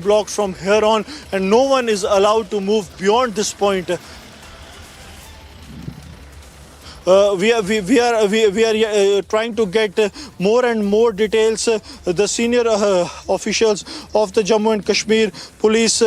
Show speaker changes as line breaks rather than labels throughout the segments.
blocked from here on, and no one is allowed to move beyond this point. We are trying to get more and more details. The senior officials of the Jammu and Kashmir police.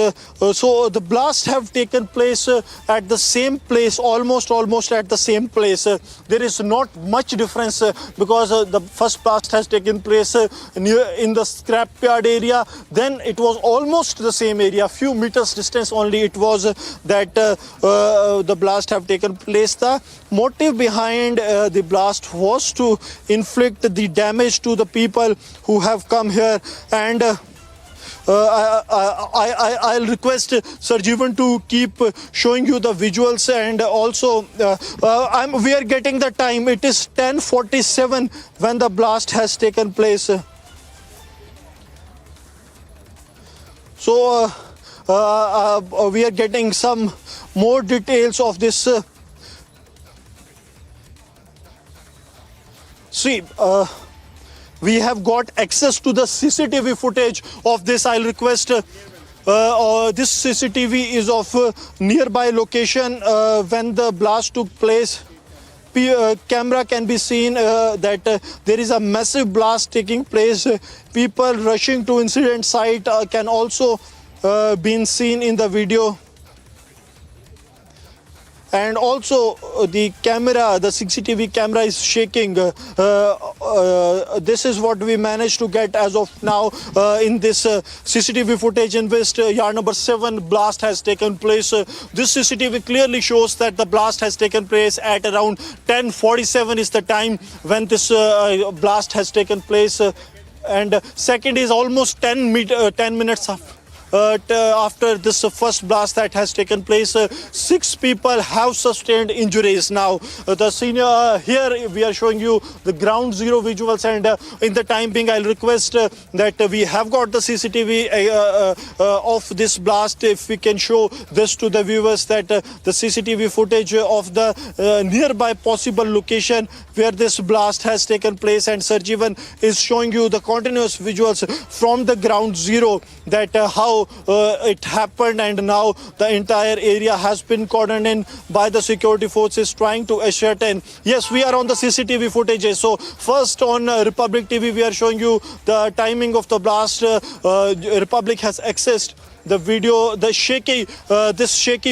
So the blasts have taken place at the same place, almost at the same place. There is not much difference because the first blast has taken place near in the scrapyard area. Then it was almost the same area, few meters distance only. It was that the blast have taken place. The motive behind the blast was to inflict the damage to the people who have come here, and I'll request Sir Jeevan to keep showing you the visuals, and also we are getting the time. It is 10:47 when the blast has taken place. So we are getting some more details of this. See, we have got access to the CCTV footage of this. I'll request this CCTV is of nearby location when the blast took place. Camera can be seen that there is a massive blast taking place. People rushing to incident site can also been seen in the video. And also the camera, the CCTV camera is shaking. This is what we managed to get as of now in this CCTV footage in which yard number 7 blast has taken place. This CCTV clearly shows that the blast has taken place at around 10:47 is the time when this blast has taken place. And second is almost 10 minutes after this first blast that has taken place. 6 people have sustained injuries. Now the senior here we are showing you the ground zero visuals, and in the time being I'll request that we have got the CCTV of this blast. If we can show this to the viewers, that the CCTV footage of the nearby possible location where this blast has taken place, and Sir Jeevan is showing you the continuous visuals from the ground zero, that how it happened, and now the entire area has been cordoned in by the security forces trying to ascertain. Yes, we are on the CCTV footage. So first on Republic TV we are showing you the timing of the blast. Republic has accessed the video, the shaky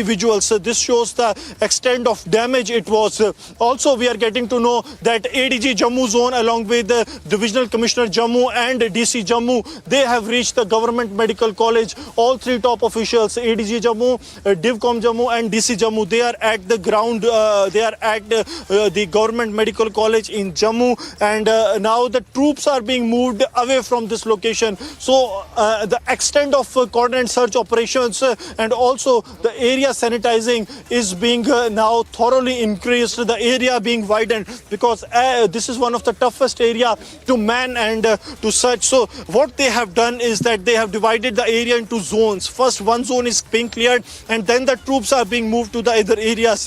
visuals. This shows the extent of damage it was. Also we are getting to know that ADG Jammu zone along with the Divisional Commissioner Jammu and DC Jammu, they have reached the Government Medical College. All 3 top officials, ADG Jammu, DivCom Jammu and DC Jammu, they are at the ground. They are at the Government Medical College in Jammu, and now the troops are being moved away from this location. So the extent of coordinated search operations and also the area sanitizing is being now thoroughly increased, the area being widened, because this is one of the toughest area to man and to search. So what they have done is that they have divided the area into zones. First one zone is being cleared, and then the troops are being moved to the other areas.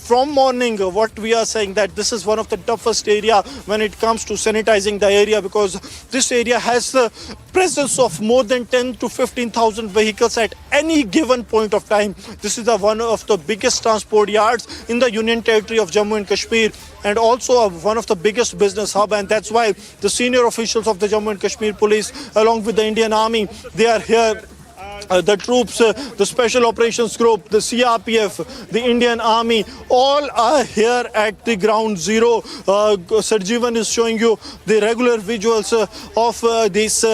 From morning what we are saying that this is one of the toughest area when it comes to sanitizing the area, because this area has the presence of more than 10 to 15,000 vehicles at any given point of time. This is one of the biggest transport yards in the Union Territory of Jammu and Kashmir, and also one of the biggest business hub, and that's why the senior officials of the Jammu and Kashmir police along with the Indian Army, they are here. The troops, the Special Operations Group, the CRPF, the Indian Army, all are here at the ground zero. Sir Jeevan is showing you the regular visuals of this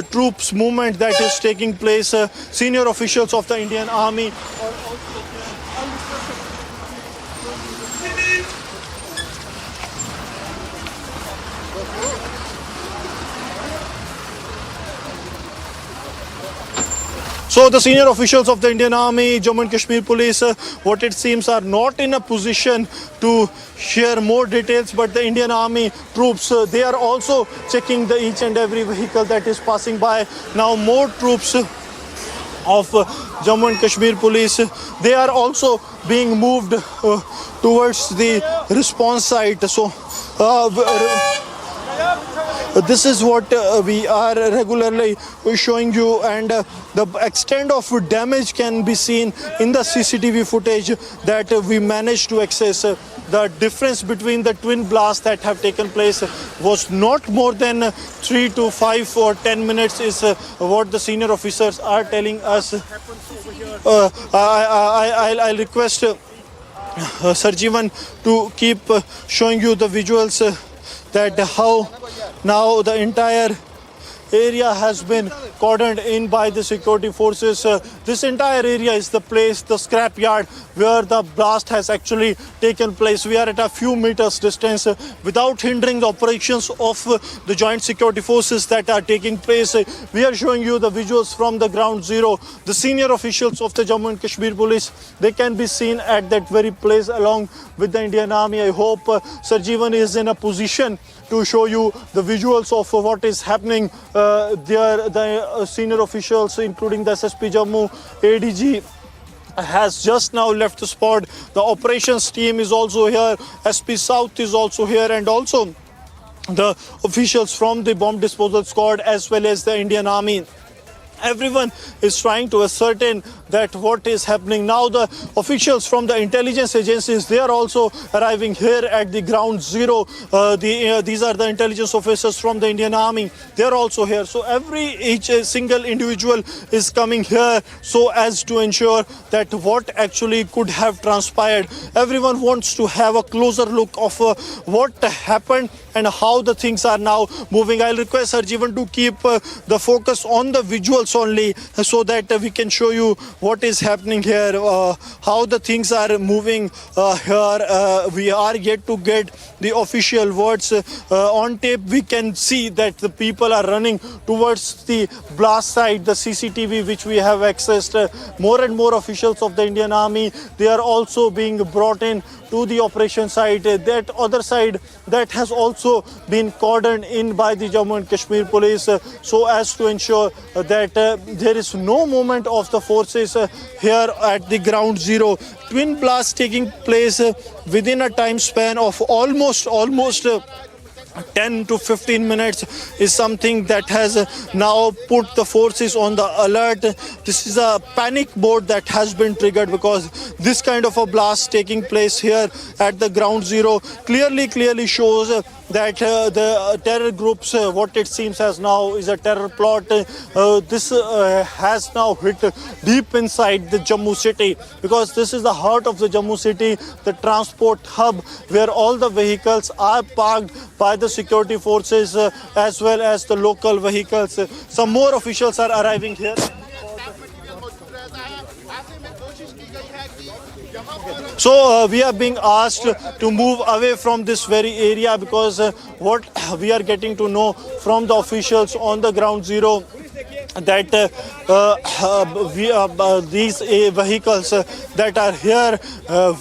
troops movement that is taking place. Senior officials of the Indian Army are also So the senior officials of the Indian Army, Jammu and Kashmir Police, what it seems are not in a position to share more details, but the Indian Army troops, they are also checking the each and every vehicle that is passing by. Now more troops of Jammu and Kashmir Police, they are also being moved towards the response site. So this is what we are regularly showing you, and the extent of damage can be seen in the CCTV footage that we managed to access. The difference between the twin blasts that have taken place was not more than 3 to 5 or 10 minutes is what the senior officers are telling us. I'll request Sarjeevan to keep showing you the visuals that how now the entire area has been cordoned in by the security forces. This entire area is the place, the scrap yard where the blast has actually taken place. We are at a few meters distance without hindering the operations of the joint security forces that are taking place. We are showing you the visuals from the ground zero. The senior officials of the Jammu and Kashmir police, they can be seen at that very place along with the Indian Army. I hope Sarjeevan is in a position to show you the visuals of what is happening there. The senior officials, including the SSP Jammu, ADG, has just now left the spot. The operations team is also here. SP South is also here, and also the officials from the bomb disposal squad as well as the Indian Army. Everyone is trying to ascertain that what is happening. Now the officials from the intelligence agencies, they are also arriving here at the ground zero. These are the intelligence officers from the Indian Army. They are also here. So each single individual is coming here so as to ensure that what actually could have transpired. Everyone wants to have a closer look of what happened and how the things are now moving. I'll request Sarjeevan to keep the focus on the visuals only so that we can show you what is happening here, how the things are moving here. We are yet to get the official words. On tape we can see that the people are running towards the blast site, the CCTV which we have accessed. More and more officials of the Indian Army, they are also being brought in to the operation site. That other side, that has also been cordoned in by the Jammu and Kashmir police so as to ensure that there is no movement of the forces here at the ground zero. Twin blasts taking place within a time span of almost 10 to 15 minutes is something that has now put the forces on the alert. This is a panic mode that has been triggered because this kind of a blast taking place here at the ground zero clearly shows that the terror groups, what it seems as now is a terror plot. This has now hit deep inside the Jammu city, because this is the heart of the Jammu city, the transport hub where all the vehicles are parked by the security forces as well as the local vehicles. Some more officials are arriving here. So we are being asked to move away from this very area because what we are getting to know from the officials on the ground zero that these vehicles that are here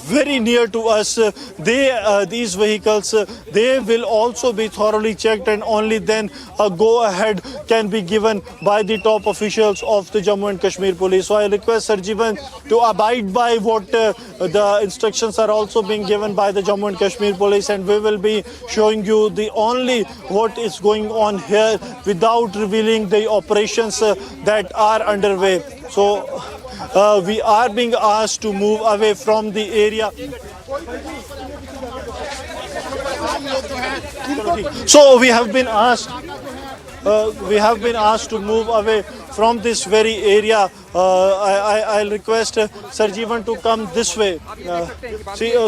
very near to us, these vehicles, they will also be thoroughly checked, and only then a go ahead can be given by the top officials of the Jammu and Kashmir police. So I request Sarjeevan to abide by what the instructions are also being given by the Jammu and Kashmir police, and we will be showing you the only what is going on here without revealing the operations that are underway. So we are being asked to move away from the area. So we have been asked to move away from this very area. I'll request Sarjeevan to come this way.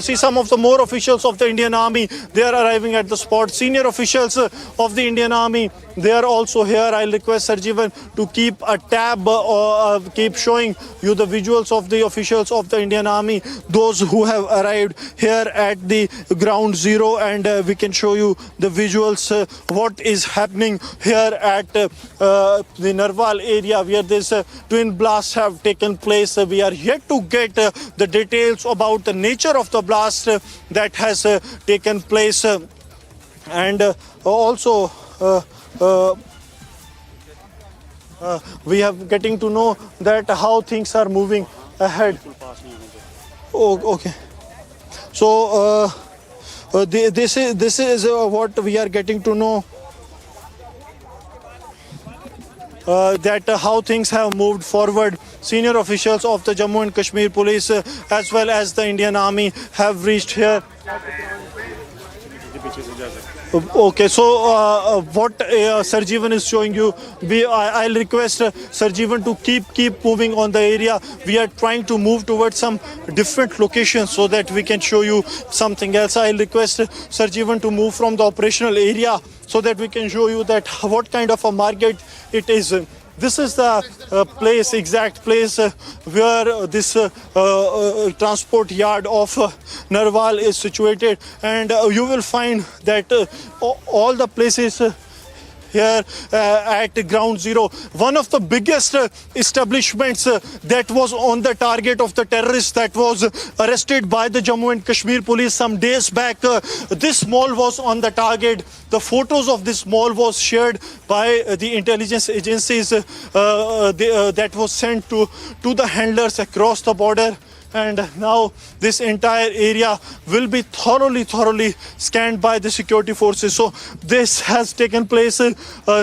See some of the more officials of the Indian Army, they are arriving at the spot. Senior officials of the Indian Army, they are also here. I'll request Sarjeevan to keep a tab or keep showing you the visuals of the officials of the Indian Army, those who have arrived here at the ground zero, and we can show you the visuals what is happening here at the Narwal area where this twin blasts have taken place. We are yet to get the details about the nature of the blast that has taken place, and also we have getting to know that how things are moving ahead. Oh, okay. So this is what we are getting to know. that how things have moved forward. Senior officials of the Jammu and Kashmir Police as well as the Indian Army have reached here. Okay, so what Sarjeevan is showing you, I'll request Sarjeevan to keep moving on the area. We are trying to move towards some different locations so that we can show you something else. I'll request Sarjeevan to move from the operational area so that we can show you that what kind of a market it is. This is the exact place where this transport yard of Narwal is situated, and you will find that all the places here at ground zero, one of the biggest establishments that was on the target of the terrorists that was arrested by the Jammu and Kashmir police some days back. This mall was on the target. The photos of this mall was shared by the intelligence agencies that was sent to the handlers across the border. And now this entire area will be thoroughly scanned by the security forces. So this has taken place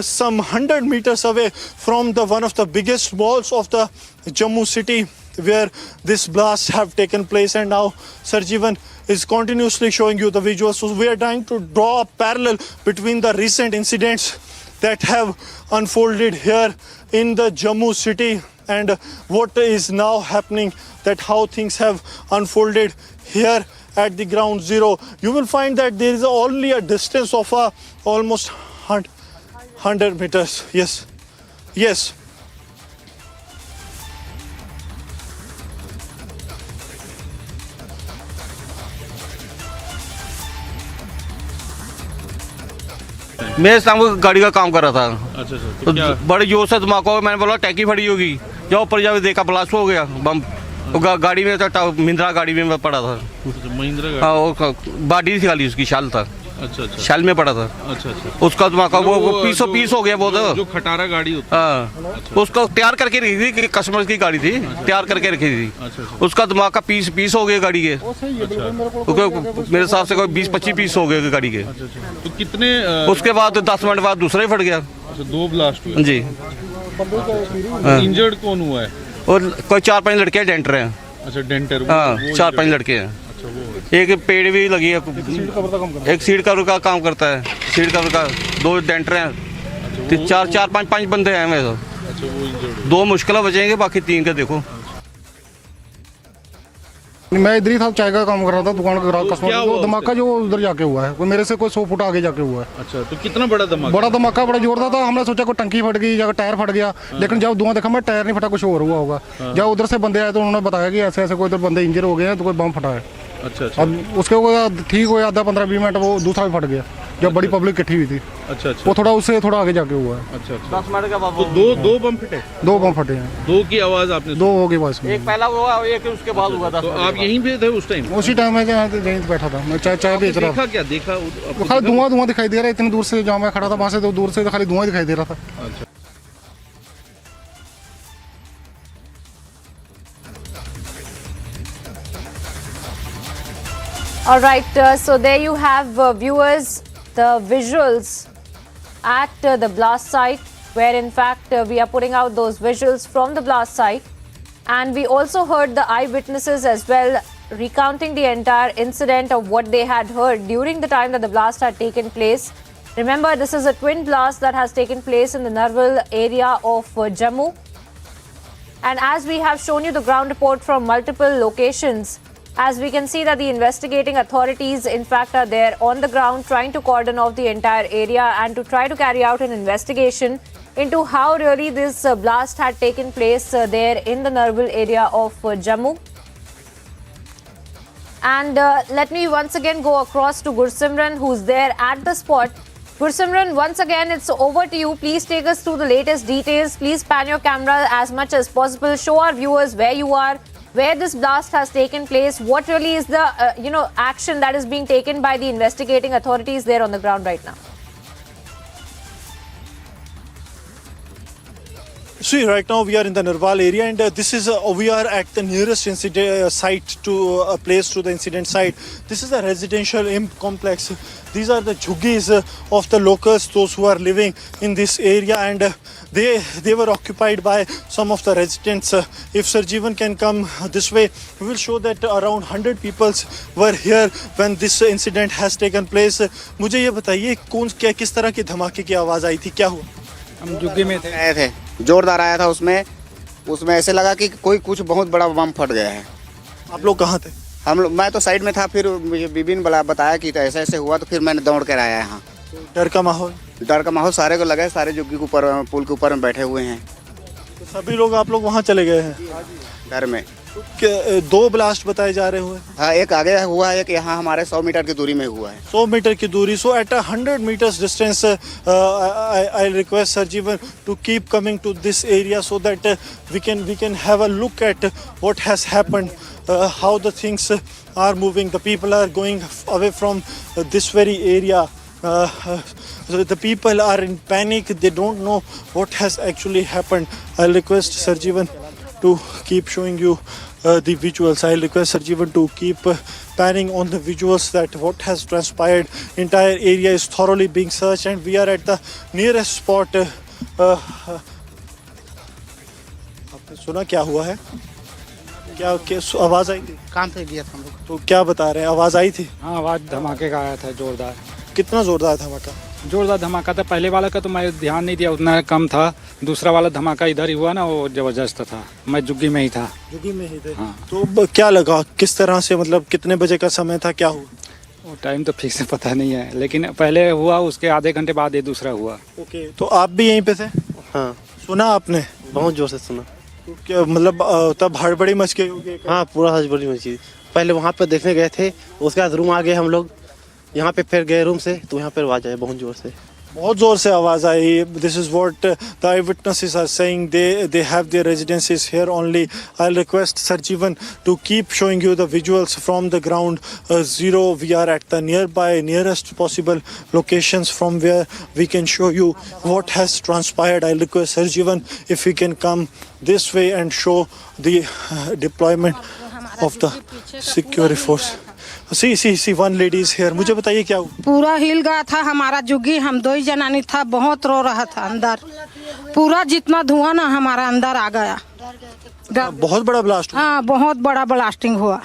some 100 meters away from one of the biggest malls of the Jammu city, where this blasts have taken place. And now Sarjeevan is continuously showing you the visuals. So we are trying to draw a parallel between the recent incidents that have unfolded here in the Jammu city and what is now happening, that how things have unfolded here at the ground zero. You will find that there is only a distance of almost 100 meters. Yes.
मैं शाम गाड़ी का काम कर रहा था।
अच्छा
तो बड़े जोर से धमाका हुआ। मैंने बोला टैंकी फटी होगी, जब ऊपर जाके देखा ब्लास्ट हो गया बम। तो गाड़ी में था, महिंद्रा गाड़ी में पड़ा था।
महिंद्रा
हाँ, वो बॉडी थी खाली, उसकी शाल था।
अच्छा
शाल में पड़ा था।
अच्छा
उसका धमाका वो पीस हो गया वो तो।
जो खटारा गाड़ी होती है।
हाँ, उसको तैयार करके रखी थी, कस्टमर की गाड़ी थी, तैयार करके रखी थी। उसका धमाका पीस हो गया गाड़ी के। मेरे हिसाब से कोई 20-25 पीस हो गए गाड़ी के।
तो कितने
उसके बाद 10 मिनट बाद दूसरा ही फट गया।
अच्छा, 2 ब्लास्ट हुए
जी।
इंजर्ड कौन हुआ है?
और कोई 4-5 लड़के डेंटर हैं।
अच्छा, डेंटर।
हाँ, 4-5 लड़के हैं। एक पेड़ भी लगी है, एक सीट कवर का काम करता है, सीट कवर का। 2 डेंटर हैं, 4-5 बंदे हैं मेरे।
अच्छा,
2 मुश्किल बचेंगे, बाकी 3 का देखो।
मैं इधर ही था, चाय का काम कर रहा था, दुकान का कस्टमर। जो धमाका जो उधर जाके हुआ है, कोई मेरे से कोई 100 फुट आगे जाके हुआ है।
अच्छा, तो कितना बड़ा धमाका?
बड़ा धमाका, बड़ा जोरदार था। हमने सोचा कोई टंकी फट गई या टायर फट गया, लेकिन जब धुआं देखा मैं टायर नहीं फटा, कुछ और हुआ होगा। जब उधर से बंदे आए तो उन्होंने बताया कि ऐसे कोई इधर बंदे इंजर हो गए हैं, तो कोई बम फटा है।
अच्छा।
अब उसके ठीक हो आधा 15-20 मिनट वो दूसरा भी फट गया, जब बड़ी पब्लिक इकट्ठी हुई थी।
अच्छा।
वो थोड़ा उससे थोड़ा आगे जाके हुआ है।
अच्छा।
10 मिनट का
तो दो बम फटे?
2 बम फटे हैं।
2 की आवाज आपने?
2 हो गई बस में।
एक पहला हुआ, एक उसके बाद हुआ।
तो आप यहीं पे थे उस टाइम?
उसी टाइम में यहीं बैठा था, मैं चाय बेच रहा था।
क्या देखा?
वो खाली धुआं दिखाई दे रहा है। इतनी दूर से जहाँ मैं खड़ा था, वहाँ से तो दूर से खाली धुआं दिखाई दे रहा था।
अच्छा।
All right, so there you have viewers, the visuals at the blast site, where in fact we are putting out those visuals from the blast site, and we also heard the eyewitnesses as well recounting the entire incident of what they had heard during the time that the blast had taken place. Remember, this is a twin blast that has taken place in the Narwal area of Jammu, and as we have shown you the ground report from multiple locations, as we can see that the investigating authorities in fact are there on the ground trying to cordon off the entire area and to try to carry out an investigation into how really this blast had taken place there in the Narwal area of Jammu. And let me once again go across to Gursimran, who's there at the spot. Gursimran, once again, it's over to you. Please take us through the latest details. Please pan your camera as much as possible. Show our viewers where you are, where this blast has taken place, what really is the action that is being taken by the investigating authorities there on the ground right now.
See, right now we are in the Narwal area, and this is we are at the nearest incident site to a place to the incident site. This is a residential complex. These are the jhuggies of the locals, those who are living in this area, and they were occupied by some of the residents. If Sir Jeevan can come this way, we will show that around 100 people were here when this incident has taken place. मुझे ये बताइए किस तरह की धमाके की आवाज़ आई थी, क्या हुआ?
हम जुग्गी में थे।
आए थे, जोरदार आया था। उसमें ऐसे लगा कि कोई कुछ बहुत बड़ा बम फट गया है।
आप लोग कहाँ थे?
मैं तो साइड में था, फिर मुझे बीबी ने बताया कि ऐसे ऐसे हुआ, तो फिर मैंने दौड़ कर आया यहाँ।
डर का माहौल
सारे को लगा है, सारे जुग्गी के ऊपर पुल के ऊपर में बैठे हुए हैं।
तो सभी लोग आप लोग वहाँ चले गए हैं
घर में।
तो 2 ब्लास्ट बताए जा रहे हुए।
हाँ, एक आगे हुआ है, एक यहाँ हमारे 100 मीटर की दूरी में हुआ है।
100 मीटर की दूरी। So at 100 meters distance, I request Sir Jeevan to keep coming to this area so that we can have a look at what has happened, how the things are moving. The people are going away from this very area. So the people are in panic. They don't know what has actually happened. I'll request Sir Jeevan to keep showing you the visuals. I'll request Sir Jeevan to keep panning on the visuals that what has transpired. Entire area is thoroughly being searched, and we are at the nearest spot. आपने सुना क्या हुआ है? क्या आवाज आई थी?
काम पे गया था हम लोग।
तो क्या बता रहे हैं, आवाज आई थी?
हाँ, आवाज़ धमाके का आया था, जोरदार।
कितना जोरदार धमाका?
जोरदार धमाका था। पहले वाला का तो मैं ध्यान नहीं दिया, उतना कम था। दूसरा वाला धमाका इधर ही हुआ ना, वो जबरदस्त था। मैं जुग्गी में ही था।
जुग्गी में ही थे?
हाँ।
तो क्या लगा, किस तरह से, मतलब कितने बजे का समय था, क्या हुआ?
वो टाइम तो फिक्स से पता नहीं है, लेकिन पहले हुआ, उसके आधे घंटे बाद ये दूसरा हुआ।
ओके, तो आप भी यहीं पे थे?
हाँ,
सुना आपने?
बहुत जोर से सुना।
तो क्या मतलब तब हड़बड़ी मच गई होगी?
हाँ, पूरा हड़बड़ी मची। पहले वहाँ पे देखने गए थे, उसके बाद रूम आ गए हम लोग, यहाँ पे फिर गए रूम से, तो यहाँ पर आवाज आई बहुत जोर से।
बहुत जोर से आवाज आई। This is what the eyewitnesses are saying. They have their residences here only. I'll request Sir Jeevan to keep showing you the visuals from the ground zero. We are at the nearest possible locations from where we can show you what has transpired. I'll request Sir Jeevan if he can come this way and show the deployment of the security force. See, one lady is here. मुझे बताइए क्या हुआ?
पूरा हिल गया था हमारा जुग्गी। हम 2 ही जनानी था, बहुत रो रहा था अंदर। पूरा जितना धुआं ना हमारा अंदर आ गया।
बहुत बड़ा ब्लास्ट हुआ?
हाँ, बहुत बड़ा ब्लास्टिंग हुआ।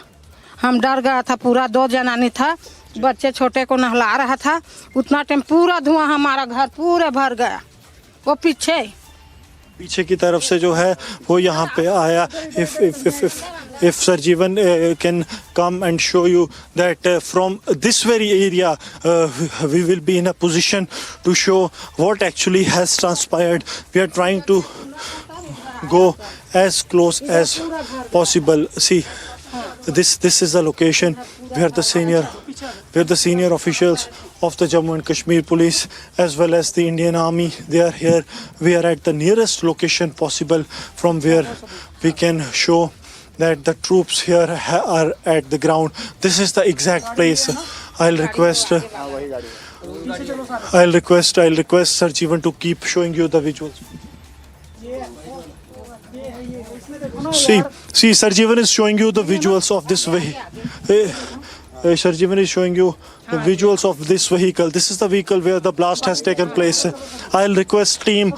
हम डर गया था। पूरा 2 जनानी था, बच्चे छोटे को नहला रहा था। उतना टाइम पूरा धुआं हमारा घर पूरे भर गया। वो पीछे की तरफ से जो है वो यहाँ पे आया। If Sir Jeevan can come and show you that from this very area we will be in a position to show what actually has transpired. We are trying to go as close as possible. See, this is the location where the senior officials of the Jammu and Kashmir Police as well as the Indian Army, they are here. We are at the nearest location possible from where we can show that the troops here are at the ground. This is the exact place. I'll request Sir Jeevan to keep showing you the visuals. See, Sir Jeevan is showing you the visuals of this vehicle. Sir Jeevan is showing you the visuals of this vehicle. This is the vehicle where the blast has taken place. I'll request team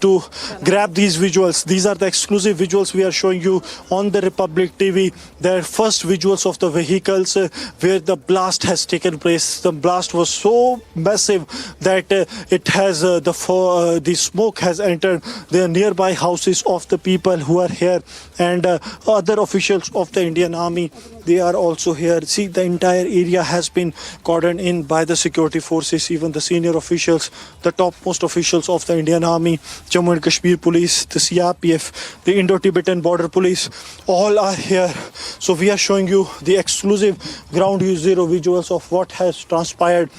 to grab these visuals. These are the exclusive visuals we are showing you on the Republic TV. They are first visuals of the vehicles where the blast has taken place. The blast was so massive that it has the smoke has entered the nearby houses of the people who are here, and other officials of the Indian Army, they are also here. See, the entire area has been cordoned in by the security forces. Even the senior officials, the topmost officials of the Indian Army, Jammu and Kashmir Police, the CRPF, the Indo-Tibetan Border Police, all are here. So we are showing you the exclusive ground zero visuals of what has transpired.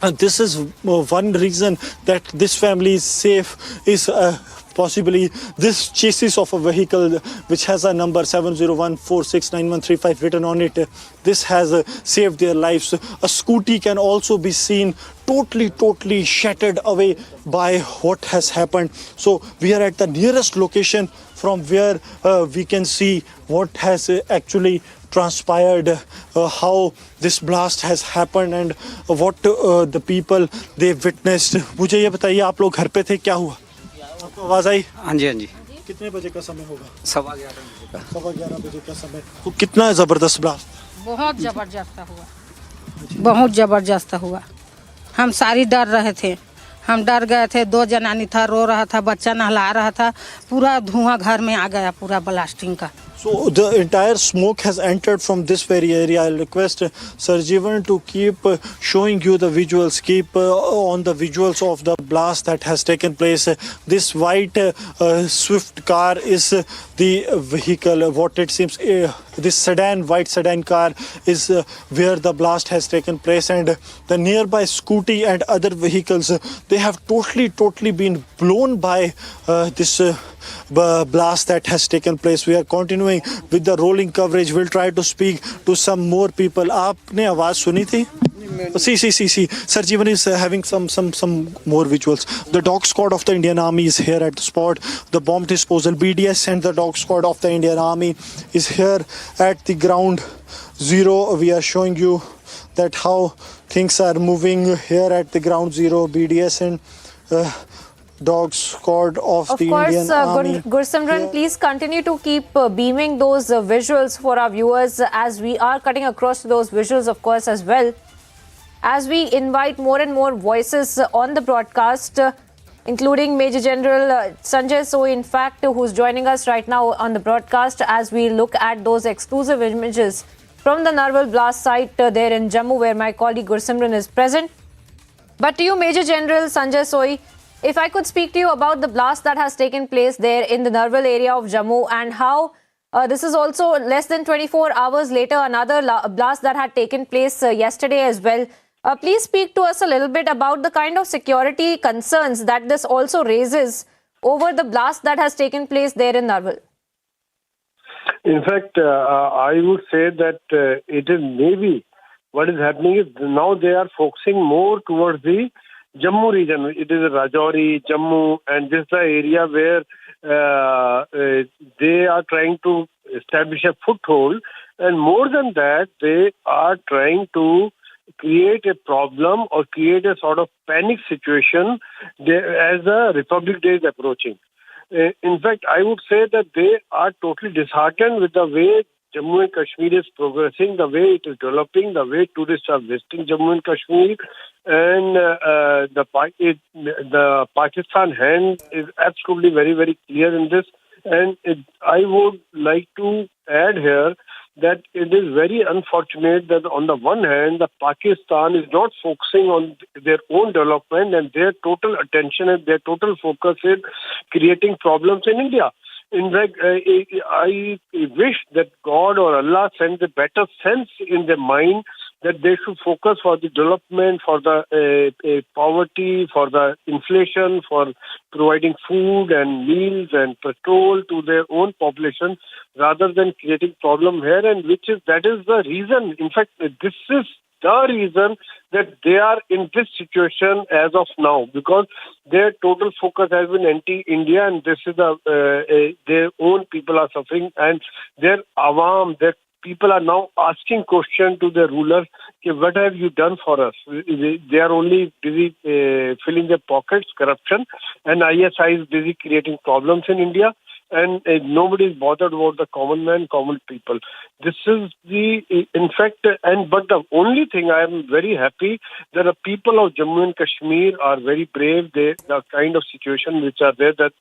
And this is one reason that this family is safe, is possibly this chassis of a vehicle which has a number 701469135 written on it, this has saved their lives. A scooty can also be seen totally shattered away by what has happened. So we are at the nearest location from where we can see what has actually transpired, how this blast has happened and what the people they witnessed. मुझे ये बताइए, आप लोग घर पे थे, क्या हुआ? आपको आवाज आई?
हाँ जी, हाँ जी।
कितने बजे का समय होगा?
11:15 बजे का।
11:15 बजे का समय। तो कितना जबरदस्त ब्लास्ट?
बहुत जबरदस्त हुआ, बहुत जबरदस्त हुआ। हम सारी डर रहे थे, हम डर गए थे। 2 जनानी था, रो रहा था, बच्चा नहला रहा था, पूरा धुआं घर में आ गया, पूरा ब्लास्टिंग का।
So the entire smoke has entered from this very area. I'll request Sir Jeevan to keep showing you the visuals, keep on the visuals of the blast that has taken place. This white swift car is the vehicle. What it seems, this sedan, white sedan car is where the blast has taken place, and the nearby scooty and other vehicles, they have totally been blown by this blast that has taken place. We are continuing with the rolling coverage. We'll try to speak to some more people. आपने आवाज सुनी थी? See. Sir Jeevan is having some more visuals. The dog squad of the Indian Army is here at the spot. The bomb disposal BDS and the dog squad of the Indian Army is here at the ground zero. We are showing you that how things are moving here at the ground zero. BDS and dog squad of the Indian Army.
Gursimran, please continue to keep beaming those visuals for our viewers as we are cutting across those visuals, of course, as well. As we invite more and more voices on the broadcast, including Major General Sanjay Soy, in fact, who's joining us right now on the broadcast as we look at those exclusive images from the Narwal blast site there in Jammu, where my colleague Gursimran is present. But to you, Major General Sanjay Soy, if I could speak to you about the blast that has taken place there in the Narwal area of Jammu and how this is also less than 24 hours later, another blast that had taken place yesterday as well. Please speak to us a little bit about the kind of security concerns that this also raises over the blast that has taken place there in Narwal.
In fact, I would say that it is maybe what is happening is now they are focusing more towards the Jammu region. It is Rajouri, Jammu, and this is the area where they are trying to establish a foothold. And more than that, they are trying to create a problem or create a sort of panic situation as the Republic Day is approaching. In fact, I would say that they are totally disheartened with the way Jammu and Kashmir is progressing, the way it is developing, the way tourists are visiting Jammu and Kashmir, and the Pakistan hand is absolutely very clear in this. And I would like to add here that it is very unfortunate that on the one hand, the Pakistan is not focusing on their own development and their total attention and their total focus is creating problems in India. In fact, I wish that God or Allah sends a better sense in their mind that they should focus for the development, for the poverty, for the inflation, for providing food and meals and petrol to their own population rather than creating problem here, and that is the reason. In fact, this is the reason that they are in this situation as of now, because their total focus has been anti-India, and this is their own people are suffering, and their awam, their people are now asking questions to their rulers, what have you done for us? They are only busy filling their pockets, corruption, and ISI is busy creating problems in India. And nobody is bothered about the common man, common people. This is but the only thing I am very happy that the people of Jammu and Kashmir are very brave. The kind of situation which are there, that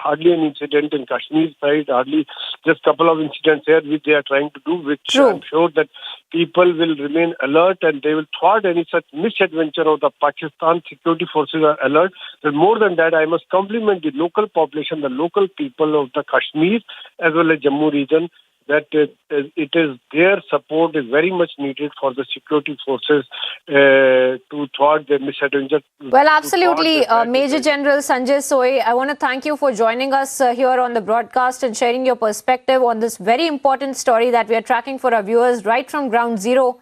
hardly an incident in Kashmir side, hardly just couple of incidents here which they are trying to do, which I'm sure that people will remain alert and they will thwart any such misadventure of the Pakistan security forces are alert. But more than that, I must compliment the local population, the local people of the Kashmir as well as Jammu region, that it is their support is very much needed for the security forces to thwart the misadventure.
Well, absolutely, Major General Sanjay Soy, I want to thank you for joining us here on the broadcast and sharing your perspective on this very important story that we are tracking for our viewers right from ground zero,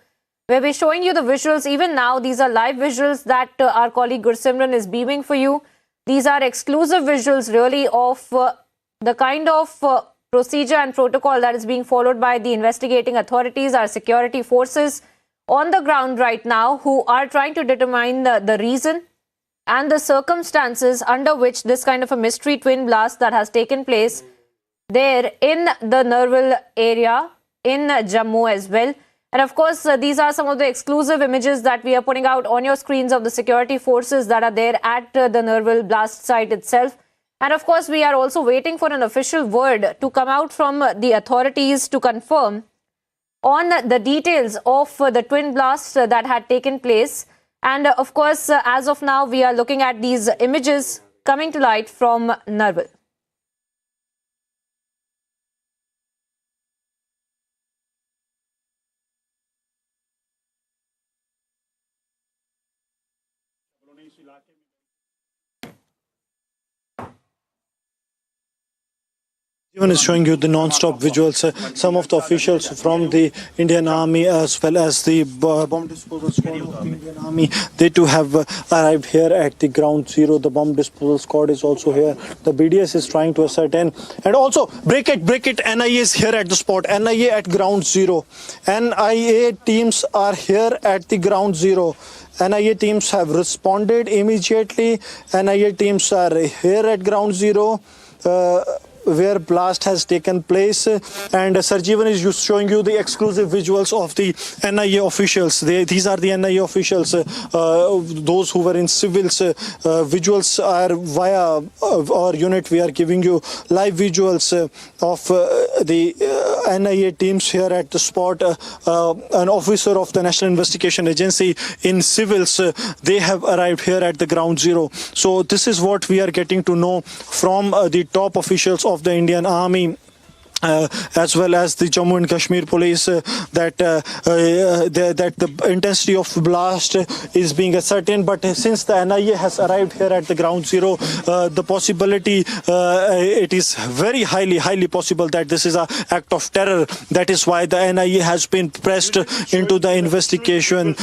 where we're showing you the visuals. Even now, these are live visuals that our colleague Gursimran is beaming for you. These are exclusive visuals really of the kind of procedure and protocol that is being followed by the investigating authorities, our security forces on the ground right now, who are trying to determine the reason and the circumstances under which this kind of a mystery twin blast that has taken place there in the Narwal area in Jammu as well. And of course, these are some of the exclusive images that we are putting out on your screens of the security forces that are there at the Narwal blast site itself. And of course, we are also waiting for an official word to come out from the authorities to confirm on the details of the twin blast that had taken place. And of course, as of now, we are looking at these images coming to light from Narwal.
Even is showing you the non-stop visuals. Some of the officials from the Indian Army as well as the bomb disposal squad of the Indian Army, they too have arrived here at the ground zero. The bomb disposal squad is also here. The BDS is trying to ascertain. And also, break it, NIA is here at the spot. NIA at ground zero. NIA teams are here at the ground zero. NIA teams have responded immediately. NIA teams are here at ground zero, where blast has taken place, and Sarjeevan is just showing you the exclusive visuals of the NIA officials. These are the NIA officials, those who were in civils. Visuals are via our unit. We are giving you live visuals of the NIA teams here at the spot. An officer of the National Investigation Agency in civils, they have arrived here at the ground zero. So this is what we are getting to know from the top officials of the Indian Army, as well as the Jammu and Kashmir police, that the intensity of blast is being ascertained. But since the NIA has arrived here at the ground zero, the possibility, it is very highly possible that this is an act of terror. That is why the NIA has been pressed into the investigation.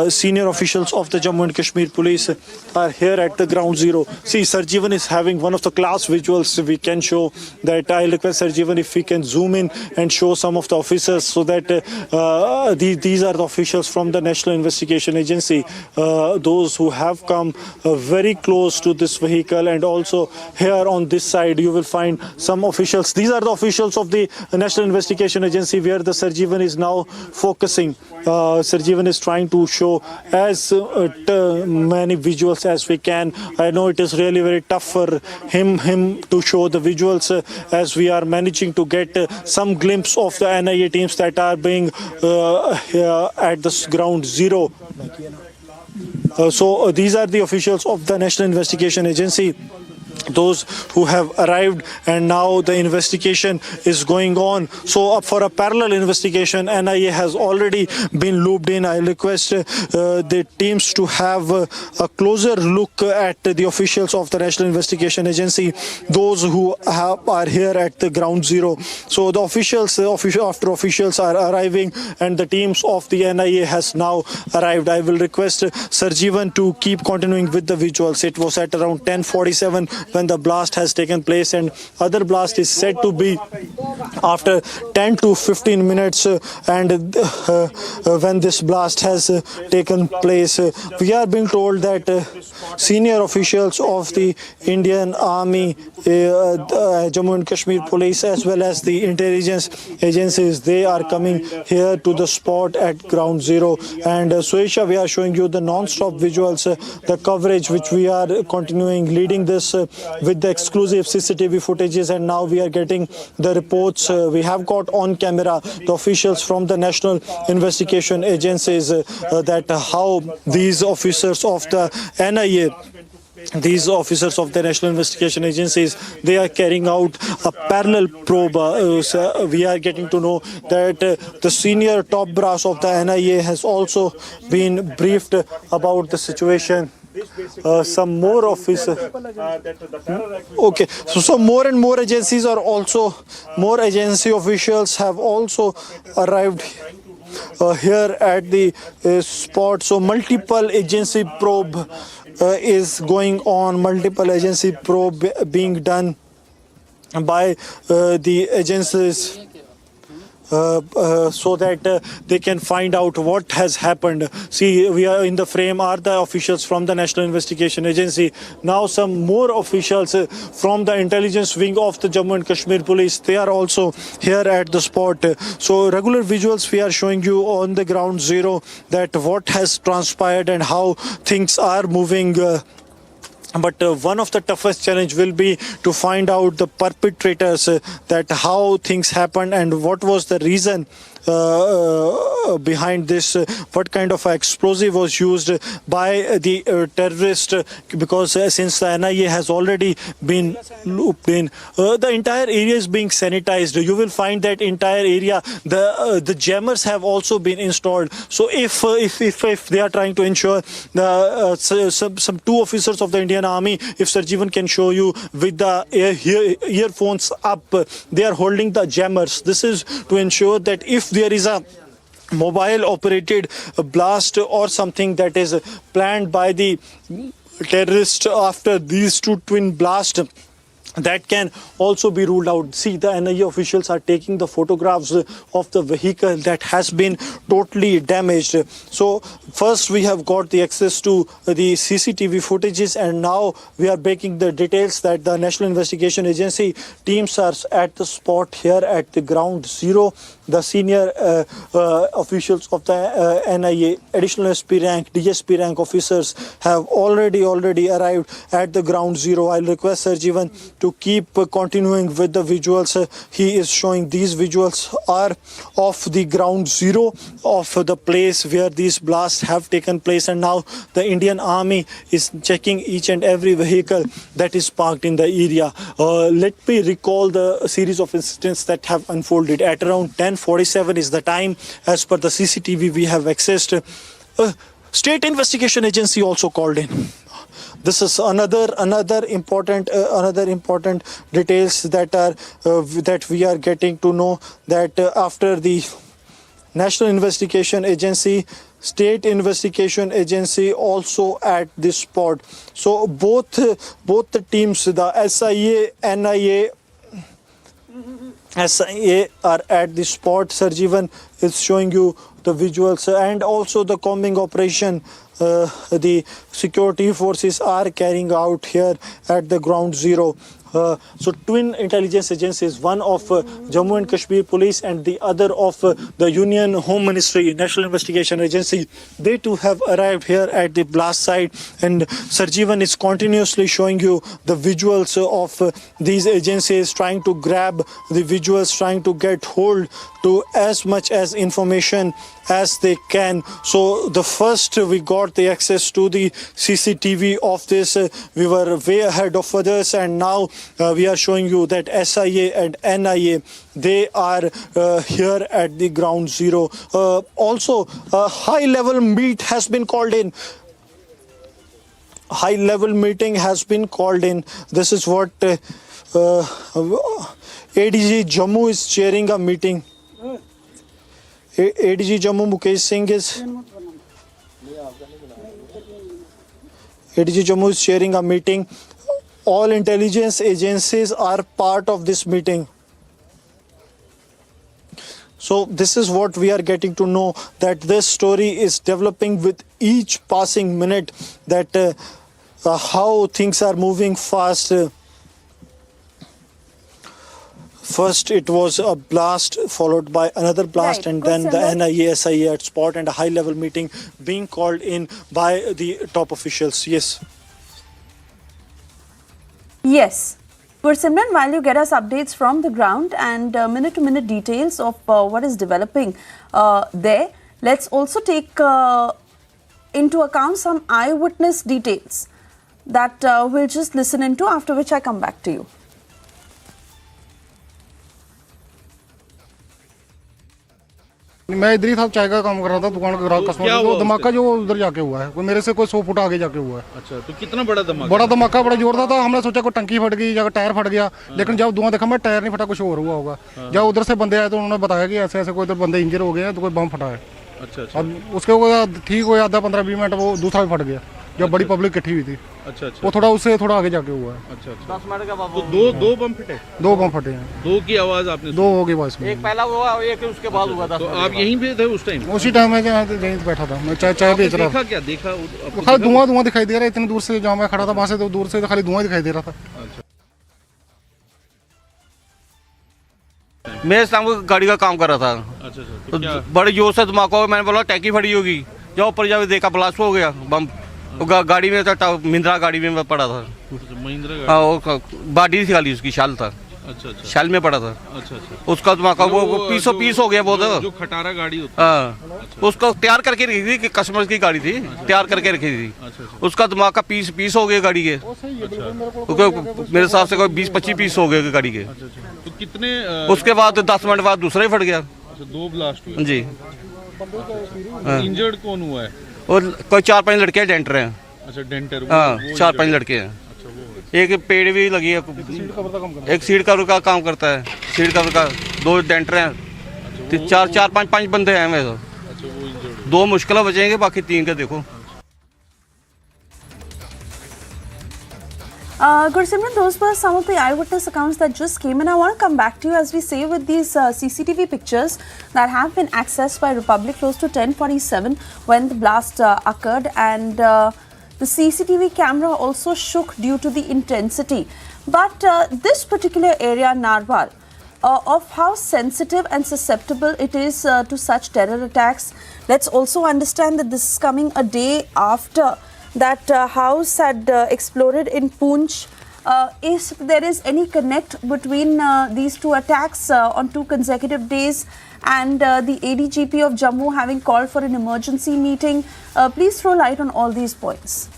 Senior officials of the Jammu and Kashmir police are here at the ground zero. See, Sarjeevan is having one of the class visuals we can show. That I'll request Sarjeevan if we can zoom in and show some of the officers, so that these are the officials from the National Investigation Agency, those who have come very close to this vehicle. And also here on this side you will find some officials. These are the officials of the National Investigation Agency, where the Sarjeevan is now focusing. Sarjeevan is trying to show as many visuals as we can. I know it is really very tough for him to show the visuals, as we are managing to get some glimpse of the NIA teams that are being at this ground zero. So these are the officials of the National Investigation Agency, those who have arrived, and now the investigation is going on. So for a parallel investigation, NIA has already been looped in. I request the teams to have a closer look at the officials of the National Investigation Agency, those who are here at the ground zero. So the officials are arriving, and the teams of the NIA has now arrived. I will request Sarjeevan to keep continuing with the visuals. It was at around 10:47 when the blast has taken place, and other blast is said to be after 10 to 15 minutes, and when this blast has taken place, we are being told that senior officials of the Indian Army, Jammu and Kashmir police, as well as the intelligence agencies, they are coming here to the spot at ground zero. And Suesha, we are showing you the non-stop visuals, the coverage which we are continuing, leading this with the exclusive CCTV footages, and now we are getting the reports. We have got on camera the officials from the National Investigation Agencies, that how these officers of the NIA these officers of the National Investigation Agencies, they are carrying out a parallel probe. So we are getting to know that the senior top brass of the NIA has also been briefed about the situation. Some more officers. Okay, so some more and more agencies are also, more agency officials have also arrived here at the spot. So multiple agency probe is going on, multiple agency probe being done by the agencies so that they can find out what has happened. See, we are in the frame are the officials from the National Investigation Agency. Now some more officials from the intelligence wing of the Jammu and Kashmir Police, they are also here at the spot. So regular visuals we are showing you on the ground zero, that what has transpired and how things are moving. But one of the toughest challenge will be to find out the perpetrators, that how things happened and what was the reason behind this, what kind of explosive was used by the terrorist, because since the NIA has already been looped in, the entire area is being sanitized. You will find that entire area, the jammers have also been installed. So if they are trying to ensure some two officers of the Indian Army, if Sarjeevan can show you with the earphones up, they are holding the jammers. This is to ensure that if there is a mobile operated blast or something that is planned by the terrorist after these two twin blasts, that can also be ruled out. See, the NIA officials are taking the photographs of the vehicle that has been totally damaged. So first we have got the access to the CCTV footages, and now we are breaking the details that the National Investigation Agency teams are at the spot here at the ground zero. The senior officials of the NIA, additional SP rank, DSP rank officers have already arrived at the ground zero. I'll request Sarjeevan to keep continuing with the visuals. He is showing these visuals are of the ground zero of the place where these blasts have taken place, and now the Indian Army is checking each and every vehicle that is parked in the area. Let me recall the series of incidents that have unfolded. At around 10:47 is the time as per the CCTV we have accessed. State Investigation Agency also called in. This is another important details that are that we are getting to know, that after the National Investigation Agency, State Investigation Agency also at this spot. So both the teams, the SIA, NIA, SIA are at the spot. Sarjeevan is showing you the visuals, and also the combing operation the security forces are carrying out here at the ground zero. So twin intelligence agencies, one of Jammu and Kashmir Police and the other of the Union Home Ministry, National Investigation Agency, they too have arrived here at the blast site, and Sarjeevan is continuously showing you the visuals of these agencies, trying to grab the visuals, trying to get hold to as much as information as they can. So the first we got the access to the CCTV of this, we were way ahead of others, and now we are showing you that SIA and NIA, they are here at the ground zero. Also a high level meet has been called in. High level meeting has been called in. This is what ADG Jammu is chairing a meeting. ADG Jammu Mukesh Singh is ADG Jammu is chairing a meeting. All intelligence agencies are part of this meeting. So this is what we are getting to know, that this story is developing with each passing minute, that how things are moving fast. First it was a blast followed by another blast, and then the NIA, SIA at spot, and a high level meeting being called in by the top officials. Yes.
Yes. Simran, while you get us updates from the ground and minute-to-minute details of what is developing there, let's also take into account some eyewitness details. that we'll just listen into, after which I come back to you.
मैं इधर ही था, चाय का काम कर रहा था, दुकान का ग्राहक कस्टमर। तो धमाका जो उधर जाके हुआ है, कोई मेरे से कोई 100 फुट आगे जाके हुआ है।
अच्छा, तो कितना बड़ा धमाका?
बड़ा धमाका, बड़ा जोरदार था। हमने सोचा कोई टंकी फट गई या टायर फट गया, लेकिन जब धुआं देखा मैं टायर नहीं फटा, कुछ और हुआ होगा। जब उधर से बंदे आए तो उन्होंने बताया कि ऐसे ऐसे कोई इधर बंदे इंजर हो गए हैं, तो कोई बम फटा है।
अच्छा अच्छा।
अब उसके बाद ठीक हुआ, आधा 15-20 मिनट वो दूसरा भी फट गया, जब बड़ी पब्लिक इकट्ठी हुई थी।
अच्छा अच्छा।
वो थोड़ा उससे थोड़ा आगे जाके हुआ है।
अच्छा अच्छा। 10 मिनट का बाबू। तो दो बम फटे?
2 बम फटे हैं।
2 की आवाज आपने?
2 हो गई बस में।
एक पहला हुआ, एक उसके बाद हुआ।
तो आप यहीं पे थे उस टाइम?
उसी टाइम मैं यहीं बैठा था, मैं चाय बेच रहा था।
देखा क्या? देखा
खाली धुआं दिखाई दे रहा है, इतनी दूर से जहाँ मैं खड़ा था वहाँ से तो दूर से खाली धुआं दिखाई दे रहा था।
मैं इस टाइम गाड़ी का काम कर रहा था।
अच्छा अच्छा।
तो बड़े जोर से धमाका हुआ, मैंने बोला टैंकी फटी होगी। जब ऊपर जाके देखा ब्लास्ट हो गया बम। गाड़ी में था, महिंद्रा गाड़ी में मैं पड़ा था।
महिंद्रा?
हाँ, वो बॉडी थी खाली, उसकी शाल था।
अच्छा अच्छा।
शाल में पड़ा था।
अच्छा अच्छा।
उसका धमाका वो पीस हो गया बहुत।
जो खटारा गाड़ी होती है।
हाँ, उसको तैयार करके रखी थी, कस्टमर की गाड़ी थी, तैयार करके रखी थी। उसका धमाका पीस हो गया गाड़ी के। मेरे हिसाब से कोई 20-25 पीस हो गए गाड़ी के।
तो कितने?
उसके बाद 10 मिनट बाद दूसरा ही फट गया।
2 ब्लास्ट हुए
जी।
इंजर्ड कौन हुआ है?
और कोई 4-5 लड़के डेंटर हैं।
अच्छा, डेंटर।
हाँ, 4-5 लड़के हैं। एक पेड़ भी लगी है, एक सीट कवर का काम करता है, सीट कवर का। 2 डेंटर हैं। 4-5 बंदे हैं वैसे। 2 मुश्किल बचेंगे, बाकी 3 का देखो।
Gursimran, those were some of the eyewitness accounts that just came in. I want to come back to you, as we say, with these CCTV pictures that have been accessed by Republic close to 10:47 when the blast occurred, and the CCTV camera also shook due to the intensity. But this particular area, Narwal, of how sensitive and susceptible it is to such terror attacks. Let's also understand that this is coming a day after that house had exploded in Poonch. If there is any connect between these 2 attacks on 2 consecutive days, and the ADGP of Jammu having called for an emergency meeting, please throw light on all these points.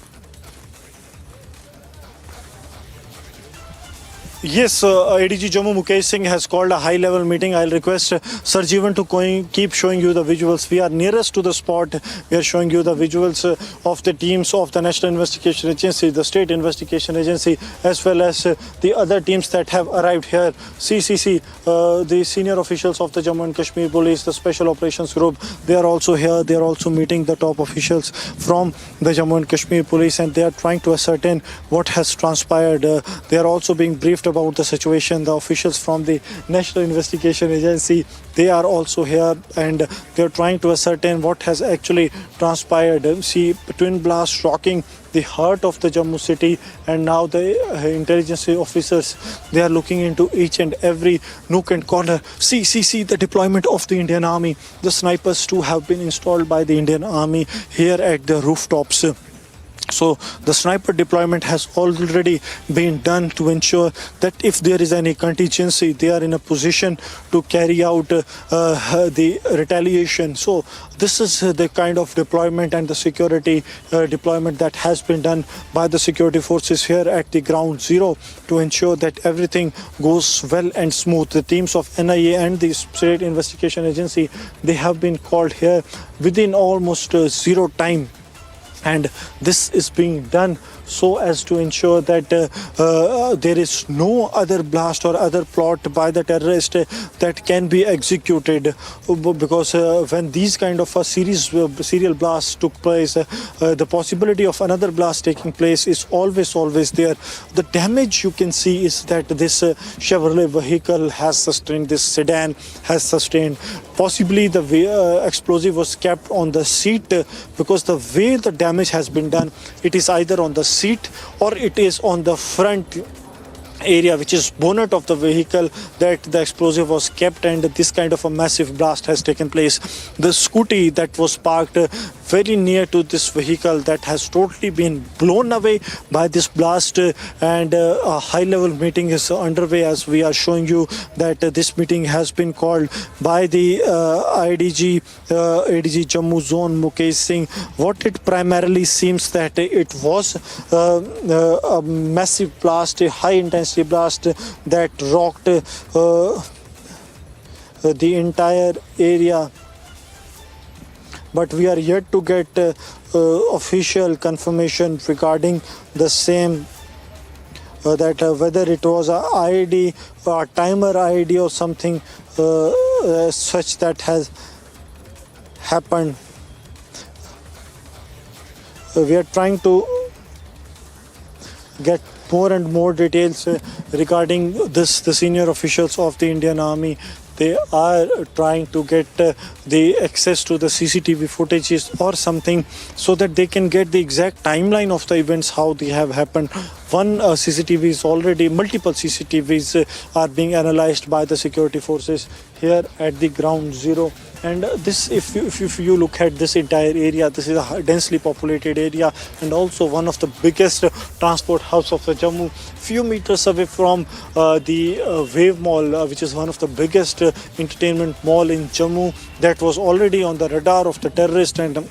Yes, ADG Jammu Mukesh Singh has called a high-level meeting. I'll request Sir Jeevan to keep showing you the visuals. We are nearest to the spot. We are showing you the visuals of the teams of the National Investigation Agency, the State Investigation Agency, as well as the other teams that have arrived here. CCC, the senior officials of the Jammu and Kashmir Police, the Special Operations Group, they are also here. They are also meeting the top officials from the Jammu and Kashmir Police, and they are trying to ascertain what has transpired. They are also being briefed about the situation. The officials from the National Investigation Agency, they are also here, and they are trying to ascertain what has actually transpired. See, twin blast shocking the heart of the Jammu city, and now the intelligence officers, they are looking into each and every nook and corner. See the deployment of the Indian Army. The snipers too have been installed by the Indian Army here at the rooftops. So the sniper deployment has already been done to ensure that if there is any contingency, they are in a position to carry out the retaliation. So this is the kind of deployment and the security deployment that has been done by the security forces here at the ground zero to ensure that everything goes well and smooth. The teams of NIA and the State Investigation Agency, they have been called here within almost zero time. And this is being done so as to ensure that there is no other blast or other plot by the terrorist that can be executed, because when these kind of a serial blasts took place, the possibility of another blast taking place is always there. The damage you can see is that this Chevrolet vehicle has sustained, this sedan has sustained. Possibly the explosive was kept on the seat, because the way the damage has been done, it is either on the seat or it is on the front area, which is bonnet of the vehicle, that the explosive was kept, and this kind of a massive blast has taken place. The scooty that was parked very near to this vehicle that has totally been blown away by this blast, and a high level meeting is underway. As we are showing you that this meeting has been called by the ADG Jammu zone Mukesh Singh. What it primarily seems that it was a massive blast, a high intensity blast that rocked the entire area, but we are yet to get official confirmation regarding the same, that whether it was a IED or timer IED or something such that has happened. We are trying to get more and more details regarding this. The senior officials of the Indian Army, they are trying to get the access to the CCTV footages or something, so that they can get the exact timeline of the events, how they have happened. One CCTV is already, multiple CCTVs are being analyzed by the security forces here at the ground zero. And this, if you look at this entire area, this is a densely populated area and also one of the biggest transport hubs of the Jammu. Few meters away from the Wave Mall, which is one of the biggest entertainment mall in Jammu, that was already on the radar of the terrorist. And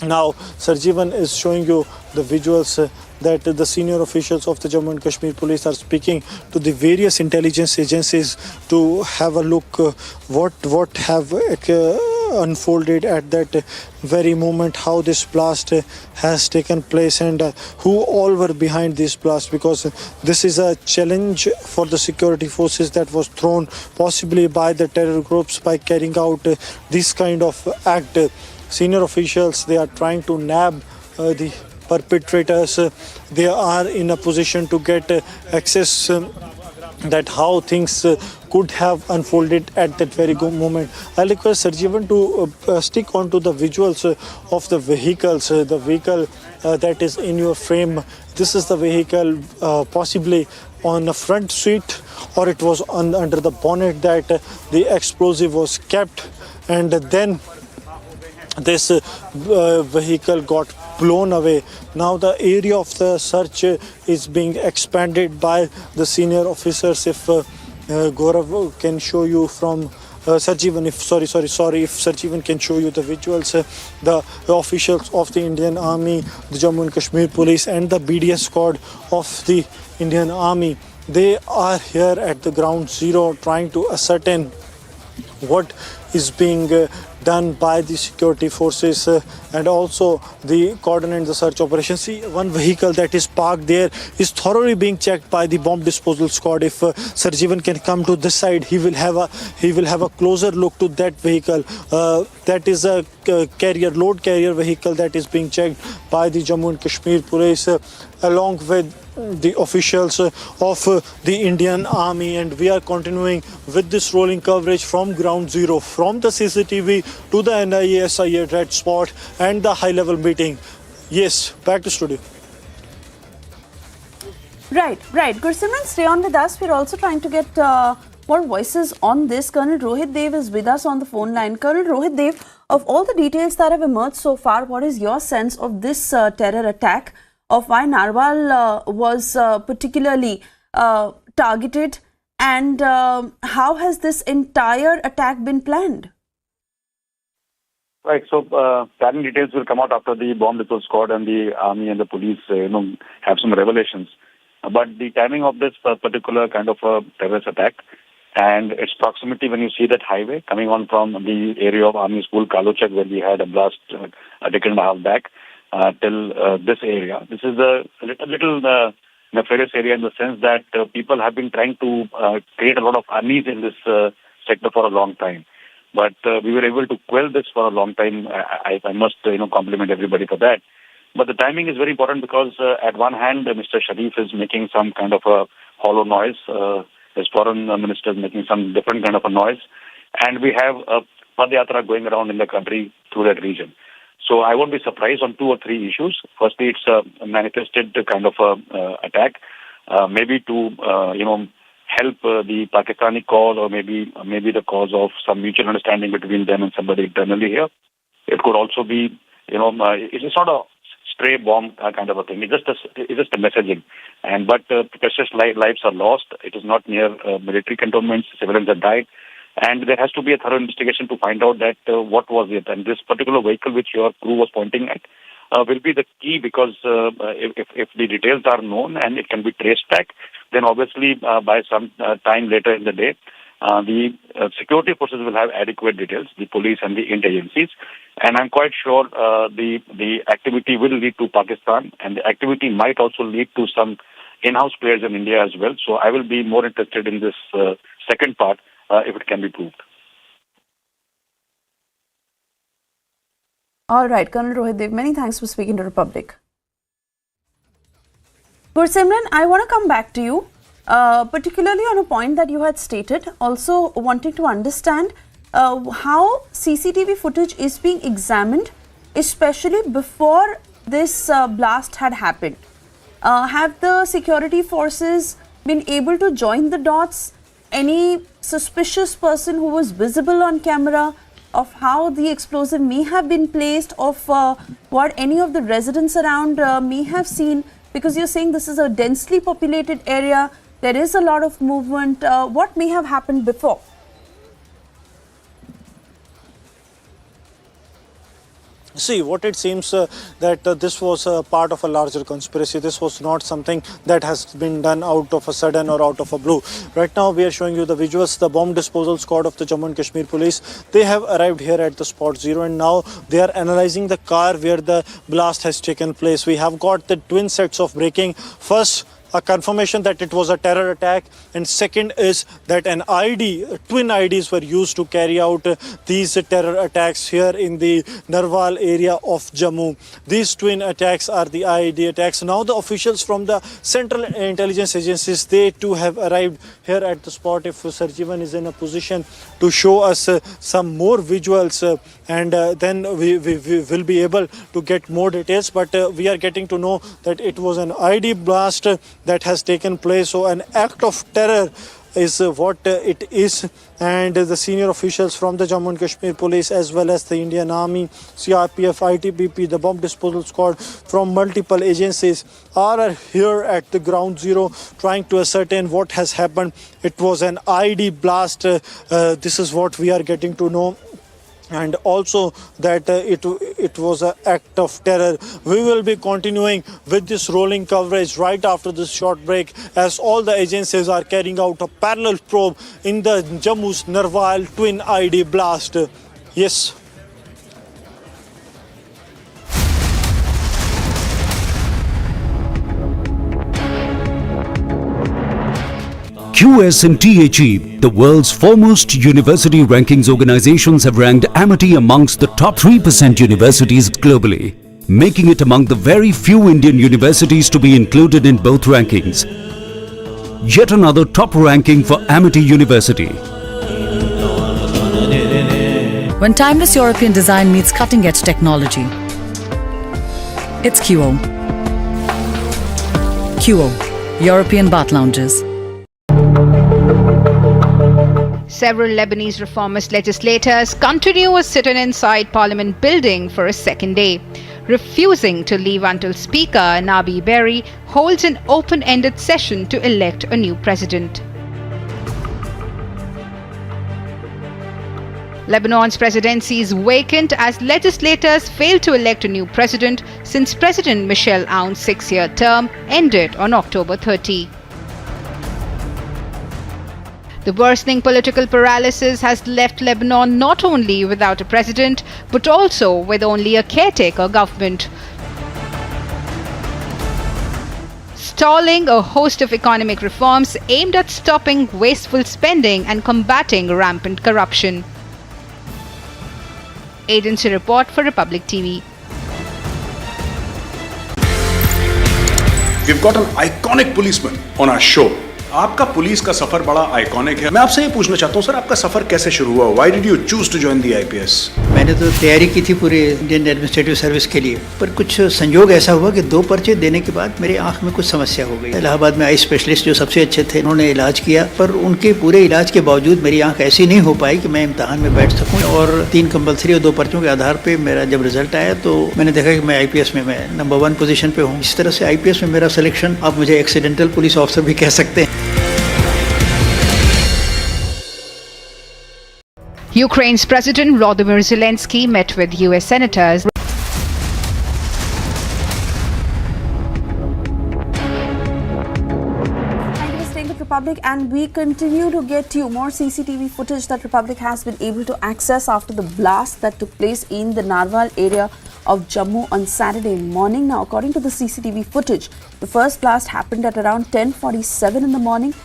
now Sarjeevan is showing you the visuals that the senior officials of the Jammu and Kashmir police are speaking to the various intelligence agencies to have a look what have unfolded at that very moment, how this blast has taken place, and who all were behind this blast, because this is a challenge for the security forces that was thrown possibly by the terror groups by carrying out this kind of act. Senior officials, they are trying to nab the perpetrators. They are in a position to get access that how things could have unfolded at that very good moment. I request Sarjeevan to stick on to the visuals of the vehicles. The vehicle that is in your frame, this is the vehicle possibly on the front seat, or it was under the bonnet that the explosive was kept, and then this vehicle got blown away. Now the area of the search is being expanded by the senior officers. If Gaurav can show you from Sarjeevan, if Sarjeevan can show you the visuals, the officials of the Indian Army, the Jammu and Kashmir police and the BDS squad of the Indian Army, they are here at the ground zero trying to ascertain what is being done by the security forces and also the coordinate the search operation. See, one vehicle that is parked there is thoroughly being checked by the bomb disposal squad. If Sarjeevan can come to this side, he will have a closer look to that vehicle. That is a load carrier vehicle that is being checked by the Jammu and Kashmir police along with the officials of the Indian Army, and we are continuing with this rolling coverage from ground zero, from the CCTV to the NIA-SIA red spot and the high level meeting. Yes, back to studio.
Right. Gursimran, stay on with us. We're also trying to get more voices on this. Colonel Rohit Dev is with us on the phone line. Colonel Rohit Dev, of all the details that have emerged so far, what is your sense of this terror attack, of why Narwal was particularly targeted, and how has this entire attack been planned?
Right. So, planning details will come out after the bomb disposal squad and the army and the police, have some revelations. But the timing of this particular kind of a terrorist attack and its proximity, when you see that highway coming on from the area of Army School, Kalochak, where we had a blast a decade and a half back, till this area. This is a little nefarious area in the sense that people have been trying to create a lot of unease in this sector for a long time. But we were able to quell this for a long time. I must compliment everybody for that. But the timing is very important because at one hand, Mr. Sharif is making some kind of a hollow noise. His foreign minister is making some different kind of a noise. And we have a Padayatra going around in the country through that region. So I won't be surprised on 2 or 3 issues. Firstly, it's a manifested kind of attack, maybe to help the Pakistani cause, or maybe the cause of some mutual understanding between them and somebody internally here. It could also be it's not a stray bomb kind of a thing. It's just a messaging. But precious lives are lost. It is not near military cantonments. Civilians have died. And there has to be a thorough investigation to find out that what was it. And this particular vehicle which your crew was pointing at will be the key, because if the details are known and it can be traced back, then obviously by some time later in the day, the security forces will have adequate details, the police and the intel agencies. And I'm quite sure the activity will lead to Pakistan, and the activity might also lead to some in-house players in India as well. So I will be more interested in this second part if it can be proved.
All right, Colonel Rohit Dev, many thanks for speaking to Republic. Gursimran, I want to come back to you, particularly on a point that you had stated, also wanting to understand how CCTV footage is being examined, especially before this blast had happened. Have the security forces been able to join the dots? Any suspicious person who was visible on camera of how the explosive may have been placed, of what any of the residents around may have seen? Because you're saying this is a densely populated area, there is a lot of movement. What may have happened before?
See, what it seems that this was part of a larger conspiracy. This was not something that has been done out of a sudden or out of a blue. Right now, we are showing you the visuals. The bomb disposal squad of the Jammu and Kashmir police, they have arrived here at the spot zero, and now they are analyzing the car where the blast has taken place. We have got the twin sets of braking. First, a confirmation that it was a terror attack, and second is that twin IDs were used to carry out these terror attacks here in the Narwal area of Jammu. These twin attacks are the IED attacks. Now the officials from the central intelligence agencies, they too have arrived here at the spot. If Sarjivan is in a position to show us some more visuals, and then we will be able to get more details, but we are getting to know that it was an IED blast that has taken place. So an act of terror is what it is, and the senior officials from the Jammu and Kashmir police, as well as the Indian Army, CRPF, ITBP, the bomb disposal squad from multiple agencies are here at the ground zero trying to ascertain what has happened. It was an IED blast. This is what we are getting to know. And also that it was an act of terror. We will be continuing with this rolling coverage right after this short break, as all the agencies are carrying out a parallel probe in the Jammu's Narwal twin IED blast. Yes.
QS and THE, the world's foremost university rankings organizations, have ranked Amity amongst the top 3% universities globally, making it among the very few Indian universities to be included in both rankings. Yet another top ranking for Amity University.
When timeless European design meets cutting-edge technology, it's QO. QO, European Bath Lounges.
Several Lebanese reformist legislators continue a sit-in inside Parliament building for a second day, refusing to leave until Speaker Nabi Berri holds an open-ended session to elect a new president. Lebanon's presidency is vacant as legislators failed to elect a new president since President Michel Aoun's 6-year term ended on October 30. The worsening political paralysis has left Lebanon not only without a president, but also with only a caretaker government, stalling a host of economic reforms aimed at stopping wasteful spending and combating rampant corruption. Agency report for Republic TV.
We've got an iconic policeman on our show. आपका police का सफर बड़ा iconic है। मैं आपसे ये पूछना चाहता हूँ सर, आपका सफर कैसे शुरू हुआ? Why did you choose to join the IPS?
मैंने तो तैयारी की थी पूरे इंडियन एडमिनिस्ट्रेटिव सर्विस के लिए, पर कुछ संयोग ऐसा हुआ कि 2 पर्चे देने के बाद मेरी आंख में कुछ समस्या हो गई। इलाहाबाद में आई स्पेशलिस्ट जो सबसे अच्छे थे, उन्होंने इलाज किया, पर उनके पूरे इलाज के बावजूद मेरी आंख ऐसी नहीं हो पाई कि मैं इम्तहान में बैठ सकूँ। और 3 कंपल्सरी और 2 पर्चों के आधार पर मेरा जब रिजल्ट आया तो मैंने देखा कि मैं आईपीएस में मैं नंबर 1 पोजीशन पे हूँ। इस तरह से आईपीएस में मेरा सिलेक्शन, आप मुझे एक्सीडेंटल पुलिस ऑफिसर भी कह सकते हैं।
Ukraine's President Volodymyr Zelensky met with US senators.
Republic, and we continue to get you more CCTV footage that Republic has been able to access after the blast that took place in the Narwal area of Jammu on Saturday morning. Now, according to the CCTV footage, the first blast happened at around 10:47 in the morning,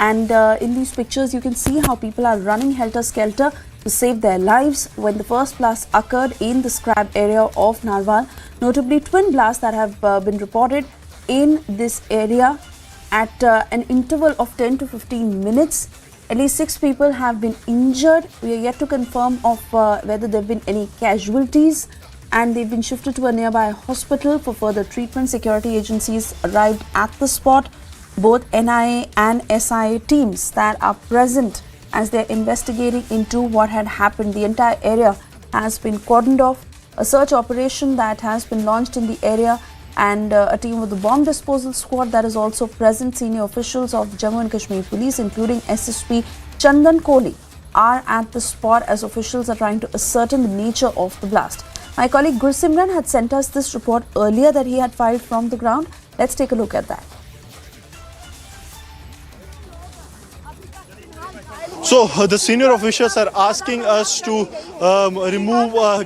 and in these pictures you can see how people are running helter-skelter to save their lives when the first blast occurred in the scrap area of Narwal. Notably, twin blasts that have been reported in this area at an interval of 10 to 15 minutes. At least 6 people have been injured. We are yet to confirm of whether there have been any casualties, and they've been shifted to a nearby hospital for further treatment. Security agencies arrived at the spot. Both NIA and SIA teams that are present as they're investigating into what had happened. The entire area has been cordoned off. A search operation that has been launched in the area, and a team of the bomb disposal squad that is also present. Senior officials of Jammu and Kashmir Police, including SSP Chandan Kohli, are at the spot as officials are trying to ascertain the nature of the blast. My colleague Gursimran had sent us this report earlier that he had filed from the ground. Let's take a look at that.
So the senior officials are asking us to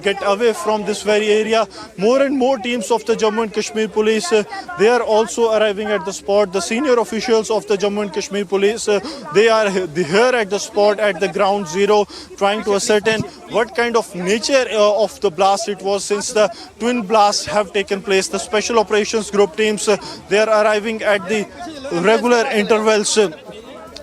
get away from this very area. More and more teams of the Jammu and Kashmir Police, they are also arriving at the spot. The senior officials of the Jammu and Kashmir Police, they are here at the spot at the ground zero, trying to ascertain what kind of nature of the blast it was, since the twin blasts have taken place. The special operations group teams, they are arriving at the regular intervals.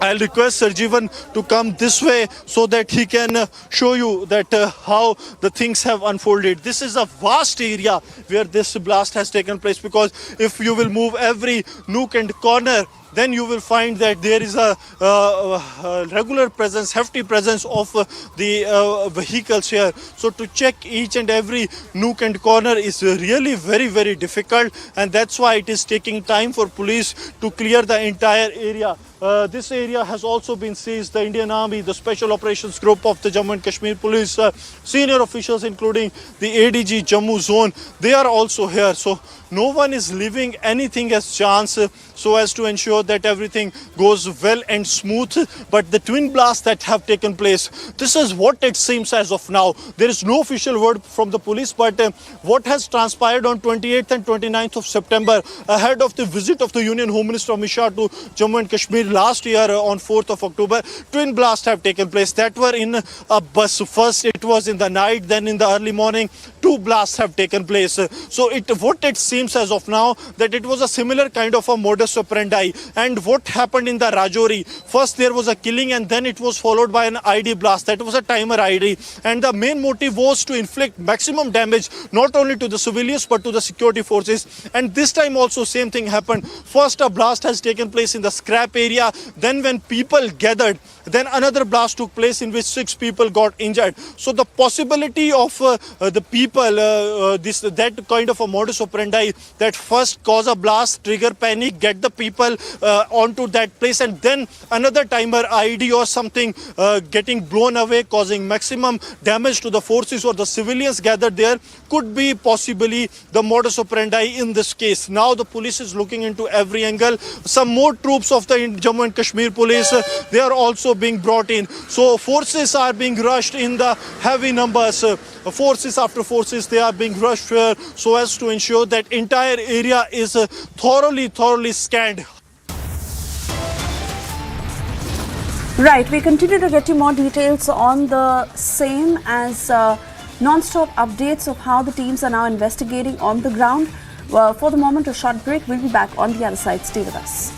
I'll request Sir Jeevan to come this way so that he can show you that how the things have unfolded. This is a vast area where this blast has taken place, because if you will move every nook and corner, then you will find that there is a regular presence, hefty presence of the vehicles here. So to check each and every nook and corner is really very, very difficult, and that's why it is taking time for police to clear the entire area. This area has also been seized. The Indian Army, the Special Operations Group of the Jammu and Kashmir Police, senior officials including the ADG Jammu Zone, they are also here. So no one is leaving anything as chance, so as to ensure that everything goes well and smooth. But the twin blasts that have taken place, this is what it seems as of now. There is no official word from the police, but what has transpired on 28th and 29th of September, ahead of the visit of the Union Home Minister Amit Shah to Jammu and Kashmir last year on 4th of October, twin blasts have taken place that were in a bus. First it was in the night, then in the early morning, 2 blasts have taken place. So what it seems as of now, that it was a similar kind of a modus operandi. And what happened in the Rajouri, first there was a killing and then it was followed by an ID blast. That was a timer ID, and the main motive was to inflict maximum damage not only to the civilians but to the security forces. And this time also same thing happened. First a blast has taken place in the scrap area, then when people gathered, then another blast took place in which 6 people got injured. So the possibility of the people, that kind of a modus operandi, that first cause a blast, trigger panic, get the people onto that place, and then another timer ID or something getting blown away, causing maximum damage to the forces or the civilians gathered there, could be possibly the modus operandi in this case. Now the police is looking into every angle. Some more troops of the Jammu and Kashmir Police, they are also being brought in. So forces are being rushed in the heavy numbers. Forces after forces, they are being rushed here so as to ensure that entire area is thoroughly scanned.
Right, we continue to get you more details on the same as non-stop updates of how the teams are now investigating on the ground. For the moment, a short break. We'll be back on the other side. Stay with us.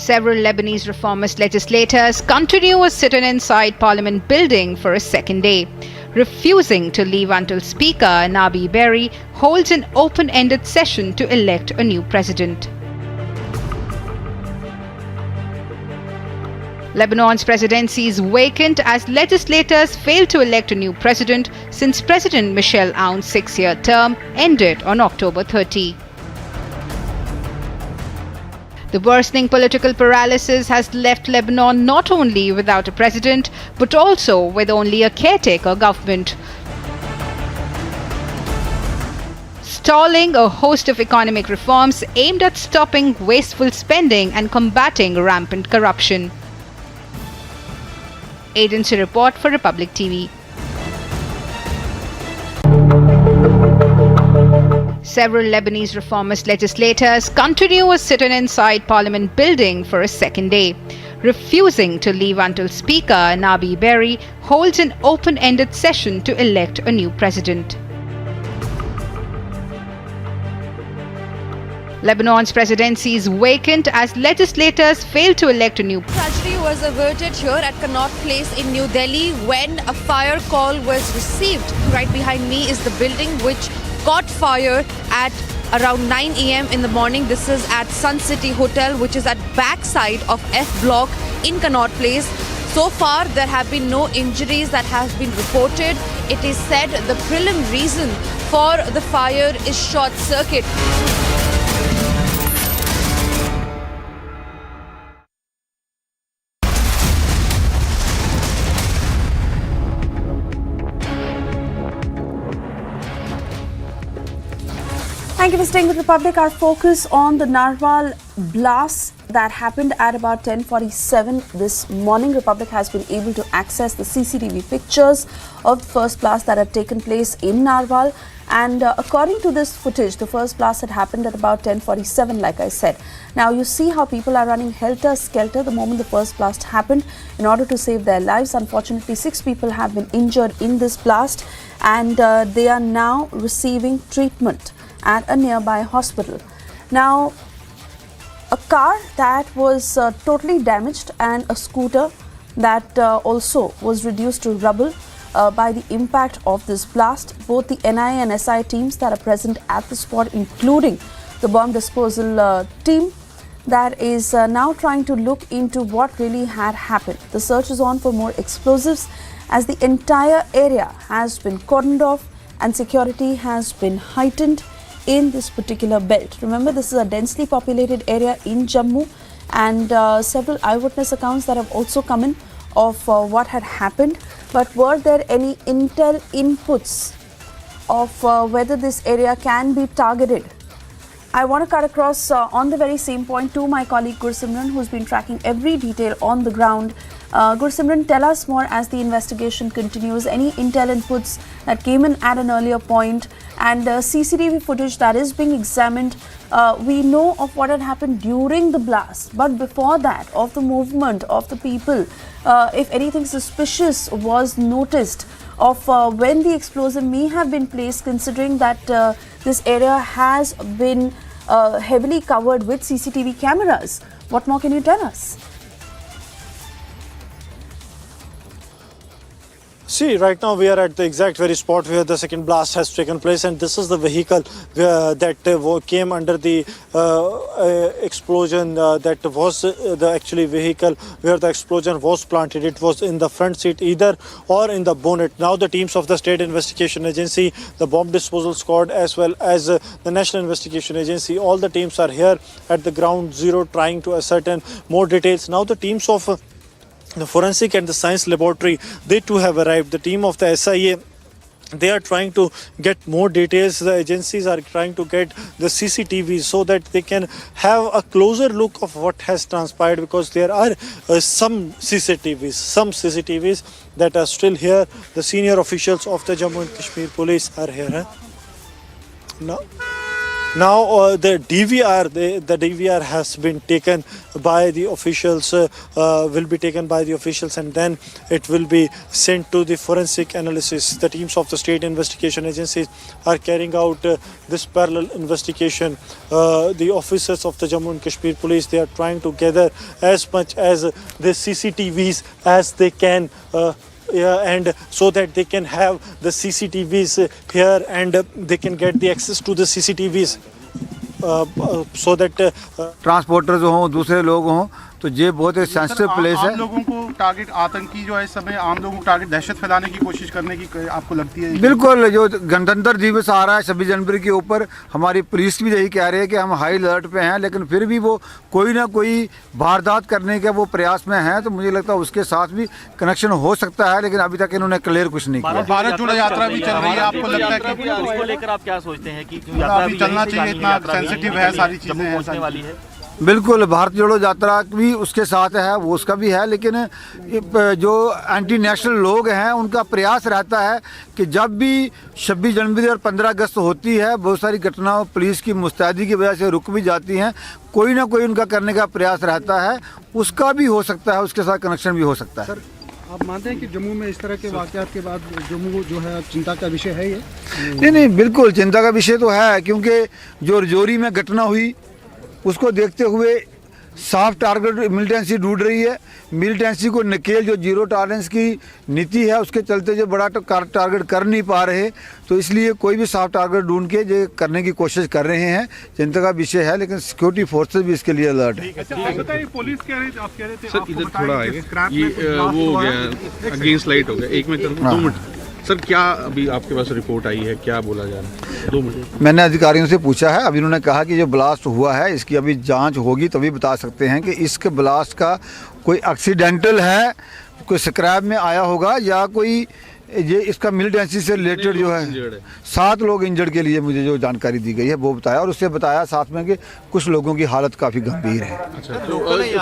Several Lebanese reformist legislators continue a sit-in inside Parliament building for a second day, refusing to leave until Speaker Nabi Berri holds an open-ended session to elect a new president. Lebanon's presidency is vacant as legislators failed to elect a new president since President Michel Aoun's 6-year term ended on October 30. The worsening political paralysis has left Lebanon not only without a president, but also with only a caretaker government, stalling a host of economic reforms aimed at stopping wasteful spending and combating rampant corruption. Agency report for Republic TV. Several Lebanese reformist legislators continue a sit-in inside Parliament building for a second day, refusing to leave until Speaker Nabi Berri holds an open-ended session to elect a new president. Lebanon's presidency is vacant as legislators failed to elect a new
Tragedy was averted here at Connaught Place in New Delhi when a fire call was received. Right behind me is the building which caught fire at around 9 a.m. in the morning. This is at Sun City Hotel, which is at backside of F Block in Connaught Place. So far, there have been no injuries that have been reported. It is said the prelim reason for the fire is short circuit.
Thank you for staying with Republic. Our focus on the Narwal blast that happened at about 10:47 this morning. Republic has been able to access the CCTV pictures of the first blast that had taken place in Narwal. And according to this footage, the first blast had happened at about 10:47, like I said. Now you see how people are running helter-skelter the moment the first blast happened in order to save their lives. Unfortunately, 6 people have been injured in this blast, and they are now receiving treatment at a nearby hospital. Now, a car that was totally damaged and a scooter that also was reduced to rubble by the impact of this blast. Both the NIA and SI teams that are present at the spot, including the bomb disposal team that is now trying to look into what really had happened. The search is on for more explosives as the entire area has been cordoned off and security has been heightened in this particular belt. Remember, this is a densely populated area in Jammu, and several eyewitness accounts that have also come in of what had happened. But were there any intel inputs of whether this area can be targeted? I want to cut across on the very same point to my colleague Gursimran, who's been tracking every detail on the ground. Gursimran, tell us more as the investigation continues. Any intel inputs that came in at an earlier point, and CCTV footage that is being examined. We know of what had happened during the blast, but before that, of the movement of the people, if anything suspicious was noticed of when the explosive may have been placed, considering that this area has been heavily covered with CCTV cameras. What more can you tell us?
See, right now we are at the exact very spot where the second blast has taken place, and this is the vehicle that came under the explosion. That was the actually vehicle where the explosion was planted. It was in the front seat either or in the bonnet. Now the teams of the State Investigation Agency, the Bomb Disposal Squad, as well as the National Investigation Agency, all the teams are here at the ground zero trying to ascertain more details. Now the teams of the Forensic and the Science Laboratory, they too have arrived. The team of the SIA, they are trying to get more details. The agencies are trying to get the CCTV so that they can have a closer look of what has transpired, because there are some CCTVs that are still here. The senior officials of the Jammu and Kashmir police are here. No. Now the DVR, the DVR has been taken by the officials, will be taken by the officials, and then it will be sent to the forensic analysis. The teams of the state investigation agencies are carrying out this parallel investigation. The officers of the Jammu and Kashmir police, they are trying to gather as much as the CCTVs as they can. And so that they can have the CCTVs here, and they can get the access to the CCTVs so that
transporters हों, दूसरे लोग हों, तो ये बहुत ही sensitive place है।
आम लोगों को टारगेट, आतंकी जो है इस समय आम लोगों को टारगेट, दहशत फैलाने की कोशिश करने की आपको लगती है?
बिल्कुल, जो गणतंत्र दिवस आ रहा है 26 जनवरी के ऊपर, हमारी पुलिस भी यही कह रही है कि हम हाई अलर्ट पे हैं, लेकिन फिर भी वो कोई ना कोई वारदात करने के वो प्रयास में हैं, तो मुझे लगता है उसके साथ भी कनेक्शन हो सकता है, लेकिन अभी तक इन्होंने क्लियर कुछ नहीं किया।
भारत जोड़ो यात्रा भी चल रही है, आपको लगता है कि
उसको लेकर आप क्या सोचते हैं कि
अभी चलना चाहिए? इतना सेंसिटिव है, सारी चीजें वाली है।
बिल्कुल, भारत जोड़ो यात्रा भी उसके साथ है, वो उसका भी है, लेकिन जो एंटी नेशनल लोग हैं उनका प्रयास रहता है कि जब भी 26 जनवरी और 15 अगस्त होती है, बहुत सारी घटनाओं पुलिस की मुस्तैदी की वजह से रुक भी जाती हैं, कोई ना कोई उनका करने का प्रयास रहता है, उसका भी हो सकता है, उसके साथ कनेक्शन भी हो सकता है।
आप मानते हैं कि जम्मू में इस तरह के वाक़यात के बाद जम्मू जो है चिंता का विषय है? ये
नहीं, बिल्कुल चिंता का विषय तो है, क्योंकि जो रजौरी में घटना हुई उसको देखते हुए साफ टारगेट मिलिटेंसी ढूंढ रही है। मिलिटेंसी को नकेल जो जीरो टॉलरेंस की नीति है उसके चलते जो बड़ा टारगेट कर नहीं पा रहे, तो इसलिए कोई भी साफ टारगेट ढूंढ के जो करने की कोशिश कर रहे हैं। चिंता का विषय है, लेकिन सिक्योरिटी फोर्सेस भी इसके लिए अलर्ट है।
पुलिस कह रहे थे, आप कह रहे थे
सर इधर थोड़ा आएगा, ये वो हो गया, अगेंस्ट लाइट हो गया। एक मिनट, 2 मिनट सर, क्या अभी आपके पास रिपोर्ट आई है, क्या बोला जा रहा है? 2 मिनट।
मैंने अधिकारियों से पूछा है, अभी उन्होंने कहा कि जो ब्लास्ट हुआ है इसकी अभी जांच होगी, तभी बता सकते हैं कि इसके ब्लास्ट का कोई एक्सीडेंटल है, कोई स्क्रैप में आया होगा, या कोई ये इसका मिलिटेंसी से रिलेटेड जो है। 7 लोग इंजर्ड के लिए मुझे जो जानकारी दी गई है वो बताया, और उससे बताया साथ में कि कुछ लोगों की हालत काफ़ी गंभीर है।
अच्छा, तो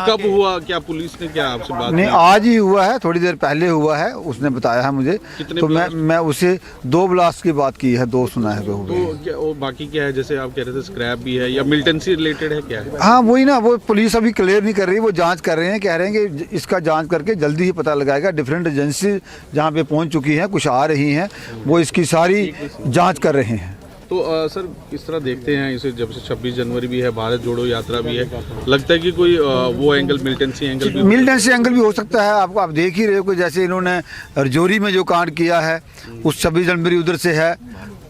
कब हुआ, क्या पुलिस ने क्या आपसे बात
नहीं, आज ही हुआ है, थोड़ी देर पहले हुआ है, उसने बताया है मुझे। तो मैं उसे 2 ब्लास्ट की बात की है, 2 सुना है। तो
क्या वो बाकी क्या है, जैसे आप कह रहे थे स्क्रैप भी है या मिलिटेंसी रिलेटेड है, क्या है?
हाँ वही ना, वो पुलिस अभी क्लियर नहीं कर रही, वो जांच कर रहे हैं, कह रहे हैं कि इसका जांच करके जल्दी ही पता लगाएगा। डिफरेंट एजेंसी जहाँ पे पहुँच चुकी हैं, कुछ आ रही हैं, वो इसकी सारी जांच कर रहे हैं।
तो सर किस तरह देखते हैं इसे, जब से 26 जनवरी भी है, भारत जोड़ो यात्रा भी है, लगता है कि कोई वो एंगल, मिलिटेंसी एंगल भी
हो सकता है। आप देख ही रहे हो कि जैसे इन्होंने रजौरी में जो कांड किया है, उस 26 जनवरी उधर से है,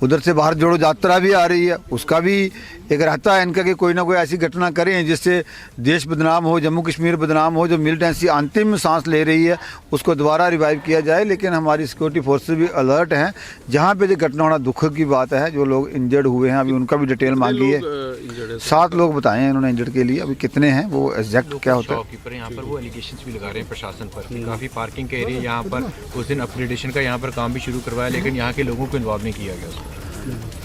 उधर से भारत जोड़ो यात्रा भी आ रही है, उसका भी एक रहता है इनका कि कोई ना कोई ऐसी घटना करें जिससे देश बदनाम हो, जम्मू कश्मीर बदनाम हो। जो मिलिटेंसी अंतिम सांस ले रही है उसको दोबारा रिवाइव किया जाए, लेकिन हमारी सिक्योरिटी फोर्सेस भी अलर्ट हैं। जहाँ पे जो घटना होना दुख की बात है, जो लोग इंजर्ड हुए हैं अभी उनका भी डिटेल मांगी है। 7 लोग बताए हैं इन्होंने इंजर्ड के लिए, अभी कितने हैं वो एग्जैक्ट क्या होता है।
यहाँ पर वो एलिगेशंस भी लगा रहे हैं प्रशासन पर, काफ़ी पार्किंग का एरिया यहाँ पर उस दिन अपग्रेडेशन का यहाँ पर काम भी शुरू करवाया, लेकिन यहाँ के लोगों को इन्वॉल्व नहीं किया गया।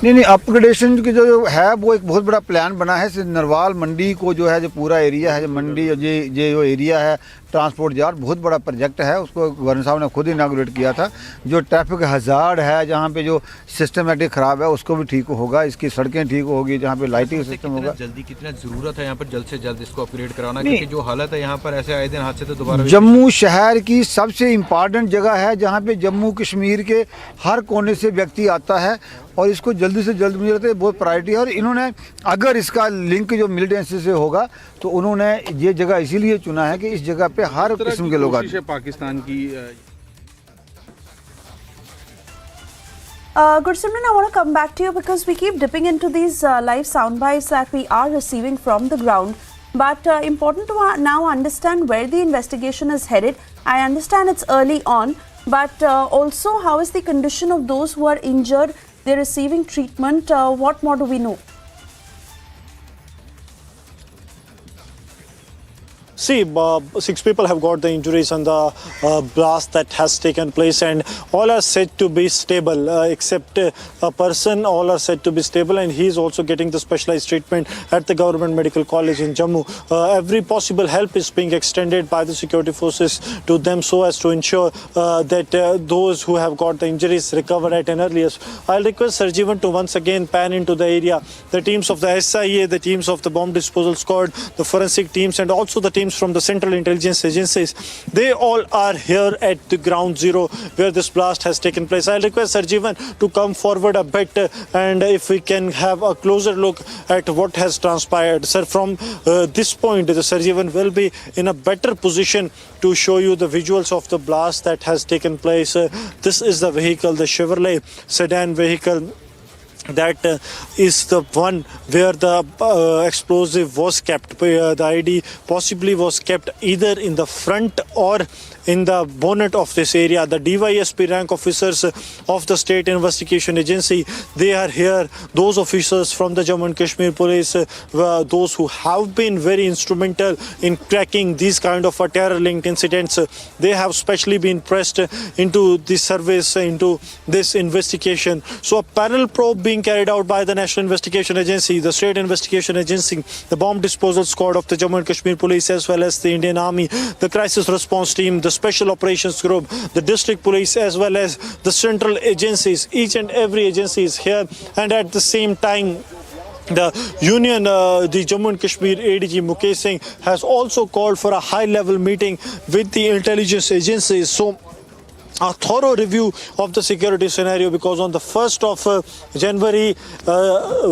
नहीं, अपग्रेडेशन की जो है वो एक बहुत बड़ा प्लान बना है। नरवाल मंडी को जो है, जो पूरा एरिया है, जो मंडी ये जो एरिया है ट्रांसपोर्ट यार्ड, बहुत बड़ा प्रोजेक्ट है, उसको गवर्नर साहब ने खुद इनागुरेट किया था। जो ट्रैफिक हज़ार्ड है, जहाँ पे जो सिस्टमेटिक ख़राब है उसको भी ठीक होगा, इसकी सड़कें ठीक होगी, जहाँ पे लाइटिंग सिस्टम होगा।
जल्दी कितना ज़रूरत है यहाँ पर जल्द से जल्द इसको अपग्रेड कराना, क्योंकि जो हालत है यहाँ पर ऐसे आए दिन हादसे तो दोबारा।
जम्मू शहर की सबसे इम्पॉर्टेंट जगह है, जहाँ पे जम्मू कश्मीर के हर कोने से व्यक्ति आता है, और इसको जल्दी से जल्द मुझे लगता है बहुत प्रायोरिटी है। और इन्होंने अगर इसका लिंक जो मिलिटेंसी से होगा तो उन्होंने ये जगह इसीलिए चुना है कि इस जगह पे हर किस्म के लोग आते हैं।
पाकिस्तान की
Gursimran, I want to come back to you because we keep dipping into these live sound bites that we are receiving from the ground. But important to now understand where the investigation is headed. I understand it's early on, but also how is the condition of those who are injured? They're receiving treatment. What more do we know?
See, 6 people have got the injuries on the blast that has taken place, and all are said to be stable, except a person. All are said to be stable, and he is also getting the specialized treatment at the Government Medical College in Jammu. Every possible help is being extended by the security forces to them so as to ensure that those who have got the injuries recover at an earliest. I'll request Sarjeevan to once again pan into the area. The teams of the SIA, the teams of the bomb disposal squad, the forensic teams, and also the teams from the Central Intelligence Agencies, they all are here at the ground zero where this blast has taken place. I'll request Sarjeevan to come forward a bit and if we can have a closer look at what has transpired. Sir, from this point, the Sarjeevan will be in a better position to show you the visuals of the blast that has taken place. This is the vehicle, the Chevrolet sedan vehicle. That is the one where the explosive was kept. The ID possibly was kept either in the front or in the bonnet of this area. The DYSP rank officers of the State Investigation Agency, they are here. Those officers from the Jammu and Kashmir Police, those who have been very instrumental in cracking these kind of terror-linked incidents, they have specially been pressed into this service, into this investigation. So a parallel probe being carried out by the National Investigation Agency, the State Investigation Agency, the Bomb Disposal Squad of the Jammu and Kashmir Police, as well as the Indian Army, the Crisis Response Team, the Special Operations Group, the District Police, as well as the Central Agencies. Each and every agency is here, and at the same time, the union, the Jammu and Kashmir ADG Mukesh Singh has also called for a high-level meeting with the intelligence agencies. So a thorough review of the security scenario, because on the 1st of January,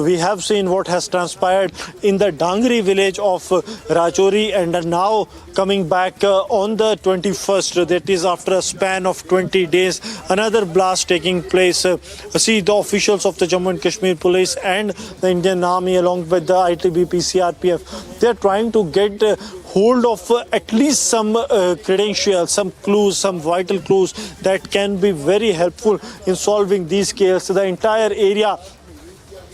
we have seen what has transpired in the Dangri village of Rajouri, and now coming back on the 21st, that is after a span of 20 days, another blast taking place. See, the officials of the Jammu and Kashmir Police and the Indian Army along with the ITBP, CRPF, they are trying to get hold of at least some credentials, some clues, some vital clues that can be very helpful in solving these cases. The entire area,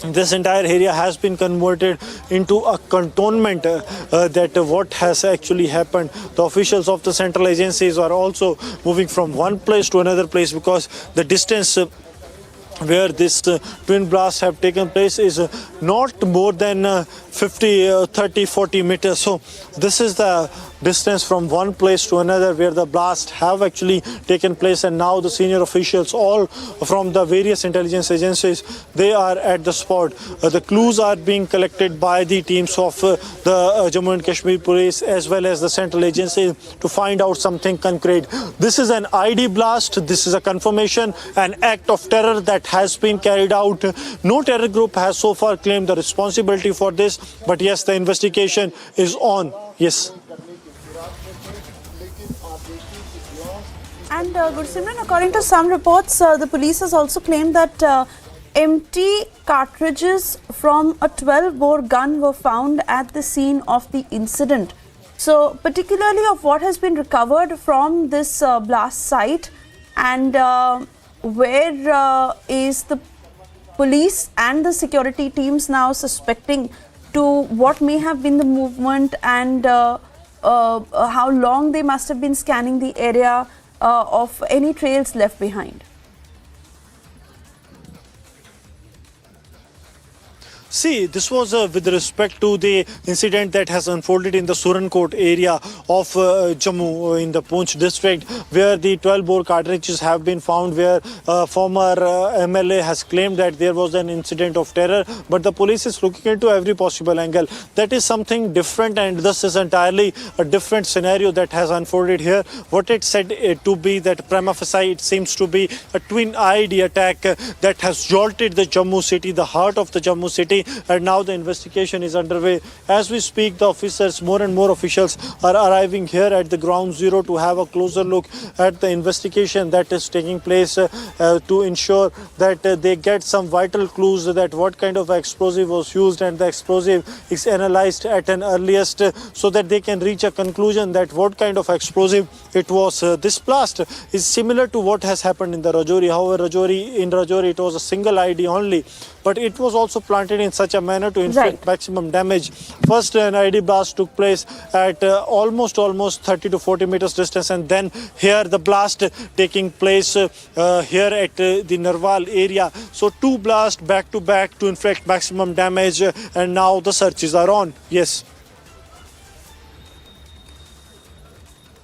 this entire area has been converted into a cantonment. That what has actually happened. The officials of the central agencies are also moving from one place to another place, because the distance where this twin blasts have taken place is not more than 30-40 meters. So this is the distance from one place to another where the blasts have actually taken place, and now the senior officials, all from the various intelligence agencies, they are at the spot. The clues are being collected by the teams of the Jammu and Kashmir Police as well as the central agency to find out something concrete. This is an ID blast. This is a confirmation, an act of terror that has been carried out. No terror group has so far claimed the responsibility for this, but yes, the investigation is on. Yes.
And Gursimran, according to some reports, the police has also claimed that empty cartridges from a 12-bore gun were found at the scene of the incident. So, particularly of what has been recovered from this blast site, and where is the police and the security teams now suspecting to what may have been the movement, and how long they must have been scanning the area of any trails left behind?
See, this was with respect to the incident that has unfolded in the Surankot area of Jammu in the Poonch district, where the 12-bore cartridges have been found, where former MLA has claimed that there was an incident of terror, but the police is looking into every possible angle. That is something different, and this is entirely a different scenario that has unfolded here. What it said to be that prima facie, it seems to be a twin ID attack that has jolted the Jammu city, the heart of the Jammu city, and now the investigation is underway. As we speak, the officers, more and more officials are arriving here at the ground zero to have a closer look at the investigation that is taking place, to ensure that they get some vital clues that what kind of explosive was used, and the explosive is analyzed at an earliest, so that they can reach a conclusion that what kind of explosive it was. This blast is similar to what has happened in the Rajouri. However, in Rajouri it was a single ID only. but it was also planted in such a manner to inflict maximum damage. First, an ID blast took place at almost 30 to 40 meters distance, and then here the blast taking place here at the Narwal area. So 2 blasts back to back to inflict maximum damage, and now the searches are on. Yes.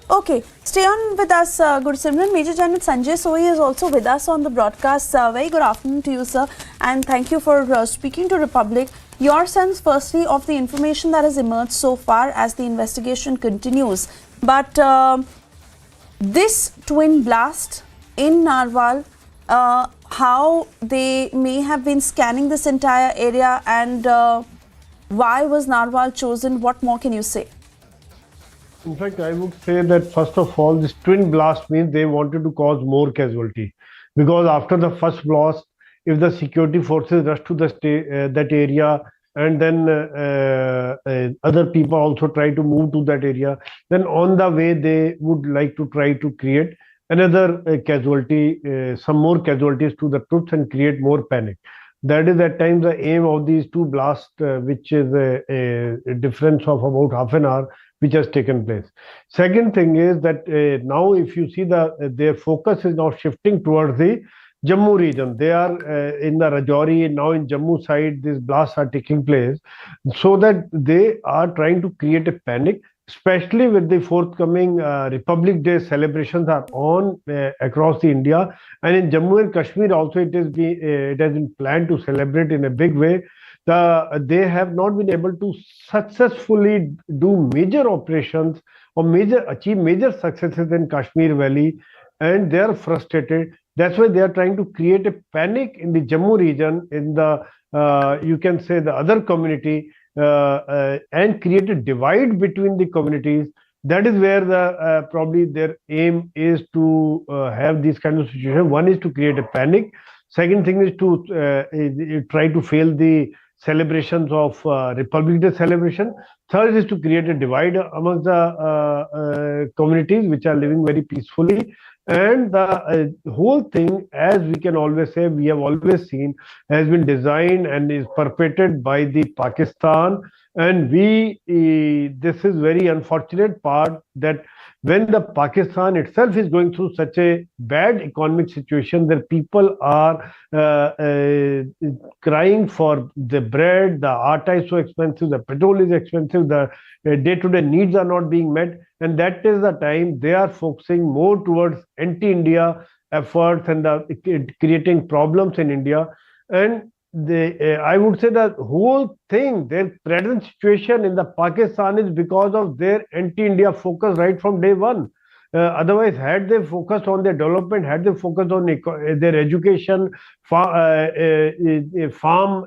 Okay, stay on with us, Gursimran. Major General Sanjay Sohi is also with us on the broadcast. Very good afternoon to you, sir, and thank you for speaking to Republic. Your sense, firstly, of the information that has emerged so far as the investigation continues. But this twin blast in Narwal, how they may have been scanning this entire area, and why was Narwal chosen? What more can you say?
In fact, I would say that first of all, this twin blast means they wanted to cause more casualty, because after the first blast, if the security forces rush to that area, and then other people also try to move to that area, then on the way they would like to try to create another casualty, some more casualties to the troops and create more panic. That is at times the aim of these 2 blasts, which is a difference of about half an hour, which has taken place. Second thing is that now if you see their focus is now shifting towards the Jammu region. They are in the Rajouri, now in Jammu side, these blasts are taking place, so that they are trying to create a panic, especially with the forthcoming Republic Day celebrations are on across the India, and in Jammu and Kashmir also it has been planned to celebrate in a big way. They have not been able to successfully do major operations or achieve major successes in Kashmir Valley, and they are frustrated. That's why they are trying to create a panic in the Jammu region, in the you can say the other community, and create a divide between the communities. That is where probably their aim is to have these kind of situations. One is to create a panic. Second thing is to try to fail the celebrations of Republic Day celebration. Third is to create a divide amongst the communities which are living very peacefully. And the whole thing, as we can always say, we have always seen, has been designed and is perpetrated by the Pakistan. And this is very unfortunate part, that when the Pakistan itself is going through such a bad economic situation, that people are crying for the bread, the atta is so expensive, the petrol is expensive, the day-to-day needs are not being met, and that is the time they are focusing more towards anti-India efforts and creating problems in India. And I would say that whole thing, their present situation in the Pakistan is because of their anti-India focus right from day one. Otherwise, had they focused on their development, had they focused on their education, farm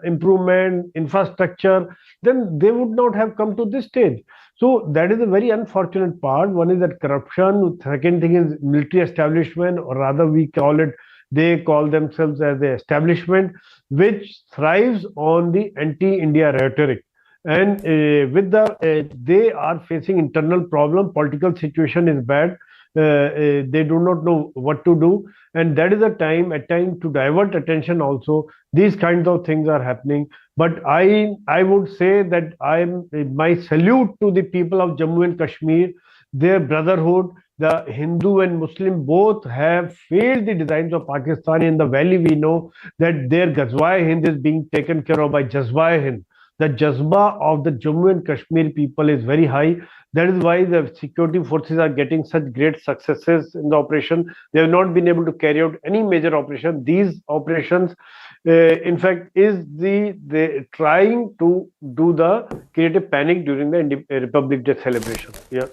improvement, infrastructure, then they would not have come to this stage. So that is a very unfortunate part. One is that corruption. Second thing is military establishment, or rather they call themselves as the establishment, which thrives on the anti-India rhetoric. And they are facing internal problem. Political situation is bad. They do not know what to do, and that is a time to divert attention also. These kinds of things are happening. But I would say that my salute to the people of Jammu and Kashmir, their brotherhood. The Hindu and Muslim both have failed the designs of Pakistan. In the valley, we know that their Ghazwa-e-Hind is being taken care of by Jazba-e-Hind. The Jazba of the Jammu and Kashmir people is very high. That is why the security forces are getting such great successes in the operation. They have not been able to carry out any major operation. These operations, in fact, is they trying to create a panic during the Republic Day celebration. Yeah.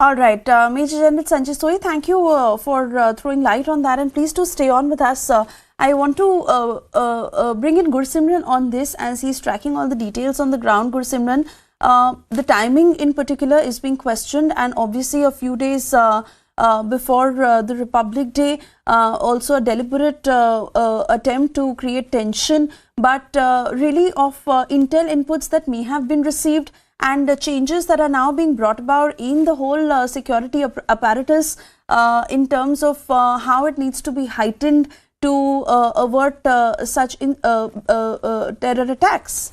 All right, Major General Sanjay Sohi, thank you for throwing light on that, and please do stay on with us. I want to bring in Gursimran on this, as he's tracking all the details on the ground. Gursimran, the timing in particular is being questioned, and obviously a few days before the Republic Day, also a deliberate attempt to create tension, but really of intel inputs that may have been received, and changes that are now being brought about in the whole security apparatus. in terms of how it needs to be heightened to avert such terror attacks?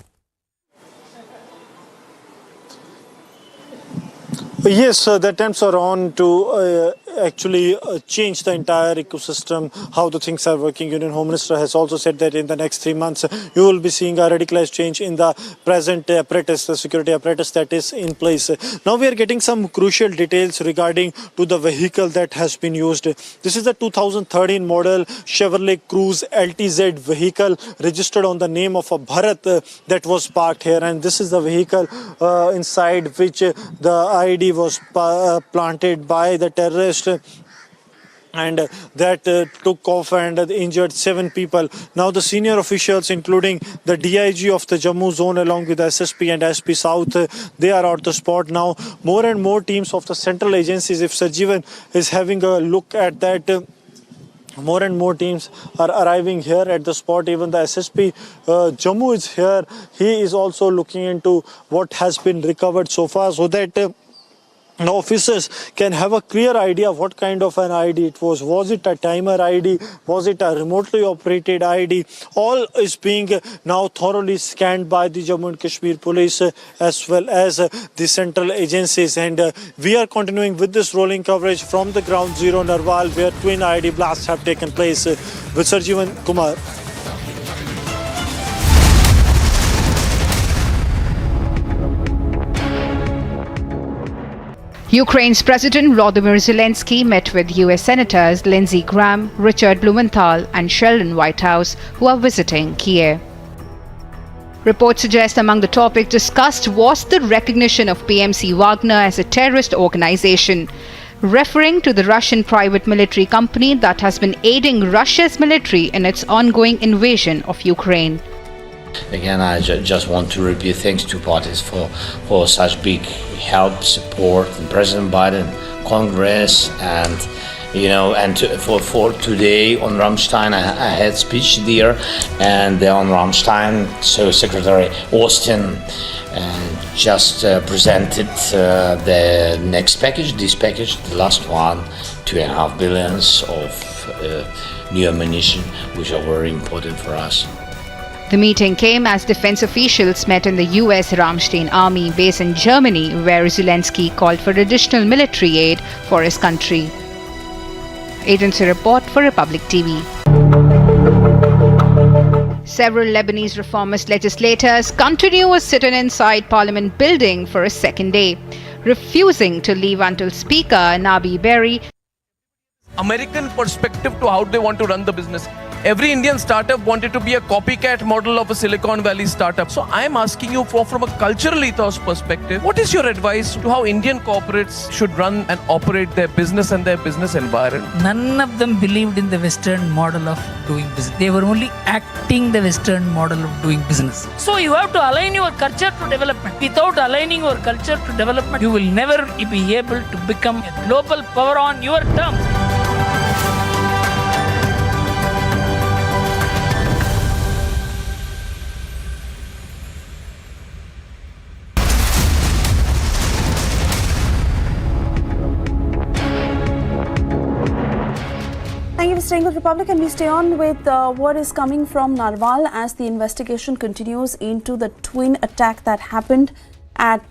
Yes, the attempts are on to actually change the entire ecosystem, how the things are working. Union Home Minister has also said that in the next 3 months, you will be seeing a radicalized change in the present apparatus, the security apparatus that is in place. Now we are getting some crucial details regarding to the vehicle that has been used. This is the 2013 model Chevrolet Cruze LTZ vehicle registered on the name of a Bharat that was parked here. And this is the vehicle inside which the IED was planted by the terrorist, and that took off and injured 7 people. Now the senior officials, including the DIG of the Jammu zone along with the SSP and SP South, they are at the spot now. More and more teams of the central agencies, if Sarjivan is having a look at that, more and more teams are arriving here at the spot. Even the SSP Jammu is here. He is also looking into what has been recovered so far, so that now officers can have a clear idea of what kind of an ID it was. Was it a timer ID? Was it a remotely operated ID? All is being now thoroughly scanned by the Jammu and Kashmir police as well as the central agencies. And we are continuing with this rolling coverage from the ground zero Narwal, where twin ID blasts have taken place, with Sarjivan Kumar.
Ukraine's President Volodymyr Zelensky met with US Senators Lindsey Graham, Richard Blumenthal and Sheldon Whitehouse, who are visiting Kiev. Reports suggest among the topics discussed was the recognition of PMC Wagner as a terrorist organization, referring to the Russian private military company that has been aiding Russia's military in its ongoing invasion of Ukraine.
Again, I just want to repeat thanks to parties for such big help, support, and President Biden, Congress, and for today on Ramstein, I had speech there, and on Ramstein, so Secretary Austin just presented the next package, this package, the last one, $2.5 billion of new ammunition, which are very important for us.
The meeting came as defense officials met in the US Ramstein Army base in Germany, where Zelensky called for additional military aid for his country. Agency report for Republic TV. Several Lebanese reformist legislators continue a sit-in inside Parliament building for a second day, refusing to leave until Speaker Nabi Berry.
American perspective to how they want to run the business. Every Indian startup wanted to be a copycat model of a Silicon Valley startup. So I'm asking you from a cultural ethos perspective, what is your advice to how Indian corporates should run and operate their business and their business environment?
None of them believed in the Western model of doing business. They were only acting the Western model of doing business. So you have to align your culture to development. Without aligning your culture to development, you will never be able to become a global power on your terms.
Thank you for staying with Republic, and we stay on with what is coming from Narwal as the investigation continues into the twin attack that happened at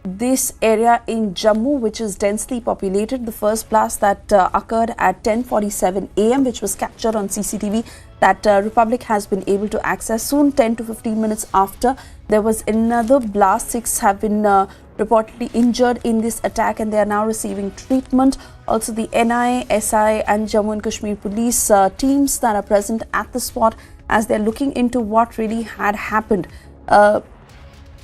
this area in Jammu, which is densely populated. The first blast that occurred at 10:47 a.m., which was captured on CCTV, that Republic has been able to access. Soon, 10 to 15 minutes after, there was another blast. 6 have been reportedly injured in this attack, and they are now receiving treatment. Also, the NI, SI and Jammu and Kashmir police teams that are present at the spot as they're looking into what really had happened.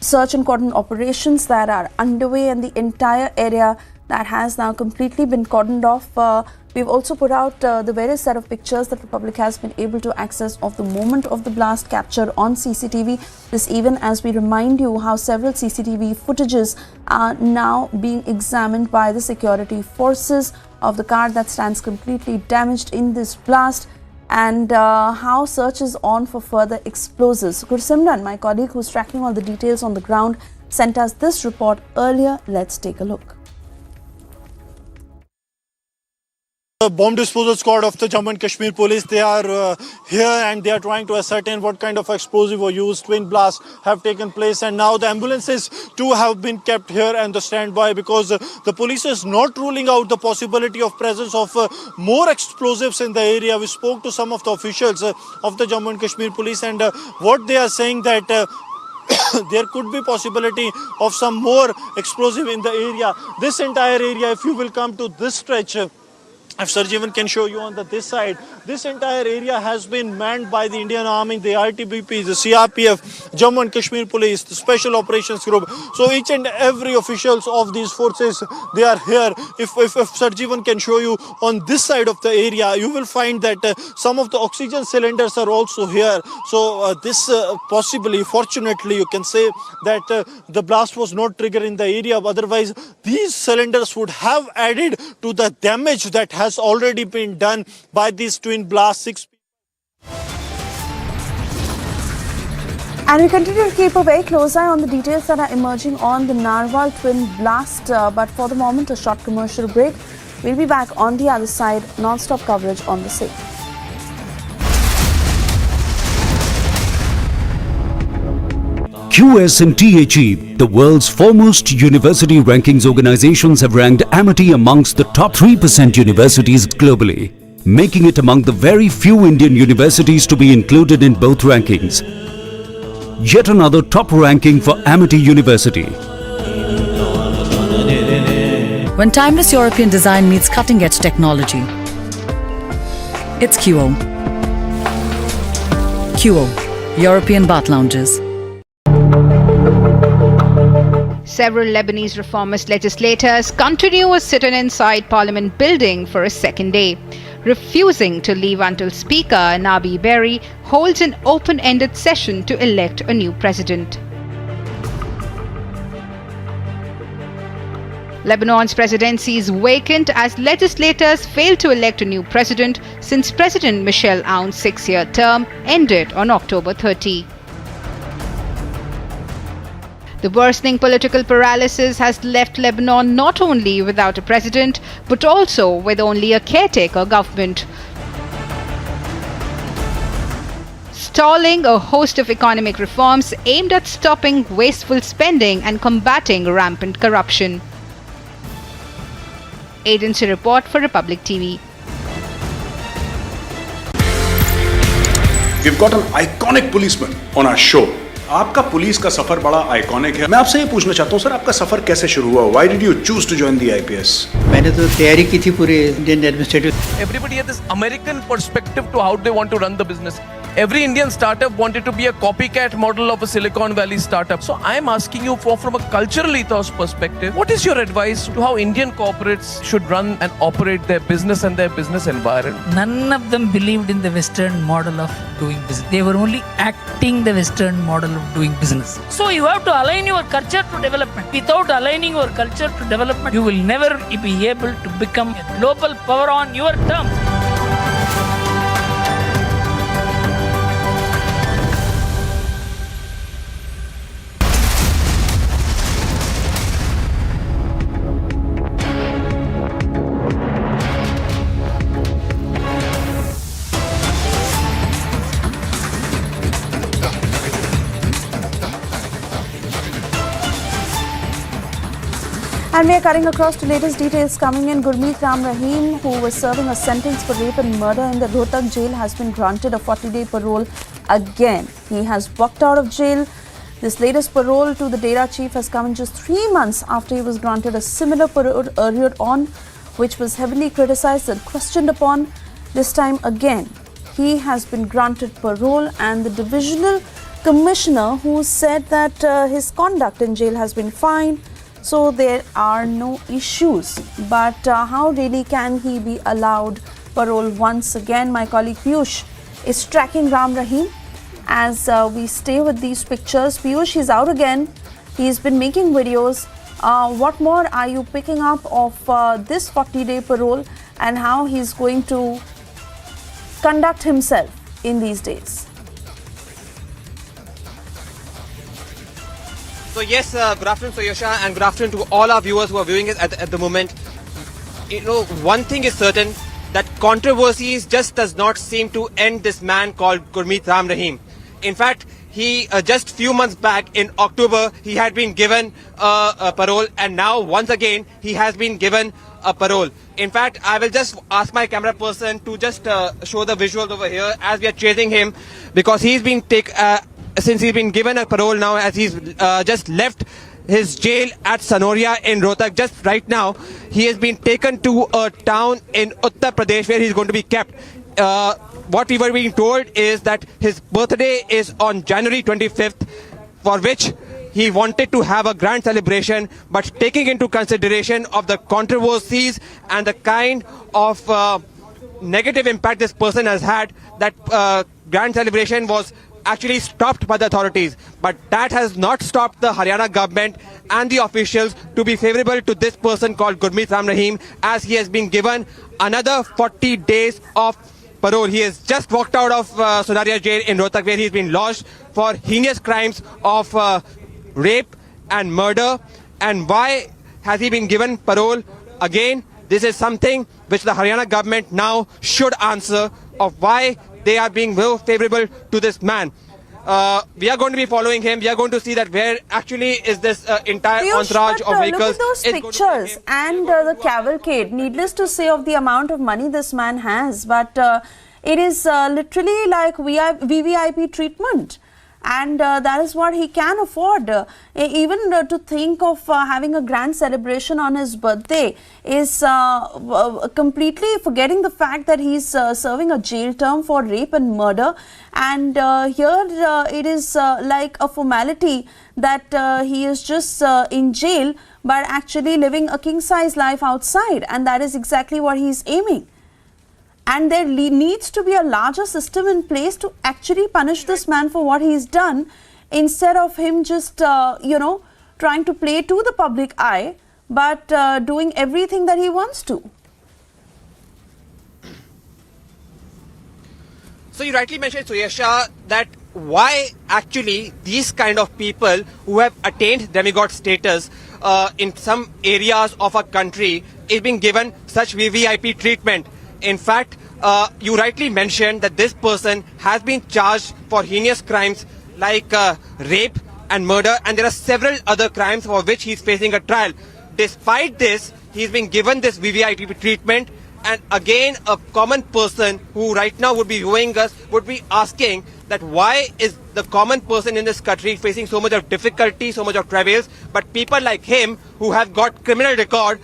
Search and cordon operations that are underway, and the entire area that has now completely been cordoned off. We've also put out the various set of pictures that Republic has been able to access of the moment of the blast captured on CCTV. This even as we remind you how several CCTV footages are now being examined by the security forces of the car that stands completely damaged in this blast, and how search is on for further explosives. Gursimran, my colleague who's tracking all the details on the ground, sent us this report earlier. Let's take a look.
The bomb disposal squad of the Jammu and Kashmir police, they are here and they are trying to ascertain what kind of explosive were used. Twin blasts have taken place and now the ambulances too have been kept here and the standby because the police is not ruling out the possibility of presence of more explosives in the area. We spoke to some of the officials of the Jammu and Kashmir police and what they are saying that there could be possibility of some more explosive in the area. This entire area, if you will come to this stretch, if Sarjeevan can show you on this side, this entire area has been manned by the Indian Army, the ITBP, the CRPF, Jammu and Kashmir Police, the Special Operations Group. So each and every officials of these forces, they are here. If Sarjeevan can show you on this side of the area, you will find that some of the oxygen cylinders are also here. So this possibly, fortunately, you can say that the blast was not triggered in the area. Otherwise, these cylinders would have added to the damage that has already been done by these twin blasts.
And we continue to keep a very close eye on the details that are emerging on the Narwal twin blast. But for the moment, a short commercial break. We'll be back on the other side, non-stop coverage on the same.
QS and THE, the world's foremost university rankings organizations, have ranked Amity amongst the top 3% universities globally, making it among the very few Indian universities to be included in both rankings. Yet another top ranking for Amity University.
When timeless European design meets cutting-edge technology, it's QO. QO, European Bath Lounges.
Several Lebanese reformist legislators continue a sit-in inside Parliament building for a second day, refusing to leave until Speaker Nabi Berri holds an open-ended session to elect a new president. Lebanon's presidency is vacant as legislators failed to elect a new president since President Michel Aoun's 6-year term ended on October 30. The worsening political paralysis has left Lebanon not only without a president, but also with only a caretaker government, stalling a host of economic reforms aimed at stopping wasteful spending and combating rampant corruption. Agency report for Republic TV.
We've got an iconic policeman on our show. आपका police का सफर बड़ा iconic है। मैं आपसे ये पूछना चाहता हूँ सर, आपका सफर कैसे शुरू हुआ? Why did you choose to join the IPS?
मैंने तो तैयारी की थी पूरे Indian administrative.
Everybody had this American perspective to how they want to run the business. Every Indian startup wanted to be a copycat model of a Silicon Valley startup. So I am asking you from a cultural ethos perspective, what is your advice to how Indian corporates should run and operate their business and their business environment?
None of them believed in the Western model of doing business. They were only acting the Western model of doing business. So you have to align your culture to development. Without aligning your culture to development, you will never be able to become a global power on your terms.
And we are cutting across to latest details coming in. Gurmeet Ram Rahim, who was serving a sentence for rape and murder in the Rohtak jail, has been granted a 40-day parole again. He has walked out of jail. This latest parole to the Dera chief has come in just 3 months after he was granted a similar parole earlier on, which was heavily criticized and questioned upon. This time again, he has been granted parole, and the divisional commissioner, who said that his conduct in jail has been fine, so there are no issues. But how really can he be allowed parole once again? My colleague Piyush is tracking Ram Rahim as we stay with these pictures. Piyush, he's out again. He's been making videos. What more are you picking up of this 40-day parole and how he's going to conduct himself in these days?
So yes, good afternoon Soyosha, and good afternoon to all our viewers who are viewing it at the moment. You know, one thing is certain, that controversies just does not seem to end this man called Gurmeet Ram Rahim. In fact, he just few months back in October, he had been given a parole, and now once again he has been given a parole. In fact, I will just ask my camera person to just show the visuals over here as we are chasing him, because he's been since he's been given a parole now, as he's just left his jail at Sanoria in Rohtak. Just right now, he has been taken to a town in Uttar Pradesh where he's going to be kept. What we were being told is that his birthday is on January 25th, for which he wanted to have a grand celebration, but taking into consideration of the controversies and the kind of negative impact this person has had, that grand celebration was actually stopped by the authorities. But that has not stopped the Haryana government and the officials to be favorable to this person called Gurmeet Ram Rahim, as he has been given another 40 days of parole. He has just walked out of Sonaria jail in Rohtak, where he's been lodged for heinous crimes of rape and murder. And why has he been given parole? Again, this is something which the Haryana government now should answer, of why they are being well favorable to this man. We are going to be following him. We are going to see that where actually is this entire entourage of vehicles.
Look at those pictures and the cavalcade. Needless to say of the amount of money this man has, but it is literally like VVIP treatment. And that is what he can afford. Even to think of having a grand celebration on his birthday is completely forgetting the fact that he's serving a jail term for rape and murder. And here it is like a formality that he is just in jail, but actually living a king-size life outside. And that is exactly what he's aiming. And there needs to be a larger system in place to actually punish this man for what he's done, instead of him just, trying to play to the public eye, but doing everything that he wants to.
So you rightly mentioned, Suyasha, that why actually these kind of people who have attained demigod status in some areas of our country is being given such VVIP treatment. In fact, you rightly mentioned that this person has been charged for heinous crimes like rape and murder, and there are several other crimes for which he's facing a trial. Despite this, he's been given this VVIP treatment, and again, a common person who right now would be viewing us would be asking that why is the common person in this country facing so much of difficulty, so much of travails, but people like him who have got criminal record,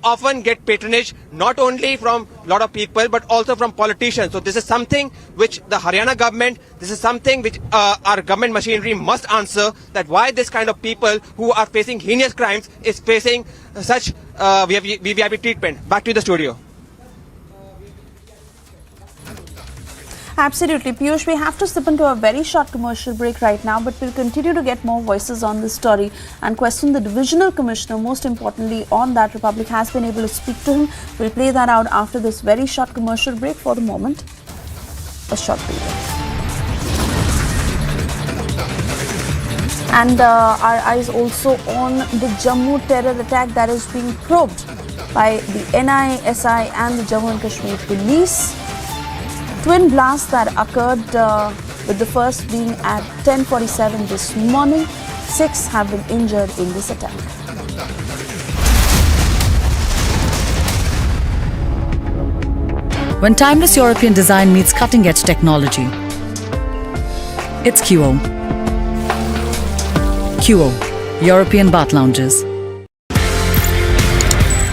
often get patronage not only from a lot of people but also from politicians. So this is something which the Haryana government, this is something which our government machinery must answer, that why this kind of people who are facing heinous crimes is facing such VVIP treatment. Back to the studio.
Absolutely, Piyush, we have to slip into a very short commercial break right now, but we'll continue to get more voices on this story and question the divisional commissioner, most importantly, on that. Republic has been able to speak to him. We'll play that out after this very short commercial break. For the moment, a short break. And our eyes also on the Jammu terror attack that is being probed by the NISI and the Jammu and Kashmir police. Twin blasts that occurred, with the first being at 10:47 this morning. 6 have been injured in this attack.
When timeless European design meets cutting-edge technology, it's QO. QO, European Bath Lounges.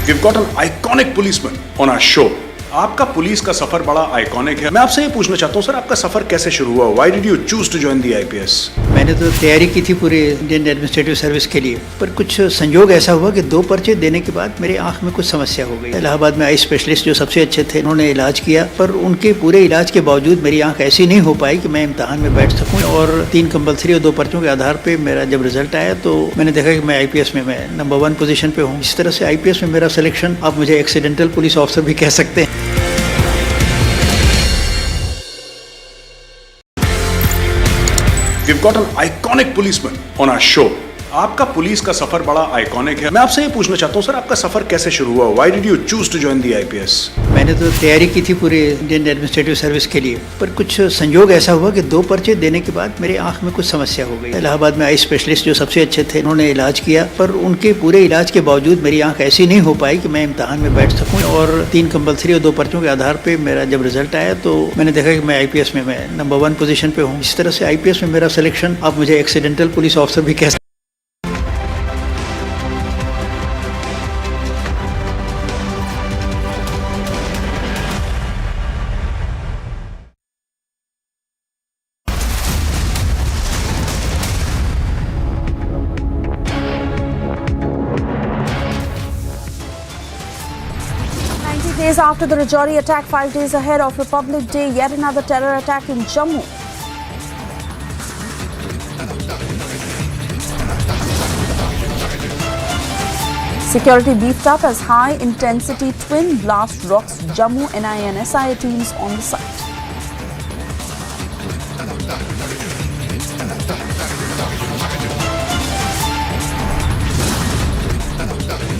We've got an iconic policeman on our show. आपका police का सफर बड़ा iconic है। मैं आपसे ये पूछना चाहता हूँ सर, आपका सफर कैसे शुरू हुआ? Why did you choose to join the IPS?
मैंने तो तैयारी की थी पूरे इंडियन एडमिनिस्ट्रेटिव सर्विस के लिए, पर कुछ संयोग ऐसा हुआ कि 2 पर्चे देने के बाद मेरे आंख में कुछ समस्या हो गई। इलाहाबाद में आई स्पेशलिस्ट जो सबसे अच्छे थे, उन्होंने इलाज किया, पर उनके पूरे इलाज के बावजूद मेरी आंख ऐसी नहीं हो पाई कि मैं इम्तहान में बैठ सकूँ। और 3 कंपल्सरी और 2 पर्चों के आधार पर मेरा जब रिजल्ट आया तो मैंने देखा कि मैं IPS में मैं नंबर 1 पोजीशन पे हूँ। इस तरह से IPS में मेरा सिलेक्शन, आप मुझे एक्सीडेंटल पुलिस ऑफिसर भी कह सकते हैं।
We've got an iconic policeman on our show. आपका पुलिस का सफर बड़ा आइकॉनिक है। मैं आपसे ये पूछना चाहता हूँ सर, आपका सफर कैसे शुरू हुआ? Why did you choose to join the IPS?
मैंने तो तैयारी की थी पूरे इंडियन एडमिनिस्ट्रेटिव सर्विस के लिए, पर कुछ संयोग ऐसा हुआ कि 2 पर्चे देने के बाद मेरे आंख में कुछ समस्या हो गई। इलाहाबाद में आई स्पेशलिस्ट जो सबसे अच्छे थे, उन्होंने इलाज किया, पर उनके पूरे इलाज के बावजूद मेरी आंख ऐसी नहीं हो पाई कि मैं इम्तहान में बैठ सकूँ। और 3 कंपल्सरी और 2 पर्चों के आधार पर मेरा जब रिजल्ट आया तो मैंने देखा कि मैं आईपीएस में मैं नंबर 1 पोजीशन पे हूँ। इस तरह से आईपीएस में मेरा सिलेक्शन, आप मुझे एक्सीडेंटल पुलिस ऑफिसर भी कह सकते।
Days after the Rajouri attack, 5 days ahead of Republic Day, yet another terror attack in Jammu. Security beefed up as high-intensity twin blast rocks Jammu NIA and SIA teams on the site.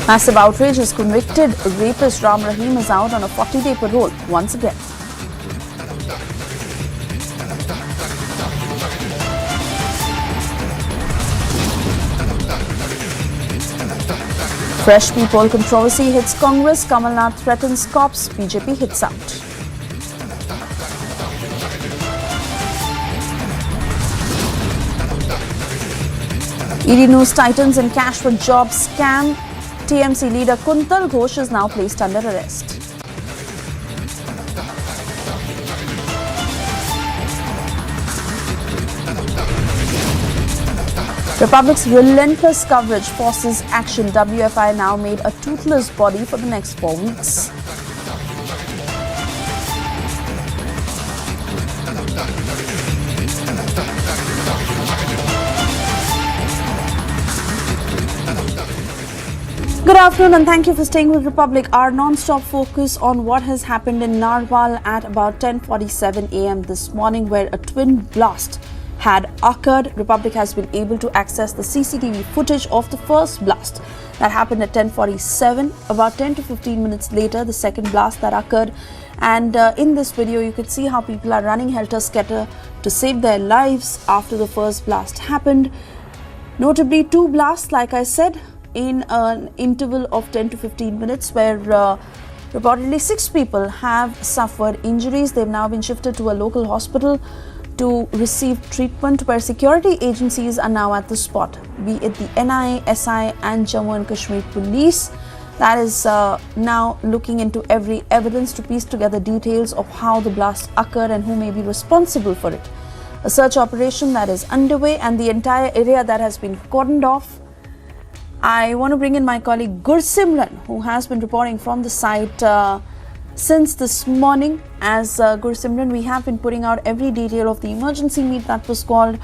Massive outrage as convicted rapist Ram Rahim is out on a 40-day parole once again. Fresh P-poll controversy hits Congress. Kamal Nath threatens cops. BJP hits out. ED News tightens in cash for jobs scam. TMC leader Kuntal Ghosh is now placed under arrest. Republic's relentless coverage forces action. WFI now made a toothless body for the next 4 weeks. Good afternoon and thank you for staying with Republic. Our non-stop focus on what has happened in Narwal at about 10:47 a.m. this morning, where a twin blast had occurred. Republic has been able to access the CCTV footage of the first blast that happened at 10:47. About 10 to 15 minutes later, the second blast that occurred. And in this video, you could see how people are running helter-skelter to save their lives after the first blast happened. Notably, 2 blasts, like I said, in an interval of 10 to 15 minutes, where reportedly 6 people have suffered injuries. They've now been shifted to a local hospital to receive treatment, where security agencies are now at the spot, be it the NIA, SI and Jammu and Kashmir police. That is now looking into every evidence to piece together details of how the blast occurred and who may be responsible for it. A search operation that is underway, and the entire area that has been cordoned off. I want to bring in my colleague Gursimran, who has been reporting from the site since this morning. As Gursimran, we have been putting out every detail of the emergency meet that was called,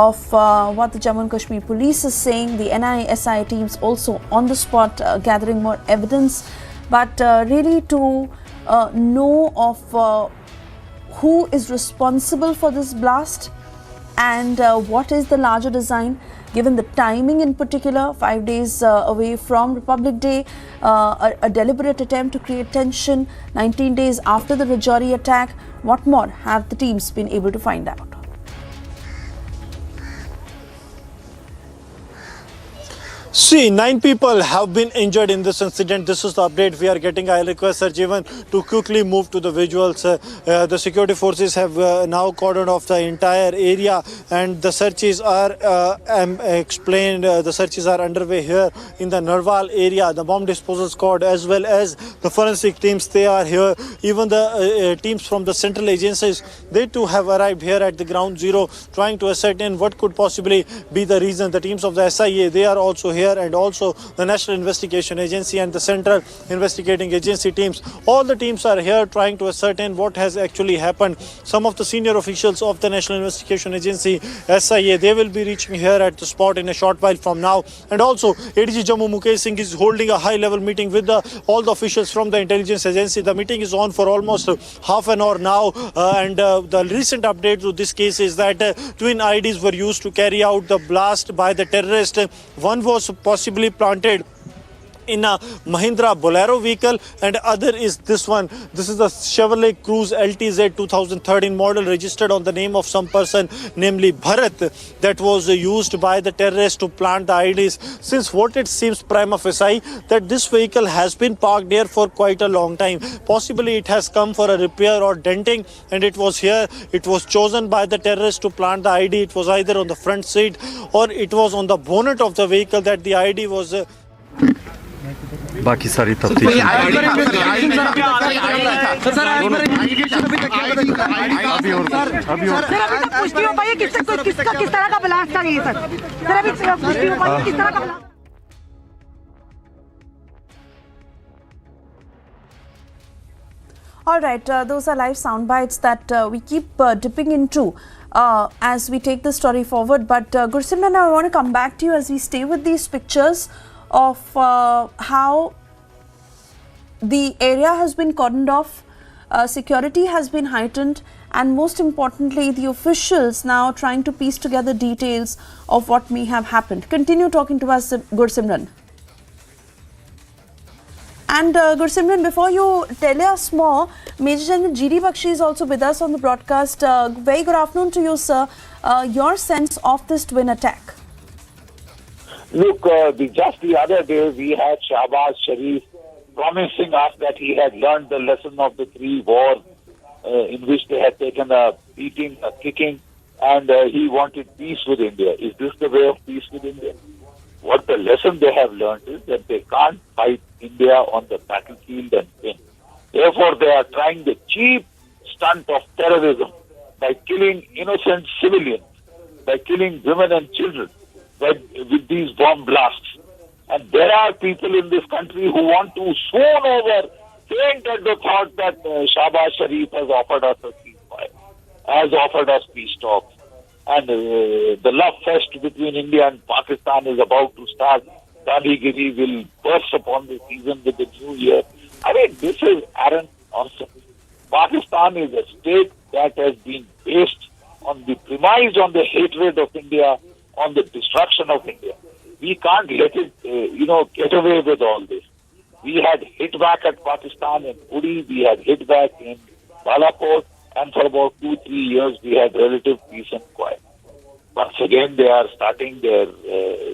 of what the Jammu and Kashmir police is saying, the NIA SI teams also on the spot gathering more evidence, but really to know of who is responsible for this blast and what is the larger design, given the timing in particular, 5 days away from Republic Day, a deliberate attempt to create tension 19 days after the Rajouri attack. What more have the teams been able to find out?
See, 9 people have been injured in this incident. This is the update we are getting. I'll request Sarjeevan to quickly move to the visuals. The security forces have now cordoned off the entire area, and the searches are the searches are underway here in the Narwal area. The bomb disposal squad as well as the forensic teams, they are here. Even the teams from the central agencies, they too have arrived here at the ground zero, trying to ascertain what could possibly be the reason. The teams of the SIA, they are also here
here, and also the National Investigation Agency and the Central Investigating Agency teams. All the teams are here trying to ascertain what has actually happened. Some of the senior officials of the National Investigation Agency, SIA, they will be reaching here at the spot in a short while from now. And also, ADG Jammu Mukesh Singh is holding a high-level meeting with all the officials from the intelligence agency. The meeting is on for almost half an hour now, and the recent update to this case is that twin IDs were used to carry out the blast by the terrorist. One was possibly planted in a Mahindra Bolero vehicle, and other is this one. This is the Chevrolet Cruze LTZ 2013 model, registered on the name of some person, namely Bharat, that was used by the terrorists to plant the IDs. Since what it seems prima facie that this vehicle has been parked here for quite a long time. Possibly it has come for a repair or denting, and it was here. It was chosen by the terrorists to plant the ID. It was either on the front seat or it was on the bonnet of the vehicle that the ID was
बाकी सारी तफ्तीश
अभी पुष्टि हो पाई है किसका किस तरह का ब्लास्ट था ये सर अभी पुष्टि हो पाई है किस तरह का blast.
All right, those are live sound bites that we keep dipping into as we take the story forward. But Gursimran, I want to come back to you as we stay with these pictures of how the area has been cordoned off, security has been heightened, and most importantly, the officials now trying to piece together details of what may have happened. Continue talking to us, Gursimran. And Gursimran, before you tell us more, Major General G.D. Bakshi is also with us on the broadcast. Very good afternoon to you, sir. Your sense of this twin attack?
Look, just the other day we had Shahbaz Sharif promising us that he had learned the lesson of the 3 wars in which they had taken a beating, a kicking, and he wanted peace with India. Is this the way of peace with India? What the lesson they have learned is that they can't fight India on the battlefield and win. Therefore, they are trying the cheap stunt of terrorism by killing innocent civilians, by killing women and children with these bomb blasts. And there are people in this country who want to swoon over, faint at the thought that Shahbaz Sharif has offered us a ceasefire, has offered us peace talks. And the love fest between India and Pakistan is about to start. Gandhigiri will burst upon the season with the new year. I mean, this is arrant nonsense. Pakistan is a state that has been based on the premise on the hatred of India, on the destruction of India. We can't let it, get away with all this. We had hit back at Pakistan in Uri, we had hit back in Balapur, and for about 2-3 years we had relative peace and quiet. Once again, they are starting their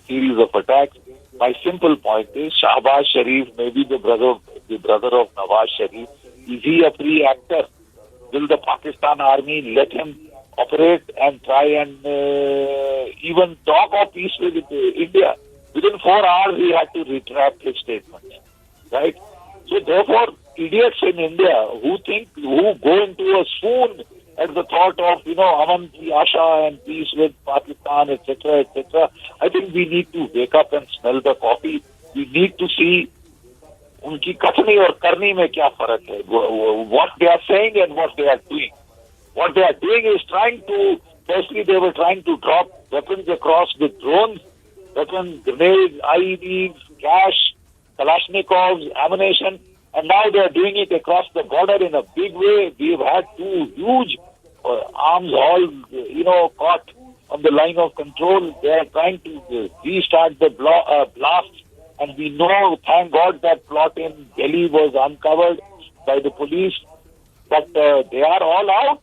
series of attacks. My simple point is, Shahbaz Sharif may be the brother of Nawaz Sharif. Is he a free actor? Will the Pakistan army let him operate and try and even talk of peace with India? Within 4 hours, he had to retract his statements, right? So therefore, idiots in India who go into a swoon at the thought of, Aman ki Asha and peace with Pakistan, etc., etc. I think we need to wake up and smell the coffee. We need to see उनकी कथनी और करनी में क्या फर्क है, what they are saying and what they are doing. What they are doing is firstly they were trying to drop weapons across with drones, weapons, grenades, IEDs, cash, Kalashnikovs, ammunition, and now they are doing it across the border in a big way. We've had 2 huge arms all, caught on the line of control. They are trying to restart the blast. And we know, thank God, that plot in Delhi was uncovered by the police. But they are all out.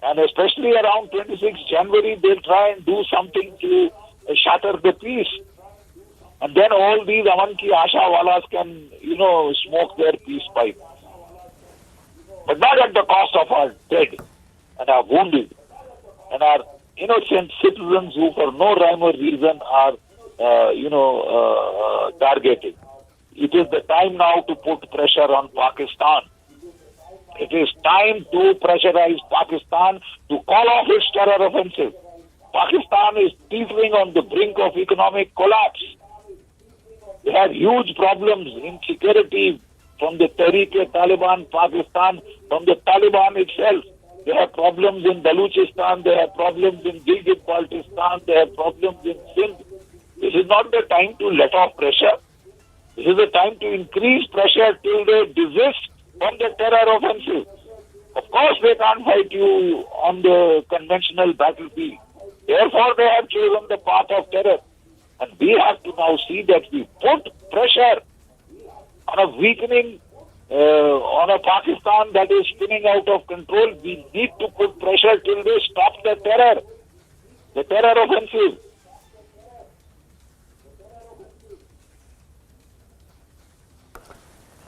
And especially around 26 January, they'll try and do something to shatter the peace. And then all these Aman ki Asha walas can, smoke their peace pipe. But not at the cost of our dead and our wounded and our innocent citizens who for no rhyme or reason are targeted. It is the time now to put pressure on Pakistan. It is time to pressurize Pakistan to call off its terror offensive. Pakistan is teetering on the brink of economic collapse. They have huge problems in security from the Tehreek-e-Taliban Pakistan, from the Taliban itself. They have problems in Baluchistan, they have problems in Gilgit-Baltistan, they have problems in Sindh. This is not the time to let off pressure. This is the time to increase pressure till they desist from the terror offensive. Of course, they can't fight you on the conventional battlefield. Therefore, they have chosen the path of terror. And we have to now see that we put pressure on a weakening, on a Pakistan that is spinning out of control. We need to put pressure till they stop the terror offensive.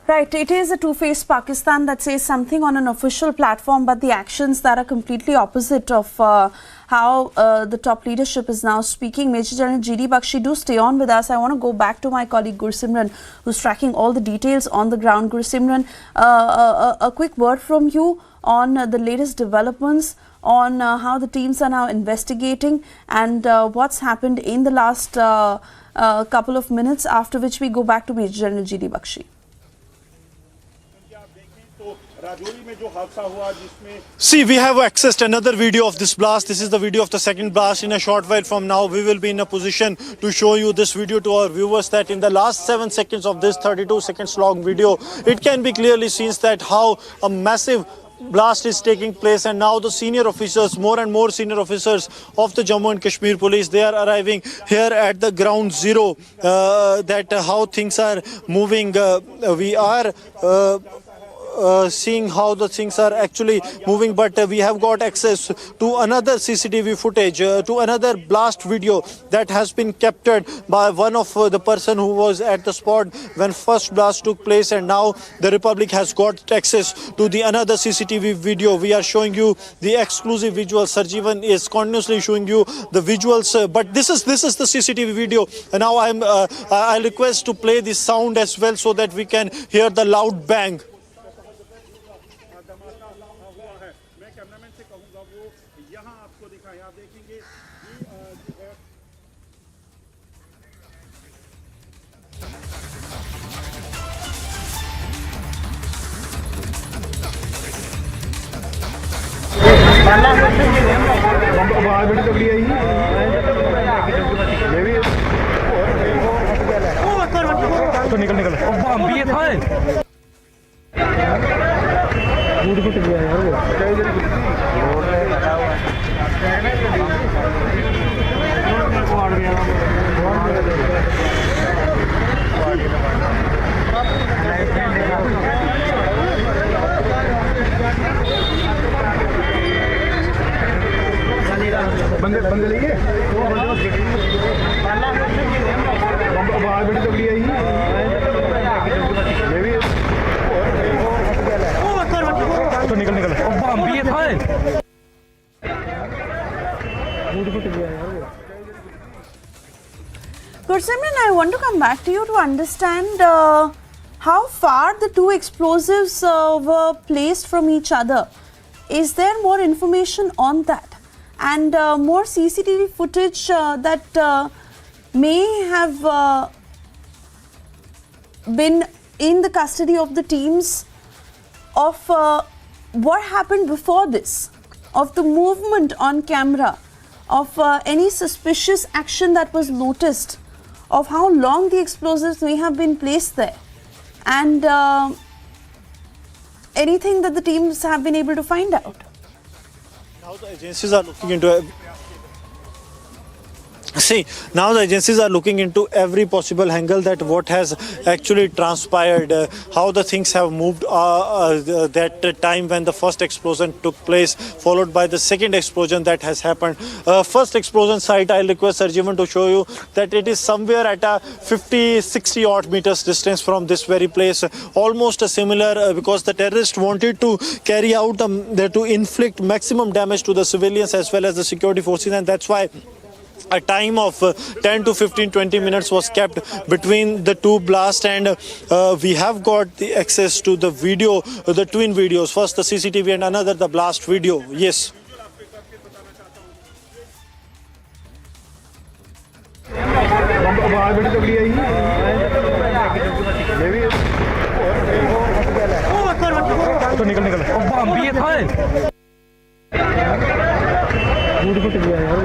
Right, it is a two-faced Pakistan that says something on an official platform, but the actions that are completely opposite of how the top leadership is now speaking. Major General G.D. Bakshi, do stay on with us. I want to go back to my colleague Gursimran, who's tracking all the details on the ground. Gursimran, a quick word from you on the latest developments, on how the teams are now investigating and what's happened in the last couple of minutes, after which we go back to Major General G.D. Bakshi.
See, we have accessed another video of this blast. This is the video of the second blast. In a short while from now, we will be in a position to show you this video to our viewers, that in the last 7 seconds of this 32 seconds long video, it can be clearly seen that how a massive blast is taking place, and now the senior officers, more and more senior officers of the Jammu and Kashmir police, they are arriving here at the ground zero, that how things are moving. We are seeing how the things are actually moving, but we have got access to another CCTV footage, to another blast video that has been captured by one of the person who was at the spot when first blast took place, and now the Republic has got access to the another CCTV video. We are showing you the exclusive visuals. Sarjeevan is continuously showing you the visuals, but this is the CCTV video, and now I request to play the sound as well so that we can hear the loud bang.
आवाज बड़ी तगड़ी आई तो निकल foot गया बंदे लेंगे आवाज बड़ी तगड़ी आई तो निकल
Gursimran, I want to come back to you to understand how far the two explosives were placed from each other. Is there more information on that? And more CCTV footage that may have been in the custody of the teams of what happened before this, of the movement on camera, of any suspicious action that was noticed, of how long the explosives may have been placed there, and anything that the teams have been able to find out.
Now the agencies are looking into now the agencies are looking into every possible angle, that what has actually transpired, how the things have moved, that time when the first explosion took place, followed by the second explosion that has happened. First explosion site, I'll request Sarjeevan to show you that it is somewhere at a 50-60 odd meters distance from this very place, almost a similar, because the terrorists wanted to carry out to inflict maximum damage to the civilians as well as the security forces, and that's why a time of 10 to 15-20 minutes was kept between the two blasts, and we have got the access to the video, the twin videos, first the CCTV and another the blast video. Yes.
आवाज बड़ी तगड़ी आई ये भी तो निकल निकल बम भी था फूट फुट गया यार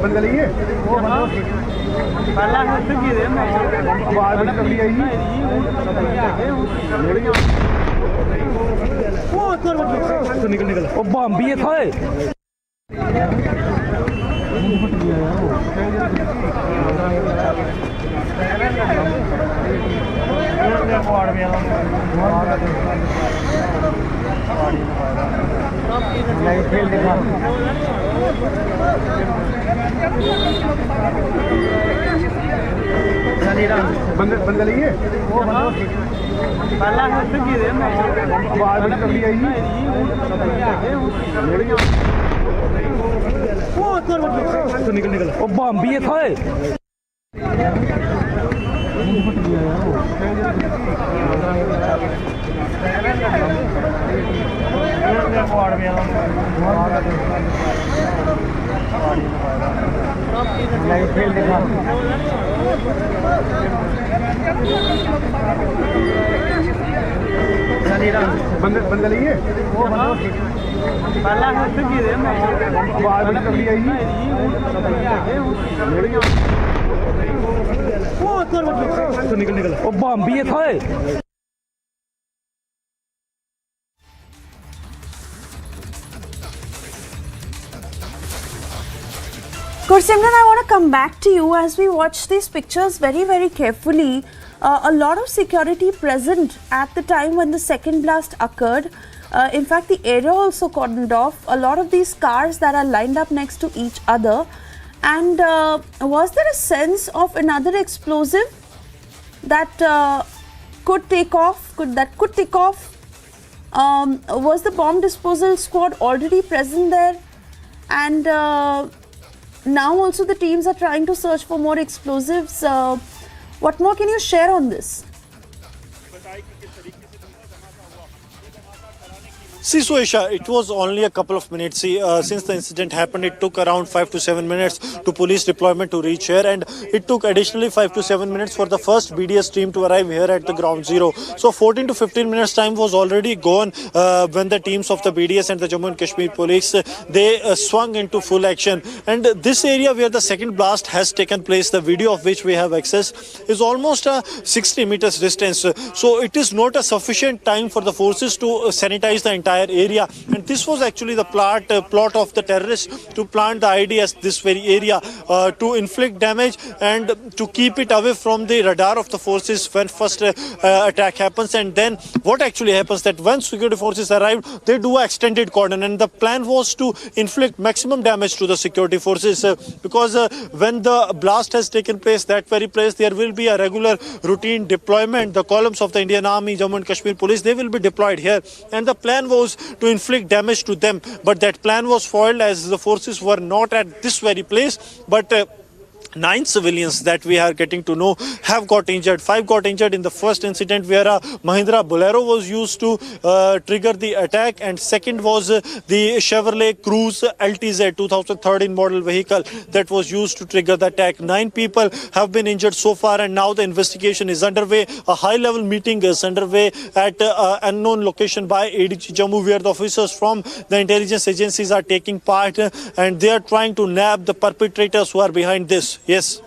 बंदे लिए आवाज बड़ी तगड़ी आई तो निकल निकल बम भी था बंदे लिए आवाज बड़ी तगड़ी आई तो निकल निकल बम भी था बंदे लिए आवाज बड़ी तगड़ी आई तो निकल निकल बम भी था
Gursimran, I want to come back to you as we watch these pictures very, very carefully. A lot of security present at the time when the second blast occurred. In fact, the area also cordoned off. A lot of these cars that are lined up next to each other. And was there a sense of another explosive that could take off? Was the bomb disposal squad already present there? And now also the teams are trying to search for more explosives. What more can you share on this?
See, Suesha, it was only a couple of minutes. Since the incident happened, it took around 5 to 7 minutes to police deployment to reach here, and it took additionally 5 to 7 minutes for the first BDS team to arrive here at the ground zero. So 14 to 15 minutes time was already gone when the teams of the BDS and the Jammu and Kashmir police, they swung into full action. And this area where the second blast has taken place, the video of which we have access, is almost a 60 meters distance. So it is not a sufficient time for the forces to sanitize the entire area, and this was actually the plot of the terrorists to plant the IDS this very area to inflict damage and to keep it away from the radar of the forces when first attack happens. And then what actually happens that when security forces arrived, they do an extended cordon, and the plan was to inflict maximum damage to the security forces because when the blast has taken place, that very place there will be a regular routine deployment. The columns of the Indian Army, Jammu and Kashmir police, they will be deployed here, and the plan was to inflict damage to them, but that plan was foiled as the forces were not at this very place, but 9 civilians that we are getting to know have got injured. 5 got injured in the first incident where a Mahindra Bolero was used to trigger the attack, and second was the Chevrolet Cruze LTZ 2013 model vehicle that was used to trigger the attack. 9 people have been injured so far, and now the investigation is underway. A high-level meeting is underway at an unknown location by ADG Jammu, where the officers from the intelligence agencies are taking part, and they are trying to nab the perpetrators who are behind this. Yes.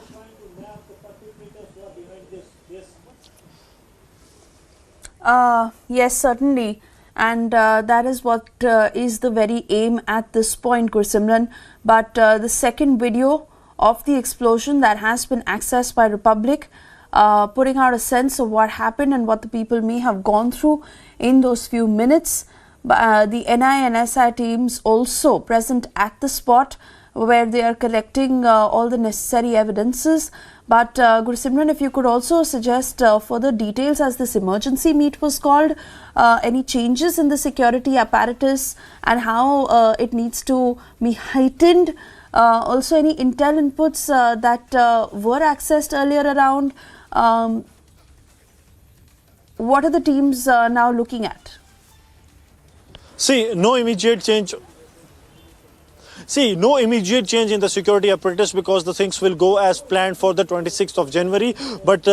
Yes, certainly. And that is what is the very aim at this point, Gursimran. But the second video of the explosion that has been accessed by Republic, putting out a sense of what happened and what the people may have gone through in those few minutes. the NI and SI teams also present at the spot where they are collecting all the necessary evidences. But Gursimran, if you could also suggest further details as this emergency meet was called, any changes in the security apparatus and how it needs to be heightened. Also any intel inputs that were accessed earlier around. What are the teams now looking at?
See, no immediate change in the security apparatus because the things will go as planned for the 26th of January. But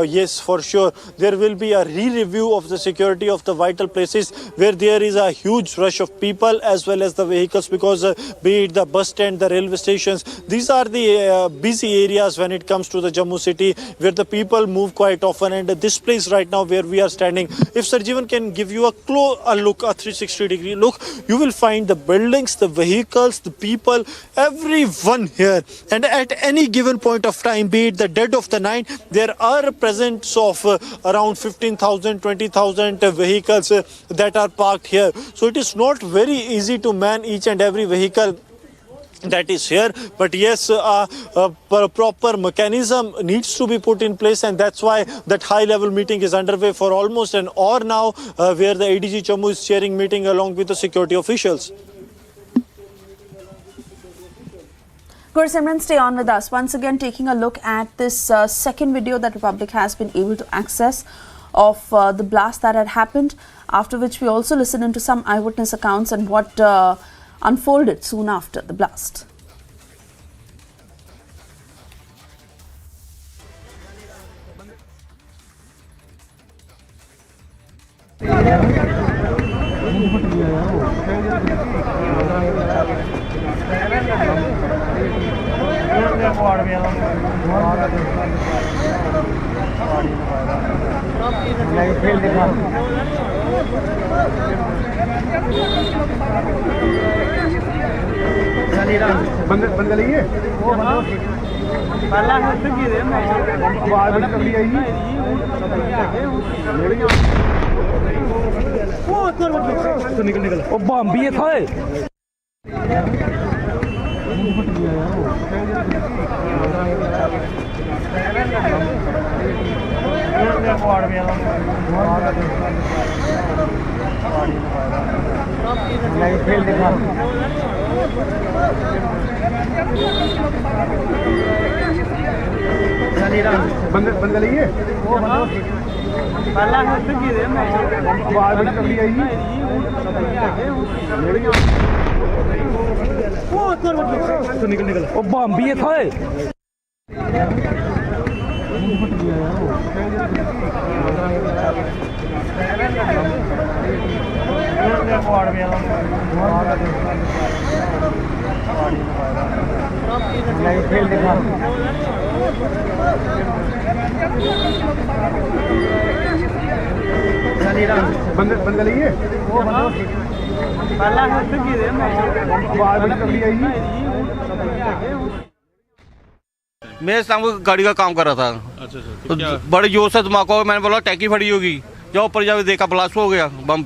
yes, for sure, there will be a re-review of the security of the vital places where there is a huge rush of people as well as the vehicles, because be it the bus stand, the railway stations, these are the busy areas when it comes to the Jammu city where the people move quite often. And this place right now where we are standing, if Sarjeevan can give you a 360-degree look, you will find the buildings, the vehicles, the people, everyone here. And at any given point of time, be it the dead of the night, there are a presence of around 15,000, 20,000 vehicles that are parked here. So it is not very easy to man each and every vehicle that is here. But yes, a proper mechanism needs to be put in place, and that's why that high-level meeting is underway for almost an hour now, where the ADG Jammu is chairing meeting along with the security officials.
Gursimran, stay on with us. Once again, taking a look at this second video that Republic has been able to access of the blast that had happened, after which we also listen into some eyewitness accounts and what unfolded soon after the blast.
बंद लइए पहला है तो की दे मैं आवाज बड़ी तगड़ी आई तो निकल ओ बम्बी है थाए बंद लइए पहला है तो की दे मैं आवाज बड़ी तगड़ी आई तो निकल ओ बम्बी है थाए बंद लइए पहला है तो की दे मैं आवाज बड़ी तगड़ी आई
मैं शाम को गाड़ी का काम कर रहा था।
अच्छा
तो बड़े जोर से धमाका हुआ, मैंने बोला टैंकी फटी होगी, जब ऊपर जाके देखा ब्लास्ट हो गया बम।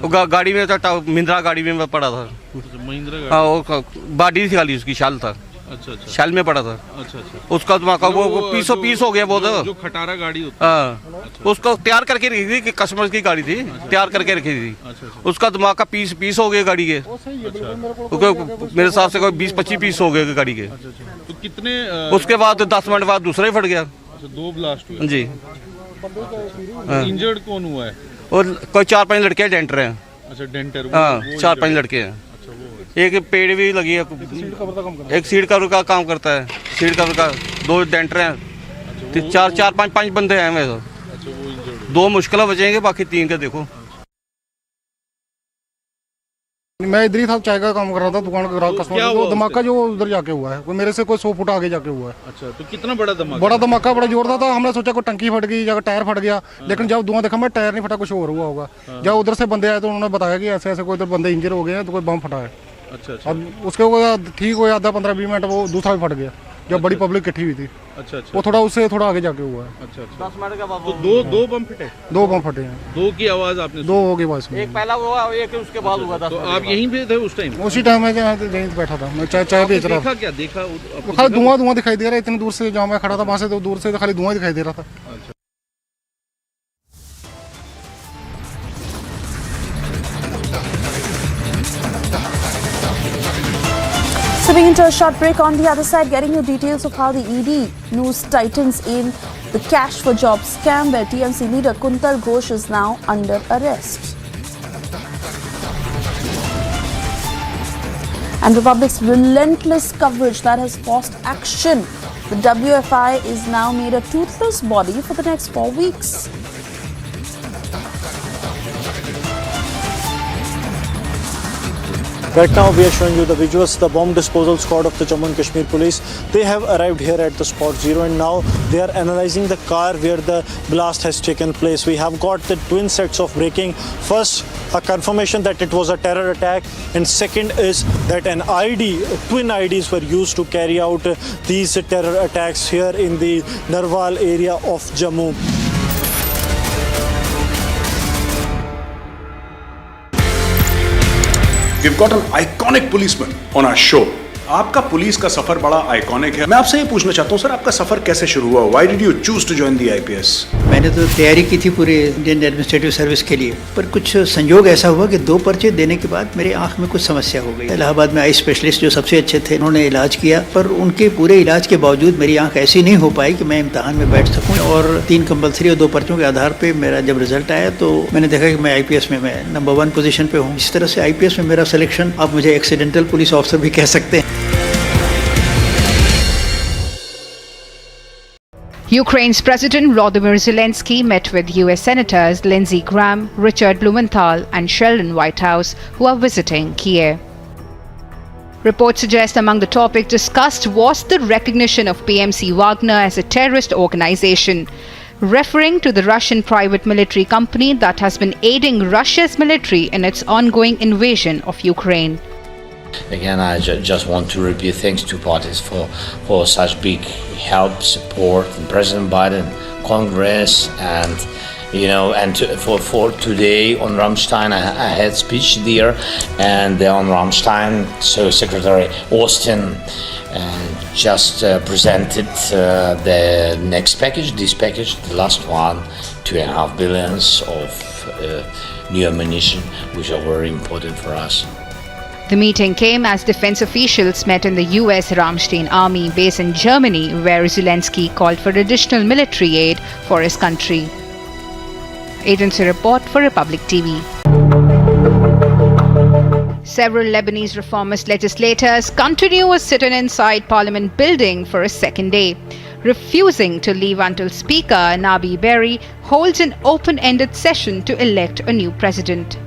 गाड़ी में था, महिंद्रा गाड़ी में पड़ा था।
महिंद्रा
हाँ, वो बॉडी थी खाली, उसकी शाल था।
अच्छा अच्छा
शाल में पड़ा था।
अच्छा अच्छा
उसका धमाका वो पीस हो गया बहुत।
जो खटारा गाड़ी होता है।
हाँ, उसको तैयार करके रखी थी, कस्टमर की गाड़ी थी, तैयार करके रखी थी। उसका धमाका पीस हो गया गाड़ी के। मेरे हिसाब से कोई 20-25 पीस हो गए गाड़ी के।
तो कितने
उसके बाद 10 मिनट बाद दूसरा ही फट गया।
अच्छा, 2 ब्लास्ट हुए
जी।
इंजर्ड कौन हुआ है?
और कोई 4-5 लड़के डेंटर हैं।
अच्छा, डेंटर।
हाँ, 4-5 लड़के हैं। एक पेड़ भी लगी है, एक सीट कवर का काम करता है, सीट कवर का। 2 डेंटर हैं, 4-5 बंदे हैं मेरे। 2 मुश्किल बचेंगे, बाकी 3 के देखो।
मैं इधर ही था, चाय का काम कर रहा था, दुकान का कस्टमर। वो धमाका जो उधर जाके हुआ है, मेरे से कोई 100 फुट आगे जाके हुआ है।
अच्छा, तो कितना बड़ा धमाका?
बड़ा धमाका, बड़ा जोरदार था। हमने सोचा कोई टंकी फट गई या टायर फट गया, लेकिन जब धुआं देखा मैं टायर नहीं फटा, कुछ और हुआ होगा। जब उधर से बंदे आए तो उन्होंने बताया कि ऐसे ऐसे कोई इधर बंदे इंजर हो गए हैं, तो कोई बम फटा है।
अच्छा।
अब उसके ठीक हुए आधा 15-20 मिनट वो दूसरा भी फट गया, जब बड़ी पब्लिक इकट्ठी हुई थी।
अच्छा अच्छा।
वो थोड़ा उससे थोड़ा आगे जाके हुआ है।
अच्छा अच्छा। 10 मिनट का तो दो बम फटे?
2 बम फटे हैं।
2 की आवाज आपने
2 होगी बस में।
एक पहला हुआ, एक उसके बाद हुआ था।
तो आप यहीं पे थे उस टाइम?
उसी टाइम मैं यहीं बैठा था, मैं चाय बेच रहा था।
देखा क्या देखा?
खाली धुआं दिखाई दे रहा है, इतनी दूर से जहाँ मैं खड़ा था वहाँ से तो दूर से खाली धुआं दिखाई दे रहा था।
Slipping into a short break, on the other side, getting you details of how the ED news tightens in the cash for jobs scam, where TMC leader Kuntal Ghosh is now under arrest. And Republic's relentless coverage that has forced action. The WFI is now made a toothless body for the next 4 weeks.
Right now we are showing you the visuals. The bomb disposal squad of the Jammu and Kashmir police, they have arrived here at the spot zero, and now they are analyzing the car where the blast has taken place. We have got the twin sets of braking. First, a confirmation that it was a terror attack, and second is that an twin IDs were used to carry out these terror attacks here in the Narwal area of Jammu.
We've got an iconic policeman on our show. आपका police का सफर बड़ा iconic है। मैं आपसे ये पूछना चाहता हूँ सर, आपका सफर कैसे शुरू हुआ? Why did you choose to join the IPS?
मैंने तो तैयारी की थी पूरे इंडियन एडमिनिस्ट्रेटिव सर्विस के लिए, पर कुछ संयोग ऐसा हुआ कि 2 पर्चे देने के बाद मेरे आंख में कुछ समस्या हो गई। इलाहाबाद में आई स्पेशलिस्ट जो सबसे अच्छे थे, उन्होंने इलाज किया, पर उनके पूरे इलाज के बावजूद मेरी आंख ऐसी नहीं हो पाई कि मैं इम्तहान में बैठ सकूँ। और 3 कंपल्सरी और 2 पर्चों के आधार पर मेरा जब रिजल्ट आया तो मैंने देखा कि मैं IPS में मैं नंबर 1 पोजीशन पे हूँ। इस तरह से IPS में मेरा सिलेक्शन, आप मुझे एक्सीडेंटल पुलिस ऑफिसर भी कह सकते हैं।
Ukraine's President Volodymyr Zelensky met with US Senators Lindsey Graham, Richard Blumenthal, and Sheldon Whitehouse, who are visiting Kiev. Reports suggest among the topics discussed was the recognition of PMC Wagner as a terrorist organization, referring to the Russian private military company that has been aiding Russia's military in its ongoing invasion of Ukraine.
Again, I just want to repeat thanks to parties for such big help, support, and President Biden, Congress, and for today on Ramstein, I had speech there, and on Ramstein, so Secretary Austin just presented the next package, this package, the last one, $2.5 billion of new ammunition, which are very important for us.
The meeting came as defense officials met in the US Ramstein Army base in Germany, where Zelensky called for additional military aid for his country. Agency report for Republic TV. Several Lebanese reformist legislators continue a sit-in inside Parliament building for a second day, refusing to leave until Speaker Nabi Berri holds an open-ended session to elect a new president.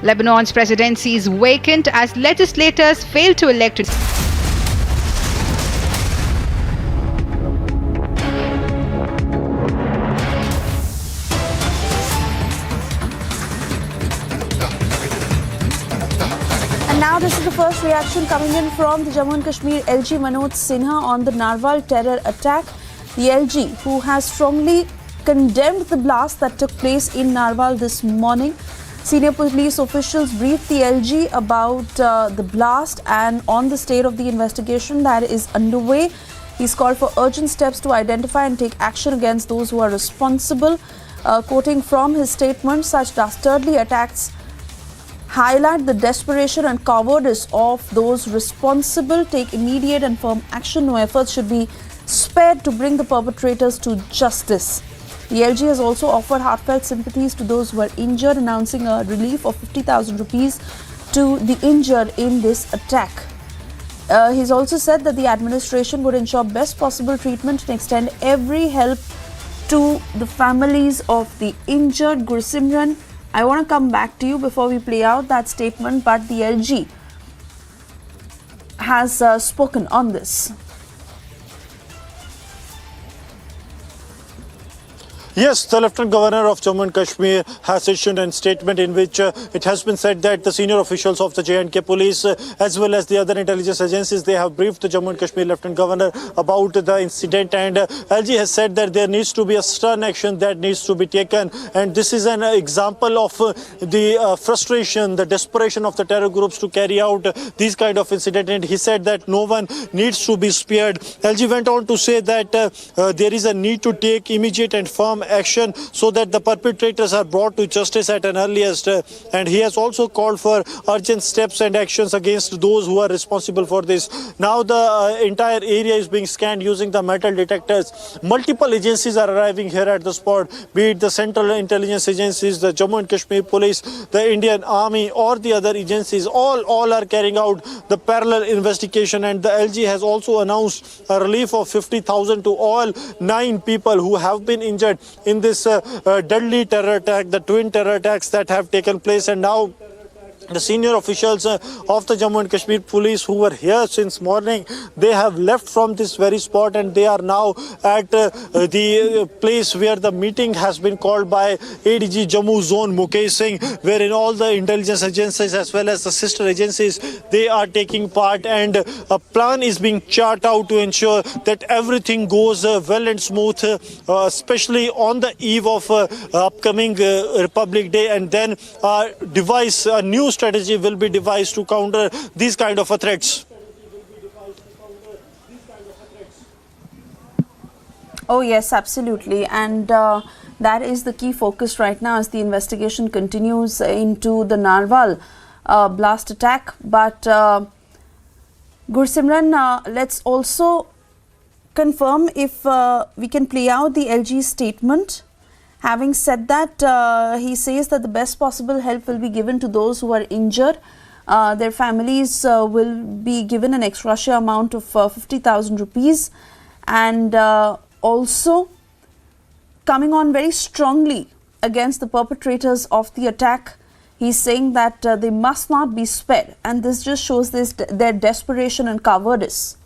Lebanon's presidency is vacant as legislators fail to elect its
And now this is the first reaction coming in from the Jammu and Kashmir LG Manoj Sinha on the Narwal terror attack. The LG, who has strongly condemned the blast that took place in Narwal this morning. Senior police officials briefed the LG about the blast and on the state of the investigation that is underway. He's called for urgent steps to identify and take action against those who are responsible. Quoting from his statement, such dastardly attacks highlight the desperation and cowardice of those responsible. Take immediate and firm action. No efforts should be spared to bring the perpetrators to justice. The LG has also offered heartfelt sympathies to those who were injured, announcing a relief of 50,000 rupees to the injured in this attack. He's also said that the administration would ensure best possible treatment and extend every help to the families of the injured. Gursimran, I want to come back to you before we play out that statement, but the LG has spoken on this.
Yes, the Lieutenant Governor of Jammu and Kashmir has issued a statement in which it has been said that the senior officials of the J&K police as well as the other intelligence agencies, they have briefed the Jammu and Kashmir Lieutenant Governor about the incident, and LG has said that there needs to be a stern action that needs to be taken, and this is an example of the frustration, the desperation of the terror groups to carry out these kind of incidents, and he said that no one needs to be spared. LG went on to say that there is a need to take immediate and firm action so that the perpetrators are brought to justice at an earliest, and he has also called for urgent steps and actions against those who are responsible for this. Now the entire area is being scanned using the metal detectors. Multiple agencies are arriving here at the spot, be it the Central Intelligence Agencies, the Jammu and Kashmir Police, the Indian Army or the other agencies. All are carrying out the parallel investigation, and the LG has also announced a relief of 50,000 to all 9 people who have been injured in this deadly terror attack, the twin terror attacks that have taken place. And now the senior officials of the Jammu and Kashmir police who were here since morning, they have left from this very spot, and they are now at the place where the meeting has been called by ADG Jammu Zone Mukesh Singh, wherein all the intelligence agencies as well as the sister agencies, they are taking part, and a plan is being charted out to ensure that everything goes well and smooth, especially on the eve of upcoming Republic Day, and then devise a new strategy will be devised to counter these kind of threats.
Oh yes, absolutely, and that is the key focus right now as the investigation continues into the Narwal blast attack. But Gursimran, let's also confirm if we can play out the LG statement. Having said that, he says that the best possible help will be given to those who are injured. Their families will be given an extra share amount of 50,000 rupees, and also coming on very strongly against the perpetrators of the attack. He's saying that they must not be spared, and this just shows their desperation and cowardice.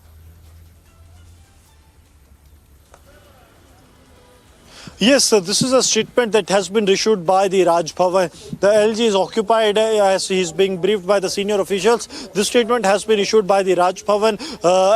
Yes, sir, this is a statement that has been issued by the Raj Bhavan. The LG is occupied as he is being briefed by the senior officials. This statement has been issued by the Raj Bhavan,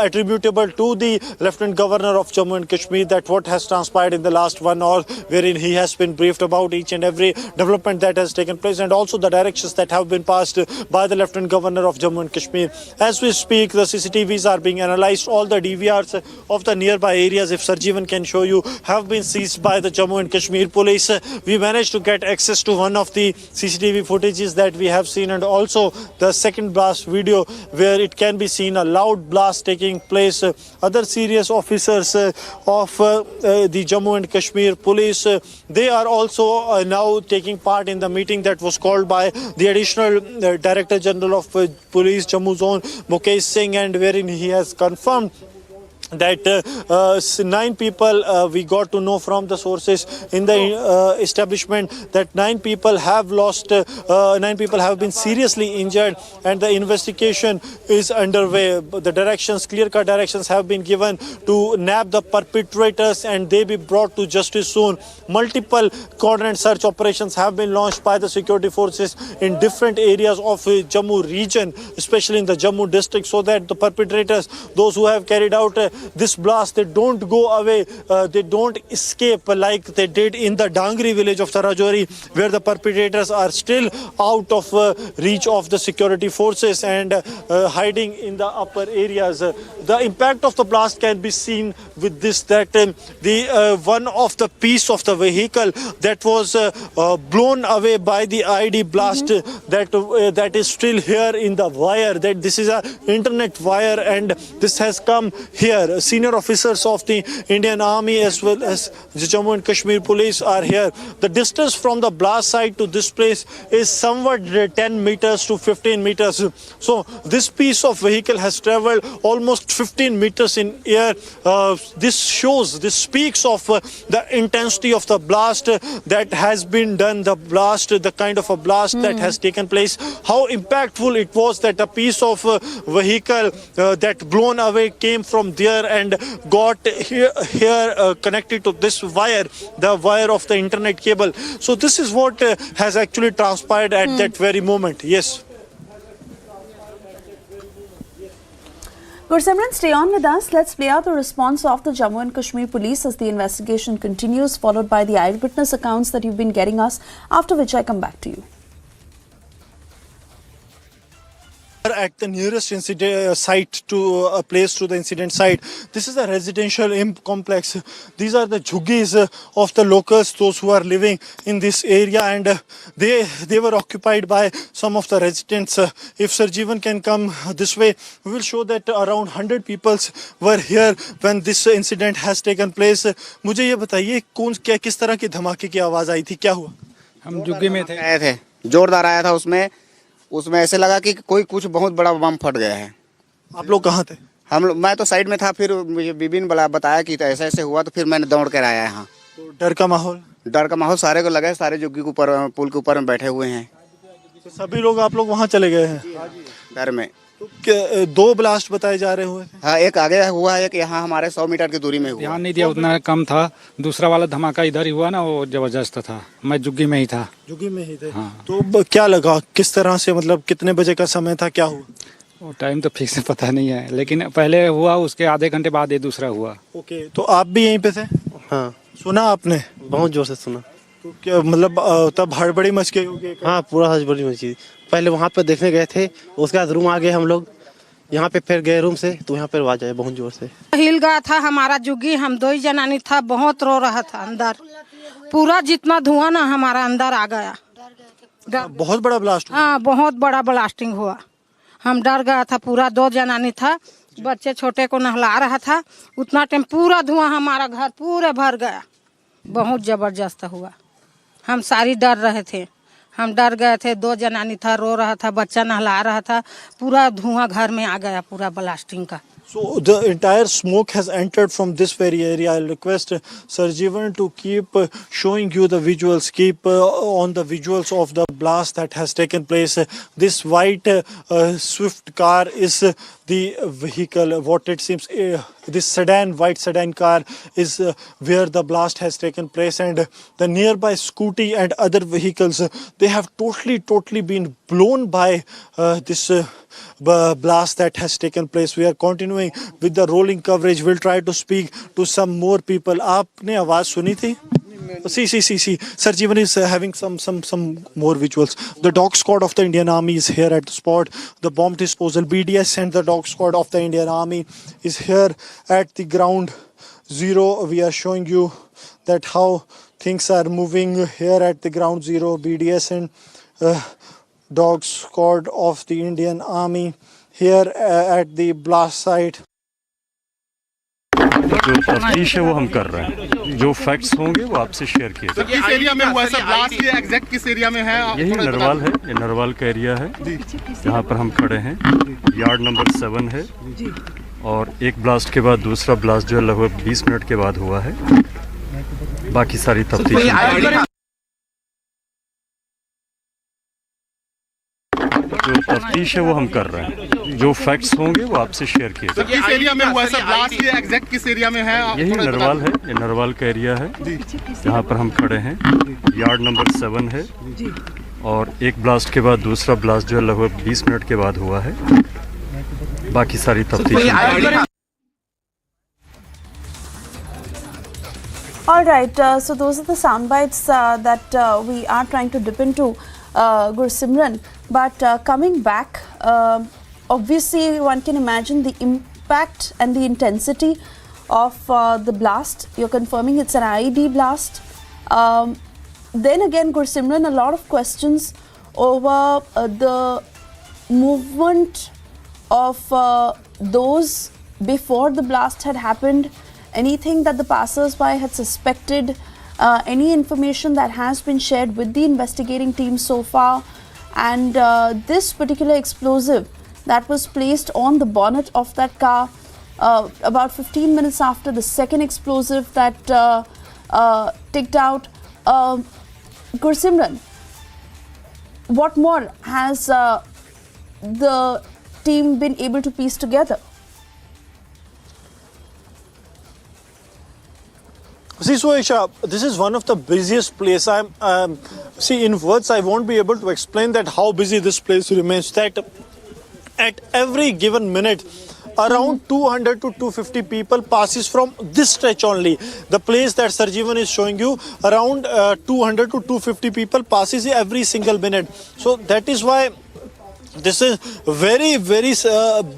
attributable to the Lieutenant Governor of Jammu and Kashmir, that what has transpired in the last 1 hour, wherein he has been briefed about each and every development that has taken place, and also the directions that have been passed by the Lieutenant Governor of Jammu and Kashmir. As we speak, the CCTVs are being analysed. All the DVRs of the nearby areas, if Sarjeevan can show you, have been seized by the Jammu and Kashmir police. We managed to get access to one of the CCTV footages that we have seen, and also the second blast video where it can be seen a loud blast taking place. Other serious officers of the Jammu and Kashmir police, they are also now taking part in the meeting that was called by the additional Director General of Police Jammu Zone Mukesh Singh, and wherein he has confirmed that 9 people, we got to know from the sources in the establishment that 9 people have lost, 9 people have been seriously injured, and the investigation is underway. The directions, clear-cut directions have been given to nab the perpetrators and they be brought to justice soon. Multiple coordinate search operations have been launched by the security forces in different areas of Jammu region, especially in the Jammu district, so that the perpetrators, those who have carried out this blast, they don't go away, they don't escape like they did in the Dangri village of the Rajouri, where the perpetrators are still out of reach of the security forces and hiding in the upper areas. The impact of the blast can be seen with this, that the one of the piece of the vehicle that was blown away by the IED blast, that is still here in the wire, that this is a internet wire, and this has come here. Senior officers of the Indian Army as well as the Jammu and Kashmir police are here. The distance from the blast site to this place is somewhat 10 meters to 15 meters. So this piece of vehicle has traveled almost 15 meters in air. This speaks of the intensity of the blast that has been done, the kind of a blast that has taken place. How impactful it was that a piece of vehicle that blown away came from there
here and got here connected to this wire, the wire of the internet cable. So this is what has actually transpired at that very moment. Yes.
Gursimran, stay on with us. Let's play out the response of the Jammu and Kashmir police as the investigation continues, followed by the eyewitness accounts that you've been getting us, after which I come back to you.
At the nearest incident site to a place to the incident site. This is a residential complex. These are the jhugis of the locals, those who are living in this area, and they were occupied by some of the residents. If Sir Jeevan can come this way, we will show that around 100 people were here when this incident has taken place. मुझे ये बताइए कौन क्या किस तरह की धमाके की आवाज आई थी, क्या हुआ?
हम झुग्गी में थे, आए थे, जोरदार आया था। उसमें ऐसे लगा कि कोई कुछ बहुत बड़ा बम फट गया है।
आप लोग कहाँ थे?
मैं तो साइड में था, फिर मुझे बीबी ने बताया कि ऐसे ऐसे हुआ, तो फिर मैंने दौड़ कर आया यहाँ।
तो डर का माहौल सारे को लगा है, सारे झुग्गी के ऊपर पुल के ऊपर में बैठे हुए हैं। तो सभी लोग आप लोग वहाँ चले गए हैं
घर में।
तो 2 ब्लास्ट बताए जा रहे हुए।
हाँ, एक आगे हुआ है, एक यहाँ हमारे 100 मीटर की दूरी में हुआ।
ध्यान नहीं दिया, उतना कम था। दूसरा वाला धमाका इधर ही हुआ ना, वो जबरदस्त था। मैं झुग्गी में ही था।
झुग्गी में ही थे? हाँ। तो क्या लगा, किस तरह से, मतलब कितने बजे का समय था, क्या हुआ?
वो टाइम तो फिक्स पता नहीं है, लेकिन पहले हुआ, उसके आधे घंटे बाद ये दूसरा हुआ।
ओके, तो आप भी यहीं पे थे?
हाँ।
सुना आपने?
बहुत जोर से सुना।
तो क्या मतलब तब हड़बड़ी मच गई होगी?
हाँ, पूरा हड़बड़ी मची। पहले वहाँ पे देखने गए थे, उसके बाद रूम आ गए हम लोग, यहाँ पे फिर गए रूम से, तो यहाँ पे आवाज आई बहुत जोर से।
हिल गया था हमारा जुग्गी, हम 2 ही जनानी था, बहुत रो रहा था अंदर। पूरा जितना धुआं ना हमारा अंदर आ गया।
बहुत बड़ा ब्लास्ट हुआ?
हाँ, बहुत बड़ा ब्लास्टिंग हुआ। हम डर गया था, पूरा 2 जनानी था, बच्चे छोटे को नहला रहा था, उतना टाइम पूरा धुआं हमारा घर पूरे भर गया। बहुत जबरदस्त हुआ, हम सारी डर रहे थे, हम डर गए थे। 2 जनानी था, रो रहा था, बच्चा नहला रहा था, पूरा धुआं घर में आ गया, पूरा ब्लास्टिंग का।
So the entire smoke has entered from this very area. I'll request Sir Jeevan to keep showing you the visuals, keep on the visuals of the blast that has taken place. This white swift car is the vehicle. What it seems, this white sedan car is where the blast has taken place, and the nearby scooty and other vehicles, they have totally been blown by this blast that has taken place. We are continuing with the rolling coverage. We'll try to speak to some more people. आपने आवाज सुनी थी? See. Sir Jeevan is having some more visuals. The dog squad of the Indian Army is here at the spot. The bomb disposal BDS and the dog squad of the Indian Army is here at the ground zero. We are showing you that how things are moving here at the ground zero. BDS and dog squad of the Indian Army here at the blast site.
जो तफ्तीश है वो हम कर रहे हैं, जो facts होंगे वो आपसे शेयर किए।
सर, किस एरिया में हुआ सर ब्लास्ट? ये एग्जैक्ट किस एरिया में है?
यही नरवाल है, ये नरवाल का एरिया है, यहाँ पर हम खड़े हैं। यार्ड नंबर 7 है, और एक ब्लास्ट के बाद दूसरा ब्लास्ट जो है लगभग 20 मिनट के बाद हुआ है। बाकी सारी तफ्तीश जो तफ्तीश है वो हम कर रहे हैं, जो फैक्ट्स होंगे वो आपसे शेयर किए।
सर, किस एरिया में हुआ सर ब्लास्ट? ये एग्जैक्ट किस एरिया में है?
यही नरवाल है, ये नरवाल का एरिया है, यहाँ पर हम खड़े हैं। यार्ड नंबर 7 है, और एक ब्लास्ट के बाद दूसरा ब्लास्ट जो है लगभग 20 मिनट के बाद हुआ है। बाकी सारी तफ्तीश
All right, so those are the sound bites that we are trying to dip into, Gursimran. But coming back, obviously one can imagine the impact and the intensity of the blast. You're confirming it's an IED blast. Then again, Gursimran, a lot of questions over the movement of those before the blast had happened. Anything that the passers-by had suspected, any information that has been shared with the investigating team so far, and this particular explosive that was placed on the bonnet of that car about 15 minutes after the second explosive that ticked out. Gursimran, what more has the team been able to piece together?
See, Suesha, this is one of the busiest places. See, in words, I won't be able to explain that how busy this place remains. That at every given minute, around 200 to 250 people passes from this stretch only. The place that Sarjeevan is showing you, around 200 to 250 people passes every single minute. So that is why this is very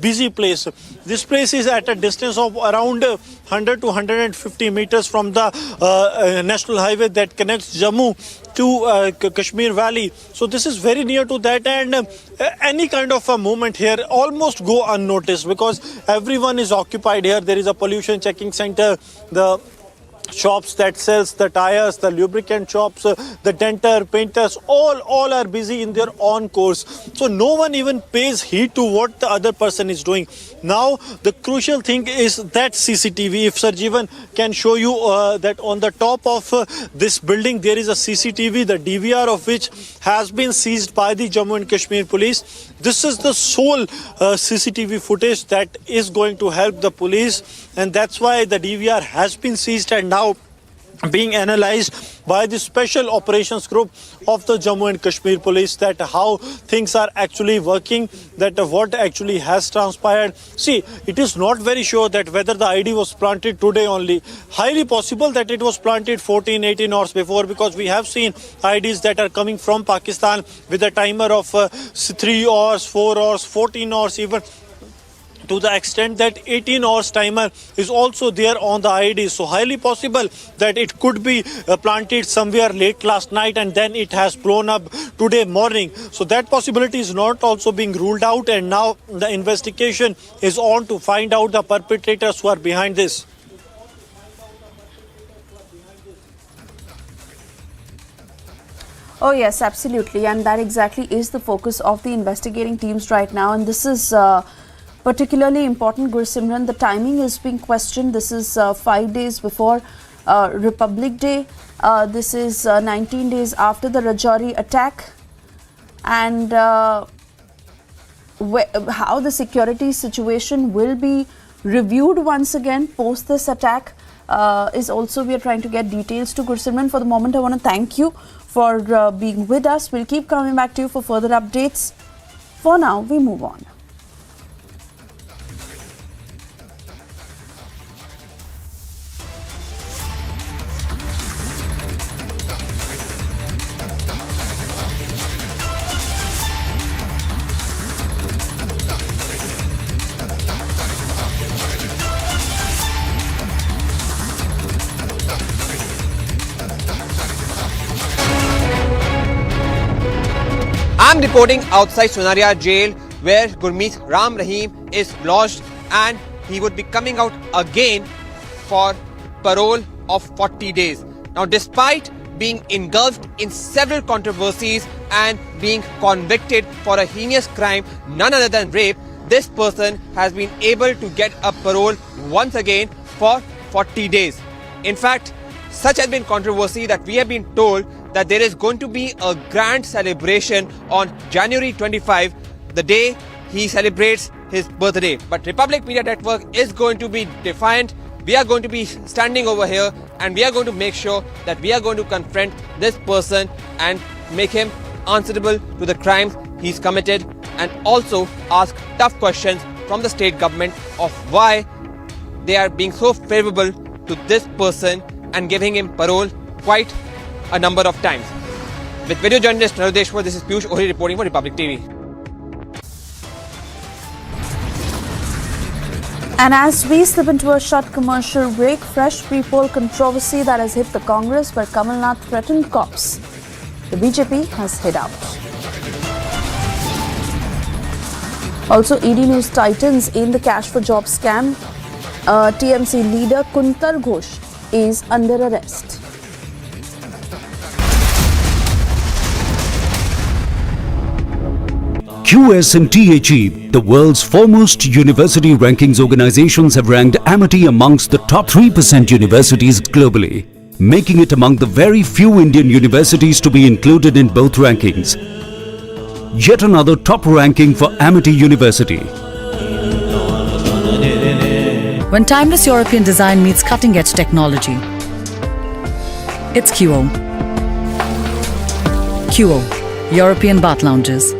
busy place. This place is at a distance of around 100 to 150 meters from the national highway that connects Jammu to Kashmir Valley. So this is very near to that, and any kind of a movement here almost go unnoticed because everyone is occupied here. There is a pollution checking center, the shops that sells the tires, the lubricant shops, the denter, painters, all are busy in their own course. So no one even pays heed to what the other person is doing. Now the crucial thing is that CCTV. If Sarjeevan can show you that on the top of this building there is a CCTV, the DVR of which has been seized by the Jammu and Kashmir police. This is the sole CCTV footage that is going to help the police, and that's why the DVR has been seized and now being analyzed by the special operations group of the Jammu and Kashmir police, that how things are actually working, that what actually has transpired. See, it is not very sure that whether the ID was planted today only. Highly possible that it was planted 14-18 hours before, because we have seen IDs that are coming from Pakistan with a timer of 3 hours, 4 hours, 14 hours even, to the extent that 18 hours timer is also there on the ID. So highly possible that it could be planted somewhere late last night and then it has blown up today morning. So that possibility is not also being ruled out, and now the investigation is on to find out the perpetrators who are behind this.
Oh yes, absolutely, and that exactly is the focus of the investigating teams right now, and this is particularly important, Gursimran. The timing is being questioned. This is 5 days before Republic Day. This is 19 days after the Rajouri attack, and how the security situation will be reviewed once again post this attack is also we are trying to get details to. Gursimran, for the moment I want to thank you for being with us. We'll keep coming back to you for further updates. For now, we move on.
I'm reporting outside Sonaria jail, where Gurmeet Ram Rahim is lodged, and he would be coming out again for parole of 40 days. Now, despite being engulfed in several controversies and being convicted for a heinous crime, none other than rape, this person has been able to get a parole once again for 40 days. In fact, such has been controversy that we have been told that there is going to be a grand celebration on January 25, the day he celebrates his birthday. But Republic Media Network is going to be defiant. We are going to be standing over here, and we are going to make sure that we are going to confront this person and make him answerable to the crimes he's committed, and also ask tough questions from the state government of why they are being so favorable to this person and giving him parole quite a number of times. With video journalist Narudeshwar, this is Piyush Ohri reporting for Republic TV.
And as we slip into a short commercial break, fresh pre-poll controversy that has hit the Congress, where Kamal Nath threatened cops. The BJP has hid out. Also, ED News tightens in the cash for job scam. TMC leader Kuntal Ghosh is under arrest.
QS&THE, the world's foremost university rankings organizations, have ranked Amity amongst the top 3% universities globally, making it among the very few Indian universities to be included in both rankings. Yet another top ranking for Amity University.
When timeless European design meets cutting-edge technology, It's QO. QO, European Bath Lounges.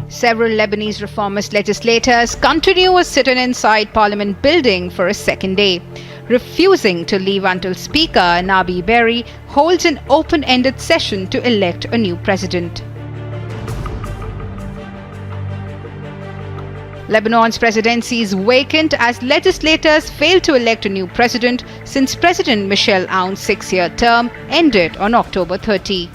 Several Lebanese reformist legislators continue a sit-in inside Parliament building for a second day, refusing to leave until Speaker Nabi Berri holds an open-ended session to elect a new president. Lebanon's presidency is vacant as legislators failed to elect a new president since President Michel Aoun's 6-year term ended on October 30.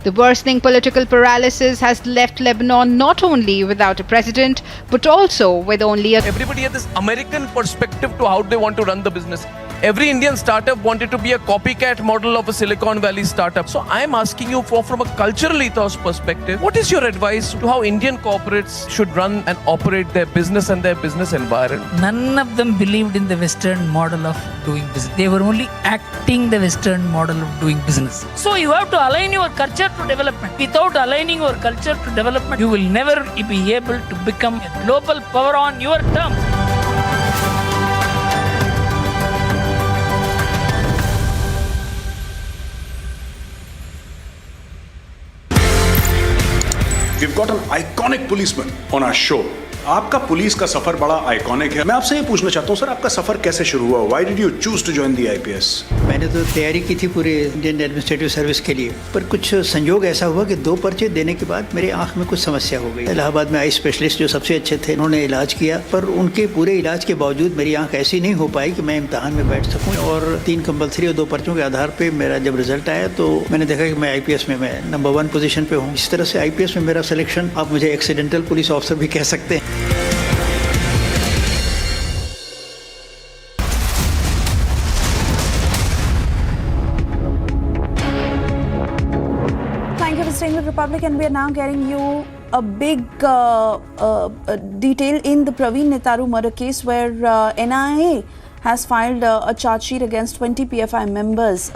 The worsening political paralysis has left Lebanon not only without a president, but also with only a...
Everybody has this American perspective to how they want to run the business. Every Indian startup wanted to be a copycat model of a Silicon Valley startup. So I'm asking you from a cultural ethos perspective, what is your advice to how Indian corporates should run and operate their business and their business environment?
None of them believed in the Western model of doing business. They were only acting the Western model of doing business. So you have to align your culture to development. Without aligning your culture to development, you will never be able to become a global power on your terms.
We've got an iconic policeman on our show. आपका police का सफर बड़ा iconic है। मैं आपसे ये पूछना चाहता हूँ सर, आपका सफर कैसे शुरू हुआ? Why did you choose to join the IPS?
मैंने तो तैयारी की थी पूरे इंडियन एडमिनिस्ट्रेटिव सर्विस के लिए, पर कुछ संयोग ऐसा हुआ कि 2 पर्चे देने के बाद मेरे आंख में कुछ समस्या हो गई। इलाहाबाद में आई स्पेशलिस्ट जो सबसे अच्छे थे, उन्होंने इलाज किया, पर उनके पूरे इलाज के बावजूद मेरी आंख ऐसी नहीं हो पाई कि मैं इम्तहान में बैठ सकूँ। और 3 कंपल्सरी और 2 पर्चों के आधार पर मेरा जब रिजल्ट आया तो मैंने देखा कि मैं IPS में मैं नंबर 1 पोजीशन पे हूँ। इस तरह से IPS में मेरा सिलेक्शन, आप मुझे एक्सीडेंटल पुलिस ऑफिसर भी कह सकते हैं।
Staying with Republic, and we are now getting you a big detail in the Praveen Netaru murder case, where NIA has filed a charge sheet against 20 PFI members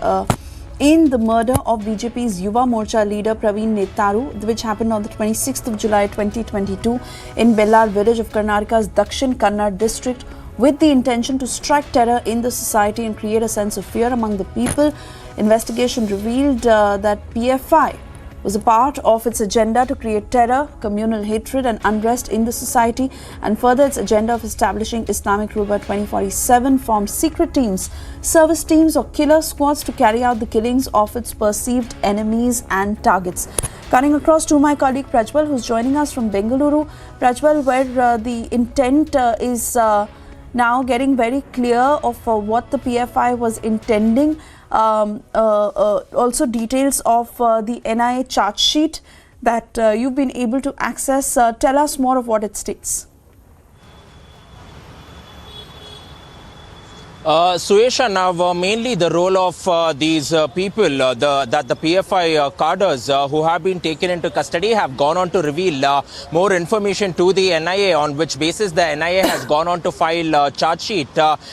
in the murder of BJP's Yuva Morcha leader Praveen Netaru, which happened on the 26th of July 2022 in Bellar village of Karnataka's Dakshin Kannada district, with the intention to strike terror in the society and create a sense of fear among the people. Investigation revealed that PFI was a part of its agenda to create terror, communal hatred and unrest in the society, and further its agenda of establishing Islamic rule by 2047 formed secret teams, service teams or killer squads to carry out the killings of its perceived enemies and targets. Cutting across to my colleague Prajwal, who's joining us from Bengaluru. Prajwal, where the intent is now getting very clear of what the PFI was intending. Also details of the NIA charge sheet that you've been able to access. Tell us more of what it states.
Suesha, now mainly the role of these people, that the PFI cadres who have been taken into custody have gone on to reveal more information to the NIA, on which basis the NIA has gone on to file a charge sheet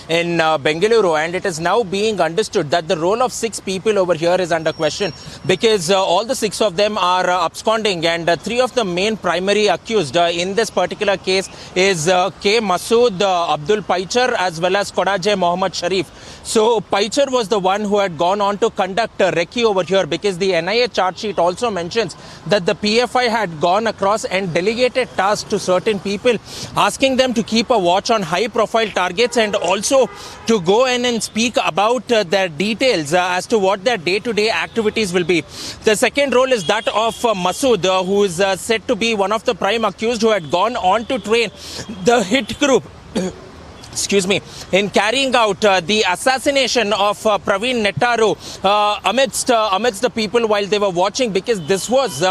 in Bengaluru, and it is now being understood that the role of 6 people over here is under question, because all the 6 of them are absconding, and 3 of the main primary accused in this particular case is K. Masood, Abdul Paichar as well as Kodaje Mohammed Sharif. So Paichar was the one who had gone on to conduct a recce over here, because the NIA charge sheet also mentions that the PFI had gone across and delegated tasks to certain people, asking them to keep a watch on high profile targets and also to go in and speak about their details as to what their day-to-day activities will be. The second role is that of Masood, who is said to be one of the prime accused, who had gone on to train the hit group in carrying out the assassination of Praveen Netaru amidst the people while they were watching, because this was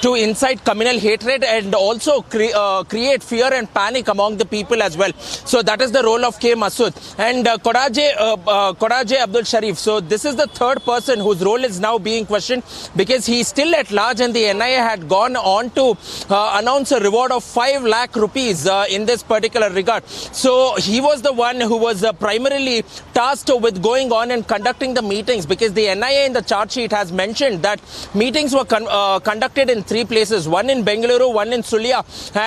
to incite communal hatred and also create fear and panic among the people as well. So that is the role of K. Masood. And Kodaje Abdul Sharif. So this is the third person whose role is now being questioned, because he is still at large, and the NIA had gone on to announce a reward of 5 lakh rupees in this particular regard. So he was the one who was primarily tasked with going on and conducting the meetings, because the NIA in the charge sheet has mentioned that meetings were conducted in 3 places, one in Bengaluru, one in Sulia,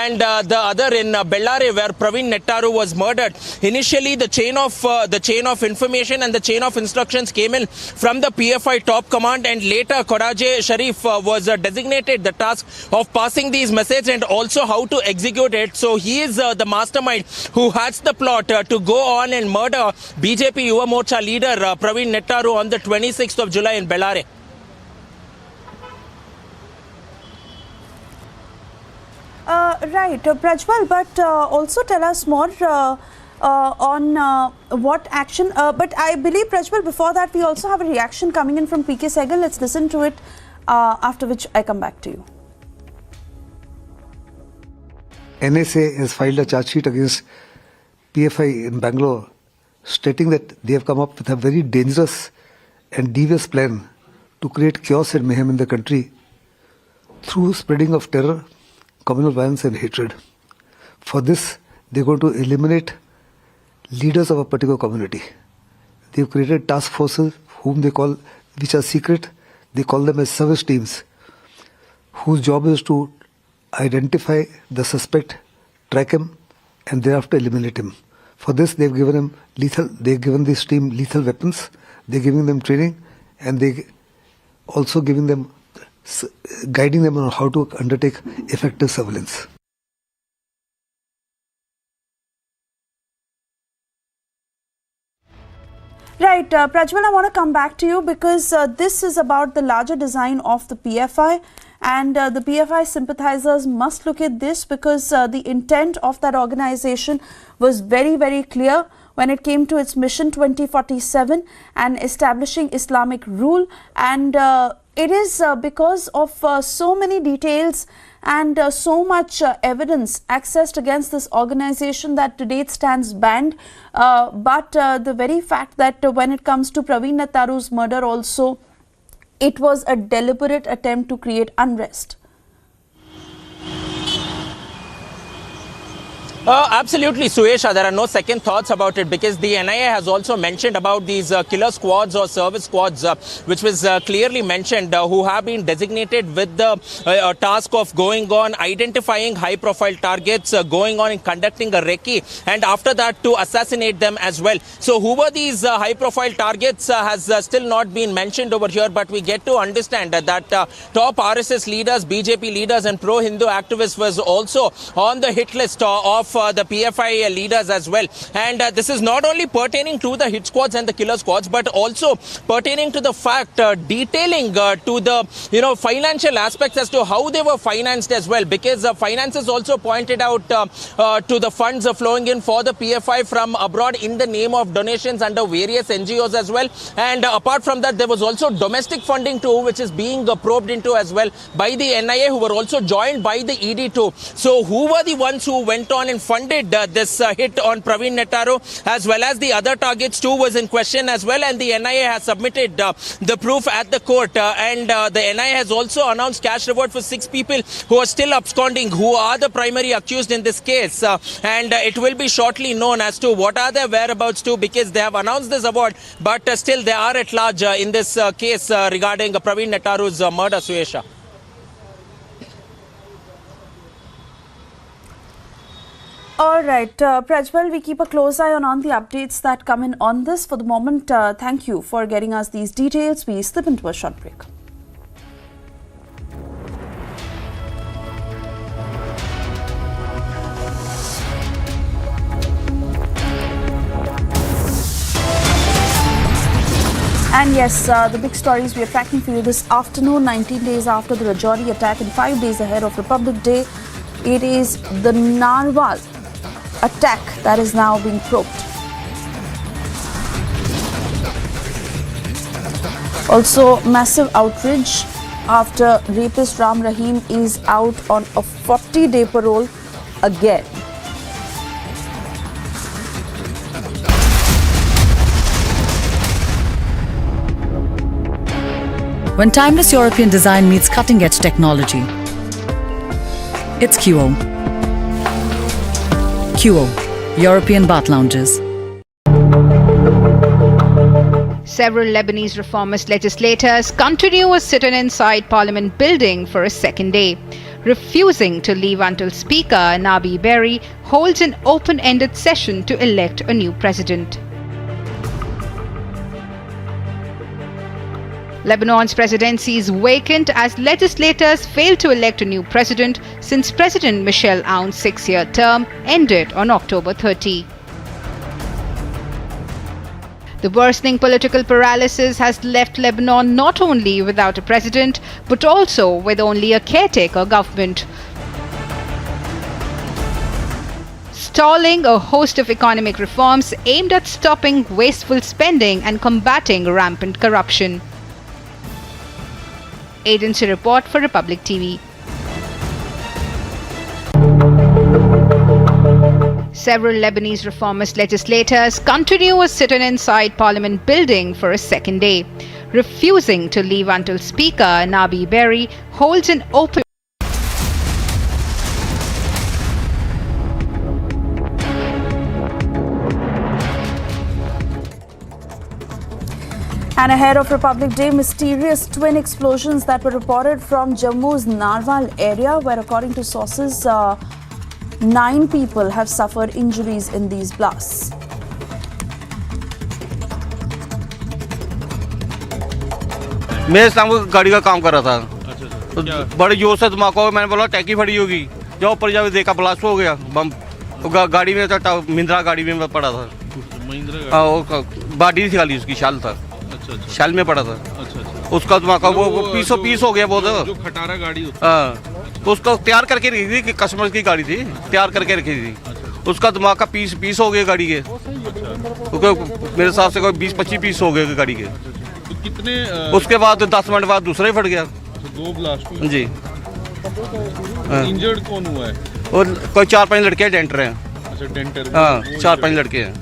and the other in Bellare, where Praveen Nettaru was murdered. Initially, the chain of information and the chain of instructions came in from the PFI top command, and later Kodaje Sharif was designated the task of passing these messages and also how to execute it. So he is the mastermind who hatched the plot to go on and murder BJP Yuva Morcha leader Praveen Nettaru on the 26th of July in Bellare.
Right, Prajwal, but also tell us more on what action. But I believe, Prajwal, before that, we also have a reaction coming in from PK Sehgal. Let's listen to it, after which I come back to you.
NSA has filed a charge sheet against PFI in Bangalore, stating that they have come up with a very dangerous and devious plan to create chaos and mayhem in the country through spreading of terror, communal violence and hatred. For this, they are going to eliminate leaders of a particular community. They have created task forces which are secret. They call them as service teams, whose job is to identify the suspect, track him, and thereafter eliminate him. For this, they've given this team lethal weapons. They're giving them training, and they also guiding them on how to undertake effective surveillance.
Right, Prajwal, I want to come back to you because this is about the larger design of the PFI, and the PFI sympathizers must look at this because the intent of that organization was very, very clear when it came to its mission 2047 and establishing Islamic rule, and it is because of so many details and so much evidence accessed against this organization that to date stands banned. But the very fact that when it comes to Praveen Nettaru's murder also, it was a deliberate attempt to create unrest.
Absolutely, Suesha. There are no second thoughts about it, because the NIA has also mentioned about these killer squads or service squads, which was clearly mentioned, who have been designated with the task of going on, identifying high-profile targets, going on and conducting a recce, and after that to assassinate them as well. So who were these high-profile targets has still not been mentioned over here, but we get to understand that top RSS leaders, BJP leaders and pro-Hindu activists was also on the hit list of the PFI leaders as well. And this is not only pertaining to the hit squads and the killer squads, but also pertaining to the fact, detailing to the financial aspects as to how they were financed as well, because finances also pointed out to the funds flowing in for the PFI from abroad in the name of donations under various NGOs as well. And apart from that, there was also domestic funding too, which is being probed into as well by the NIA, who were also joined by the ED too. So who were the ones who went on and funded this hit on Praveen Nettaru, as well as the other targets too, was in question as well, and the NIA has submitted the proof at the court, and the NIA has also announced cash reward for 6 people who are still absconding, who are the primary accused in this case, and it will be shortly known as to what are their whereabouts too, because they have announced this award, but still they are at large in this case regarding Praveen Nettaru's murder, Suesha.
All right, Prajwal, we keep a close eye on the updates that come in on this. For the moment, thank you for getting us these details. We slip into a short break. And yes, the big stories we are tracking for you this afternoon, 19 days after the Rajouri attack and 5 days ahead of Republic Day. It is the Narwal attack that is now being probed. Also, massive outrage after rapist Ram Rahim is out on a 40-day parole again.
When timeless European design meets cutting-edge technology, it's QO. QO, European bath lounges.
Several Lebanese reformist legislators continue a sit-in inside Parliament building for a second day, refusing to leave until Speaker Nabi Berri holds an open-ended session to elect a new president. Lebanon's presidency is vacant as legislators failed to elect a new president since President Michel Aoun's 6-year term ended on October 30. The worsening political paralysis has left Lebanon not only without a president, but also with only a caretaker government, stalling a host of economic reforms aimed at stopping wasteful spending and combating rampant corruption. Agency report for Republic TV. Several Lebanese reformist legislators continue a sit-in inside Parliament building for a second day, refusing to leave until Speaker Nabi Berri holds an open
And ahead of Republic Day, mysterious twin explosions that were reported from Jammu's Narwal area, where according to sources, 9 people have suffered injuries in these blasts.
मेरे सामने गाड़ी का काम कर रहा था, बड़े जोर से धमाका हुआ। मैंने बोला टैंकी फटी होगी, जब ऊपर जाके देखा ब्लास्ट हो गया बम। गाड़ी में था, महिंद्रा गाड़ी में पड़ा था। बॉडी थी खाली, उसकी शाल था, शाल में पड़ा था। उसका धमाका वो पीसो पीस हो गया बहुत।
जो खटारा गाड़ी होती
है तो उसको तैयार करके रखी थी कि कस्टमर की गाड़ी थी, तैयार करके रखी थी। उसका धमाका पीस हो गया गाड़ी के। मेरे हिसाब से कोई 20-25 पीस हो गए गाड़ी के।
तो कितने
उसके बाद 10 मिनट बाद दूसरा ही फट गया।
तो 2 ब्लास्ट हुए
जी।
इंजर्ड कौन हुआ है?
और कोई 4-5 लड़के डेंटर हैं।
अच्छा, डेंटर।
हाँ, 4-5 लड़के हैं।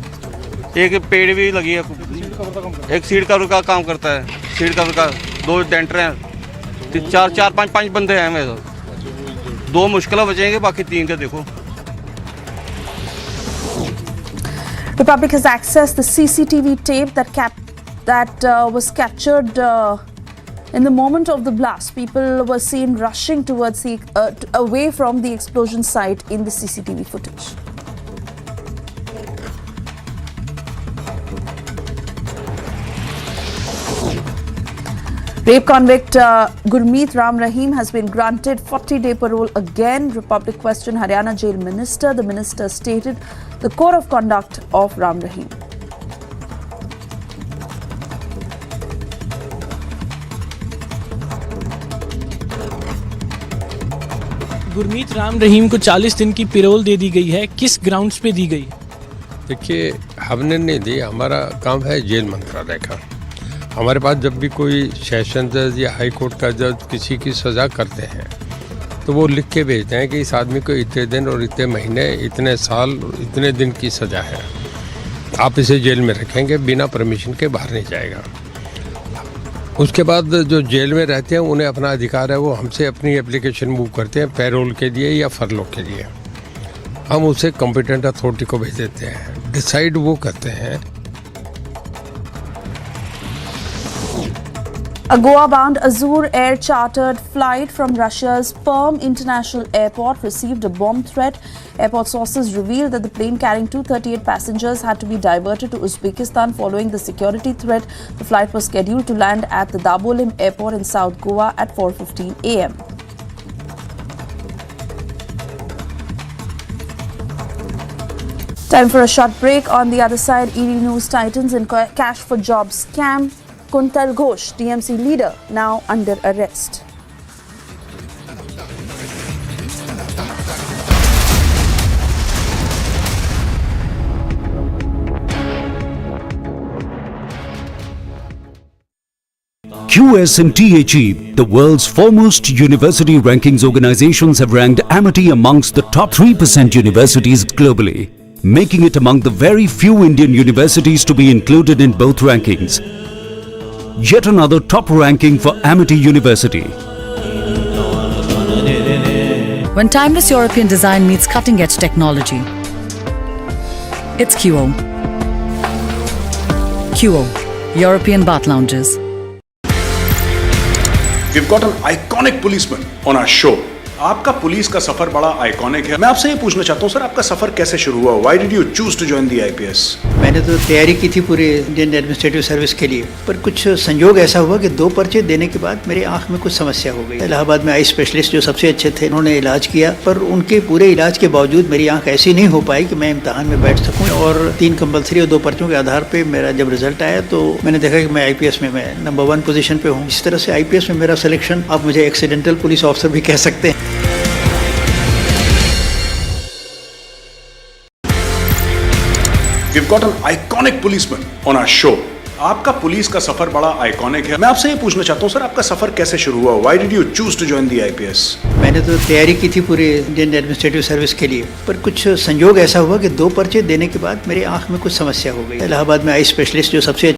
एक पेड़ भी लगी है, एक सीट कवर का काम करता है, सीट कवर का। 2 डेंटर हैं, 4-5 बंदे हैं। मेरे 2 मुश्किल बचेंगे, बाकी 3 के देखो।
Republic has accessed the CCTV tape that was captured in the moment of the blast. People were seen rushing towards away from the explosion site in the CCTV footage. Rape convict Gurmeet Ram Rahim has been granted 40-day parole again. Republic questioned Haryana jail minister. The minister stated the code of conduct of Ram Rahim.
Gurmeet Ram Rahim को 40 दिन की payroll दे दी गई है, किस grounds पे दी गई?
देखिए, हमने नहीं दी, हमारा काम है जेल मंत्रालय का। हमारे पास जब भी कोई सेशन जज या हाई कोर्ट का जज किसी की सज़ा करते हैं तो वो लिख के भेजते हैं कि इस आदमी को इतने दिन और इतने महीने, इतने साल, इतने दिन की सज़ा है, आप इसे जेल में रखेंगे, बिना परमिशन के बाहर नहीं जाएगा। उसके बाद जो जेल में रहते हैं उन्हें अपना अधिकार है, वो हमसे अपनी एप्लीकेशन मूव करते हैं पैरोल के लिए या फरलो के लिए। हम उसे कॉम्पिटेंट अथॉरिटी को भेज देते हैं, डिसाइड वो करते हैं।
A Goa-bound Azur Air chartered flight from Russia's Perm International Airport received a bomb threat. Airport sources revealed that the plane carrying 238 passengers had to be diverted to Uzbekistan following the security threat. The flight was scheduled to land at the Dabolim Airport in South Goa at 4:15 a.m. Time for a short break. On the other side, ED News Titans in cash for jobs scam. Kuntal Ghosh, TMC leader, now under arrest.
QS and THE, the world's foremost university rankings organizations, have ranked Amity amongst the top 3% universities globally, making it among the very few Indian universities to be included in both rankings. Yet another top ranking for Amity University.
When timeless European design meets cutting-edge technology, It's QO. QO, European Bath Lounges.
We've got an iconic policeman on our show. आपका police का सफर बड़ा iconic है। मैं आपसे ये पूछना चाहता हूँ सर, आपका सफर कैसे शुरू हुआ? Why did you choose to join the IPS?
मैंने तो तैयारी की थी पूरे इंडियन एडमिनिस्ट्रेटिव सर्विस के लिए, पर कुछ संयोग ऐसा हुआ कि 2 पर्चे देने के बाद मेरे आंख में कुछ समस्या हो गई। इलाहाबाद में आई स्पेशलिस्ट जो सबसे अच्छे थे, उन्होंने इलाज किया, पर उनके पूरे इलाज के बावजूद मेरी आंख ऐसी नहीं हो पाई कि मैं इम्तहान में बैठ सकूँ। और 3 कंपल्सरी और 2 पर्चों के आधार पर मेरा जब रिजल्ट आया तो मैंने देखा कि मैं IPS में मैं नंबर 1 पोजीशन पे हूँ। इस तरह से IPS में मेरा सिलेक्शन, आप मुझे एक्सीडेंटल पुलिस ऑफिसर भी कह सकते हैं।
We've got an iconic policeman on our show. आपका पुलिस का सफर बड़ा आइकॉनिक है। मैं आपसे ये पूछना चाहता हूँ सर, आपका सफर कैसे शुरू हुआ? Why did you choose to join the IPS?
मैंने तो तैयारी की थी पूरे इंडियन एडमिनिस्ट्रेटिव सर्विस के लिए, पर कुछ संयोग ऐसा हुआ कि 2 पर्चे देने के बाद मेरे आंख में कुछ समस्या हो गई। इलाहाबाद में आई स्पेशलिस्ट जो सबसे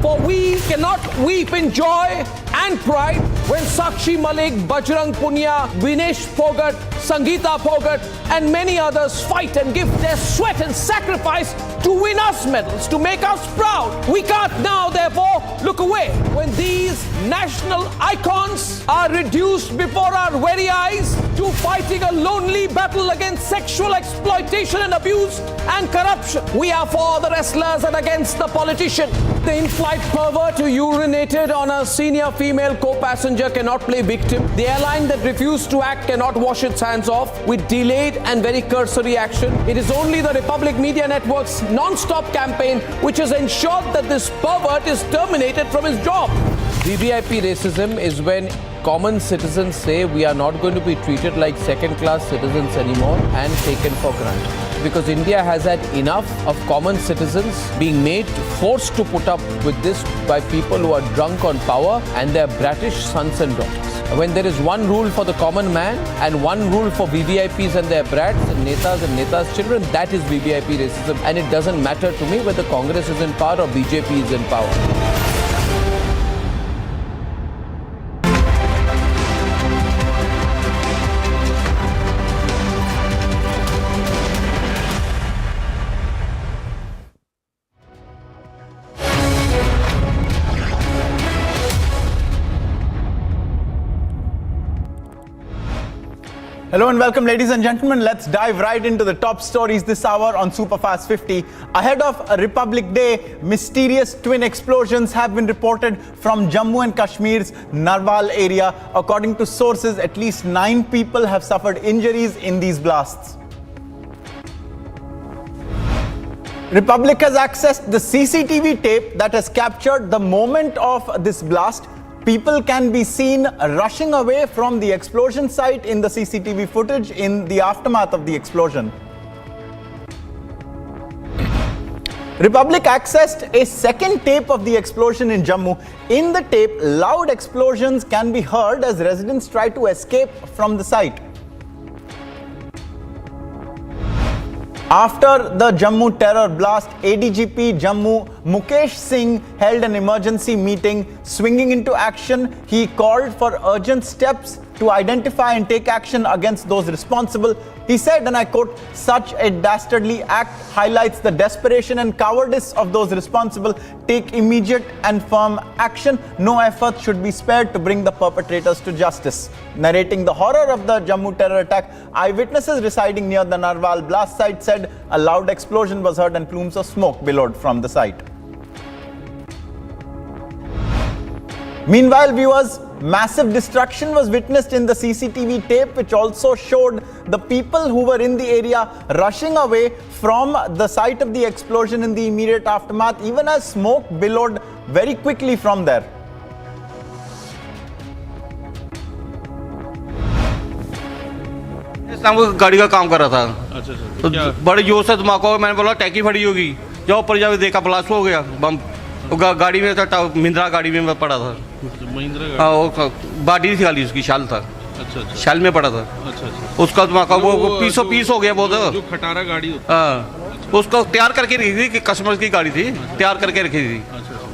For we cannot weep in joy and pride when Sakshi Malik, Bajrang Punya, Vinesh Phogat, Sangeeta Phogat and many others fight and give their sweat and sacrifice to win us medals, to make us proud. We can't now therefore look away when these national icons are reduced before our very eyes to fighting a lonely battle against sexual exploitation and abuse and corruption. We are for the wrestlers and against the politician. The in-flight pervert who urinated on a senior female co-passenger cannot play victim. The airline that refused to act cannot wash its hands off with delayed and very cursory action. It is only the Republic Media Network's non-stop campaign which has ensured that this pervert is terminated from his job. VVIP racism is when common citizens say we are not going to be treated like second-class citizens anymore and taken for granted. Because India has had enough of common citizens being made forced to put up with this by people who are drunk on power and their bratish sons and daughters. When there is one rule for the common man and one rule for VVIPs and their brats and netas' children, that is VVIP racism, and it doesn't matter to me whether Congress is in power or BJP is in power.
Hello and welcome, ladies and gentlemen. Let's dive right into the top stories this hour on Superfast 50. Ahead of Republic Day, mysterious twin explosions have been reported from Jammu and Kashmir's Narwal area. According to sources, at least 9 people have suffered injuries in these blasts. Republic has accessed the CCTV tape that has captured the moment of this blast. People can be seen rushing away from the explosion site in the CCTV footage in the aftermath of the explosion. Republic accessed a second tape of the explosion in Jammu. In the tape, loud explosions can be heard as residents try to escape from the site. After the Jammu terror blast, ADGP Jammu Mukesh Singh held an emergency meeting. Swinging into action, he called for urgent steps to identify and take action against those responsible. He said, and I quote, "Such a dastardly act highlights the desperation and cowardice of those responsible. Take immediate and firm action. No effort should be spared to bring the perpetrators to justice." Narrating the horror of the Jammu terror attack, eyewitnesses residing near the Narwal blast site said a loud explosion was heard and plumes of smoke billowed from the site. Meanwhile, viewers, massive destruction was witnessed in the CCTV tape, which also showed the people who were in the area rushing away from the site of the explosion in the immediate aftermath, even as smoke billowed very quickly from there.
गाड़ी का काम कर रहा था। तो बड़े जोर से धमाका, मैंने बोला टैंकी फटी होगी, जब ऊपर जाके देखा ब्लास्ट हो गया बम। गाड़ी में था, महिंद्रा गाड़ी में मैं पड़ा था। हाँ, वो बॉडी थी खाली, उसकी शाल था। अच्छा। शाल में पड़ा था। अच्छा। उसका धमाका वो पीसों पीस हो गया बहुत।
जो खटारा गाड़ी होती।
हाँ, उसको तैयार करके रखी थी कि कस्टमर की गाड़ी थी, तैयार करके रखी थी।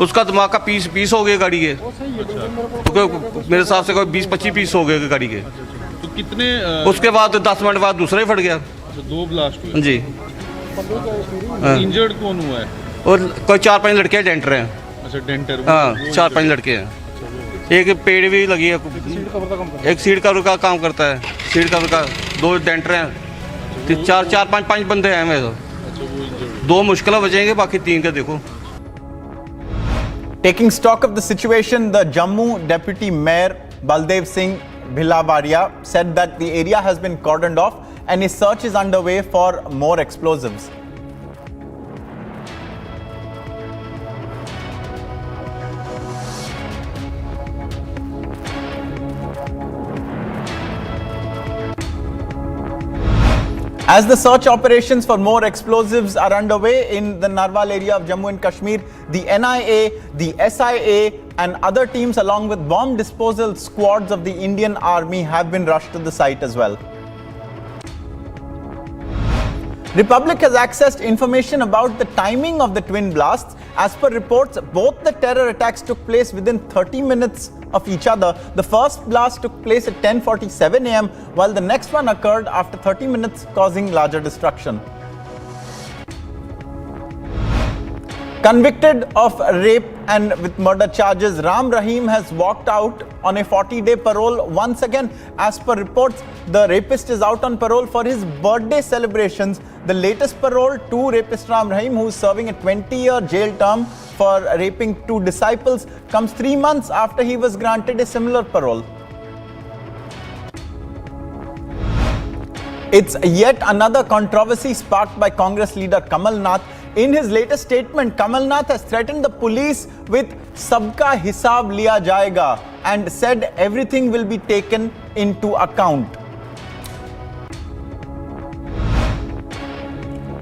उसका धमाका पीस हो गया गाड़ी के। तो मेरे हिसाब से कोई 20-25 पीस हो गए गाड़ी के।
तो कितने
उसके बाद 10 मिनट बाद दूसरा ही फट गया।
2 ब्लास्ट हुए।
जी।
इंजर्ड कौन हुआ है?
और कोई 4-5 लड़के डेंटर हैं।
अच्छा, डेंटर।
हाँ, 4-5 लड़के हैं। एक पेड़ भी लगी है, एक सीट कवर का काम करता है, सीट कवर का 2 डेंटर हैं, 4-5 बंदे हैं मेरे तो। 2 मुश्किल बचेंगे, बाकी 3 का देखो।
Taking stock of the situation, the Jammu Deputy Mayor Baldev Singh Bhilavaria said that the area has been cordoned off and a search is underway for more explosives. As the search operations for more explosives are underway in the Narwal area of Jammu and Kashmir, the NIA, the SIA and other teams along with bomb disposal squads of the Indian Army have been rushed to the site as well. Republic has accessed information about the timing of the twin blasts. As per reports, both the terror attacks took place within 30 minutes of each other. The first blast took place at 10:47 am, while the next one occurred after 30 minutes, causing larger destruction. Convicted of rape and with murder charges, Ram Rahim has walked out on a 40-day parole once again. As per reports, the rapist is out on parole for his birthday celebrations. The latest parole to rapist Ram Rahim, who is serving a 20-year jail term for raping 2 disciples, comes 3 months after he was granted a similar parole. It's yet another controversy sparked by Congress leader Kamal Nath. In his latest statement, Kamal Nath has threatened the police with "sabka hisab liya jayega" and said everything will be taken into account.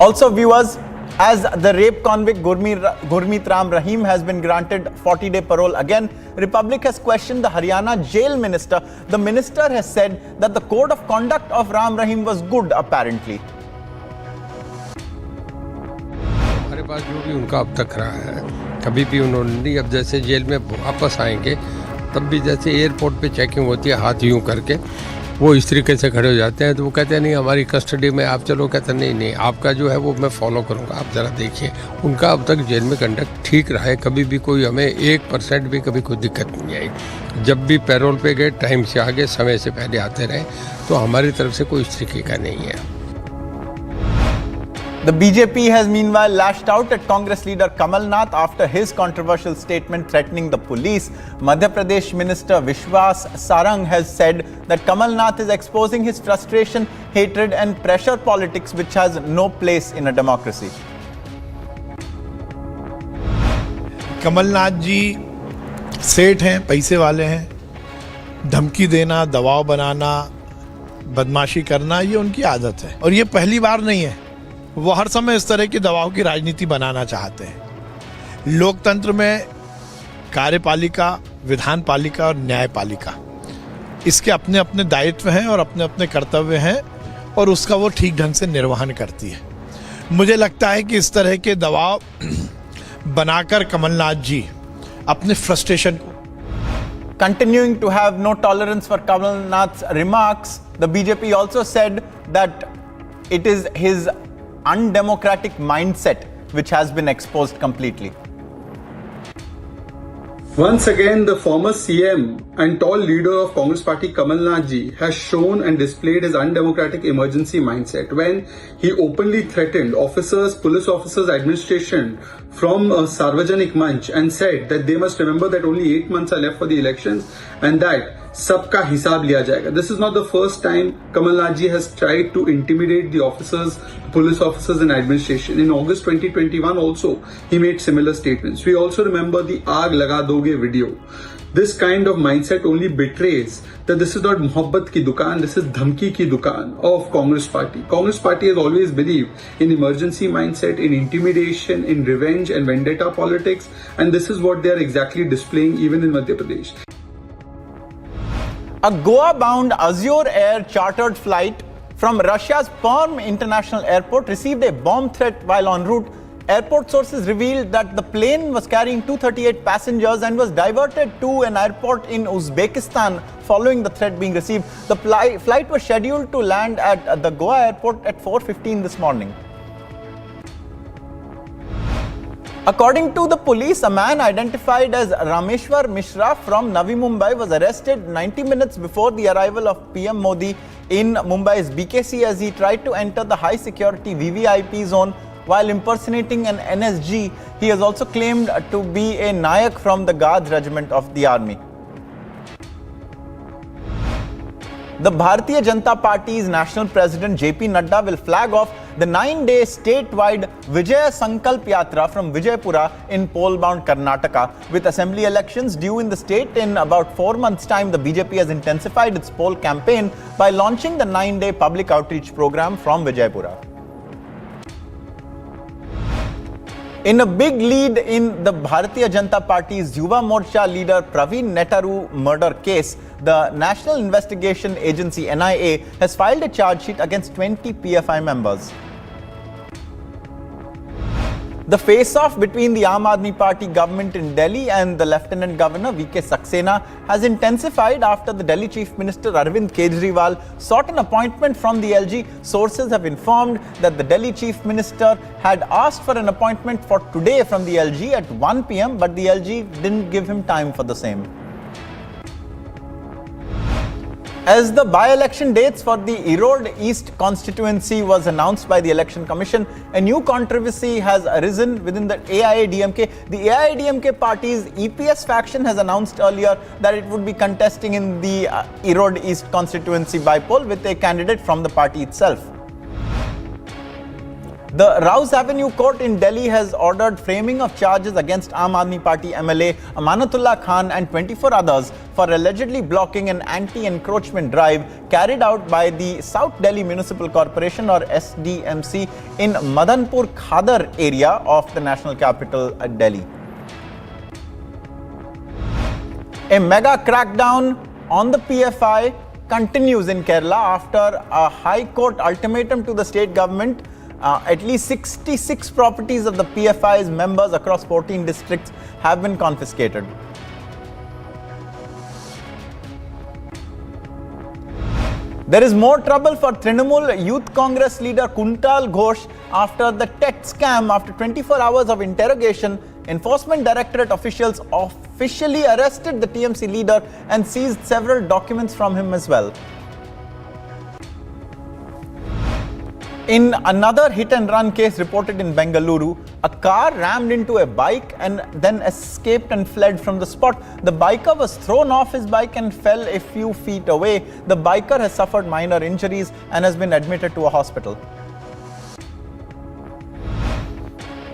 Also, viewers, as the rape convict Gurmeet Ram Rahim has been granted 40-day parole again, Republic has questioned the Haryana jail minister. The minister has said that the code of conduct of Ram Rahim was good, apparently.
हमारे पास जो भी उनका अब तक रहा है, कभी भी उन्होंने नहीं, अब जैसे जेल में वापस आएंगे तब भी जैसे एयरपोर्ट पे चेकिंग होती है हाथ यूं करके, वो इस तरीके से खड़े हो जाते हैं, तो वो कहते हैं नहीं हमारी कस्टडी में आप चलो, कहते हैं नहीं आपका जो है वो मैं फॉलो करूंगा, आप ज़रा देखिए। उनका अब तक जेल में कंडक्ट ठीक रहा है, कभी भी कोई हमें 1% भी कभी कोई दिक्कत नहीं आई। जब भी पैरोल पे गए टाइम से आगे समय से पहले आते रहे, तो हमारी तरफ से कोई इस तरीके का नहीं है।
The BJP has meanwhile lashed out at Congress leader Kamal Nath after his controversial statement threatening the police. Madhya Pradesh Minister Vishwas Sarang has said that Kamal Nath is exposing his frustration, hatred and pressure politics, which has no place in a democracy.
Kamal Nath जी सेठ हैं, पैसे वाले हैं, धमकी देना, दबाव बनाना, बदमाशी करना, ये उनकी आदत है और ये पहली बार नहीं है। वो हर समय इस तरह की दबाव की राजनीति बनाना चाहते हैं। लोकतंत्र में कार्यपालिका, विधान पालिका और न्यायपालिका, इसके अपने अपने दायित्व हैं और अपने अपने कर्तव्य हैं और उसका वो ठीक ढंग से निर्वहन करती है। मुझे लगता है कि इस तरह के दबाव बनाकर कमलनाथ जी अपने फ्रस्ट्रेशन को
Continuing to have no tolerance for Kamal Nath's remarks, the BJP also said that it is his undemocratic mindset which has been exposed completely.
Once again, the former CM and tall leader of Congress Party Kamal Nath ji has shown and displayed his undemocratic emergency mindset when he openly threatened officers, police officers, administration from a Sarvajanik Manch and said that they must remember that only 8 months are left for the elections and that sabka hisab liya jayega. This is not the first time Kamal Nath ji has tried to intimidate the officers, police officers and administration. In August 2021 also, he made similar statements. We also remember the Aag Laga Doge video. This kind of mindset only betrays that this is not Mohabbat ki dukaan, this is Dhamki ki dukaan of Congress Party. Congress Party has always believed in emergency mindset, in intimidation, in revenge and vendetta politics, and this is what they are exactly displaying even in Madhya Pradesh.
A Goa-bound Azure Air chartered flight from Russia's Perm International Airport received a bomb threat while en route. Airport sources revealed that the plane was carrying 238 passengers and was diverted to an airport in Uzbekistan following the threat being received. The flight was scheduled to land at the Goa airport at 4:15 this morning. According to the police, a man identified as Rameshwar Mishra from Navi Mumbai was arrested 90 minutes before the arrival of PM Modi in Mumbai's BKC as he tried to enter the high security VVIP zone while impersonating an NSG. He has also claimed to be a Nayak from the Guards regiment of the army. The Bharatiya Janata Party's national president JP Nadda will flag off the 9-day statewide Vijay Sankalp Yatra from Vijaypura in pole-bound Karnataka. With assembly elections due in the state in about 4 months' time, the BJP has intensified its poll campaign by launching the 9-day public outreach program from Vijaypura. In a big lead in the Bharatiya Janata Party's Yuva Morcha leader Praveen Netaru murder case, the National Investigation Agency NIA has filed a charge sheet against 20 PFI members. The face-off between the Aam Aadmi Party government in Delhi and the Lieutenant Governor VK Saxena has intensified after the Delhi Chief Minister Arvind Kejriwal sought an appointment from the LG. Sources have informed that the Delhi Chief Minister had asked for an appointment for today from the LG at 1 PM, but the LG didn't give him time for the same. As the by-election dates for the Erode East constituency was announced by the Election Commission, a new controversy has arisen within the AIADMK. The AIADMK party's EPS faction has announced earlier that it would be contesting in the Erode East constituency by-poll with a candidate from the party itself. The Rouse Avenue Court in Delhi has ordered framing of charges against Aam Aadmi Party MLA Amanatullah Khan and 24 others for allegedly blocking an anti-encroachment drive carried out by the South Delhi Municipal Corporation or SDMC in Madanpur Khadar area of the national capital Delhi. A mega crackdown on the PFI continues in Kerala after a High Court ultimatum to the state government. At least 66 properties of the PFI's members across 14 districts have been confiscated. There is more trouble for Trinamool Youth Congress leader Kuntal Ghosh after the TET scam. After 24 hours of interrogation, Enforcement Directorate officials officially arrested the TMC leader and seized several documents from him as well. In another hit-and-run case reported in Bengaluru, a car rammed into a bike and then escaped and fled from the spot. The biker was thrown off his bike and fell a few feet away. The biker has suffered minor injuries and has been admitted to a hospital.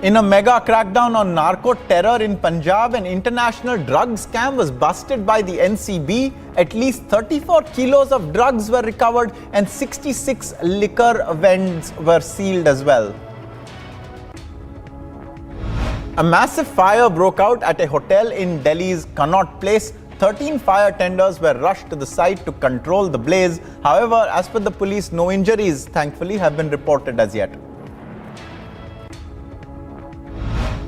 In a mega crackdown on narco terror in Punjab, an international drug scam was busted by the NCB. At least 34 kilos of drugs were recovered and 66 liquor vends were sealed as well. A massive fire broke out at a hotel in Delhi's Connaught Place. 13 fire tenders were rushed to the site to control the blaze. However, as per the police, no injuries, thankfully, have been reported as yet.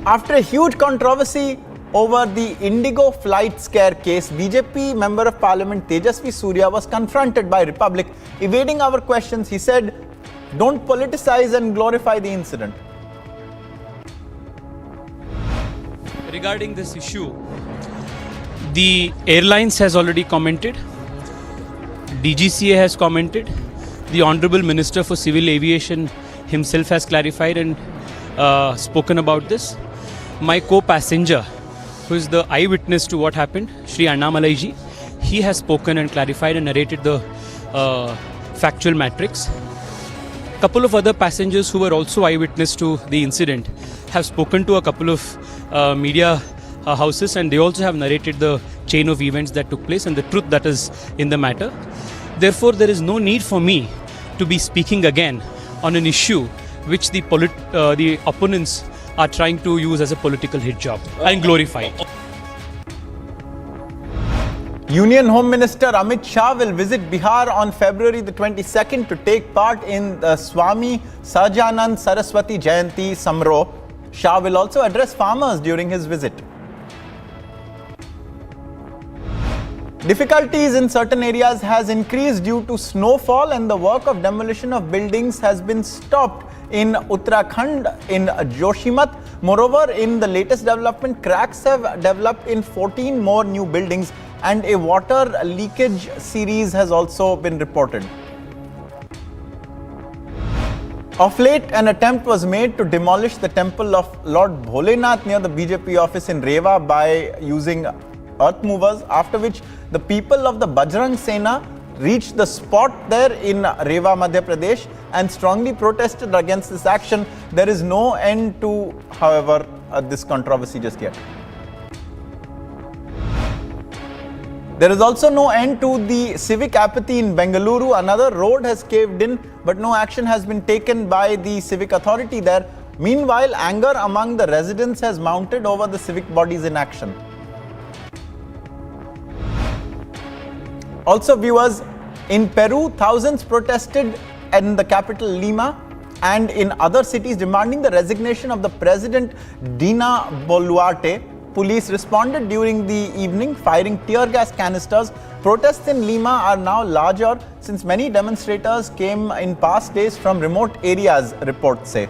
After a huge controversy over the Indigo flight scare case, BJP Member of Parliament Tejasvi Surya was confronted by Republic. Evading our questions, he said, "Don't politicize and glorify the incident."
Regarding this issue, the airlines has already commented, DGCA has commented, the Honorable Minister for Civil Aviation himself has clarified and spoken about this. My co-passenger, who is the eyewitness to what happened, Shri Annamalai ji, he has spoken and clarified and narrated the factual matrix. Couple of other passengers who were also eyewitness to the incident have spoken to a couple of media houses, and they also have narrated the chain of events that took place and the truth that is in the matter. Therefore, there is no need for me to be speaking again on an issue which the opponents are trying to use as a political hit job and glorify.
Union Home Minister Amit Shah will visit Bihar on February the 22nd to take part in the Swami Sahajanand Saraswati Jayanti Samroh. Shah will also address farmers during his visit. Difficulties in certain areas has increased due to snowfall, and the work of demolition of buildings has been stopped in Uttarakhand in Joshimat. Moreover, in the latest development, cracks have developed in 14 more new buildings and a water leakage series has also been reported. Of late, an attempt was made to demolish the temple of Lord Bholenath near the BJP office in Rewa by using earth movers, after which the people of the Bajrang Sena reached the spot there in Rewa, Madhya Pradesh and strongly protested against this action. There is no end to, however, this controversy just yet. There is also no end to the civic apathy in Bengaluru. Another road has caved in, but no action has been taken by the civic authority there. Meanwhile, anger among the residents has mounted over the civic body's inaction. Also, viewers, in Peru, thousands protested in the capital Lima and in other cities demanding the resignation of the president Dina Boluarte. Police responded during the evening, firing tear gas canisters. Protests in Lima are now larger since many demonstrators came in past days from remote areas, reports say.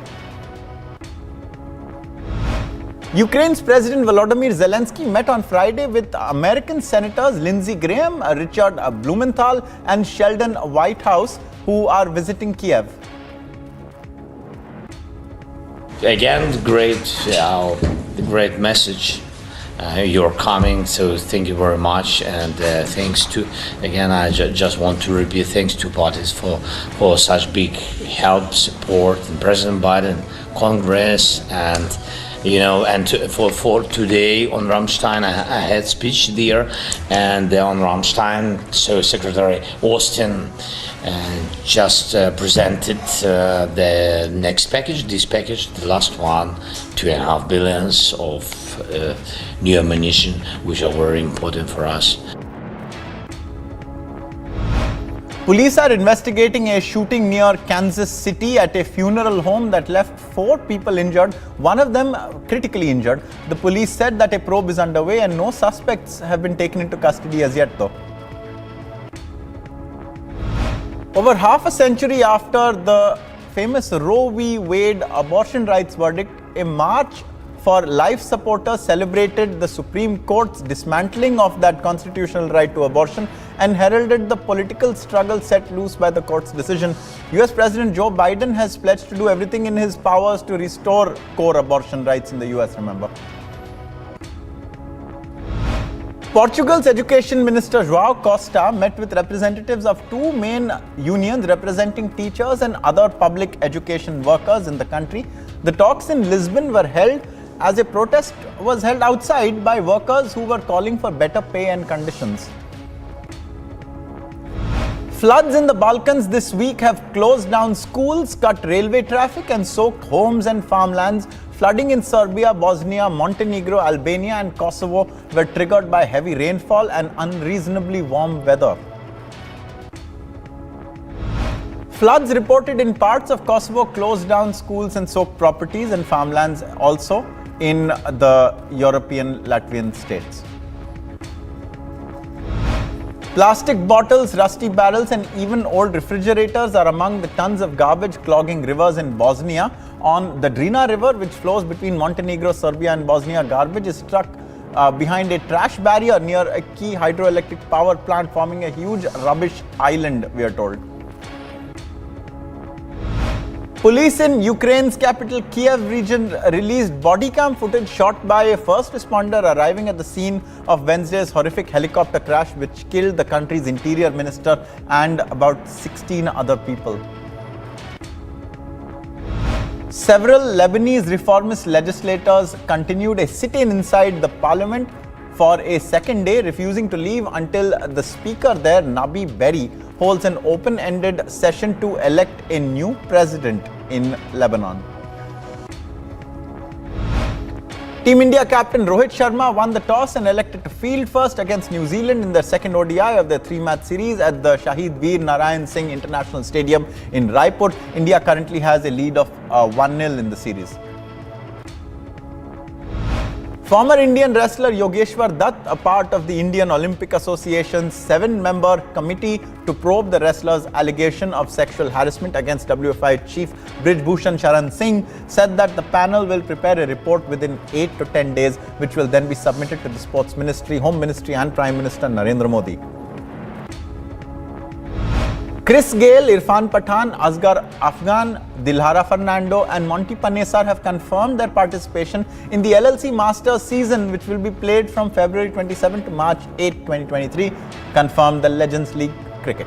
Ukraine's President Volodymyr Zelensky met on Friday with American Senators Lindsey Graham, Richard Blumenthal and Sheldon Whitehouse, who are visiting Kiev.
Again, the great message. You're coming, so thank you very much, and thanks to, again, I just want to repeat thanks to parties for such big help, support, and President Biden, Congress, and for today on Ramstein, I had speech there, and on Ramstein, so Secretary Austin just presented the next package, this package, the last one, $2.5 billion of new ammunition, which are very important for us.
Police are investigating a shooting near Kansas City at a funeral home that left 4 people injured, one of them critically injured. The police said that a probe is underway and no suspects have been taken into custody as yet though. Over half a century after the famous Roe v. Wade abortion rights verdict, a march for life supporters celebrated the Supreme Court's dismantling of that constitutional right to abortion and heralded the political struggle set loose by the court's decision. US President Joe Biden has pledged to do everything in his powers to restore core abortion rights in the US, remember. Portugal's Education Minister João Costa met with representatives of 2 main unions representing teachers and other public education workers in the country. The talks in Lisbon were held as a protest was held outside by workers who were calling for better pay and conditions. Floods in the Balkans this week have closed down schools, cut railway traffic and soaked homes and farmlands. Flooding in Serbia, Bosnia, Montenegro, Albania and Kosovo were triggered by heavy rainfall and unreasonably warm weather. Floods reported in parts of Kosovo closed down schools and soaked properties and farmlands also in the European Latvian states. Plastic bottles, rusty barrels and even old refrigerators are among the tons of garbage clogging rivers in Bosnia. On the Drina River, which flows between Montenegro, Serbia and Bosnia, garbage is stuck behind a trash barrier near a key hydroelectric power plant, forming a huge rubbish island, we are told. Police in Ukraine's capital Kiev region released body cam footage shot by a first responder arriving at the scene of Wednesday's horrific helicopter crash which killed the country's interior minister and about 16 other people. Several Lebanese reformist legislators continued a sit-in inside the parliament for a second day, refusing to leave until the speaker there, Nabi Berri, holds an open-ended session to elect a new president in Lebanon. Team India captain Rohit Sharma won the toss and elected to field first against New Zealand in their second ODI of their 3-match series at the Shahid Veer Narayan Singh International Stadium in Raipur. India currently has a lead of 1-0 in the series. Former Indian wrestler Yogeshwar Dutt, a part of the Indian Olympic Association's 7-member committee to probe the wrestler's allegation of sexual harassment against WFI chief Brij Bhushan Sharan Singh, said that the panel will prepare a report within 8 to 10 days, which will then be submitted to the Sports Ministry, Home Ministry and Prime Minister Narendra Modi. Chris Gayle, Irfan Pathan, Asghar Afghan, Dilhara Fernando and Monty Panesar have confirmed their participation in the LLC Masters season, which will be played from February 27 to March 8, 2023, confirmed the Legends League Cricket.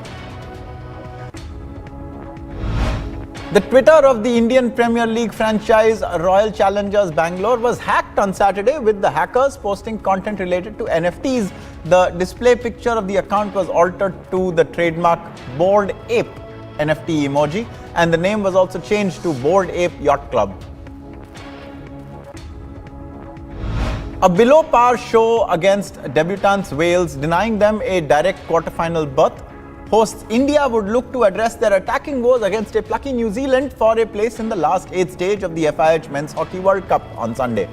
The Twitter of the Indian Premier League franchise Royal Challengers Bangalore was hacked on Saturday, with the hackers posting content related to NFTs. The display picture of the account was altered to the trademark Bored Ape NFT emoji, and the name was also changed to Bored Ape Yacht Club. A below-par show against debutants Wales, denying them a direct quarter-final berth. Hosts India would look to address their attacking woes against a plucky New Zealand for a place in the last 8th stage of the FIH Men's Hockey World Cup on Sunday.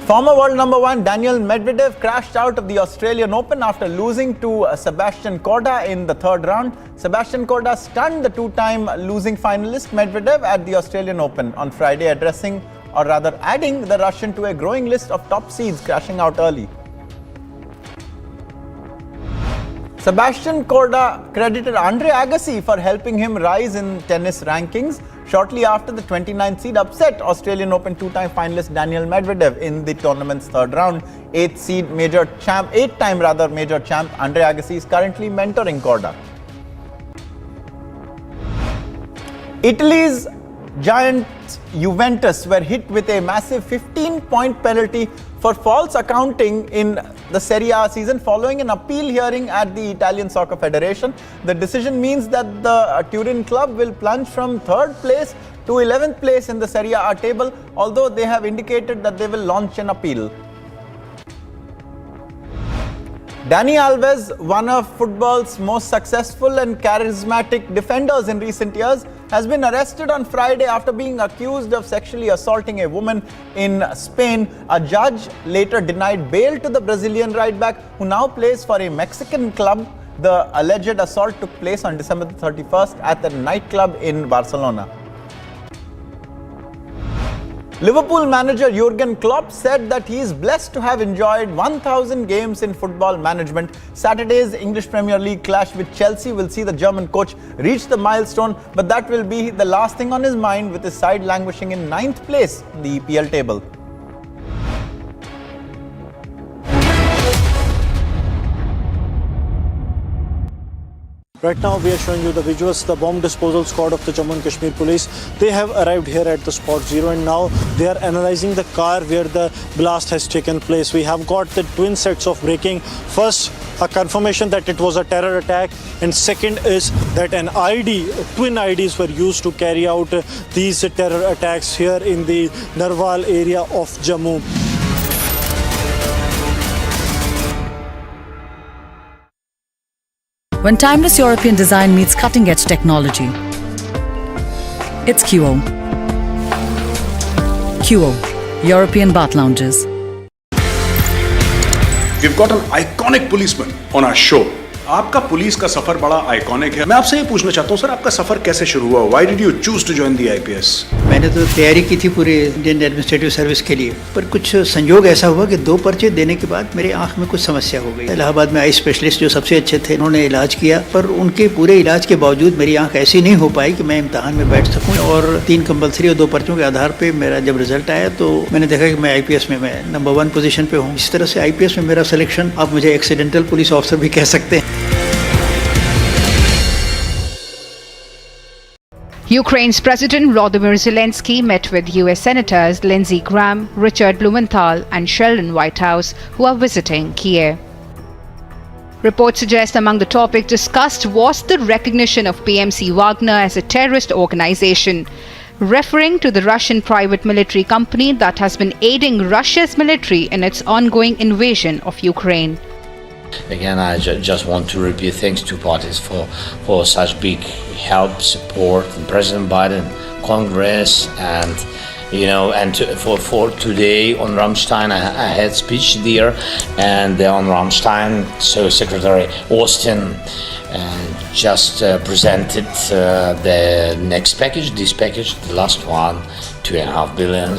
Former world number 1 Daniel Medvedev crashed out of the Australian Open after losing to Sebastian Korda in the 3rd round. Sebastian Korda stunned the 2-time losing finalist Medvedev at the Australian Open on Friday, adding the Russian to a growing list of top seeds, crashing out early. Sebastian Korda credited Andre Agassi for helping him rise in tennis rankings shortly after the 29th seed upset Australian Open 2-time finalist Daniel Medvedev in the tournament's 3rd round. 8-time major champ Andre Agassi is currently mentoring Korda. Italy's giants Juventus were hit with a massive 15-point penalty for false accounting in the Serie A season following an appeal hearing at the Italian Soccer Federation. The decision means that the Turin club will plunge from 3rd place to 11th place in the Serie A table, although they have indicated that they will launch an appeal. Dani Alves, one of football's most successful and charismatic defenders in recent years, has been arrested on Friday after being accused of sexually assaulting a woman in Spain. A judge later denied bail to the Brazilian right-back, who now plays for a Mexican club. The alleged assault took place on December 31st at the nightclub in Barcelona. Liverpool manager Jurgen Klopp said that he is blessed to have enjoyed 1,000 games in football management. Saturday's English Premier League clash with Chelsea will see the German coach reach the milestone, but that will be the last thing on his mind, with his side languishing in 9th place in the EPL table.
Right now we are showing you the visuals. The bomb disposal squad of the Jammu and Kashmir police, they have arrived here at the spot 0 and now they are analyzing the car where the blast has taken place. We have got the twin sets of braking. First, a confirmation that it was a terror attack, and second is that an twin IDs were used to carry out these terror attacks here in the Narwal area of Jammu.
When timeless European design meets cutting-edge technology, it's QO. QO, European bath lounges.
We've got an iconic policeman on our show. आपका police का सफर बड़ा iconic है। मैं आपसे ये पूछना चाहता हूँ सर, आपका सफर कैसे शुरू हुआ? Why did you choose to join the IPS?
मैंने तो तैयारी की थी पूरे इंडियन एडमिनिस्ट्रेटिव सर्विस के लिए, पर कुछ संयोग ऐसा हुआ कि 2 पर्चे देने के बाद मेरे आंख में कुछ समस्या हो गई। इलाहाबाद में आई स्पेशलिस्ट जो सबसे अच्छे थे, उन्होंने इलाज किया, पर उनके पूरे इलाज के बावजूद मेरी आंख ऐसी नहीं हो पाई कि मैं इम्तहान में बैठ सकूँ। और 3 कंपल्सरी और 2 पर्चों के आधार पर मेरा जब रिजल्ट आया तो मैंने देखा कि मैं IPS में मैं नंबर 1 पोजीशन पे हूँ। इस तरह से IPS में मेरा सिलेक्शन, आप मुझे एक्सीडेंटल पुलिस ऑफिसर भी कह सकते हैं।
Ukraine's President Volodymyr Zelensky met with US Senators Lindsey Graham, Richard Blumenthal and Sheldon Whitehouse, who are visiting Kiev. Reports suggest among the topics discussed was the recognition of PMC Wagner as a terrorist organization, referring to the Russian private military company that has been aiding Russia's military in its ongoing invasion of Ukraine.
Again, I just want to repeat thanks to parties for such big help, support, and President Biden, Congress, and and for today on Rammstein, I had speech there, and on Rammstein, so Secretary Austin just presented the next package, this package, the last one, $2.5 billion.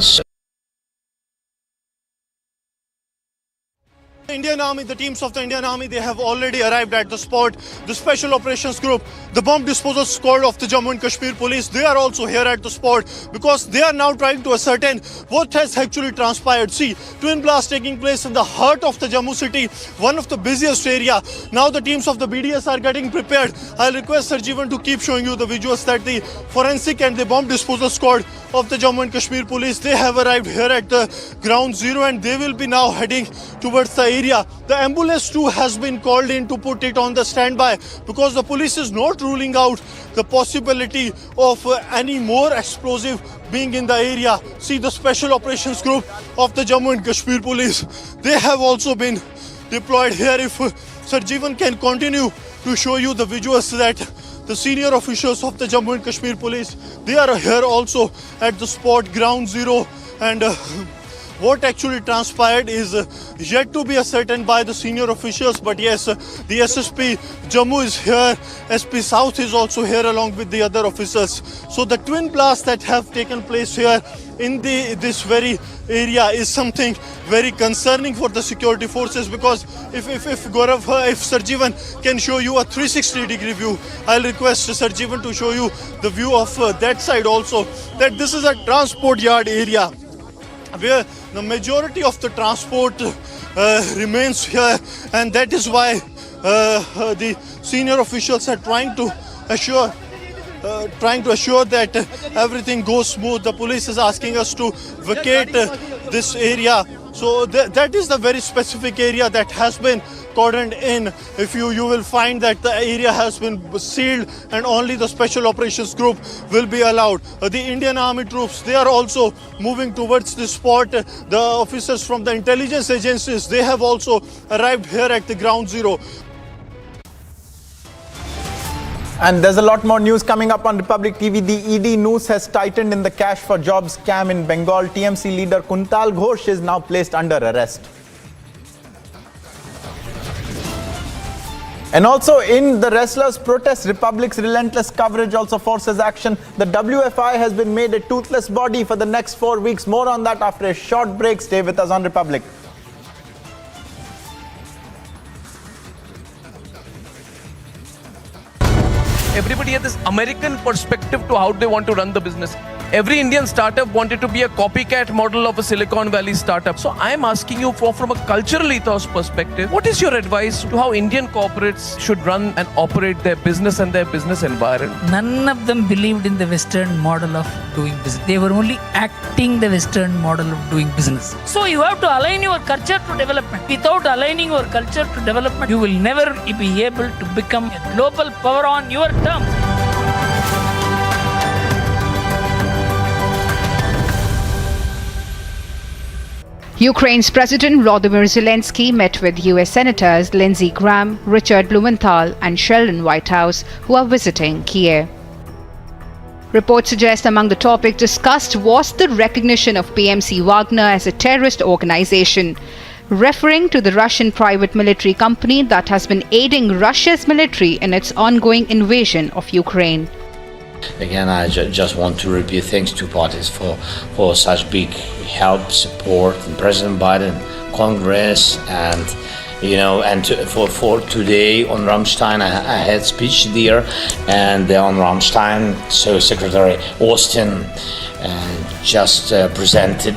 The Indian Army, the teams of the Indian Army, they have already arrived at the spot. The Special Operations Group, the Bomb Disposal Squad of the Jammu and Kashmir Police, they are also here at the spot because they are now trying to ascertain what has actually transpired. See, twin blast taking place in the heart of the Jammu city, one of the busiest area. Now the teams of the BDS are getting prepared. I'll request Sir Jeevan to keep showing you the visuals that the forensic and the bomb disposal squad of the Jammu and Kashmir Police, they have arrived here at the ground zero and they will be now heading towards the area. The ambulance too has been called in to put it on the standby because the police is not ruling out the possibility of any more explosive being in the area. See, the Special Operations Group of the Jammu and Kashmir Police, they have also been deployed here. If Sir Jeevan can continue to show you the visuals that the senior officials of the Jammu and Kashmir Police, they are here also at the spot ground zero, and what actually transpired is yet to be ascertained by the senior officials. But yes, the SSP Jammu is here, SP South is also here along with the other officers. So the twin blasts that have taken place here in this very area is something very concerning for the security forces, because if Gaurav, if Sir Jeevan can show you a 360-degree view, I'll request Sir Jeevan to show you the view of that side also, that this is a transport yard area where the majority of the transport remains here, and that is why the senior officials are trying to assure that everything goes smooth. The police is asking us to vacate this area. So that is the very specific area that has been cordoned in. If you will find that the area has been sealed and only the Special Operations Group will be allowed. The Indian Army troops, they are also moving towards this spot. The officers from the intelligence agencies, they have also arrived here at the ground zero.
And there's a lot more news coming up on Republic TV. The ED noose has tightened in the cash for jobs scam in Bengal. TMC leader Kuntal Ghosh is now placed under arrest. And also in the wrestlers' protest, Republic's relentless coverage also forces action. The WFI has been made a toothless body for the next 4 weeks. More on that after a short break. Stay with us on Republic.
Everybody had this American perspective to how they want to run the business. Every Indian startup wanted to be a copycat model of a Silicon Valley startup. So I'm asking you from a cultural ethos perspective, what is your advice to how Indian corporates should run and operate their business and their business environment?
None of them believed in the Western model of doing business. They were only acting the Western model of doing business. So you have to align your culture to development. Without aligning your culture to development, you will never be able to become a global power on your terms.
Ukraine's President Volodymyr Zelensky met with US Senators Lindsey Graham, Richard Blumenthal, and Sheldon Whitehouse, who are visiting Kiev. Reports suggest among the topics discussed was the recognition of PMC Wagner as a terrorist organization, referring to the Russian private military company that has been aiding Russia's military in its ongoing invasion of Ukraine.
Again, I just want to repeat thanks to parties for such big help, support, and President Biden, Congress, and for today on Rammstein, I had speech there, and on Rammstein, so Secretary Austin just presented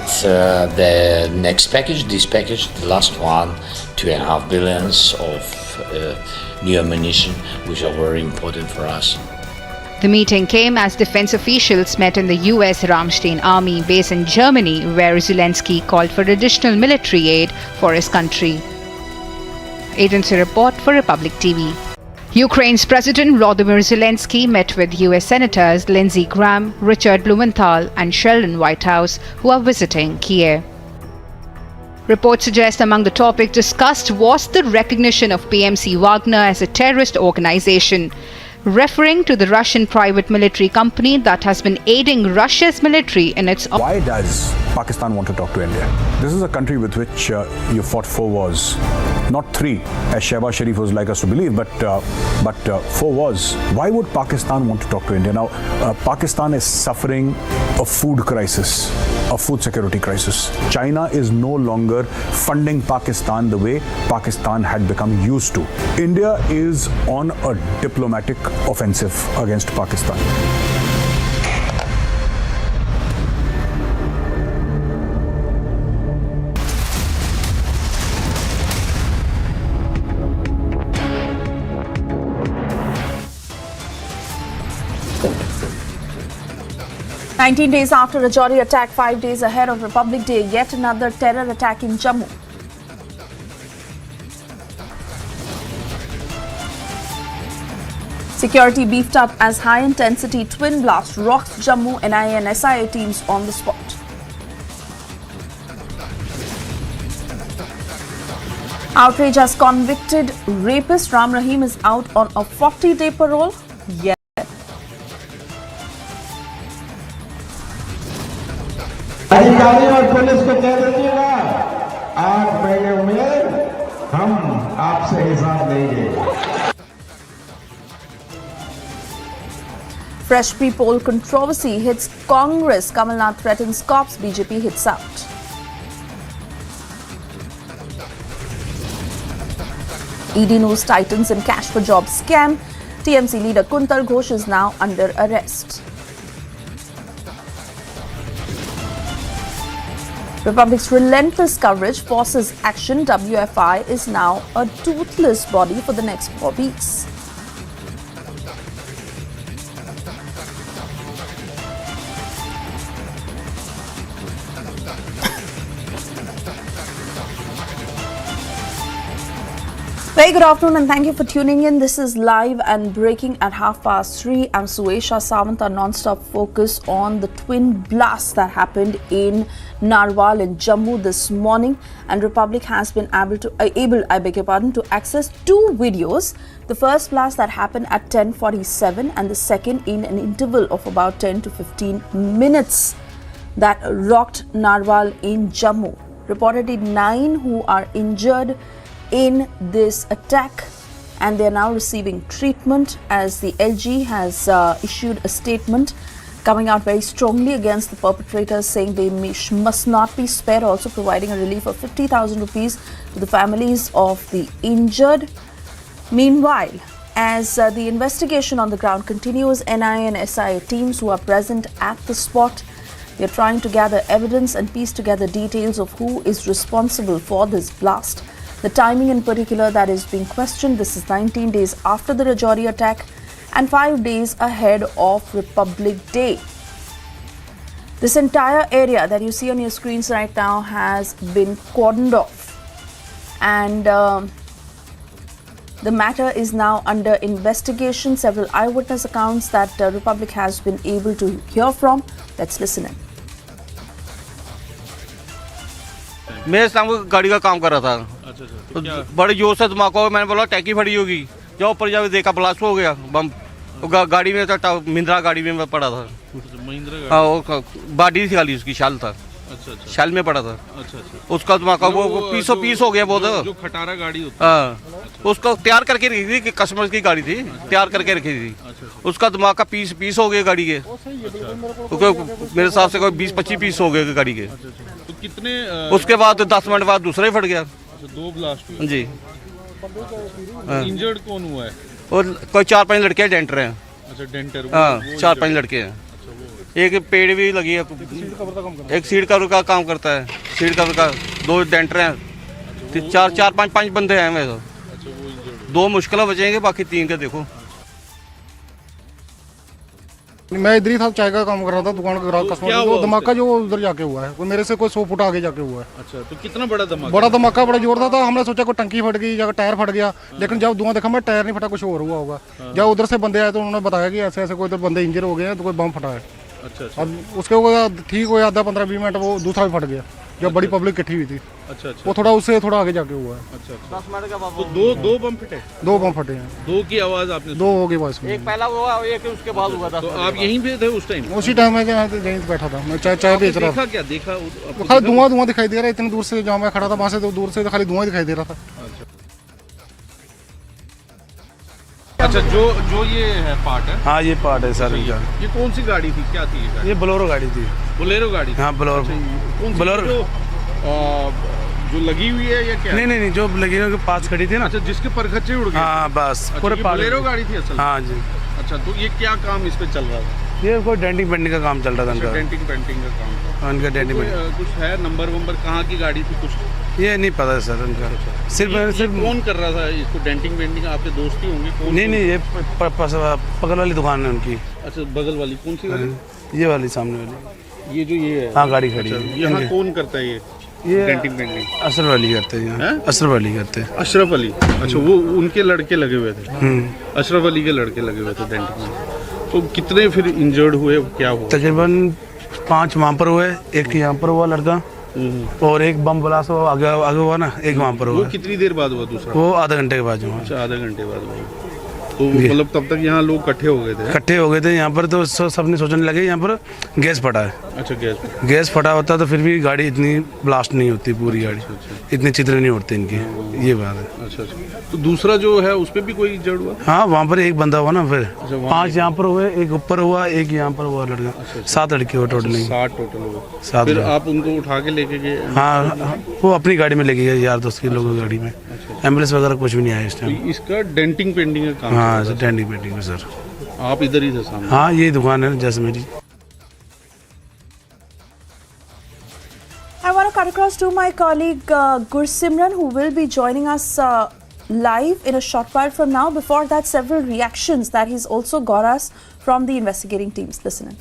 the next package, this package, the last one, $2.5 billion of new ammunition, which are very important for us.
The meeting came as defense officials met in the US Ramstein Army base in Germany, where Zelensky called for additional military aid for his country. Agency report for Republic TV. Ukraine's President Volodymyr Zelensky met with US Senators Lindsey Graham, Richard Blumenthal, and Sheldon Whitehouse, who are visiting Kiev. Reports suggest among the topics discussed was the recognition of PMC Wagner as a terrorist organization, referring to the Russian private military company that has been aiding Russia's military in its...
Why does Pakistan want to talk to India? This is a country with which you fought 4 wars, not 3, as Shehbaz Sharif would like us to believe, but 4 wars. Why would Pakistan want to talk to India? Now, Pakistan is suffering a food crisis, a food security crisis. China is no longer funding Pakistan the way Pakistan had become used to. India is on a diplomatic offensive against Pakistan.
"19 days after Rajouri attack, 5 days ahead of Republic Day, yet another terror attack in Jammu. Security beefed up as high-intensity twin blast rocks Jammu. NIA and SIA teams on the spot. Outrage as convicted rapist Ram Rahim is out on a 40-day parole. Yes.
अधिकारी और police को कह दीजिएगा 8 महीने में हम आपसे हिसाब लेंगे।
Fresh pre-poll controversy hits Congress. Kamalnath threatens cops. BJP hits out. ED knows Titans and cash for job scam. TMC leader Kuntal Ghosh is now under arrest. Republic's relentless coverage forces action. WFI is now a toothless body for the next 4 weeks. Very good afternoon and thank you for tuning in. This is live and breaking at 3:30. I'm Suesha Sawant, our non-stop focus on the twin blasts that happened in Narwal in Jammu this morning. And Republic has been able to access 2 videos. The first blast that happened at 10:47 and the second in an interval of about 10 to 15 minutes that rocked Narwal in Jammu. Reportedly 9 who are injured in this attack and they are now receiving treatment, as the LG has issued a statement coming out very strongly against the perpetrators, saying they must not be spared, also providing a relief of 50,000 rupees to the families of the injured. Meanwhile, as the investigation on the ground continues, NIA and SIA teams who are present at the spot, they are trying to gather evidence and piece together details of who is responsible for this blast. The timing in particular that is being questioned. This is 19 days after the Rajouri attack and 5 days ahead of Republic Day. This entire area that you see on your screens right now has been cordoned off, and the matter is now under investigation. Several eyewitness accounts that Republic has been able to hear from. Let's listen in.
मैं शाम को गाड़ी का काम कर रहा था। तो बड़े जोर से धमाका हुआ। मैंने बोला टैंकी फटी होगी, जाओ ऊपर जाके देखा ब्लास्ट हो गया बम। गाड़ी में था, महिंद्रा गाड़ी में पड़ा था। हाँ, वो बॉडी थी खाली, उसकी शाल था। शाल में पड़ा था। उसका धमाका वो पीस हो गया। वो जो
खटारा गाड़ी होती है,
हाँ, उसको तैयार करके रखी थी, कस्टमर की गाड़ी थी, तैयार करके रखी थी। उसका धमाका पीस हो गया गाड़ी के। मेरे हिसाब से कोई 20-25 पीस हो गए गाड़ी के।
तो कितने
उसके बाद 10 मिनट बाद दूसरा ही फट गया।
2 ब्लास्ट हुए
जी।
इंजर्ड कौन हुआ है?
और कोई 4-5 लड़के डेंटर हैं।
अच्छा, डेंटर।
हाँ, 4-5 लड़के हैं। एक पेड़ भी लगी है, एक सीड कवर का काम करता है, सीड कवर का। 2 डेंटर हैं, 4-5 बंदे हैं। मेरे 2 मुश्किल बचेंगे, बाकी 3 के देखो।
मैं इधर ही था, चाय का काम कर रहा था, दुकान का कस्टमर। वो धमाका जो उधर जाके हुआ है, वो मेरे से कोई 100 फुट आगे जाके हुआ है।
अच्छा, तो कितना बड़ा धमाका?
बड़ा धमाका, बड़ा जोरदार था। हमने सोचा कोई टंकी फट गई या टायर फट गया, लेकिन जब धुआं देखा मैं टायर नहीं फटा, कुछ और हुआ होगा। जब उधर से बंदे आए तो उन्होंने बताया कि ऐसे ऐसे कोई इधर बंदे इंजर हो गए हैं, तो कोई बम फटा है।
अच्छा।
अब उसके ठीक हुआ 10-15-20 मिनट वो दूसरा भी फट गया। जब बड़ी पब्लिक इकट्ठी हुई थी।
अच्छा।
वो थोड़ा उससे थोड़ा आगे जाके हुआ है।
अच्छा। 10 मिनट का तो दो बम फटे?
2 बम फटे हैं।
2 की आवाज आपने?
2 हो गई बस।
एक पहला हुआ, एक उसके बाद हुआ था।
तो आप यहीं पे थे उस टाइम?
उसी टाइम मैं यहीं बैठा था, मैं चाय बेच रहा था।
क्या देखा?
खाली धुआं दिखाई दे रहा है इतनी दूर से, जहाँ मैं खड़ा था वहाँ से तो दूर से खाली धुआं दिखाई दे रहा था।
अच्छा, जो ये है पार्ट है?
हाँ, ये पार्ट है सर।
ये कौन सी गाड़ी थी, क्या थी ये गाड़ी?
ये बोलेरो गाड़ी थी।
बोलेरो गाड़ी?
हाँ, बोलेरो।
कौन सी बोलेरो जो लगी हुई है या क्या?
नहीं, जो लगी हुई के पास खड़ी थी ना।
अच्छा, जिसके परखच्चे उड़ गए?
हाँ, बस पूरे
बोलेरो गाड़ी थी असल?
हाँ जी।
अच्छा, तो ये क्या काम इस पे चल रहा था?
ये कोई डेंटिंग पेंटिंग का काम चल रहा था इनका।
डेंटिंग पेंटिंग का काम था
उनका। डेंटिंग पेंटिंग
कुछ है नंबर कहाँ की गाड़ी थी कुछ?
ये नहीं पता सर उनका। सिर्फ
कौन कर रहा था इसको डेंटिंग पेंटिंग? आपके दोस्त ही होंगे? कौन?
नहीं, ये बगल वाली दुकान है उनकी।
अच्छा, बगल वाली कौन सी वाली?
ये वाली, सामने वाली।
ये जो ये है?
हाँ, गाड़ी खड़ी है।
यहाँ कौन करता है ये डेंटिंग पेंटिंग?
अशरफ अली करते हैं। अशरफ अली करते हैं।
अशरफ अली? अच्छा, वो उनके लड़के लगे हुए थे? अशरफ अली के लड़के लगे हुए थे डेंटिंग में। तो कितने फिर इंजर्ड हुए, क्या हुआ?
तकरीबन 5 वहाँ पर हुए, एक यहाँ पर हुआ लड़का, और एक बम ब्लास्ट आगे हुआ ना, एक वहाँ पर हुआ।
वो कितनी देर बाद हुआ दूसरा?
वो आधा घंटे के बाद हुआ।
अच्छा, आधा घंटे बाद हुआ। तो मतलब तब तक यहाँ लोग इकट्ठे हो गए थे? यहाँ पर तो सबने सोचने लगे यहाँ पर गैस फटा है। अच्छा,
गैस फटा होता तो फिर भी गाड़ी इतनी ब्लास्ट नहीं होती, पूरी गाड़ी इतनी चित्र नहीं उड़ती इनकी, ये बात है।
अच्छा। तो दूसरा जो है उस पर भी कोई इंजर्ड हुआ?
हाँ, वहाँ पर एक बंदा हुआ ना। फिर 5 यहाँ पर हुए, एक ऊपर हुआ, एक यहाँ पर हुआ लड़का। 7 लड़के हुए टोटल।
7 टोटल हुए।
7।
फिर आप उनको उठा के लेके गए?
हाँ, वो अपनी गाड़ी में लेके गए, यार दोस्त के लोगों की गाड़ी में। एम्बुलेंस वगैरह कुछ भी नहीं आया इस टाइम।
इसका डेंटिंग पेंटिंग का काम?
हाँ, डेंटिंग पेंटिंग में सर।
आप इधर ही थे सामने?
हाँ, ये दुकान है जैसे मेरी।
I want to cut across to my colleague Gursimran, who will be joining us live in a short while from now. Before that, several reactions that he's also got us from the investigating teams. Listen in.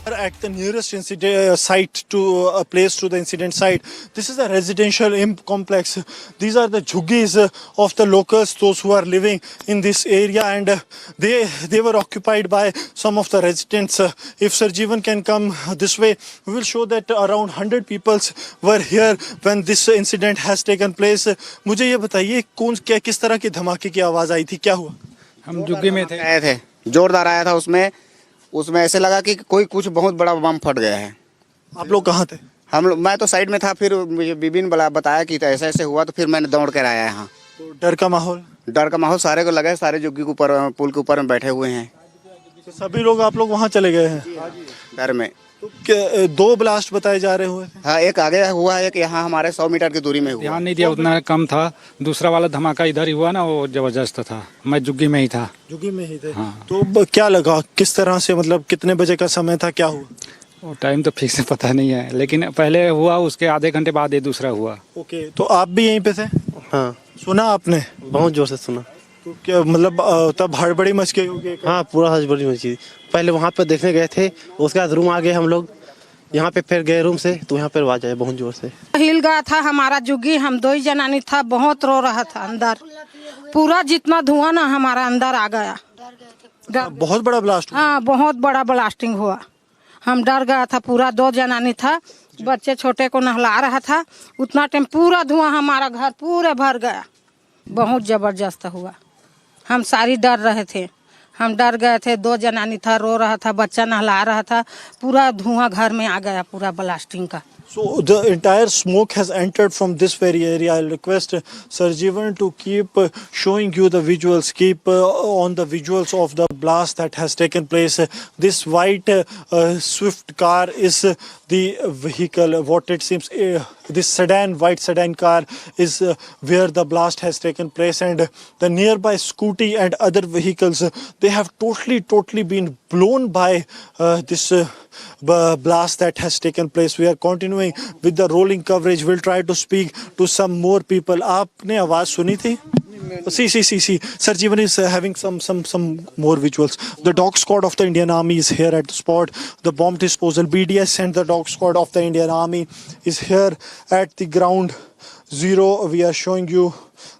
At the nearest incident site to a place to the incident site. This is a residential complex. These are the jhuggies of the locals, those who are living in this area, and they were occupied by some of the residents. If Sir Jeevan can come this way, we will show that around 100 people were here when this incident has taken place. मुझे ये बताइए किस तरह की धमाके की आवाज आई थी, क्या हुआ?
हम झुग्गी में
आए थे, जोरदार आया था। उसमें ऐसे लगा कि कोई कुछ बहुत बड़ा बम फट गया है।
आप लोग कहाँ थे?
मैं तो साइड में था, फिर मुझे बीबी ने बताया कि ऐसे ऐसे हुआ, तो फिर मैंने दौड़ कर आया यहाँ।
तो डर का माहौल सारे को लगा, सारे झुग्गी के ऊपर, पुल के ऊपर में बैठे हुए हैं। तो सभी लोग आप लोग वहाँ चले गए हैं
डर में।
तो 2 ब्लास्ट बताए जा रहे हुए?
हाँ, एक आगे हुआ है, एक यहाँ हमारे 100 मीटर की दूरी में हुआ।
ध्यान नहीं दिया, उतना कम था। दूसरा वाला धमाका इधर ही हुआ ना, वो जबरदस्त था। मैं झुग्गी में ही था।
झुग्गी में ही थे? हाँ। तो क्या लगा, किस तरह से, मतलब कितने बजे का समय था, क्या हुआ?
वो टाइम तो फिक्स पता नहीं है, लेकिन पहले हुआ, उसके आधे घंटे बाद ये दूसरा हुआ।
ओके, तो आप भी यहीं पे थे?
हाँ।
सुना आपने?
बहुत जोर से सुना।
तो क्या मतलब तब हड़बड़ी मच गई होगी?
हाँ, पूरा हड़बड़ी मची। पहले वहाँ पर देखने गए थे, उसके बाद रूम आ गए हम लोग, यहाँ पे फिर गए रूम से, तो यहाँ पर आवाज आया बहुत जोर से।
हिल गया था हमारा झुग्गी, हम 2 ही जनानी था, बहुत रो रहा था अंदर। पूरा जितना धुआं ना हमारा अंदर आ गया।
बहुत बड़ा ब्लास्ट हुआ?
हाँ, बहुत बड़ा ब्लास्टिंग हुआ। हम डर गया था, पूरा 2 जनानी था, बच्चे छोटे को नहला रहा था, उतना टाइम पूरा धुआं हमारा घर पूरे भर गया। बहुत जबरदस्त हुआ, हम सारी डर रहे थे, हम डर गए थे। 2 जनानी था, रो रहा था, बच्चा नहला रहा था, पूरा धुआं घर में आ गया, पूरा ब्लास्टिंग का।
So the entire smoke has entered from this very area. I'll request Sir Jeevan to keep showing you the visuals, keep on the visuals of the blast that has taken place. This white swift car is the vehicle. What it seems, this white sedan car is where the blast has taken place, and the nearby scooty and other vehicles, they have totally been blown by this blast that has taken place. We are continuing with the rolling coverage. We'll try to speak to some more people. आपने आवाज सुनी थी? See. Sir Jeevan is having some more visuals. The dog squad of the Indian Army is here at the spot. The bomb disposal BDS and the dog squad of the Indian Army is here at the ground zero. We are showing you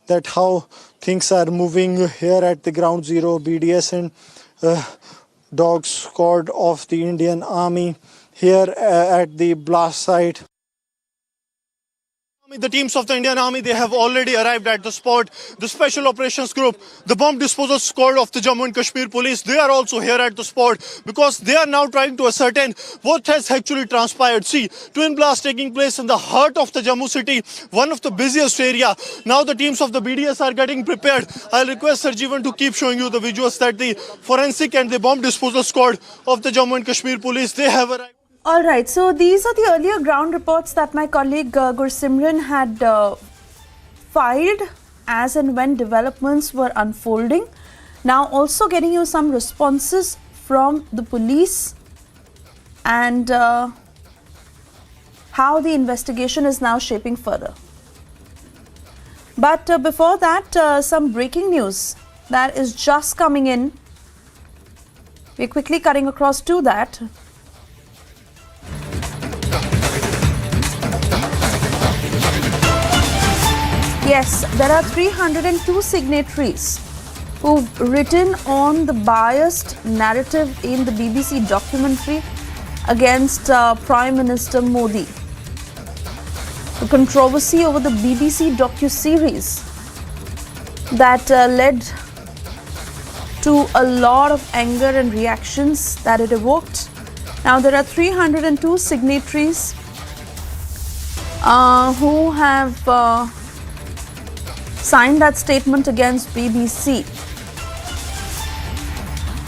that how things are moving here at the ground zero. BDS and dog squad of the Indian Army here at the blast site. The teams of the Indian Army, they have already arrived at the spot. The Special Operations Group, the Bomb Disposal Squad of the Jammu and Kashmir Police, they are also here at the spot because they are now trying to ascertain what has actually transpired. See, twin blast taking place in the heart of the Jammu city, one of the busiest area. Now the teams of the BDS are getting prepared. I'll request Sarjeevan to keep showing you the visuals that the Forensic and the Bomb Disposal Squad of the Jammu and Kashmir Police, they have arrived.
All right, so these are the earlier ground reports that my colleague Gursimran had filed as and when developments were unfolding. Now also getting you some responses from the police and how the investigation is now shaping further. But before that, some breaking news that is just coming in. We're quickly cutting across to that. Yes, there are 302 signatories who've written on the biased narrative in the BBC documentary against Prime Minister Modi. The controversy over the BBC docu-series that led to a lot of anger and reactions that it evoked. Now there are 302 signatories who have signed that statement against BBC.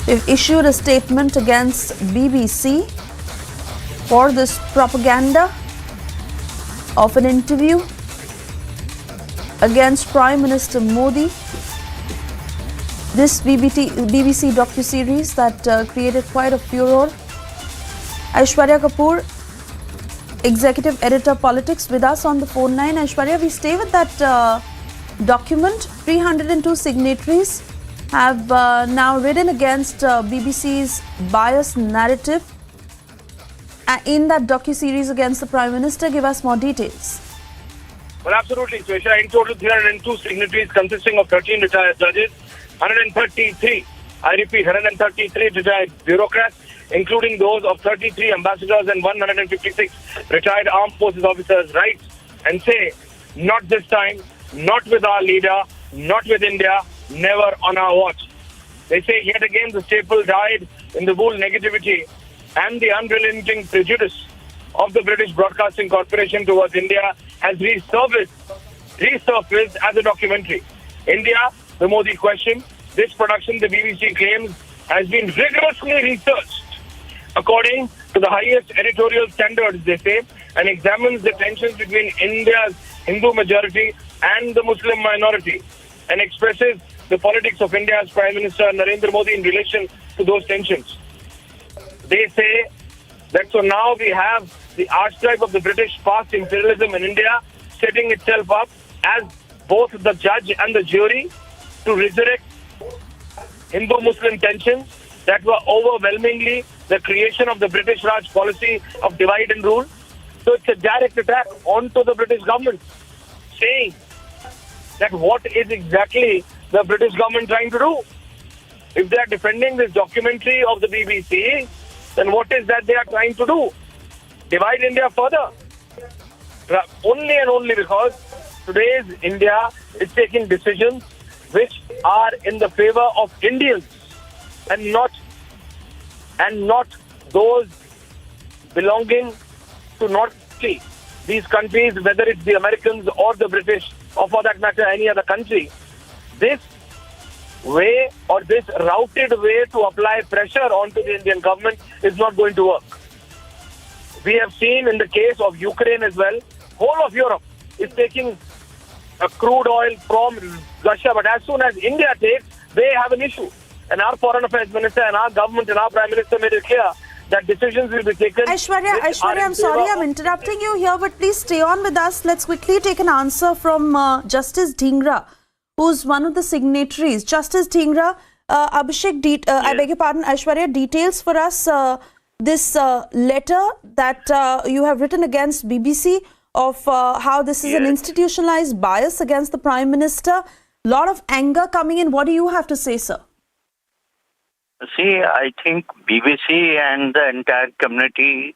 We've issued a statement against BBC for this propaganda of an interview against Prime Minister Modi. This BBC docu-series that created quite a furor. Aishwarya Kapoor, Executive Editor Politics, with us on the phone line. Aishwarya, we stay with that document. 302 signatories have now written against BBC's biased narrative in that docu-series against the Prime Minister. Give us more details.
Well, absolutely, Swesha. In total, 302 signatories consisting of 13 retired judges, 133, I repeat, 133 retired bureaucrats, including those of 33 ambassadors and 156 retired armed forces officers, write and say, not this time, not with our leader, not with India, never on our watch. They say yet again the staple died in the bull negativity and the unrelenting prejudice of the British Broadcasting Corporation towards India has resurfaced as a documentary. India, the Modi question. This production, the BBC claims, has been rigorously researched according to the highest editorial standards, they say, and examines the tensions between India's Hindu majority and the Muslim minority, and expresses the politics of India's Prime Minister Narendra Modi in relation to those tensions. They say that so now we have the archetype of the British past imperialism in India setting itself up as both the judge and the jury to resurrect Hindu-Muslim tensions that were overwhelmingly the creation of the British Raj policy of divide and rule. So it's a direct attack onto the British government, saying that what is exactly the British government trying to do? If they are defending this documentary of the BBC, then what is that they are trying to do? Divide India further. Only and only because today's India is taking decisions which are in the favor of Indians and not those belonging to not these countries, whether it's the Americans or the British or for that matter any other country. This way or this routed way to apply pressure onto the Indian government is not going to work. We have seen in the case of Ukraine as well, whole of Europe is taking crude oil from Russia, but as soon as India takes, they have an issue. And our Foreign Affairs Minister and our government and our Prime Minister made it clear that decisions will be taken.
Aishwarya, I'm sorry I'm interrupting you here, but please stay on with us. Let's quickly take an answer from Justice Dhingra, who's one of the signatories. Justice Dhingra, Abhishek, I beg your pardon, Aishwarya, details for us this letter that you have written against BBC of how this is an institutionalized bias against the Prime Minister. Lot of anger coming in. What do you have to say, sir?
See, I think BBC and the entire community,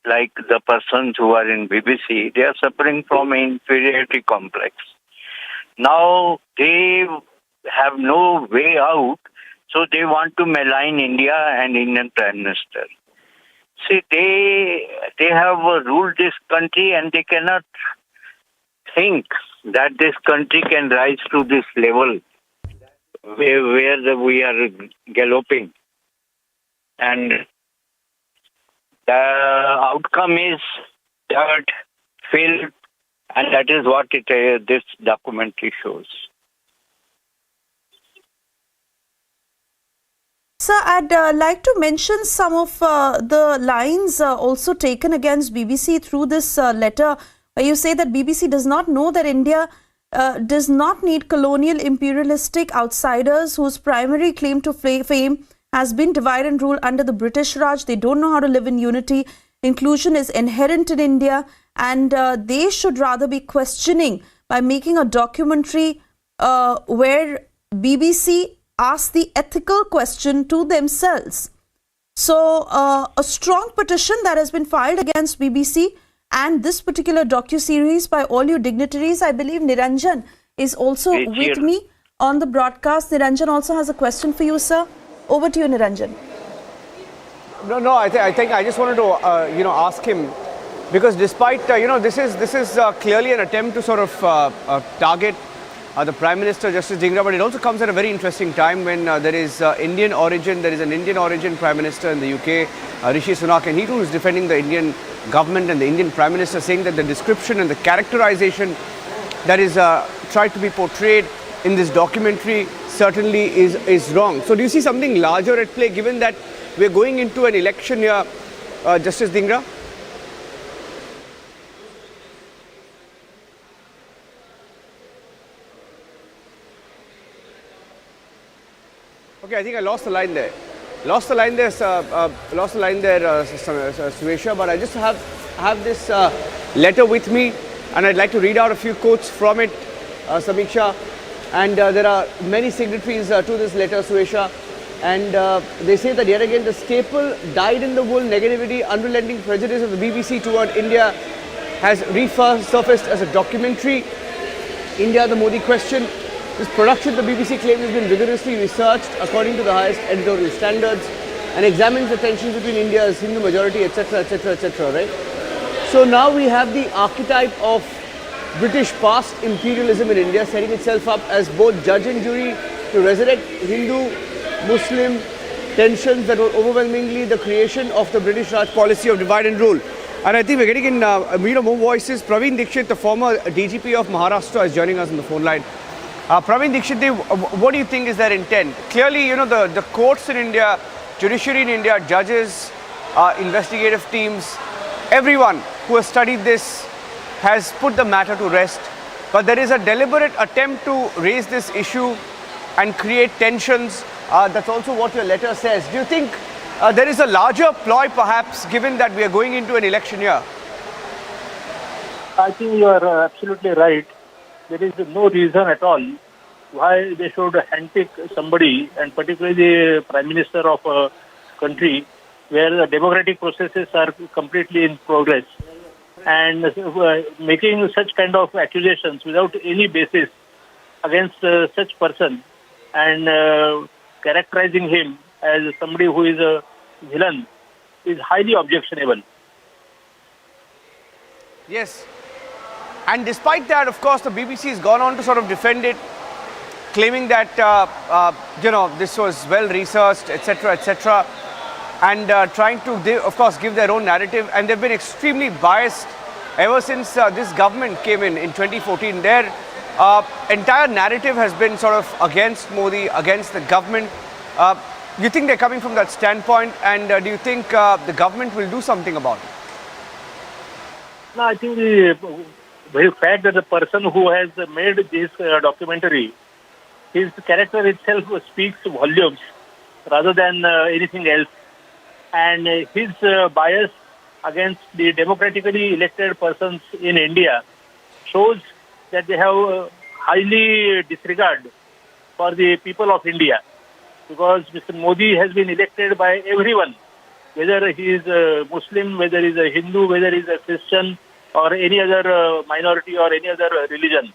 like the persons who are in BBC, they are suffering from inferiority complex. Now they have no way out, so they want to malign India and Indian Prime Minister. See, they have ruled this country and they cannot think that this country can rise to this level where we are galloping. And the outcome is that failed, and that is what this documentary shows.
Sir, I'd like to mention some of the lines also taken against BBC through this letter, where you say that BBC does not know that India does not need colonial imperialistic outsiders whose primary claim to fame has been divide and rule under the British Raj. They don't know how to live in unity. Inclusion is inherent in India, and they should rather be questioning by making a documentary where BBC asks the ethical question to themselves. So a strong petition that has been filed against BBC and this particular docu-series by all your dignitaries. I believe Niranjan is also with me on the broadcast. Niranjan also has a question for you, sir. Over to you, Niranjan.
No, I think I just wanted to, ask him, because despite, this is clearly an attempt to sort of target the Prime Minister, Justice Dhingra, but it also comes at a very interesting time when there is Indian origin, there is an Indian origin Prime Minister in the UK, Rishi Sunak, and he too is defending the Indian government and the Indian Prime Minister, saying that the description and the characterization that is tried to be portrayed in this documentary certainly is wrong. So do you see something larger at play, given that we're going into an election here, Justice Dhingra? Okay, I think I lost the line there. Suesha, but I just have this letter with me, and I'd like to read out a few quotes from it, Samiksha. And there are many signatories to this letter, Suesha. And they say that yet again the staple dyed-in-the-wool negativity, unrelenting prejudice of the BBC toward India has resurfaced as a documentary. India, the Modi question. This production, the BBC claims, has been rigorously researched according to the highest editorial standards and examines the tensions between India's Hindu majority, etc., etc., etc., right? So now we have the archetype of British past imperialism in India setting itself up as both judge and jury to resurrect Hindu-Muslim tensions that were overwhelmingly the creation of the British Raj policy of divide and rule. And I think we're getting in more voices. Praveen Dikshit, the former DGP of Maharashtra, is joining us on the phone line. Praveen Dikshit, what do you think is their intent? Clearly, the courts in India, judiciary in India, judges, investigative teams, everyone who has studied this has put the matter to rest. But there is a deliberate attempt to raise this issue and create tensions. That's also what your letter says. Do you think there is a larger ploy, perhaps, given that we are going into an election year?
I think you are absolutely right. There is no reason at all why they should handpick somebody, and particularly the Prime Minister of a country where the democratic processes are completely in progress, and making such kind of accusations without any basis against such person and characterizing him as somebody who is a villain is highly objectionable.
Yes. And despite that, of course, the BBC has gone on to sort of defend it, claiming that, this was well researched, etc., etc., and trying to, of course, give their own narrative. And they've been extremely biased ever since this government came in 2014. Their entire narrative has been sort of against Modi, against the government. You think they're coming from that standpoint, and do you think the government will do something about it?
No, I think the fact that the person who has made this documentary, his character itself speaks volumes rather than anything else. And his bias against the democratically elected persons in India shows that they have highly disregard for the people of India, because Mr. Modi has been elected by everyone, whether he is a Muslim, whether he is a Hindu, whether he is a Christian or any other minority or any other religion.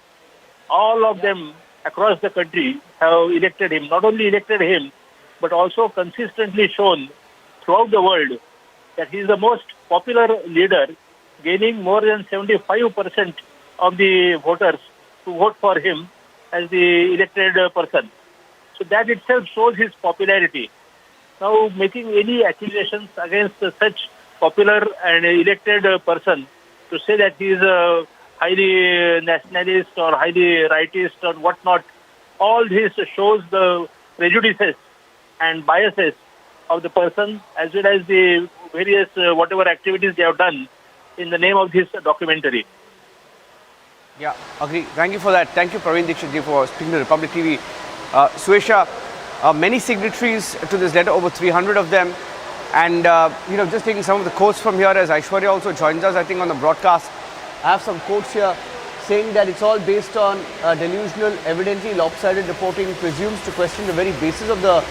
All of them across the country have elected him. Not only elected him, but also consistently shown throughout the world that he is the most popular leader, gaining more than 75% of the voters to vote for him as the elected person. So that itself shows his popularity. Now, making any accusations against such popular and elected person to say that he is a highly nationalist or highly rightist or whatnot, all this shows the prejudices and biases of the person as well as the various whatever activities they have done in the name of this documentary.
Yeah, agree. Thank you for that. Thank you, Praveen Dixit ji, for speaking to Republic TV. Suesha, many signatories to this letter, over 300 of them. And, just taking some of the quotes from here as Aishwarya also joins us, I think, on the broadcast. I have some quotes here saying that it's all based on delusional, evidently lopsided reporting, presumes to question the very basis of the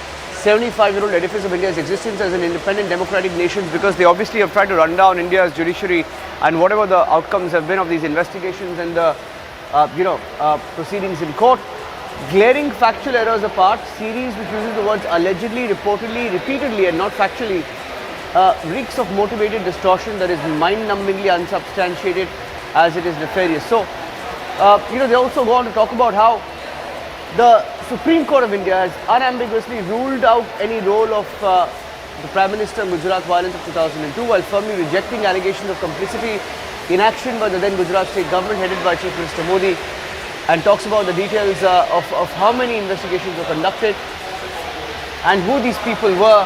75-year-old edifice of India's existence as an independent democratic nation, because they obviously have tried to run down India's judiciary and whatever the outcomes have been of these investigations and the, proceedings in court. Glaring factual errors apart, series which uses the words allegedly, reportedly, repeatedly and not factually, reeks of motivated distortion that is mind-numbingly unsubstantiated as it is nefarious. So, they also go on to talk about how the Supreme Court of India has unambiguously ruled out any role of the Prime Minister in Gujarat violence of 2002 while firmly rejecting allegations of complicity in action by the then Gujarat state government headed by Chief Minister Modi, and talks about the details of how many investigations were conducted and who these people were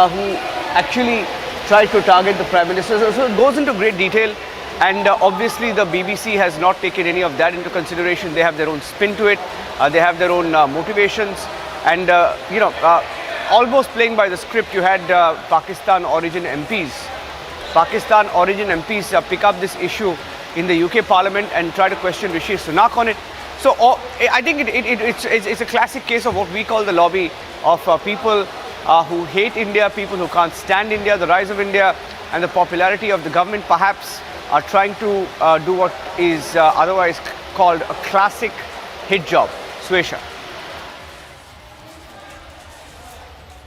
who actually tried to target the Prime Minister. So it goes into great detail. And obviously the BBC has not taken any of that into consideration. They have their own spin to it. They have their own motivations. And, almost playing by the script, you had Pakistan origin MPs. Pakistan origin MPs pick up this issue in the UK Parliament and try to question Rishi Sunak on it. So I think it's a classic case of what we call the lobby of people who hate India, people who can't stand India, the rise of India and the popularity of the government perhaps are trying to do what is otherwise called a classic hit job. Suesha.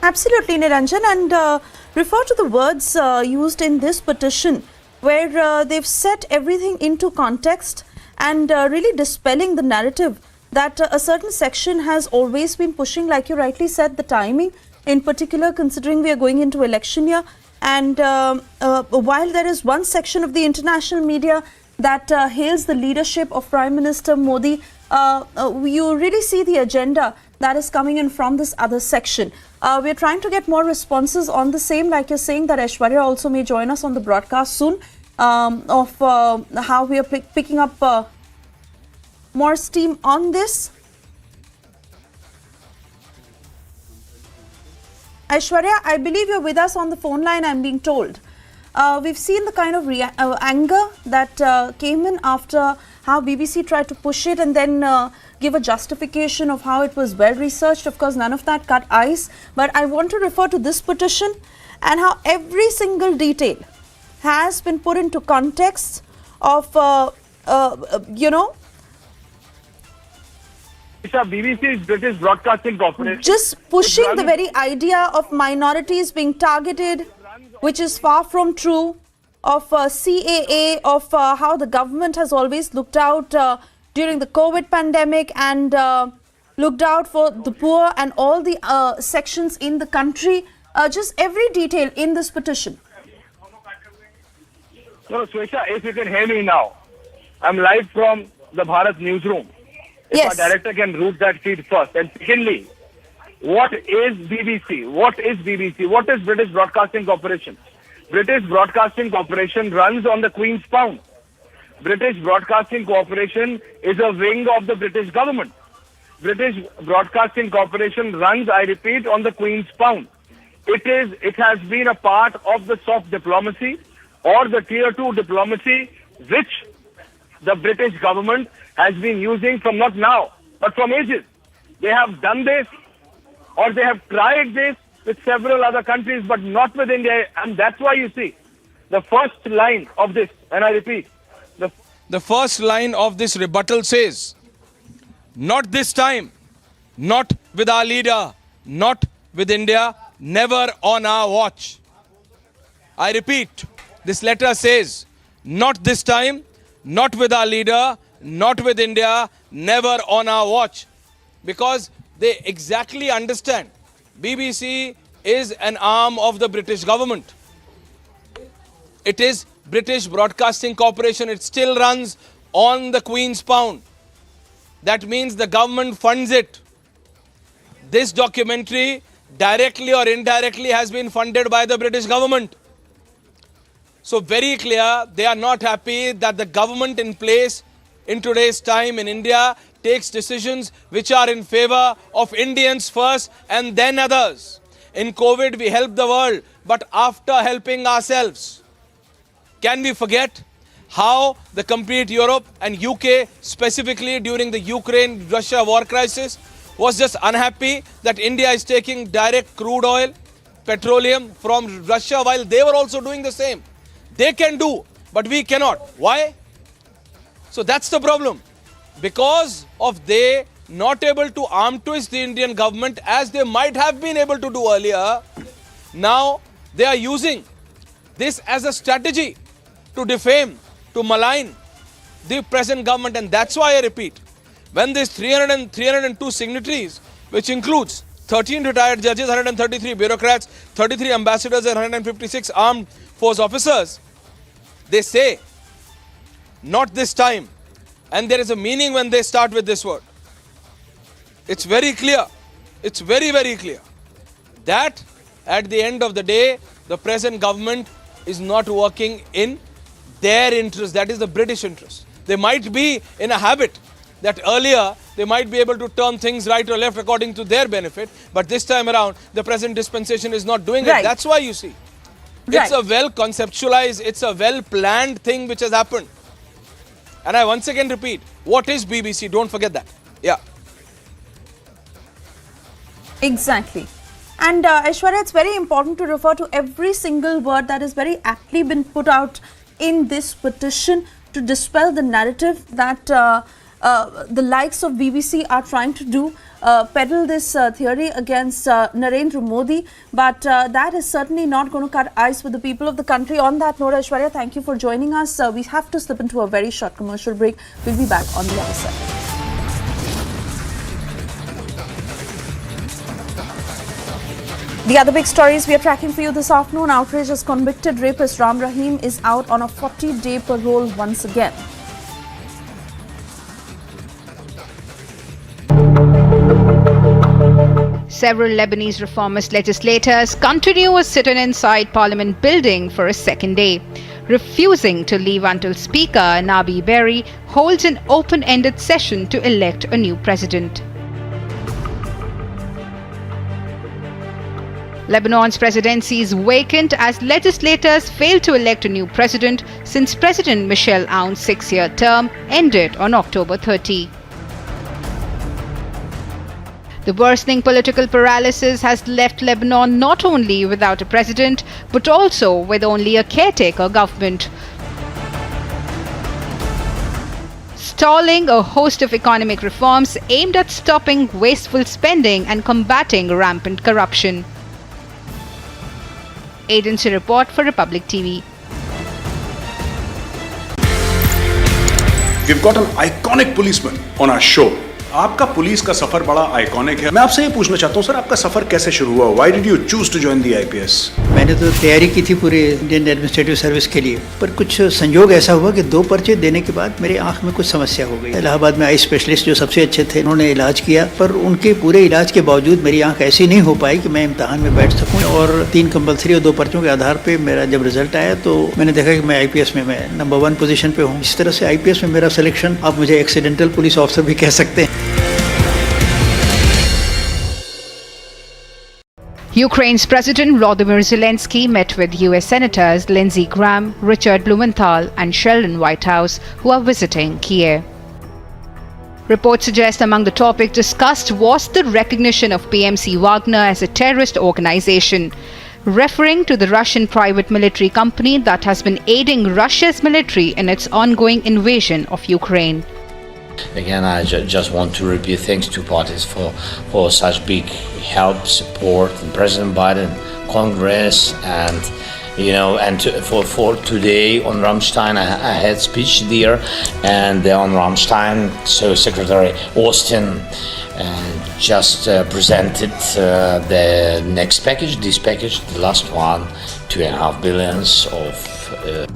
Absolutely, Niranjan, and refer to the words used in this petition where they've set everything into context and really dispelling the narrative that a certain section has always been pushing, like you rightly said, the timing in particular, considering we are going into election year. And while there is one section of the international media that hails the leadership of Prime Minister Modi, you really see the agenda that is coming in from this other section. We're trying to get more responses on the same, like you're saying that Aishwarya also may join us on the broadcast soon, of how we are picking up more steam on this. Aishwarya, I believe you're with us on the phone line, I'm being told. We've seen the kind of anger that came in after how BBC tried to push it and then give a justification of how it was well researched. Of course, none of that cut ice. But I want to refer to this petition and how every single detail has been put into context of,
BBC's British Broadcasting Corporation.
Just pushing the very idea of minorities being targeted, which is far from true, of CAA, of how the government has always looked out during the COVID pandemic and looked out for the poor and all the sections in the country. Just every detail in this petition.
No, Suesha, if you can hear me now, I'm live from the Bharat newsroom. If our director can route that feed first. And secondly, what is BBC? What is BBC? What is British Broadcasting Corporation? British Broadcasting Corporation runs on the Queen's Pound. British Broadcasting Corporation is a wing of the British government. British Broadcasting Corporation runs, I repeat, on the Queen's Pound. It has been a part of the soft diplomacy or the tier 2 diplomacy which the British government has been using from not now, but from ages. They have done this or they have tried this with several other countries, but not with India. And that's why you see the first line of this, and I repeat,
the first line of this rebuttal says, not this time, not with our leader, not with India, never on our watch. I repeat, this letter says, not this time, not with our leader, not with India, never on our watch. Because they exactly understand BBC is an arm of the British government. It is British Broadcasting Corporation. It still runs on the Queen's pound. That means the government funds it. This documentary, directly or indirectly, has been funded by the British government. So very clear, they are not happy that the government in place in today's time in India takes decisions which are in favor of Indians first and then others. In COVID, we helped the world, but after helping ourselves. Can we forget how the complete Europe and UK, specifically during the Ukraine-Russia war crisis, was just unhappy that India is taking direct crude oil, petroleum from Russia while they were also doing the same? They can do, but we cannot. Why? So that's the problem. Because of they not able to arm twist the Indian government as they might have been able to do earlier, now they are using this as a strategy to defame, to malign the present government. And that's why I repeat, when these 302 signatories, which includes 13 retired judges, 133 bureaucrats, 33 ambassadors and 156 armed force officers, they say, not this time. And there is a meaning when they start with this word. It's very clear. It's very, very clear that at the end of the day, the present government is not working in their interest, that is the British interest. They might be in a habit that earlier they might be able to turn things right or left according to their benefit, but this time around the present dispensation is not doing it. That's why you see, it's a well conceptualized, it's a well planned thing which has happened. And I once again repeat, what is BBC? Don't forget that. Yeah.
Exactly. And Aishwarya, it's very important to refer to every single word that has very aptly been put out in this petition to dispel the narrative that the likes of BBC are trying to do, peddle this theory against Narendra Modi, but that is certainly not going to cut ice with the people of the country. On that note, Aishwarya, thank you for joining us. We have to slip into a very short commercial break. We'll be back on the other side. The other big stories we are tracking for you this afternoon: outrageous convicted rapist Ram Rahim is out on a 40-day parole once again.
Several Lebanese reformist legislators continue a sit-in inside Parliament building for a second day. Refusing to leave until Speaker Nabi Berri holds an open-ended session to elect a new president. Lebanon's presidency is vacant as legislators failed to elect a new president since President Michel Aoun's 6-year term ended on October 30. The worsening political paralysis has left Lebanon not only without a president, but also with only a caretaker government, stalling a host of economic reforms aimed at stopping wasteful spending and combating rampant corruption. Agency report for Republic TV.
We've got an iconic policeman on our show. आपका police का सफर बड़ा iconic है। मैं आपसे ये पूछना चाहता हूँ सर, आपका सफर कैसे शुरू हुआ? Why did you choose to join the IPS?
मैंने तो तैयारी की थी पूरे इंडियन एडमिनिस्ट्रेटिव सर्विस के लिए, पर कुछ संयोग ऐसा हुआ कि 2 पर्चे देने के बाद मेरे आंख में कुछ समस्या हो गई। इलाहाबाद में आई स्पेशलिस्ट जो सबसे अच्छे थे, उन्होंने इलाज किया, पर उनके पूरे इलाज के बावजूद मेरी आंख ऐसी नहीं हो पाई कि मैं इम्तहान में बैठ सकूँ। और 3 कंपल्सरी और 2 पर्चों के आधार पर मेरा जब रिजल्ट आया तो मैंने देखा कि मैं IPS में मैं नंबर 1 पोजीशन पे हूँ। इस तरह से IPS में मेरा सिलेक्शन, आप मुझे एक्सीडेंटल पुलिस ऑफिसर भी कह सकते हैं।
Ukraine's President Volodymyr Zelensky met with US Senators Lindsey Graham, Richard Blumenthal and Sheldon Whitehouse, who are visiting Kiev. Reports suggest among the topics discussed was the recognition of PMC Wagner as a terrorist organization, referring to the Russian private military company that has been aiding Russia's military in its ongoing invasion of Ukraine.
Again, I just want to repeat thanks to parties for such big help, support, and President Biden, Congress, and for today on Rammstein, I had speech there, and on Rammstein, so Secretary Austin just presented the next package, this package, the last one, $2.5 billion of.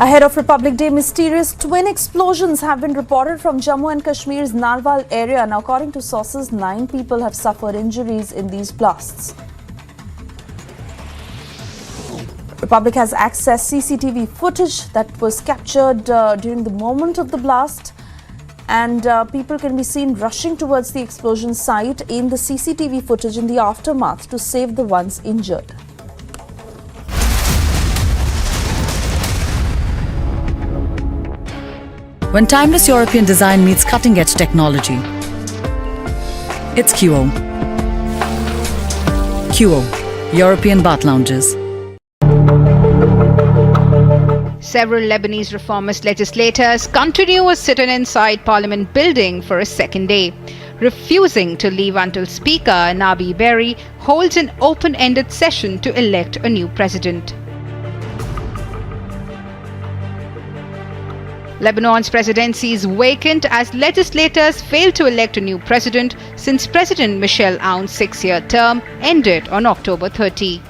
Ahead of Republic Day, mysterious twin explosions have been reported from Jammu and Kashmir's Narwal area. Now, according to sources, 9 people have suffered injuries in these blasts. Republic has accessed CCTV footage that was captured during the moment of the blast, and people can be seen rushing towards the explosion site in the CCTV footage in the aftermath to save the ones injured.
When timeless European design meets cutting-edge technology, it's QO. QO, European Bath Lounges.
Several Lebanese reformist legislators continue a sit-in inside Parliament building for a second day, refusing to leave until Speaker Nabi Berri holds an open-ended session to elect a new president. Lebanon's presidency is vacant as legislators failed to elect a new president since President Michel Aoun's 6-year term ended on October 30.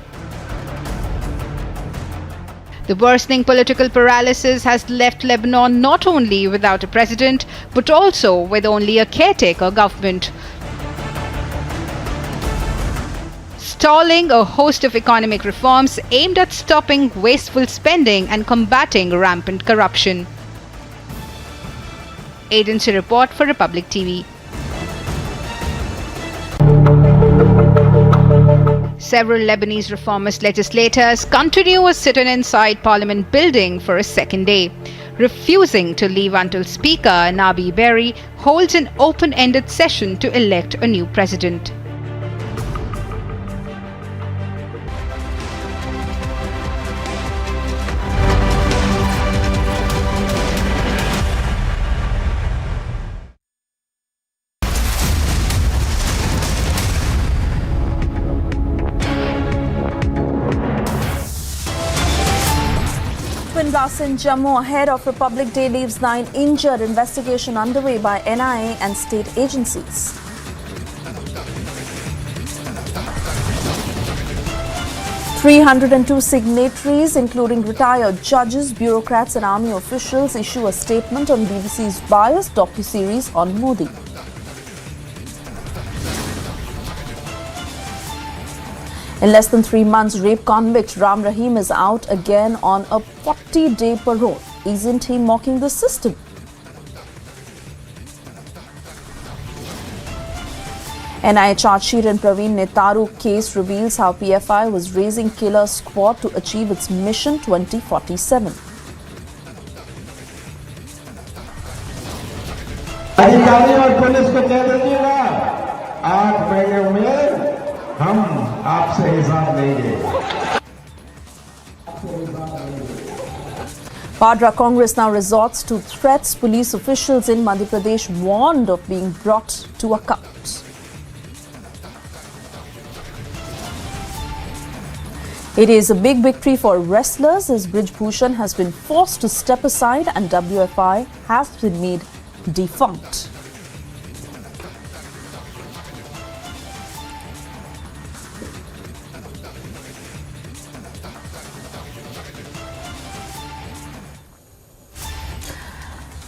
The worsening political paralysis has left Lebanon not only without a president but also with only a caretaker government, stalling a host of economic reforms aimed at stopping wasteful spending and combating rampant corruption. Agency report for Republic TV. Several Lebanese reformist legislators continue a sit-in inside Parliament building for a second day, refusing to leave until Speaker Nabi Berri holds an open-ended session to elect a new president.
Twin blasts in Jammu ahead of Republic Day leaves 9 injured. Investigation underway by NIA and state agencies. "302 signatories, including retired judges, bureaucrats and army officials, issue a statement on BBC's biased docuseries on Modi." In less than 3 months, rape convict Ram Rahim is out again on a 40-day parole. Isn't he mocking the system? NIA charge sheet in Praveen Netaru case reveals how PFI was raising killer squad to achieve its mission 2047.
अधिकारी और police को कह दीजिएगा 8 महीने में हम आपसे हिसाब लेंगे.
Padra Congress now resorts to threats. Police officials in Madhya Pradesh warned of being brought to account. It is a big victory for wrestlers as Brij Bhushan has been forced to step aside and WFI has been made defunct.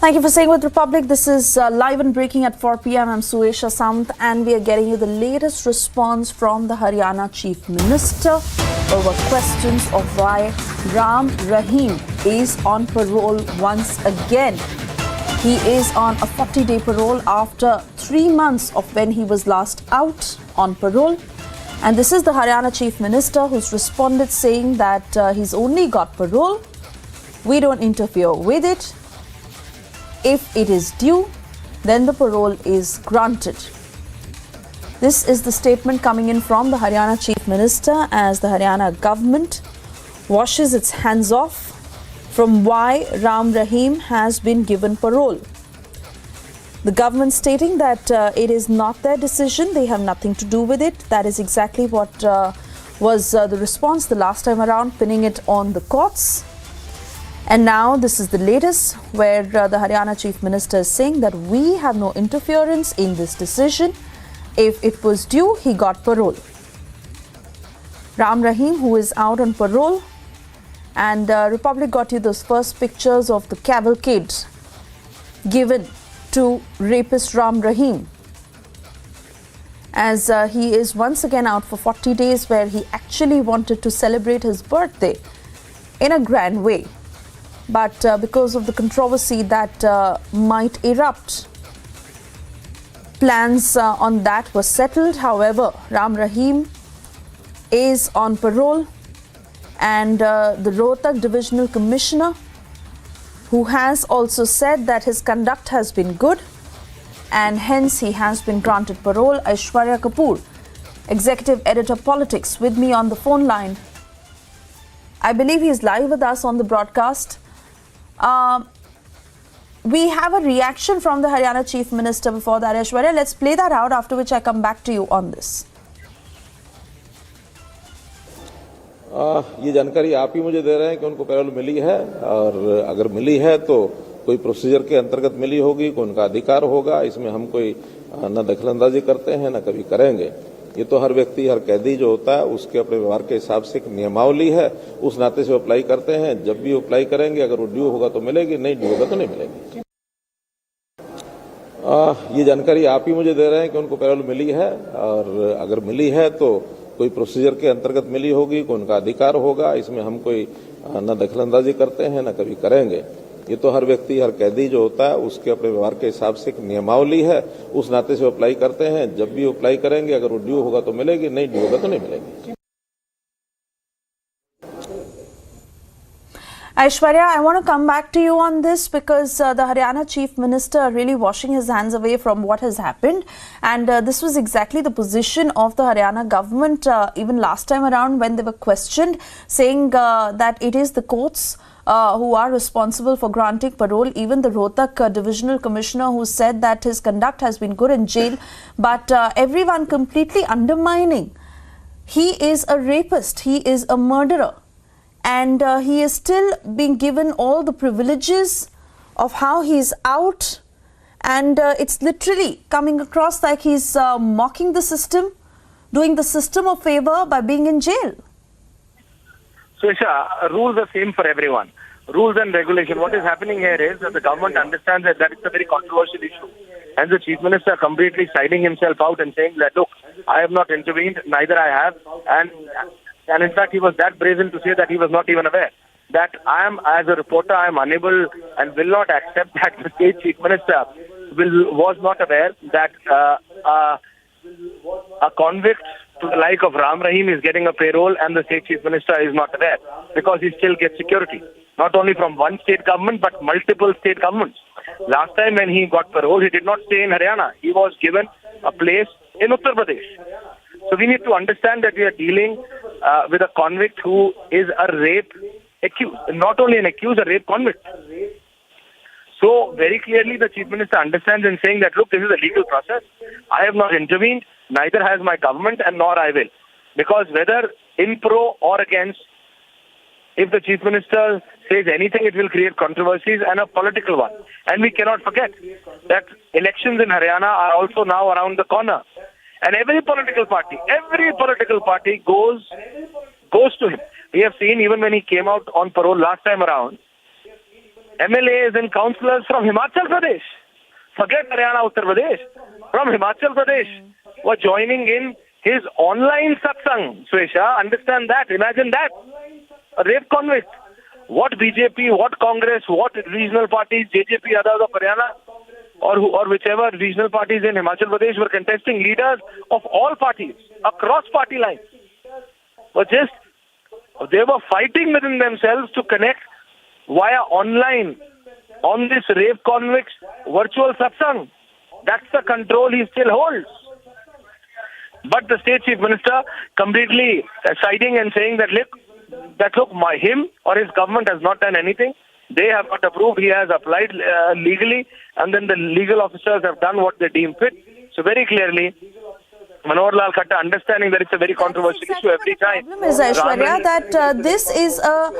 Thank you for staying with Republic. This is live and breaking at 4 p.m. I'm Suesha Samant and we are getting you the latest response from the Haryana Chief Minister over questions of why Ram Rahim is on parole once again. He is on a 40-day parole after 3 months of when he was last out on parole. And this is the Haryana Chief Minister who's responded saying that he's only got parole We don't interfere with it. If it is due, then the parole is granted. This is the statement coming in from the Haryana Chief Minister as the Haryana government washes its hands off from why Ram Rahim has been given parole. The government stating that it is not their decision, they have nothing to do with it. That is exactly what was the response the last time around, pinning it on the courts. And now this is the latest where the Haryana Chief Minister is saying that we have no interference in this decision. If it was due, he got parole. Ram Rahim, who is out on parole, and Republic got you those first pictures of the cavalcade given to rapist Ram Rahim, as he is once again out for 40 days, where he actually wanted to celebrate his birthday in a grand way. But because of the controversy that might erupt, plans on that were settled. However, Ram Rahim is on parole, and the Rohtak Divisional Commissioner, who has also said that his conduct has been good and hence he has been granted parole. Aishwarya Kapoor, Executive Editor Politics, with me on the phone line. I believe he is live with us on the broadcast. We have a reaction from the Haryana Chief Minister before that, Aishwarya. Let's play that out, after which I come back to you on this.
ये जानकारी आप ही मुझे दे रहे हैं कि उनको payroll मिली है, और अगर मिली है तो कोई प्रोसीजर के अंतर्गत मिली होगी, कोई उनका अधिकार होगा। इसमें हम कोई न दखलंदाजी करते हैं न कभी करेंगे। ये तो हर व्यक्ति, हर कैदी जो होता है उसके अपने व्यवहार के हिसाब से एक नियमावली है, उस नाते से अप्लाई करते हैं। जब भी अप्लाई करेंगे, अगर वो ड्यू होगा तो मिलेगी, नहीं ड्यू होगा तो नहीं मिलेगी। ये जानकारी आप ही मुझे दे रहे हैं कि उनको पैरोल मिली है, और अगर मिली है तो कोई प्रोसीजर के अंतर्गत मिली होगी, कोई उनका अधिकार होगा। इसमें हम कोई न दखलंदाजी करते हैं न कभी करेंगे। ये तो हर व्यक्ति, हर कैदी जो होता है उसके अपने व्यवहार के हिसाब से एक नियमावली है, उस नाते से अप्लाई करते हैं। जब भी अप्लाई करेंगे, अगर वो ड्यू होगा तो मिलेगी, नहीं ड्यू होगा तो नहीं मिलेगी।
Aishwarya, I want to come back to you on this, because the Haryana Chief Minister really washing his hands away from what has happened, and this was exactly the position of the Haryana government even last time around when they were questioned, saying that it is the courts who are responsible for granting parole. Even the Rohtak Divisional Commissioner, who said that his conduct has been good in jail, but everyone completely undermining. He is a rapist, he is a murderer, and he is still being given all the privileges of how he's out, and it's literally coming across like he's mocking the system, doing the system a favor by being in jail.
So, Isha, rules are same for everyone. Rules and regulation. What is happening here is that the government understands that it's a very controversial issue. And the Chief Minister completely siding himself out and saying that, look, I have not intervened, neither I have. And in fact, he was that brazen to say that he was not even aware. That I am, as a reporter, I am unable and will not accept that the State Chief Minister was not aware that a convict to the like of Ram Rahim is getting a payroll and the State Chief Minister is not aware, because he still gets security. Not only from one state government, but multiple state governments. Last time when he got parole, he did not stay in Haryana. He was given a place in Uttar Pradesh. So we need to understand that we are dealing with a convict who is a rape accused. Not only an accused, a rape convict. So very clearly the Chief Minister understands in saying that, look, this is a legal process. I have not intervened, neither has my government, and nor I will. Because whether in pro or against, if the Chief Minister says anything, it will create controversies and a political one. And we cannot forget that elections in Haryana are also now around the corner. And every political party goes to him. We have seen even when he came out on parole last time around, MLAs and councillors from Himachal Pradesh, forget Haryana, Uttar Pradesh, from Himachal Pradesh were joining in his online satsang. Swesha, understand that, imagine that. A rape convict. What BJP, what Congress, what regional parties, JJP, others of Haryana, or whichever regional parties in Himachal Pradesh were contesting, leaders of all parties, across party lines, they were fighting within themselves to connect via online on this rape convicts virtual satsang. That's the control he still holds. But the state chief minister completely siding and saying that him or his government has not done anything. They have not approved. He has applied legally, and then the legal officers have done what they deem fit. So very clearly, Manohar Lal Khattar understanding that it's a very controversial issue every time.
The problem is, Aishwarya, that this is a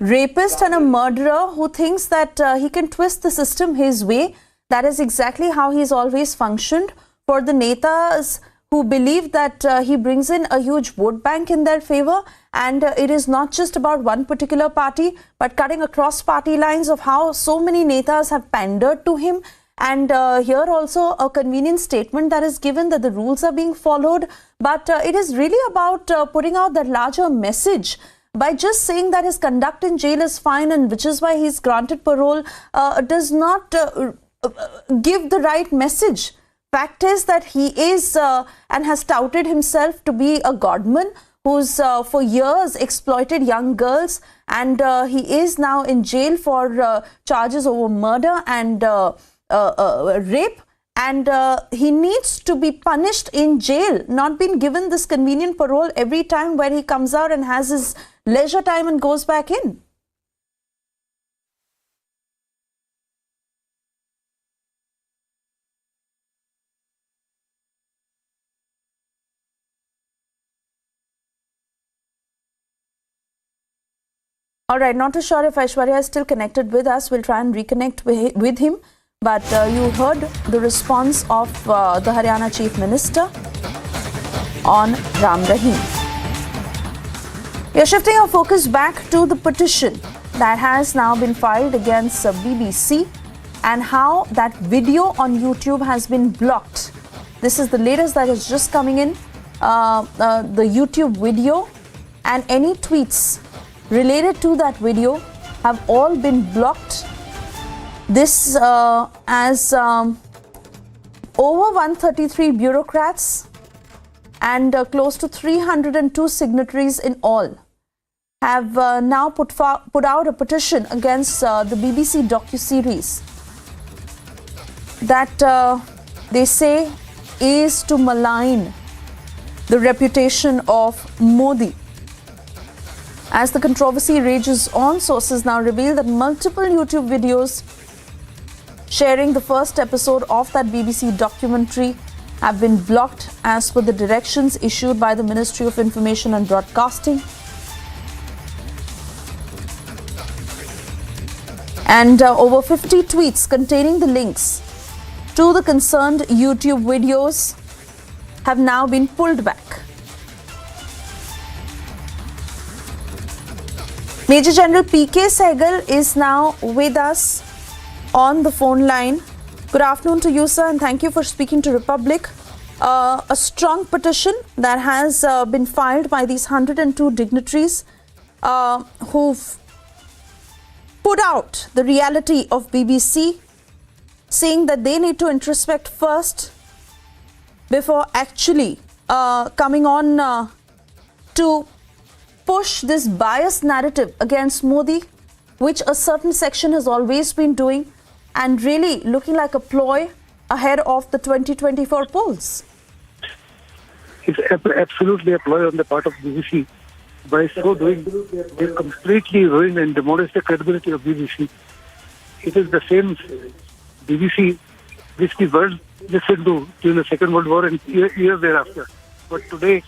rapist and a murderer who thinks that he can twist the system his way. That is exactly how he's always functioned. For the netas who believe that he brings in a huge vote bank in their favor, and it is not just about one particular party, but cutting across party lines of how so many netas have pandered to him. And here also a convenient statement that is given that the rules are being followed. But it is really about putting out that larger message by just saying that his conduct in jail is fine, and which is why he's granted parole, does not give the right message. Fact is that he is and has touted himself to be a godman who's for years exploited young girls, and he is now in jail for charges over murder and rape, and he needs to be punished in jail, not being given this convenient parole every time where he comes out and has his leisure time and goes back in. All right, not too sure if Aishwarya is still connected with us. We'll try and reconnect with him. But you heard the response of the Haryana Chief Minister on Ram Rahim. We are shifting our focus back to the petition that has now been filed against BBC and how that video on YouTube has been blocked. This is the latest that is just coming in, the YouTube video, and any tweets related to that video have all been blocked. This as over 133 bureaucrats and close to 302 signatories in all have now put out a petition against the BBC docuseries that they say is to malign the reputation of Modi. As the controversy rages on, sources now reveal that multiple YouTube videos sharing the first episode of that BBC documentary have been blocked as per the directions issued by the Ministry of Information and Broadcasting. And over 50 tweets containing the links to the concerned YouTube videos have now been pulled back. Major General P.K. Sehgal is now with us on the phone line. Good afternoon to you, sir, and thank you for speaking to Republic. A strong petition that has been filed by these 102 dignitaries who've put out the reality of BBC, saying that they need to introspect first before actually coming on to push this biased narrative against Modi, which a certain section has always been doing, and really looking like a ploy ahead of the 2024 polls.
It's absolutely a ploy on the part of BBC. By so doing, they completely ruined and demolished the credibility of BBC. It is the same BBC which the world listened to during the Second World War and years thereafter. But today,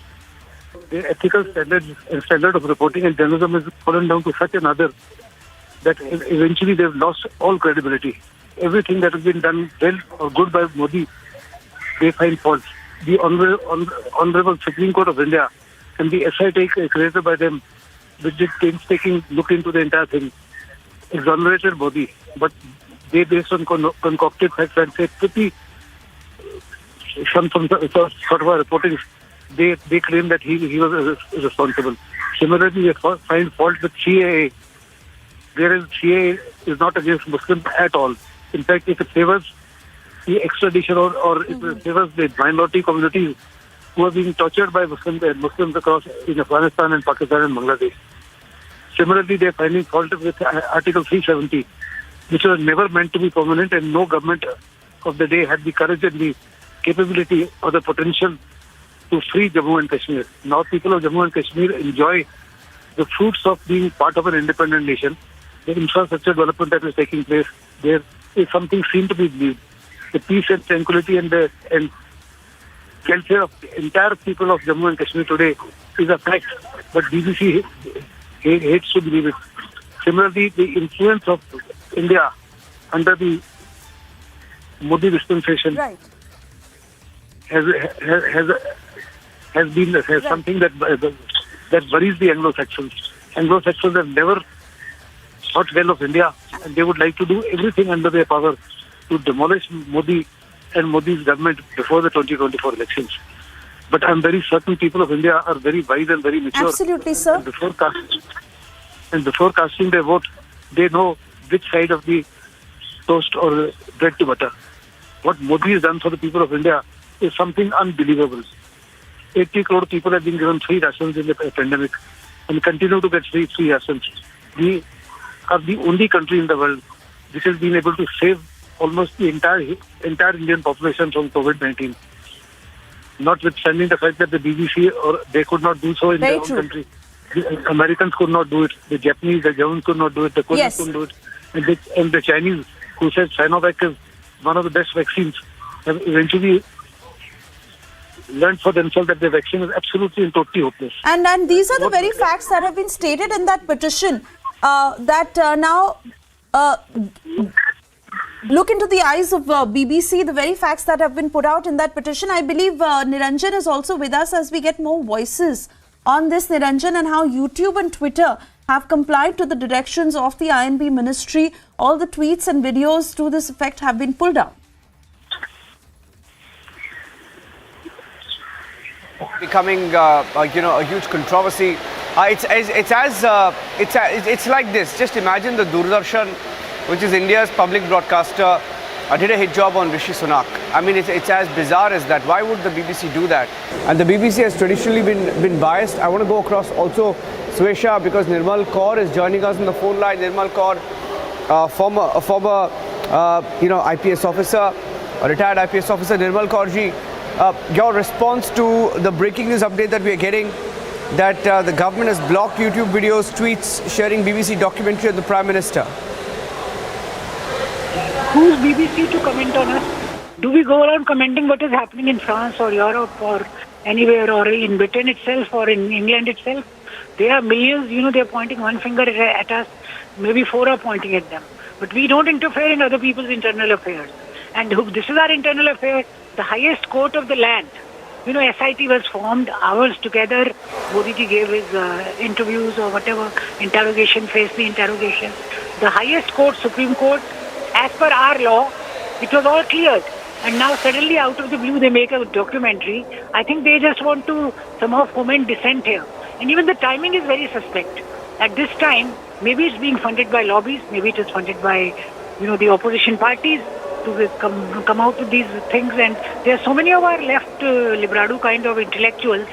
their ethical standards and standard of reporting and journalism has fallen down to such another that eventually they've lost all credibility. Everything that has been done well or good by Modi, they find fault. The Honorable Supreme Court of India and the SIT created by them, which did painstaking look into the entire thing, exonerated Modi, but they, based on concocted facts and say pretty some sort of reporting, they claim that he was responsible. Similarly, they find fault with CAA, whereas CAA is not against Muslims at all. In fact, if it favors the extradition or if it favors the minority communities who are being tortured by Muslims across in Afghanistan and Pakistan and Bangladesh. Similarly, they are finding fault with Article 370, which was never meant to be permanent, and no government of the day had the courage and the capability or the potential to free Jammu and Kashmir. Now people of Jammu and Kashmir enjoy the fruits of being part of an independent nation. The infrastructure development that is taking place, there is something seen to be believed. The peace and tranquility and welfare of the entire people of Jammu and Kashmir today is a fact, but BBC hates to believe it. Similarly, the influence of India under the Modi dispensation has been something that worries the Anglo-Saxons. Anglo-Saxons have never thought well of India, and they would like to do everything under their power to demolish Modi and Modi's government before the 2024 elections. But I'm very certain people of India are very wise and very mature.
Absolutely, sir.
And before casting their vote, they know which side of the toast or bread to butter. What Modi has done for the people of India is something unbelievable. 80 crore people have been given free rations in the pandemic and continue to get free rations. We are the only country in the world which has been able to save almost the entire Indian population from COVID-19. Notwithstanding the fact that the BBC or they could not do so in their own country. The Americans could not do it. The Japanese, the Germans could not do it. The Koreans couldn't do it. And the Chinese, who said Sinovac is one of the best vaccines, have eventually learned for themselves that the vaccine is absolutely and totally hopeless.
And these are the very facts that have been stated in that petition now look into the eyes of BBC, the very facts that have been put out in that petition. I believe Niranjan is also with us as we get more voices on this, Niranjan, and how YouTube and Twitter have complied to the directions of the INB ministry. All the tweets and videos to this effect have been pulled down.
Becoming a huge controversy. It's like this. Just imagine the Doordarshan, which is India's public broadcaster, did a hit job on Rishi Sunak. I mean, it's as bizarre as that. Why would the BBC do that? And the BBC has traditionally been biased. I want to go across also Swesha, because Nirmal Kaur is joining us on the phone line. Nirmal Kaur, former IPS officer, a retired IPS officer. Nirmal Kaur ji, your response to the breaking news update that we are getting, that the government has blocked YouTube videos, tweets sharing BBC documentary of the Prime Minister.
Who's BBC to comment on us? Do we go around commenting what is happening in France or Europe or anywhere, or in Britain itself or in England itself? There are millions, they're pointing one finger at us, maybe four are pointing at them. But we don't interfere in other people's internal affairs. And this is our internal affair, the highest court of the land. SIT was formed, hours together. Modi ji gave his interviews or whatever, interrogation, faced the interrogation. The highest court, Supreme Court, as per our law, it was all cleared. And now suddenly out of the blue they make a documentary. I think they just want to somehow foment dissent here. And even the timing is very suspect. At this time, maybe it's being funded by lobbies, maybe it is funded by, the opposition parties to come out with these things. And there are so many of our left Librado kind of intellectuals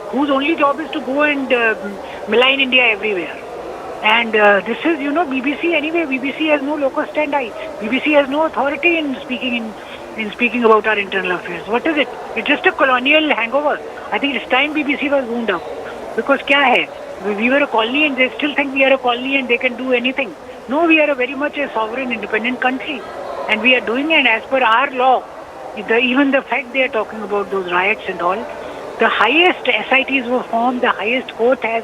whose only job is to go and malign India everywhere. And this is, BBC anyway. BBC has no locus standi. BBC has no authority in speaking about our internal affairs. What is it? It's just a colonial hangover. I think it's time BBC was wound up. Because kya hai? We were a colony and they still think we are a colony and they can do anything. No, we are very much a sovereign, independent country. And we are doing it as per our law. Even the fact they are talking about those riots and all, the highest SITs were formed, the highest court has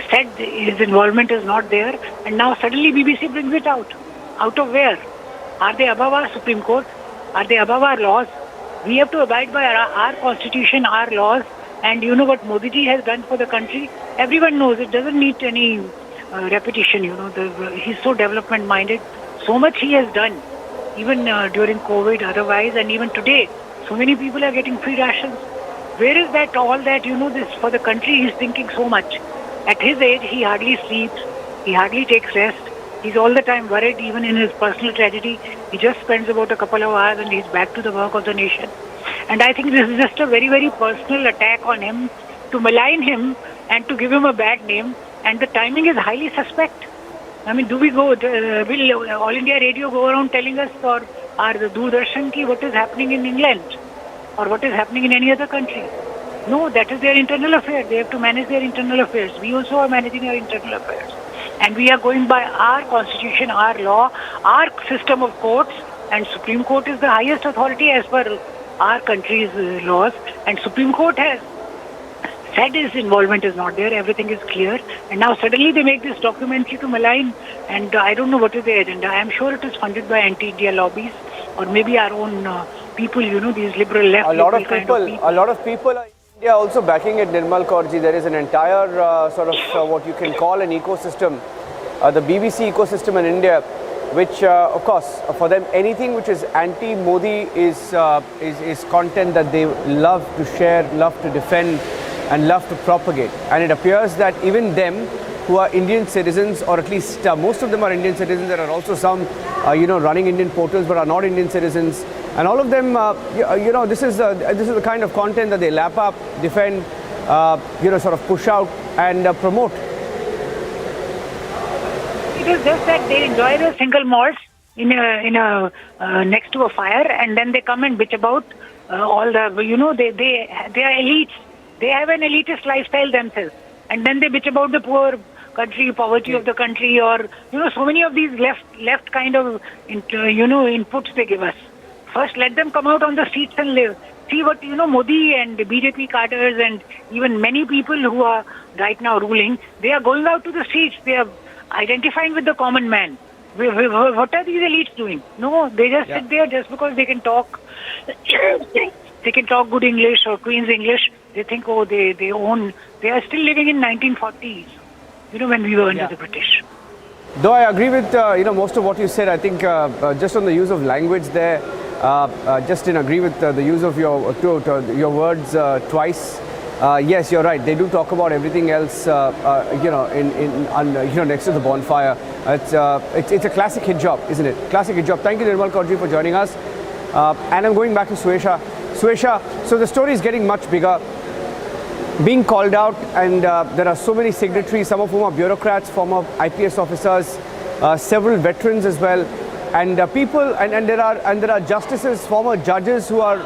said his involvement is not there, and now suddenly BBC brings it out. Out of where? Are they above our Supreme Court? Are they above our laws? We have to abide by our constitution, our laws, and what Modi ji has done for the country, everyone knows. It doesn't need any repetition, he's so development minded. So much he has done, even during COVID, otherwise, and even today, so many people are getting free rations. Where is that, all that, this for the country, he's thinking so much. At his age, he hardly sleeps, he hardly takes rest, he's all the time worried, even in his personal tragedy. He just spends about a couple of hours and he's back to the work of the nation. And I think this is just a very, very personal attack on him, to malign him and to give him a bad name and the timing is highly suspect. I mean, do we go, will All India Radio go around telling us, or the Doordarshan ki what is happening in England or what is happening in any other country? No, that is their internal affair. They have to manage their internal affairs. We also are managing our internal affairs. And we are going by our constitution, our law, our system of courts, and Supreme Court is the highest authority as per our country's laws. And Supreme Court has said his involvement is not there, everything is clear, and now suddenly they make this documentary to malign, and I don't know what is the agenda. I am sure it is funded by anti-India lobbies, or maybe our own people, these liberal left.
A lot of people are in India also backing it, Nirmal Kaurji. There is an entire what you can call an ecosystem, the BBC ecosystem in India, which of course for them anything which is anti-Modi is content that they love to share, love to defend, and love to propagate. And it appears that even them who are Indian citizens, or at least most of them are Indian citizens, there are also some running Indian portals but are not Indian citizens, and all of them this is the kind of content that they lap up, defend, sort of push out and promote.
It is just that they enjoy the single malts in a next to a fire, and then they come and bitch about all the they are elites. They have an elitist lifestyle themselves, and then they bitch about the poor country, poverty of the country, or so many of these left kind of inputs they give us. First, let them come out on the streets and live. See what Modi and BJP cadres and even many people who are right now ruling. They are going out to the streets. They are identifying with the common man. What are these elites doing? No, they just sit there just because they can talk. They can talk good English or Queen's English. They think, they own. They are still living in 1940s, when we were under the British.
Though I agree with most of what you said, I think just on the use of language there, just didn't agree with the use of your words twice. Yes, you're right. They do talk about everything else, next to the bonfire. It's a classic hit job, isn't it? Classic hit job. Thank you, Nirmal Kaurji, for joining us. And I'm going back to Suesha. Suesha, so the story is getting much bigger, being called out, and there are so many signatories, some of whom are bureaucrats, former IPS officers, several veterans as well, and people, and there are justices, former judges who are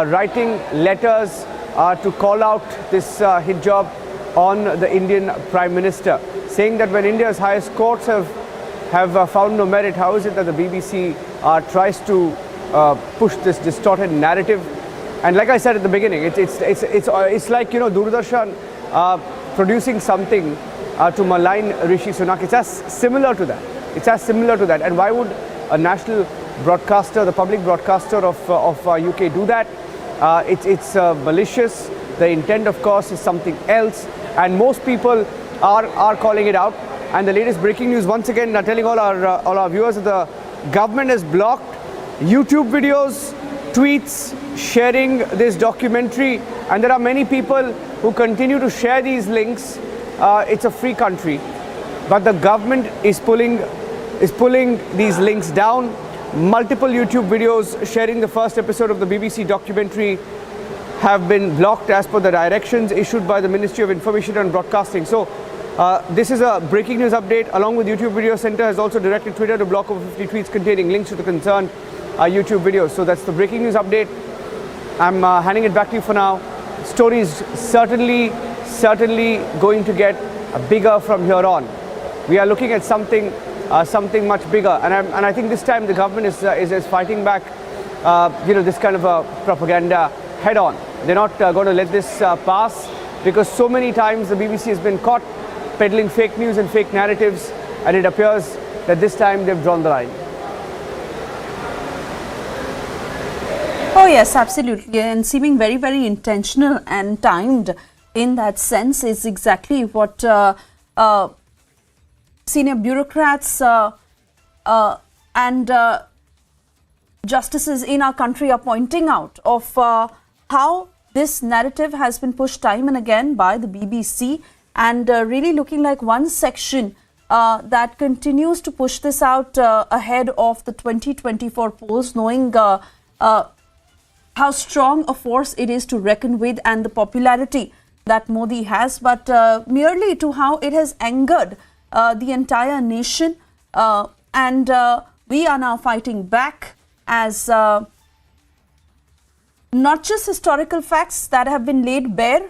writing letters to call out this hit job on the Indian Prime Minister, saying that when India's highest courts have found no merit, how is it that the BBC tries to push this distorted narrative? And like I said at the beginning, it's like Doordarshan producing something to malign Rishi Sunak. It's as similar to that. And why would a national broadcaster, the public broadcaster of UK, do that? It's malicious. The intent, of course, is something else, and most people are calling it out. And the latest breaking news, once again, telling all our viewers that the government has blocked YouTube videos, tweets sharing this documentary, and there are many people who continue to share these links. It's a free country, but the government is pulling these links down. Multiple YouTube videos sharing the first episode of the BBC documentary have been blocked as per the directions issued by the Ministry of Information and Broadcasting. So this is a breaking news update. Along with YouTube Video Center has also directed Twitter to block over 50 tweets containing links to the concerned YouTube videos. So that's the breaking news update. I'm handing it back to you for now. Story is certainly going to get bigger from here on. We are looking at something much bigger, and I think this time the government is fighting back, this kind of a propaganda head on. They're not going to let this pass, because so many times the BBC has been caught peddling fake news and fake narratives, and it appears that this time they've drawn the line.
Oh yes, absolutely, and seeming very, very intentional and timed in that sense is exactly what senior bureaucrats and justices in our country are pointing out of how this narrative has been pushed time and again by the BBC, and really looking like one section that continues to push this out ahead of the 2024 polls, knowing how strong a force it is to reckon with, and the popularity that Modi has, but merely to how it has angered the entire nation. And we are now fighting back as not just historical facts that have been laid bare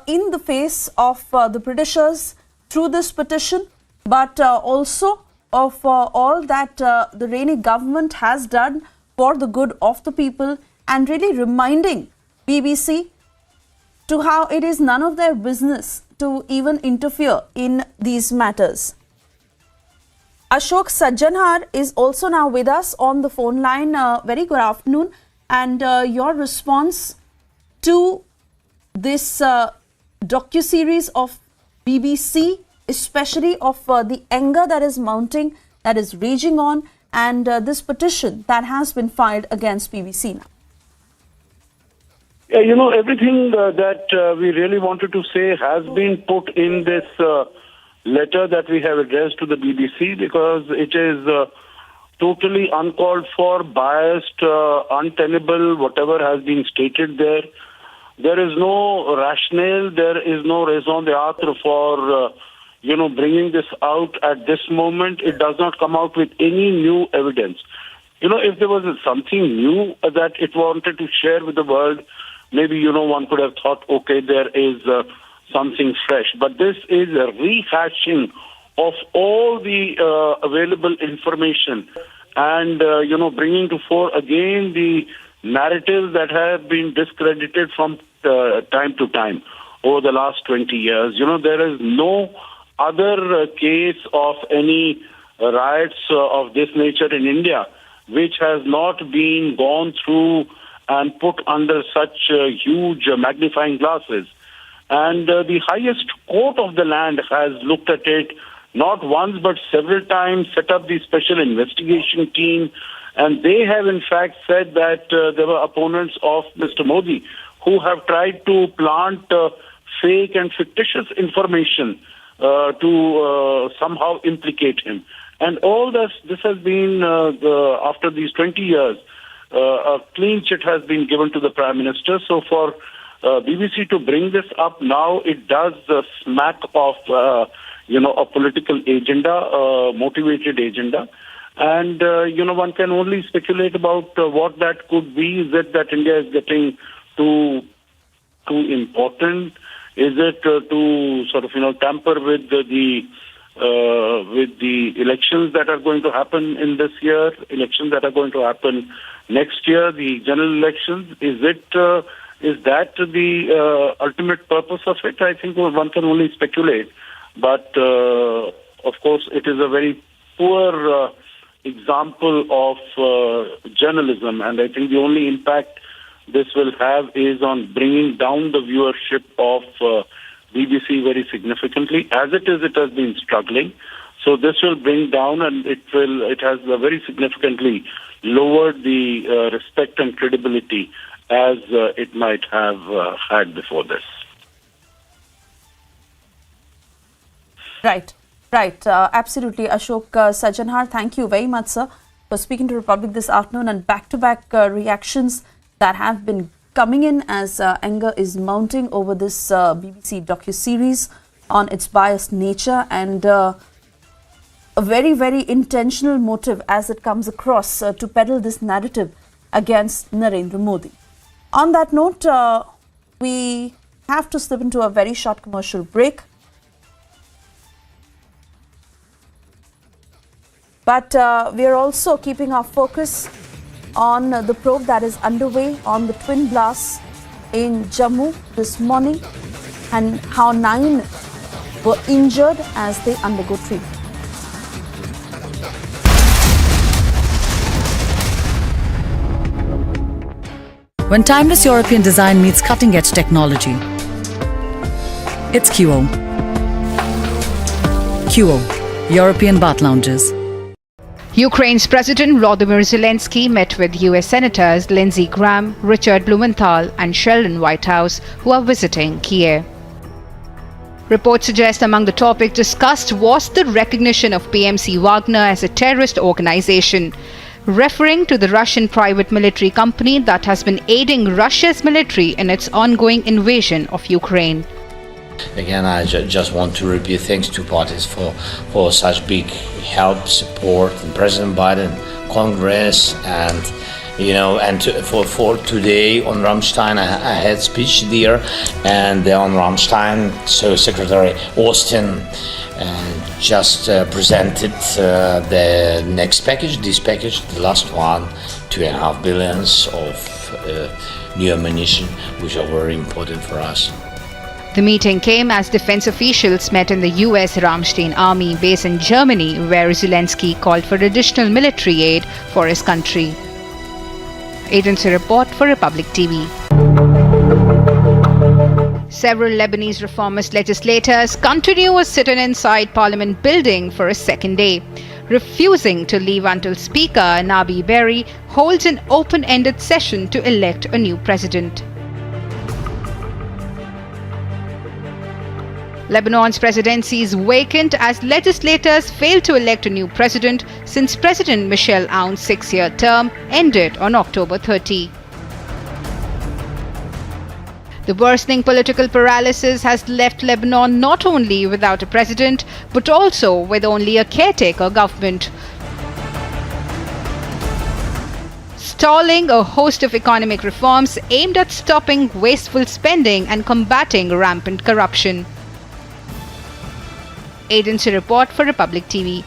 in the face of the Britishers through this petition, but also of all that the Rainey government has done for the good of the people, and really reminding BBC to how it is none of their business to even interfere in these matters. Ashok Sajjanhar is also now with us on the phone line. Very good afternoon, and your response to this docuseries of BBC, especially of the anger that is mounting, that is raging on, and this petition that has been filed against BBC now.
Yeah, you know, everything that we really wanted to say has been put in this letter that we have addressed to the BBC, because it is totally uncalled for, biased, untenable, whatever has been stated there. There is no rationale, there is no raison d'etre for, bringing this out at this moment. It does not come out with any new evidence. You know, if there was something new that it wanted to share with the world, maybe, one could have thought, okay, there is something fresh. But this is a rehashing of all the available information and, bringing to fore again the narratives that have been discredited from time to time over the last 20 years. There is no other case of any riots of this nature in India which has not been gone through and put under such huge magnifying glasses. And the highest court of the land has looked at it not once but several times, set up the special investigation team, and they have in fact said that there were opponents of Mr. Modi who have tried to plant fake and fictitious information to somehow implicate him. And all this has been, after these 20 years, a clean chit has been given to the Prime Minister. So for BBC to bring this up now, it does smack of, a political agenda, a motivated agenda. And, one can only speculate about what that could be. Is it that India is getting too important? Is it to sort of, tamper with the elections that are going to happen in this year, elections that are going to happen next year, the general elections? Is that the ultimate purpose of it? I think one can only speculate. But, of course, it is a very poor example of journalism, and I think the only impact this will have is on bringing down the viewership of BBC very significantly. As it is, it has been struggling. So this will bring down, and it has very significantly lowered the respect and credibility as it might have had before this.
Right. Absolutely. Ashok Sajjanhar, thank you very much, sir, for speaking to Republic this afternoon, and back-to-back reactions that have been coming in as anger is mounting over this BBC docuseries on its biased nature, and a very, very intentional motive as it comes across to peddle this narrative against Narendra Modi. On that note, we have to slip into a very short commercial break. But we are also keeping our focus on the probe that is underway on the twin blasts in Jammu this morning, and how 9 were injured as they undergo treatment.
When timeless European design meets cutting-edge technology, it's QO. QO, European bath lounges.
Ukraine's President Volodymyr Zelensky met with US Senators Lindsey Graham, Richard Blumenthal and Sheldon Whitehouse, who are visiting Kiev. Reports suggest among the topics discussed was the recognition of PMC Wagner as a terrorist organization, referring to the Russian private military company that has been aiding Russia's military in its ongoing invasion of Ukraine.
Again, I just want to repeat thanks to parties for such big help, support, and President Biden, Congress, and for today on Rammstein, I had speech there, and on Rammstein, so Secretary Austin just presented the next package, this package, the last one, $2.5 billion of new ammunition, which are very important for us.
The meeting came as defense officials met in the US Rammstein army base in Germany, where Zelensky called for additional military aid for his country. Agency report for Republic TV. Several Lebanese reformist legislators continue a sit-in inside Parliament building for a second day, refusing to leave until Speaker Nabi Berri holds an open-ended session to elect a new president. Lebanon's presidency is vacant as legislators fail to elect a new president since President Michel Aoun's 6-year term ended on October 30. The worsening political paralysis has left Lebanon not only without a president, but also with only a caretaker government, stalling a host of economic reforms aimed at stopping wasteful spending and combating rampant corruption. Agency report for Republic TV.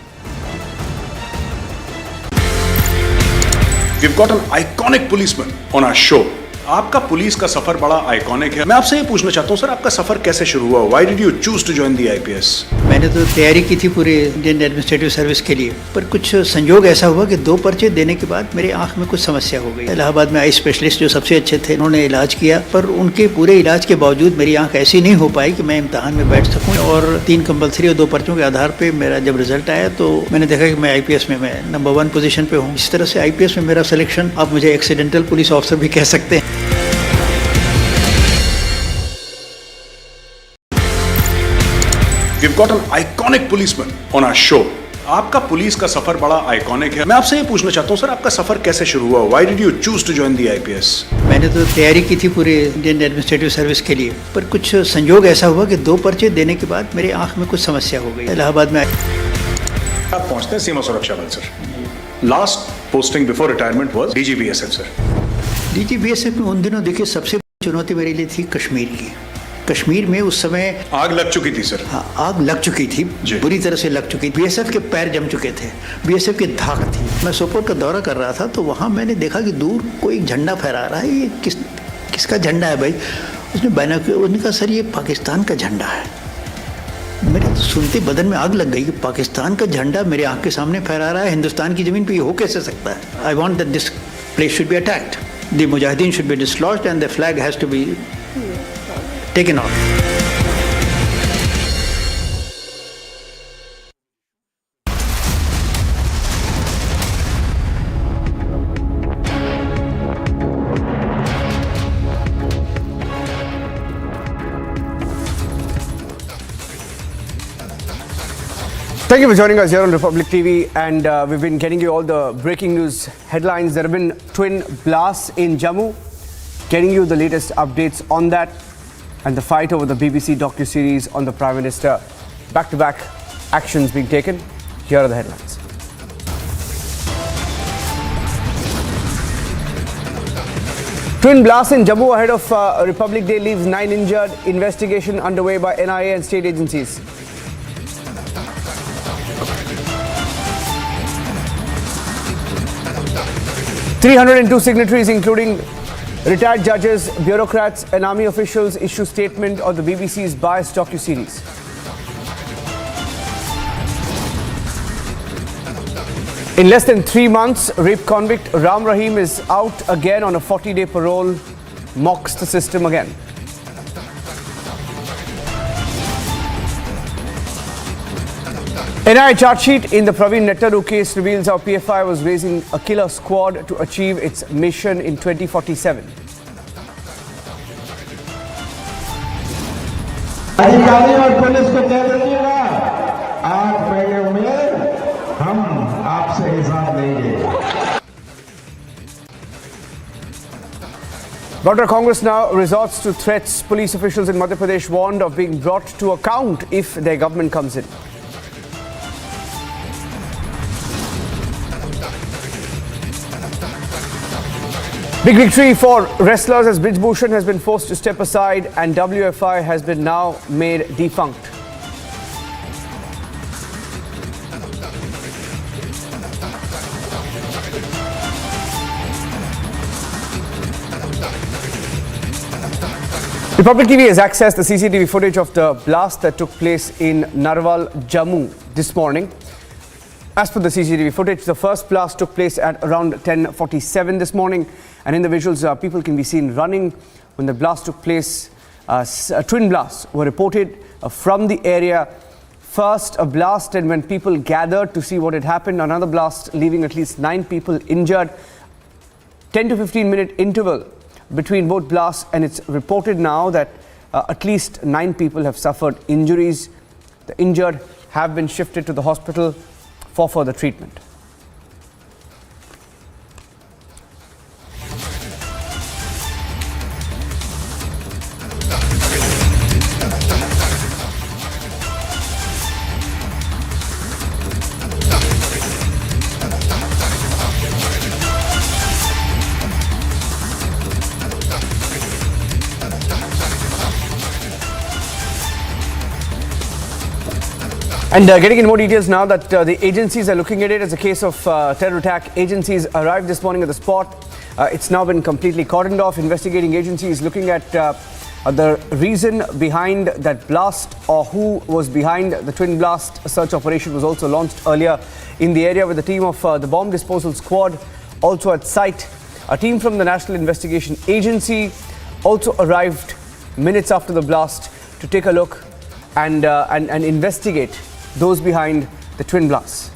We've got an iconic policeman on our show. आपका police का सफर बड़ा iconic है। मैं आपसे ये पूछना चाहता हूँ सर, आपका सफर कैसे शुरू हुआ? Why did you choose to join the IPS?
मैंने तो तैयारी की थी पूरे इंडियन एडमिनिस्ट्रेटिव सर्विस के लिए, पर कुछ संयोग ऐसा हुआ कि 2 पर्चे देने के बाद मेरे आंख में कुछ समस्या हो गई। इलाहाबाद में आई स्पेशलिस्ट जो सबसे अच्छे थे, उन्होंने इलाज किया, पर उनके पूरे इलाज के बावजूद मेरी आंख ऐसी नहीं हो पाई कि मैं इम्तहान में बैठ सकूँ। और 3 कंपल्सरी और 2 पर्चों के आधार पर मेरा जब रिजल्ट आया तो मैंने देखा कि मैं IPS में मैं नंबर 1 पोजीशन पे हूँ। इस तरह से IPS में मेरा सिलेक्शन, आप मुझे एक्सीडेंटल पुलिस ऑफिसर भी कह सकते हैं।
We've got an iconic policeman on our show. आपका पुलिस का सफर बड़ा आइकॉनिक है। मैं आपसे ये पूछना चाहता हूँ सर, आपका सफर कैसे शुरू हुआ? Why did you choose to join the IPS?
मैंने तो तैयारी की थी पूरे इंडियन एडमिनिस्ट्रेटिव सर्विस के लिए, पर कुछ संयोग ऐसा हुआ कि 2 पर्चे देने के बाद मेरे आंख में कुछ समस्या हो गई। इलाहाबाद में
आप पहुँचते हैं Seema Suraksha Bal sir. Last posting before retirement was DGBSF sir.
DGBSF में उन दिनों देखिए सबसे बड़ी चुनौती मेरे लिए थी कश्मीर की। कश्मीर में उस समय
आग लग चुकी थी सर।
हाँ, आग लग चुकी थी, बुरी तरह से लग चुकी थी। BSF के पैर जम चुके थे, BSF की धाक थी। मैं सोपोर का दौरा कर रहा था तो वहाँ मैंने देखा कि दूर कोई झंडा फहरा रहा है। ये किसका झंडा है भाई? उसने उसने कहा सर ये पाकिस्तान का झंडा है। मेरे तो सुनते बदन में आग लग गई कि पाकिस्तान का झंडा मेरे आँख के सामने फहरा रहा है, हिंदुस्तान की ज़मीन पर ये हो कैसे सकता है? I want that this place should be attacked, the Mujahideen should be dislodged and the flag has to be taken off.
Thank you for joining us here on Republic TV, and we've been getting you all the breaking news headlines. There have been twin blasts in Jammu, getting you the latest updates on that, and the fight over the BBC docu-series on the Prime Minister. Back-to-back actions being taken. Here are the headlines. Twin blasts in Jammu ahead of Republic Day leaves 9 injured. Investigation underway by NIA and state agencies. "302 signatories, including retired judges, bureaucrats and army officials, issue statement on the BBC's biased docu-series." In less than 3 months, rape convict Ram Rahim is out again on a 40-day parole, mocks the system again. NIA charge sheet in the Praveen Nettaru case reveals how PFI was raising a killer squad to achieve its mission in 2047.
अधिकारी और police को कह दीजिएगा 8 महीने में हम आपसे हिसाब लेंगे।
Border Congress now resorts to threats. Police officials in Madhya Pradesh warned of being brought to account if their government comes in. Big victory for wrestlers as Brij Bhushan has been forced to step aside and WFI has been now made defunct. Republic TV has accessed the CCTV footage of the blast that took place in Narwal, Jammu this morning. As per the CCTV footage, the first blast took place at around 10:47 this morning, and in the visuals, people can be seen running when the blast took place. Twin blasts were reported from the area. First, a blast, and when people gathered to see what had happened, another blast, leaving at least 9 people injured. 10 to 15 minute interval between both blasts, and it's reported now that at least 9 people have suffered injuries. The injured have been shifted to the hospital for further treatment. And getting in more details now that the agencies are looking at it as a case of terror attack. Agencies arrived this morning at the spot. It's now been completely cordoned off. Investigating agencies looking at the reason behind that blast or who was behind the twin blast. A search operation was also launched earlier in the area with a team of the bomb disposal squad also at site. A team from the National Investigation Agency also arrived minutes after the blast to take a look and investigate those behind the twin blasts.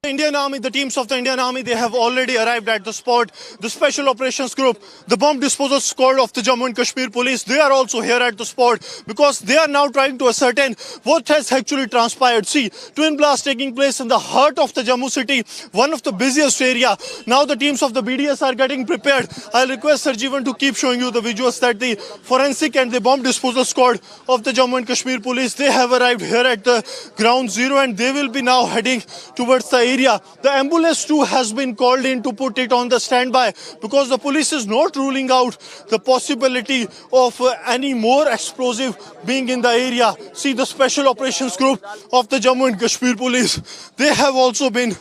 Indian Army, the teams of the Indian Army, they have already arrived at the spot. The Special Operations Group, the Bomb Disposal Squad of the Jammu and Kashmir Police, they are also here at the spot because they are now trying to ascertain what has actually transpired. See, twin blast taking place in the heart of the Jammu city, one of the busiest area. Now the teams of the BDS are getting prepared. I'll request Sir Jeevan to keep showing you the visuals that the forensic and the bomb disposal squad of the Jammu and Kashmir Police, they have arrived here at the ground zero and they will be now heading towards the area. The ambulance too has been called in to put it on the standby because the police is not ruling out the possibility of any more explosive being in the area. See, the Special Operations Group of the Jammu and Kashmir Police, they have also been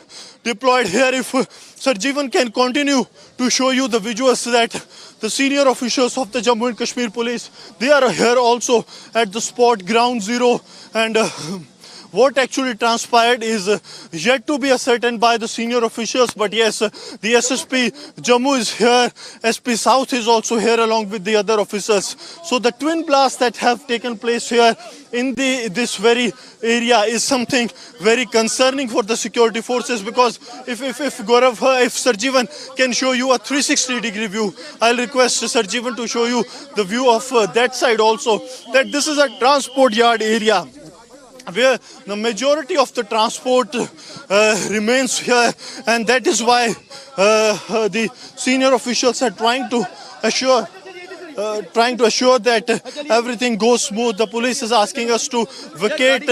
deployed here. If Sir Jeevan can continue to show you the visuals that the senior officials of the Jammu and Kashmir Police, they are here also at the spot ground zero, and what actually transpired is yet to be ascertained by the senior officials. But yes, the SSP Jammu is here, SP South is also here along with the other officers. So the twin blasts that have taken place here in this very area is something very concerning for the security forces, because if Gaurav, if Sir Jeevan can show you a 360-degree view, I'll request Sir Jeevan to show you the view of that side also, that this is a transport yard area. where the majority of the transport remains here, and that is why the senior officials are trying to assure that everything goes smooth. The police is asking us to vacate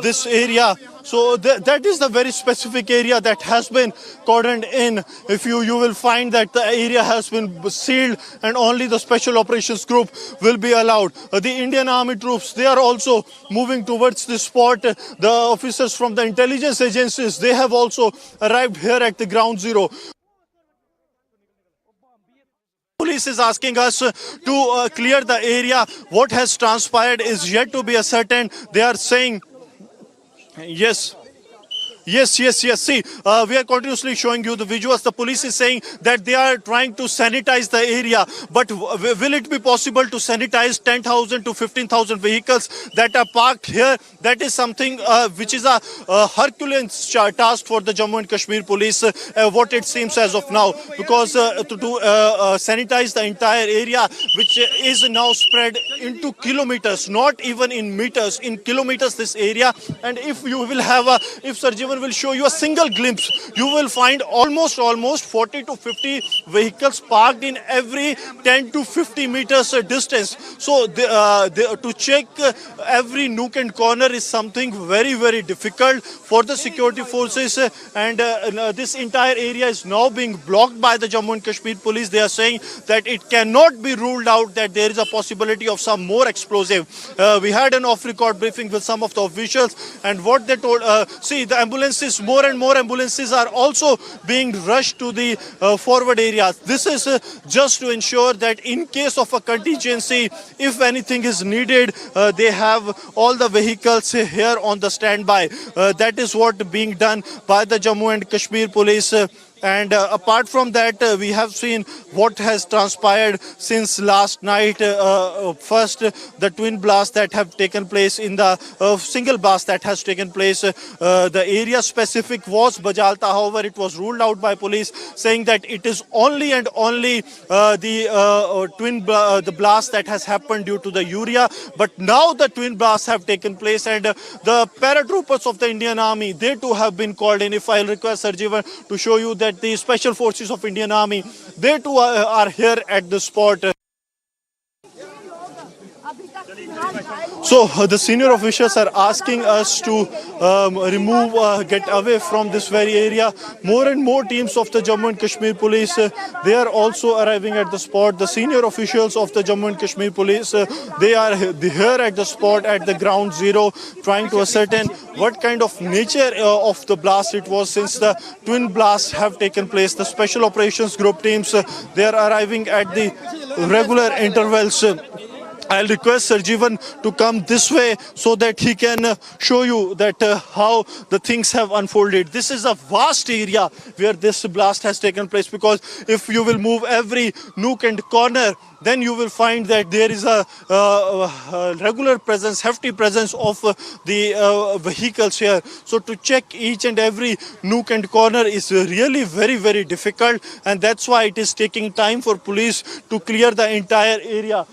this area. So that is the very specific area that has been cordoned in. If you will find that the area has been sealed and only the special operations group will be allowed. The Indian Army troops, they are also moving towards this spot. The officers from the intelligence agencies, they have also arrived here at the ground zero. Police is asking us to clear the area. What has transpired is yet to be ascertained. They are saying, yes. See, we are continuously showing you the visuals. The police is saying that they are trying to sanitize the area. But will it be possible to sanitize 10,000 to 15,000 vehicles that are parked here? That is something which is a Herculean task for the Jammu and Kashmir police, what it seems as of now. Because to sanitize the entire area, which is now spread into kilometers, not even in meters, in kilometers this area. And if you will have if Sarjeevan will show you a single glimpse, you will find almost 40 to 50 vehicles parked in every 10 to 50 meters distance. So to check every nook and corner is something very, very difficult for the security forces, and this entire area is now being blocked by the Jammu and Kashmir police. They are saying that it cannot be ruled out that there is a possibility of some more explosive. We had an off-record briefing with some of the officials, and what they told, see, the ambulances, more and more ambulances are also being rushed to the forward areas. This is just to ensure that in case of a contingency, if anything is needed, they have all the vehicles here on the standby. That is what being done by the Jammu and Kashmir police. And apart from that, we have seen what has transpired since last night. First, the twin blasts that have taken place in the single blast that has taken place. The area specific was Bajalta. However, it was ruled out by police, saying that it is only and only the blast that has happened due to the urea. But now the twin blasts have taken place, and the paratroopers of the Indian Army, they too have been called in. If I'll request Sarjeevan to show you that the special forces of Indian Army, they too are here at the spot. So the senior officials are asking us to get away from this very area. More and more teams of the Jammu and Kashmir police, they are also arriving at the spot. The senior officials of the Jammu and Kashmir police, they are here at the spot at the ground zero, trying to ascertain what kind of nature of the blast it was, since the twin blasts have taken place. The special operations group teams, they are arriving at the regular intervals. I'll request Sarjeevan to come this way so that he can show you that how the things have unfolded. This is a vast area where this blast has taken place, because if you will move every nook and corner, then you will find that there is a regular presence, hefty presence of the vehicles here. So to check each and every nook and corner is really very, very difficult, and that's why it is taking time for police to clear the entire area.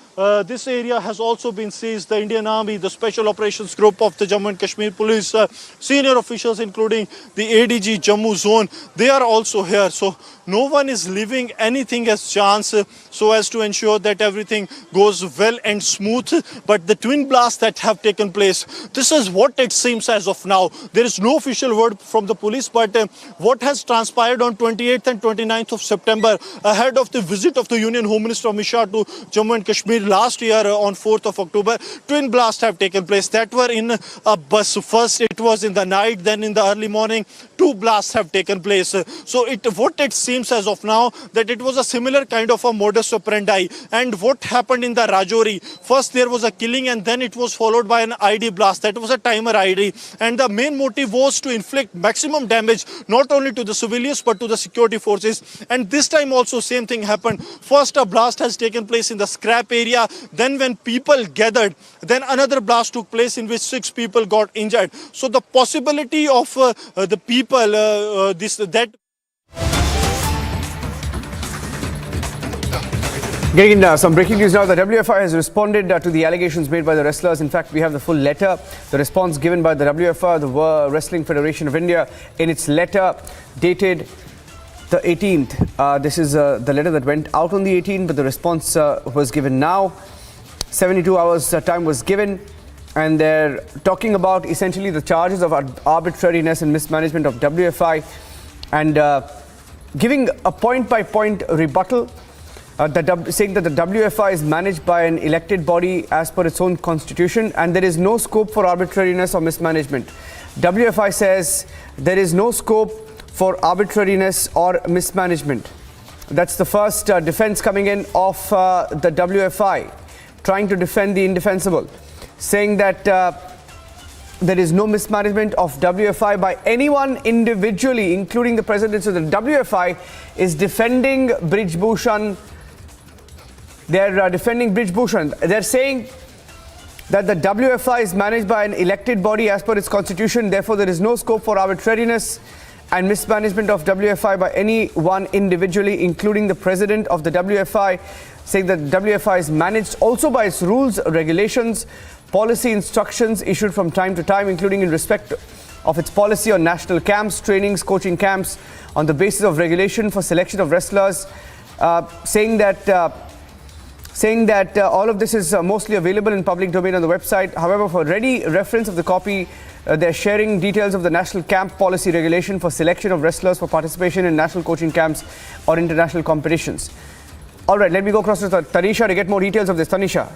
This area has also been seized. The Indian Army, the Special Operations Group of the Jammu and Kashmir Police, senior officials including the ADG Jammu Zone, they are also here. So no one is leaving anything as chance so as to ensure that everything goes well and smooth. But the twin blasts that have taken place, this is what it seems as of now. There is no official word from the police, but what has transpired on 28th and 29th of September, ahead of the visit of the Union Home Minister Amit Shah to Jammu and Kashmir last year on 4th of October, twin blasts have taken place that were in a bus. First it was in the night, then in the early morning, two blasts have taken place. So what it seems as of now, that it was a similar kind of a modus operandi. And what happened in the Rajouri, first there was a killing and then it was followed by an ID blast. That was a timer ID, and the main motive was to inflict maximum damage not only to the civilians but to the security forces. And this time also same thing happened. First a blast has taken place in the scrap area, then when people gathered, then another blast took place in which 6 people got injured. So the possibility of the people,
Getting some breaking news now. The WFI has responded to the allegations made by the wrestlers. In fact, we have the full letter, the response given by the WFI, the World Wrestling Federation of India, in its letter dated the 18th. This is the letter that went out on the 18th, but the response was given now. 72 hours time was given, and they're talking about essentially the charges of arbitrariness and mismanagement of WFI, and giving a point-by-point rebuttal, saying that the WFI is managed by an elected body as per its own constitution, and there is no scope for arbitrariness or mismanagement. WFI says there is no scope for arbitrariness or mismanagement. That's the first defense coming in of the WFI, trying to defend the indefensible, saying that there is no mismanagement of WFI by anyone individually, including the president. So the WFI is defending Brij Bhushan. They're defending Brij Bhushan. They're saying that the WFI is managed by an elected body as per its constitution. Therefore, there is no scope for arbitrariness and mismanagement of WFI by anyone individually, including the president of the WFI, saying that WFI is managed also by its rules, regulations, policy instructions issued from time to time, including in respect of its policy on national camps, trainings, coaching camps, on the basis of regulation for selection of wrestlers, saying that all of this is mostly available in public domain on the website. However, for ready reference of the copy, they're sharing details of the national camp policy regulation for selection of wrestlers for participation in national coaching camps or international competitions. All right, let me go across to Tanisha to get more details of this. Tanisha.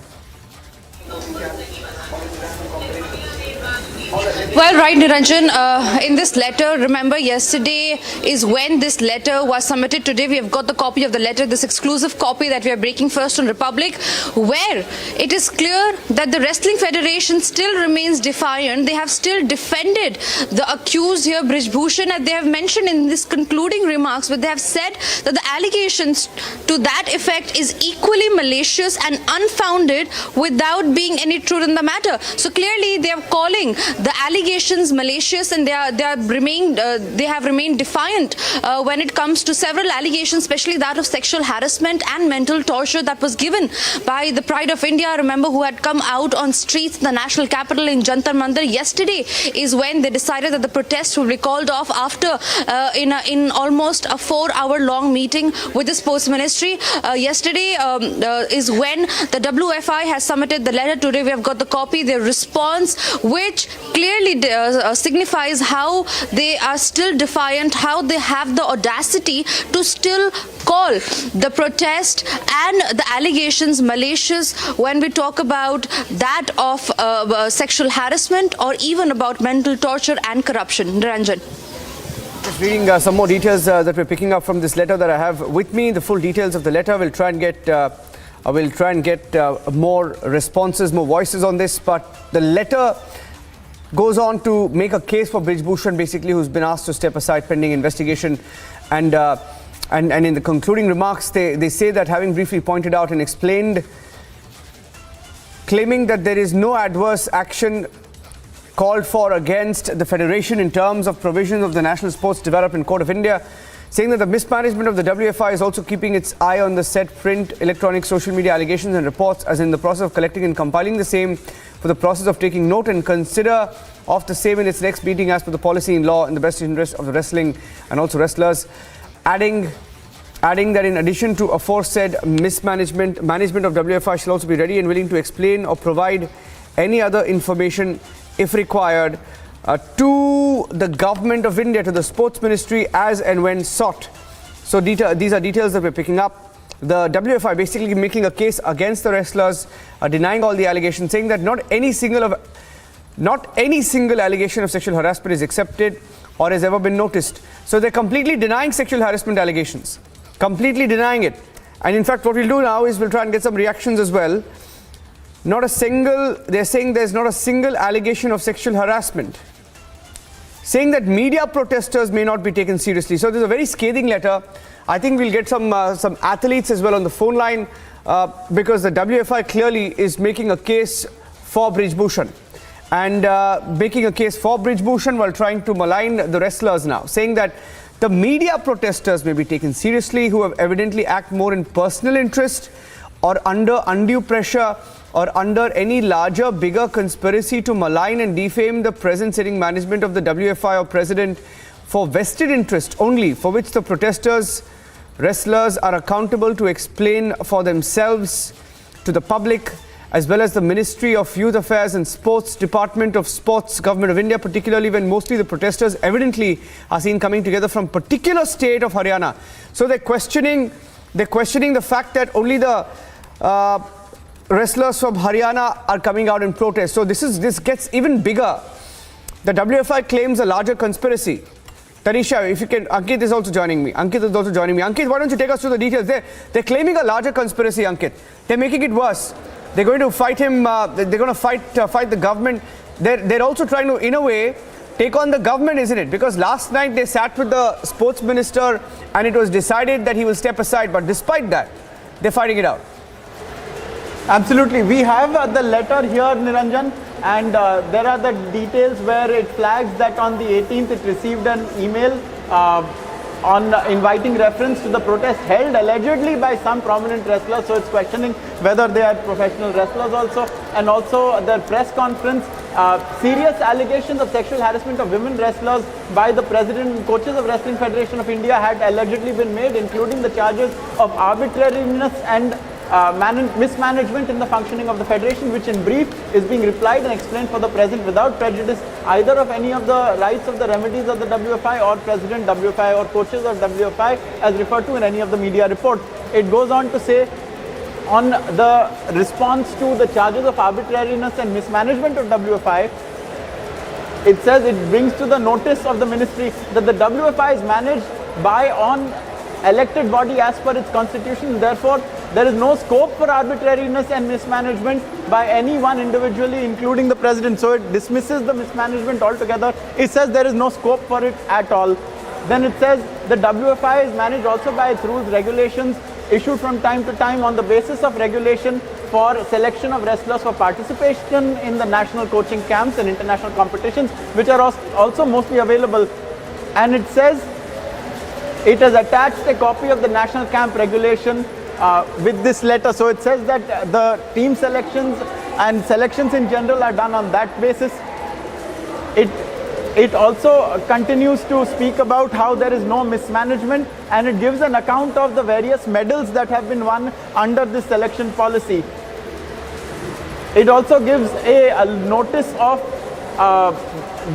Well, right, Niranjan, in this letter, remember yesterday is when this letter was submitted. Today we have got the copy of the letter, this exclusive copy that we are breaking first on Republic, where it is clear that the Wrestling Federation still remains defiant. They have still defended the accused here, Brij Bhushan, and they have mentioned in this concluding remarks, but they have said that the allegations to that effect is equally malicious and unfounded without being any truth in the matter. So clearly they are calling the allegations malicious, and they have remained defiant when it comes to several allegations, especially that of sexual harassment and mental torture that was given by the Pride of India, remember, who had come out on streets in the national capital in Jantar Mandir. Yesterday is when they decided that the protests will be called off after in almost a 4-hour-long meeting with the sports ministry. Yesterday is when the WFI has submitted the letter. Today we have got the copy, their response, which clearly signifies how they are still defiant, how they have the audacity to still call the protest and the allegations malicious when we talk about that of sexual harassment or even about mental torture and corruption. Niranjan.
Just reading some more details that we're picking up from this letter that I have with me. The full details of the letter. We'll try and get more responses, more voices on this. But the letter goes on to make a case for Brij Bhushan, basically, who's been asked to step aside pending investigation. And in the concluding remarks, they say that, having briefly pointed out and explained, claiming that there is no adverse action called for against the Federation in terms of provisions of the National Sports Development Code of India, saying that the mismanagement of the WFI is also keeping its eye on the said print, electronic, social media allegations and reports, as in the process of collecting and compiling the same, for the process of taking note and consider of the same in its next meeting as per the policy in law in the best interest of the wrestling and also wrestlers, adding that in addition to aforesaid management of WFI shall also be ready and willing to explain or provide any other information if required to the government of India, to the sports ministry, as and when sought. So these are details that we're picking up. The WFI basically making a case against the wrestlers, denying all the allegations, saying that not any single allegation of sexual harassment is accepted or has ever been noticed. So they're completely denying sexual harassment allegations, completely denying it. And in fact, what we'll do now is we'll try and get some reactions as well. They're saying there's not a single allegation of sexual harassment, saying that media protesters may not be taken seriously. So there's a very scathing letter. I think we'll get some athletes as well on the phone line, because the WFI clearly is making a case for Brij Bhushan, and making a case for Brij Bhushan while trying to malign the wrestlers now, saying that the media protesters may be taken seriously, who have evidently act more in personal interest or under undue pressure or under any larger, bigger conspiracy to malign and defame the present sitting management of the WFI or president for vested interest only, for which the protesters, wrestlers are accountable to explain for themselves to the public, as well as the Ministry of Youth Affairs and Sports, Department of Sports, Government of India, particularly when mostly the protesters evidently are seen coming together from particular state of Haryana. So they're questioning the fact that only the wrestlers from Haryana are coming out in protest. So this gets even bigger. The WFI claims a larger conspiracy. Tanisha, if you can, Ankit is also joining me. Ankit, why don't you take us through the details? They're claiming a larger conspiracy, Ankit. They're making it worse. They're going to fight him. They're going to fight the government. They're also trying to, in a way, take on the government, isn't it? Because last night they sat with the sports minister and it was decided that he will step aside. But despite that, they're fighting it out.
Absolutely. We have the letter here, Niranjan, and there are the details where it flags that on the 18th it received an email on inviting reference to the protest held allegedly by some prominent wrestlers. So it's questioning whether they are professional wrestlers also, and also the press conference, serious allegations of sexual harassment of women wrestlers by the president and coaches of Wrestling Federation of India had allegedly been made, including the charges of arbitrariness and mismanagement in the functioning of the federation, which in brief is being replied and explained for the present without prejudice either of any of the rights of the remedies of the WFI or president WFI or coaches of WFI as referred to in any of the media reports. It goes on to say, on the response to the charges of arbitrariness and mismanagement of WFI, it says it brings to the notice of the ministry that the WFI is managed by an elected body as per its constitution. Therefore, there is no scope for arbitrariness and mismanagement by any one individually, including the president. So it dismisses the mismanagement altogether. It says there is no scope for it at all. Then it says the WFI is managed also by its rules, regulations issued from time to time on the basis of regulation for selection of wrestlers for participation in the national coaching camps and international competitions, which are also mostly available. And it says it has attached a copy of the national camp regulation with this letter. So it says that the team selections and selections in general are done on that basis. It also continues to speak about how there is no mismanagement, and it gives an account of the various medals that have been won under this selection policy. It also gives a notice of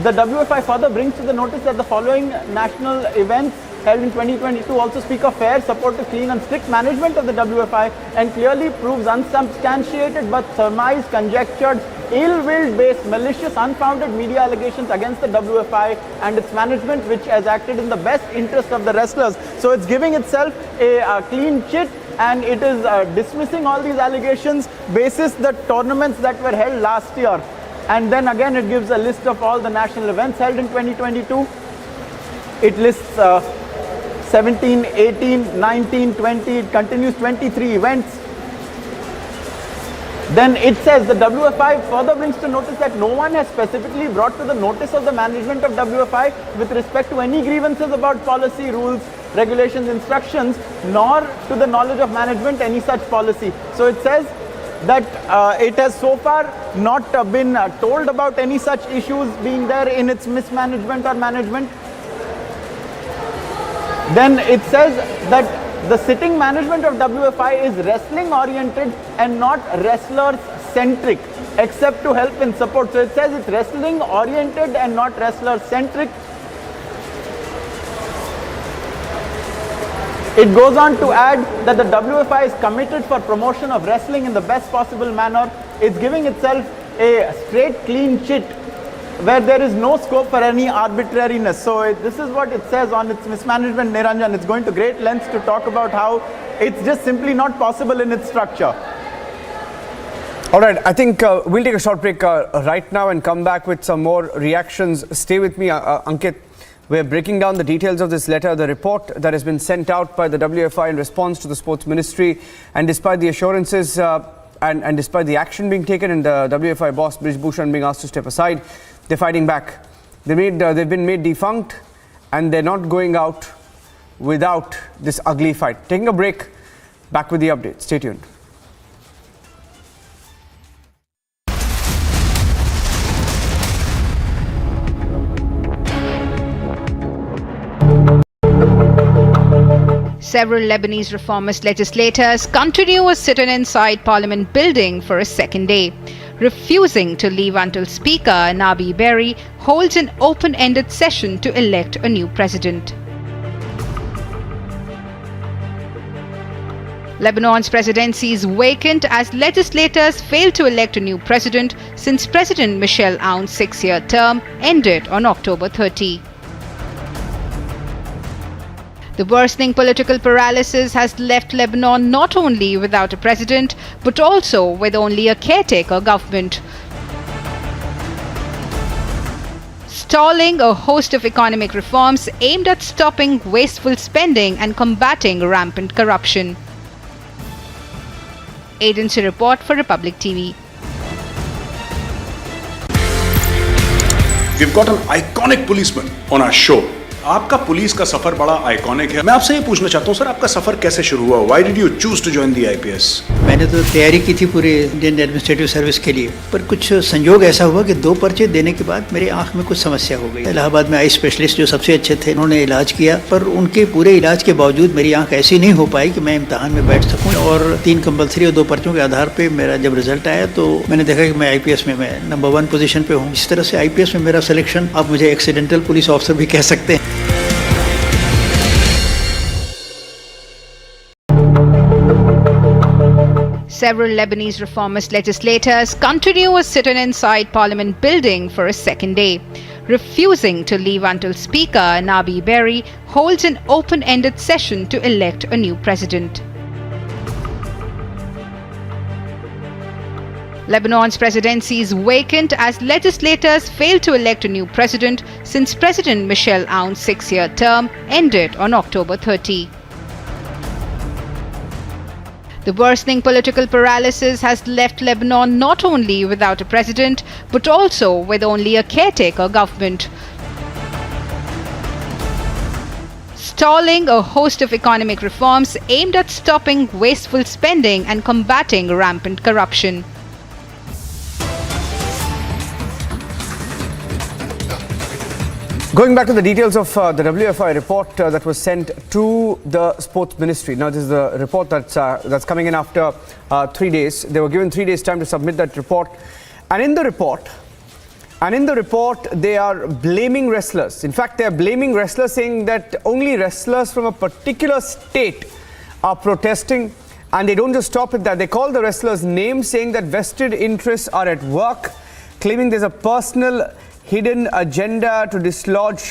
the WFI further brings to the notice that the following national events held in 2022 also speak of fair, supportive, clean and strict management of the WFI, and clearly proves unsubstantiated but surmised, conjectured, ill-willed based, malicious, unfounded media allegations against the WFI and its management, which has acted in the best interest of the wrestlers. So it's giving itself a clean chit, and it is dismissing all these allegations basis the tournaments that were held last year. And then again it gives a list of all the national events held in 2022. It lists 17, 18, 19, 20, it continues 23 events. Then it says the WFI further brings to notice that no one has specifically brought to the notice of the management of WFI with respect to any grievances about policy, rules, regulations, instructions, nor to the knowledge of management any such policy. So it says that it has so far not been told about any such issues being there in its mismanagement or management. Then it says that the sitting management of WFI is wrestling oriented and not wrestlers centric, except to help and support. So it says it's wrestling oriented and not wrestler centric. It goes on to add that the WFI is committed for promotion of wrestling in the best possible manner. It's giving itself a straight, clean chit where there is no scope for any arbitrariness. So this is what it says on its mismanagement, Niranjan. It's going to great lengths to talk about how it's just simply not possible in its structure.
All right, I think we'll take a short break right now and come back with some more reactions. Stay with me, Ankit. We're breaking down the details of this letter, the report that has been sent out by the WFI in response to the Sports Ministry. And despite the assurances and despite the action being taken and the WFI boss, Brij Bhushan, being asked to step aside, they're fighting back. They've been made defunct, and they're not going out without this ugly fight. Taking a break, back with the update. Stay tuned.
Several Lebanese reformist legislators continue a sit-in inside Parliament building for a second day, refusing to leave until Speaker Nabi Berri holds an open-ended session to elect a new president. Lebanon's presidency is vacant as legislators fail to elect a new president since President Michel Aoun's 6-year term ended on October 30. The worsening political paralysis has left Lebanon not only without a president, but also with only a caretaker government, stalling a host of economic reforms aimed at stopping wasteful spending and combating rampant corruption. Agency report for Republic TV.
We've got an iconic policeman on our show. आपका police का सफर बड़ा iconic है। मैं आपसे ये पूछना चाहता हूँ सर, आपका सफर कैसे शुरू हुआ? Why did you choose to join the IPS?
मैंने तो तैयारी की थी पूरे इंडियन एडमिनिस्ट्रेटिव सर्विस के लिए, पर कुछ संयोग ऐसा हुआ कि 2 पर्चे देने के बाद मेरे आंख में कुछ समस्या हो गई। इलाहाबाद में आई स्पेशलिस्ट जो सबसे अच्छे थे, उन्होंने इलाज किया, पर उनके पूरे इलाज के बावजूद मेरी आंख ऐसी नहीं हो पाई कि मैं इम्तहान में बैठ सकूँ। और 3 कंपल्सरी और 2 पर्चों के आधार पर मेरा जब रिजल्ट आया तो मैंने देखा कि मैं IPS में मैं नंबर 1 पोजीशन पे हूँ। इस तरह से IPS में मेरा सिलेक्शन, आप मुझे एक्सीडेंटल पुलिस ऑफिसर भी कह सकते हैं।
Several Lebanese reformist legislators continue a sit-in inside Parliament building for a second day, refusing to leave until Speaker Nabi Berri holds an open-ended session to elect a new president. Lebanon's presidency is vacant as legislators fail to elect a new president since President Michel Aoun's 6-year term ended on October 30. The worsening political paralysis has left Lebanon not only without a president, but also with only a caretaker government, stalling a host of economic reforms aimed at stopping wasteful spending and combating rampant corruption.
Going back to the details of the WFI report that was sent to the Sports Ministry. Now, this is the report that's coming in after 3 days. They were given 3 days' time to submit that report, and in the report, they are blaming wrestlers. In fact, they are blaming wrestlers, saying that only wrestlers from a particular state are protesting, and they don't just stop at that. They call the wrestlers' names, saying that vested interests are at work, claiming there's a personal hidden agenda to dislodge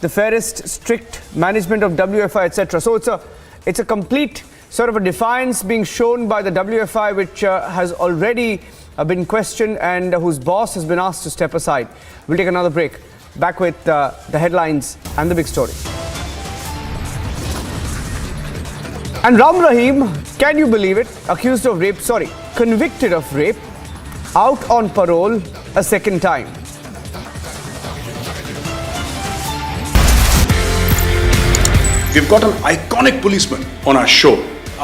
the fairest, strict management of WFI, etc. So it's a complete sort of a defiance being shown by the WFI, which has already been questioned and whose boss has been asked to step aside. We'll take another break. Back with the headlines and the big story. And Ram Rahim, can you believe it? Convicted of rape, out on parole a second time.
We've got an iconic policeman on our show.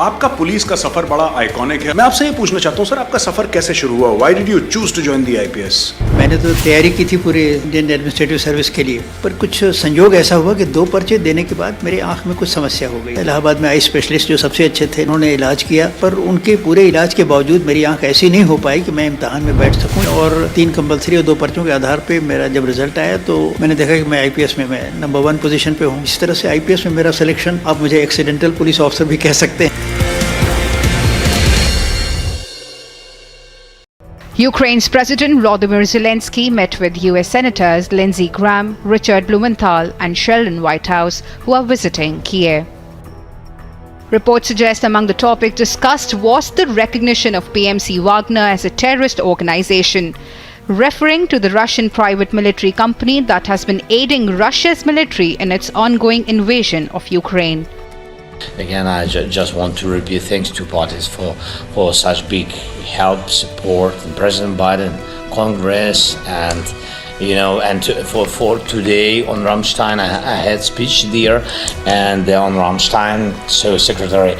आपका police का सफर बड़ा iconic है। मैं आपसे ये पूछना चाहता हूँ सर, आपका सफर कैसे शुरू हुआ? Why did you choose to join the IPS?
मैंने तो तैयारी की थी पूरे इंडियन एडमिनिस्ट्रेटिव सर्विस के लिए, पर कुछ संयोग ऐसा हुआ कि 2 पर्चे देने के बाद मेरे आंख में कुछ समस्या हो गई। इलाहाबाद में आई स्पेशलिस्ट जो सबसे अच्छे थे, उन्होंने इलाज किया, पर उनके पूरे इलाज के बावजूद मेरी आंख ऐसी नहीं हो पाई कि मैं इम्तहान में बैठ सकूँ। और 3 कंपल्सरी और 2 पर्चों के आधार पर मेरा जब रिजल्ट आया तो मैंने देखा कि मैं IPS में मैं नंबर 1 पोजीशन पे हूँ। इस तरह से IPS में मेरा सिलेक्शन, आप मुझे एक्सीडेंटल पुलिस ऑफिसर भी कह सकते हैं।
Ukraine's President Volodymyr Zelensky met with US Senators Lindsey Graham, Richard Blumenthal and Sheldon Whitehouse, who are visiting Kiev. Reports suggest among the topics discussed was the recognition of PMC Wagner as a terrorist organization, referring to the Russian private military company that has been aiding Russia's military in its ongoing invasion of Ukraine.
Again, I just want to repeat thanks to parties for such big help, support, and President Biden, Congress, and for today on Rammstein, I had speech there, and on Rammstein, so Secretary.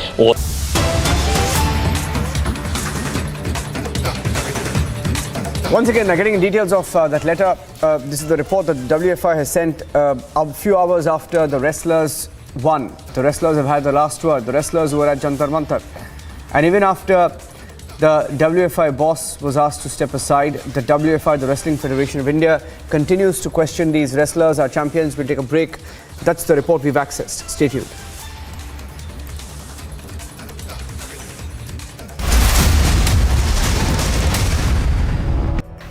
Once again, getting details of that letter. This is the report that WFI has sent a few hours after the wrestlers won. The wrestlers have had the last word. The wrestlers were at Jantar Mantar. And even after the WFI boss was asked to step aside, the WFI, the Wrestling Federation of India, continues to question these wrestlers. Our champions will take a break. That's the report we've accessed. Stay tuned.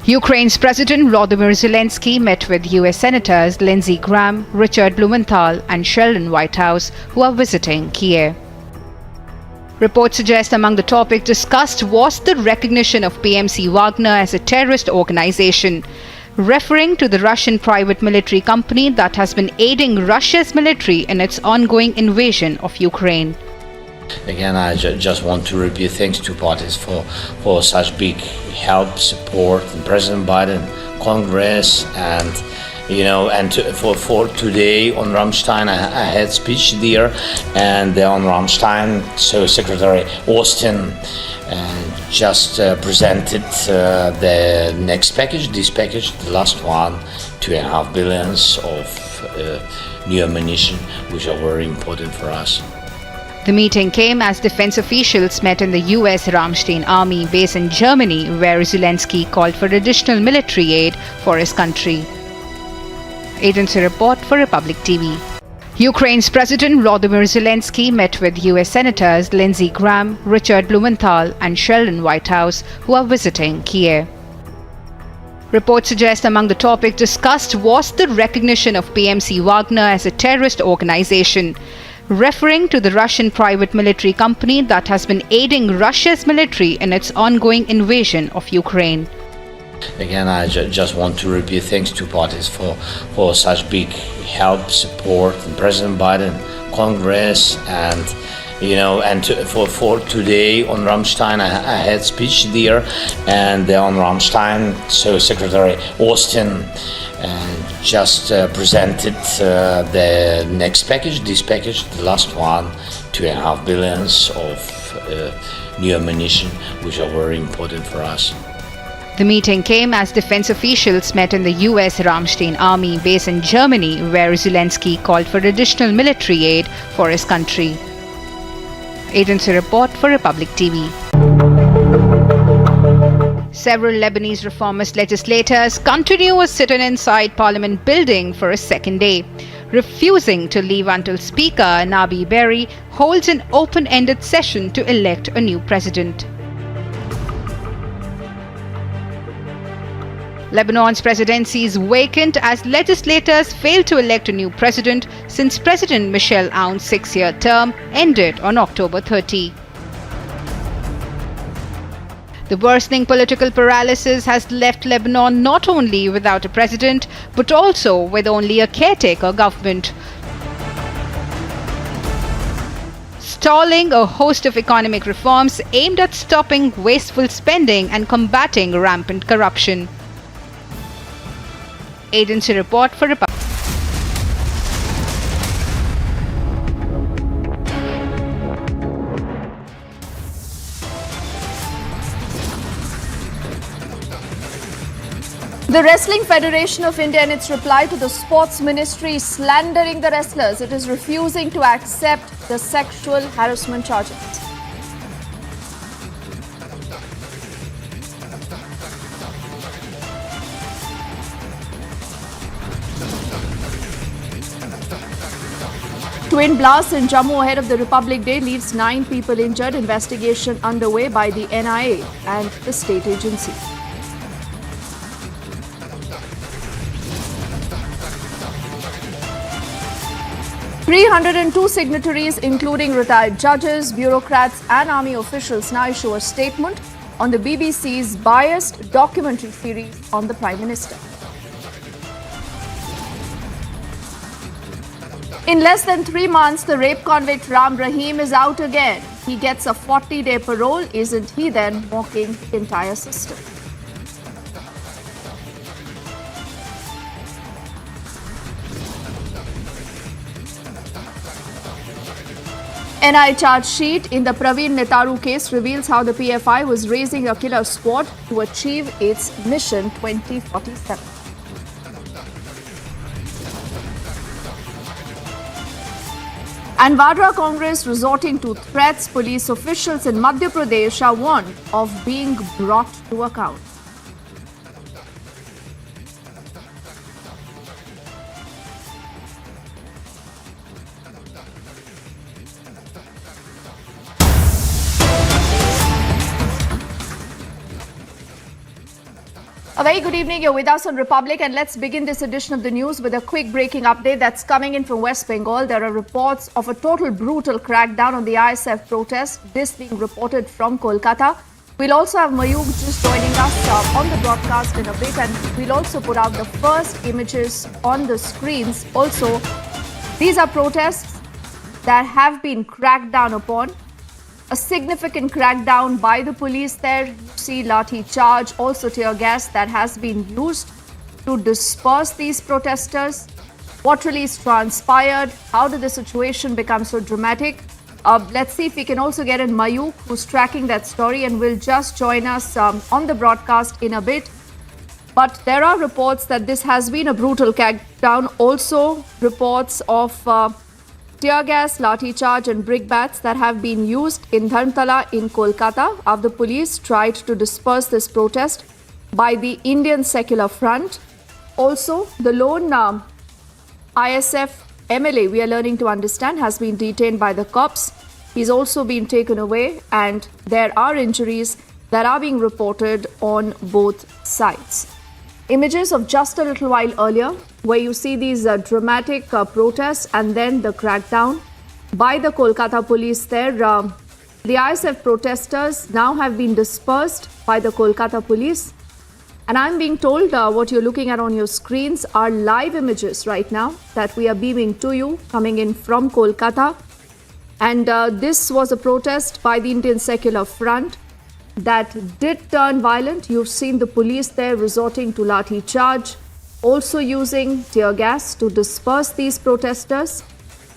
Ukraine's President Volodymyr Zelensky met with US Senators Lindsey Graham, Richard Blumenthal and Sheldon Whitehouse, who are visiting Kiev. Reports suggest among the topics discussed was the recognition of PMC Wagner as a terrorist organization, referring to the Russian private military company that has been aiding Russia's military in its ongoing invasion of Ukraine.
Again, I just want to repeat thanks to parties for such big help, support, and President Biden, Congress, and for today on Rammstein, I had speech there, and on Rammstein, so Secretary Austin just presented the next package, this package, the last one, $2.5 billion of new ammunition, which are very important for us.
The meeting came as defense officials met in the US Ramstein Army base in Germany, where Zelensky called for additional military aid for his country. Agency report for Republic TV. Ukraine's President Volodymyr Zelensky met with US Senators Lindsey Graham, Richard Blumenthal and Sheldon Whitehouse, who are visiting Kiev. Reports suggest among the topics discussed was the recognition of PMC Wagner as a terrorist organization, referring to the Russian private military company that has been aiding Russia's military in its ongoing invasion of Ukraine.
Again, I just want to repeat thanks to parties for such big help, support, and President Biden, Congress, and for today on Rammstein, I had speech there, and on Rammstein, so Secretary Austin just presented the next package, this package, the last one, $2.5 billion of new ammunition, which are very important for us.
The meeting came as defense officials met in the US Ramstein Army base in Germany, where Zelensky called for additional military aid for his country. Agency report for Republic TV. Several Lebanese reformist legislators continue a sit-in inside Parliament building for a second day, refusing to leave until Speaker Nabi Berri holds an open-ended session to elect a new president. Lebanon's presidency is vacant as legislators failed to elect a new president since President Michel Aoun's 6-year term ended on October 30. The worsening political paralysis has left Lebanon not only without a president, but also with only a caretaker government, stalling a host of economic reforms aimed at stopping wasteful spending and combating rampant corruption. Agency report for Republic.
The Wrestling Federation of India, in its reply to the Sports Ministry slandering the wrestlers, it is refusing to accept the sexual harassment charges. Twin blasts in Jammu ahead of the Republic Day leaves 9 people injured. Investigation underway by the NIA and the state agency. "302 signatories, including retired judges, bureaucrats and army officials, now issue a statement on the BBC's biased documentary series on the Prime Minister. In less than 3 months, the rape convict Ram Rahim is out again. He gets a 40-day parole. Isn't he then mocking the entire system? NI charge sheet in the Praveen Netaru case reveals how the PFI was raising a killer squad to achieve its mission 2047. And Vadra Congress resorting to threats. Police officials in Madhya Pradesh are warned of being brought to account. A very good evening. You're with us on Republic, and let's begin this edition of the news with a quick breaking update that's coming in from West Bengal. There are reports of a total brutal crackdown on the ISF protest, this being reported from Kolkata. We'll also have Mayuk just joining us on the broadcast in a bit, and we'll also put out the first images on the screens. Also, these are protests that have been cracked down upon. A significant crackdown by the police there. You see lathi charge, also tear gas that has been used to disperse these protesters. What really is transpired? How did the situation become so dramatic? Let's see if we can also get in Mayuk, who's tracking that story, and will just join us on the broadcast in a bit. But there are reports that this has been a brutal crackdown. Also reports of tear gas, lathi charge and brickbats that have been used in Dharamtala in Kolkata after police tried to disperse this protest by the Indian Secular Front. Also, the lone ISF MLA, we are learning to understand, has been detained by the cops. He's also been taken away, and there are injuries that are being reported on both sides. Images of just a little while earlier, where you see these dramatic protests and then the crackdown by the Kolkata police there. The ISF protesters now have been dispersed by the Kolkata police. And I'm being told what you're looking at on your screens are live images right now that we are beaming to you, coming in from Kolkata. And this was a protest by the Indian Secular Front that did turn violent. You've seen the police there resorting to lathi charge, also using tear gas to disperse these protesters.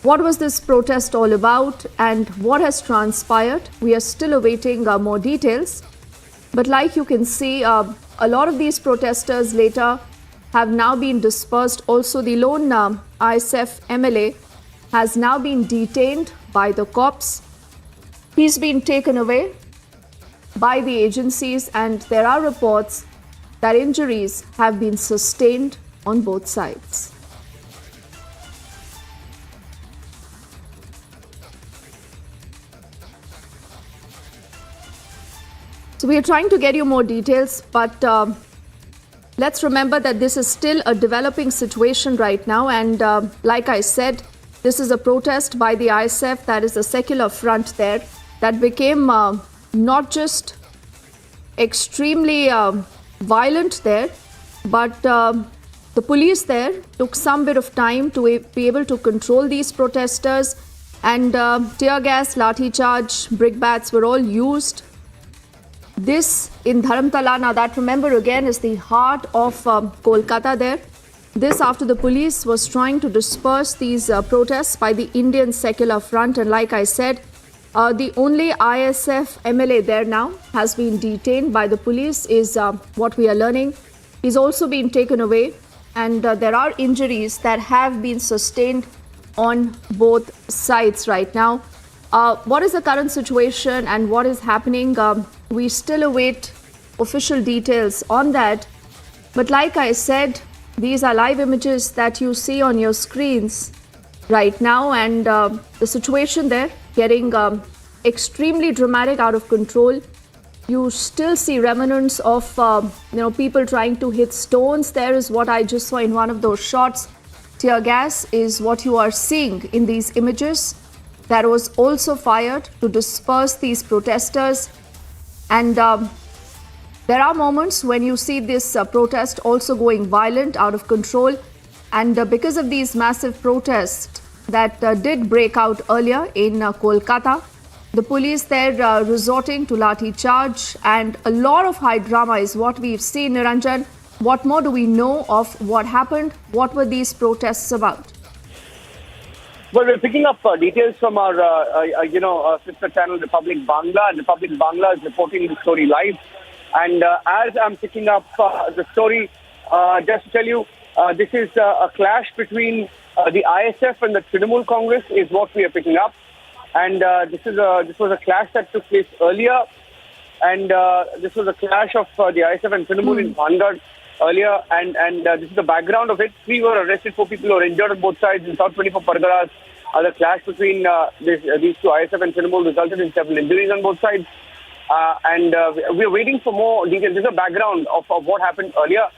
What was this protest all about and what has transpired? We are still awaiting more details. But like you can see, a lot of these protesters later have now been dispersed. Also, the lone ISF MLA has now been detained by the cops. He's been taken away by the agencies, and there are reports that injuries have been sustained on both sides. So we are trying to get you more details, but let's remember that this is still a developing situation right now. And like I said, this is a protest by the ISF, that is the secular front there, that became not just extremely violent there, but the police there took some bit of time to be able to control these protesters, and tear gas, lathi charge, brickbats were all used. This in Dharamtala, now that, remember, again is the heart of Kolkata there. This after the police was trying to disperse these protests by the Indian Secular Front, and like I said, the only ISF MLA there now has been detained by the police, is what we are learning. He's also been taken away, and there are injuries that have been sustained on both sides right now. What is the current situation and what is happening? We still await official details on that. But like I said, these are live images that you see on your screens right now, and the situation there getting extremely dramatic, out of control. You still see remnants of people trying to hit stones. There is what I just saw in one of those shots. Tear gas is what you are seeing in these images. That was also fired to disperse these protesters. And there are moments when you see this protest also going violent, out of control. And because of these massive protests that did break out earlier in Kolkata, the police there resorting to lathi charge, and a lot of high drama is what we've seen. Niranjan, what more do we know of what happened? What were these protests about?
Well, we're picking up details from our, sister channel, Republic Bangla. And Republic Bangla is reporting the story live. And as I'm picking up the story, just to tell you, this is a clash between the ISF and the Trinamool Congress is what we are picking up. And this was a clash that took place earlier. And this was a clash of the ISF and Trinamool in Bhangar earlier. And this is the background of it. 3 were arrested, 4 people were injured on both sides in South 24 Parganas. The clash between these 2, ISF and Trinamool, resulted in several injuries on both sides. And we are waiting for more details. This is a background of what happened earlier.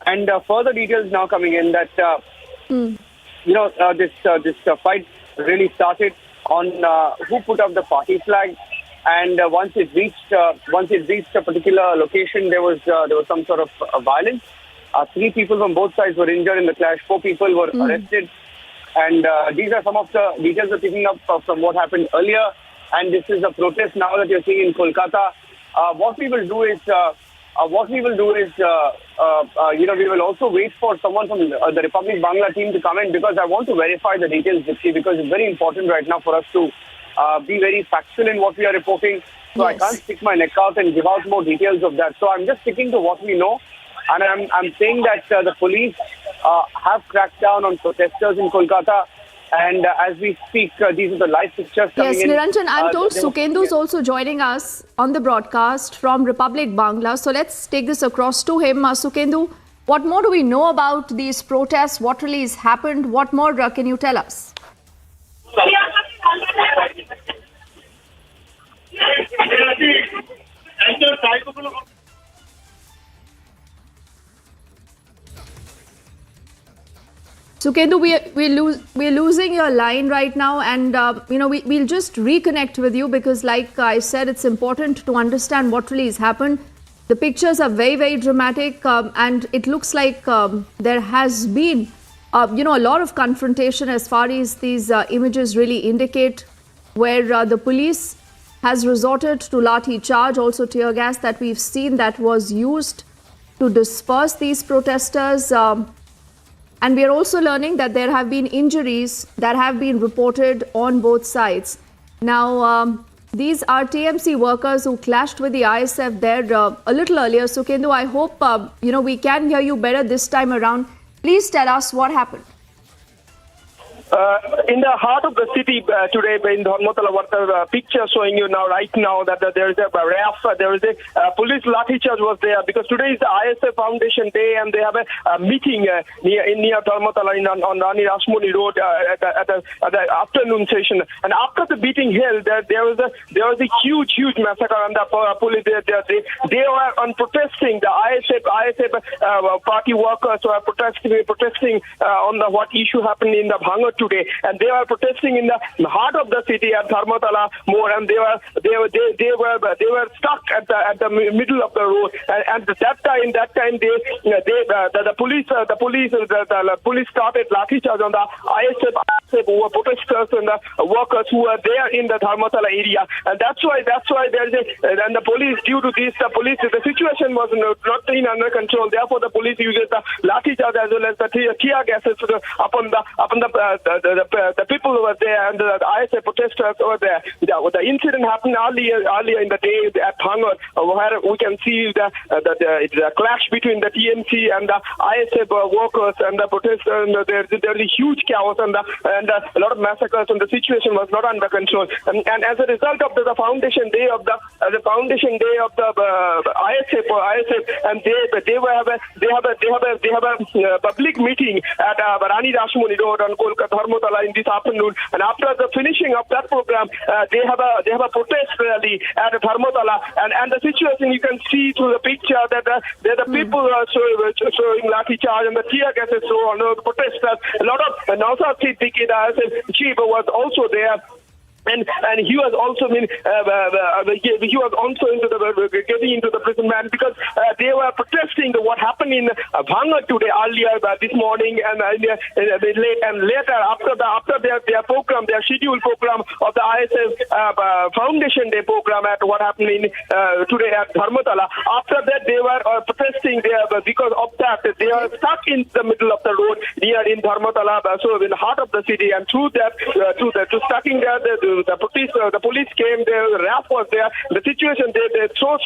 And further details now coming in that, this fight really started on who put up the party flag. And once it reached a particular location, there was some sort of violence. 3 people from both sides were injured in the clash. 4 people were arrested. And these are some of the details we're picking up from what happened earlier. And this is a protest now that you're seeing in Kolkata. What we will do is, we will also wait for someone from the Republic Bangla team to come in, because I want to verify the details with you, because it's very important right now for us to be very factual in what we are reporting. So I can't stick my neck out and give out more details of that. So I'm just sticking to what we know. And I'm saying that the police have cracked down on protesters in Kolkata. And as we speak, these are the live pictures coming in.
Yes, Niranjan, I'm told Sukhendu is also joining us on the broadcast from Republic Bangla. So let's take this across to him. Sukhendu, what more do we know about these protests? What really has happened? What more can you tell us? Sukhendu, we're losing your line right now, and we'll just reconnect with you, because like I said, it's important to understand what really has happened. The pictures are very, very dramatic, and it looks like there has been a lot of confrontation as far as these images really indicate, where the police has resorted to lathi charge, also tear gas that we've seen that was used to disperse these protesters. And we are also learning that there have been injuries that have been reported on both sides. Now, these are TMC workers who clashed with the ISF there a little earlier. So, Kendu, I hope we can hear you better this time around. Please tell us what happened.
In the heart of the city today, in Dharmatala, what the picture showing you now, right now, that there is a RAF, there is a police lathi charge was there, because today is the ISF Foundation Day, and they have a meeting near Dharmatala on Rani Rasmoni Road at the afternoon session. And after the beating held, there was a huge massacre, and the police they were on protesting. The ISF party workers were protesting on what issue happened in the Bhangar today, and they were protesting in the heart of the city at Dharmatala more, and they were stuck at the middle of the road. And that time the police started lathi charge on the ISF who were protesters and the workers who were there in the Dharmatala area, and that's why there is and the police, due to this, the situation was not under control. Therefore, the police uses the lathi charge as well as the tear gases upon the people who were there, and the ISF protesters over there. The incident happened earlier in the day at Bhangar, where we can see the clash between the TMC and the ISF workers and the protesters. There was a huge chaos and a lot of massacres, and the situation was not under control. And as a result of the foundation day of the ISF, and they have a public meeting at Rani Rasmoni Road on Kolkata Dharmatala in this afternoon. And after the finishing of that program, they have a protest rally at Dharmatala, and the situation you can see through the picture that the people are showing lathi charge and the tear gas is on the protesters. A lot of Nausar Siddiqui, the chief, was also there. And he was also getting into the prison van, because they were protesting what happened in Bhangar today earlier this morning, and later after their program, their scheduled program of the ISF Foundation Day program at what happened in today at Dharmatala. After that, they were protesting there because of that they are stuck in the middle of the road near in Dharmatala, so in the heart of the city, and through stucking there. the police came, the RAF was there. The situation, they chose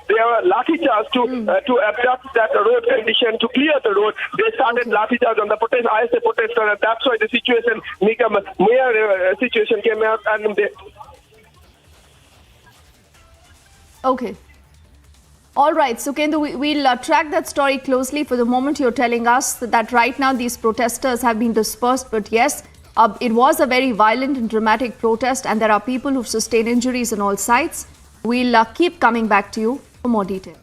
their lathi charge to abrupt that road condition, to clear the road. They started lathi charge on the ISA protester, and that's why the situation became mere situation came out, and they.
Okay. All right, so Kendu, we'll track that story closely. For the moment, you're telling us that right now these protesters have been dispersed, but yes, it was a very violent and dramatic protest, and there are people who've sustained injuries on all sides. We'll keep coming back to you for more details.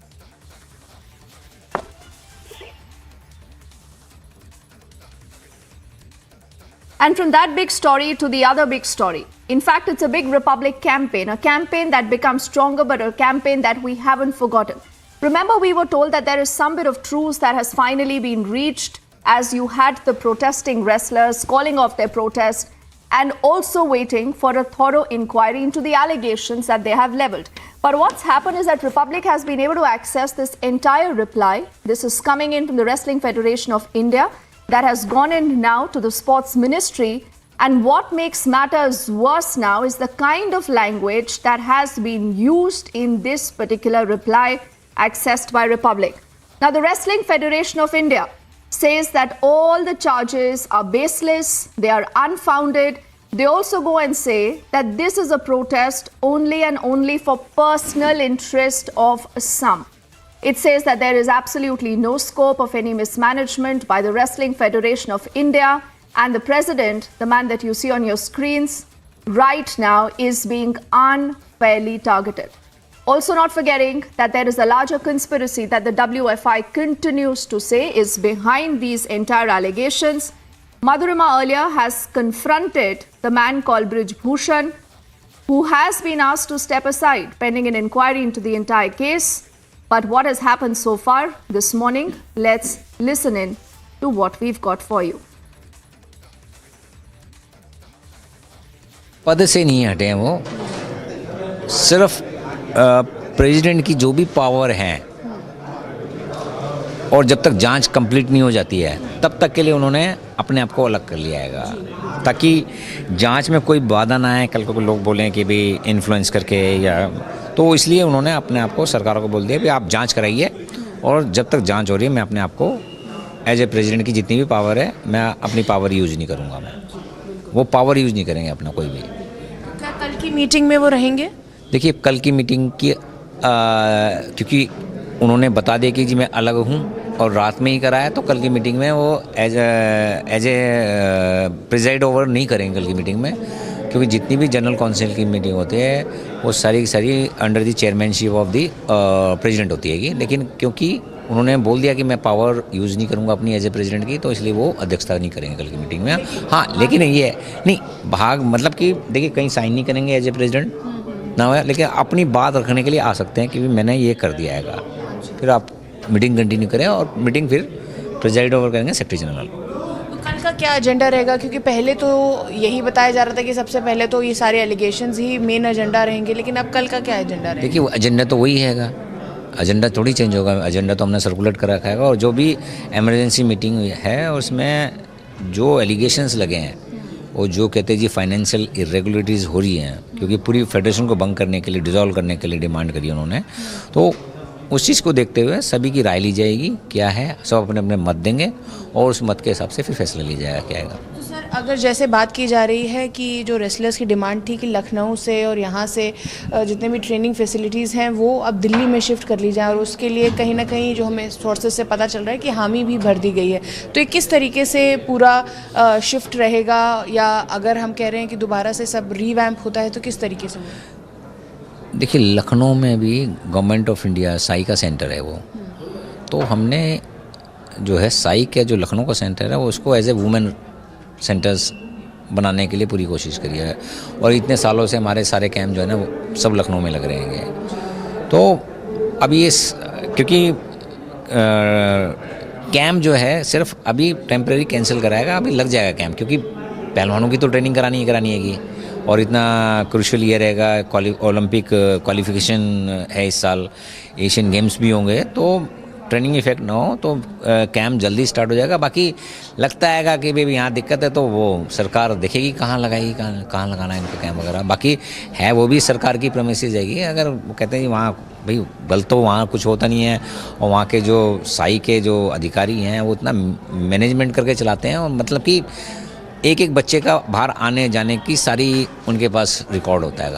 And from that big story to the other big story. In fact, it's a big Republic campaign, a campaign that becomes stronger, but a campaign that we haven't forgotten. Remember, we were told that there is some bit of truce that has finally been reached as you had the protesting wrestlers calling off their protest and also waiting for a thorough inquiry into the allegations that they have leveled. But what's happened is that Republic has been able to access this entire reply. This is coming in from the Wrestling Federation of India that has gone in now to the Sports Ministry. And what makes matters worse now is the kind of language that has been used in this particular reply accessed by Republic. Now, the Wrestling Federation of India says that all the charges are baseless, they are unfounded. They also go and say that this is a protest only and only for personal interest of some. It says that there is absolutely no scope of any mismanagement by the Wrestling Federation of India, and the president, the man that you see on your screens right now, is being unfairly targeted. Also not forgetting that there is a larger conspiracy that the WFI continues to say is behind these entire allegations. Madhurima earlier has confronted the man called Brij Bhushan, who has been asked to step aside pending an inquiry into the entire case. But what has happened so far this morning? Let's listen in to what we've got for you.
पद से नहीं हटे हैं वो, सिर्फ president की जो भी पावर हैं और जब तक जांच कंप्लीट नहीं हो जाती है तब तक के लिए उन्होंने अपने आप को अलग कर लिया है ताकि जांच में कोई बाधा ना आए। कल को लोग बोलें कि भी इन्फ्लुएंस करके या तो इसलिए उन्होंने अपने आप को सरकारों को बोल दिया कि आप जांच कराइए और जब तक जांच हो रही है मैं अपने आप को एज ए प्रेसिडेंट की जितनी भी पावर है मैं अपनी पावर यूज़ नहीं करूँगा। मैं वो पावर यूज़ नहीं करेंगे अपना कोई भी।
क्या कल की मीटिंग में वो रहेंगे?
देखिए कल की मीटिंग की क्योंकि उन्होंने बता दिया कि जी मैं अलग हूँ और रात में ही कराया, तो कल की मीटिंग में वो एज ए प्रिजाइड ओवर नहीं करेंगे कल की मीटिंग में, क्योंकि जितनी भी जनरल काउंसिल की मीटिंग होती है वो सारी की सारी under the chairmanship of the president होती है। लेकिन क्योंकि उन्होंने बोल दिया कि मैं पावर यूज़ नहीं करूंगा अपनी एज ए प्रेसिडेंट की, तो इसलिए वो अध्यक्षता नहीं करेंगे कल की मीटिंग में। हाँ, लेकिन ये नहीं भाग मतलब कि देखिए कहीं साइन नहीं करेंगे एज ए प्रेसिडेंट ना हो, लेकिन अपनी बात रखने के लिए आ सकते हैं कि मैंने ये कर दिया है, फिर आप मीटिंग कंटिन्यू करें और मीटिंग फिर प्रेजाइड ओवर करेंगे सेक्रेटरी जनरल।
तो कल का क्या एजेंडा रहेगा? क्योंकि पहले तो यही बताया जा रहा था कि सबसे पहले तो ये सारे एलिगेशंस ही मेन एजेंडा रहेंगे, लेकिन अब कल का क्या एजेंडा रहेगा?
देखिए एजेंडा तो वही हैगा, एजेंडा थोड़ी चेंज होगा। एजेंडा तो हमने सर्कुलेट कर रखा है और जो भी इमरजेंसी मीटिंग है उसमें जो एलिगेशंस लगे हैं वो जो कहते हैं जी फाइनेंशियल इरेगुलरिटीज़ हो रही हैं, क्योंकि पूरी फेडरेशन को भंग करने के लिए डिसॉल्व करने के लिए डिमांड करी उन्होंने, तो उस चीज़ को देखते हुए सभी की राय ली जाएगी क्या है, सब अपने अपने मत देंगे और उस मत के हिसाब से फिर फैसला लिया जाएगा क्या आएगा।
तो सर अगर जैसे बात की जा रही है कि जो रेसलर्स की डिमांड थी कि लखनऊ से और यहाँ से जितने भी ट्रेनिंग फैसिलिटीज़ हैं वो अब दिल्ली में शिफ्ट कर ली जाए, और उसके लिए कहीं ना कहीं जो हमें सोर्सेज से पता चल रहा है कि हामी भी भर दी गई है, तो ये किस तरीके से पूरा शिफ्ट रहेगा, या अगर हम कह रहे हैं कि दोबारा से सब रीवैम्प होता है तो किस तरीके से?
देखिए लखनऊ में भी गवर्नमेंट ऑफ इंडिया साई का सेंटर है वो, तो हमने जो है साई का जो लखनऊ का सेंटर है वो उसको एज ए वुमेन सेंटर्स बनाने के लिए पूरी कोशिश करी है, और इतने सालों से हमारे सारे कैंप जो है ना वो सब लखनऊ में लग रहे हैं। तो अभी ये क्योंकि कैंप जो है सिर्फ अभी टेम्परेरी कैंसिल कराएगा, अभी लग जाएगा कैंप, क्योंकि पहलवानों की तो ट्रेनिंग करानी है कि, और इतना क्रूशियल ये रहेगा, ओलंपिक क्वालिफिकेशन है इस साल, एशियन गेम्स भी होंगे, तो ट्रेनिंग इफेक्ट ना हो तो कैंप जल्दी स्टार्ट हो जाएगा। बाकी लगता है कि भाई यहाँ दिक्कत है तो वो सरकार देखेगी कहाँ लगाएगी, कहाँ लगाना है इनको कैंप वगैरह। बाकी है वो भी सरकार की प्रेमिसेस जाएगी। अगर वो कहते हैं वहाँ भाई गलत तो वहाँ कुछ होता नहीं है, और वहाँ के जो साई के जो अधिकारी हैं वो इतना मैनेजमेंट करके चलाते हैं, और मतलब कि एक एक बच्चे का बाहर आने जाने की सारी उनके पास रिकॉर्ड होता है।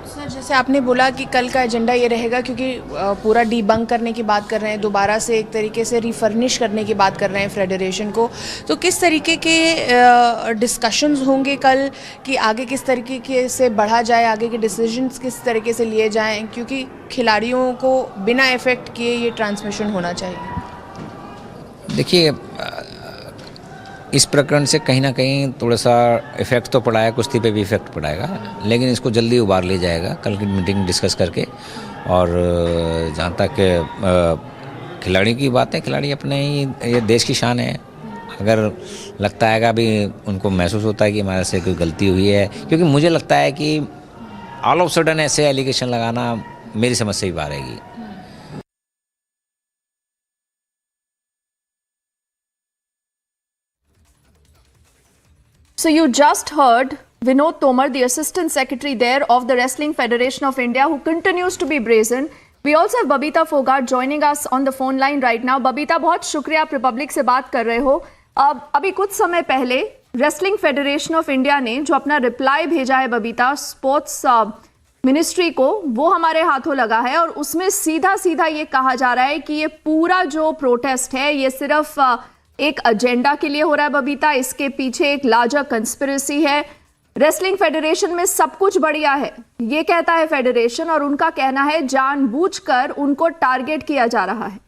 सर, जैसे आपने बोला कि कल का एजेंडा ये रहेगा, क्योंकि पूरा डीबंक करने की बात कर रहे हैं, दोबारा से एक तरीके से रिफर्निश करने की बात कर रहे हैं फेडरेशन को, तो किस तरीके के डिस्कशंस होंगे कल कि आगे किस तरीके से बढ़ा जाए, आगे के डिसीजंस किस तरीके से लिए जाएं, क्योंकि खिलाड़ियों को बिना इफेक्ट किए ये ट्रांसमिशन होना चाहिए।
देखिए, इस प्रकरण से कहीं ना कहीं थोड़ा सा इफेक्ट तो पड़ा है, कुश्ती पे भी इफेक्ट पड़ाएगा, लेकिन इसको जल्दी उबार लिया जाएगा कल की मीटिंग डिस्कस करके। और जहाँ तक खिलाड़ी की बात है, खिलाड़ी अपने ही ये देश की शान है। अगर लगता है अभी उनको महसूस होता है कि हमारे से कोई गलती हुई है, क्योंकि मुझे लगता है कि ऑल ऑफ सडन ऐसे एलिगेशन लगाना मेरी समझ से ही बाहर आएगी।
So you just heard Vinod Tomar, the Assistant Secretary there of the Wrestling Federation of India, who continues to be brazen. We also have Babita Fogart joining us on the phone line right now. Babita, बहुत शुक्रिया आप Republic से बात कर रहे हो। अभी कुछ समय पहले रेसलिंग फेडरेशन ऑफ इंडिया ने जो अपना रिप्लाई भेजा है बबीता स्पोर्ट्स मिनिस्ट्री को, वो हमारे हाथों लगा है, और उसमें सीधा सीधा ये कहा जा रहा है कि ये पूरा जो प्रोटेस्ट है ये सिर्फ एक एजेंडा के लिए हो रहा है बबीता, इसके पीछे एक लार्जर कंस्पिरेसी है। रेसलिंग फेडरेशन में सब कुछ बढ़िया है, ये कहता है फेडरेशन, और उनका कहना है जानबूझकर उनको टारगेट किया जा रहा है।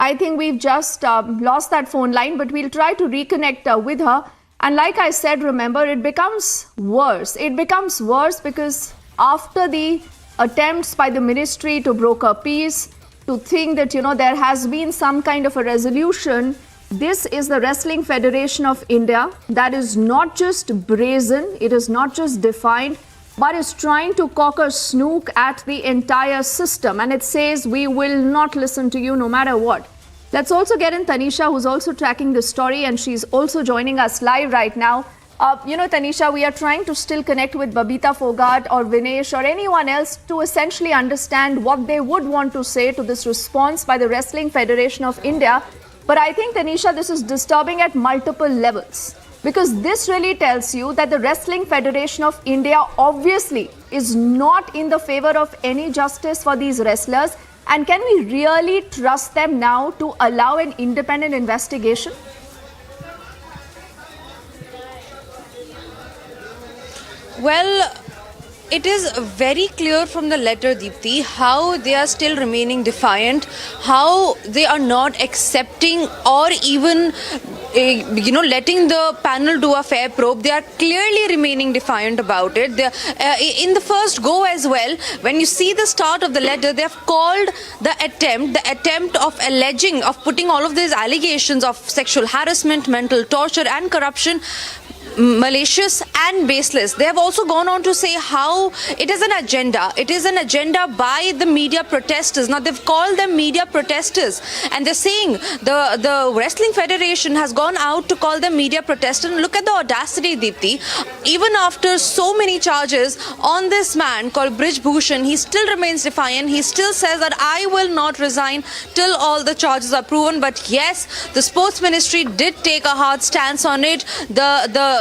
I think we've just lost that phone line, but we'll try to reconnect with her. And like I said, remember, it becomes worse. It becomes worse because after the attempts by the ministry to broker peace, to think that, there has been some kind of a resolution, this is the Wrestling Federation of India that is not just brazen, it is not just defiant, but is trying to cock a snook at the entire system. And it says, we will not listen to you no matter what. Let's also get in Tanisha, who's also tracking the story, and she's also joining us live right now. Tanisha, we are trying to still connect with Babita Fogart or Vinesh or anyone else to essentially understand what they would want to say to this response by the Wrestling Federation of India. But I think, Tanisha, this is disturbing at multiple levels, because this really tells you that the Wrestling Federation of India obviously is not in the favor of any justice for these wrestlers. And can we really trust them now to allow an independent investigation?
Well, it is very clear from the letter, Deepthi, how they are still remaining defiant, how they are not accepting or even letting the panel do a fair probe. They are clearly remaining defiant about it. In the first go as well, when you see the start of the letter, they have called the attempt of alleging, of putting all of these allegations of sexual harassment, mental torture and corruption malicious and baseless. They have also gone on to say how it is an agenda. It is an agenda by the media protesters. Now they've called them media protesters, and they're saying the Wrestling Federation has gone out to call them media protesters. And look at the audacity, Deepthi. Even after so many charges on this man called Brij Bhushan, he still remains defiant. He still says that I will not resign till all the charges are proven. But yes, the sports ministry did take a hard stance on it.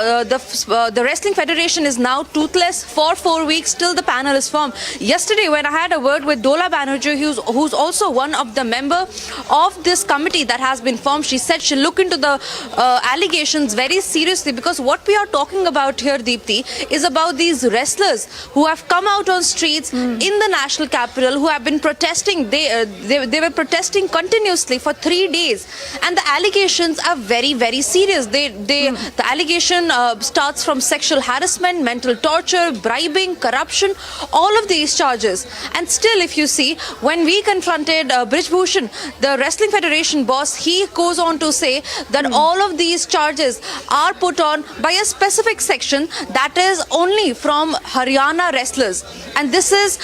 The Wrestling Federation is now toothless for 4 weeks till the panel is formed. Yesterday, when I had a word with Dola Banerjee, who's also one of the member of this committee that has been formed, she said she'll look into the allegations very seriously, because what we are talking about here, Deepthi, is about these wrestlers who have come out on streets in the national capital, who have been protesting. They were protesting continuously for 3 days, and the allegations are very, very serious. The allegation starts from sexual harassment, mental torture, bribing, corruption, all of these charges. And still, if you see, when we confronted Brij Bhushan, the Wrestling Federation boss, he goes on to say that all of these charges are put on by a specific section that is only from Haryana wrestlers, and this is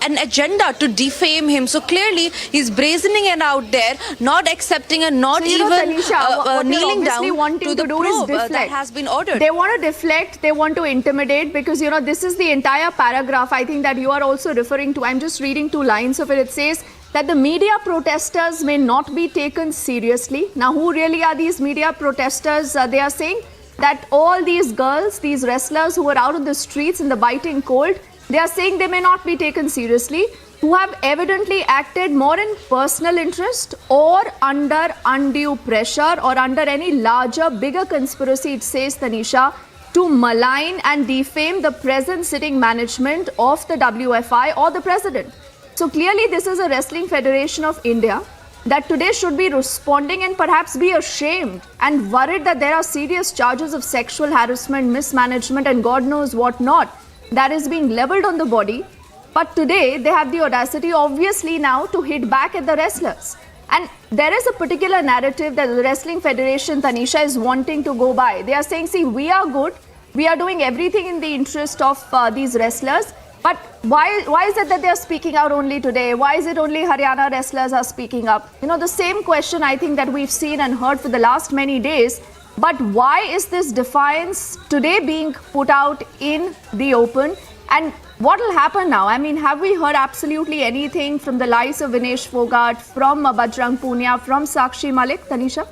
an agenda to defame him. So clearly he's brazening it out there, not accepting and not even
what
kneeling down
wanting
to the
do is
probe
deflect.
that has been ordered.
They want to deflect, they want to intimidate, because this is the entire paragraph I think that you are also referring to. I'm just reading 2 lines of it. It says that the media protesters may not be taken seriously. Now, who really are these media protesters? They are saying that all these girls, these wrestlers who are out on the streets in the biting cold, they are saying they may not be taken seriously, who have evidently acted more in personal interest or under undue pressure or under any larger, bigger conspiracy, it says, Tanisha, to malign and defame the present sitting management of the WFI or the president. So clearly this is a Wrestling Federation of India that today should be responding and perhaps be ashamed and worried that there are serious charges of sexual harassment, mismanagement and God knows what not that is being leveled on the body. But today they have the audacity obviously now to hit back at the wrestlers. And there is a particular narrative that the Wrestling Federation, Tanisha, is wanting to go by. They are saying, see, we are good. We are doing everything in the interest of these wrestlers. But why is it that they are speaking out only today? Why is it only Haryana wrestlers are speaking up? The same question I think that we've seen and heard for the last many days. But why is this defiance today being put out in the open? And what will happen now? I mean, have we heard absolutely anything from the likes of Vinesh Fogart, from Bajrang Punia, from Sakshi Malik, Tanisha?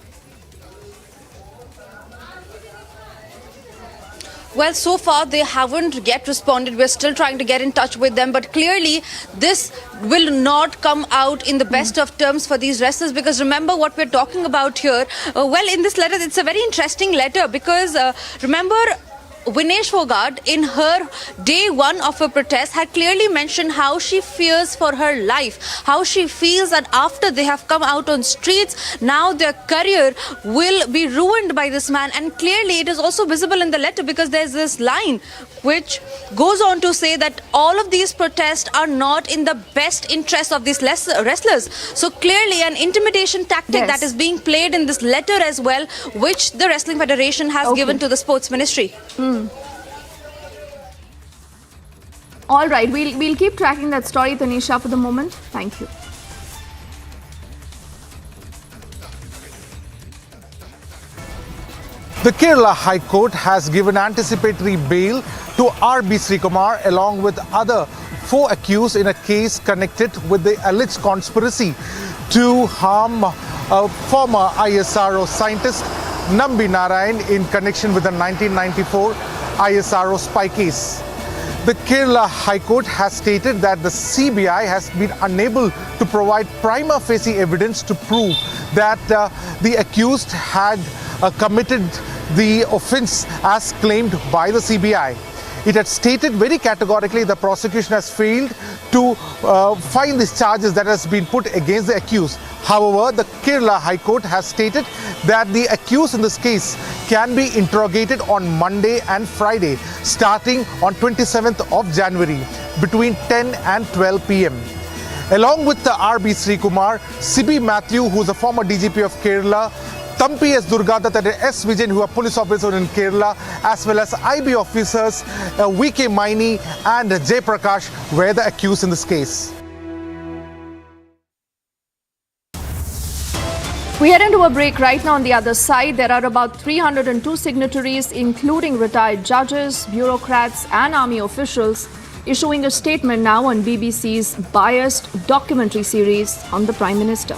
Well, so far they haven't yet responded. We're still trying to get in touch with them. But clearly this will not come out in the best of terms for these wrestlers, because remember what we're talking about here. Well, in this letter, it's a very interesting letter because remember, Vinesh Fogart, in her day 1 of her protest, had clearly mentioned how she fears for her life, how she feels that after they have come out on streets, now their career will be ruined by this man. And clearly it is also visible in the letter because there's this line which goes on to say that all of these protests are not in the best interest of these wrestlers. So clearly an intimidation tactic that is being played in this letter as well, which the Wrestling Federation has given to the Sports Ministry.
All right, we'll keep tracking that story, Tanisha, for the moment. Thank you.
The Kerala High Court has given anticipatory bail to R.B. Srikumar along with other 4 accused in a case connected with the alleged conspiracy to harm a former ISRO scientist Nambi Narayan in connection with the 1994 ISRO spy case. The Kerala High Court has stated that the CBI has been unable to provide prima facie evidence to prove that the accused had committed the offence as claimed by the CBI. It had stated very categorically the prosecution has failed to find these charges that has been put against the accused. However, the Kerala High Court has stated that the accused in this case can be interrogated on Monday and Friday, starting on 27th of January between 10 and 12 p.m. Along with the R.B. Srikumar, Sibi Matthew, who is a former DGP of Kerala, Thampi S. Durgadat and S. Vijayan, who are police officers in Kerala, as well as IB officers V.K. Maini and Jay Prakash were the accused in this case.
We head into a break right now. On the other side, there are about 302 signatories, including retired judges, bureaucrats and army officials, issuing a statement now on BBC's biased documentary series on the Prime Minister.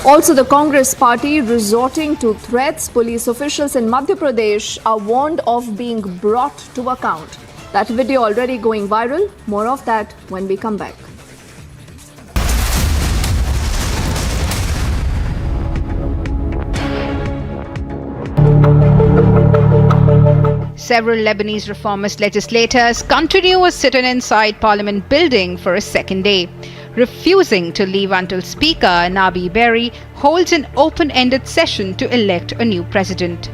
Also, the Congress party resorting to threats. Police officials in Madhya Pradesh are warned of being brought to account. That video already going viral. More of that when we come back.
Several Lebanese reformist legislators continue a sit-in inside Parliament building for a second day. Refusing to leave until Speaker Nabi Berry holds an open-ended session to elect a new president.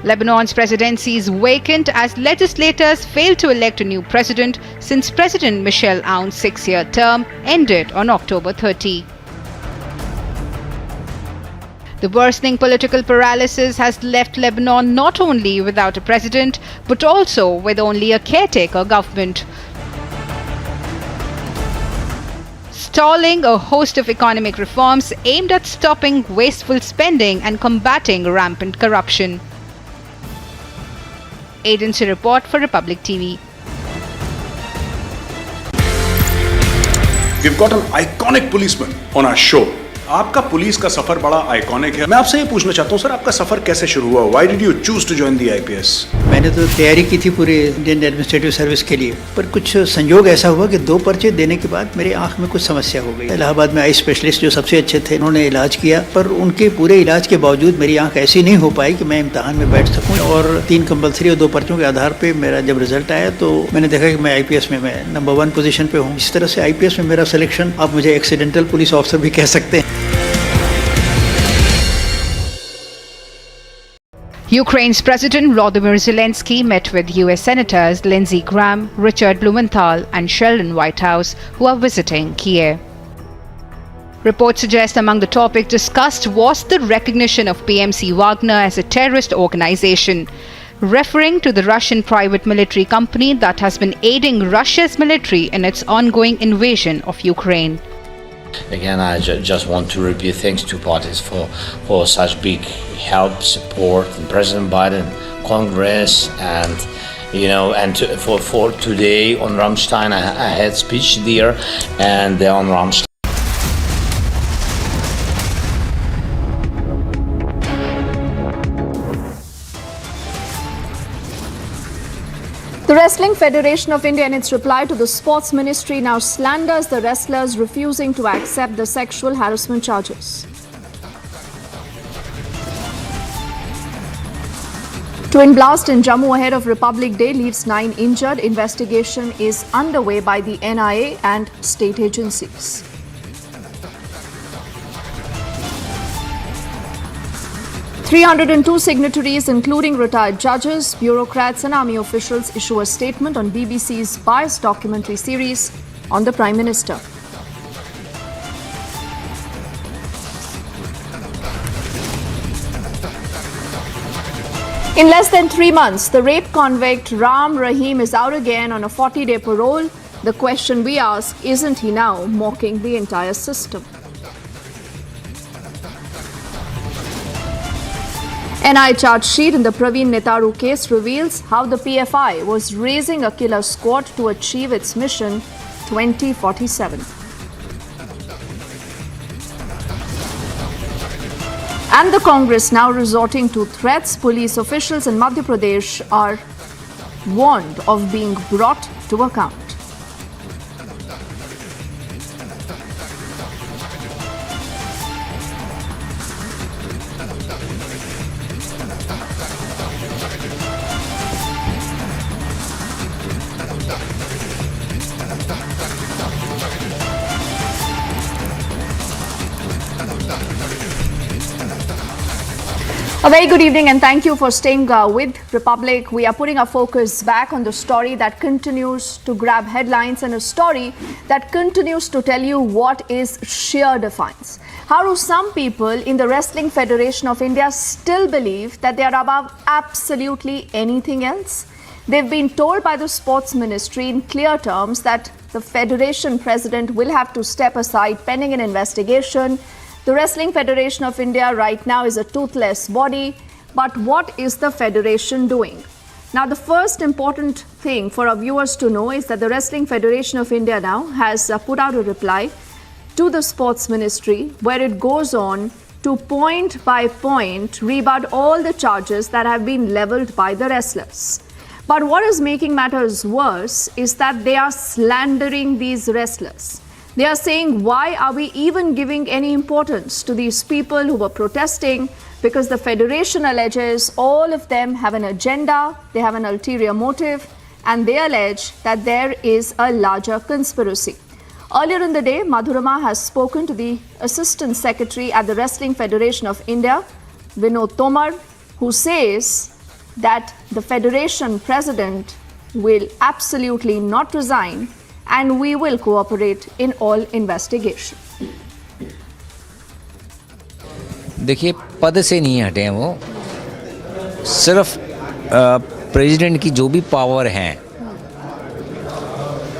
Lebanon's presidency is vacant as legislators failed to elect a new president since President Michel Aoun's 6-year term ended on October 30. The worsening political paralysis has left Lebanon not only without a president, but also with only a caretaker government, stalling a host of economic reforms aimed at stopping wasteful spending and combating rampant corruption. Agency report for Republic TV.
We've got an iconic policeman on our show. आपका police का सफर बड़ा iconic है। मैं आपसे ये पूछना चाहता हूँ सर, आपका सफर कैसे शुरू हुआ? Why did you choose to join the IPS?
मैंने तो तैयारी की थी पूरे इंडियन एडमिनिस्ट्रेटिव सर्विस के लिए, पर कुछ संयोग ऐसा हुआ कि 2 पर्चे देने के बाद मेरे आंख में कुछ समस्या हो गई। इलाहाबाद में आई स्पेशलिस्ट जो सबसे अच्छे थे, उन्होंने इलाज किया, पर उनके पूरे इलाज के बावजूद मेरी आंख ऐसी नहीं हो पाई कि मैं इम्तहान में बैठ सकूँ। और 3 कंपल्सरी और 2 पर्चों के आधार पर मेरा जब रिजल्ट आया तो मैंने देखा कि मैं IPS में मैं नंबर 1 पोजीशन पे हूँ। इस तरह से IPS में मेरा सिलेक्शन, आप मुझे एक्सीडेंटल पुलिस ऑफिसर भी कह सकते हैं।
Ukraine's President Volodymyr Zelensky met with US Senators Lindsey Graham, Richard Blumenthal and Sheldon Whitehouse, who are visiting Kiev. Reports suggest among the topics discussed was the recognition of PMC Wagner as a terrorist organization, referring to the Russian private military company that has been aiding Russia's military in its ongoing invasion of Ukraine.
Again, I just want to repeat thanks to parties for such big help, support, and President Biden, Congress, and for today on Rammstein. I had speech there, and on Rammstein.
The Wrestling Federation of India, in its reply to the Sports Ministry, now slanders the wrestlers refusing to accept the sexual harassment charges. Twin blast in Jammu ahead of Republic Day leaves 9 injured. Investigation is underway by the NIA and state agencies. "302 signatories, including retired judges, bureaucrats and army officials, issue a statement on BBC's biased documentary series on the Prime Minister. In less than 3 months, the rape convict Ram Rahim is out again on a 40-day parole. The question we ask, isn't he now mocking the entire system? NI charge sheet in the Praveen Netaru case reveals how the PFI was raising a killer squad to achieve its mission 2047. And the Congress now resorting to threats. Police officials in Madhya Pradesh are warned of being brought to account. A very good evening and thank you for staying with Republic. We are putting our focus back on the story that continues to grab headlines and a story that continues to tell you what is sheer defiance. How do some people in the Wrestling Federation of India still believe that they are above absolutely anything else? They've been told by the Sports Ministry in clear terms that the Federation President will have to step aside pending an investigation. The Wrestling Federation of India right now is a toothless body, but what is the Federation doing? Now, the first important thing for our viewers to know is that the Wrestling Federation of India now has put out a reply to the Sports Ministry where it goes on to point by point rebut all the charges that have been leveled by the wrestlers. But what is making matters worse is that they are slandering these wrestlers. They are saying, why are we even giving any importance to these people who were protesting? Because the Federation alleges all of them have an agenda, they have an ulterior motive, and they allege that there is a larger conspiracy. Earlier in the day, Madhurama has spoken to the Assistant Secretary at the Wrestling Federation of India, Vinod Tomar, who says that the Federation President will absolutely not resign and we will cooperate in all investigation.
देखिए, पद से नहीं हटे हैं वो, सिर्फ president की जो भी पावर हैं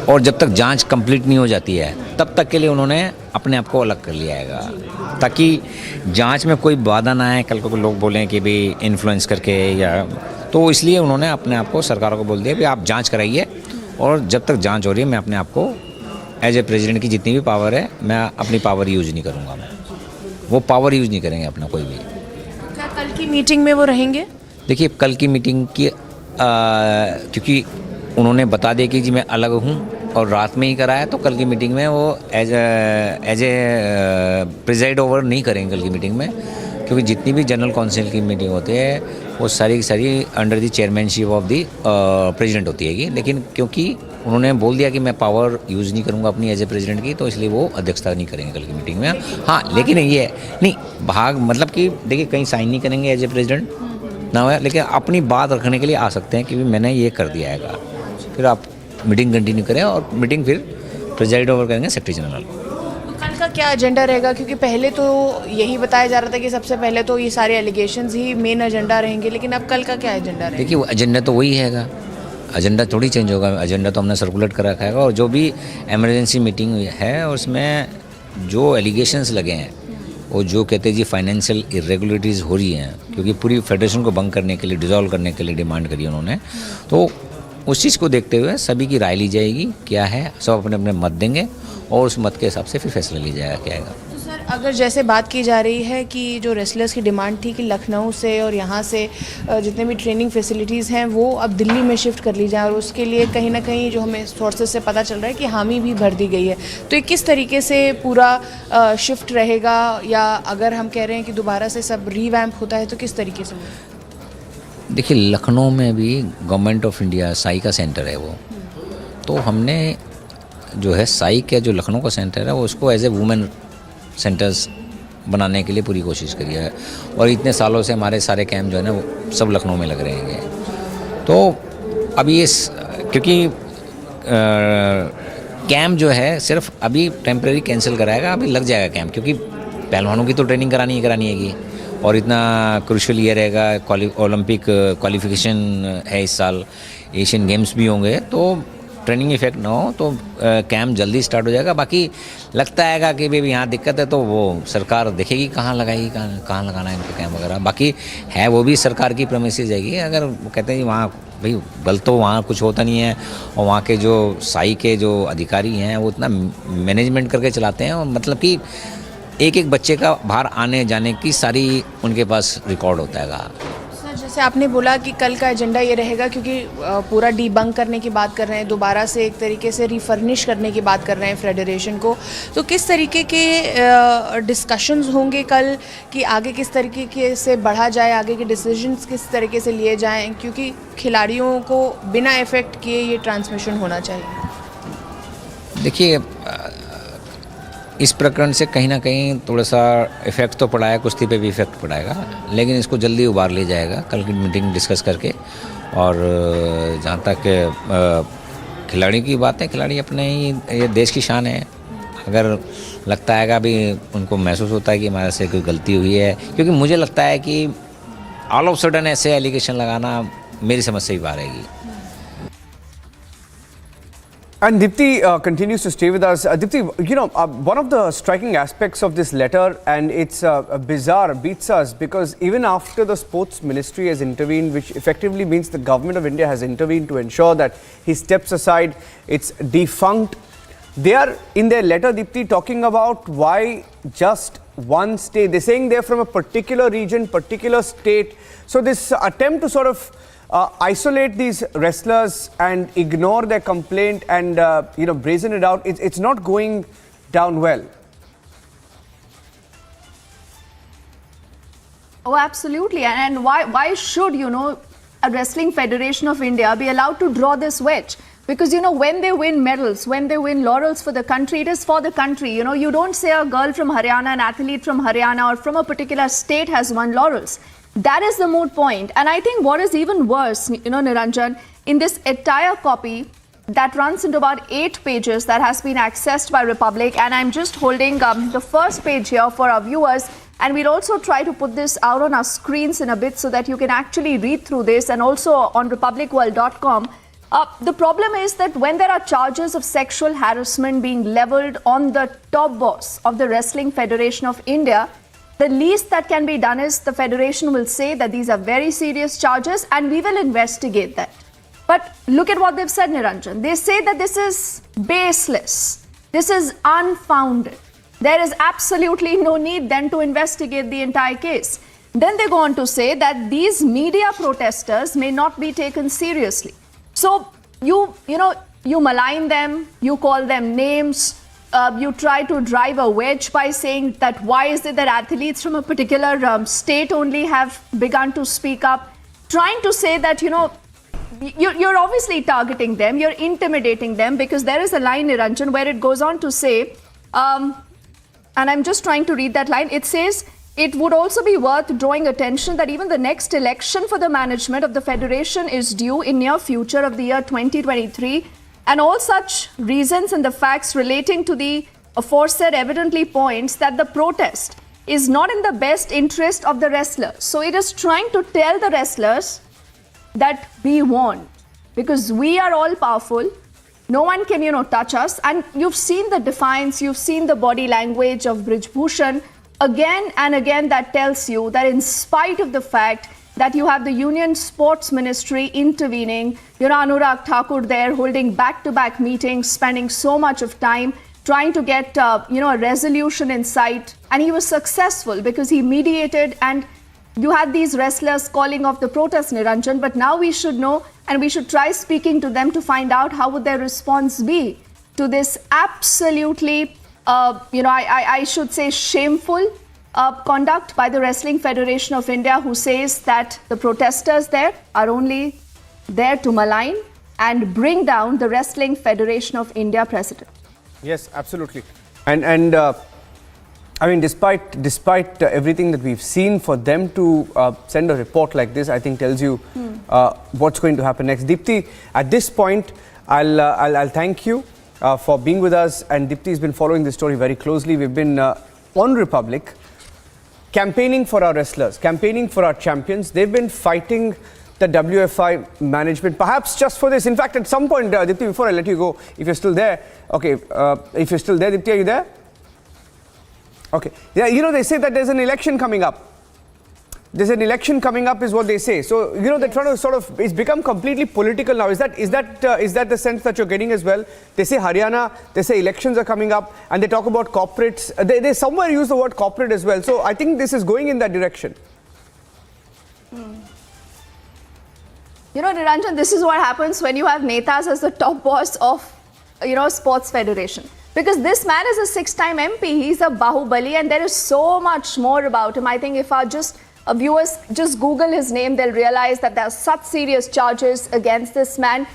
और जब तक जांच कंप्लीट नहीं हो जाती है तब तक के लिए उन्होंने अपने आप को अलग कर लिया है, ताकि जांच में कोई बाधा ना आए, कल को लोग बोलें कि भाई इन्फ्लुएंस करके या, तो इसलिए उन्होंने अपने आप को, सरकार को बोल दिया कि आप जांच कराइए और जब तक जांच हो रही है मैं अपने आप को एज ए प्रेसिडेंट की जितनी भी पावर है मैं अपनी पावर यूज़ नहीं करूँगा, मैं वो पावर यूज़ नहीं करेंगे अपना कोई भी।
क्या कल की मीटिंग में वो रहेंगे?
देखिए, कल की मीटिंग की क्योंकि उन्होंने बता दिया कि जी मैं अलग हूँ और रात में ही कराया, तो कल की मीटिंग में वो एज ए प्रिजाइड ओवर नहीं करेंगे कल की मीटिंग में, क्योंकि जितनी भी जनरल काउंसिल की मीटिंग होती है वो सारी की सारी under the chairmanship of the president होती है। लेकिन क्योंकि उन्होंने बोल दिया कि मैं पावर यूज़ नहीं करूँगा अपनी एज ए प्रेसिडेंट की, तो इसलिए वो अध्यक्षता नहीं करेंगे कल की मीटिंग में। हाँ, लेकिन ये नहीं भाग मतलब कि देखिए कहीं साइन नहीं करेंगे एज ए प्रेसिडेंट ना हो, लेकिन अपनी बात रखने के लिए आ सकते हैं कि मैंने ये कर दिया है, फिर आप मीटिंग कंटिन्यू करें और मीटिंग फिर प्रेजाइड ओवर करेंगे सेक्रेटरी जनरल।
कल का क्या एजेंडा रहेगा? क्योंकि पहले तो यही बताया जा रहा था कि सबसे पहले तो ये सारे एलिगेशंस ही मेन एजेंडा रहेंगे, लेकिन अब कल का क्या एजेंडा रहेगा?
देखिए, एजेंडा तो वही हैगा, एजेंडा थोड़ी चेंज होगा, एजेंडा तो हमने सर्कुलेट कर रखा है और जो भी इमरजेंसी मीटिंग है उसमें जो एलिगेशंस लगे हैं वो जो कहते हैं जी फाइनेंशियल इरेगुलरिटीज़ हो रही हैं, क्योंकि पूरी फेडरेशन को भंग करने के लिए, डिसॉल्व करने के लिए डिमांड करी उन्होंने, तो उस चीज़ को देखते हुए सभी की राय ली जाएगी, क्या है, सब अपने अपने मत देंगे और उस मत के हिसाब से फिर फैसला लिया जाएगा क्या आएगा।
तो सर, अगर जैसे बात की जा रही है कि जो रेसलर्स की डिमांड थी कि लखनऊ से और यहाँ से जितने भी ट्रेनिंग फैसिलिटीज़ हैं वो अब दिल्ली में शिफ्ट कर ली जाए, और उसके लिए कहीं ना कहीं जो हमें सोर्सेज से पता चल रहा है कि हामी भी भर दी गई है, तो ये किस तरीके से पूरा शिफ्ट रहेगा, या अगर हम कह रहे हैं कि दोबारा से सब रीवैम्प होता है तो किस तरीके से होगा?
देखिए, लखनऊ में भी गवर्नमेंट ऑफ इंडिया साई का सेंटर है वो, तो हमने जो है साई का जो लखनऊ का सेंटर है वो उसको एज ए वुमेन सेंटर्स बनाने के लिए पूरी कोशिश करी है, और इतने सालों से हमारे सारे कैंप जो है ना वो सब लखनऊ में लग रहे हैं। तो अब ये क्योंकि कैंप जो है सिर्फ अभी टेम्प्रेरी कैंसिल कराएगा, अभी लग जाएगा कैंप, क्योंकि पहलवानों की तो ट्रेनिंग करानी है और इतना क्रूशियल ईयर रहेगा, ओलंपिक क्वालिफिकेशन है इस साल, एशियन गेम्स भी होंगे, तो ट्रेनिंग इफेक्ट ना हो तो कैंप जल्दी स्टार्ट हो जाएगा। बाकी लगता है कि भाई यहाँ दिक्कत है तो वो सरकार देखेगी कहाँ लगाएगी, कहाँ लगाना है इनको कैंप वगैरह, बाकी है वो भी सरकार की प्रेमिसेस जाएगी। अगर वो कहते हैं वहाँ भाई गलत तो वहाँ कुछ होता नहीं है, और वहाँ के जो साई के जो अधिकारी हैं वो इतना मैनेजमेंट करके चलाते हैं, और मतलब कि एक बच्चे का बाहर आने जाने की सारी उनके पास रिकॉर्ड होता है।
सर, जैसे आपने बोला कि कल का एजेंडा ये रहेगा, क्योंकि पूरा डीबंक करने की बात कर रहे हैं, दोबारा से एक तरीके से रिफर्निश करने की बात कर रहे हैं फेडरेशन को, तो किस तरीके के डिस्कशंस होंगे कल कि आगे किस तरीके से बढ़ा जाए, आगे के डिसीजंस किस तरीके से लिए जाएं, क्योंकि खिलाड़ियों को बिना इफेक्ट किए ये ट्रांसमिशन होना चाहिए?
देखिए, इस प्रकरण से कहीं ना कहीं थोड़ा सा इफेक्ट तो पड़ा है, कुश्ती पे भी इफेक्ट पड़ाएगा, लेकिन इसको जल्दी उबार लिया जाएगा कल की मीटिंग डिस्कस करके। और जहाँ तक खिलाड़ी की बात है, खिलाड़ी अपने ही ये देश की शान है, अगर लगता है अभी उनको महसूस होता है कि हमारे से कोई गलती हुई है, क्योंकि मुझे लगता है कि ऑल ऑफ सडन ऐसे एलिगेशन लगाना मेरी समझ से ही बाहर आएगी।
And Dipti continues to stay with us. Dipti, you know, one of the striking aspects of this letter, and it's bizarre, beats us, because even after the sports ministry has intervened, which effectively means the government of India has intervened to ensure that he steps aside, it's defunct. They are in their letter, Dipti, talking about why just one state. They're saying they're from a particular region, particular state. So this attempt to sort of isolate these wrestlers and ignore their complaint and brazen it out, it's not going down well.
Oh, absolutely. And why should, a Wrestling Federation of India be allowed to draw this wedge? Because, when they win medals, when they win laurels for the country, it is for the country. You don't say a girl from Haryana, an athlete from Haryana or from a particular state has won laurels. That is the moot point. And I think what is even worse, Niranjan, in this entire copy that runs into about 8 pages that has been accessed by Republic, and I'm just holding the first page here for our viewers, and we'll also try to put this out on our screens in a bit so that you can actually read through this, and also on republicworld.com. The problem is that when there are charges of sexual harassment being leveled on the top boss of the Wrestling Federation of India, the least that can be done is the Federation will say that these are very serious charges and we will investigate that. But look at what they've said, Niranjan. They say that this is baseless. This is unfounded. There is absolutely no need then to investigate the entire case. Then they go on to say that these media protesters may not be taken seriously. So you malign them, you call them names, you try to drive a wedge by saying that why is it that athletes from a particular state only have begun to speak up, trying to say that, you're obviously targeting them, you're intimidating them, because there is a line, Niranjan, where it goes on to say, and I'm just trying to read that line, it says, it would also be worth drawing attention that even the next election for the management of the Federation is due in near future of the year 2023, and all such reasons and the facts relating to the aforesaid evidently points that the protest is not in the best interest of the wrestlers. So it is trying to tell the wrestlers that be warned, because we are all powerful. No one can, touch us. And you've seen the defiance, you've seen the body language of Brij Bhushan. Again and again, that tells you that in spite of the fact that you have the Union Sports Ministry intervening, Anurag Thakur there holding back-to-back meetings, spending so much of time trying to get, a resolution in sight. And he was successful because he mediated, and you had these wrestlers calling off the protest, Niranjan. But now we should know, and we should try speaking to them to find out how would their response be to this absolutely, I should say shameful conduct by the Wrestling Federation of India, who says that the protesters there are only there to malign and bring down the Wrestling Federation of India president.
Yes, absolutely. And I mean, despite everything that we've seen, for them to send a report like this, I think tells you what's going to happen next. Dipti, at this point, I'll thank you for being with us. And Dipti's been following this story very closely. We've been on Republic, campaigning for our wrestlers, campaigning for our champions. They've been fighting the WFI management, perhaps just for this. In fact, at some point, Dipti, before I let you go, if you're still there, okay, if you're still there, Dipti, are you there? Okay. Yeah, they say that there's an election coming up. There's an election coming up is what they say. So, they're trying to sort of, it's become completely political now. Is that the sense that you're getting as well? They say Haryana, they say elections are coming up, and they talk about corporates. They somewhere use the word corporate as well. So I think this is going in that direction.
Niranjan, this is what happens when you have Netas as the top boss of, sports federation. Because this man is a 6-time MP. He's a Bahubali, and there is so much more about him. I think if our viewers just Google his name, they'll realize that there are such serious charges against this man.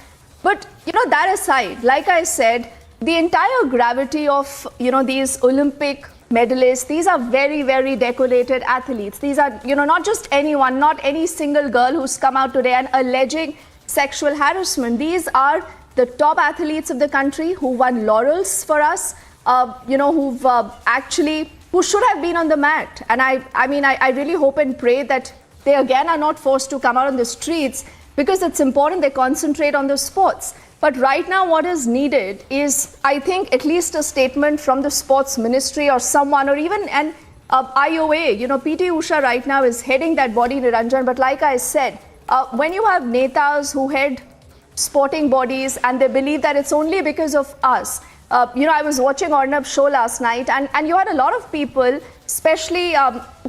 But, that aside, like I said, the entire gravity of, these Olympic medalists, these are very, very decorated athletes. These are, not just anyone, not any single girl who's come out today and alleging sexual harassment. These are the top athletes of the country who won laurels for us, who should have been on the mat. And I really hope and pray that they again are not forced to come out on the streets, because it's important they concentrate on the sports. But right now what is needed is, I think, at least a statement from the sports ministry or someone, or even an IOA. PT Usha right now is heading that body, Niranjan. But like I said, when you have netas who head sporting bodies and they believe that it's only because of us. I was watching Arnab's show last night, and you had a lot of people, especially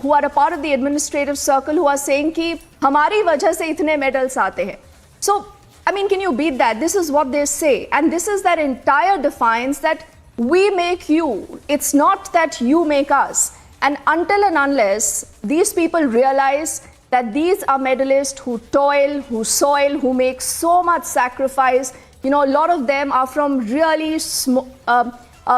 who are a part of the administrative circle, who are saying ki hamari wajah se itne medals aate hain. So, can you beat that? This is what they say. And this is that entire defiance that we make you. It's not that you make us. And until and unless these people realize that these are medalists who toil, who soil, who make so much sacrifice. A lot of them are from really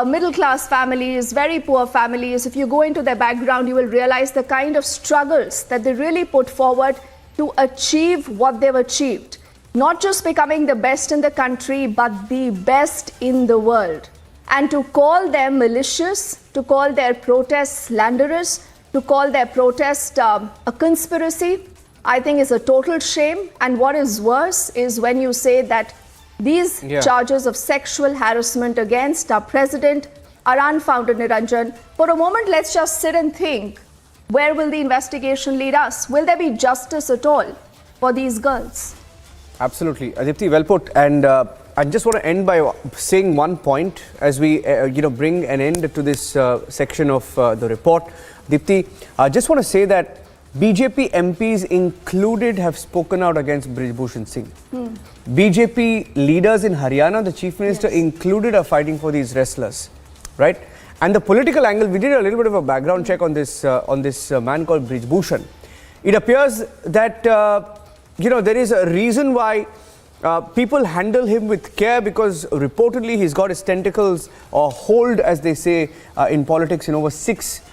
middle class families, very poor families. If you go into their background, you will realize the kind of struggles that they really put forward to achieve what they've achieved. Not just becoming the best in the country, but the best in the world. And to call them malicious, to call their protests slanderous, to call their protest a conspiracy, I think is a total shame. And what is worse is when you say that these charges of sexual harassment against our president are unfounded, Niranjan. For a moment, let's just sit and think, where will the investigation lead us? Will there be justice at all for these girls?
Absolutely. Adipti, well put. And I just want to end by saying one point as we bring an end to this section of the report. Dipti, I just want to say that BJP MPs included have spoken out against Brijbhushan Singh. BJP leaders in Haryana, the Chief Minister included, are fighting for these wrestlers, right? And the political angle, we did a little bit of a background check on this man called Brijbhushan. It appears that there is a reason why people handle him with care, because reportedly he's got his tentacles or hold, as they say in politics, in over 6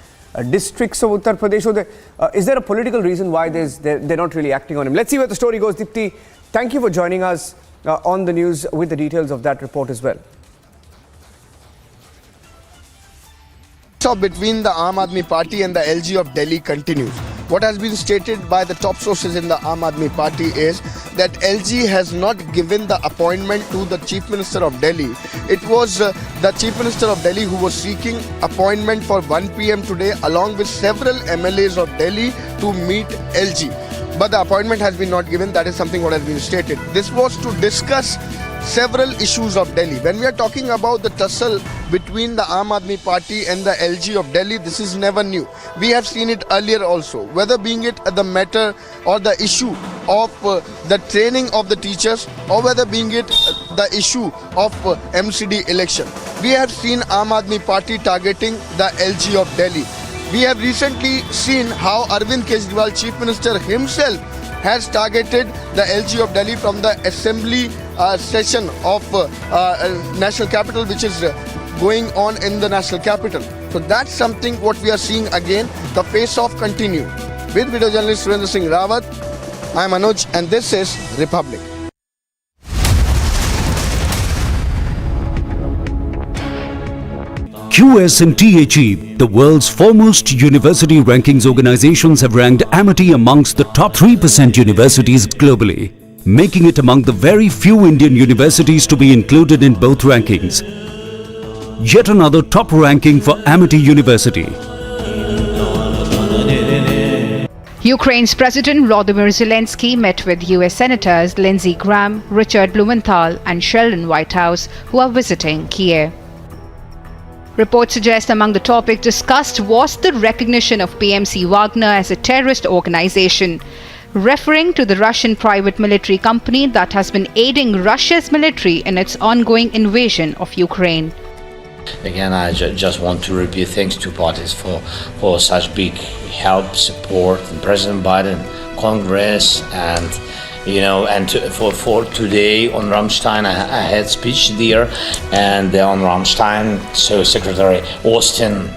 districts of Uttar Pradesh. So is there a political reason why they're not really acting on him? Let's see where the story goes. Dipti, thank you for joining us on the news with the details of that report as well.
Between the Aam Aadmi Party and the LG of Delhi continues. What has been stated by the top sources in the Aam Aadmi Party is that LG has not given the appointment to the Chief Minister of Delhi. It was the Chief Minister of Delhi who was seeking appointment for 1 p.m. today along with several MLAs of Delhi to meet LG. But the appointment has been not given. That is something what has been stated. This was to discuss several issues of Delhi. When we are talking about the tussle between the Aam Aadmi Party and the LG of Delhi, this is never new. We have seen it earlier also, whether being it the matter or the issue of the training of the teachers, or whether being it the issue of MCD election. We have seen Aam Aadmi Party targeting the LG of Delhi. We have recently seen how Arvind Kejriwal, Chief Minister himself, has targeted the LG of Delhi from the assembly session of national capital, which is going on in the national capital. So that's something what we are seeing again. The face-off continue. With video journalist Surendra Singh Rawat, I am Anuj and this is Republic.
QS and THE, the world's foremost university rankings organizations, have ranked Amity amongst the top 3% universities globally, making it among the very few Indian universities to be included in both rankings. Yet another top ranking for Amity University.
Ukraine's President Volodymyr Zelensky met with US Senators Lindsey Graham, Richard Blumenthal and Sheldon Whitehouse, who are visiting Kiev. Reports suggest among the topics discussed was the recognition of PMC Wagner as a terrorist organization, referring to the Russian private military company that has been aiding Russia's military in its ongoing invasion of Ukraine.
Again, I just want to repeat thanks to parties for such big help, support, and President Biden, Congress, and for today on Rammstein, I had speech there, and on Rammstein, so Secretary Austin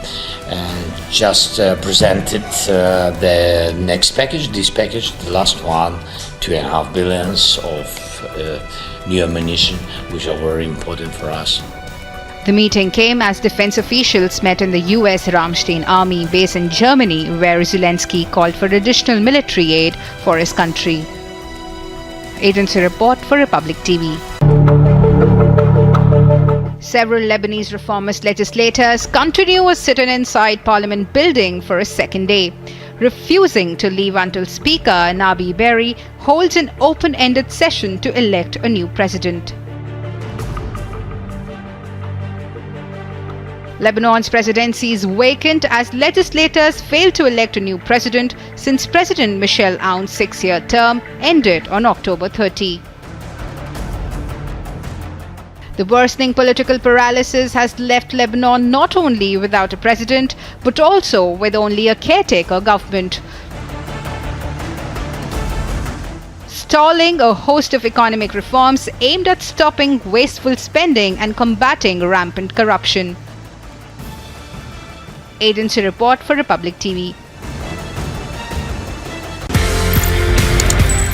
just presented the next package, this package, the last one, $2.5 billion of new ammunition, which are very important for us.
The meeting came as defense officials met in the US Rammstein army base in Germany, where Zelensky called for additional military aid for his country. Agency report for Republic TV. Several Lebanese reformist legislators continue a sit-in inside Parliament building for a second day, refusing to leave until Speaker Nabi Berri holds an open-ended session to elect a new president. Lebanon's presidency is vacant as legislators failed to elect a new president since President Michel Aoun's 6-year term ended on October 30. The worsening political paralysis has left Lebanon not only without a president, but also with only a caretaker government, stalling a host of economic reforms aimed at stopping wasteful spending and combating rampant corruption. Agency report for Republic TV.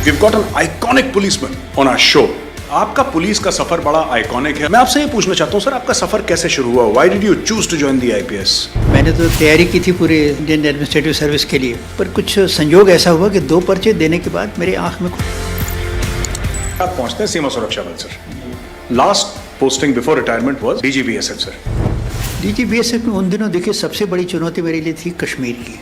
We've got an iconic policeman on our show. आपका police का सफर बड़ा iconic है। मैं आपसे ये पूछना चाहता हूँ सर, आपका सफर कैसे शुरू हुआ? Why did you choose to join the IPS?
मैंने तो तैयारी की थी पूरे इंडियन एडमिनिस्ट्रेटिव सर्विस के लिए, पर कुछ संयोग ऐसा हुआ कि 2 पर्चे देने के बाद मेरे आंख में
आप पहुंचते हैं Seema Suraksha Bal sir. Last posting before retirement was DGBSF sir.
DGBSF में उन दिनों देखिए सबसे बड़ी चुनौती मेरे लिए थी कश्मीर की।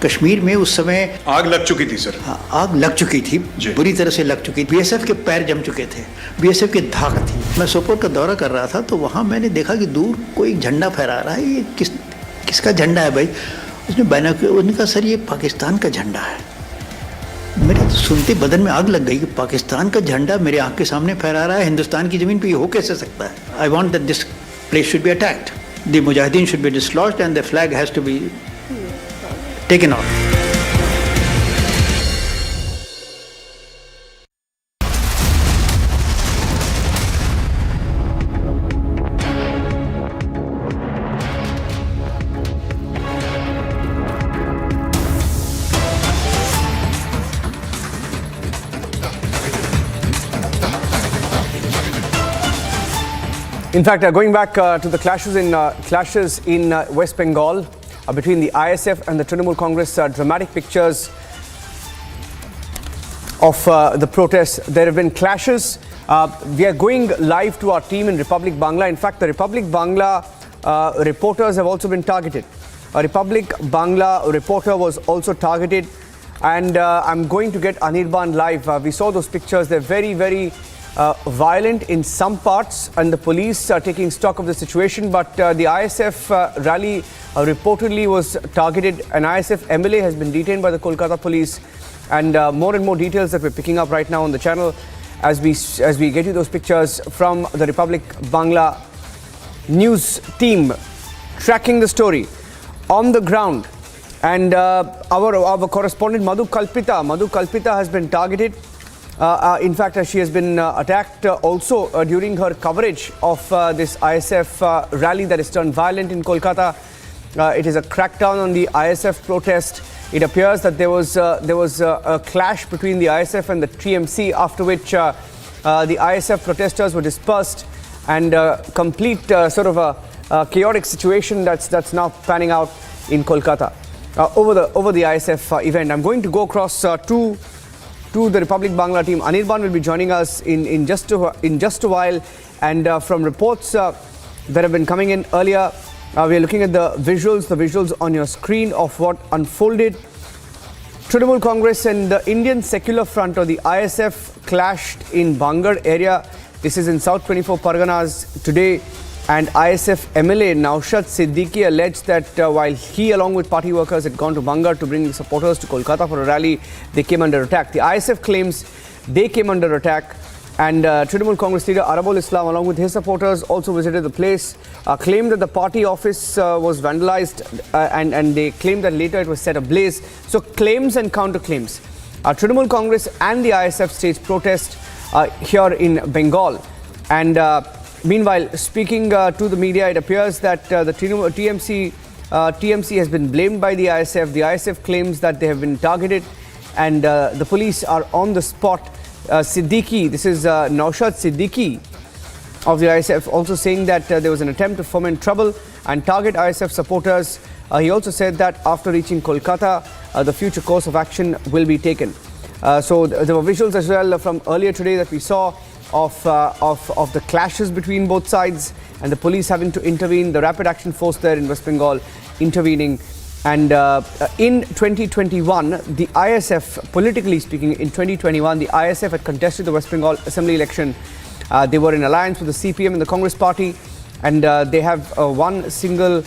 कश्मीर में उस समय
आग लग चुकी थी सर।
हाँ, आग लग चुकी थी, बुरी तरह से लग चुकी थी। BSF के पैर जम चुके थे, BSF की धाक थी। मैं सोपोर का दौरा कर रहा था तो वहाँ मैंने देखा कि दूर कोई झंडा फहरा रहा है। ये किसका झंडा है भाई? उसने बायनोकुलर, उसने कहा सर ये पाकिस्तान का झंडा है। मेरे तो सुनते बदन में आग लग गई कि पाकिस्तान का झंडा मेरे आँख के सामने फहरा रहा है हिंदुस्तान की ज़मीन पर। ये हो कैसे सकता है? I want that this place should be attacked, the Mujahideen should be dislodged and the flag has to be taken off.
In fact, going back to the clashes in West Bengal between the ISF and the Trinamool Congress, dramatic pictures of the protests. There have been clashes. We are going live to our team in Republic Bangla. In fact, the Republic Bangla reporters have also been targeted. A Republic Bangla reporter was also targeted, and I'm going to get Anirban live. We saw those pictures. They're very, very violent in some parts, and the police are taking stock of the situation. But the ISF rally reportedly was targeted. An ISF MLA has been detained by the Kolkata police, and more details that we're picking up right now on the channel as we get you those pictures from the Republic Bangla news team tracking the story on the ground. And our correspondent Madhu Kalpita has been targeted. In fact, she has been attacked also during her coverage of this ISF rally that is turned violent in Kolkata. It is a crackdown on the ISF protest. It appears that there was a clash between the ISF and the TMC, after which the ISF protesters were dispersed, and complete sort of a chaotic situation that's now panning out in Kolkata over the ISF event. I'm going to go across to the Republic Bangla team. Anirban will be joining us in just a while, and from reports that have been coming in earlier, we are looking at the visuals on your screen of what unfolded. Trinamool Congress and the Indian Secular Front, or the ISF, clashed in Bangar area. This is in South 24 Parganas today, and ISF MLA Naushad Siddiqui alleged that while he along with party workers had gone to Bangar to bring supporters to Kolkata for a rally, they came under attack. The ISF claims they came under attack, and Trinamool Congress leader Arabul Islam along with his supporters also visited the place, claimed that the party office was vandalized, and they claimed that later it was set ablaze. So claims and counterclaims. Trinamool Congress and the ISF staged protest here in Bengal, and meanwhile, speaking to the media, it appears that the TMC has been blamed by the ISF. The ISF claims that they have been targeted, and the police are on the spot. Siddiqui, this is Naushad Siddiqui of the ISF, also saying that there was an attempt to foment trouble and target ISF supporters. He also said that after reaching Kolkata, the future course of action will be taken. So there were visuals as well from earlier today that we saw of the clashes between both sides, and the police having to intervene, the Rapid Action Force there in West Bengal intervening. And in 2021, the ISF, politically speaking, in 2021, the ISF had contested the West Bengal Assembly election. They were in alliance with the CPM and the Congress party, and they have one single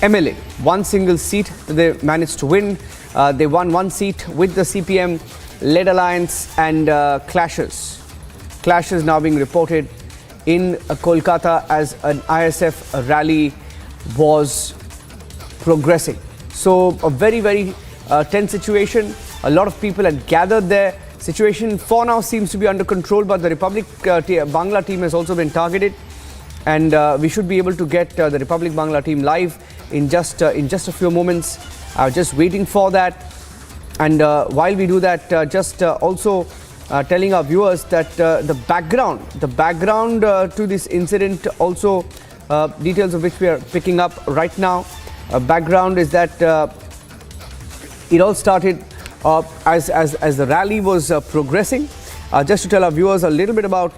MLA, one single seat that they managed to win. They won one seat with the CPM-led alliance, and clashes now being reported in Kolkata as an ISF rally was progressing. So a very, very tense situation. A lot of people had gathered there. Situation for now seems to be under control, but the Republic Bangla team has also been targeted. and we should be able to get the Republic Bangla team live in just a few moments. Just waiting for that. And while we do that, also telling our viewers that the background to this incident, also details of which we are picking up right now. Background is that it all started as the rally was progressing. Just to tell our viewers a little bit about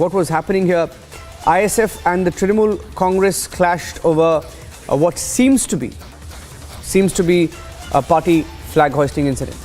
what was happening here. ISF and the Trinamool Congress clashed over what seems to be a party flag hoisting incident.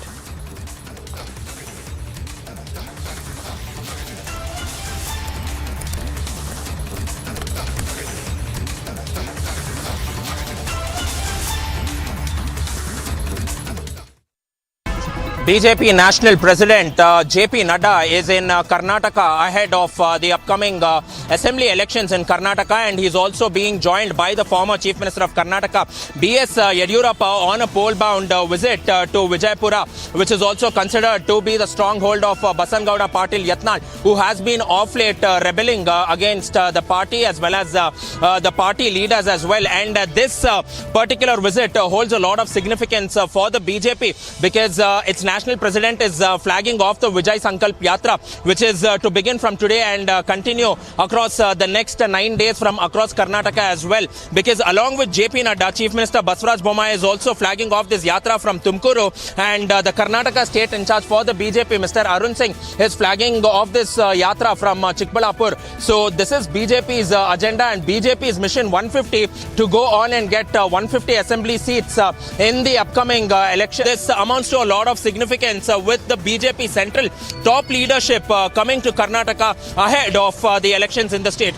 BJP National President JP Nadda is in Karnataka ahead of the upcoming assembly elections in Karnataka, and he is also being joined by the former Chief Minister of Karnataka B.S. Yediyurappa on a pole-bound visit to Vijaypura, which is also considered to be the stronghold of Basangauda Patil Yatnal, who has been off late rebelling against the party as well as the party leaders as well. And this particular visit holds a lot of significance for the BJP because its national president is flagging off the Vijay Sankalp Yatra, which is to begin from today and continue across the next 9 days from across Karnataka as well. Because along with JP Nadda, Chief Minister Basavaraj Bommai is also flagging off this Yatra from Tumkuru, and the Karnataka state in charge for the BJP, Mr. Arun Singh, is flagging off this Yatra from Chikbalapur. So this is BJP's agenda and BJP's mission 150 to go on and get 150 assembly seats in the upcoming election. This amounts to a lot of significance with the BJP central top leadership coming to Karnataka ahead of the elections in the state.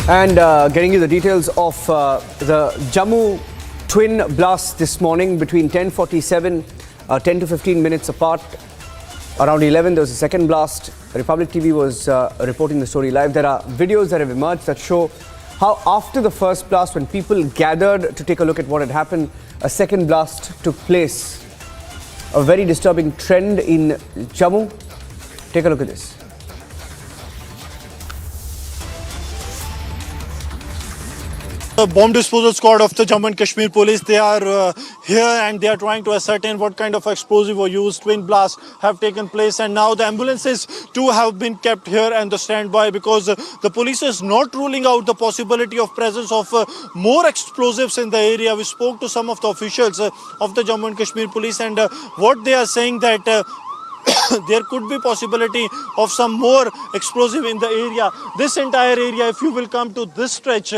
And getting you the details of the Jammu twin blast this morning between 10:47, 10 to 15 minutes apart. Around 11, there was a second blast. Republic TV was reporting the story live. There are videos that have emerged that show how after the first blast, when people gathered to take a look at what had happened, a second blast took place. A very disturbing trend in Jammu. Take a look at this.
The bomb disposal squad of the Jammu and Kashmir police, they are here and they are trying to ascertain what kind of explosive or used. Twin blasts have taken place, and now the ambulances too have been kept here and the standby because the police is not ruling out the possibility of presence of more explosives in the area. We spoke to some of the officials of the Jammu and Kashmir police, and what they are saying that there could be possibility of some more explosive in the area. This entire area, if you will come to this stretch,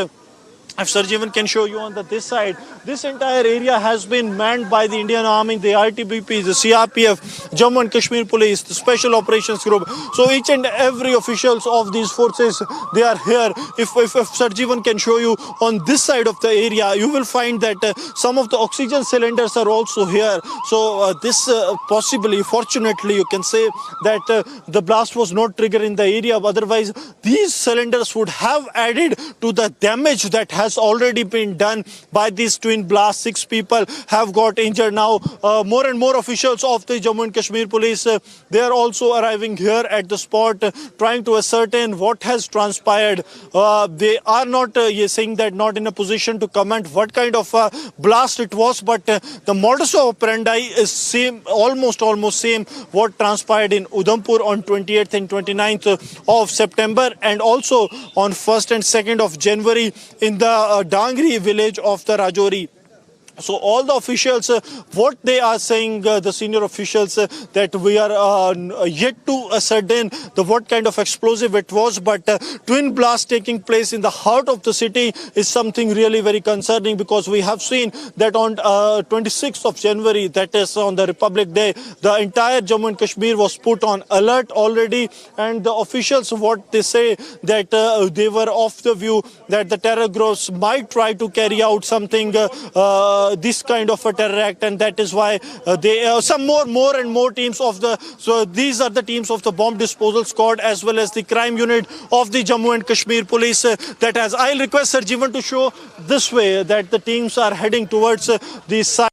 if Sir Jeevan can show you on this side, this entire area has been manned by the Indian Army, the ITBP, the CRPF, Jammu and Kashmir Police, the Special Operations Group. So each and every officials of these forces, they are here. If Sir Jeevan can show you on this side of the area, you will find that some of the oxygen cylinders are also here. So this possibly, fortunately, you can say that the blast was not triggered in the area. Otherwise, these cylinders would have added to the damage that has already been done by these twin blasts. 6 people have got injured. Now more and more officials of the Jammu and Kashmir police, they are also arriving here at the spot, trying to ascertain what has transpired. They are not saying that not in a position to comment what kind of blast it was, but the modus operandi is same, almost same what transpired in Udhampur on 28th and 29th of September, and also on 1st and 2nd of January in the Dangri village of the Rajouri. So all the officials, what they are saying, the senior officials, that we are yet to ascertain what kind of explosive it was, but twin blast taking place in the heart of the city is something really very concerning, because we have seen that on 26th of January, that is on the Republic Day, the entire Jammu and Kashmir was put on alert already, and the officials, what they say, that they were of the view that the terror groups might try to carry out something this kind of a terror act, and that is why they some more and more teams of the, so these are the teams of the bomb disposal squad as well as the crime unit of the Jammu and Kashmir police that has. I'll request Sir Jeevan to show this way that the teams are heading towards the side.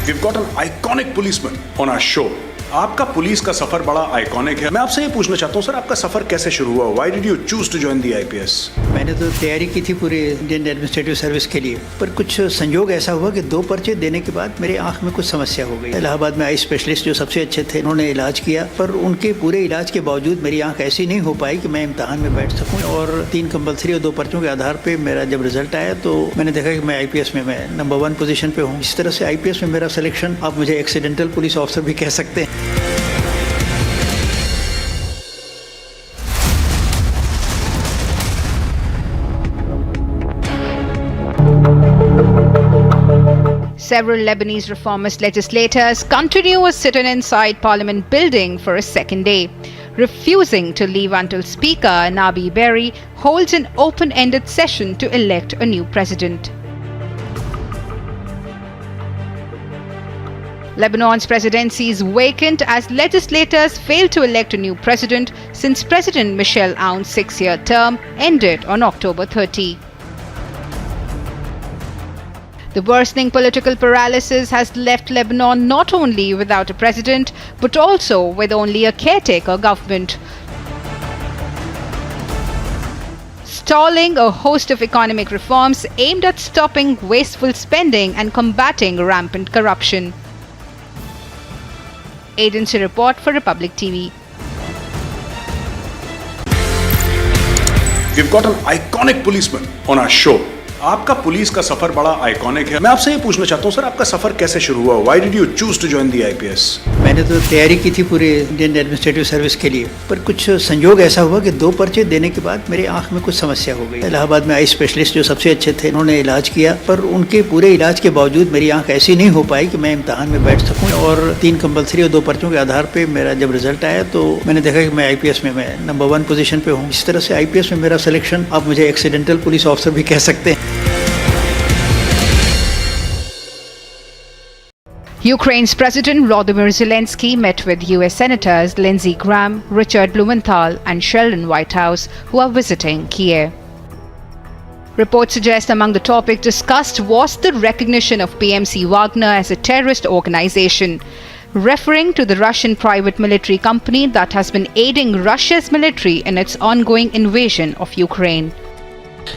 We've got an iconic policeman on our show. आपका police का सफर बड़ा iconic है। मैं आपसे ये पूछना चाहता हूँ सर, आपका सफर कैसे शुरू हुआ? Why did you choose to join the IPS?
मैंने तो तैयारी की थी पूरे इंडियन एडमिनिस्ट्रेटिव सर्विस के लिए, पर कुछ संयोग ऐसा हुआ कि 2 पर्चे देने के बाद मेरे आंख में कुछ समस्या हो गई। इलाहाबाद में आई स्पेशलिस्ट जो सबसे अच्छे थे, उन्होंने इलाज किया, पर उनके पूरे इलाज के बावजूद मेरी आंख ऐसी नहीं हो पाई कि मैं इम्तहान में बैठ सकूँ। और 3 कंपल्सरी और 2 पर्चों के आधार पर मेरा जब रिजल्ट आया तो मैंने देखा कि मैं IPS में मैं नंबर 1 पोजीशन पे हूँ। इस तरह से IPS में मेरा सिलेक्शन, आप मुझे एक्सीडेंटल पुलिस ऑफिसर भी कह सकते हैं।
Several Lebanese reformist legislators continue a sit-in inside Parliament building for a second day, refusing to leave until Speaker Nabi Berri holds an open-ended session to elect a new president. Lebanon's presidency is vacant as legislators fail to elect a new president since President Michel Aoun's 6-year term ended on October 30. The worsening political paralysis has left Lebanon not only without a president, but also with only a caretaker government, stalling a host of economic reforms aimed at stopping wasteful spending and combating rampant corruption. Agency report for Republic TV.
We've got an iconic policeman on our show. आपका police का सफर बड़ा iconic है। मैं आपसे ये पूछना चाहता हूँ सर, आपका सफर कैसे शुरू हुआ? Why did you choose to join the IPS?
मैंने तो तैयारी की थी पूरे इंडियन एडमिनिस्ट्रेटिव सर्विस के लिए, पर कुछ संयोग ऐसा हुआ कि 2 पर्चे देने के बाद मेरे आंख में कुछ समस्या हो गई। इलाहाबाद में आई स्पेशलिस्ट जो सबसे अच्छे थे, उन्होंने इलाज किया, पर उनके पूरे इलाज के बावजूद मेरी आंख ऐसी नहीं हो पाई कि मैं इम्तहान में बैठ सकूँ। और 3 कंपल्सरी और 2 पर्चों के आधार पर मेरा जब रिजल्ट आया तो मैंने देखा कि मैं IPS में मैं नंबर 1 पोजीशन पे हूँ। इस तरह से IPS में मेरा सिलेक्शन, आप मुझे एक्सीडेंटल पुलिस ऑफिसर भी कह सकते हैं।
Ukraine's President Volodymyr Zelensky met with US Senators Lindsey Graham, Richard Blumenthal, and Sheldon Whitehouse, who are visiting Kiev. Reports suggest among the topics discussed was the recognition of PMC Wagner as a terrorist organization, referring to the Russian private military company that has been aiding Russia's military in its ongoing invasion of Ukraine.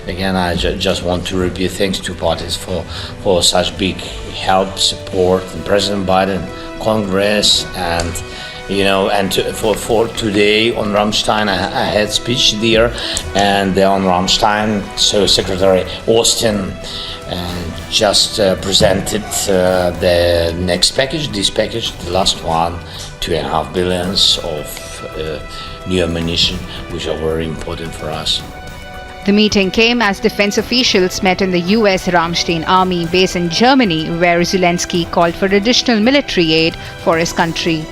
Again, I just want to repeat thanks to parties for such big help, support, and President Biden, Congress, and for today on Rammstein, I had speech there, and on Rammstein, so Secretary Austin just presented the next package, this package, the last one, $2.5 billion of new ammunition, which are very important for us.
The meeting came as defense officials met in the US Ramstein Army base in Germany, where Zelensky called for additional military aid for his country.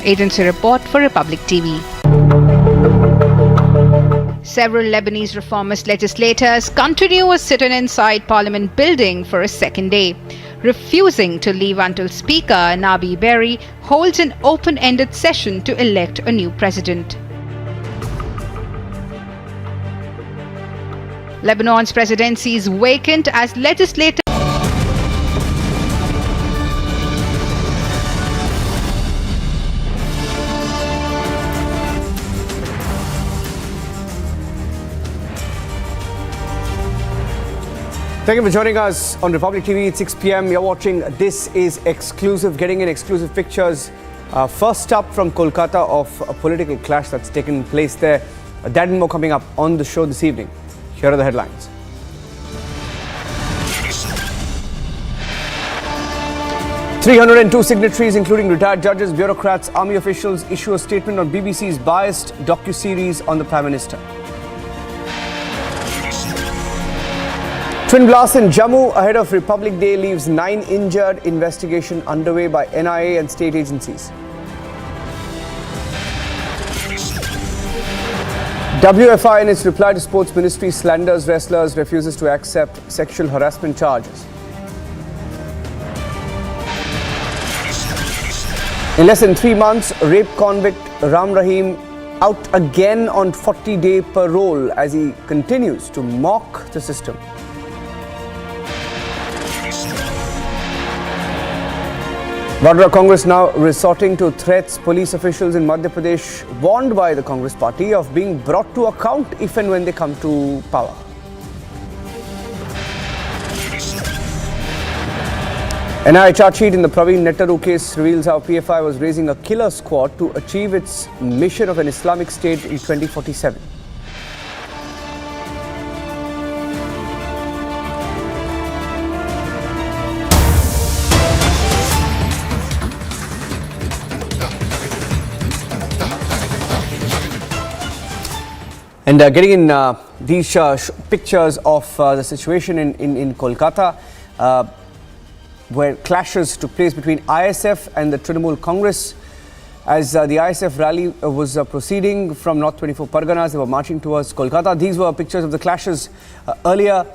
Agency report for Republic TV. Several Lebanese reformist legislators continue a sit-in inside Parliament building for a second day, refusing to leave until Speaker Nabi Berri holds an open-ended session to elect a new president. Lebanon's presidency is vacant as legislators
Thank you for joining us on Republic TV at 6 p.m. You're watching This Is Exclusive, getting in exclusive pictures. First up from Kolkata of a political clash that's taken place there. That and more coming up on the show this evening. Here are the headlines. "302 signatories, including retired judges, bureaucrats, army officials, issue a statement on BBC's biased docu-series on the Prime Minister." Twin blast in Jammu ahead of Republic Day leaves 9 injured. Investigation underway by NIA and state agencies. WFI in its reply to Sports Ministry slanders wrestlers, refuses to accept sexual harassment charges. In less than 3 months, rape convict Ram Rahim out again on 40-day parole as he continues to mock the system. Vadra Congress now resorting to threats. Police officials in Madhya Pradesh warned by the Congress party of being brought to account if and when they come to power. NIA charge sheet in the Praveen Nettaru case reveals how PFI was raising a killer squad to achieve its mission of an Islamic State in 2047. And getting in these pictures of the situation in Kolkata, where clashes took place between ISF and the Trinamool Congress. As the ISF rally was proceeding from North 24 Parganas, they were marching towards Kolkata. These were pictures of the clashes earlier.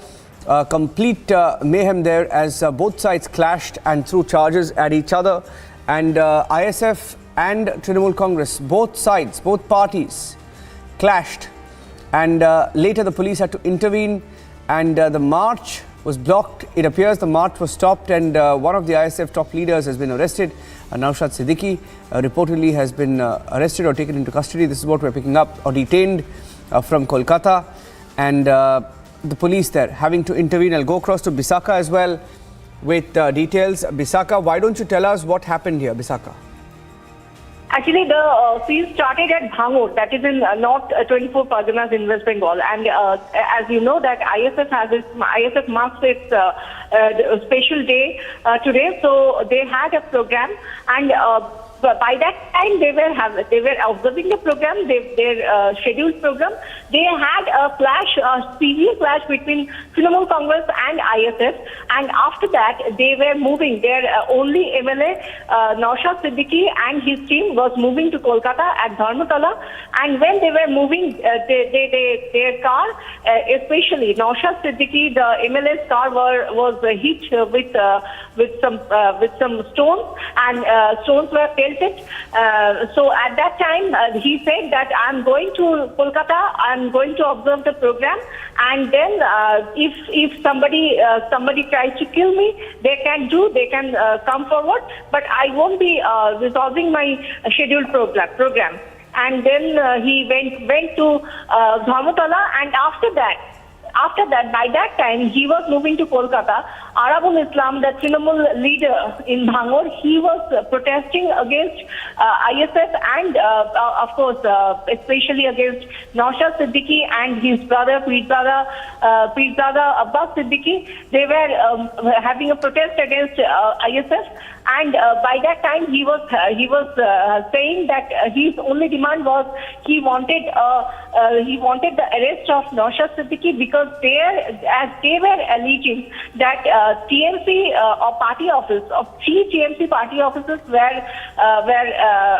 Complete mayhem there as both sides clashed and threw charges at each other. And ISF and Trinamool Congress, both sides, both parties clashed. And later the police had to intervene, and the march was blocked. It appears the march was stopped, and one of the ISF top leaders has been arrested. Naushad Siddiqui reportedly has been arrested or taken into custody. This is what we're picking up, or detained from Kolkata. And the police there having to intervene. I'll go across to Bisaka as well with details. Bisaka, why don't you tell us what happened here, Bisaka?
Actually, the siege started at Bhangur, that is in North 24 Parganas in West Bengal. And as you know, that ISF marks its special day today. So they had a program, and by that time they were observing the program, their scheduled program. They had a severe clash between Trinamool Congress and ISF, and after that they were moving. Their only MLA, Naushad Siddiqui, and his team was moving to Kolkata at Dharmatala. And when they were moving, their car, especially Naushad Siddiqui, the MLA's car was hit with some stones, and stones were pelted. So at that time, he said that I'm going to Kolkata, I'm going to observe the program, and then if somebody tries to kill me, they can come forward, but I won't be resolving my scheduled program. And then he went to Dharmatala, and after that, by that time, he was moving to Kolkata. Arabul Islam, the Trinamool leader in Bhangur, he was protesting against ISF and, of course, especially against Naushad Siddiqui and his brother, Pirzada Abbas Siddiqui. They were having a protest against ISF. And by that time, he was saying that his only demand was he wanted the arrest of Naushad Siddiqui, because as they were alleging that TMC or party office of 3 TMC party offices were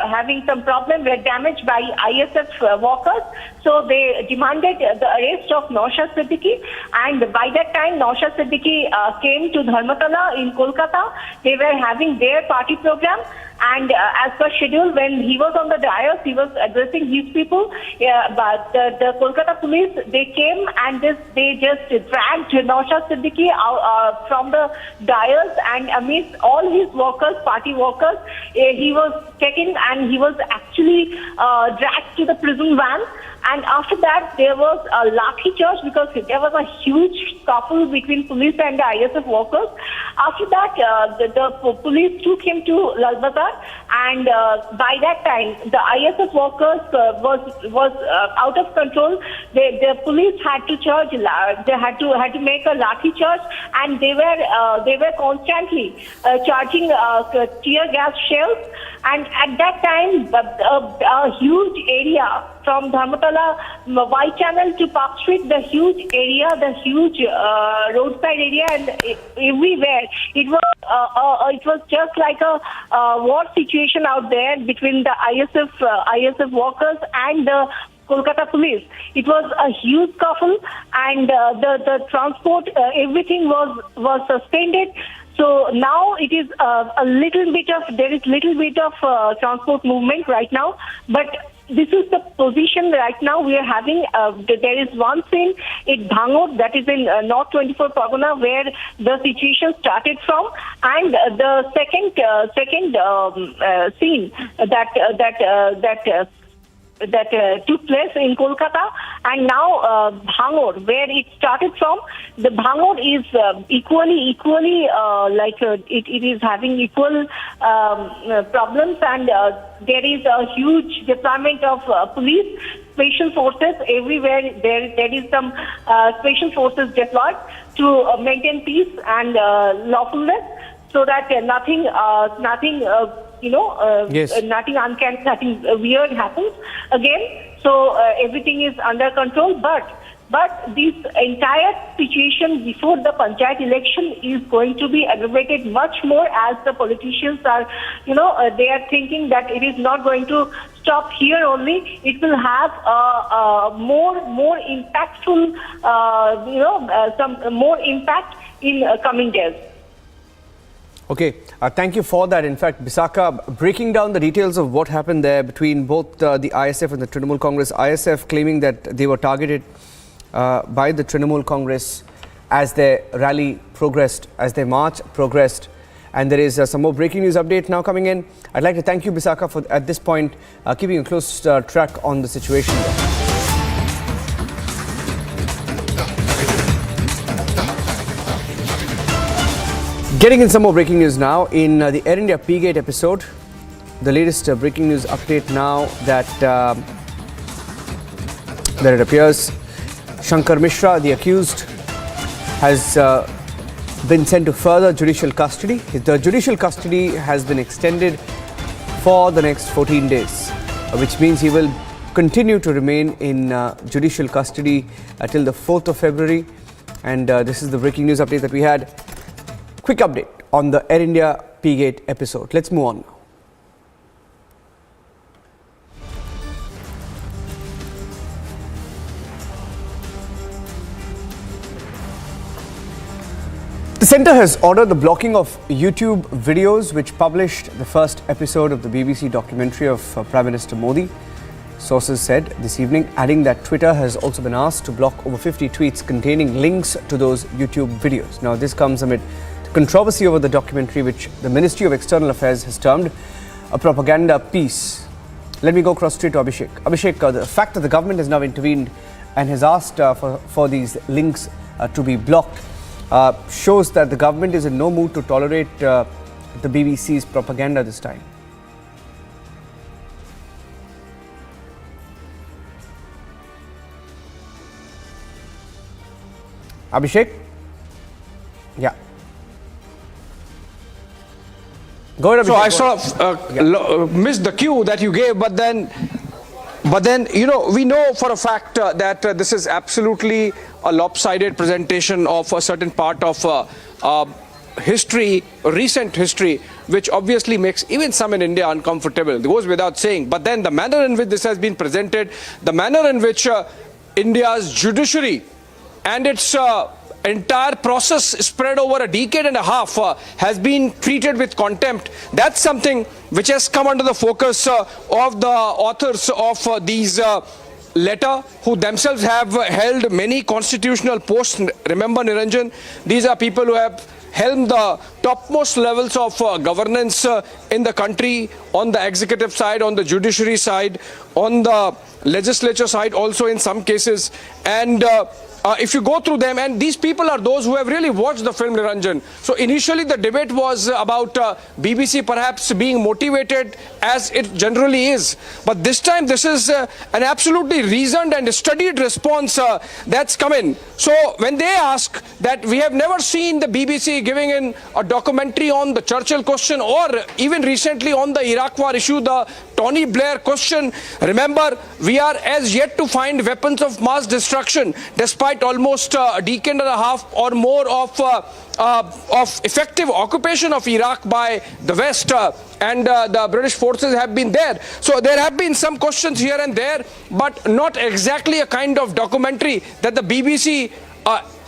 having some problem, were damaged by ISF workers. So they demanded the arrest of Naushad Siddiqui, and by that time Naushad Siddiqui came to Dharmatala in Kolkata. They were having their party program, and as per schedule, when he was on the dais, he was addressing his people. But the Kolkata police, they came and they just dragged Naushad Siddiqui out from the dais, and amidst all his workers, party workers, he was taken and he was actually dragged to the prison van. And after that, there was a lathi charge, because there was a huge scuffle between police and the ISF workers. After that, the police took him to Lal Bazar, and by that time, the ISF workers was out of control. The police had to charge. They had to make a lathi charge, and they were constantly charging tear gas shells. And at that time, a huge area from Dharmatala, Y Channel to Park Street, the huge area, the huge roadside area, and everywhere it was just like a war situation out there between the ISF workers and the Kolkata police. It was a huge scuffle, and the transport, everything was suspended. So now it is there is little bit of transport movement right now, but this is the position right now we are having. There is one scene in Bhangur, that is in North 24 Pargana, where the situation started from, and the second scene that took place in Kolkata, and now Bhangur, where it started from. The Bhangur is equally it is having equal problems, and there is a huge deployment of police, special forces everywhere. There is some special forces deployed to maintain peace and lawfulness, so that nothing weird happens again. So everything is under control. But this entire situation before the panchayat election is going to be aggravated much more, as the politicians are, they are thinking that it is not going to stop here only. It will have more impactful, some more impact in coming days.
Okay, thank you for that. In fact, Bisaka, breaking down the details of what happened there between both the ISF and the Trinamool Congress. ISF claiming that they were targeted by the Trinamool Congress as their rally progressed, as their march progressed. And there is some more breaking news update now coming in. I'd like to thank you, Bisaka, for at this point keeping a close track on the situation. Getting in some more breaking news now in the Air India P-Gate episode. The latest breaking news update now that it appears Shankar Mishra, the accused, has been sent to further judicial custody. The judicial custody has been extended for the next 14 days, which means he will continue to remain in judicial custody till the 4th of February. And this is the breaking news update that we had. Quick update on the Air India P-Gate episode. Let's move on now. The centre has ordered the blocking of YouTube videos which published the first episode of the BBC documentary of Prime Minister Modi. Sources said this evening, adding that Twitter has also been asked to block over 50 tweets containing links to those YouTube videos. Now, this comes amid controversy over the documentary, which the Ministry of External Affairs has termed a propaganda piece. Let me go across straight to Abhishek. Abhishek, the fact that the government has now intervened and has asked for these links to be blocked shows that the government is in no mood to tolerate the BBC's propaganda this time. Abhishek? Yeah. Go ahead, Abhishek.
So I sort of missed the cue that you gave, but then we know for a fact that this is absolutely a lopsided presentation of a certain part of history, recent history, which obviously makes even some in India uncomfortable. It goes without saying. But then the manner in which this has been presented, the manner in which India's judiciary and its entire process spread over a decade and a half has been treated with contempt. That's something which has come under the focus of the authors of these letter, who themselves have held many constitutional posts. Remember, Niranjan, these are people who have held the topmost levels of governance in the country, on the executive side, on the judiciary side, on the legislature side also in some cases. And if you go through them, and these people are those who have really watched the film, Niranjan. So initially the debate was about BBC perhaps being motivated, as it generally is. But this time this is an absolutely reasoned and studied response that's come in. So when they ask that we have never seen the BBC giving in a documentary on the Churchill question, or even recently on the Iraq war issue, the Tony Blair question, remember, we are as yet to find weapons of mass destruction, despite almost a decade and a half or more of effective occupation of Iraq by the West, and the British forces have been there. So there have been some questions here and there, but not exactly a kind of documentary that the BBC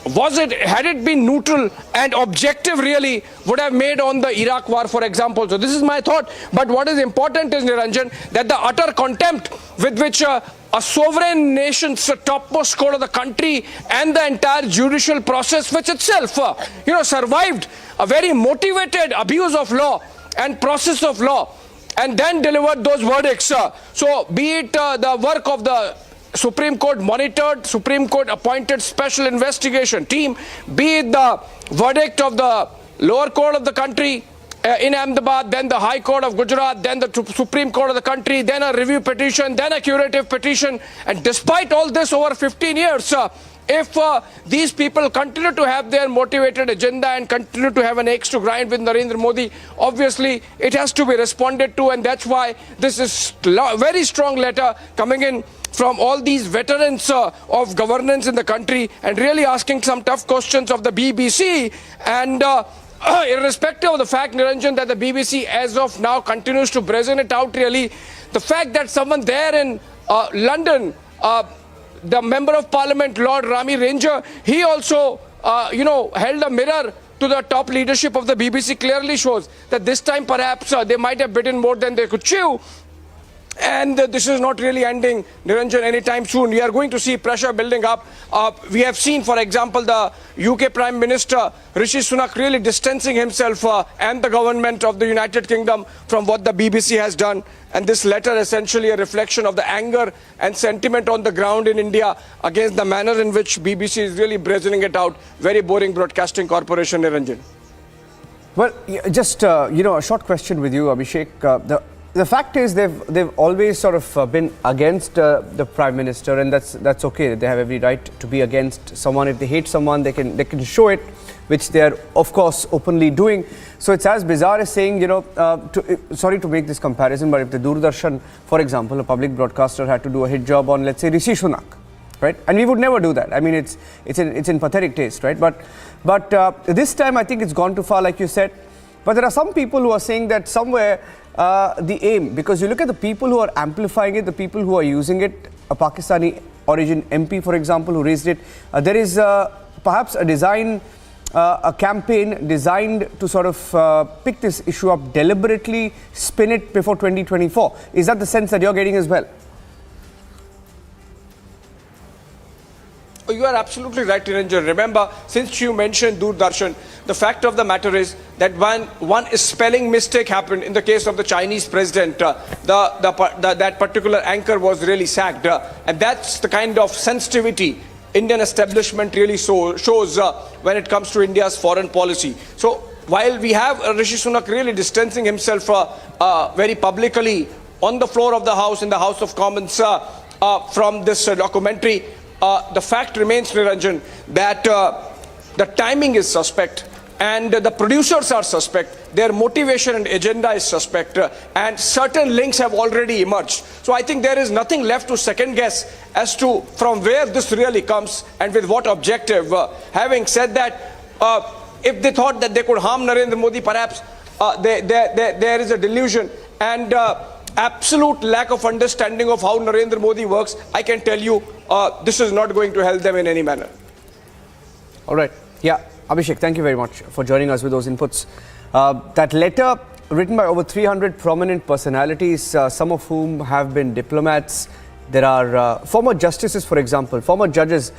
had it been neutral and objective really, would have made on the Iraq war, for example. So this is my thought. But what is important is, Niranjan, that the utter contempt with which a sovereign nation's topmost court of the country and the entire judicial process, which itself, survived a very motivated abuse of law and process of law, and then delivered those verdicts. So be it the work of the Supreme Court monitored, Supreme Court appointed special investigation team, be it the verdict of the lower court of the country in Ahmedabad, then the High Court of Gujarat, then the Supreme Court of the country, then a review petition, then a curative petition. And despite all this over 15 years, if these people continue to have their motivated agenda and continue to have an axe to grind with Narendra Modi, obviously it has to be responded to, and that's why this is a very strong letter coming in from all these veterans of governance in the country, and really asking some tough questions of the BBC. And irrespective of the fact, Niranjan, that the BBC as of now continues to brazen it out, really, the fact that someone there in London, the Member of Parliament, Lord Rami Ranger, he also, held a mirror to the top leadership of the BBC, clearly shows that this time perhaps they might have bitten more than they could chew. And this is not really ending, Niranjan, anytime soon. We are going to see pressure building up. We have seen, for example, the UK Prime Minister, Rishi Sunak, really distancing himself and the government of the United Kingdom from what the BBC has done. And this letter essentially a reflection of the anger and sentiment on the ground in India against the manner in which BBC is really brazening it out. Very boring broadcasting corporation, Niranjan.
Well, just, a short question with you, Abhishek. The fact is they've always sort of been against the Prime Minister, and that's okay. They have every right to be against someone. If they hate someone, they can show it, which they are, of course, openly doing. So it's as bizarre as saying, sorry to make this comparison, but if the Doordarshan, for example, a public broadcaster had to do a hit job on, let's say, Rishi Sunak, right? And we would never do that. I mean, it's in pathetic taste, right? But this time, I think it's gone too far, like you said. But there are some people who are saying that somewhere the aim, because you look at the people who are amplifying it, the people who are using it, a Pakistani origin MP, for example, who raised it, there is perhaps a campaign designed to sort of pick this issue up deliberately, spin it before 2024. Is that the sense that you're getting as well?
You are absolutely right, Niranjan. Remember, since you mentioned Doordarshan, the fact of the matter is that when one spelling mistake happened in the case of the Chinese president, that particular anchor was really sacked. And that's the kind of sensitivity Indian establishment really shows when it comes to India's foreign policy. So while we have Rishi Sunak really distancing himself very publicly on the floor of the House, in the House of Commons, from this documentary, the fact remains, Niranjan, that the timing is suspect and the producers are suspect, their motivation and agenda is suspect, and certain links have already emerged. So I think there is nothing left to second guess as to from where this really comes and with what objective. Having said that, if they thought that they could harm Narendra Modi, perhaps there is a delusion and absolute lack of understanding of how Narendra Modi works. I can tell you this is not going to help them in any manner.
All right. Yeah, Abhishek, thank you very much for joining us with those inputs. That letter written by over 300 prominent personalities, some of whom have been diplomats. There are former justices, for example, former judges,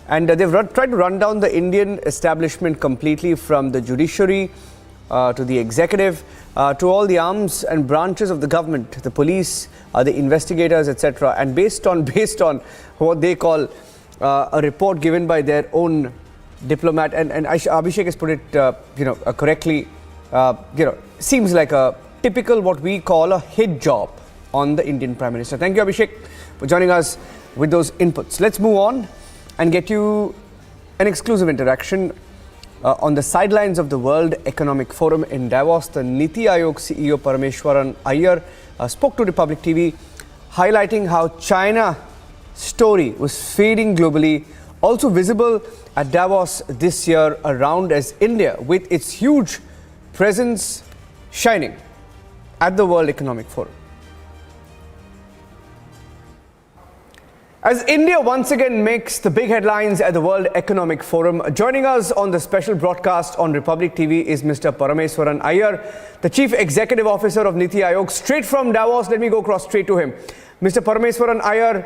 and they've tried to run down the Indian establishment completely, from the judiciary to the executive, to all the arms and branches of the government, the police, the investigators, etc. And based on what they call a report given by their own diplomat, and Abhishek has put it correctly, seems like a typical what we call a hit job on the Indian Prime Minister. Thank you, Abhishek, for joining us with those inputs. Let's move on and get you an exclusive interaction. On the sidelines of the World Economic Forum in Davos, the Niti Aayog CEO Parameshwaran Iyer spoke to Republic TV, highlighting how China's story was fading globally, also visible at Davos this year around as India, with its huge presence, shining at the World Economic Forum. As India once again makes the big headlines at the World Economic Forum, joining us on the special broadcast on Republic TV is Mr. Parameswaran Iyer, the Chief Executive Officer of Niti Aayog, straight from Davos. Let me go across straight to him. Mr. Parameswaran Iyer,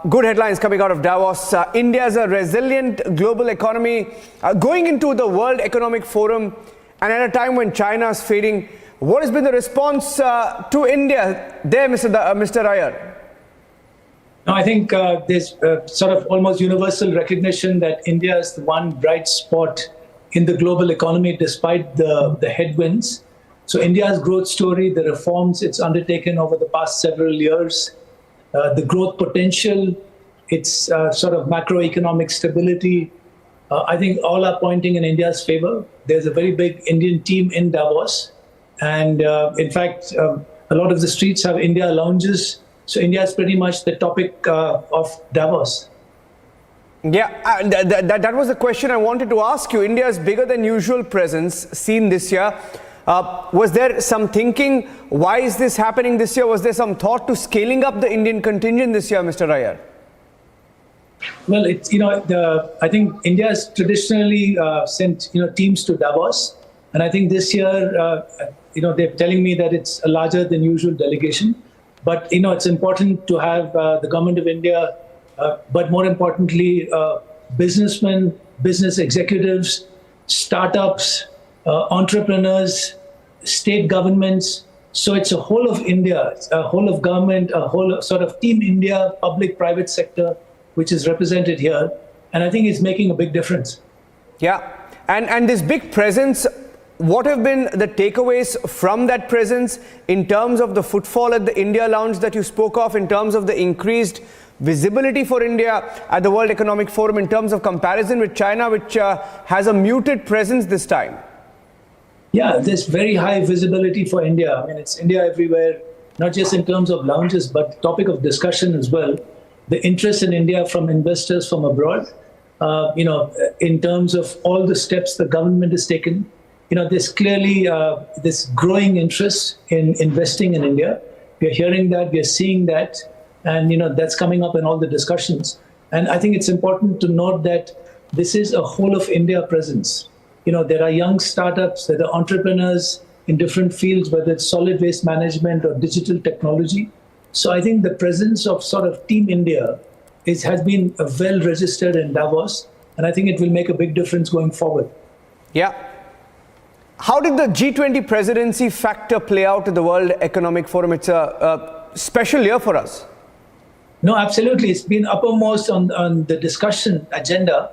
good headlines coming out of Davos. India is a resilient global economy going into the World Economic Forum, and at a time when China is fading. What has been the response to India there, Mr. Iyer?
No, I think there's sort of almost universal recognition that India is the one bright spot in the global economy despite the headwinds. So India's growth story, the reforms it's undertaken over the past several years, the growth potential, its sort of macroeconomic stability, I think all are pointing in India's favor. There's a very big Indian team in Davos. And in fact, a lot of the streets have India lounges. So India is pretty much the topic of Davos.
Yeah, that was the question I wanted to ask you. India's bigger than usual presence seen this year. Was there some thinking? Why is this happening this year? Was there some thought to scaling up the Indian contingent this year, Mr. Iyer?
Well, it's, I think India has traditionally sent, teams to Davos. And I think this year, they're telling me that it's a larger than usual delegation. But, it's important to have the government of India, but more importantly, businessmen, business executives, startups, entrepreneurs, state governments. So it's a whole of India, a whole of government, a whole sort of Team India, public-private sector, which is represented here. And I think it's making a big difference.
Yeah. And this big presence, what have been the takeaways from that presence in terms of the footfall at the India Lounge that you spoke of, in terms of the increased visibility for India at the World Economic Forum, in terms of comparison with China, which has a muted presence this time?
Yeah, there's very high visibility for India. I mean, it's India everywhere, not just in terms of lounges, but topic of discussion as well. The interest in India from investors from abroad, in terms of all the steps the government has taken. There's clearly this growing interest in investing in India. We're hearing that, we're seeing that, and that's coming up in all the discussions. And I think it's important to note that this is a whole of India presence. There are young startups, there are entrepreneurs in different fields, whether it's solid waste management or digital technology. So I think the presence of sort of Team India has been well registered in Davos, and I think it will make a big difference going forward.
Yeah. How did the G20 presidency factor play out at the World Economic Forum? It's a special year for us.
No, absolutely. It's been uppermost on the discussion agenda.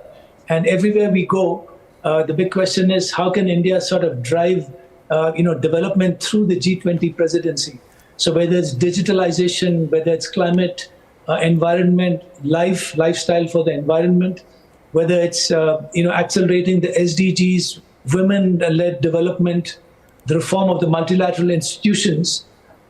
And everywhere we go, the big question is how can India sort of drive development through the G20 presidency? So whether it's digitalization, whether it's climate, environment, lifestyle for the environment, whether it's accelerating the SDGs, women-led development, the reform of the multilateral institutions,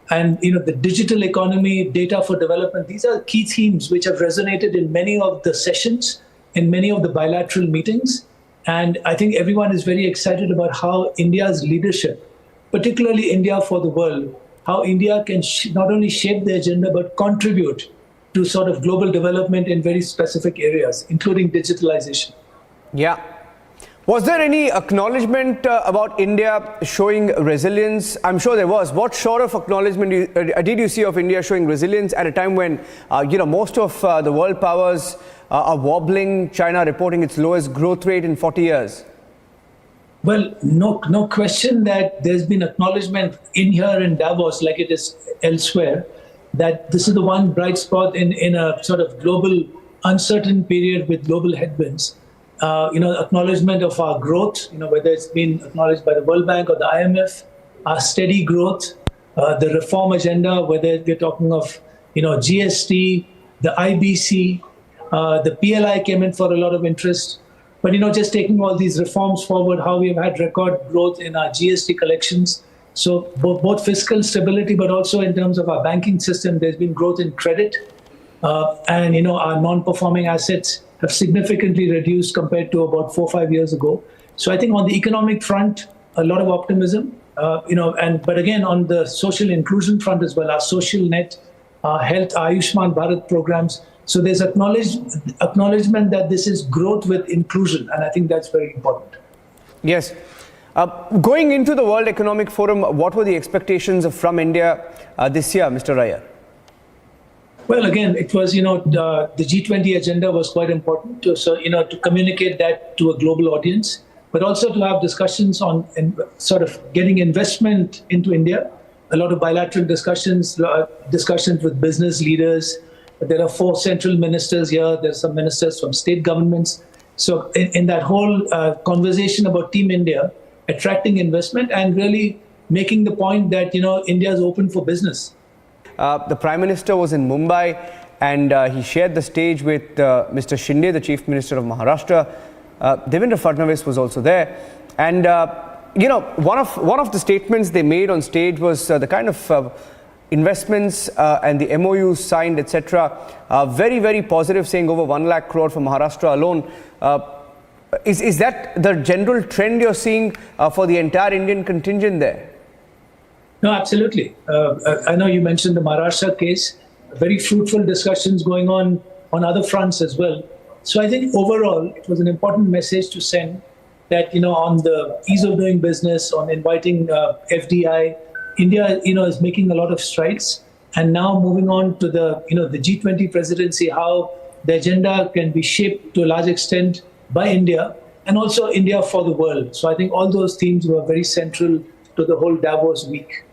and the digital economy, data for development. These are key themes which have resonated in many of the sessions, in many of the bilateral meetings. And I think everyone is very excited about how India's leadership, particularly India for the world, how India can not only shape the agenda, but contribute to sort of global development in very specific areas, including digitalization.
Yeah. Was there any acknowledgement about India showing resilience? I'm sure there was. What sort of acknowledgement did you see of India showing resilience at a time when, most of the world powers are wobbling, China reporting its lowest growth rate in 40 years?
Well, no question that there's been acknowledgement in here in Davos, like it is elsewhere, that this is the one bright spot in a sort of global uncertain period with global headwinds. Acknowledgement of our growth, whether it's been acknowledged by the World Bank or the IMF, our steady growth, the reform agenda, whether we're talking of, GST, the IBC, the PLI came in for a lot of interest. But, just taking all these reforms forward, how we've had record growth in our GST collections. So both fiscal stability, but also in terms of our banking system, there's been growth in credit. And, our non-performing assets have significantly reduced compared to about 4 or 5 years ago. So I think on the economic front, a lot of optimism, but again, on the social inclusion front as well, our social net, our health, Ayushman Bharat programs, So there's acknowledgement that this is growth with inclusion, and I think that's very important.
Yes. Going into the World Economic Forum, what were the expectations from India this year, Mr. Raya?
Well, again, it was, the G20 agenda was quite important to communicate that to a global audience, but also to have discussions on sort of getting investment into India. A lot of bilateral discussions with business leaders. There are 4 central ministers here. There's some ministers from state governments. So in that whole conversation about Team India, attracting investment and really making the point that, India is open for business.
The Prime Minister was in Mumbai and he shared the stage with Mr. Shinde, the Chief Minister of Maharashtra. Devendra Fadnavis was also there. And, one of the statements they made on stage was the kind of investments and the MOUs signed, etc. Very, very positive, saying over 1 lakh crore for Maharashtra alone. Is that the general trend you're seeing for the entire Indian contingent there?
No, absolutely. I know you mentioned the Maharashtra case. Very fruitful discussions going on other fronts as well. So I think overall, it was an important message to send that, on the ease of doing business, on inviting FDI, India, is making a lot of strides. And now moving on to the G20 presidency, how the agenda can be shaped to a large extent by India and also India for the world. So I think all those themes were very central to the whole Davos week.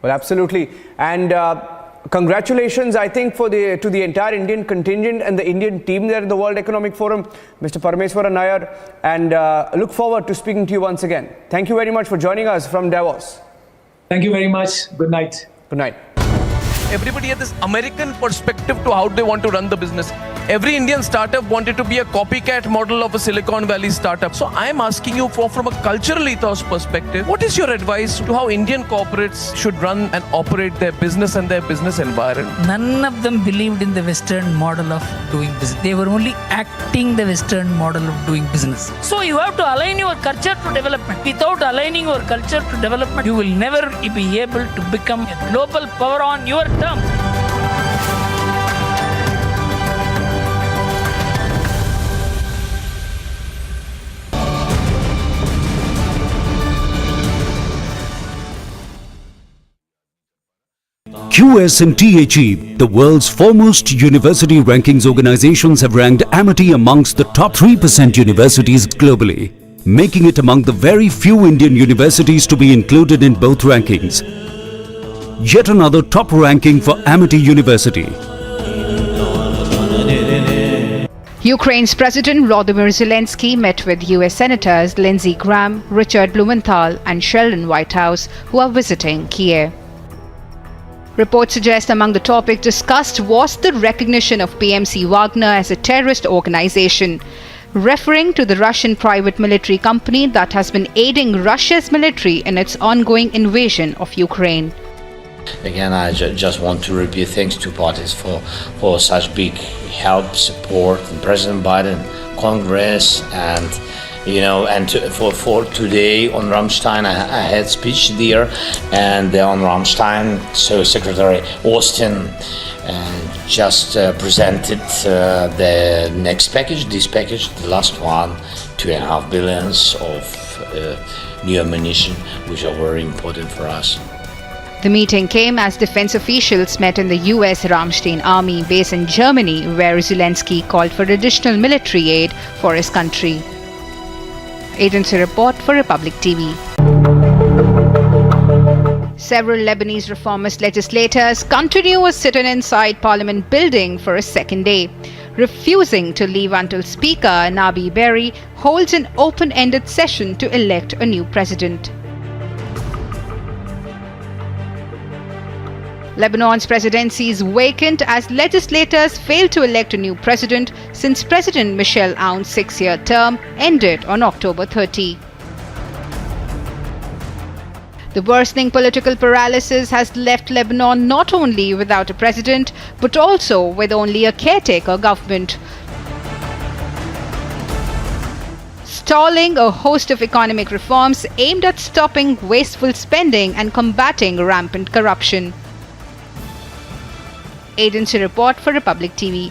Well, absolutely. And congratulations, I think, to the entire Indian contingent and the Indian team there at the World Economic Forum, Mr. Parameswaran Nair, and look forward to speaking to you once again. Thank you very much for joining us from Davos.
Thank you very much. Good night.
Good night.
Everybody had this American perspective to how they want to run the business. Every Indian startup wanted to be a copycat model of a Silicon Valley startup. So I'm asking you from a cultural ethos perspective, what is your advice to how Indian corporates should run and operate their business and their business environment?
None of them believed in the Western model of doing business. They were only acting the Western model of doing business. So you have to align your culture to development. Without aligning your culture to development, you will never be able to become a global power on your terms.
QS and THE, the world's foremost university rankings organizations, have ranked Amity amongst the top 3% universities globally, making it among the very few Indian universities to be included in both rankings. Yet another top ranking for Amity University.
Ukraine's President Volodymyr Zelensky met with US Senators Lindsey Graham, Richard Blumenthal and Sheldon Whitehouse, who are visiting Kiev. Reports suggest among the topics discussed was the recognition of PMC Wagner as a terrorist organization, referring to the Russian private military company that has been aiding Russia's military in its ongoing invasion of Ukraine.
Again, I just want to repeat thanks to parties for such big help, support, and President Biden, Congress, and for today on Ramstein, I had speech there, and on Ramstein, so Secretary Austin just presented the next package, this package, the last one, $2.5 billion of new ammunition, which are very important for us.
The meeting came as defense officials met in the US Ramstein Army base in Germany, where Zelensky called for additional military aid for his country. Agency report for Republic TV. Several Lebanese reformist legislators continue a sit-in inside Parliament building for a second day, refusing to leave until Speaker Nabi Berri holds an open-ended session to elect a new president. Lebanon's presidency is vacant as legislators failed to elect a new president since President Michel Aoun's 6-year term ended on October 30. The worsening political paralysis has left Lebanon not only without a president, but also with only a caretaker government, stalling a host of economic reforms aimed at stopping wasteful spending and combating rampant corruption. Agency report for Republic TV.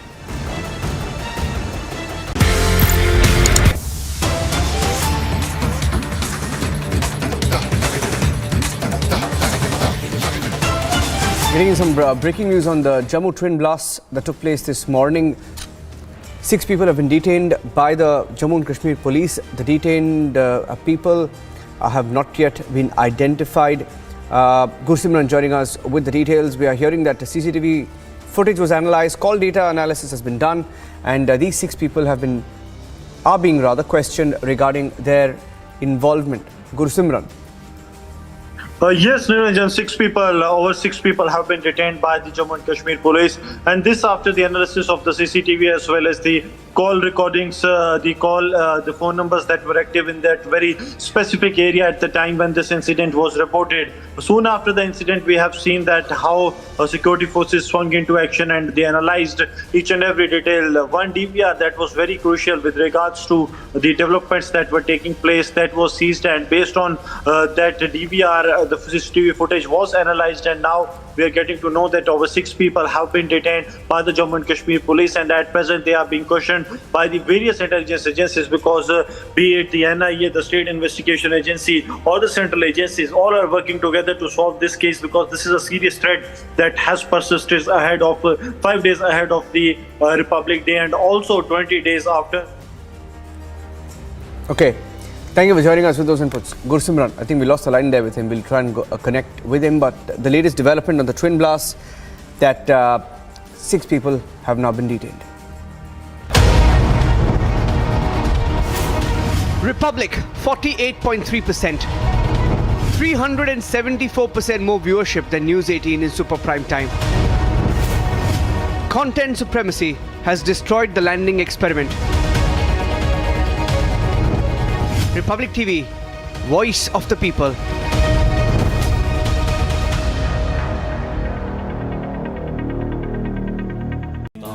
Getting in some breaking news on the Jammu twin blasts that took place this morning. 6 people have been detained by the Jammu and Kashmir police. The detained people have not yet been identified. Gursimran joining us with the details. We are hearing that the CCTV footage was analysed, call data analysis has been done, and these 6 people are being questioned regarding their involvement. Gursimran.
Yes, Niranjan, over 6 people have been detained by the Jammu and Kashmir police, and this after the analysis of the CCTV as well as the call recordings, the phone numbers that were active in that very specific area at the time when this incident was reported. Soon after the incident, we have seen that how security forces swung into action and they analyzed each and every detail. One DVR that was very crucial with regards to the developments that were taking place that was seized, and based on that DVR, the CCTV footage was analyzed, and now we are getting to know that over 6 people have been detained by the Jammu and Kashmir police, and at present they are being questioned by the various intelligence agencies, because be it the NIA, the State Investigation Agency, or the central agencies, all are working together to solve this case, because this is a serious threat that has persisted ahead of 5 days ahead of the Republic Day and also 20 days after.
Okay. Thank you for joining us with those inputs. Gursimran, I think we lost the line there with him. We'll try and connect with him. But the latest development on the twin blasts, that 6 people have now been detained. Republic, 48.3%. 374% more viewership than News 18 in super prime time. Content supremacy has destroyed the landing experiment. Republic TV, voice of the people.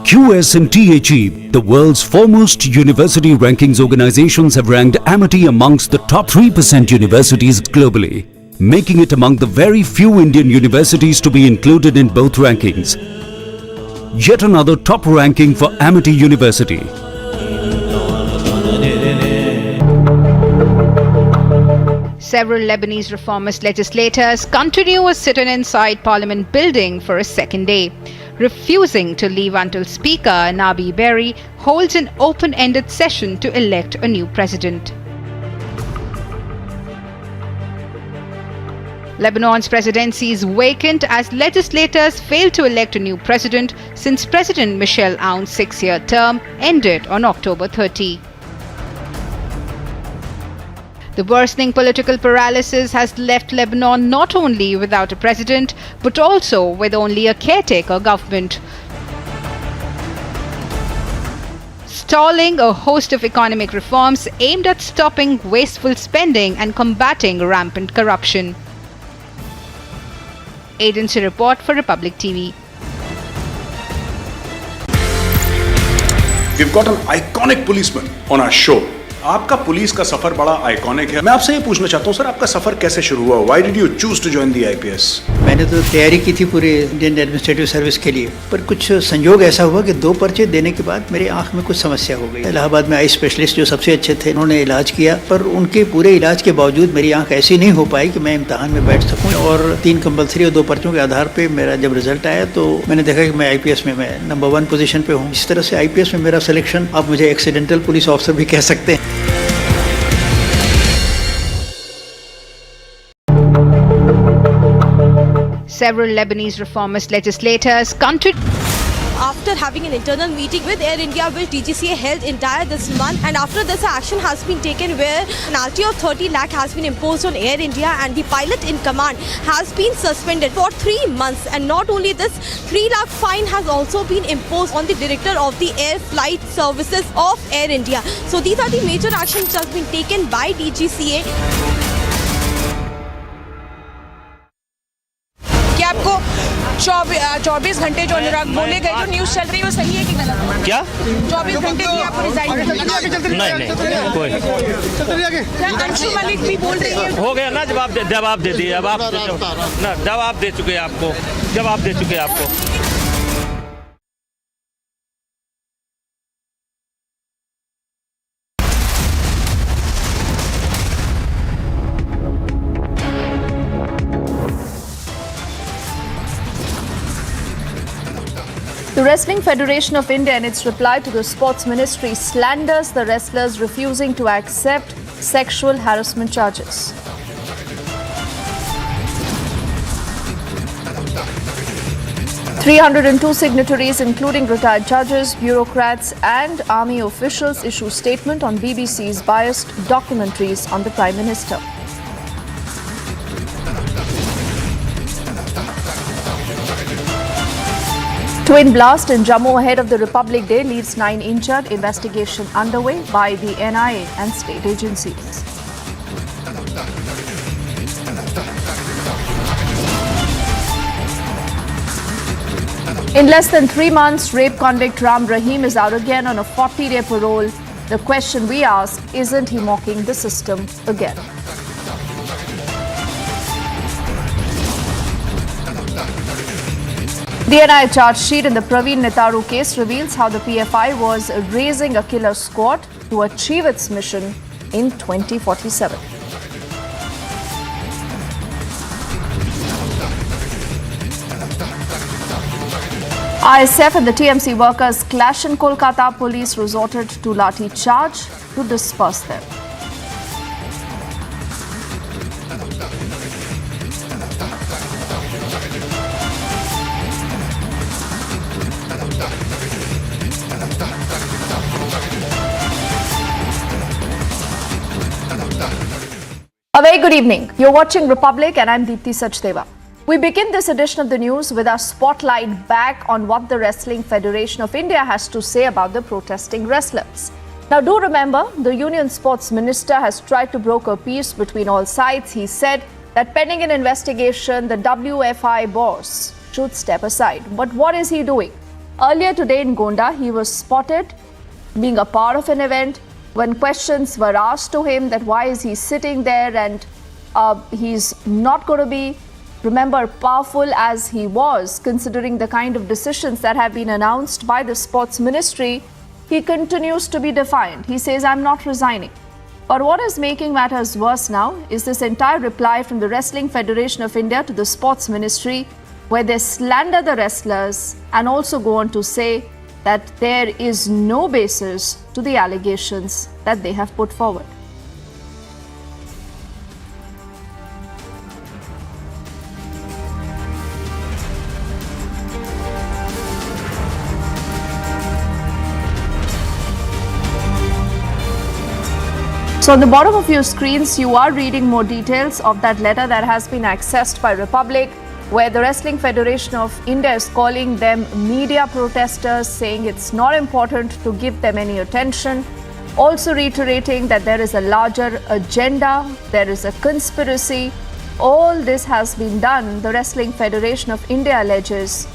QS and THE, the world's foremost university rankings organizations, have ranked Amity amongst the top 3% universities globally, making it among the very few Indian universities to be included in both rankings. Yet another top ranking for Amity University.
Several Lebanese reformist legislators continue a sit-in inside Parliament building for a second day, refusing to leave until Speaker Nabi Berri holds an open-ended session to elect a new president. Lebanon's presidency is vacant as legislators failed to elect a new president since President Michel Aoun's 6-year term ended on October 30. The worsening political paralysis has left Lebanon not only without a president, but also with only a caretaker government, stalling a host of economic reforms aimed at stopping wasteful spending and combating rampant corruption. Agency report for Republic TV.
We've got an iconic policeman on our show. आपका police का सफर बड़ा iconic है। मैं आपसे ये पूछना चाहता हूँ सर, आपका सफर कैसे शुरू हुआ? Why did you choose to join the IPS?
मैंने तो तैयारी की थी पूरे इंडियन एडमिनिस्ट्रेटिव सर्विस के लिए, पर कुछ संयोग ऐसा हुआ कि 2 पर्चे देने के बाद मेरे आंख में कुछ समस्या हो गई। इलाहाबाद में आई स्पेशलिस्ट जो सबसे अच्छे थे, उन्होंने इलाज किया, पर उनके पूरे इलाज के बावजूद मेरी आंख ऐसी नहीं हो पाई कि मैं इम्तहान में बैठ सकूँ। और 3 कंपल्सरी और 2 पर्चों के आधार पर मेरा जब रिजल्ट आया तो मैंने देखा कि मैं IPS में मैं नंबर 1 पोजीशन पे हूँ। इस तरह से IPS में मेरा सिलेक्शन, आप मुझे एक्सीडेंटल पुलिस ऑफिसर भी कह सकते हैं।
Several Lebanese reformist legislators continue.
After having an internal meeting with Air India, which DGCA held entire this month, and after this action has been taken where a penalty of 30 lakh has been imposed on Air India, and the pilot in command has been suspended for 3 months. And not only this, 3 lakh fine has also been imposed on the director of the air flight services of Air India. So these are the major actions which has been taken by DGCA.
क्या आपको 24 घंटे जो अनुराग बोले गए जो news चल रही है वो सही है कि गलत?
क्या
24 घंटे की आपको रिजाइन
नहीं कोई
अंशु मलिक भी बोल रही है।
हो गया ना, जवाब दे दिए। अब आप ना जवाब दे चुके आपको।
Wrestling Federation of India, in its reply to the Sports Ministry, slanders the wrestlers refusing to accept sexual harassment charges. "302 signatories, including retired judges, bureaucrats and army officials, issue statement on BBC's biased documentaries on the Prime Minister." Twin blast in Jammu ahead of the Republic Day leaves 9 injured. Investigation underway by the NIA and state agencies. In less than 3 months, rape convict Ram Rahim is out again on a 40-day parole. The question we ask, isn't he mocking the system again? The NIA charge sheet in the Praveen Netaru case reveals how the PFI was raising a killer squad to achieve its mission in 2047. ISF and the TMC workers clash in Kolkata. Police resorted to lathi charge to disperse them. A very good evening. You're watching Republic and I'm Deepthi Sachdeva. We begin this edition of the news with our spotlight back on what the Wrestling Federation of India has to say about the protesting wrestlers. Now do remember, the Union Sports Minister has tried to broker peace between all sides. He said that pending an investigation, the WFI boss should step aside. But what is he doing? Earlier today in Gonda, he was spotted being a part of an event. When questions were asked to him that why is he sitting there and he's not going to be, remember, powerful as he was, considering the kind of decisions that have been announced by the Sports Ministry, he continues to be defiant. He says, I'm not resigning. But what is making matters worse now is this entire reply from the Wrestling Federation of India to the Sports Ministry, where they slander the wrestlers and also go on to say that there is no basis to the allegations that they have put forward. So on the bottom of your screens, you are reading more details of that letter that has been accessed by Republic, where the Wrestling Federation of India is calling them media protesters, saying it's not important to give them any attention. Also reiterating that there is a larger agenda, there is a conspiracy. All this has been done, the Wrestling Federation of India alleges,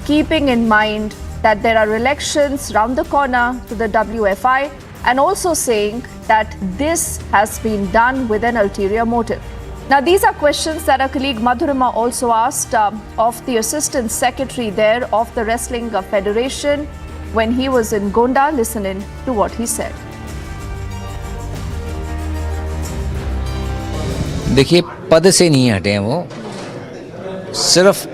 keeping in mind that there are elections round the corner to the WFI, and also saying that this has been done with an ulterior motive. Now, these are questions that our colleague Madhurima also asked of the Assistant Secretary there of the Wrestling Federation when he was in Gonda. Listen in to what he said.
देखिए, पद से नहीं हटे हैं वो, सिर्फ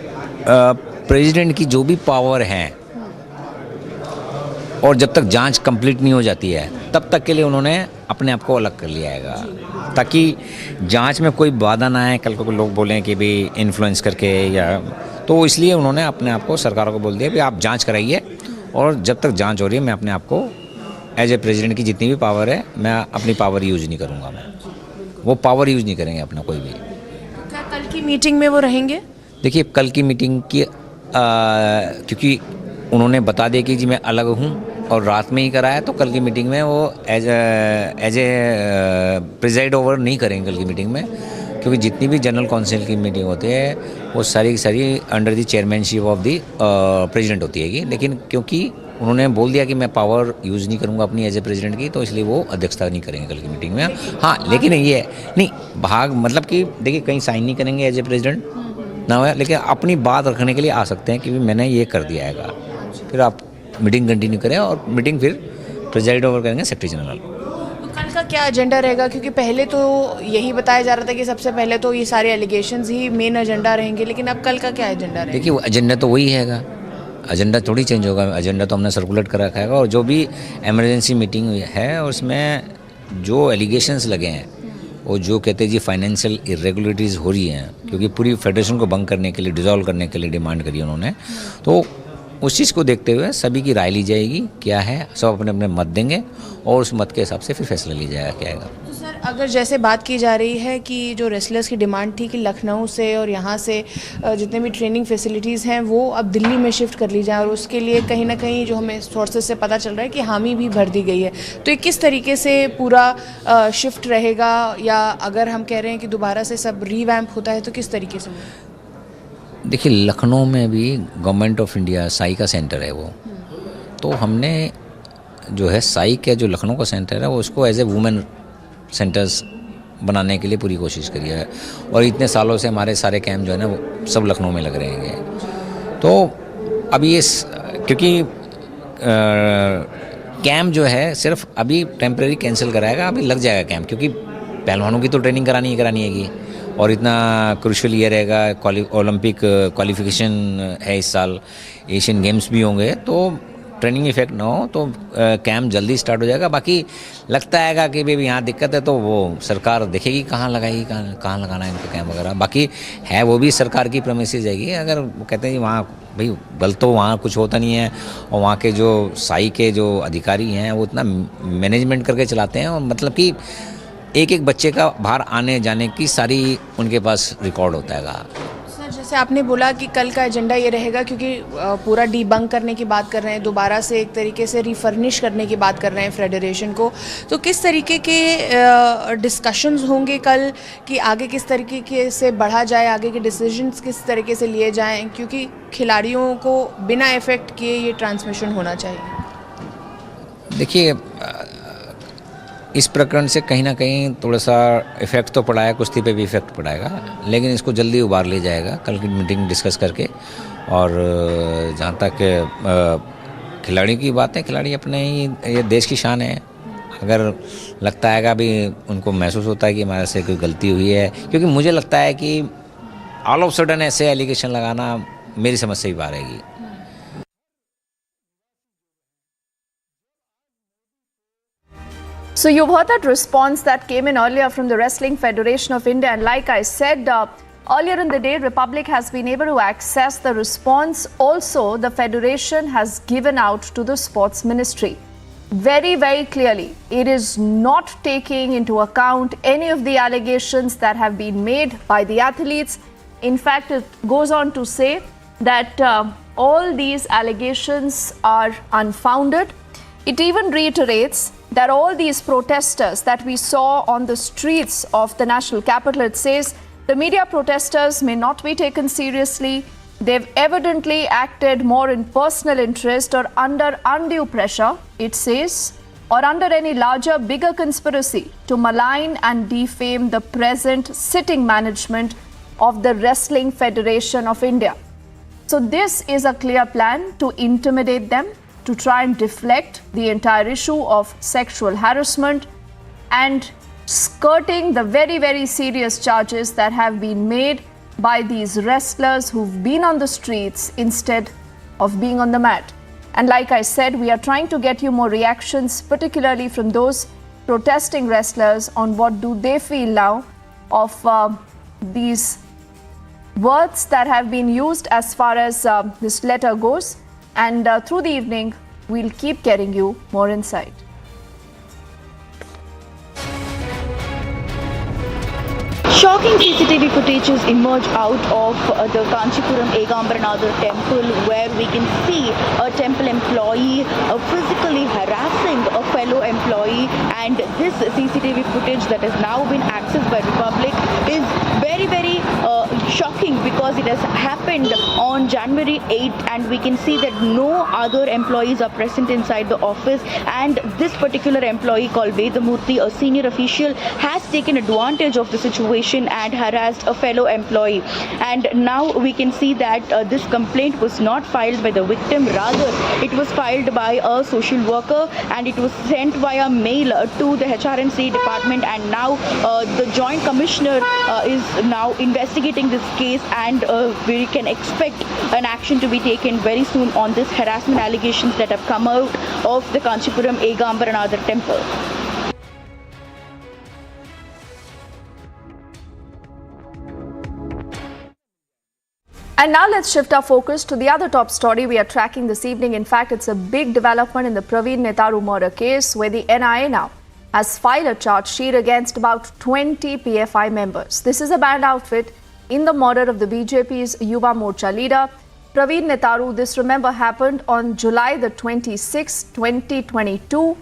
president की जो भी पावर है और जब तक जांच कंप्लीट नहीं हो जाती है तब तक के लिए उन्होंने अपने आप को अलग कर लिया है, ताकि जांच में कोई बाधा ना आए। कल को लोग बोलें कि भी इन्फ्लुएंस करके या, तो इसलिए उन्होंने अपने आप को, सरकारों को बोल दिया कि आप जांच कराइए और जब तक जांच हो रही है मैं अपने आप को एज ए प्रेसिडेंट की जितनी भी पावर है मैं अपनी पावर यूज़ नहीं करूँगा। मैं वो पावर यूज़ नहीं करेंगे अपना कोई भी।
क्या कल की मीटिंग में वो रहेंगे?
देखिए, कल की मीटिंग की क्योंकि उन्होंने बता दिया कि जी मैं अलग हूँ और रात में ही कराया, तो कल की मीटिंग में वो एज ए प्रिजाइड ओवर नहीं करेंगे कल की मीटिंग में, क्योंकि जितनी भी जनरल काउंसिल की मीटिंग होती है वो सारी की सारी under the chairmanship of the president होती है। लेकिन क्योंकि उन्होंने बोल दिया कि मैं पावर यूज़ नहीं करूँगा अपनी एज ए प्रेसिडेंट की, तो इसलिए वो अध्यक्षता नहीं करेंगे कल की मीटिंग में। हाँ, लेकिन ये नहीं भाग मतलब कि देखिए कहीं साइन नहीं करेंगे एज ए प्रेसिडेंट ना हो, लेकिन अपनी बात रखने के लिए आ सकते हैं कि मैंने ये कर दिया है, फिर आप मीटिंग कंटिन्यू करें और मीटिंग फिर प्रेजाइड ओवर करेंगे सेक्रेटरी जनरल।
तो कल का क्या एजेंडा रहेगा? क्योंकि पहले तो यही बताया जा रहा था कि सबसे पहले तो ये सारे एलिगेशंस ही मेन एजेंडा रहेंगे, लेकिन अब कल का क्या एजेंडा रहेगा?
देखिए, वो एजेंडा तो वही हैगा, एजेंडा थोड़ी चेंज होगा, एजेंडा तो हमने सर्कुलेट कर रखा है। और जो भी इमरजेंसी मीटिंग है उसमें जो एलिगेशंस लगे हैं और जो कहते हैं जी फाइनेंशियल इरेगुलरिटीज़ हो रही हैं, क्योंकि पूरी फेडरेशन को भंग करने के लिए, डिसॉल्व करने के लिए डिमांड करी उन्होंने, तो उस चीज़ को देखते हुए सभी की राय ली जाएगी, क्या है, सब अपने अपने मत देंगे और उस मत के हिसाब से फिर फैसला लिया जाएगा क्या आएगा।
तो सर, अगर जैसे बात की जा रही है कि जो रेसलर्स की डिमांड थी कि लखनऊ से और यहाँ से जितने भी ट्रेनिंग फैसिलिटीज़ हैं वो अब दिल्ली में शिफ्ट कर ली जाए, और उसके लिए कहीं ना कहीं जो हमें सोर्सेज से पता चल रहा है कि हामी भी भर दी गई है, तो ये किस तरीके से पूरा शिफ्ट रहेगा, या अगर हम कह रहे हैं कि दोबारा से सब रीवैम्प होता है तो किस तरीके से?
देखिए, लखनऊ में भी गवर्नमेंट ऑफ इंडिया साई का सेंटर है वो, तो हमने जो है साई का जो लखनऊ का सेंटर है वो उसको एज ए वुमेन सेंटर्स बनाने के लिए पूरी कोशिश करी है। और इतने सालों से हमारे सारे कैंप जो है ना वो सब लखनऊ में लग रहे हैं। तो अभी ये क्योंकि कैंप जो है सिर्फ अभी टेम्परेरी कैंसिल कराएगा, अभी लग जाएगा कैंप, क्योंकि पहलवानों की तो ट्रेनिंग करानी है और इतना क्रूशियल ईयर रहेगा, ओलंपिक क्वालिफिकेशन है इस साल, एशियन गेम्स भी होंगे, तो ट्रेनिंग इफेक्ट ना हो तो कैंप जल्दी स्टार्ट हो जाएगा। बाकी लगता है कि भाई यहाँ दिक्कत है तो वो सरकार देखेगी कहाँ लगाएगी, कहाँ लगाना है इनका कैंप वगैरह। बाकी है वो भी सरकार की प्रेमिसेस जाएगी। अगर वो कहते हैं वहाँ भाई बल तो वहाँ कुछ होता नहीं है, और वहाँ के जो साई के जो अधिकारी हैं वो इतना मैनेजमेंट करके चलाते हैं, और मतलब कि एक एक बच्चे का बाहर आने जाने की सारी उनके पास रिकॉर्ड होता है।
सर, जैसे आपने बोला कि कल का एजेंडा ये रहेगा, क्योंकि पूरा डीबंक करने की बात कर रहे हैं, दोबारा से एक तरीके से रिफर्निश करने की बात कर रहे हैं फेडरेशन को, तो किस तरीके के डिस्कशंस होंगे कल कि आगे किस तरीके से बढ़ा जाए, आगे के डिसीजंस किस तरीके से लिए जाएं, क्योंकि खिलाड़ियों को बिना इफेक्ट किए ये ट्रांसमिशन होना चाहिए।
देखिए, इस प्रकरण से कहीं ना कहीं थोड़ा सा इफेक्ट तो पड़ा है, कुश्ती पे भी इफेक्ट पड़ाएगा, लेकिन इसको जल्दी उबार लिया जाएगा कल की मीटिंग डिस्कस करके। और जहाँ तक खिलाड़ी की बात है, खिलाड़ी अपने ही ये देश की शान है। अगर लगता है कि अभी उनको महसूस होता है कि हमारे से कोई गलती हुई है, क्योंकि मुझे लगता है कि ऑल ऑफ सडन ऐसे एलिगेशन लगाना मेरी समझ से ही बाहर आएगी।
So you've heard that response that came in earlier from the Wrestling Federation of India, and like I said earlier in the day, Republic has been able to access the response also the Federation has given out to the Sports Ministry. Very, very clearly, it is not taking into account any of the allegations that have been made by the athletes. In fact, it goes on to say that all these allegations are unfounded. It even reiterates that all these protesters that we saw on the streets of the national capital, it says the media protesters may not be taken seriously. They've evidently acted more in personal interest or under undue pressure, it says, or under any larger, bigger conspiracy to malign and defame the present sitting management of the Wrestling Federation of India. So this is a clear plan to intimidate them, to try and deflect the entire issue of sexual harassment and skirting the very, very serious charges that have been made by these wrestlers who've been on the streets instead of being on the mat. And like I said, we are trying to get you more reactions, particularly from those protesting wrestlers, on what do they feel now of these words that have been used as far as this letter goes. And through the evening, we'll keep getting you more insight.
Shocking CCTV footages emerge out of the Kanchipuram Egambaranatha temple, where we can see a temple employee physically harassing a fellow employee, and this CCTV footage that has now been accessed by Republic is very, very shocking, because it has happened on January 8th, and we can see that no other employees are present inside the office, and this particular employee called Vedamurthy, a senior official, has taken advantage of the situation and harassed a fellow employee. And now we can see that this complaint was not filed by the victim, rather it was filed by a social worker, and it was sent via mail to the HRNC department, and now the Joint Commissioner is now investigating this this case, and we can expect an action to be taken very soon on this harassment allegations that have come out of the Kanchipuram Egambaranadar temple.
And now let's shift our focus to the other top story we are tracking this evening. In fact, it's a big development in the Praveen Netaru murder case, where the NIA now has filed a charge sheet against about 20 PFI members. This is a banned outfit in the murder of the BJP's Yuva Morcha leader, Praveen Netaru. This, remember, happened on July the 26th, 2022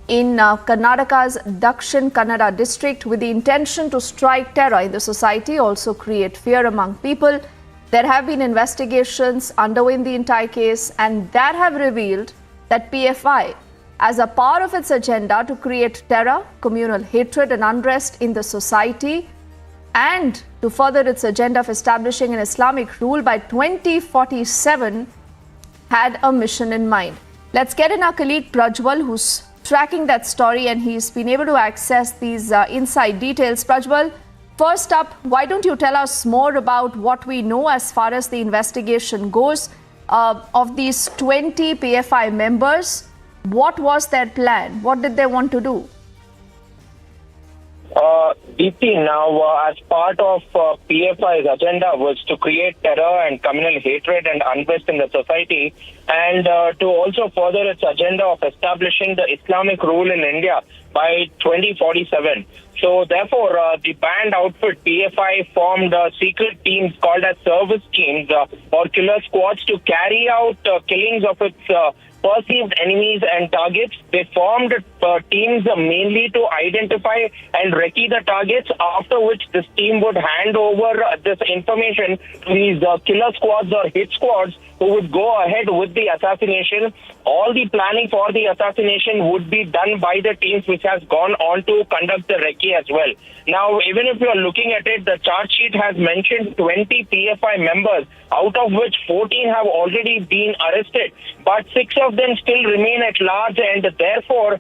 in Karnataka's Dakshin Kannada district, with the intention to strike terror in the society, also create fear among people. There have been investigations underway in the entire case, and that have revealed that PFI, as a part of its agenda to create terror, communal hatred and unrest in the society, and to further its agenda of establishing an Islamic rule by 2047, had a mission in mind. Let's get in our colleague Prajwal, who's tracking that story, and he's been able to access these inside details. Prajwal, first up, why don't you tell us more about what we know as far as the investigation goes of these 20 PFI members? What was their plan? What did they want to do?
Deepti, now as part of PFI's agenda was to create terror and communal hatred and unrest in the society, and to also further its agenda of establishing the Islamic rule in India by 2047. So therefore, the banned outfit PFI formed secret teams called as service teams or killer squads to carry out killings of its perceived enemies and targets. They formed teams mainly to identify and recce the targets, after which this team would hand over this information to these killer squads or hit squads, who would go ahead with the assassination. All the planning for the assassination would be done by the teams which has gone on to conduct the recce as well. Now, even if you are looking at it, the charge sheet has mentioned 20 PFI members, out of which 14 have already been arrested, but 6 of them still remain at large, and therefore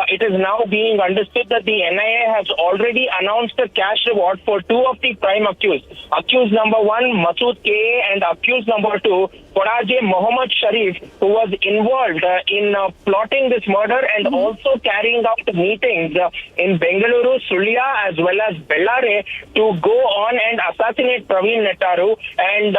it is now being understood that the NIA has already announced a cash reward for 2 of the prime accused. Accused number 1, Masood K, and accused number 2, Koraje Mohammed Sharif, who was involved in plotting this murder and also carrying out meetings in Bengaluru, Sulia as well as Bellare to go on and assassinate Praveen Netaru. And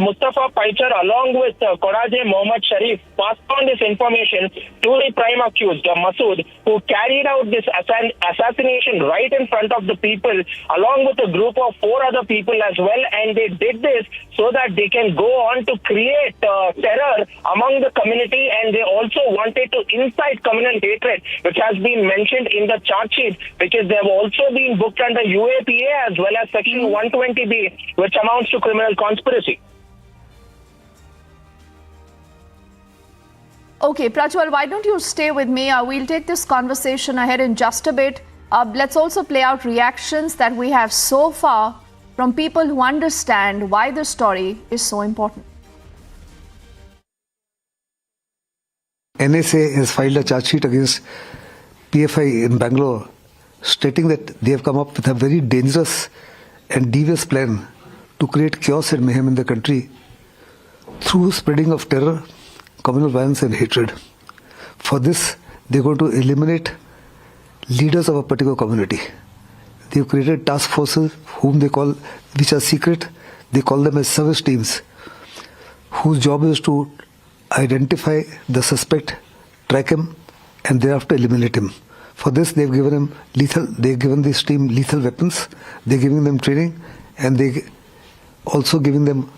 Mustafa Paichar, along with Koraje Mohammed Sharif, passed on this information to the prime accused, Masood, who carried out this assassination right in front of the people, along with a group of 4 other people as well. And they did this so that they can go on to create terror among the community, and they also wanted to incite communal hatred, which has been mentioned in the charge sheet, because they have also been booked under UAPA as well as Section 120B, which amounts to criminal conspiracy.
Okay, Prajwal, why don't you stay with me? We'll take this conversation ahead in just a bit. Let's also play out reactions that we have so far from people who understand why the story is so important.
NSA has filed a charge sheet against PFI in Bangalore, stating that they have come up with a very dangerous and devious plan to create chaos and mayhem in the country through spreading of terror, communal violence and hatred. For this, they are going to eliminate leaders of a particular community. They have created task forces which are secret. They call them as service teams, whose job is to identify the suspect, track him, and thereafter eliminate him. For this, they've given this team lethal weapons. They're giving them training, and they also guiding them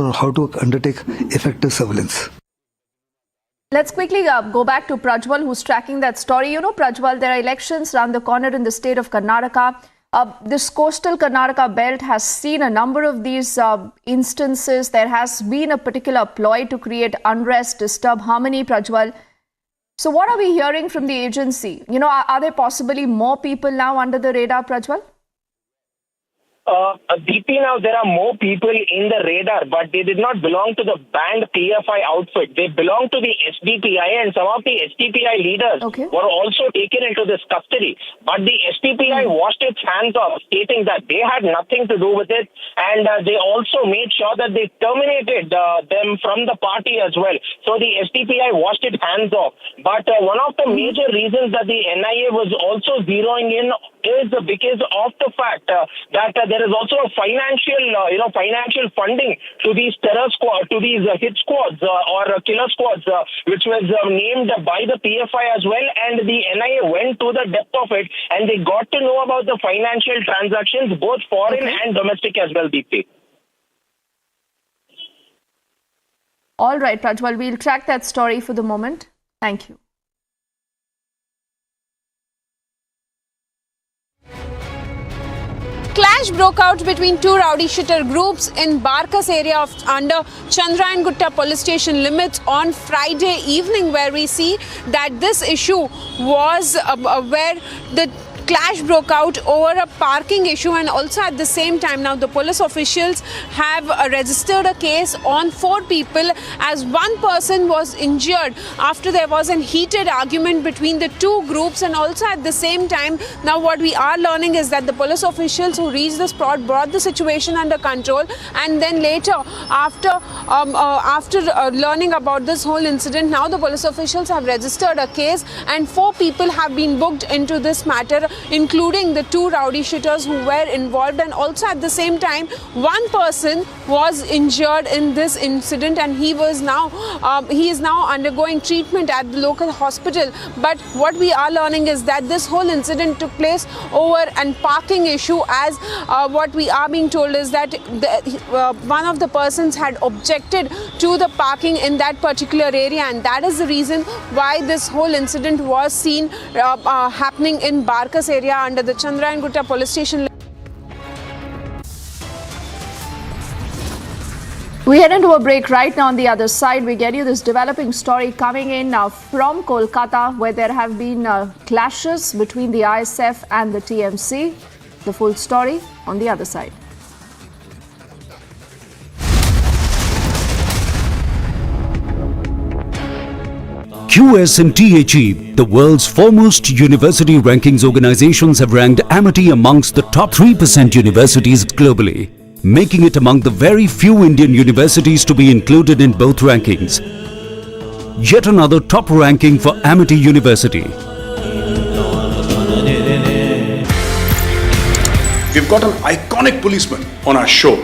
on how to undertake effective surveillance.
Let's quickly go back to Prajwal, who's tracking that story. You know, Prajwal, there are elections around the corner in the state of Karnataka. This coastal Karnataka belt has seen a number of these instances. There has been a particular ploy to create unrest, disturb harmony, Prajwal. So what are we hearing from the agency? You know, are there possibly more people now under the radar, Prajwal?
DP, now there are more people in the radar, but they did not belong to the banned PFI outfit. They belong to the SDPI, and some of the SDPI leaders were also taken into this custody. But the SDPI washed its hands off, stating that they had nothing to do with it, and they also made sure that they terminated them from the party as well. So the SDPI washed its hands off. But one of the major reasons that the NIA was also zeroing in is because of the fact that there is also a financial funding to these terror squads, to these hit squads or killer squads, which was named by the PFI as well. And the NIA went to the depth of it, and they got to know about the financial transactions, both foreign and domestic as well, Deepthi.
All right, Prajwal, we'll track that story for the moment. Thank you.
Clash broke out between two rowdy shooter groups in Barkas area of under Chandrayangutta police station limits on Friday evening, where we see that this issue was where the clash broke out over a parking issue, and also at the same time now the police officials have registered a case on 4 people as one person was injured after there was a heated argument between the two groups. And also at the same time now what we are learning is that the police officials who reached the spot brought the situation under control, and then later after learning about this whole incident, now the police officials have registered a case and 4 people have been booked into this matter, including the 2 rowdy shooters who were involved. And also at the same time one person was injured in this incident, and he is now undergoing treatment at the local hospital. But what we are learning is that this whole incident took place over an parking issue, as what we are being told is that one of the persons had objected to the parking in that particular area, and that is the reason why this whole incident was seen happening in Barkas area under the Chandrayangutta police station.
We head into a break right now. On the other side, we get you this developing story coming in now from Kolkata, where there have been clashes between the ISF and the TMC. The full story on the other side.
QS and THE, the world's foremost university rankings organizations, have ranked Amity amongst the top 3% universities globally, making it among the very few Indian universities to be included in both rankings. Yet another top ranking for Amity University.
We've got an iconic policeman on our show.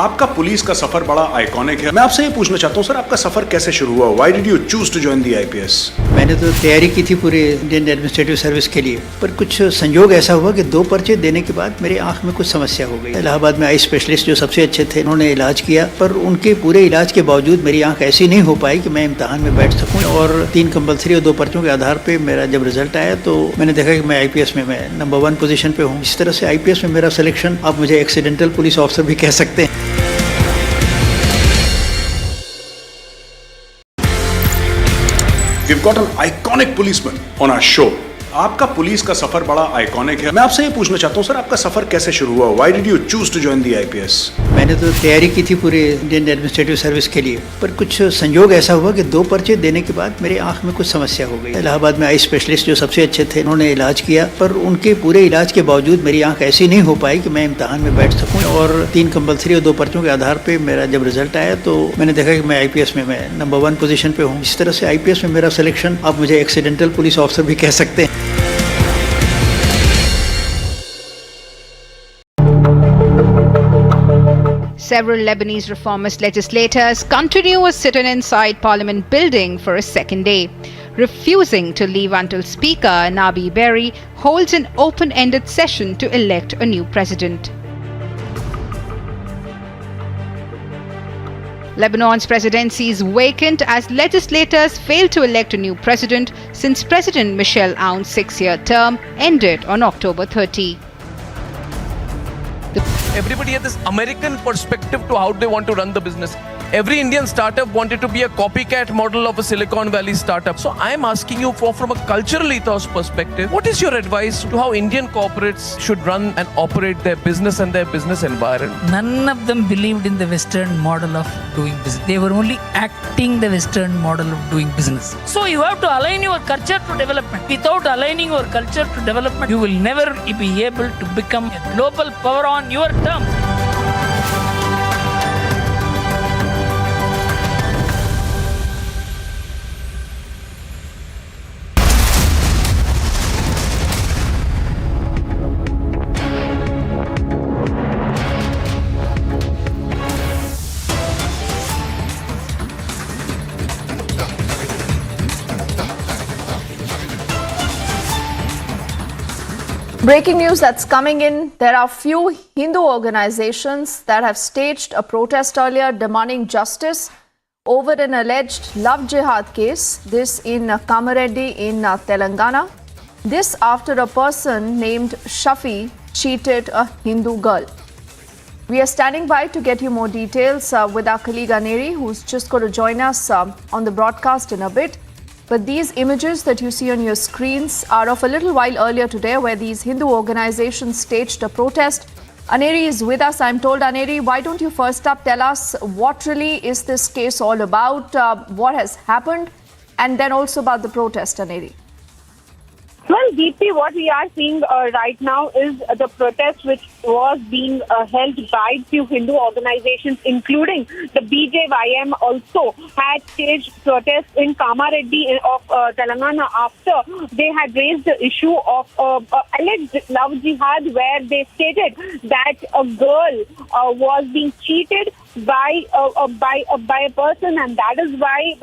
आपका police का सफर बड़ा iconic है। मैं आपसे ये पूछना चाहता हूँ सर, आपका सफर कैसे शुरू हुआ? Why did you choose to join the IPS?
मैंने तो तैयारी की थी पूरे इंडियन एडमिनिस्ट्रेटिव सर्विस के लिए, पर कुछ संयोग ऐसा हुआ कि 2 पर्चे देने के बाद मेरे आंख में कुछ समस्या हो गई। इलाहाबाद में आई स्पेशलिस्ट जो सबसे अच्छे थे, उन्होंने इलाज किया, पर उनके पूरे इलाज के बावजूद मेरी आंख ऐसी नहीं हो पाई कि मैं इम्तहान में बैठ सकूँ। और 3 कंपल्सरी और 2 पर्चों के आधार पर मेरा जब रिजल्ट आया तो मैंने देखा कि मैं IPS में मैं नंबर 1 पोजीशन पे हूँ। इस तरह से IPS में मेरा सिलेक्शन, आप मुझे एक्सीडेंटल पुलिस ऑफिसर भी कह सकते हैं।
We've got an iconic policeman on our show. आपका पुलिस का सफर बड़ा आइकॉनिक है। मैं आपसे ये पूछना चाहता हूँ सर, आपका सफर कैसे शुरू हुआ? Why did you choose to join the IPS?
मैंने तो तैयारी की थी पूरे इंडियन एडमिनिस्ट्रेटिव सर्विस के लिए, पर कुछ संयोग ऐसा हुआ कि 2 पर्चे देने के बाद मेरे आंख में कुछ समस्या हो गई। इलाहाबाद में आई स्पेशलिस्ट जो सबसे अच्छे थे, उन्होंने इलाज किया, पर उनके पूरे इलाज के बावजूद मेरी आंख ऐसी नहीं हो पाई कि मैं इम्तहान में बैठ सकूँ। और 3 कंपल्सरी और 2 पर्चों के आधार पर मेरा जब रिजल्ट आया तो मैंने देखा कि मैं IPS में मैं नंबर 1 पोजीशन पे हूँ। इस तरह से IPS में मेरा सिलेक्शन, आप मुझे एक्सीडेंटल पुलिस ऑफिसर भी कह सकते हैं।
Several Lebanese reformist legislators continue a sit-in inside Parliament building for a second day, refusing to leave until Speaker Nabi Berri holds an open-ended session to elect a new president. Lebanon's presidency is vacant as legislators failed to elect a new president since President Michel Aoun's 6-year term ended on October 30.
Everybody has this American perspective to how they want to run the business. Every Indian startup wanted to be a copycat model of a Silicon Valley startup. So I am asking you from a cultural ethos perspective, what is your advice to how Indian corporates should run and operate their business and their business environment?
None of them believed in the Western model of doing business. They were only acting the Western model of doing business. So you have to align your culture to development. Without aligning your culture to development, you will never be able to become a global power on your terms.
Breaking news that's coming in. There are few Hindu organizations that have staged a protest earlier demanding justice over an alleged love jihad case. This in Kamareddy in Telangana. This after a person named Shafi cheated a Hindu girl. We are standing by to get you more details with our colleague Aneri, who's just going to join us on the broadcast in a bit. But these images that you see on your screens are of a little while earlier today, where these Hindu organizations staged a protest. Aneri is with us. I'm told, Aneri, why don't you first up tell us what really is this case all about, what has happened, and then also about the protest, Aneri.
Well, Deepthi, what we are seeing right now is the protest which was being held by few Hindu organizations, including the BJYM also had staged protests in Kamareddy of Telangana after they had raised the issue of alleged love jihad, where they stated that a girl was being cheated by a person, and that is why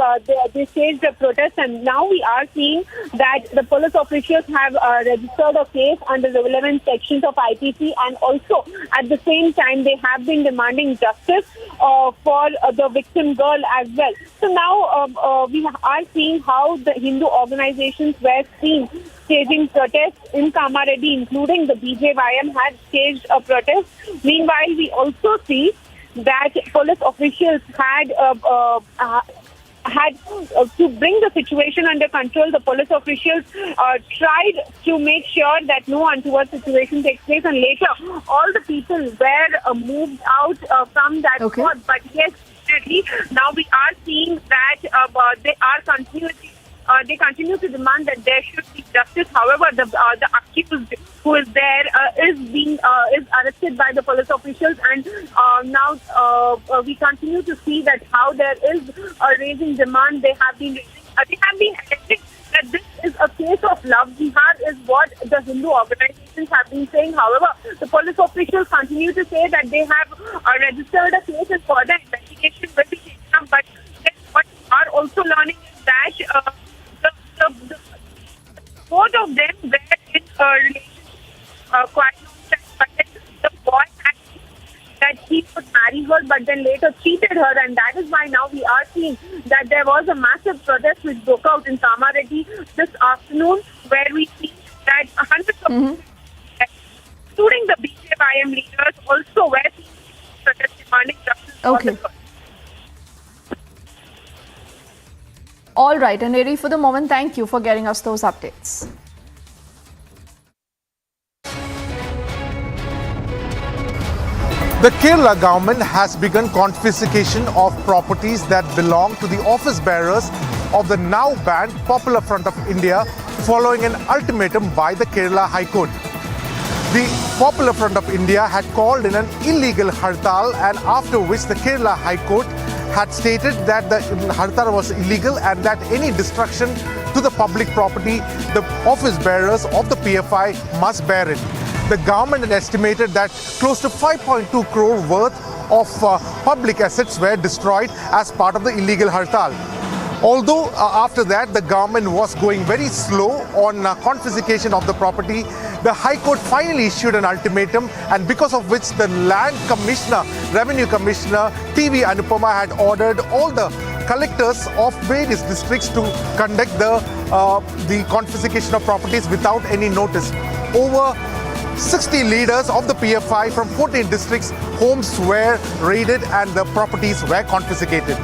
they staged the protest. And now we are seeing that the police officials have registered a case under the relevant sections of IPC, and also at the same time they have been demanding justice for the victim girl as well. So now we are seeing how the Hindu organizations were seen staging protests in Kamareddy, including the BJYM had staged a protest. Meanwhile, we also see that police officials had to bring the situation under control. The police officials tried to make sure that no untoward situation takes place, and later all the people were moved out from that spot. But yes, definitely, now we are seeing that they continue to demand that there should be justice. However, the accused who is there is arrested by the police officials, and now we continue to see that how there is a raising demand. They have been alleging that this is a case of love jihad, is what the Hindu organizations have been saying. However, the police officials continue to say that they have registered a case and further investigation will be taken up. But what we are also learning is that both of them were in a relationship quite long time, but the boy had that he would marry her, but then later cheated her, and that is why now we are seeing that there was a massive protest which broke out in Kamareddy this afternoon, where we see that hundreds of people, including the BJYM leaders, also were protesting demanding justice for the girl.
All right, Aneri, for the moment, thank you for getting us those updates.
The Kerala government has begun confiscation of properties that belong to the office bearers of the now banned Popular Front of India, following an ultimatum by the Kerala High Court. The Popular Front of India had called in an illegal hartal, and after which the Kerala High Court had stated that the hartal was illegal and that any destruction to the public property, the office bearers of the PFI must bear it. The government had estimated that close to 5.2 crore worth of public assets were destroyed as part of the illegal hartal. Although after that the government was going very slow on confiscation of the property, the High Court finally issued an ultimatum, and because of which the Land Commissioner, Revenue Commissioner TV Anupama had ordered all the collectors of various districts to conduct the confiscation of properties without any notice. Over 60 leaders of the PFI from 14 districts. Homes were raided and the properties were confiscated.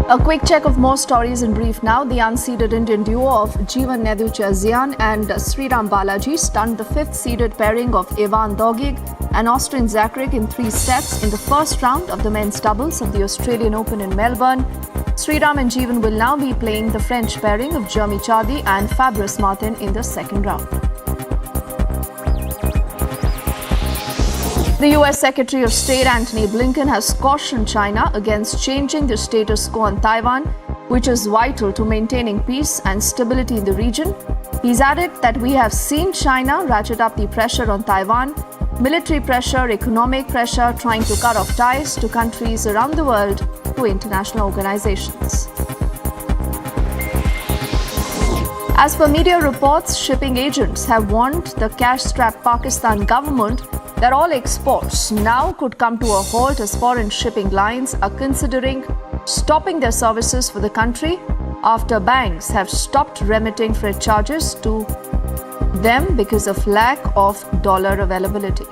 A quick check of more stories in brief now. The unseeded Indian duo of Jeevan Neduchazian and Sriram Balaji stunned the fifth-seeded pairing of Ivan Dodig and Austin Zakrik in 3 sets in the first round of the men's doubles of the Australian Open in Melbourne. Sriram and Jeevan will now be playing the French pairing of Jeremy Chardy and Fabrice Martin in the second round. The US Secretary of State Antony Blinken has cautioned China against changing the status quo on Taiwan, which is vital to maintaining peace and stability in the region. He's added that we have seen China ratchet up the pressure on Taiwan, military pressure, economic pressure, trying to cut off ties to countries around the world through international organizations. As per media reports, shipping agents have warned the cash-strapped Pakistan government that all exports now could come to a halt as foreign shipping lines are considering stopping their services for the country after banks have stopped remitting freight charges to them because of lack of dollar availability.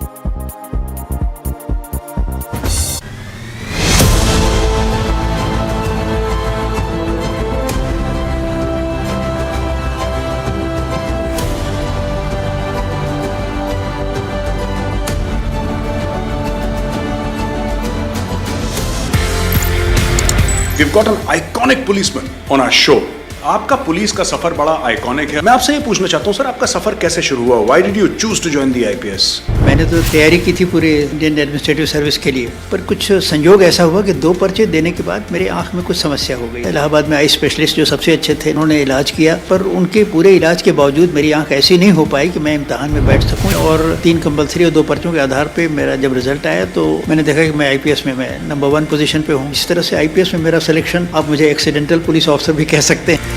We've got an iconic policeman on our show. आपका police का सफर बड़ा iconic है। मैं आपसे ये पूछना चाहता हूँ सर, आपका सफर कैसे शुरू हुआ? Why did you choose to join the IPS?
मैंने तो तैयारी की थी पूरे इंडियन एडमिनिस्ट्रेटिव सर्विस के लिए, पर कुछ संयोग ऐसा हुआ कि 2 पर्चे देने के बाद मेरे आंख में कुछ समस्या हो गई। इलाहाबाद में आई स्पेशलिस्ट जो सबसे अच्छे थे, उन्होंने इलाज किया, पर उनके पूरे इलाज के बावजूद मेरी आंख ऐसी नहीं हो पाई कि मैं इम्तहान में बैठ सकूँ। और 3 कंपल्सरी और 2 पर्चों के आधार पर मेरा जब रिजल्ट आया तो मैंने देखा कि मैं IPS में मैं नंबर 1 पोजीशन पे हूँ। इस तरह से IPS में मेरा सिलेक्शन, आप मुझे एक्सीडेंटल पुलिस ऑफिसर भी कह सकते हैं।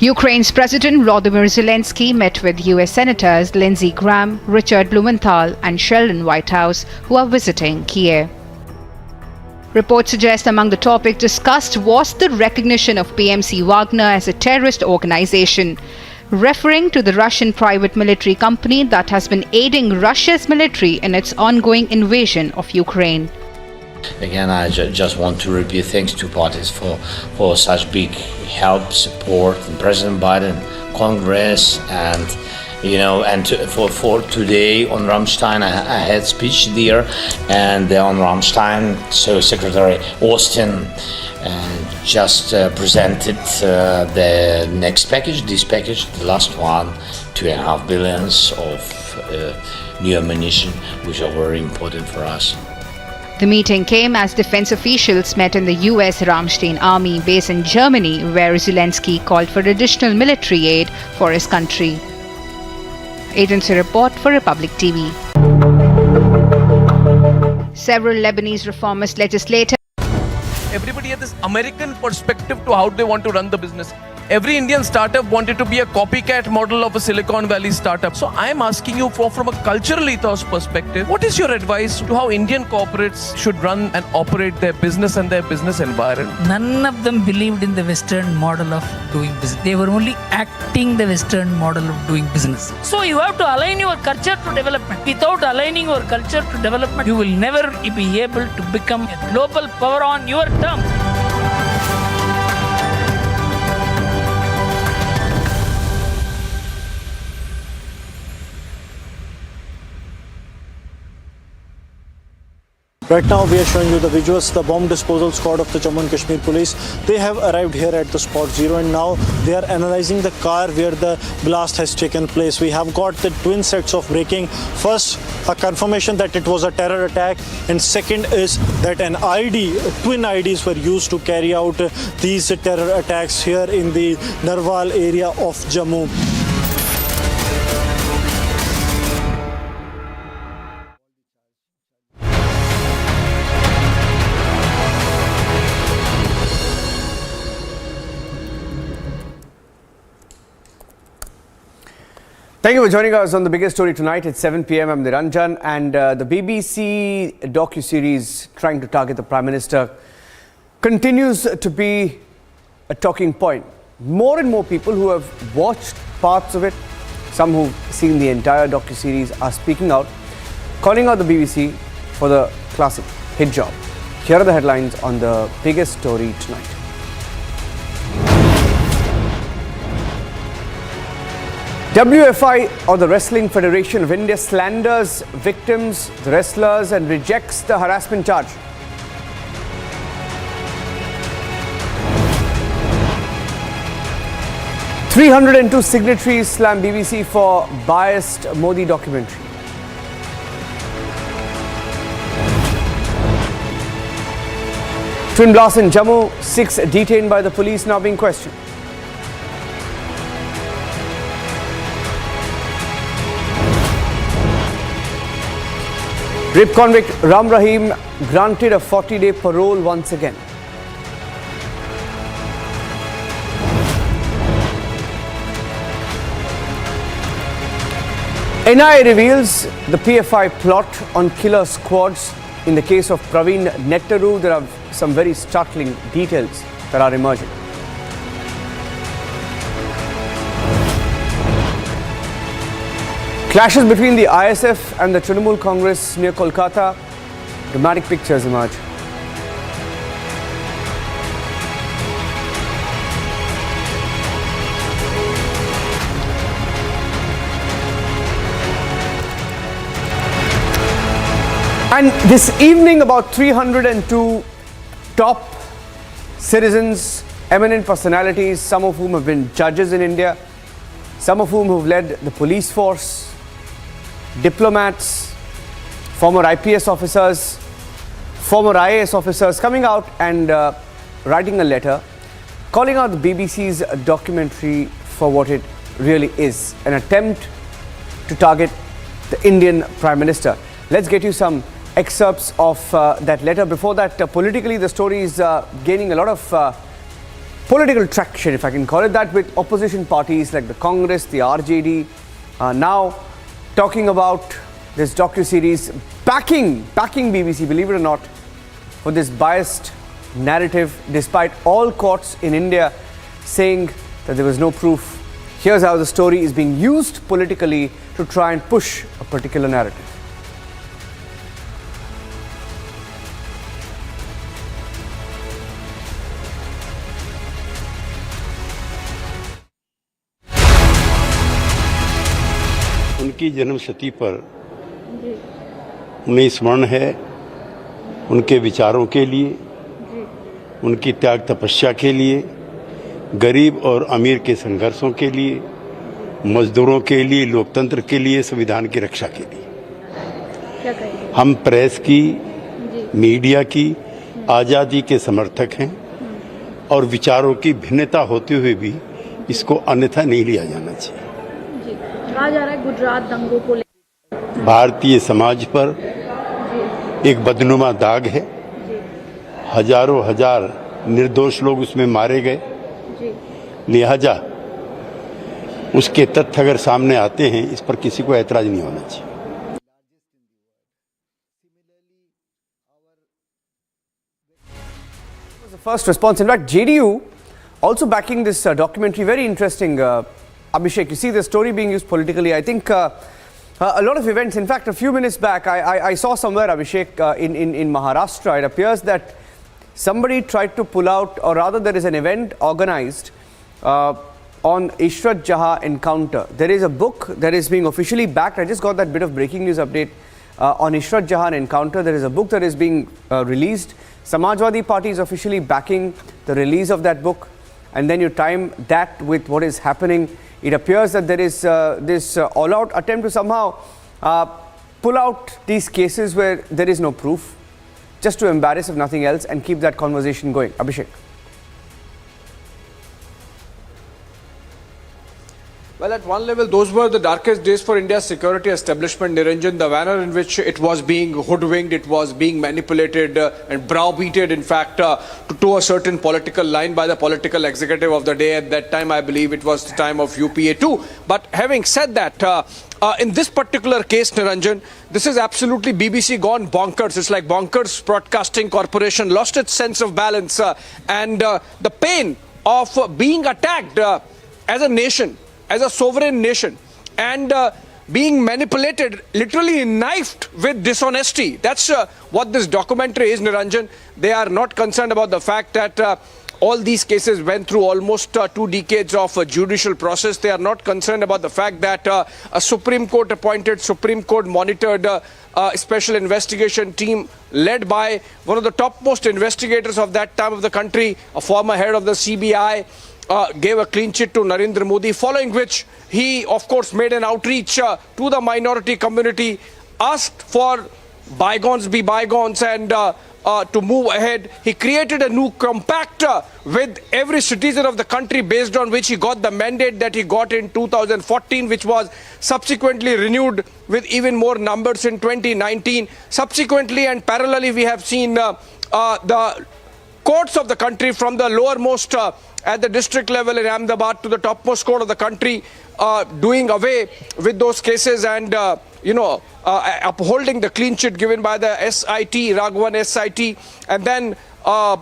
Ukraine's President Volodymyr Zelensky met with US Senators Lindsey Graham, Richard Blumenthal and Sheldon Whitehouse, who are visiting Kiev. Reports suggest among the topics discussed was the recognition of PMC Wagner as a terrorist organization, referring to the Russian private military company that has been aiding Russia's military in its ongoing invasion of Ukraine.
Again, I just want to repeat thanks to parties for such big help, support, and President Biden, Congress, and for today on Ramstein, I had speech there, and on Ramstein, so Secretary Austin just presented the next package, this package, the last one, $2.5 billion of new ammunition, which are very important for us.
The meeting came as defense officials met in the US Ramstein Army base in Germany, where Zelensky called for additional military aid for his country. Agency report for Republic TV. Several Lebanese reformist legislators.
Everybody had this American perspective to how they want to run the business. Every Indian startup wanted to be a copycat model of a Silicon Valley startup. So I'm asking you from a cultural ethos perspective, what is your advice to how Indian corporates should run and operate their business and their business environment?
None of them believed in the Western model of doing business. They were only acting the Western model of doing business. So you have to align your culture to development. Without aligning your culture to development, you will never be able to become a global power on your terms.
Right now we are showing you the visuals. The bomb disposal squad of the Jammu and Kashmir police, they have arrived here at the spot 0 and now they are analyzing the car where the blast has taken place. We have got the twin sets of braking. First, a confirmation that it was a terror attack, and second is that twin IDs were used to carry out these terror attacks here in the Narwal area of Jammu.
Thank you for joining us on the biggest story tonight. It's 7 p.m. I'm Niranjan, and the BBC docu-series trying to target the Prime Minister continues to be a talking point. More and more people who have watched parts of it, some who've seen the entire docuseries, are speaking out, calling out the BBC for the classic hit job. Here are the headlines on the biggest story tonight. WFI, or the Wrestling Federation of India, slanders victims, the wrestlers, and rejects the harassment charge. "302 signatories slam BBC for biased Modi documentary." Twin blast in Jammu, 6 detained by the police now being questioned. Rape convict Ram Rahim granted a 40-day parole once again. NIA reveals the PFI plot on killer squads in the case of Praveen Nettaru. There are some very startling details that are emerging. Clashes between the ISF and the Trinamool Congress near Kolkata. Dramatic pictures emerge. And this evening, about 302 top citizens, eminent personalities, some of whom have been judges in India, some of whom have led the police force, diplomats, former IPS officers, former IAS officers, coming out and writing a letter calling out the BBC's documentary for what it really is, an attempt to target the Indian Prime Minister. Let's get you some excerpts of that letter. Before that, politically, the story is gaining a lot of political traction, if I can call it that, with opposition parties like the Congress, the RJD, now talking about this docuseries, backing BBC, believe it or not, for this biased narrative, despite all courts in India saying that there was no proof. Here's how the story is being used politically to try and push a particular narrative.
उनकी जन्मशती पर उन्हें स्मरण है, उनके विचारों के लिए, उनकी त्याग तपस्या के लिए, गरीब और अमीर के संघर्षों के लिए, मजदूरों के लिए, लोकतंत्र के लिए, संविधान की रक्षा के लिए। हम प्रेस की, मीडिया की आज़ादी के समर्थक हैं और विचारों की भिन्नता होते हुए भी इसको अन्यथा नहीं लिया जाना चाहिए।
कहा जा रहा है गुजरात दंगों को
भारतीय समाज पर एक बदनुमा दाग है। हजारों हजार निर्दोष लोग उसमें मारे गए, लिहाजा उसके तथ्य अगर सामने आते हैं, इस पर किसी को ऐतराज नहीं होना चाहिए।
The first response, in fact, JDU also backing this documentary. Very interesting. Abhishek, you see the story being used politically. I think a lot of events, in fact, a few minutes back, I saw somewhere, Abhishek, in Maharashtra, it appears that somebody tried to pull out, or rather there is an event organized on Ishrat Jahan encounter. There is a book that is being officially backed. I just got that bit of breaking news update on Ishrat Jahan encounter. There is a book that is being released. Samajwadi Party is officially backing the release of that book. And then you time that with what is happening. It appears that there is this all-out attempt to somehow pull out these cases where there is no proof, just to embarrass, if nothing else, and keep that conversation going. Abhishek.
Well, at one level, those were the darkest days for India's security establishment, Niranjan. The manner in which it was being hoodwinked, it was being manipulated and browbeated, in fact, to a certain political line by the political executive of the day. At that time, I believe it was the time of UPA too. But having said that, in this particular case, Niranjan, this is absolutely BBC gone bonkers. It's like Bonkers Broadcasting Corporation lost its sense of balance and the pain of being attacked as a nation, as a sovereign nation, and being manipulated, literally knifed with dishonesty. That's what this documentary is, Niranjan. They are not concerned about the fact that all these cases went through almost 2 decades of judicial process. They are not concerned about the fact that a Supreme Court appointed, Supreme Court monitored special investigation team led by one of the topmost investigators of that time of the country, a former head of the CBI, gave a clean chit to Narendra Modi, following which he, of course, made an outreach to the minority community, asked for bygones be bygones and to move ahead. He created a new compact with every citizen of the country, based on which he got the mandate that he got in 2014, which was subsequently renewed with even more numbers in 2019. Subsequently and parallelly, we have seen the courts of the country, from the lowermost at the district level in Ahmedabad to the topmost court of the country, doing away with those cases and, upholding the clean chit given by the SIT, Raghavan SIT, and then a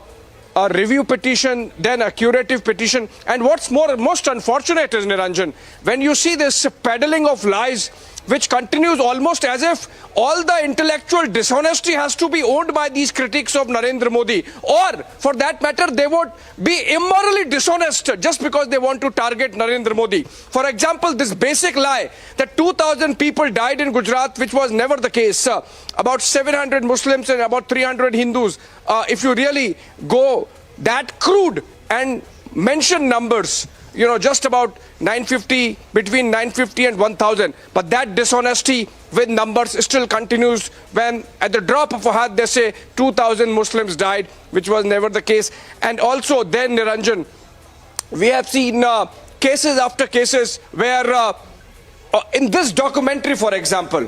review petition, then a curative petition. And what's most unfortunate is, Niranjan, when you see this peddling of lies, which continues almost as if all the intellectual dishonesty has to be owned by these critics of Narendra Modi, or for that matter, they would be immorally dishonest just because they want to target Narendra Modi. For example, this basic lie that 2,000 people died in Gujarat, which was never the case, about 700 Muslims and about 300 Hindus. If you really go that crude and mention numbers, just about 950, between 950 and 1,000. But that dishonesty with numbers still continues when at the drop of a hat they say 2,000 Muslims died, which was never the case. And also then, Niranjan, we have seen cases after cases where in this documentary, for example,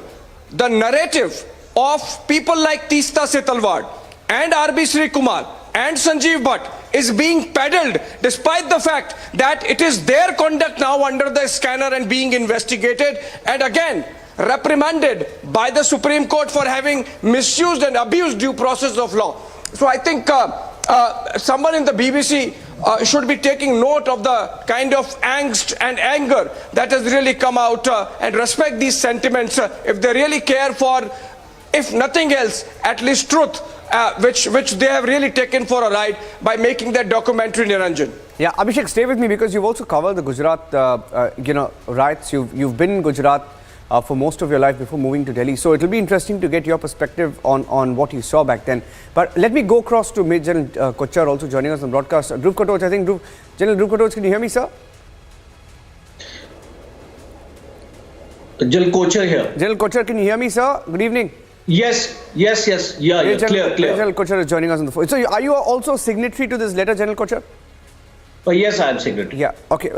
the narrative of people like Teesta Setalwad and R.B. Sri Kumar and Sanjeev Bhatt is being peddled, despite the fact that it is their conduct now under the scanner and being investigated, and again reprimanded by the Supreme Court for having misused and abused due process of law. So I think someone in the BBC should be taking note of the kind of angst and anger that has really come out and respect these sentiments if they really care for, if nothing else, at least truth, which they have really taken for a ride by making that documentary, Niranjan.
Yeah, Abhishek, stay with me because you've also covered the Gujarat, riots. You've been in Gujarat for most of your life before moving to Delhi. So it'll be interesting to get your perspective on what you saw back then. But let me go across to Major General Kochhar, also joining us on broadcast. Dhruv Katoch, I think General Dhruv Katoch, can you hear me, sir?
General Kochhar here.
General Kochhar, can you hear me, sir? Good evening.
Yes. Yeah, clear.
General Kochhar is joining us on the phone. So are you also signatory to this letter, General Kochhar?
Yes, I am signatory.
Yeah, okay.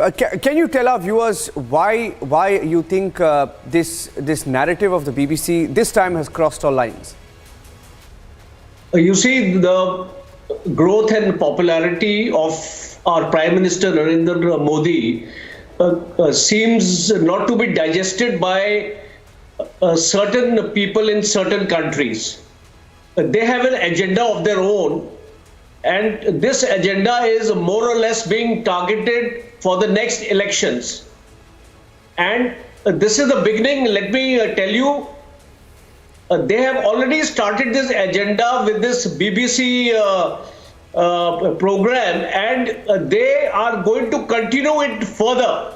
Can you tell our viewers why you think this narrative of the BBC this time has crossed all lines?
You see, the growth and popularity of our Prime Minister Narendra Modi seems not to be digested by certain people in certain countries. They have an agenda of their own, and this agenda is more or less being targeted for the next elections. And this is the beginning. Let me tell you, they have already started this agenda with this BBC program, and they are going to continue it further.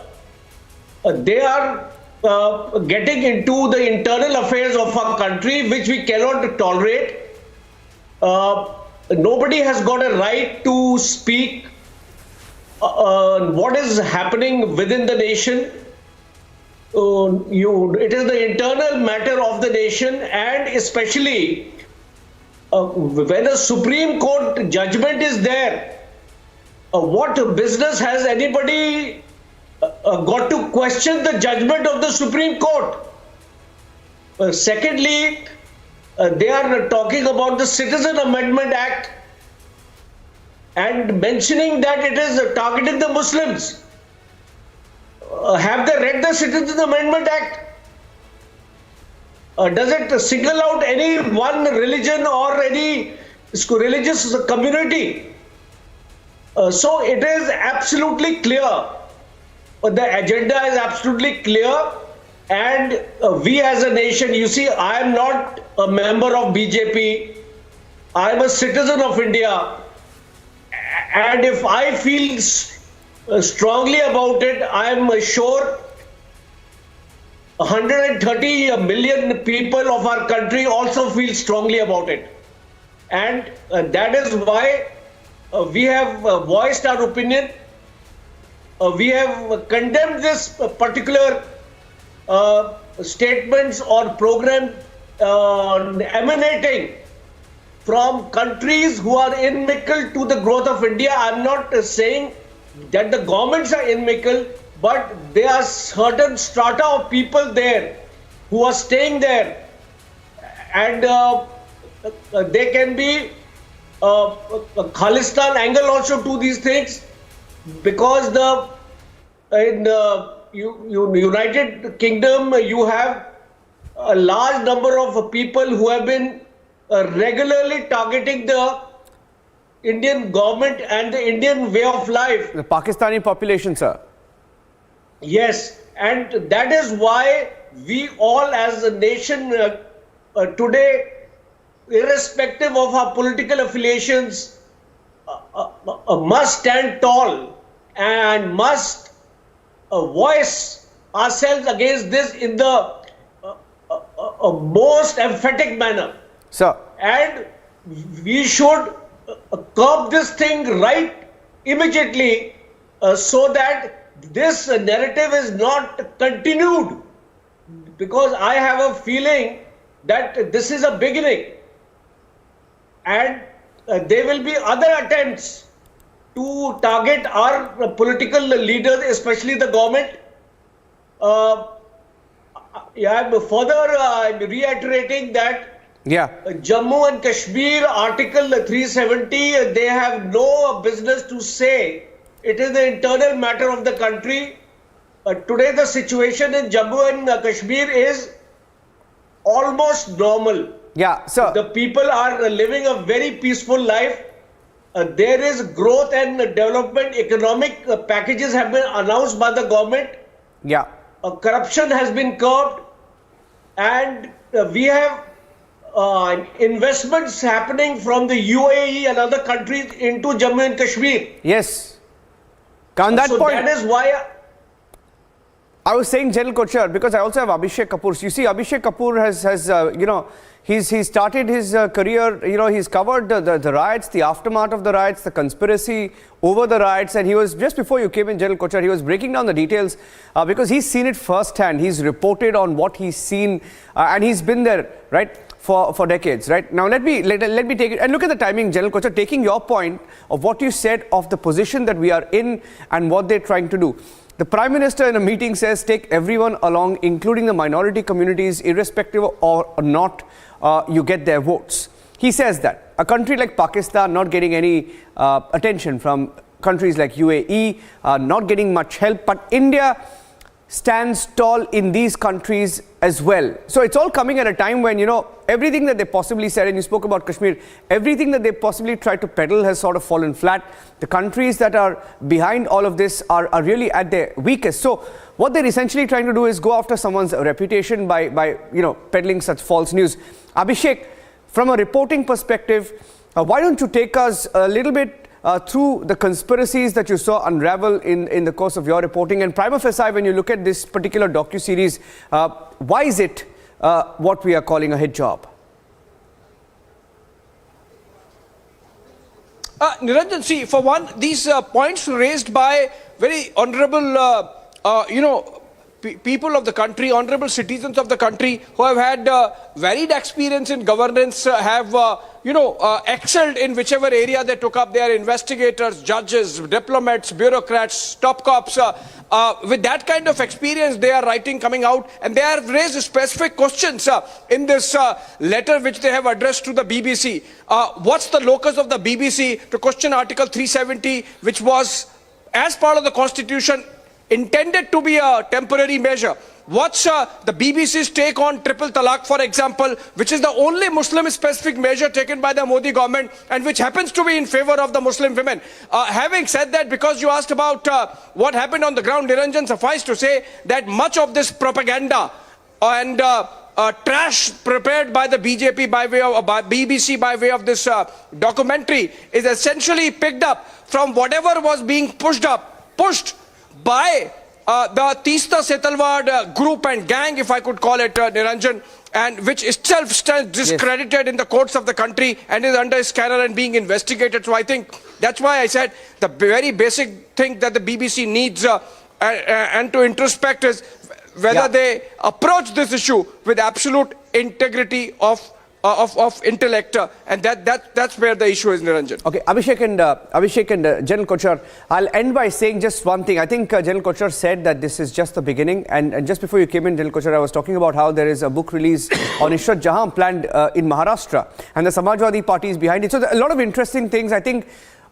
They are getting into the internal affairs of our country, which we cannot tolerate. Nobody has got a right to speak what is happening within the nation. It is the internal matter of the nation, and especially when a Supreme Court judgment is there, what business has anybody got to question the judgment of the Supreme Court. Secondly, they are talking about the Citizen Amendment Act and mentioning that it is targeting the Muslims. Have they read the Citizen Amendment Act? Does it single out any one religion or any religious community? So it is absolutely clear. The agenda is absolutely clear, and we as a nation, you see, I am not a member of BJP. I am a citizen of India, and if I feel strongly about it, I am sure 130 million people of our country also feel strongly about it. And that is why we have voiced our opinion. We have condemned this particular statements or program emanating from countries who are inimical to the growth of India. I'm not saying that the governments are inimical, but there are certain strata of people there who are staying there, and there can be a Khalistan angle also to these things, because in the United Kingdom you have a large number of people who have been regularly targeting the Indian government and the Indian way of life.
The Pakistani population, sir.
Yes, and that is why we all as a nation today, irrespective of our political affiliations, must stand tall and must voice ourselves against this in the most emphatic manner.
Sir.
And we should curb this thing right immediately so that this narrative is not continued, because I have a feeling that this is a beginning, and there will be other attempts to target our political leaders, especially the government. I'm reiterating that Jammu and Kashmir, Article 370, they have no business to say. It is the internal matter of the country. Today the situation in Jammu and Kashmir is almost normal.
Yeah, so
the people are living a very peaceful life. There is growth and development. Economic packages have been announced by the government.
Yeah.
Corruption has been curbed, and we have investments happening from the UAE and other countries into Jammu and Kashmir.
Yes. On that point,
that is why
I was saying, General Kochhar, because I also have Abhishek Kapoor. You see, Abhishek Kapoor has he's started his career, he's covered the riots, the aftermath of the riots, the conspiracy over the riots, and he was, just before you came in, General Kochhar, he was breaking down the details because he's seen it firsthand. He's reported on what he's seen, and he's been there, right, for decades, right? Now, let me take it, and look at the timing, General Kochhar, taking your point of what you said of the position that we are in and what they're trying to do. The Prime Minister in a meeting says, take everyone along, including the minority communities, irrespective or not, you get their votes. He says that a country like Pakistan not getting any attention from countries like UAE, not getting much help, but India stands tall in these countries as well. So it's all coming at a time when, everything that they possibly said, and you spoke about Kashmir, everything that they possibly tried to peddle has sort of fallen flat. The countries that are behind all of this are really at their weakest. So what they're essentially trying to do is go after someone's reputation by peddling such false news. Abhishek, from a reporting perspective, why don't you take us a little bit through the conspiracies that you saw unravel in the course of your reporting, and prima facie, when you look at this particular docu-series, why is it what we are calling a hit job?
Niranjan, see, for one, these points raised by very honorable, people of the country, honorable citizens of the country who have had varied experience in governance, have excelled in whichever area they took up. They are investigators, judges, diplomats, bureaucrats, top cops. With that kind of experience, they are coming out, and they have raised specific questions in this letter which they have addressed to the BBC. What's the locus of the BBC to question Article 370, which was, as part of the Constitution, intended to be a temporary measure? What's the BBC's take on triple talaq, for example, which is the only Muslim-specific measure taken by the Modi government and which happens to be in favor of the Muslim women? Having said that, because you asked about what happened on the ground, Niranjan, suffice to say that much of this propaganda and trash prepared by the BJP by way of BBC by way of this documentary is essentially picked up from whatever was being pushed by the Teesta Setalwad group and gang, if I could call it, Niranjan, and which itself stands discredited in the courts of the country and is under scanner and being investigated. So I think that's why I said the very basic thing that the BBC needs and to introspect is whether they approach this issue with absolute integrity of intellect, and that's where the issue is, Niranjan.
Okay, Abhishek and General Kochhar, I'll end by saying just one thing. I think General Kochhar said that this is just the beginning, and just before you came in, General Kochhar, I was talking about how there is a book release on Ishrat Jahan planned in Maharashtra, and the Samajwadi Party is behind it. So there are a lot of interesting things. I think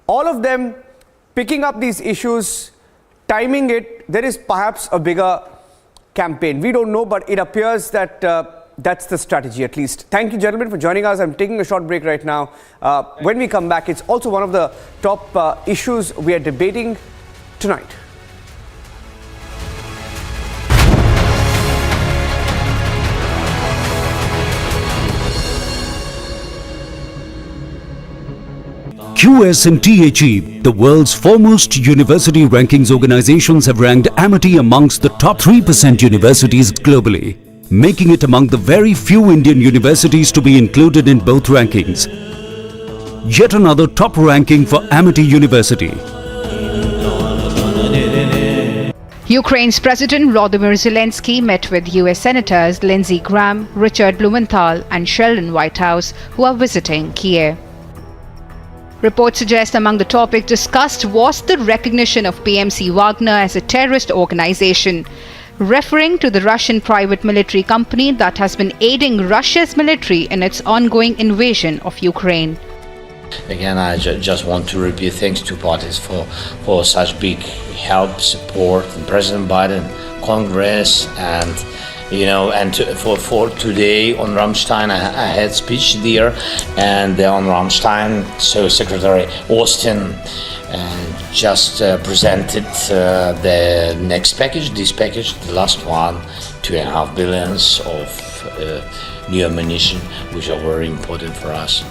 all of them picking up these issues, timing it, there is perhaps a bigger campaign. We don't know, but it appears that that's the strategy, at least. Thank you, gentlemen, for joining us. I'm taking a short break right now. When we come back, it's also one of the top issues we are debating tonight.
QS and THE, the world's foremost university rankings organizations, have ranked Amity amongst the top 3% universities globally, making it among the very few Indian universities to be included in both rankings. Yet another top ranking for Amity University.
Ukraine's President Volodymyr Zelensky met with US Senators Lindsey Graham, Richard Blumenthal and Sheldon Whitehouse, who are visiting Kiev. Reports suggest among the topics discussed was the recognition of PMC Wagner as a terrorist organization, referring to the Russian private military company that has been aiding Russia's military in its ongoing invasion of Ukraine.
Again, I just want to repeat thanks to parties for such big help, support, and President Biden, Congress, and for today on Ramstein, I had speech there, and on Ramstein, so Secretary Austin just presented the next package, this package, the last one, $2.5 billion of new ammunition, which are very important for us.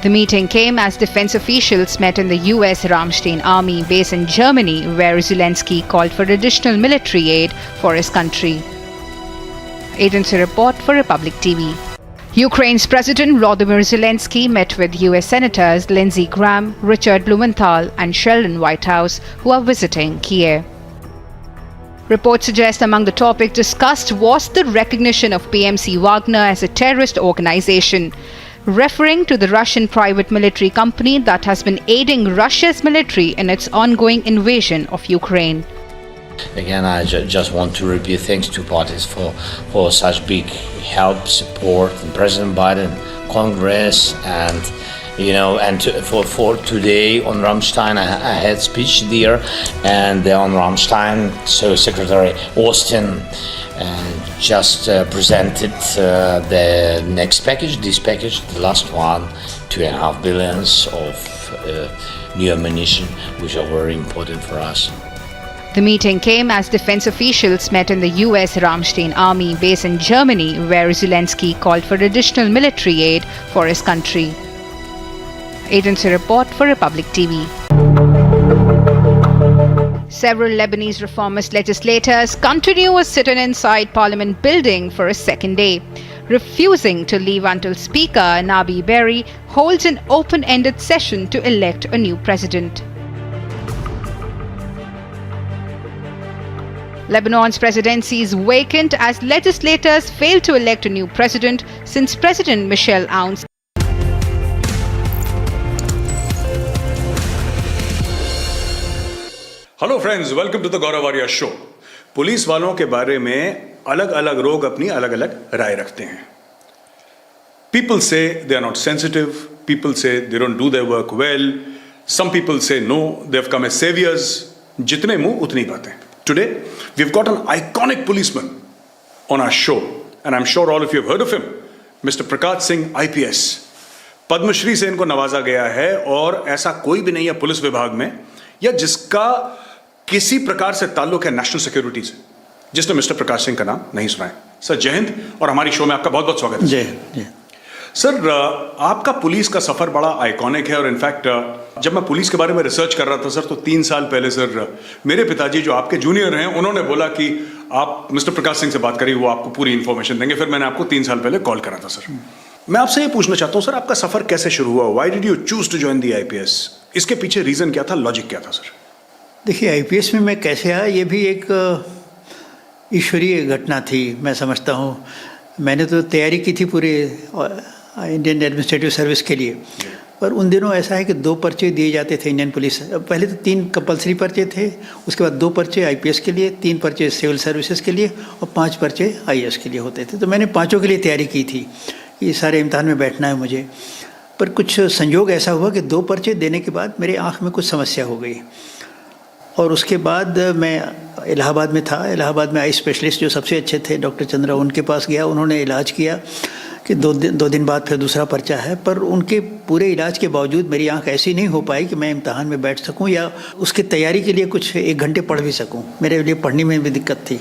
The meeting came as defense officials met in the US Ramstein army base in Germany, where Zelensky called for additional military aid for his country. Agency report for Republic TV. Ukraine's President Volodymyr Zelensky met with US Senators Lindsey Graham, Richard Blumenthal and Sheldon Whitehouse, who are visiting Kiev. Reports suggest among the topics discussed was the recognition of PMC Wagner as a terrorist organization, referring to the Russian private military company that has been aiding Russia's military in its ongoing invasion of Ukraine.
Again, I just want to repeat thanks to parties for such big help, support, and President Biden, Congress, and for today on Ramstein, I had speech there, and on Ramstein, so Secretary Austin just presented the next package, this package, the last one, $2.5 billion of new ammunition, which are very important for us.
The meeting came as defense officials met in the US Ramstein army base in Germany, where Zelensky called for additional military aid for his country. Agency report for Republic TV. Several Lebanese reformist legislators continue a sit-in inside Parliament building for a second day, refusing to leave until Speaker Nabi Berri holds an open-ended session to elect a new president. Lebanon's presidency is vacant as legislators failed to elect a new president since President Michel Aoun's
hello friends, welcome to the Gaurav Arya show. Police वालों के बारे में अलग अलग लोग अपनी अलग अलग राय रखते हैं। People say they are not sensitive, people say they don't do their work well, some people say no they have come as saviours. जितने मुंह उतनी बातें। Today we have got an iconic policeman on our show and I am sure all of you have heard of him, mister Prakash Singh IPS। Padmashri से इनको नवाजा गया है और ऐसा कोई भी नहीं है पुलिस विभाग में या जिसका किसी प्रकार से ताल्लुक है नेशनल सिक्योरिटी से, जिसने मिस्टर प्रकाश सिंह का नाम नहीं सुना है। सर जय हिंद और हमारी शो में आपका बहुत बहुत स्वागत है।
जय हिंद।
सर आपका पुलिस का सफर बड़ा आइकॉनिक है और इनफैक्ट जब मैं पुलिस के बारे में रिसर्च कर रहा था सर, तो 3 साल पहले सर मेरे पिताजी जो आपके जूनियर हैं उन्होंने बोला कि आप मिस्टर प्रकाश सिंह से बात करिए, वो आपको पूरी इन्फॉर्मेशन देंगे। फिर मैंने आपको 3 साल पहले कॉल करा था सर। मैं आपसे ये पूछना चाहता हूँ सर, आपका सफर कैसे शुरू हुआ? Why did you choose to join the IPS? इसके पीछे रीजन क्या था, लॉजिक क्या था सर?
देखिए, IPS में मैं कैसे आया ये भी एक ईश्वरीय घटना थी, मैं समझता हूँ। मैंने तो तैयारी की थी पूरे इंडियन एडमिनिस्ट्रेटिव सर्विस के लिए, पर उन दिनों ऐसा है कि 2 पर्चे दिए जाते थे इंडियन पुलिस। पहले तो 3 कंपलसरी पर्चे थे, उसके बाद 2 पर्चे IPS के लिए, 3 पर्चे सिविल सर्विसेज के लिए और 5 पर्चे IAS के लिए होते थे। तो मैंने 5 के लिए तैयारी की थी कि सारे इम्तिहान में बैठना है मुझे। पर कुछ संयोग ऐसा हुआ कि 2 पर्चे देने के बाद मेरे आँख में कुछ समस्या हो गई और उसके बाद मैं इलाहाबाद में था। इलाहाबाद में आई स्पेशलिस्ट जो सबसे अच्छे थे डॉक्टर चंद्रा, उनके पास गया। उन्होंने इलाज किया कि 2 दिन बाद फिर दूसरा पर्चा है। पर उनके पूरे इलाज के बावजूद मेरी आंख ऐसी नहीं हो पाई कि मैं इम्तहान में बैठ सकूं या उसकी तैयारी के लिए कुछ 1 घंटे पढ़ भी सकूं। मेरे लिए पढ़ने में भी दिक्कत थी।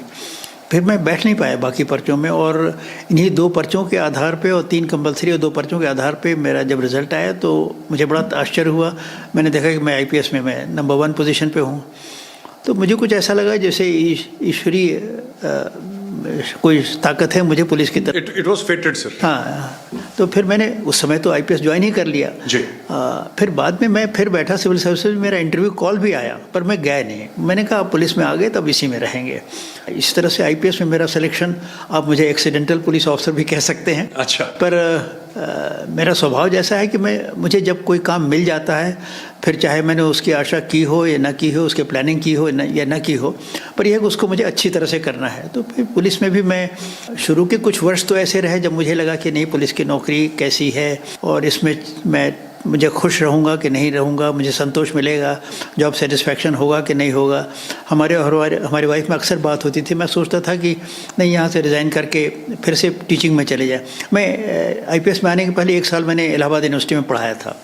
फिर मैं बैठ नहीं पाया बाकी पर्चों में और इन्हीं 2 पर्चों के आधार पे और 3 कंपलसरी और 2 पर्चों के आधार पे मेरा जब रिज़ल्ट आया तो मुझे बड़ा आश्चर्य हुआ। मैंने देखा कि मैं IPS में मैं नंबर 1 पोजीशन पे हूँ। तो मुझे कुछ ऐसा लगा जैसे ईश्वरीय कोई ताकत है मुझे पुलिस की तरफ।
It was फेटेड sir.
हाँ, तो फिर मैंने उस समय तो IPS ज्वाइन ही कर लिया
जी।
फिर बाद में मैं फिर बैठा सिविल सर्विस में, मेरा इंटरव्यू कॉल भी आया पर मैं गया नहीं। मैंने कहा पुलिस में आ गए तब इसी में रहेंगे। इस तरह से IPS में मेरा सिलेक्शन, आप मुझे एक्सीडेंटल पुलिस ऑफिसर भी कह सकते हैं।
अच्छा।
पर मेरा स्वभाव जैसा है कि मुझे जब कोई काम मिल जाता है, फिर चाहे मैंने उसकी आशा की हो या ना की हो, उसकी प्लानिंग की हो या ना की हो, पर यह कि उसको मुझे अच्छी तरह से करना है। तो फिर पुलिस में भी मैं शुरू के कुछ वर्ष तो ऐसे रहे जब मुझे लगा कि नहीं पुलिस की नौकरी कैसी है और इसमें मुझे खुश रहूँगा कि नहीं रहूँगा, मुझे संतोष मिलेगा, जॉब सेटिस्फैक्शन होगा कि नहीं होगा। हमारे वाइफ में अक्सर बात होती थी। मैं सोचता था कि नहीं, यहाँ से रिज़ाइन करके फिर से टीचिंग में चले जाए। मैं IPS में आने के पहले 1 साल मैंने इलाहाबाद यूनिवर्सिटी में पढ़ाया था,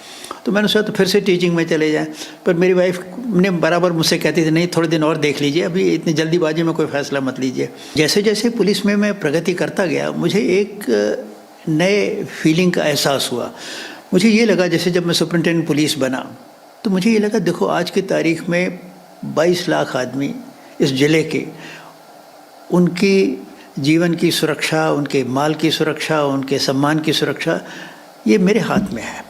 तो मैंने सोचा तो फिर से टीचिंग में चले जाएं। पर मेरी वाइफ ने बराबर मुझसे कहती थी नहीं, थोड़े दिन और देख लीजिए, अभी इतनी जल्दीबाजी में कोई फ़ैसला मत लीजिए। जैसे जैसे पुलिस में मैं प्रगति करता गया, मुझे एक नए फीलिंग का एहसास हुआ। मुझे ये लगा जैसे जब मैं सुपरिटेंडेंट पुलिस बना तो मुझे ये लगा देखो आज की तारीख में 22 लाख आदमी इस ज़िले के, उनकी जीवन की सुरक्षा, उनके माल की सुरक्षा, उनके सम्मान की सुरक्षा ये मेरे हाथ में है।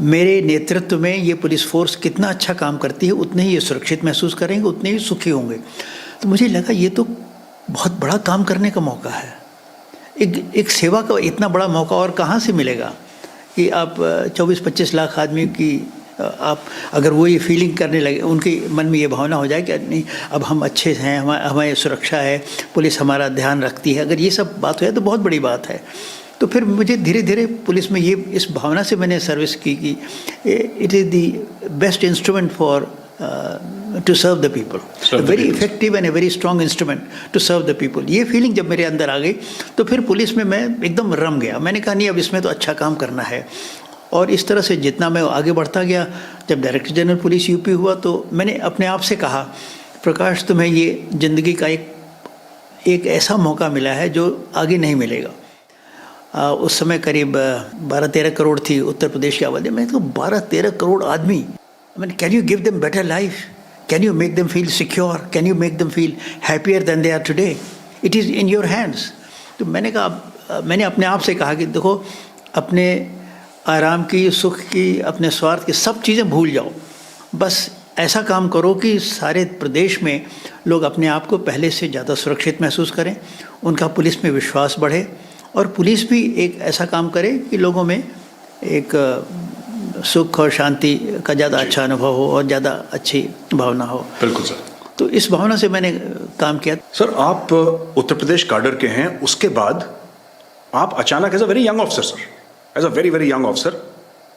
मेरे नेतृत्व में ये पुलिस फोर्स कितना अच्छा काम करती है, उतने ही ये सुरक्षित महसूस करेंगे, उतने ही सुखी होंगे। तो मुझे लगा ये तो बहुत बड़ा काम करने का मौका है, एक सेवा का इतना बड़ा मौका और कहाँ से मिलेगा कि आप 24-25 लाख आदमी की आप अगर वो ये फीलिंग करने लगे, उनके मन में ये भावना हो जाए कि नहीं अब हम अच्छे हैं, हमारी सुरक्षा है, पुलिस हमारा ध्यान रखती है, अगर ये सब बात हो जाए तो बहुत बड़ी बात है। तो फिर मुझे धीरे धीरे पुलिस में ये इस भावना से मैंने सर्विस की कि it is the best instrument for to serve the people, very effective and a very strong instrument to serve the people. ये फीलिंग जब मेरे अंदर आ गई तो फिर पुलिस में मैं एकदम रम गया। मैंने कहा नहीं अब इसमें तो अच्छा काम करना है। और इस तरह से जितना मैं आगे बढ़ता गया, जब डायरेक्टर जनरल पुलिस यूपी हुआ तो मैंने अपने आप से कहा प्रकाश तुम्हें ये ज़िंदगी का एक ऐसा मौका मिला है जो आगे नहीं मिलेगा। उस समय करीब 12-13 करोड़ थी उत्तर प्रदेश की आबादी। मैं तो 12-13 करोड़ आदमी, I mean can you give them better life, can you make them feel secure, can you make them feel happier than they are today, it is in your hands. तो मैंने कहा, मैंने अपने आप से कहा कि देखो अपने आराम की, सुख की, अपने स्वार्थ की सब चीज़ें भूल जाओ, बस ऐसा काम करो कि सारे प्रदेश में लोग अपने आप को पहले से ज़्यादा सुरक्षित महसूस करें, उनका पुलिस में विश्वास बढ़े और पुलिस भी एक ऐसा काम करे कि लोगों में एक सुख और शांति का ज़्यादा अच्छा अनुभव हो और ज़्यादा अच्छी भावना हो।
बिल्कुल सर।
तो इस भावना से मैंने काम किया।
सर, आप उत्तर प्रदेश काडर के हैं, उसके बाद आप अचानक as a very young officer, sir, as a very very young officer,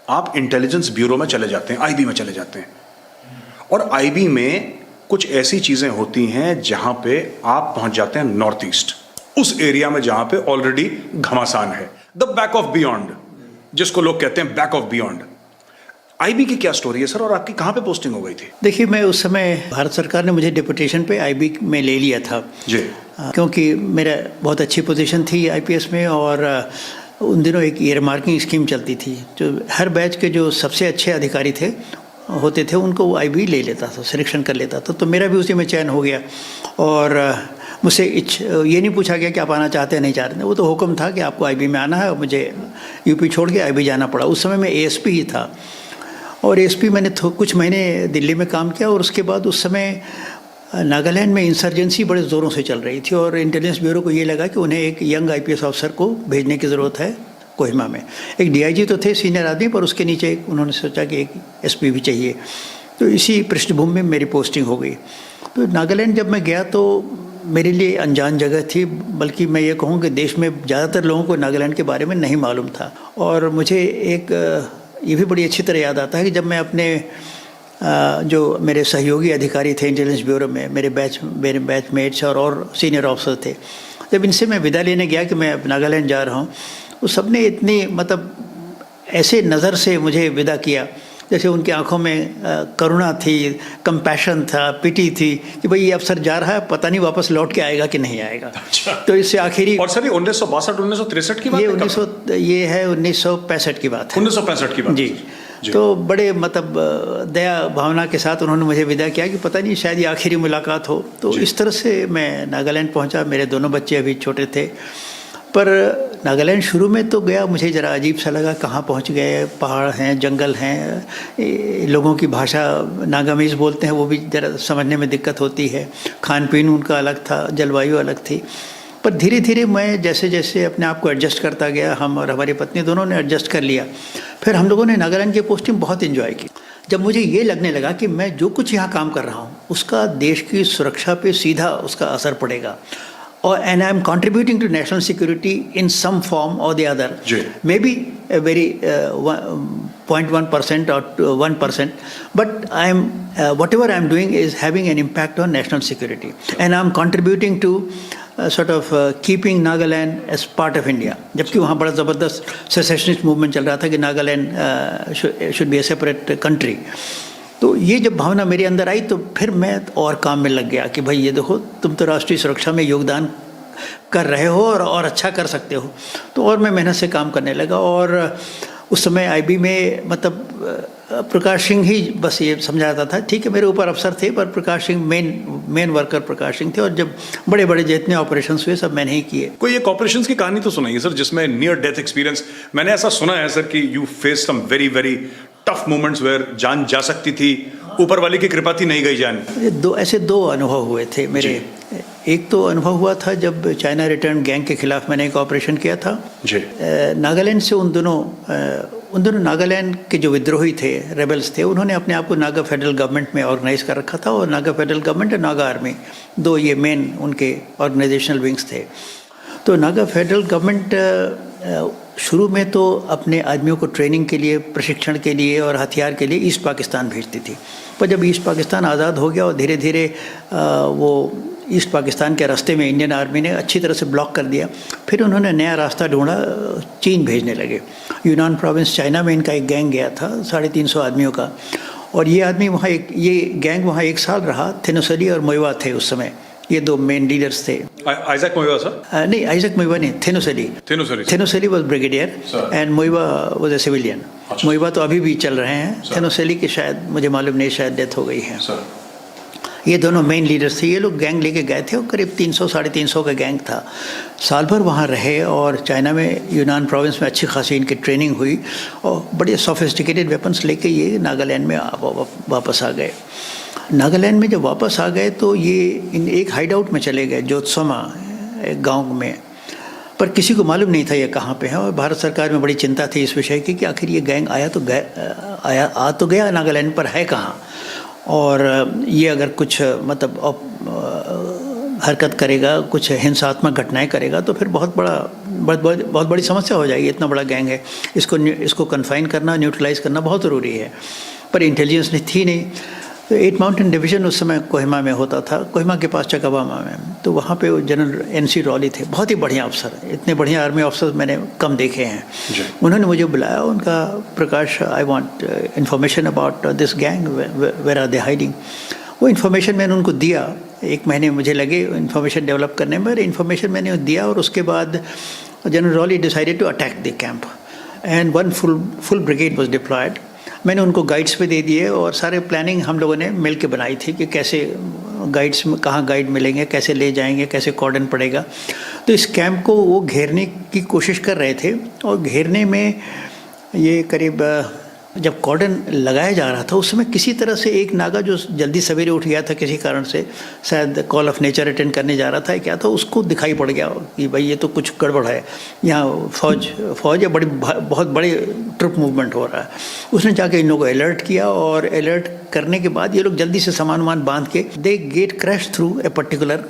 आप इंटेलिजेंस ब्यूरो में चले जाते हैं, आईबी में चले जाते हैं। और आईबी में कुछ ऐसी चीजें होती हैं जहां पे आप पहुंच जाते हैं नॉर्थ ईस्ट, उस एरिया में जहां पे ऑलरेडी घमासान है, द बैक ऑफ बियॉन्ड, जिसको लोग कहते हैं बैक ऑफ बियॉन्ड। आईबी की क्या स्टोरी है सर, और आपकी कहां पे पोस्टिंग हो गई थी?
देखिए, मैं उस समय भारत सरकार ने मुझे डिपुटेशन पे आईबी में ले लिया था
जी,
क्योंकि मेरा बहुत अच्छी पोजीशन थी आईपीएस में और उन दिनों एक ईयर मार्किंग स्कीम चलती थी, जो हर बैच के जो सबसे अच्छे अधिकारी होते थे उनको वो आईबी ले लेता था, सिलेक्शन कर लेता था। तो मेरा भी उसी में चयन हो गया और मुझसे ये नहीं पूछा गया कि आप आना चाहते हैं नहीं चाहते हैं, वो तो हुक्म था कि आपको आईबी में आना है और मुझे यूपी छोड़ के आईबी जाना पड़ा। उस समय मैं एएसपी ही था और एएसपी मैंने कुछ महीने दिल्ली में काम किया और उसके बाद उस समय नागालैंड में इंसर्जेंसी बड़े ज़ोरों से चल रही थी और इंटेलिजेंस ब्यूरो को ये लगा कि उन्हें एक यंग आईपीएस ऑफिसर को भेजने की ज़रूरत है कोहिमा में। एक डीआईजी तो थे सीनियर आदमी, पर उसके नीचे उन्होंने सोचा कि एक एसपी भी चाहिए। तो इसी पृष्ठभूमि में मेरी पोस्टिंग हो गई। तो नागालैंड जब मैं गया तो मेरे लिए अनजान जगह थी, बल्कि मैं ये कहूँ कि देश में ज़्यादातर लोगों को नागालैंड के बारे में नहीं मालूम था। और मुझे एक ये भी बड़ी अच्छी तरह याद आता है कि जब मैं अपने जो मेरे सहयोगी अधिकारी थे इंटेलिजेंस ब्यूरो में, मेरे बैचमेट्स और सीनियर ऑफिसर थे, जब इनसे मैं विदा लेने गया कि मैं नागालैंड जा रहा हूँ, तो सबने इतनी मतलब ऐसे नज़र से मुझे विदा किया जैसे उनकी आंखों में करुणा थी, कंपैशन था, पिटी थी कि भाई ये अफसर जा रहा है, पता नहीं वापस लौट के आएगा कि नहीं आएगा।
अच्छा।
तो इससे आखिरी।
और सर, ये 1962-1963 की बात है?
ये है 1965 की बात है।
1965 की बात
जी। तो बड़े मतलब दया भावना के साथ उन्होंने मुझे विदा किया कि पता नहीं शायद ये आखिरी मुलाकात हो। तो इस तरह से मैं नागालैंड पहुंचा। मेरे दोनों बच्चे अभी छोटे थे, पर नागालैंड शुरू में तो गया मुझे ज़रा अजीब सा लगा, कहाँ पहुँच गए, पहाड़ हैं, जंगल हैं, लोगों की भाषा नागामीज़ बोलते हैं, वो भी ज़रा समझने में दिक्कत होती है, खान पीन उनका अलग था, जलवायु अलग थी। पर धीरे धीरे मैं जैसे जैसे अपने आप को एडजस्ट करता गया, हम और हमारी पत्नी दोनों ने एडजस्ट कर लिया। फिर हम लोगों ने नागालैंड की पोस्टिंग बहुत इन्जॉय की। जब मुझे ये लगने लगा कि मैं जो कुछ यहाँ काम कर रहा हूँ उसका देश की सुरक्षा पे सीधा उसका असर पड़ेगा, और and I am contributing to national security in some form और the other, maybe very 0.1% or 1%, but I am whatever I am doing is having an impact on national security, and I am contributing to sort of keeping Nagaland as part of India. जबकि वहाँ बड़ा ज़बरदस्त secessionist movement चल रहा था कि Nagaland should be A separate country. तो ये जब भावना मेरे अंदर आई तो फिर मैं और काम में लग गया कि भाई ये देखो, तुम तो राष्ट्रीय सुरक्षा में योगदान कर रहे हो और अच्छा कर सकते हो। तो और मैं मेहनत से काम करने लगा, और उस समय आईबी में मतलब प्रकाश सिंह ही बस ये समझाता था, ठीक है मेरे ऊपर अफसर थे, पर प्रकाश सिंह मेन वर्कर प्रकाश सिंह थे, और जब बड़े बड़े जितने ऑपरेशंस हुए सब मैंने ही किए।
कोई एक ऑपरेशंस की कहानी तो सुनाइए सर, जिसमें नियर डेथ एक्सपीरियंस, मैंने ऐसा सुना है सर कि you face some very very tough moments where जान जा सकती थी, ऊपर वाले की कृपा थी नहीं गई जान।
ऐसे दो अनुभव हुए थे मेरे। एक तो अनुभव हुआ था जब चाइना रिटर्न गैंग के खिलाफ मैंने एक ऑपरेशन किया था नागालैंड से। उन दोनों नागालैंड के जो विद्रोही थे, रेबल्स थे, उन्होंने अपने आप को नागा फेडरल गवर्नमेंट में ऑर्गेनाइज कर रखा था, और नागा फेडरल गवर्नमेंट और नागा आर्मी, दो ये मेन उनके ऑर्गेनाइजेशनल विंग्स थे। तो नागा फेडरल गवर्नमेंट शुरू में तो अपने आदमियों को ट्रेनिंग के लिए, प्रशिक्षण के लिए और हथियार के लिए ईस्ट पाकिस्तान भेजती थी, पर जब ईस्ट पाकिस्तान आज़ाद हो गया और धीरे धीरे वो ईस्ट पाकिस्तान के रास्ते में इंडियन आर्मी ने अच्छी तरह से ब्लॉक कर दिया, फिर उन्होंने नया रास्ता ढूंढा, चीन भेजने लगे। यूनान प्रोविंस चाइना में इनका एक गैंग गया था 350 आदमियों का, और ये आदमी वहाँ ये गैंग वहाँ 1 साल रहा। थिनोसली और मोइवा थे उस समय, ये दो मेन लीडर्स थे।
Isaac Muivah sir?
नहीं, आइजैक मोइवा नहीं, Thinoselie was brigadier and Muivah was a civilian. Muivah तो अभी भी चल रहे हैं, थिनोसली की शायद मुझे मालूम नहीं, शायद डेथ हो गई है। ये दोनों मेन लीडर्स थे। ये लोग गैंग लेके गए थे और करीब 300 साढ़े 300 का गैंग था। साल भर वहाँ रहे और चाइना में यूनान प्रोविंस में अच्छी खासी इनकी ट्रेनिंग हुई और बड़े सोफिस्टिकेटेड वेपन्स लेके ये नागालैंड में वापस आ गए। नागालैंड में जब वापस आ गए तो ये इन एक हाइड आउट में चले गए, जोत्समा एक गाँव में, पर किसी को मालूम नहीं था ये कहाँ पे है। और भारत सरकार में बड़ी चिंता थी इस विषय की कि आखिर ये गैंग आ तो गया नागालैंड पर है कहाँ, और ये अगर कुछ मतलब हरकत करेगा, कुछ हिंसात्मक घटनाएं करेगा तो फिर बहुत बड़ी समस्या हो जाएगी। इतना बड़ा गैंग है, इसको कन्फाइन करना, न्यूट्रलाइज करना बहुत ज़रूरी है। पर इंटेलिजेंस थी नहीं। तो 8 माउंटेन डिवीज़न उस समय कोहिमा में होता था, कोहिमा के पास चकाबामा में। तो वहाँ पे वो जनरल NC रॉली थे, बहुत ही बढ़िया अफसर, इतने बढ़िया आर्मी अफसर मैंने कम देखे हैं। उन्होंने मुझे बुलाया, उनका Prakash I want information about this gang, where are they hiding. वो इन्फॉर्मेशन मैंने उनको दिया। 1 महीने मुझे लगे इन्फॉर्मेशन डेवलप करने में, इन्फॉर्मेशन मैंने दिया और उसके बाद general Rowley decided to attack the camp and 1 full brigade was deployed. मैंने उनको गाइड्स पे दे दिए और सारे प्लानिंग हम लोगों ने मिल के बनाई थी कि कैसे गाइड्स में कहाँ गाइड मिलेंगे, कैसे ले जाएंगे, कैसे कॉर्डन पड़ेगा। तो इस कैंप को वो घेरने की कोशिश कर रहे थे और घेरने में ये करीब जब कॉर्डन लगाया जा रहा था उस समय किसी तरह से एक नागा जो जल्दी सवेरे उठ गया था किसी कारण से, शायद कॉल ऑफ नेचर अटेंड करने जा रहा था क्या था, उसको दिखाई पड़ गया कि भाई ये तो कुछ गड़बड़ है, यहाँ फौज या बहुत बड़े ट्रुप मूवमेंट हो रहा है। उसने जाके इन लोगों को अलर्ट किया और अलर्ट करने के बाद ये लोग जल्दी से सामान बांध के they gate crash through a particular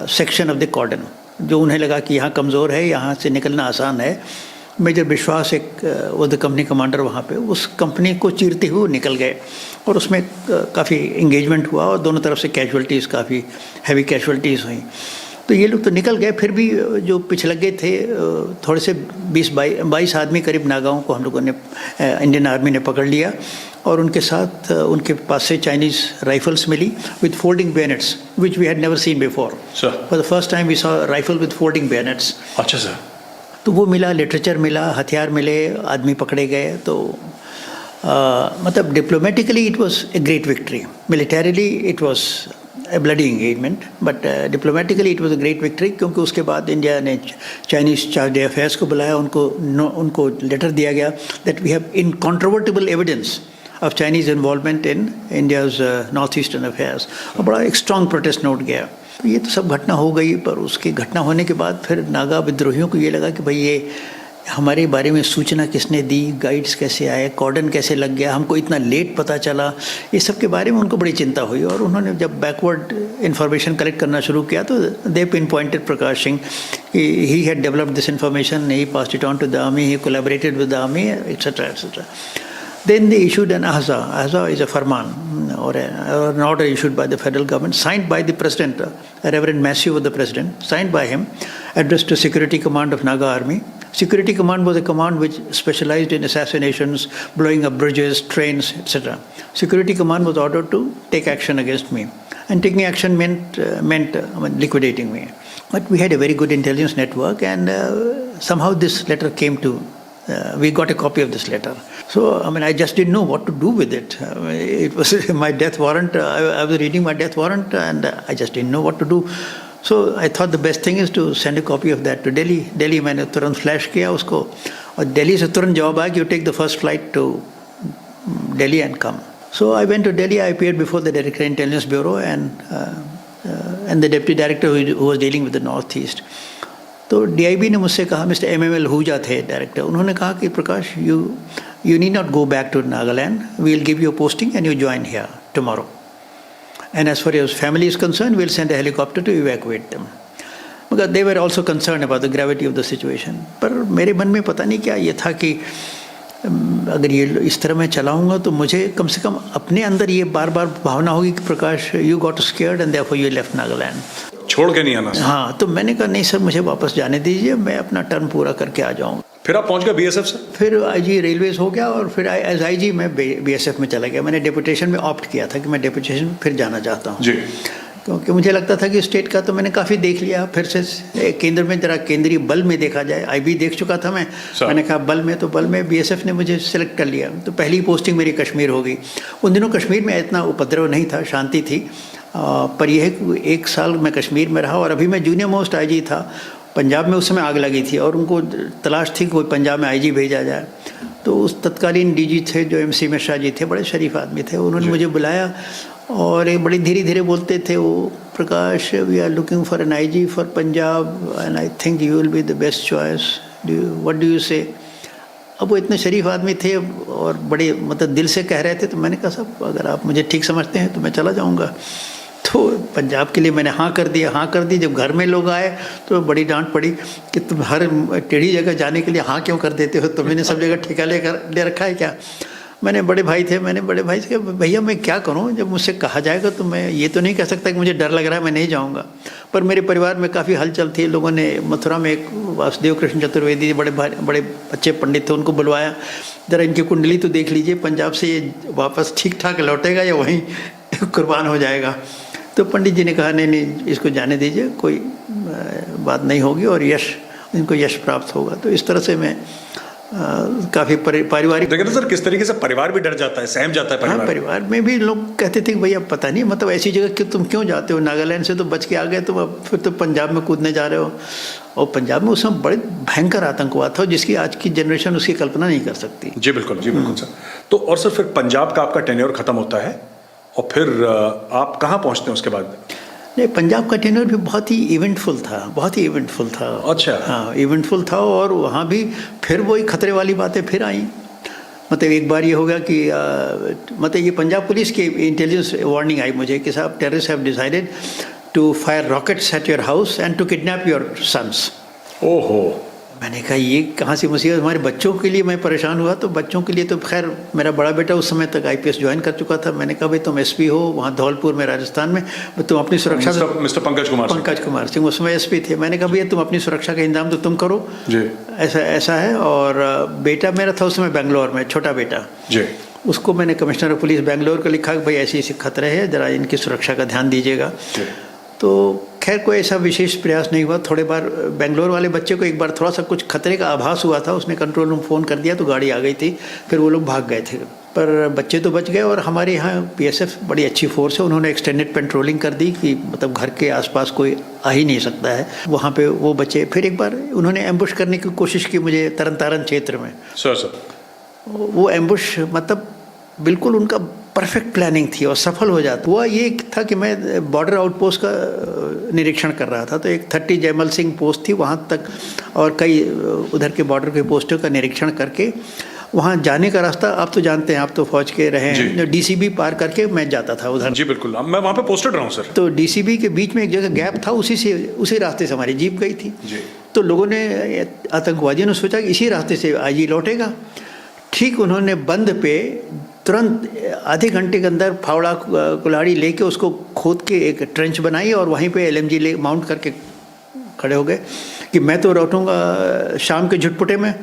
section of the cordon, जो उन्हें लगा कि यहाँ कमज़ोर है, यहाँ से निकलना आसान है। मेजर विश्वास एक वो द कंपनी कमांडर वहाँ पे, उस कंपनी को चीरते हुए निकल गए और उसमें काफ़ी इंगेजमेंट हुआ और दोनों तरफ से कैजुअल्टीज़, काफ़ी हैवी कैजुअल्टीज़ हुई। तो ये लोग तो निकल गए, फिर भी जो पिछलगे थे थोड़े से 20-22 आदमी करीब नागाओं को हम लोगों ने इंडियन आर्मी ने पकड़ लिया और उनके साथ उनके पास से चाइनीज़ राइफल्स मिली with folding bayonets which we had never seen before. For the first time we saw rifle with folding bayonets.
अच्छा सर।
तो वो मिला, लिटरेचर मिला, हथियार मिले, आदमी पकड़े गए। तो मतलब diplomatically it was a great victory, militarily it was a bloody engagement, but diplomatically it was a great victory, क्योंकि उसके बाद इंडिया ने चाइनीज़ चार्ज डे अफेयर्स को बुलाया, उनको लेटर दिया गया that we have incontrovertible evidence of Chinese involvement in India's north eastern affairs, और बड़ा एक स्ट्रॉन्ग प्रोटेस्ट नोट गया। तो ये तो सब घटना हो गई, पर उसकी घटना होने के बाद फिर नागा विद्रोहियों को ये लगा कि भाई ये हमारे बारे में सूचना किसने दी, गाइड्स कैसे आए, कॉर्डन कैसे लग गया, हमको इतना लेट पता चला, ये सब के बारे में उनको बड़ी चिंता हुई। और उन्होंने जब बैकवर्ड इन्फॉर्मेशन कलेक्ट करना शुरू किया तो they pinpointed Prakash Singh, he had developed this information, he passed it on to the army, he collaborated with the army, etcetera etcetera. Then they issued an ahza. Ahza is a farman or an order issued by the federal government, signed by the president, Reverend Massieu of the president, signed by him, addressed to Security Command of Naga Army. Security Command was a command which specialized in assassinations, blowing up bridges, trains, etc. Security Command was ordered to take action against me, and taking action meant liquidating me. But we had a very good intelligence network, and somehow this letter came to. We got a copy of this letter. So, I just didn't know what to do with it. It was my death warrant. I was reading my death warrant and I just didn't know what to do. So, I thought the best thing is to send a copy of that to Delhi. Delhi मैंने तुरंत flash किया उसको और दिल्ली से तुरंत जवाब आया कि you take the first flight to Delhi and come. So, I went to Delhi. I appeared before the Director Intelligence Bureau and the Deputy Director who was dealing with the Northeast. तो DIB ने मुझसे कहा, mister MML हुजा थे director, उन्होंने कहा कि प्रकाश you need not go back to Nagaland, we will give you a posting and you join here tomorrow, and as far as family is concerned we will send a helicopter to evacuate them, because they were also concerned about the gravity of the situation. पर मेरे मन में पता नहीं क्या ये था कि अगर ये इस तरह मैं चलाऊंगा तो मुझे कम से कम अपने अंदर ये बार बार भावना होगी कि प्रकाश you got scared and therefore you left Nagaland,
छोड़ के नहीं आना।
हाँ, तो मैंने कहा नहीं सर, मुझे वापस जाने दीजिए, मैं अपना टर्म पूरा करके आ जाऊँगा।
फिर आप पहुंच गए BSF से? फिर
IG रेलवेज हो गया और फिर एज IG मैं BSF में चला गया। मैंने डेपुटेशन में ऑप्ट किया था कि मैं डेपुटेशन फिर जाना चाहता हूँ जी, क्योंकि मुझे लगता था कि स्टेट का तो मैंने काफ़ी देख लिया, फिर से केंद्र में जरा केंद्रीय बल में देखा जाए। IB देख चुका था मैंने कहा बल में BSF ने मुझे सिलेक्ट कर लिया। तो पहली पोस्टिंग मेरी कश्मीर हो गई। उन दिनों कश्मीर में इतना उपद्रव नहीं था, शांति थी, पर यह एक साल मैं कश्मीर में रहा और अभी मैं जूनियर मोस्ट आईजी था। पंजाब में उस समय आग लगी थी और उनको तलाश थी कि कोई पंजाब में आईजी भेजा जाए। तो उस तत्कालीन डीजी थे जो MC मिश्रा जी थे, बड़े शरीफ आदमी थे, उन्होंने मुझे बुलाया और एक बड़ी धीरे धीरे बोलते थे वो, Prakash we are looking for an IG for Punjab and I think you will be the best choice, what do you say. अब वो इतने शरीफ आदमी थे और बड़े मतलब दिल से कह रहे थे, तो मैंने कहा साहब अगर आप मुझे ठीक समझते हैं तो मैं चला जाऊँगा। तो पंजाब के लिए मैंने हाँ कर दिया, हाँ कर दी। जब घर में लोग आए तो बड़ी डांट पड़ी कि तुम हर टेढ़ी जगह जाने के लिए हाँ क्यों कर देते हो, तुम्हें सब जगह ठेका ले रखा है क्या। मैंने बड़े भाई थे, मैंने बड़े भाई से कहा भैया मैं क्या करूं, जब मुझसे कहा जाएगा तो मैं ये तो नहीं कह सकता कि मुझे डर लग रहा है मैं नहीं जाऊंगा। पर मेरे परिवार में काफ़ी हलचल थी, लोगों ने मथुरा में एक वासुदेव कृष्ण चतुर्वेदी बड़े अच्छे पंडित थे, उनको बुलवाया, ज़रा इनकी कुंडली तो देख लीजिए, पंजाब से ये वापस ठीक ठाक लौटेगा या वहीं कुर्बान हो जाएगा। तो पंडित जी ने कहा नहीं इसको जाने दीजिए, कोई बात नहीं होगी और इनको यश प्राप्त होगा। तो इस तरह से मैं काफ़ी पारिवारिक।
देखिए तो सर किस तरीके से परिवार भी डर जाता है, सहम जाता है परिवार।
हाँ, परिवार में भी लोग कहते थे कि भैया पता नहीं मतलब ऐसी जगह कि तुम क्यों जाते हो, नागालैंड से तो बच के आ गए तुम, अब फिर तो पंजाब में कूदने जा रहे हो। और पंजाब में उस समय बड़े भयंकर आतंकवाद था जिसकी आज की जनरेशन उसकी कल्पना नहीं कर सकती।
जी बिल्कुल सर। तो और सर फिर पंजाब का आपका टेन्योर खत्म होता है और फिर आप कहाँ पहुँचते हैं उसके बाद?
नहीं, पंजाब का टेन्योर भी बहुत ही इवेंटफुल था, बहुत ही इवेंटफुल था।
अच्छा।
हाँ, इवेंटफुल था और वहाँ भी फिर वही खतरे वाली बातें फिर आई। मतलब एक बार ये हो गया कि मतलब ये पंजाब पुलिस की इंटेलिजेंस वार्निंग आई मुझे कि साहब terrorist have decided to fire rockets at your house and to kidnap your sons.
ओहो।
मैंने कहा ये कहाँ से मुसीबत, हमारे बच्चों के लिए मैं परेशान हुआ। तो बच्चों के लिए तो खैर मेरा बड़ा बेटा उस समय तक IPS ज्वाइन कर चुका था। मैंने कहा भाई तुम SP हो वहाँ धौलपुर में राजस्थान में, तुम अपनी सुरक्षा
मिस्टर पंकज कुमार
सिंह उस समय SP थे। मैंने कहा भैया तुम अपनी सुरक्षा का इंतजाम तो तुम करो
जी।
ऐसा है। और बेटा मेरा था उस समय बेंगलोर में, छोटा बेटा जी, उसको मैंने कमिश्नर ऑफ पुलिस बेंगलोर को लिखा कि भाई ऐसे खतरे है, ज़रा इनकी सुरक्षा का ध्यान दीजिएगा। तो खैर कोई ऐसा विशेष प्रयास नहीं हुआ। थोड़े बार बेंगलोर वाले बच्चे को एक बार थोड़ा सा कुछ खतरे का आभास हुआ था, उसने कंट्रोल रूम फ़ोन कर दिया तो गाड़ी आ गई थी, फिर वो लोग भाग गए थे। पर बच्चे तो बच गए और हमारे यहाँ PSF बड़ी अच्छी फोर्स है, उन्होंने एक्सटेंडेड पेट्रोलिंग कर दी कि मतलब घर के आसपास कोई आ ही नहीं सकता है, वहाँ पे वो बचे। फिर एक बार उन्होंने एम्बुश करने की कोशिश की मुझे तरन क्षेत्र में।
सर
वो एम्बुश मतलब बिल्कुल उनका परफेक्ट प्लानिंग थी और सफल हो जाता। हुआ ये था कि मैं बॉर्डर आउटपोस्ट का निरीक्षण कर रहा था, तो एक 30 जयमल सिंह पोस्ट थी वहाँ तक और कई उधर के बॉर्डर के पोस्टों का निरीक्षण करके वहाँ जाने का रास्ता आप तो जानते हैं, आप तो फौज के रहे हैं, DCB पार करके मैं जाता था उधर।
जी बिल्कुल, मैं वहाँ पे पोस्टेड रहा हूँ सर।
तो DCB के बीच में एक जगह गैप था, उसी रास्ते से हमारी जीप गई थी जी। तो लोगों ने, आतंकवादियों ने सोचा कि इसी रास्ते से IG लौटेगा। ठीक उन्होंने बंद पे तुरंत आधे घंटे के अंदर फावड़ा कुल्हाड़ी लेके उसको खोद के एक ट्रेंच बनाई और वहीं पे LMG ले माउंट करके खड़े हो गए कि मैं तो लौटूंगा शाम के झुटपुटे में,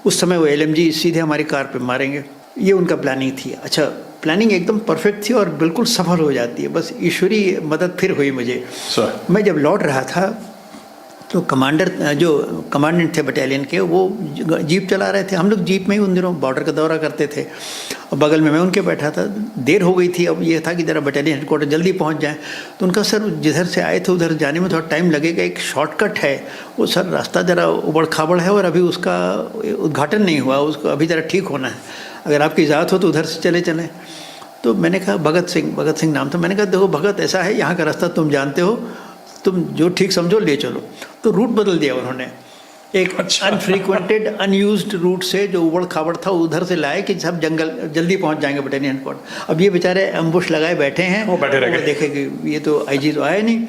उस समय वो LMG सीधे हमारी कार पे मारेंगे। ये उनका प्लानिंग थी। अच्छा, प्लानिंग एकदम परफेक्ट थी और बिल्कुल सफल हो जाती है, बस ईश्वरीय मदद फिर हुई मुझे। मैं जब लौट रहा था तो जो कमांडेंट थे बटालियन के, वो जीप चला रहे थे। हम लोग जीप में ही उन दिनों बॉर्डर का दौरा करते थे और बगल में मैं उनके बैठा था। देर हो गई थी, अब ये था कि ज़रा बटालियन हेडक्वार्टर जल्दी पहुंच जाए। तो उनका सर जिधर से आए थे उधर जाने में थोड़ा टाइम लगेगा, एक शॉर्टकट है वो सर, रास्ता ज़रा उबड़ खाबड़ है और अभी उसका उद्घाटन नहीं हुआ, उसको अभी ज़रा ठीक होना है, अगर आपकी इजाज़त हो तो उधर से चले चलें। तो मैंने कहा भगत सिंह नाम था। मैंने कहा देखो भगत, ऐसा है यहाँ का रास्ता तुम जानते हो, तुम जो ठीक समझो ले चलो। तो रूट बदल दिया उन्होंने, एक अनफ्रीक्वेंटेड अनयूज्ड रूट से जो उबड़ खाबड़ था उधर से लाए कि सब जंगल जल्दी पहुंच जाएंगे बटालियन हेडक्वार्टर। अब ये बेचारे एम्बुश लगाए बैठे हैं, वो देखे कि ये तो IG तो आया नहीं,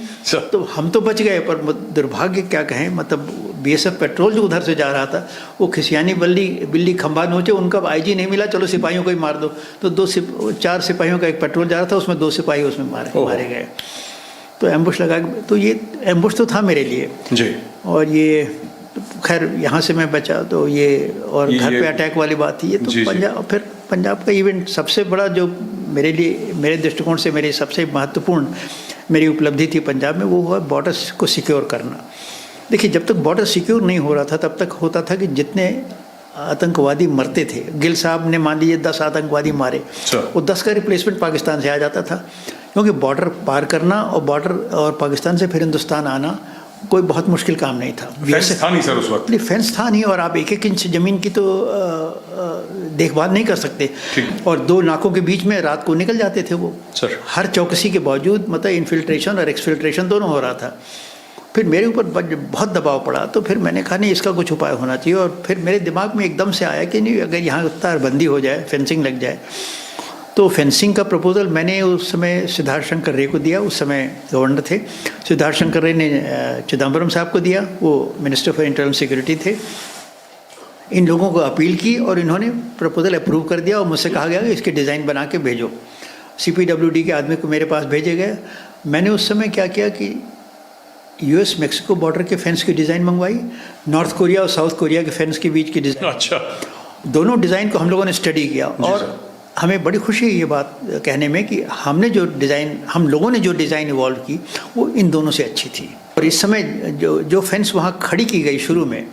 तो हम तो बच गए। पर दुर्भाग्य क्या कहें, मतलब BSF पेट्रोल जो उधर से जा रहा था वो खिसियानी बिल्ली खंभा नोचे, उनका IG नहीं मिला, चलो सिपाहियों को ही मार दो। तो 4 सिपाहियों का एक पेट्रोल जा रहा था, उसमें 2 सिपाही उसमें मारे गए। तो एम्बुश लगा, तो ये एम्बुश तो था मेरे लिए जी। और ये खैर यहाँ से मैं बचा, तो ये और घर पे अटैक वाली बात थी। ये तो पंजाब, फिर पंजाब का इवेंट सबसे बड़ा जो मेरे लिए, मेरे दृष्टिकोण से मेरी सबसे महत्वपूर्ण मेरी उपलब्धि थी पंजाब में, वो हुआ बॉर्डर को सिक्योर करना। देखिए, जब तक बॉर्डर सिक्योर नहीं हो रहा था तब तक होता था कि जितने आतंकवादी मरते थे, गिल साहब ने मान लीजिए 10 आतंकवादी मारे, वो 10 का रिप्लेसमेंट पाकिस्तान से आ जाता था, क्योंकि बॉर्डर पार करना और बॉर्डर और पाकिस्तान से फिर हिंदुस्तान आना कोई बहुत मुश्किल काम नहीं था।
फेंस था नहीं सर उस वक्त?
नहीं, फेंस था नहीं, और आप 1-1 इंच ज़मीन की तो देखभाल नहीं कर सकते, और 2 नाकों के बीच में रात को निकल जाते थे वो
सर।
हर चौकसी के बावजूद, मतलब इन्फिल्ट्रेशन और एक्सफिल्ट्रेशन दोनों हो रहा था। फिर मेरे ऊपर बहुत दबाव पड़ा, तो फिर मैंने कहा नहीं, इसका कुछ उपाय होना चाहिए। और फिर मेरे दिमाग में एकदम से आया कि नहीं, अगर यहाँ तारबंदी हो जाए, फेंसिंग लग जाए, तो फेंसिंग का प्रपोजल मैंने उस समय सिद्धार्थ शंकर रे को दिया। उस समय गवर्नर थे सिद्धार्थ शंकर रे ने चिदम्बरम साहब को दिया, वो मिनिस्टर फॉर इंटरनल सिक्योरिटी थे। इन लोगों को अपील की और इन्होंने प्रपोजल अप्रूव कर दिया, और मुझसे कहा गया कि इसके डिज़ाइन बना के भेजो। CPWD के आदमी को मेरे पास भेजे गए। मैंने उस समय क्या किया कि US मैक्सिको बॉर्डर के फेंस की डिज़ाइन मंगवाई, नॉर्थ कोरिया और साउथ कोरिया के फेंस के बीच की डिज़ाइन।
अच्छा।
दोनों डिज़ाइन को हम लोगों ने स्टडी किया, और हमें बड़ी खुशी है ये बात कहने में कि हम लोगों ने जो डिज़ाइन इवॉल्व की वो इन दोनों से अच्छी थी। और इस समय जो फेंस वहाँ खड़ी की गई शुरू में,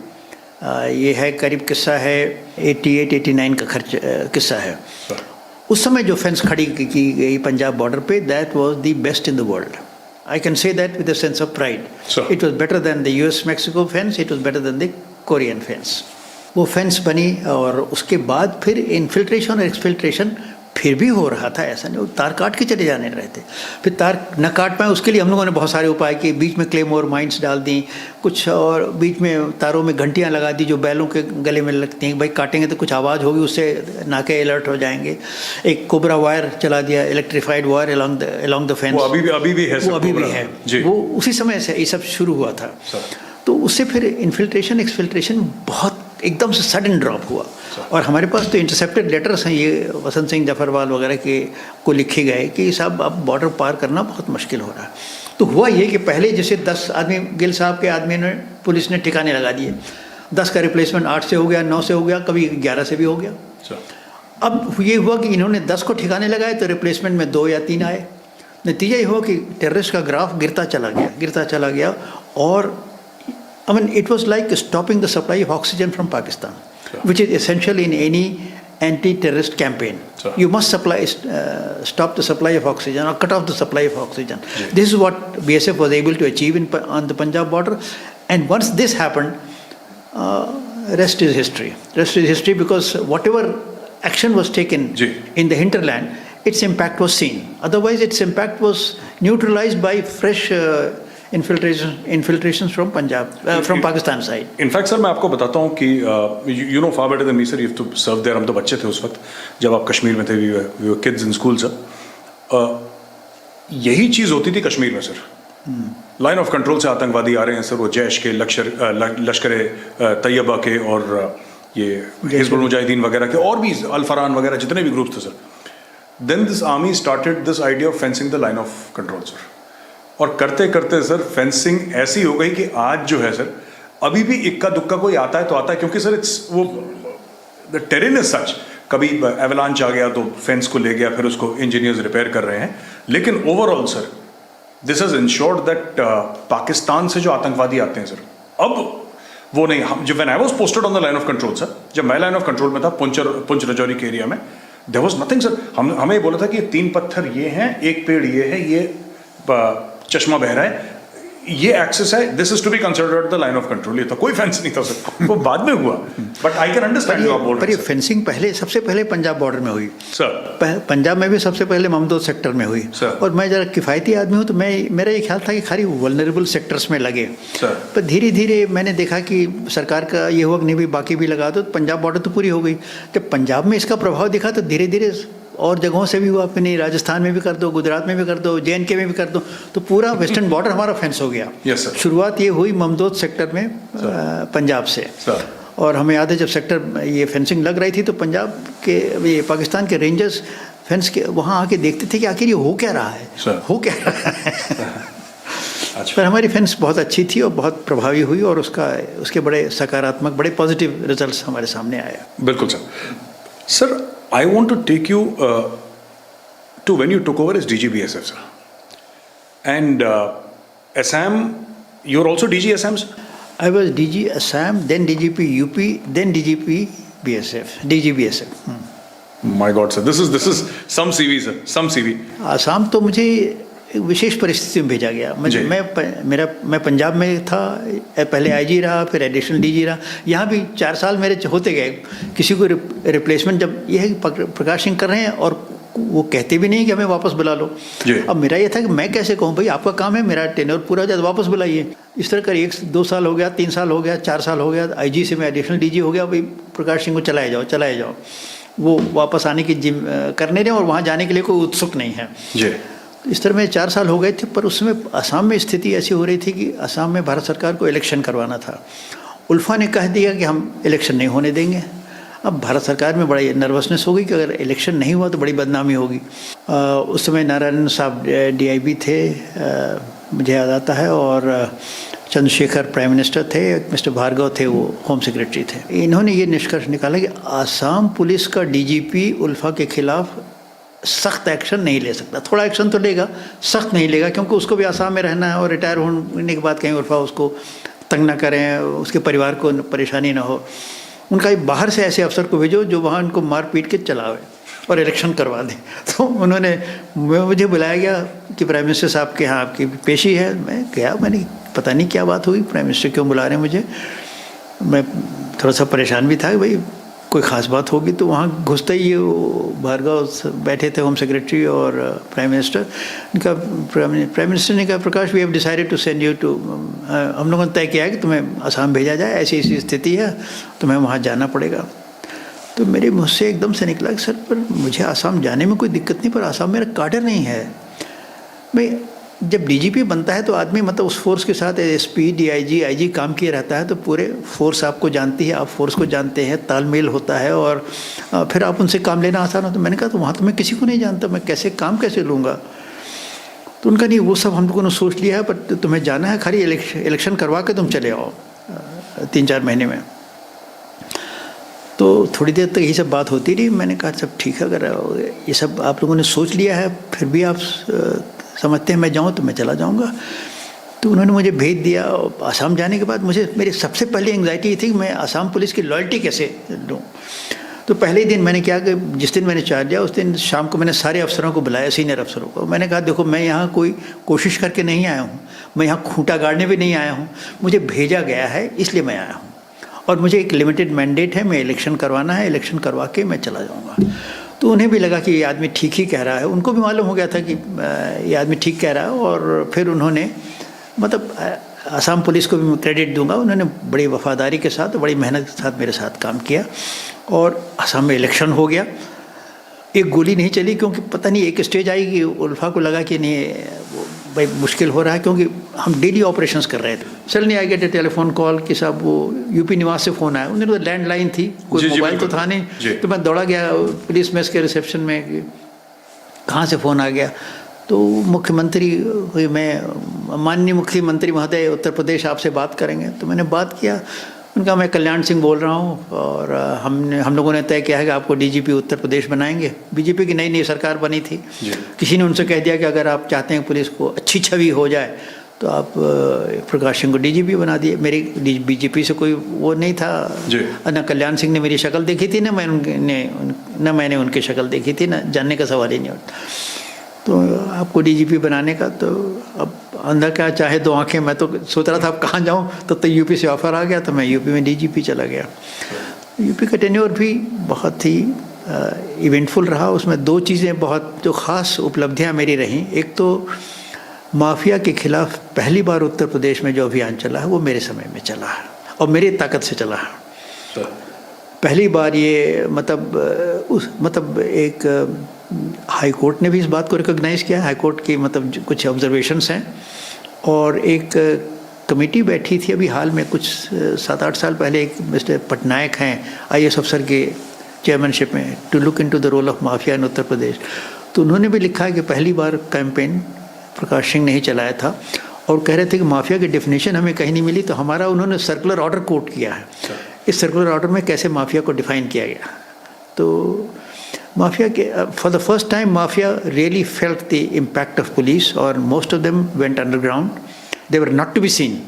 ये है करीब किस्सा है 88-89 का किस्सा है। उस समय जो फेंस खड़ी की गई पंजाब बॉर्डर पे, that was the best in the world. I can say that with a sense of pride. It was better than the US-Mexico fence. It was better than the Korean fence. वो fence बनी, और उसके बाद फिर infiltration और exfiltration फिर भी हो रहा था। ऐसा नहीं, वो तार काट के चले जाने रहे थे। फिर तार न काट पाए, उसके लिए हम लोगों ने बहुत सारे उपाय किए। बीच में क्लेमोर माइंस डाल दी कुछ, और बीच में तारों में घंटियां लगा दी जो बैलों के गले में लगती हैं, भाई काटेंगे तो कुछ आवाज़ होगी, उससे नाके अलर्ट हो जाएंगे। एक कोबरा वायर चला दिया, electrified wire along the fence.
वो अभी भी है सर?
वो अभी भी है जी। वो उसी समय से ये सब शुरू हुआ था। तो उससे फिर इन्फिल्ट्रेशन एक्सफिल्ट्रेशन बहुत एकदम से सडन ड्रॉप हुआ। और हमारे पास तो इंटरसेप्टेड लेटर्स हैं, ये वसंत सिंह जफरवाल वगैरह के को लिखे गए कि साहब अब बॉर्डर पार करना बहुत मुश्किल हो रहा है। तो हुआ ये कि पहले जैसे 10 आदमी, गिल साहब के आदमी ने, पुलिस ने ठिकाने लगा दिए, 10 का रिप्लेसमेंट 8 से हो गया, 9 से हो गया, कभी 11 से भी हो गया। अब ये हुआ कि इन्होंने 10 को ठिकाने लगाए तो रिप्लेसमेंट में 2 या 3 आए। नतीजा ये हुआ कि टेररिस्ट का ग्राफ गिरता चला गया, और I mean, it was like stopping the supply of oxygen from Pakistan, which is essential in any anti-terrorist campaign. You must stop the supply of oxygen or cut off the supply of oxygen. This is what BSF was able to achieve on the Punjab border. And once this happened, rest is history. Rest is history, because whatever action was taken in the hinterland, its impact was seen. Otherwise, its impact was neutralized by fresh infiltrations from Punjab, from Pakistan side.
In fact, sir, मैं आपको बताता हूँ कि you know far better than me, sir. You have to serve there. हम तो बच्चे थे उस वक्त जब आप कश्मीर में थे. We were kids in school, sir. यही चीज़ होती थी कश्मीर में, सर। लाइन ऑफ कंट्रोल से आतंकवादी आ रहे हैं, सर। वो जैश के, लश्कर तैयबा के, और ये हिजबुल मुजाहिदीन वगैरह के, और भी अल-फरहान वगैरह जितने भी ग्रुप्स थे, sir. Then this army started this idea of fencing the line of control, sir. और करते करते सर फेंसिंग ऐसी हो गई कि आज जो है सर, अभी भी इक्का दुक्का कोई आता है तो आता है, क्योंकि सर वो द टेरेन इज सच। कभी एवलांच आ गया तो फेंस को ले गया, फिर उसको इंजीनियर्स रिपेयर कर रहे हैं। लेकिन overall sir, this has insured that Pakistan से जो आतंकवादी आते हैं सर, अब वो नहीं। हम जब when I was posted on the line of control sir, जब मैं लाइन ऑफ कंट्रोल में था पुंछ राजौरी के एरिया में, देयर वाज नथिंग सर। हमें बोला था कि 3 पत्थर ये हैं, 1 पेड़ ये है, ये चश्मा बह रहा है, ये एक्सेस है, this is to be considered the line of control. ये तो कोई फेंस नहीं था सर, वो बाद में हुआ। बट आई कैन अंडरस्टैंड आप बोल रहे हैं।
पर ये फेंसिंग सबसे पहले पंजाब बॉर्डर में हुई सर। पंजाब में भी सबसे पहले ममदोद सेक्टर में हुई सर। और मैं जरा किफ़ायती आदमी हूँ, तो मेरा ये ख्याल था कि खाली वल्नरेबल सेक्टर्स में लगे सर। पर धीरे धीरे मैंने देखा कि सरकार का ये हुआ कि नहीं भाई बाकी भी लगा दो, तो पंजाब बॉर्डर तो पूरी हो गई। जब पंजाब में इसका प्रभाव दिखा तो धीरे धीरे और जगहों से भी हुआ कि नहीं, राजस्थान में भी कर दो, गुजरात में भी कर दो, JNK में भी कर दो, तो पूरा वेस्टर्न बॉर्डर हमारा फेंस हो गया। शुरुआत ये हुई ममदोद सेक्टर में पंजाब से। और हमें याद है जब सेक्टर ये फेंसिंग लग रही थी तो पंजाब के, ये पाकिस्तान के रेंजर्स फेंस के वहाँ आके देखते थे कि आखिर ये हो क्या रहा है, हो क्या रहा है। पर हमारी फेंस बहुत अच्छी थी और बहुत प्रभावी हुई, और उसके बड़े सकारात्मक, बड़े पॉजिटिव रिजल्ट्स हमारे सामने आए।
बिल्कुल sir. Sir, I want to take you to when you took over as DG BSF, sir. And Assam, you're also DG Assam, sir?
I was DG Assam, then DGP UP, then DGP BSF, DG BSF.
My God, sir, this is some CV, sir, some CV.
Assam तो मुझे एक विशेष परिस्थिति में भेजा गया। मैं पंजाब में था, पहले आईजी रहा, फिर एडिशनल डीजी रहा। यहाँ भी 4 साल मेरे होते गए। किसी को रिप्लेसमेंट जब ये है कि प्रकाश सिंह कर रहे हैं और वो कहते भी नहीं कि हमें वापस बुला लो। अब मेरा ये था कि मैं कैसे कहूँ भाई आपका काम है, मेरा टेन्योर पूरा हो जाए तो वापस बुलाइए। इस तरह कर 1-2 साल हो गया, 3 साल हो गया, 4 साल हो गया, आईजी से मैं एडिशनल डीजी हो गया। भाई प्रकाश सिंह को चलाए जाओ। वो वापस आने की करने रहे और वहाँ जाने के लिए कोई उत्सुक नहीं है। इस तरह में 4 साल हो गए थे, पर उसमें असम में स्थिति ऐसी हो रही थी कि असम में भारत सरकार को इलेक्शन करवाना था। उल्फा ने कह दिया कि हम इलेक्शन नहीं होने देंगे। अब भारत सरकार में बड़ी नर्वसनेस हो गई कि अगर इलेक्शन नहीं हुआ तो बड़ी बदनामी होगी। उस समय नारायण साहब DIB थे, मुझे याद आता है, और चंद्रशेखर प्राइम मिनिस्टर थे, मिस्टर भार्गव थे, वो होम सेक्रेटरी थे। इन्होंने ये निष्कर्ष निकाला कि आसाम पुलिस का DGP उल्फा के खिलाफ सख्त एक्शन नहीं ले सकता। थोड़ा एक्शन तो लेगा, सख्त नहीं लेगा, क्योंकि उसको भी आसाम में रहना है और रिटायर होने के बाद कहीं उल्फा उसको तंग ना करें, उसके परिवार को परेशानी ना हो। उनका बाहर से ऐसे अफसर को भेजो जो वहाँ उनको मार पीट के चलावे और इलेक्शन करवा दें। तो मुझे बुलाया गया कि प्राइम मिनिस्टर साहब के यहाँ आपकी पेशी है। मैं गया, मैंने पता नहीं क्या बात हुई, प्राइम मिनिस्टर क्यों बुला रहे हैं मुझे। मैं थोड़ा सा परेशान भी था कि भाई कोई ख़ास बात होगी। तो वहाँ घुसते ही भार्गव बैठे थे, होम सेक्रेटरी और प्राइम मिनिस्टर। इनका प्राइम मिनिस्टर ने कहा, Prakash we have decided to send you to, हम लोगों ने तय किया है कि तुम्हें आसाम भेजा जाए, ऐसी स्थिति है, तुम्हें वहाँ जाना पड़ेगा। तो मेरे मुँह से एकदम से निकला कि सर, पर मुझे आसाम जाने में कोई दिक्कत नहीं, पर आसाम मेरा काडर नहीं है। मैं जब DGP बनता है तो आदमी मतलब उस फोर्स के साथ SP, DIG, IG काम किए रहता है, तो पूरे फोर्स आपको जानती है, आप फोर्स को जानते हैं, तालमेल होता है और फिर आप उनसे काम लेना आसान होता है। मैंने कहा तो वहाँ तो मैं किसी को नहीं जानता, मैं कैसे लूँगा। तो उनका नहीं, वो सब हम लोगों ने सोच लिया है, पर तुम्हें जाना है, खाली इलेक्शन करवा के तुम चले आओ 3-4 महीने में। तो थोड़ी देर तक यही सब बात होती रही। मैंने कहा सब ठीक है, अगर ये सब आप लोगों ने सोच लिया है, फिर भी आप समझते हैं मैं जाऊं तो मैं चला जाऊंगा। तो उन्होंने मुझे भेज दिया। आसाम जाने के बाद मेरी सबसे पहली एंग्जाइटी ये थी कि मैं आसाम पुलिस की लॉयल्टी कैसे लूँ। तो पहले ही दिन मैंने क्या कि जिस दिन मैंने चार्ज लिया उस दिन शाम को मैंने सारे अफसरों को बुलाया, सीनियर अफसरों को। मैंने कहा देखो, मैं यहाँ कोई कोशिश करके नहीं आया हूँ, मैं यहाँ खूंटा गाड़ने भी नहीं आया हूँ, मुझे भेजा गया है इसलिए मैं आया हूँ और मुझे एक लिमिटेड मैंडेट है, मैं इलेक्शन करवाना है, इलेक्शन करवा के मैं चला जाऊँगा। तो उन्हें भी लगा कि ये आदमी ठीक ही कह रहा है, उनको भी मालूम हो गया था कि ये आदमी ठीक कह रहा है। और फिर उन्होंने मतलब आसाम पुलिस को भी मैं क्रेडिट दूंगा, उन्होंने बड़ी वफादारी के साथ, बड़ी मेहनत के साथ मेरे साथ काम किया और आसाम में इलेक्शन हो गया। एक गोली नहीं चली, क्योंकि पता नहीं एक स्टेज आई कि उल्फा को लगा कि नहीं भाई मुश्किल हो रहा है, क्योंकि हम डेली ऑपरेशंस कर रहे थे। Suddenly I get A telephone call कि साहब वो यूपी निवास से फ़ोन आया। उन्होंने तो लैंडलाइन थी, कोई मोबाइल तो था नहीं। तो मैं दौड़ा गया पुलिस मेस के रिसेप्शन में कि कहाँ से फ़ोन आ गया। तो मुख्यमंत्री, मैं माननीय मुख्यमंत्री महोदय उत्तर प्रदेश आपसे बात करेंगे। तो मैंने बात किया, उनका मैं कल्याण सिंह बोल रहा हूँ और हम लोगों ने तय किया है कि आपको DGP उत्तर प्रदेश बनाएंगे। BJP की नई सरकार बनी थी, किसी ने उनसे कह दिया कि अगर आप चाहते हैं पुलिस को अच्छी छवि हो जाए तो आप प्रकाश सिंह को DGP बना दिए। मेरी BJP से कोई वो नहीं था, न कल्याण सिंह ने मेरी शक्ल देखी थी, न मैंने उनकी शक्ल देखी थी, न जानने का सवाल ही नहीं होता। तो आपको DGP बनाने का, तो अब अंदर क्या चाहे 2 आंखें। मैं तो सोच रहा था अब कहाँ जाऊँ, तो UP से ऑफ़र आ गया, तो मैं UP में DGP चला गया। UP का टेन्योर भी बहुत ही इवेंटफुल रहा। उसमें 2 चीज़ें बहुत जो ख़ास उपलब्धियाँ मेरी रहीं। एक तो माफिया के खिलाफ पहली बार उत्तर प्रदेश में जो अभियान चला है वो मेरे समय में चला है और मेरी ताकत से चला है। पहली बार ये मतलब एक हाई कोर्ट ने भी इस बात को रिकॉग्नाइज़ किया। हाई कोर्ट की मतलब कुछ ऑब्जर्वेशंस हैं और एक कमेटी बैठी थी अभी हाल में कुछ 7-8 साल पहले, एक मिस्टर पटनायक हैं IAS अफसर के चेयरमैनशिप में, to look into the role of mafia in Uttar Pradesh. तो उन्होंने भी लिखा है कि पहली बार कैंपेन प्रकाश सिंह ने ही चलाया था और कह रहे थे कि माफिया की डेफिनेशन हमें कहीं नहीं मिली। तो हमारा उन्होंने सर्कुलर ऑर्डर कोट किया है। इस सर्कुलर ऑर्डर में कैसे माफिया को डिफाइन किया गया। तो माफिया के for the first time mafia really felt the impact of police और most of them went underground. They were not to be seen.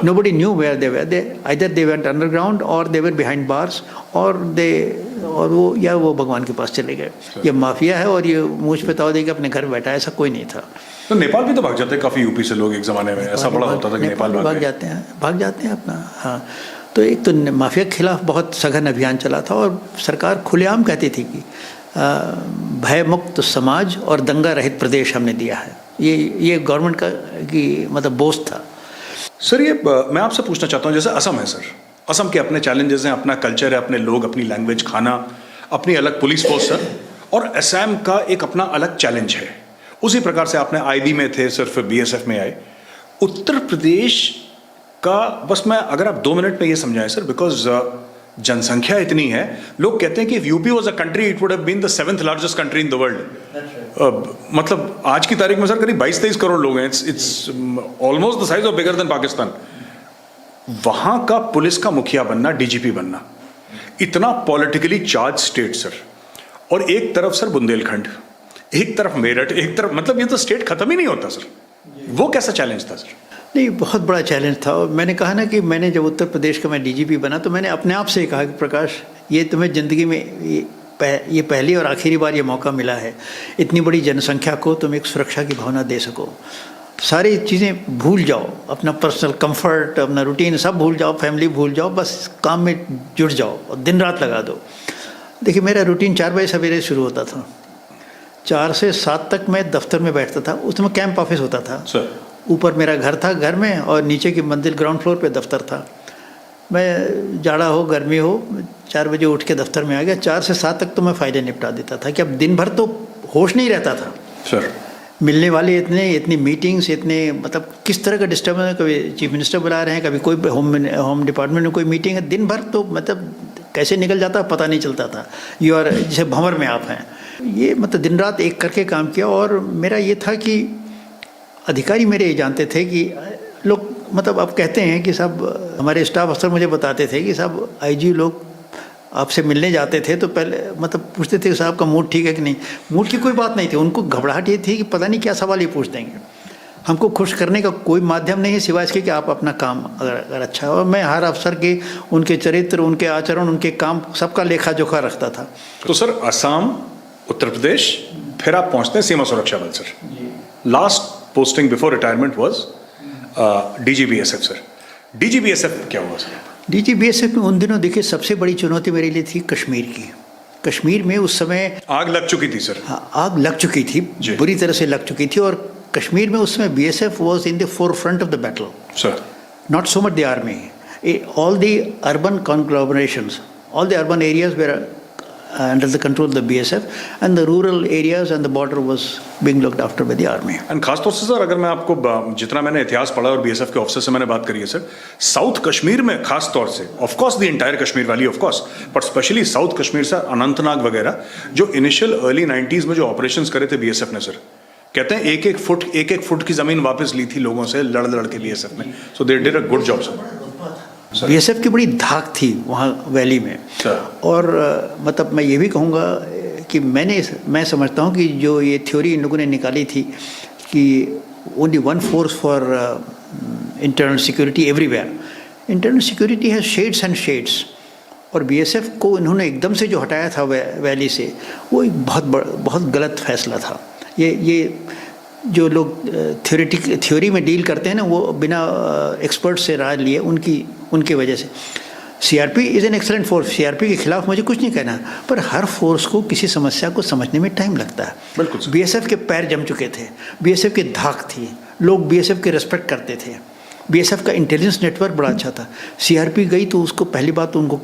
Nobody knew where they were. Either they went underground or they were behind bars or they और वो भगवान के पास चले गए। ये mafia है और ये मुझ पे ताव दे के अपने घर बैठा है, ऐसा कोई नहीं था।
तो नेपाल भी तो भाग जाते हैं काफ़ी, यूपी से लोग एक ज़माने में, ऐसा बड़ा होता था कि नेपाल
भाग जाते हैं अपना। हाँ, तो एक तो माफिया के खिलाफ बहुत सघन अभियान चला था और सरकार खुलेआम कहती थी कि भय मुक्त समाज और दंगा रहित प्रदेश हमने दिया है। ये गवर्नमेंट का की मतलब बोझ था।
सर ये मैं आपसे पूछना चाहता हूँ, जैसे असम है सर, असम के अपने चैलेंजेस हैं, अपना कल्चर है, अपने लोग, अपनी लैंग्वेज, खाना, अपनी अलग पुलिस फोर्स सर, और असम का एक अपना अलग चैलेंज है। उसी प्रकार से आपने आईबी में थे सर, फिर बीएसएफ में आए। उत्तर प्रदेश का बस मैं अगर आप 2 मिनट में ये समझाएं सर, बिकॉज जनसंख्या इतनी है, लोग कहते हैं कि if UP was a country it would have been the 7th largest country in the world. मतलब आज की तारीख में सर करीब 22-23 करोड़ लोग हैं, it's almost the size of bigger than Pakistan. वहां का पुलिस का मुखिया बनना, डीजीपी बनना, इतना पॉलिटिकली चार्ज स्टेट सर, और एक तरफ सर बुंदेलखंड, एक तरफ मेरठ, एक तरफ, मतलब ये तो स्टेट खत्म ही नहीं होता सर। वो कैसा चैलेंज था सर?
नहीं, बहुत बड़ा चैलेंज था। और मैंने कहा ना कि मैंने जब उत्तर प्रदेश का मैं डीजीपी बना तो मैंने अपने आप से कहा कि प्रकाश, ये तुम्हें ज़िंदगी में ये पहली और आखिरी बार ये मौका मिला है, इतनी बड़ी जनसंख्या को तुम एक सुरक्षा की भावना दे सको। सारी चीज़ें भूल जाओ, अपना पर्सनल कंफर्ट, अपना रूटीन सब भूल जाओ, फैमिली भूल जाओ, बस काम में जुट जाओ और दिन रात लगा दो। देखिए, मेरा रूटीन 4 बजे सवेरे शुरू होता था, 4 से 7 तक मैं दफ्तर में बैठता था। उसमें कैंप ऑफिस होता था, ऊपर मेरा घर था, घर में, और नीचे की मंजिल ग्राउंड फ्लोर पे दफ्तर था। मैं जाड़ा हो गर्मी हो 4 बजे उठ के दफ्तर में आ गया। 4 से 7 तक तो मैं फ़ायदे निपटा देता था कि अब दिन भर तो होश नहीं रहता था
सर।
मिलने वाले इतनी मीटिंग्स, इतने मतलब किस तरह का डिस्टर्बेंस है। कभी चीफ मिनिस्टर बुला रहे हैं, कभी कोई होम डिपार्टमेंट में कोई मीटिंग है, दिन भर तो मतलब कैसे निकल जाता पता नहीं चलता था। और जैसे भंवर में आप हैं, ये मतलब दिन रात एक करके काम किया। और मेरा ये था कि अधिकारी मेरे ये जानते थे कि लोग मतलब आप कहते हैं कि साहब, हमारे स्टाफ अफसर मुझे बताते थे कि साहब आईजी लोग आपसे मिलने जाते थे तो पहले मतलब पूछते थे साहब का मूड ठीक है कि नहीं। मूड की कोई बात नहीं थी, उनको घबराहट ये थी कि पता नहीं क्या सवाल ये पूछ देंगे। हमको खुश करने का कोई माध्यम नहीं है सिवाय इसके कि आप अपना काम अगर अच्छा हो। और मैं हर अफसर के, उनके चरित्र, उनके आचरण, उनके काम, सबका लेखा जोखा रखता था।
तो सर असम, उत्तर प्रदेश, फिर आप पहुंचते हैं Seema Suraksha Bal sir. Last posting before retirement was DG BSF sir. DG BSF क्या हुआ सर?
डीजीबीएसएफ में उन दिनों देखिए सबसे बड़ी चुनौती मेरे लिए थी कश्मीर की। कश्मीर में उस समय
आग लग चुकी थी सर।
हाँ, आग लग चुकी थी, बुरी तरह से लग चुकी थी। और कश्मीर में उस समय BSF was in the forefront of the battle
sir,
not so much the army. All the urban conglomerations, all the urban areas were under the control of the BSF, and the rural areas and the border was being looked after by the army.
And खासतौर से sir, अगर मैं आपको जितना मैंने इतिहास पढ़ा और बीएसएफ के ऑफिसर से मैंने बात करी है सर, साउथ कश्मीर में खास तौर से, of course the entire Kashmir valley of course, but specially south Kashmir से अनंतनाग वगैरह, जो इनिशियल अर्ली 90s में जो ऑपरेशंस करे थे बीएसएफ ने सर, कहते हैं एक एक फुट की जमीन वापस ली थी लोगों से लड़ के बीएसएफ ने। So they did a good job sir.
BSF की बड़ी धाक थी वहाँ वैली में। और मतलब मैं ये भी कहूँगा कि मैं समझता हूँ कि जो ये थ्योरी इन लोगों ने निकाली थी कि only one force for internal security everywhere, internal security है शेड्स एंड शेड्स। और बीएसएफ को इन्होंने एकदम से जो हटाया था वैली से, वो एक बहुत गलत फैसला था। ये जो लोग थ्योरी में डील करते हैं ना, वो बिना एक्सपर्ट से राय लिए उनकी वजह से। CRP is an excellent force, CRP के खिलाफ मुझे कुछ नहीं कहना, पर हर फोर्स को किसी समस्या को समझने में टाइम लगता है।
बिल्कुल।
बीएसएफ के पैर जम चुके थे, बीएसएफ की धाक थी, लोग बीएसएफ के रेस्पेक्ट करते थे, बीएसएफ का इंटेलिजेंस नेटवर्क बड़ा अच्छा था। सीआरपी गई तो उसको पहली बात तो उनको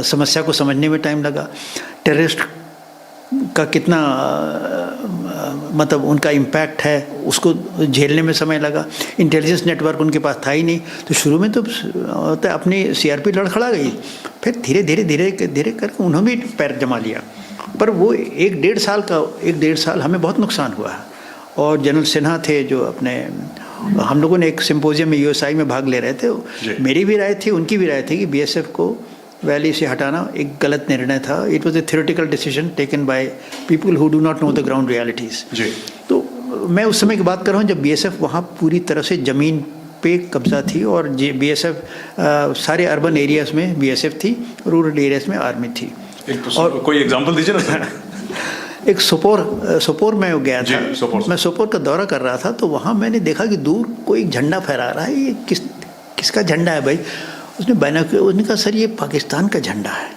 समस्या को समझने में टाइम लगा, टेररिस्ट का कितना मतलब उनका इम्पैक्ट है उसको झेलने में समय लगा। इंटेलिजेंस नेटवर्क उनके पास था ही नहीं, तो शुरू में तो अपनी सीआरपी लड़खड़ा गई, फिर धीरे करके उन्होंने भी पैर जमा लिया। पर वो एक डेढ़ साल हमें बहुत नुकसान हुआ। और जनरल सिन्हा थे जो अपने, हम लोगों ने एक सिंपोजियम में यूएसआई में भाग ले रहे थे, मेरी भी राय थी, उनकी भी राय थी कि बीएसएफ को वैली से हटाना एक गलत निर्णय था। It was a theoretical decision taken by people who do not know the ground realities. तो मैं उस समय की बात कर रहा हूँ जब बीएसएफ वहाँ पूरी तरह से ज़मीन पे कब्जा थी, और बीएसएफ सारे अर्बन एरियाज़ में बीएसएफ थी, रूरल एरियाज़ में आर्मी थी।
और कोई एग्जांपल दीजिए ना सर।
एक सोपोर में गया था, मैं सोपोर का दौरा कर रहा था, तो वहाँ मैंने देखा कि दूर कोई झंडा फहरा रहा है। ये किसका झंडा है भाई? उसने कहा सर ये पाकिस्तान का झंडा है।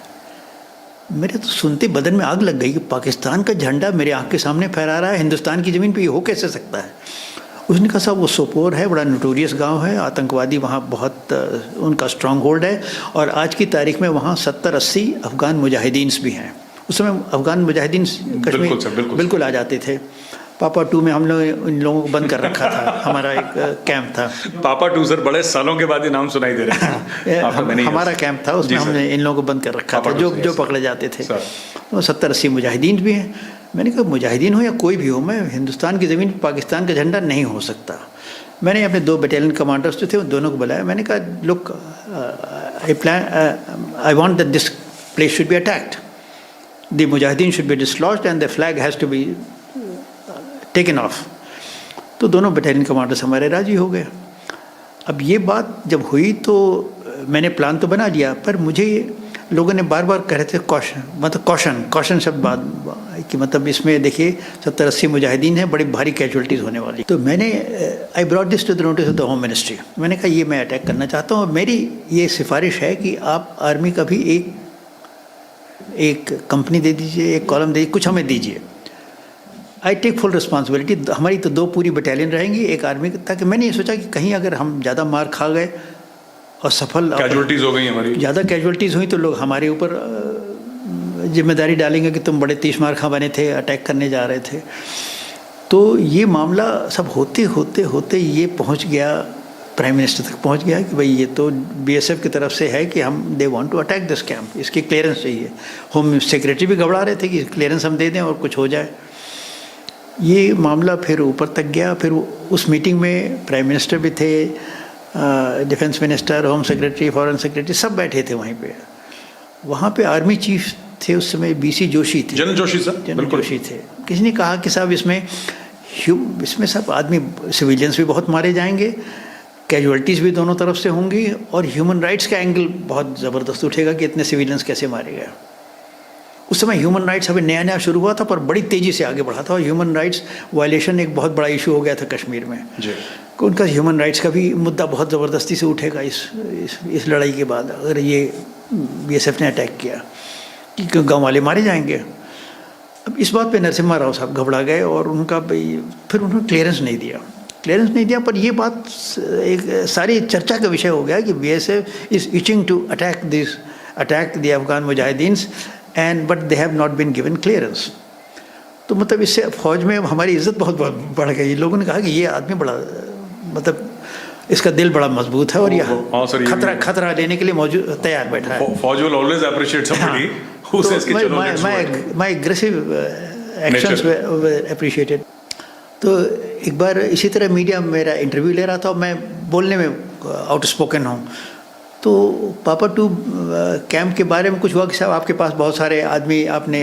मेरे तो सुनते बदन में आग लग गई कि पाकिस्तान का झंडा मेरे आँख के सामने फहरा रहा है, हिंदुस्तान की ज़मीन पे ये हो कैसे सकता है? उसने कहा साहब वो सोपोर है, बड़ा नोटोरियस गांव है, आतंकवादी वहाँ बहुत उनका स्ट्रांग होल्ड है, और आज की तारीख में वहाँ 70-80 अफ़गान मुजाहिदीन भी हैं। उस समय अफ़गान मुजाहिदीन कश्मीर बिल्कुल आ जाते थे। पापा 2 में हम लोग इन लोगों को बंद कर रखा था, हमारा एक कैंप था।
पापा 2 सर, बड़े सालों के बाद ये नाम सुनाई दे रहे हैं।
हमारा कैंप था, उसमें हमने इन लोगों को बंद कर रखा था, जो पकड़े जाते थे। तो 70-80 मुजाहिदीन भी हैं। मैंने कहा मुजाहिदीन हो या कोई भी हो, मैं हिंदुस्तान की ज़मीन पर पाकिस्तान का झंडा नहीं हो सकता। मैंने अपने 2 बटालियन कमांडर्स जो थे उन दोनों को बुलाया। मैंने कहा look, I want that this place should be attacked, the Mujahideen should be dislodged and the flag has to be taken off. तो दोनों बटालियन कमांडर्स हमारे राजी हो गए। अब ये बात जब हुई तो मैंने प्लान तो बना लिया, पर मुझे लोगों ने बार बार कह रहे थे कॉशन शब्द बात कि मतलब इसमें देखिए 70-80 मुजाहिदीन हैं, बड़ी भारी कैजुअलिटीज़ होने वाली। तो मैंने I brought this to the notice of the home ministry. मैंने कहा ये मैं अटैक करना चाहता हूँ, मेरी ये सिफारिश है कि आप आर्मी का भी एक कंपनी दे दीजिए, एक कॉलम दे दीजिए, कुछ हमें दीजिए। I take full responsibility. हमारी तो 2 पूरी बटालियन रहेंगी, एक आर्मी, ताकि मैंने ये सोचा कि कहीं अगर हम ज़्यादा मार खा गए और सफल
कैजुअलिटीज़ हो गई हमारी,
ज़्यादा कैजुअलिटीज़ हुई तो लोग हमारे ऊपर जिम्मेदारी डालेंगे कि तुम बड़े तीस मार खा बने थे, अटैक करने जा रहे थे। तो ये मामला सब होते होते होते ये पहुंच गया, प्राइम मिनिस्टर तक पहुंच गया कि भाई ये तो बीएसएफ की तरफ से है कि हम they want to attack this camp, इसकी क्लियरेंस चाहिए। होम सेक्रेटरी भी घबरा रहे थे कि क्लियरेंस हम दे दें और कुछ हो जाए। ये मामला फिर ऊपर तक गया। फिर उस मीटिंग में प्राइम मिनिस्टर भी थे, defence minister, home secretary, foreign secretary, सब बैठे थे वहीं पे। वहाँ पे आर्मी चीफ थे उस समय, बीसी जोशी थे,
general Joshi sir,
general Joshi थे। किसी ने कहा कि साहब इसमें सब आदमी, सिविलियंस भी बहुत मारे जाएंगे, कैजुअलिटीज़ भी दोनों तरफ से होंगी, और ह्यूमन राइट्स का एंगल बहुत ज़बरदस्त उठेगा कि इतने सिविलियंस कैसे मारे गए। उस समय ह्यूमन राइट्स अभी नया नया शुरू हुआ था, पर बड़ी तेज़ी से आगे बढ़ा था, और ह्यूमन राइट्स वायलेशन एक बहुत बड़ा इशू हो गया था कश्मीर में। उनका ह्यूमन राइट्स का भी मुद्दा बहुत ज़बरदस्ती से उठेगा इस लड़ाई के बाद, अगर ये बीएसएफ ने अटैक किया कि गाँव वाले मारे जाएंगे। अब इस बात पे नरसिम्हा राव साहब घबरा गए, और उनका फिर उन्होंने क्लियरेंस नहीं दिया। पर ये बात एक सारी चर्चा का विषय हो गया कि BSF is itching to attack the Afghan mujahideens and but they have not been given clearance. तो मतलब इससे फौज में हमारी इज्जत बहुत बढ़ गई। लोगों ने कहा कि ये आदमी बड़ा, मतलब इसका दिल बड़ा मजबूत है, और यह खतरा लेने के लिए मौजूद तैयार बैठा है।
फौज will always appreciate somebody who says कि चलो
my aggressive actions were appreciated. तो एक बार इसी तरह मीडिया मेरा इंटरव्यू ले रहा था, और मैं बोलने में आउटस्पोकन हूँ। तो पापा 2 कैंप के बारे में कुछ हुआ कि साहब आपके पास बहुत सारे आदमी आपने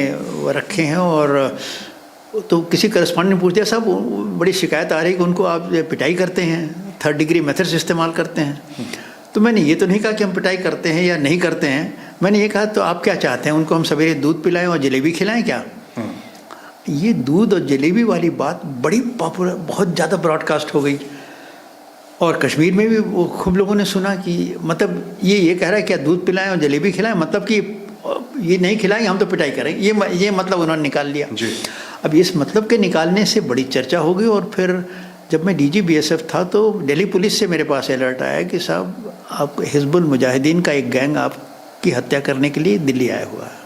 रखे हैं, और तो किसी करस्पॉन्डेंट ने पूछ दिया साहब बड़ी शिकायत आ रही है कि उनको आप पिटाई करते हैं, 3rd डिग्री मेथड्स इस्तेमाल करते हैं। तो मैंने ये तो नहीं कहा कि हम पिटाई करते हैं या नहीं करते हैं, मैंने ये कहा तो आप क्या चाहते हैं, उनको हम सवेरे दूध पिलाएं और जलेबी खिलाएं क्या? ये दूध और जलेबी वाली बात बड़ी पॉपुलर, बहुत ज़्यादा ब्रॉडकास्ट हो गई, और कश्मीर में भी वो खूब लोगों ने सुना कि मतलब ये कह रहा है क्या दूध पिलाएं और जलेबी खिलाएं, मतलब कि ये नहीं खिलाएंगे हम तो पिटाई करेंगे, ये मतलब उन्होंने निकाल लिया। अब इस मतलब के निकालने से बड़ी चर्चा हो गई, और फिर जब मैं डीजी बीएसएफ था तो दिल्ली पुलिस से मेरे पास अलर्ट आया कि साहब आप हिजबुल मुजाहिदीन का एक गैंग आपकी हत्या करने के लिए दिल्ली आया हुआ है।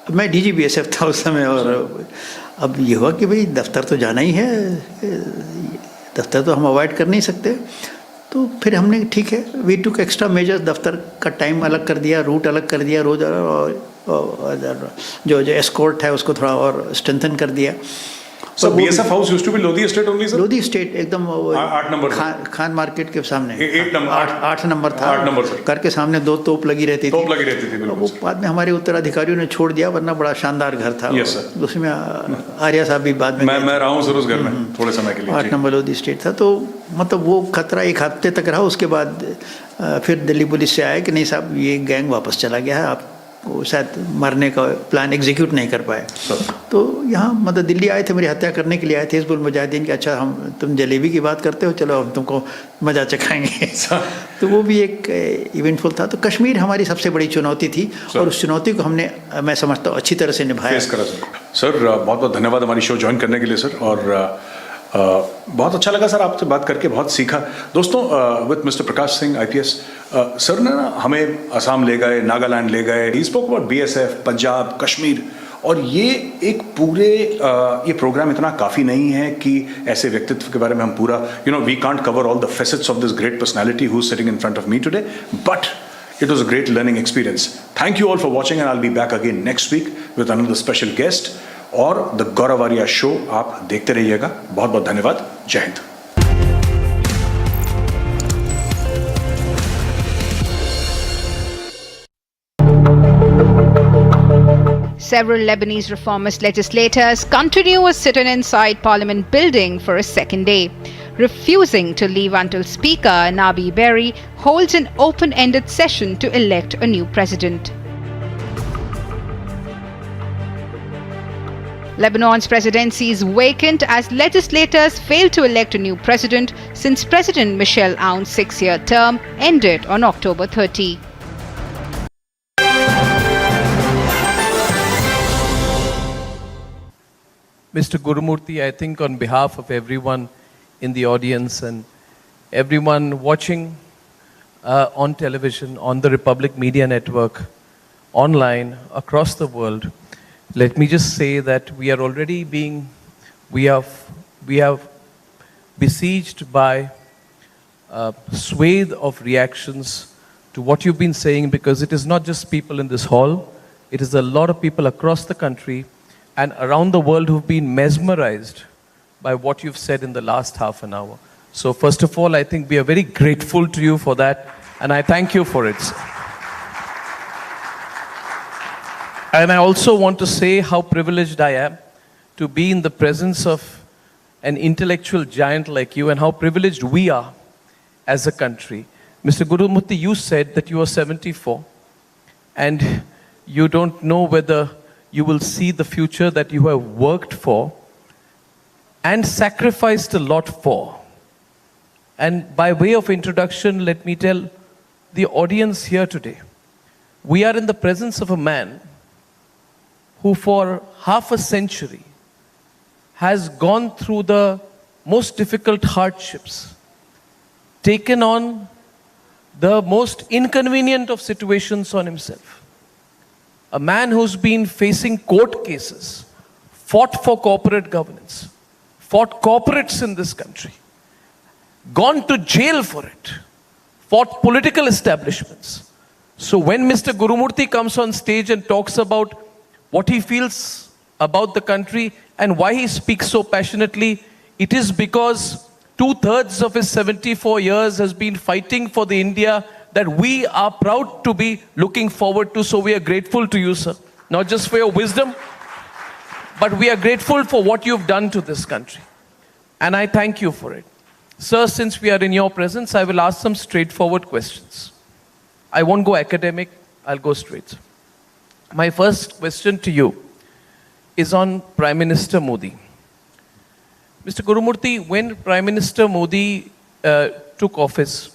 अब मैं डीजी बीएसएफ था उस समय, और अब ये हुआ कि भाई दफ्तर तो जाना ही है, दफ्तर तो हम अवॉइड कर नहीं सकते। तो फिर हमने ठीक है, वी टुक एक्स्ट्रा मेजर्स, दफ्तर का टाइम अलग कर दिया, रूट अलग कर दिया, रोज और जो एस्कॉर्ट है उसको थोड़ा और स्ट्रेंथन कर दिया।
So BSF house used to be Lodi Estate only, sir?
Lodi Estate एकदम
8 नंबर
खान मार्केट के सामने
8
नंबर था।
8 नंबर सर।
घर के सामने 2 तोप लगी रहती थी। वो बाद में हमारे उत्तराधिकारियों ने छोड़ दिया, वरना बड़ा शानदार घर था।
Yes sir.
उसमें आर्या साहब भी बाद में
मैं रहा हूँ सर उस घर में थोड़े समय के लिए।
8 नंबर लोधी स्टेट था। तो मतलब वो खतरा 1 हफ्ते तक रहा। उसके बाद फिर दिल्ली पुलिस से आया कि नहीं साहब ये गैंग वापस चला गया है, आप वो शायद मारने का प्लान एग्जीक्यूट नहीं कर पाए। तो यहाँ मतलब दिल्ली आए थे, मेरी हत्या करने के लिए आए थे हिजबुल मुजाहिदीन के। अच्छा, तुम जलेबी की बात करते हो, चलो हम तुमको मजा चखाएंगे। तो वो भी एक इवेंटफुल था। तो कश्मीर हमारी सबसे बड़ी चुनौती थी और उस चुनौती को हमने, मैं समझता हूँ, अच्छी तरह से निभाया।
सर बहुत बहुत धन्यवाद हमारी शो ज्वाइन करने के लिए सर, और बहुत अच्छा लगा सर आपसे बात करके, बहुत सीखा। दोस्तों, with mister Prakash Singh IPS, sir ने ना हमें असम ले गए, नागालैंड ले गए, he spoke about BSF, Punjab, Kashmir, और ये एक पूरे ये प्रोग्राम इतना काफ़ी नहीं है कि ऐसे व्यक्तित्व के बारे में हम पूरा, we can't cover all the facets of this great personality who is sitting in front of me today, but it was a great learning experience. Thank you all for watching, and I'll be back again next week with another special guest. और the Gaurav Arya show आप देखते रहिएगा। बहुत बहुत धन्यवाद। जय Hind.
Several Lebanese reformist legislators continue a sit-in inside Parliament building for a second day, refusing to leave until Speaker Nabi Berri holds an open-ended session to elect a new president. Lebanon's presidency is vacant as legislators failed to elect a new president since President Michel Aoun's 6-year term ended on October 30.
Mr. Gurumurthy, I think on behalf of everyone in the audience and everyone watching on television, on the Republic Media Network, online, across the world, let me just say that we are already we have besieged by a swathe of reactions to what you've been saying, because it is not just people in this hall, it is a lot of people across the country and around the world who've been mesmerized by what you've said in the last half an hour. So first of all, I think we are very grateful to you for that, and I thank you for it. And I also want to say how privileged I am to be in the presence of an intellectual giant like you, and how privileged we are as a country. Mr. Gurumurthy, you said that you are 74 and you don't know whether you will see the future that you have worked for and sacrificed a lot for. And by way of introduction, let me tell the audience here today, we are in the presence of a man who for half a century has gone through the most difficult hardships, taken on the most inconvenient of situations on himself. A man who's been facing court cases, fought for corporate governance, fought corporates in this country, gone to jail for it, fought political establishments. So when Mr. Gurumurthy comes on stage and talks about what he feels about the country and why he speaks so passionately, it is because 2/3 of his 74 years has been fighting for the India that we are proud to be looking forward to. So we are grateful to you, sir. Not just for your wisdom, but we are grateful for what you've done to this country. And I thank you for it. Sir, since we are in your presence, I will ask some straightforward questions. I won't go academic, I'll go straight. My first question to you is on Prime Minister Modi. Mr. Gurumurthy, when Prime Minister Modi took office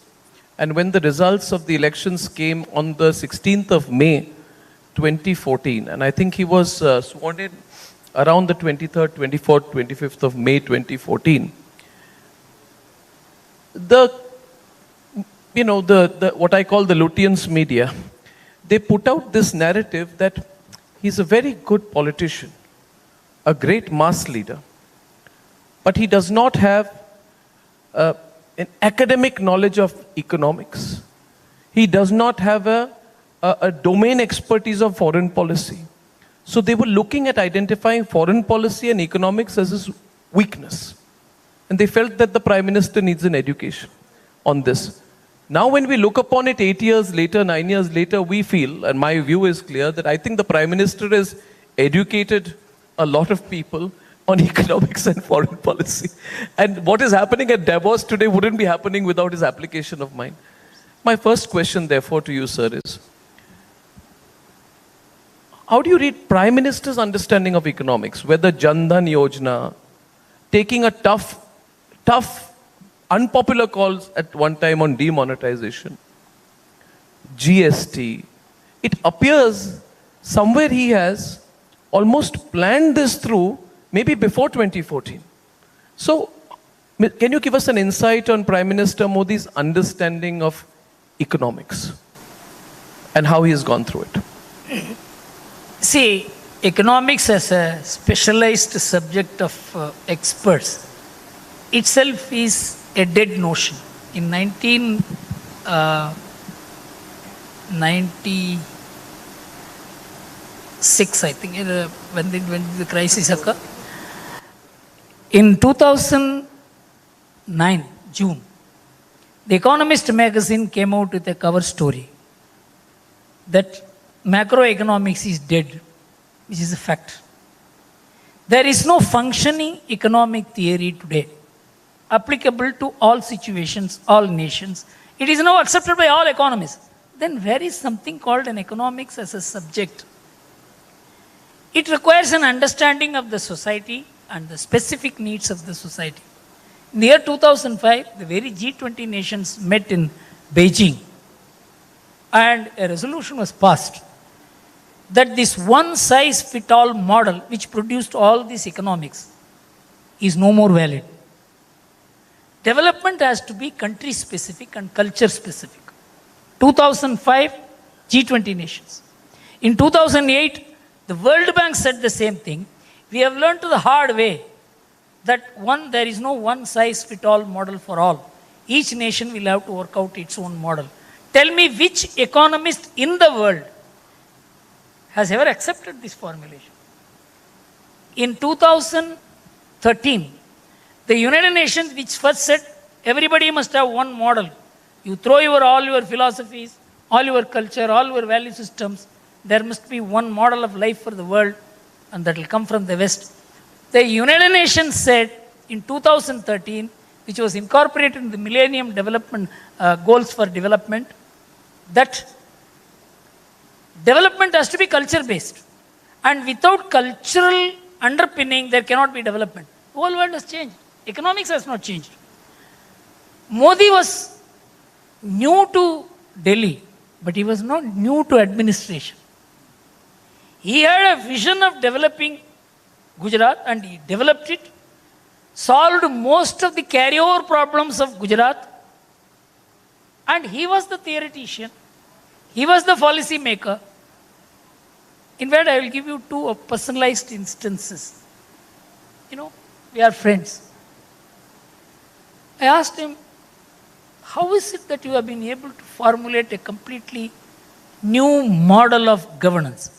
and when the results of the elections came on the 16th of May 2014, and I think he was sworn in around the 23rd, 24th, 25th of May 2014, the what I call the Lutyens media, they put out this narrative that he's a very good politician, a great mass leader, but he does not have an academic knowledge of economics. He does not have a domain expertise of foreign policy. So they were looking at identifying foreign policy and economics as his weakness. And they felt that the Prime Minister needs an education on this. Now when we look upon it 8 years later, 9 years later, we feel, and my view is clear, that I think the Prime Minister has educated a lot of people on economics and foreign policy. And what is happening at Davos today wouldn't be happening without his application of mine. My first question, therefore, to you, sir, is, how do you read Prime Minister's understanding of economics? Whether Jan Dhan Yojana, taking a tough, unpopular calls at one time on demonetization, GST, it appears somewhere he has almost planned this through maybe before 2014. So, can you give us an insight on Prime Minister Modi's understanding of economics and how he has gone through it?
See, economics as a specialized subject of experts itself is a dead notion. In 1996, I think, when the crisis occurred. In 2009, June, The Economist magazine came out with a cover story that macroeconomics is dead, which is a fact. There is no functioning economic theory today applicable to all situations, all nations. It is now accepted by all economists. Then where is something called an economics as a subject? It requires an understanding of the society and the specific needs of the society. In the year 2005, the very G20 nations met in Beijing, and a resolution was passed that this one-size-fits-all model, which produced all this economics, is no more valid. Development has to be country-specific and culture-specific. 2005, G20 nations. In 2008, the World Bank said the same thing. We have learned the hard way that there is no one-size-fits-all model for all. Each nation will have to work out its own model. Tell me which economist in the world has ever accepted this formulation. In 2013, the United Nations, which first said everybody must have one model. You throw all your philosophies, all your culture, all your value systems. There must be one model of life for the world, and that will come from the West. The United Nations said in 2013, which was incorporated in the Millennium Development Goals for Development, that development has to be culture-based. And without cultural underpinning, there cannot be development. The whole world has changed. Economics has not changed. Modi was new to Delhi, but he was not new to administration. He had a vision of developing Gujarat, and he developed it, solved most of the carryover problems of Gujarat, and he was the theoretician. He was the policy maker. In fact, I will give you two personalized instances. We are friends. I asked him, how is it that you have been able to formulate a completely new model of governance?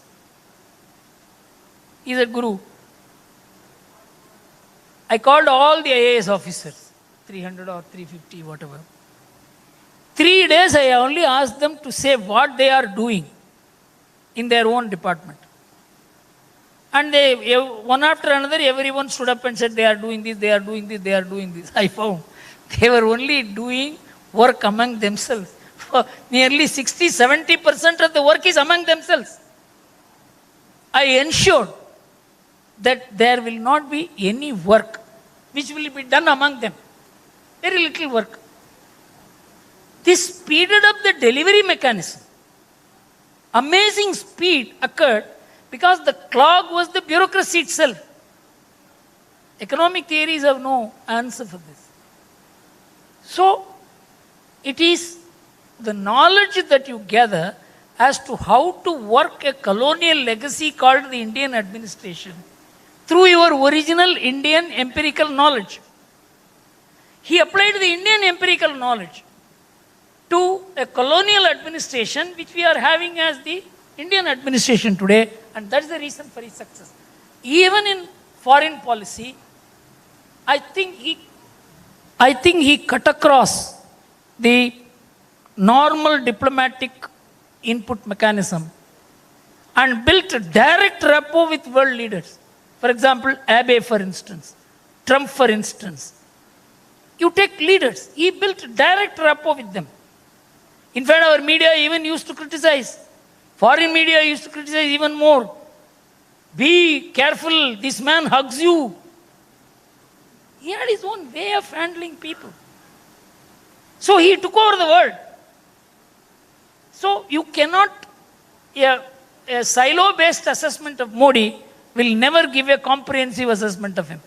He said, Guru, I called all the IAS officers, 300 or 350, whatever. 3 days I only asked them to say what they are doing in their own department. And they, one after another, everyone stood up and said they are doing this, they are doing this, they are doing this. I found they were only doing work among themselves. Nearly 60-70% of the work is among themselves. I ensured that there will not be any work which will be done among them. Very little work. This speeded up the delivery mechanism. Amazing speed occurred because the clog was the bureaucracy itself. Economic theories have no answer for this. So, it is the knowledge that you gather as to how to work a colonial legacy called the Indian administration through your original Indian empirical knowledge. He applied the Indian empirical knowledge to a colonial administration which we are having as the Indian administration today, and that's the reason for his success. Even in foreign policy, I think he cut across the normal diplomatic input mechanism and built a direct rapport with world leaders. For example, Abe, for instance, Trump, for instance. You take leaders, he built direct rapport with them. In fact, our media even used to criticize. Foreign media used to criticize even more. Be careful, this man hugs you. He had his own way of handling people. So he took over the world. So you cannot, a silo-based assessment of Modi will never give a comprehensive assessment of him.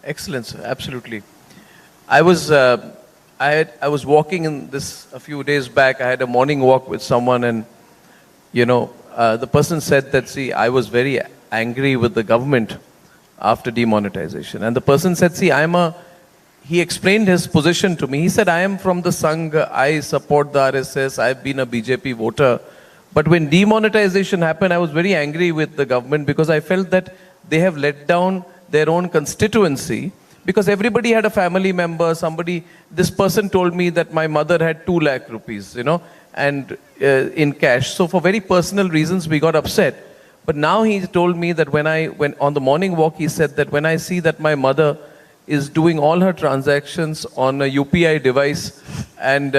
Excellent, sir. Absolutely. I was walking in this a few days back. I had a morning walk with someone, and the person said that, see, I was very angry with the government after demonetization, and the person said, see, he explained his position to me. He said, I am from the Sangh, I support the RSS, I've been a BJP voter. But when demonetization happened, I was very angry with the government because I felt that they have let down their own constituency, because everybody had a family member, this person told me that my mother had 2 lakh rupees, and in cash. So for very personal reasons, we got upset. But now he told me that when on the morning walk, he said that when I see that my mother is doing all her transactions on a UPI device, and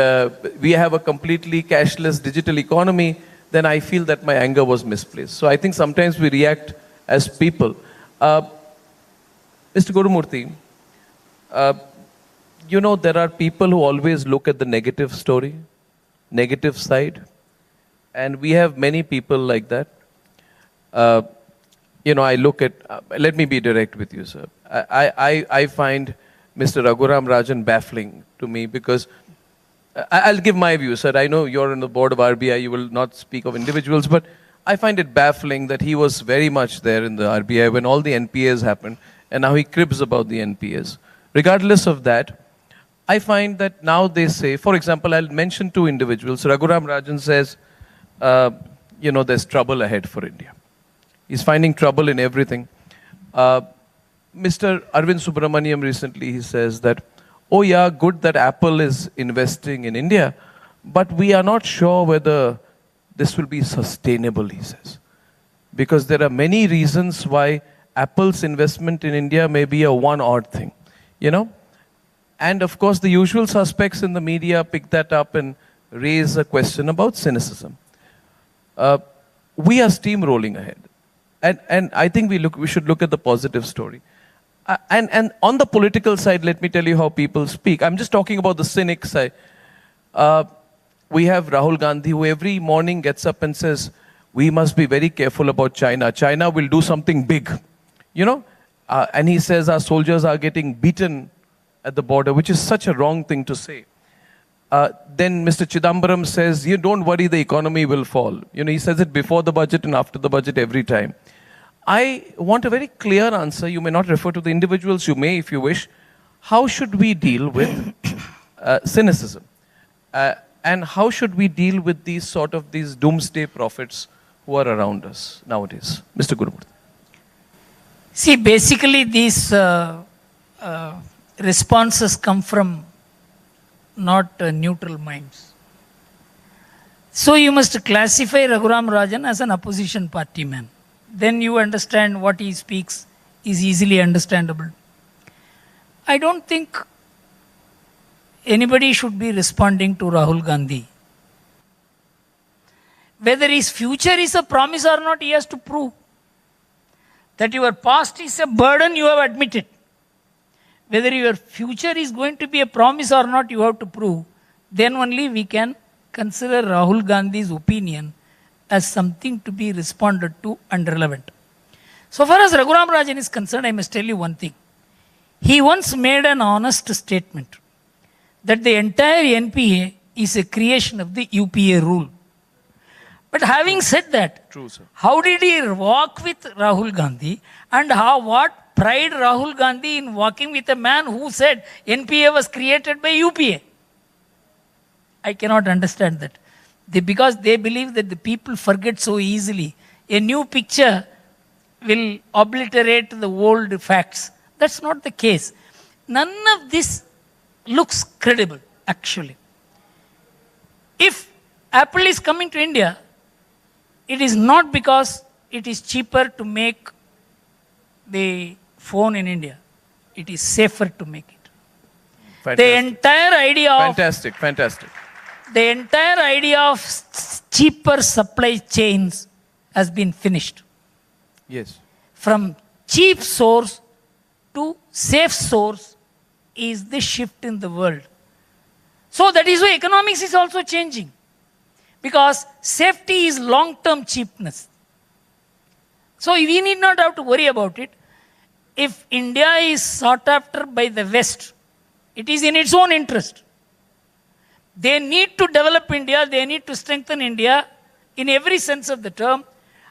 we have a completely cashless digital economy, then I feel that my anger was misplaced. So I think sometimes we react as people. Mr. Gurumurthy, there are people who always look at the negative story, negative side, and we have many people like that. I look at, let me be direct with you, sir. I find Mr. Raghuram Rajan baffling to me because, I'll give my view, sir. I know you're on the board of RBI, you will not speak of individuals, but I find it baffling that he was very much there in the RBI when all the NPAs happened, and now he cribs about the NPAs. Regardless of that, I find that now they say, for example, I'll mention 2 individuals. Raghuram Rajan says, there's trouble ahead for India. He's finding trouble in everything. Mr. Arvind Subramaniam recently, he says that, oh yeah, good that Apple is investing in India, but we are not sure whether this will be sustainable, he says. Because there are many reasons why Apple's investment in India may be a one-odd thing, And of course, the usual suspects in the media pick that up and raise a question about cynicism. We are steamrolling ahead. And I think we should look at the positive story. And on the political side, let me tell you how people speak. I'm just talking about the cynic side. We have Rahul Gandhi, who every morning gets up and says, we must be very careful about China. China will do something big, and he says our soldiers are getting beaten at the border, which is such a wrong thing to say. Then Mr. Chidambaram says, you don't worry, the economy will fall. He says it before the budget and after the budget every time. I want a very clear answer. You may not refer to the individuals, you may if you wish. How should we deal with cynicism? And how should we deal with these doomsday prophets who are around us nowadays? Mr. Gurumurthy.
See, basically these responses come from not neutral minds. So you must classify Raghuram Rajan as an opposition party man. Then you understand what he speaks is easily understandable. I don't think anybody should be responding to Rahul Gandhi. Whether his future is a promise or not, he has to prove. That your past is a burden, you have admitted. Whether your future is going to be a promise or not, you have to prove. Then only we can consider Rahul Gandhi's opinion as something to be responded to and relevant. So far as Raghuram Rajan is concerned, I must tell you one thing. He once made an honest statement that the entire NPA is a creation of the UPA rule. But having said that,
true, sir.
How did he walk with Rahul Gandhi, and what pride Rahul Gandhi in walking with a man who said NPA was created by UPA? I cannot understand that. Because they believe that the people forget so easily. A new picture will obliterate the old facts. That's not the case. None of this looks credible, actually. If Apple is coming to India, it is not because it is cheaper to make the phone in India. It is safer to make it.
Fantastic.
The entire idea of...
Fantastic.
The entire idea of cheaper supply chains has been finished.
Yes.
From cheap source to safe source is the shift in the world. So that is why economics is also changing. Because safety is long-term cheapness. So we need not have to worry about it. If India is sought after by the West, it is in its own interest. They need to develop India, they need to strengthen India in every sense of the term.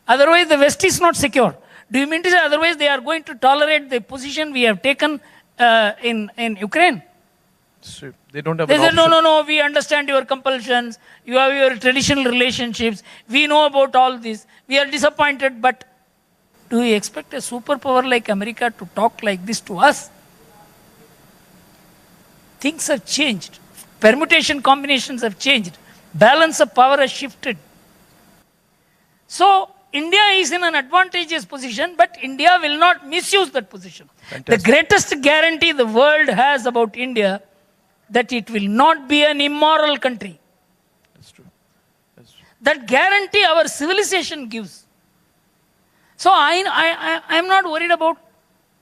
Otherwise, the West is not secure. Do you mean to say otherwise they are going to tolerate the position we have taken in Ukraine?
So they don't have
They
an
said,
option.
no, we understand your compulsions, you have your traditional relationships, we know about all this, we are disappointed, but do we expect a superpower like America to talk like this to us? Things have changed. Permutation combinations have changed. Balance of power has shifted. So, India is in an advantageous position, but India will not misuse that position.
Fantastic.
The greatest guarantee the world has about India that it will not be an immoral country.
That's true.
That guarantee our civilization gives. So I'm not worried about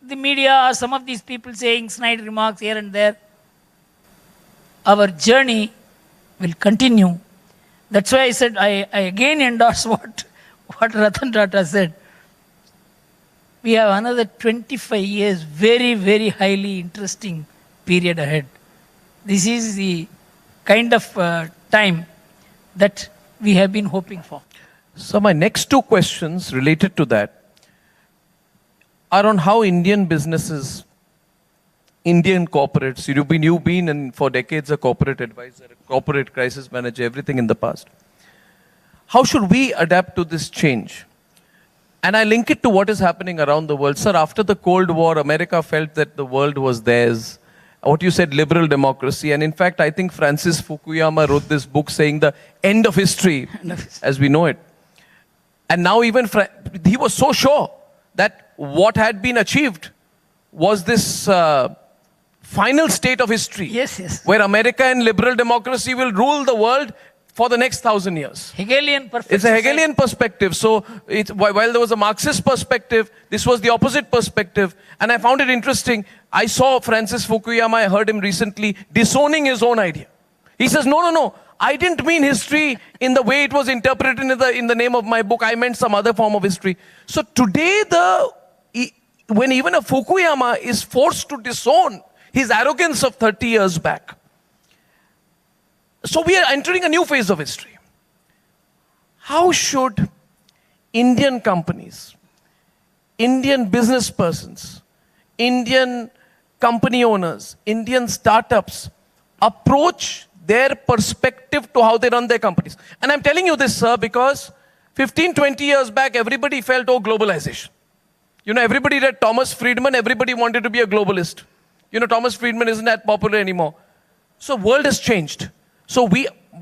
the media or some of these people saying snide remarks here and there. Our journey will continue. That's why I said I again endorse what Ratan Tata said. We have another 25 years, very, very highly interesting period ahead. This is the kind of time that we have been hoping for.
So my next two questions related to that are on how Indian businesses, Indian corporates, you've been in for decades a corporate advisor, a corporate crisis manager, everything in the past. How should we adapt to this change? And I link it to what is happening around the world. Sir, after the Cold War, America felt that the world was theirs. What you said, liberal democracy. And in fact, I think Francis Fukuyama wrote this book saying the end of history as we know it. And now even he was so sure that what had been achieved was this final state of history.
Yes.
Where America and liberal democracy will rule the world for the next 1,000 years.
Hegelian perspective.
It's a Hegelian perspective. So while there was a Marxist perspective, this was the opposite perspective. And I found it interesting. I saw Francis Fukuyama, I heard him recently, disowning his own idea. He says, no. I didn't mean history in the way it was interpreted in the name of my book. I meant some other form of history. So today, when even a Fukuyama is forced to disown his arrogance of 30 years back, so we are entering a new phase of history. How should Indian companies, Indian business persons, Indian company owners, Indian startups approach their perspective to how they run their companies? And I'm telling you this, sir, because 15, 20 years back, everybody felt, globalization. Everybody read Thomas Friedman, everybody wanted to be a globalist. Thomas Friedman isn't that popular anymore. So world has changed. So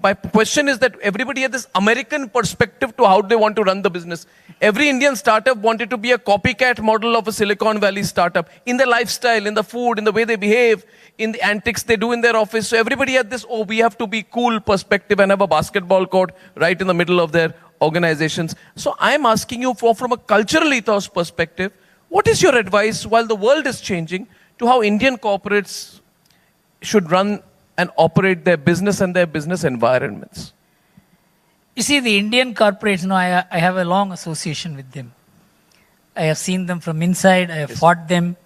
my question is that everybody had this American perspective to how they want to run the business. Every Indian startup wanted to be a copycat model of a Silicon Valley startup in their lifestyle, in the food, in the way they behave, in the antics they do in their office. So everybody had this, we have to be cool perspective and have a basketball court right in the middle of their organizations. So I'm asking you from a cultural ethos perspective, what is your advice while the world is changing to how Indian corporates should run and operate their business and their business environments?
You see, the Indian corporates, I have a long association with them. I have seen them from inside, I have fought them.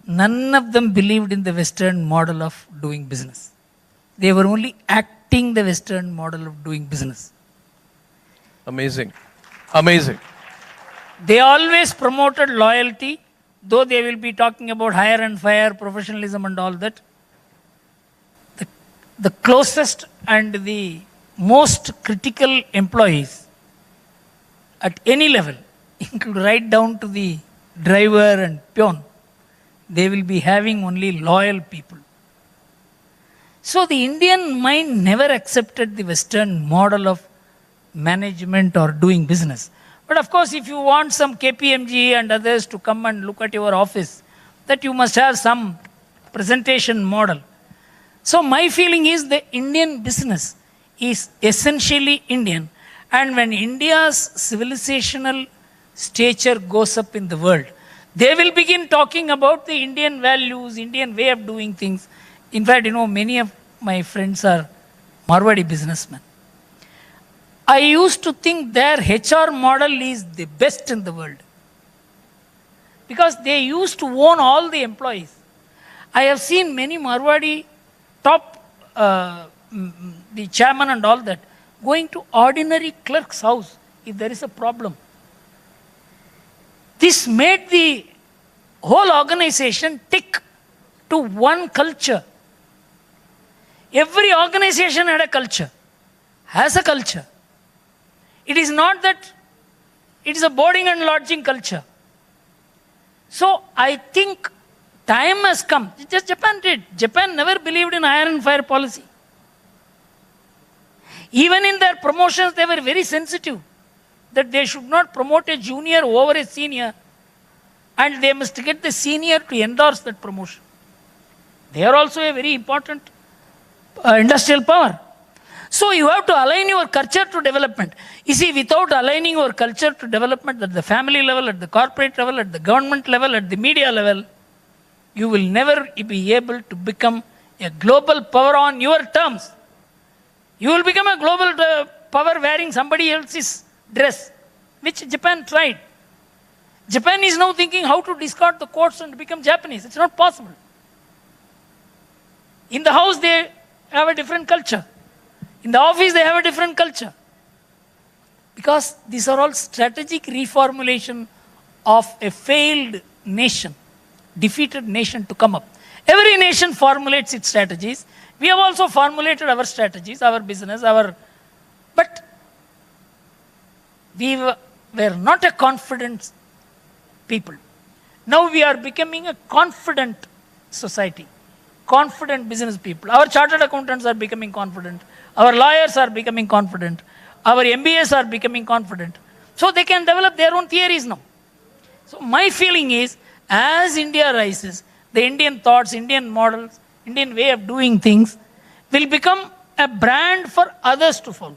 None of them believed in the Western model of doing business. They were only acting the Western model of doing business.
Amazing. Amazing.
They always promoted loyalty, though they will be talking about hire and fire, professionalism and all that. The closest and the most critical employees at any level, right down to the driver and peon, they will be having only loyal people. So the Indian mind never accepted the Western model of management or doing business. But of course, if you want some KPMG and others to come and look at your office, that you must have some presentation model. So my feeling is the Indian business is essentially Indian. And when India's civilizational stature goes up in the world, they will begin talking about the Indian values, Indian way of doing things. In fact, many of my friends are Marwadi businessmen. I used to think their HR model is the best in the world, because they used to own all the employees. I have seen many Marwadi top, the chairman and all that, going to ordinary clerk's house if there is a problem. This made the whole organization tick to one culture. Every organization had a culture, has a culture. It is not that it is a boarding and lodging culture. So I think time has come. Just Japan did. Japan never believed in iron and fire policy. Even in their promotions, they were very sensitive that they should not promote a junior over a senior, and they must get the senior to endorse that promotion. They are also a very important industrial power. So you have to align your culture to development. You see, without aligning your culture to development at the family level, at the corporate level, at the government level, at the media level, you will never be able to become a global power on your terms. You will become a global power wearing somebody else's dress, which Japan tried. Japan is now thinking how to discard the coats and become Japanese. It's not possible. In the house, they have a different culture. In the office, they have a different culture. Because these are all strategic reformulation of a failed nation, defeated nation to come up. Every nation formulates its strategies. We have also formulated our strategies, our business, but we were not a confident people. Now we are becoming a confident society, confident business people. Our chartered accountants are becoming confident. Our lawyers are becoming confident. Our MBAs are becoming confident. So they can develop their own theories now. So my feeling is, as India rises, the Indian thoughts, Indian models, Indian way of doing things will become a brand for others to follow.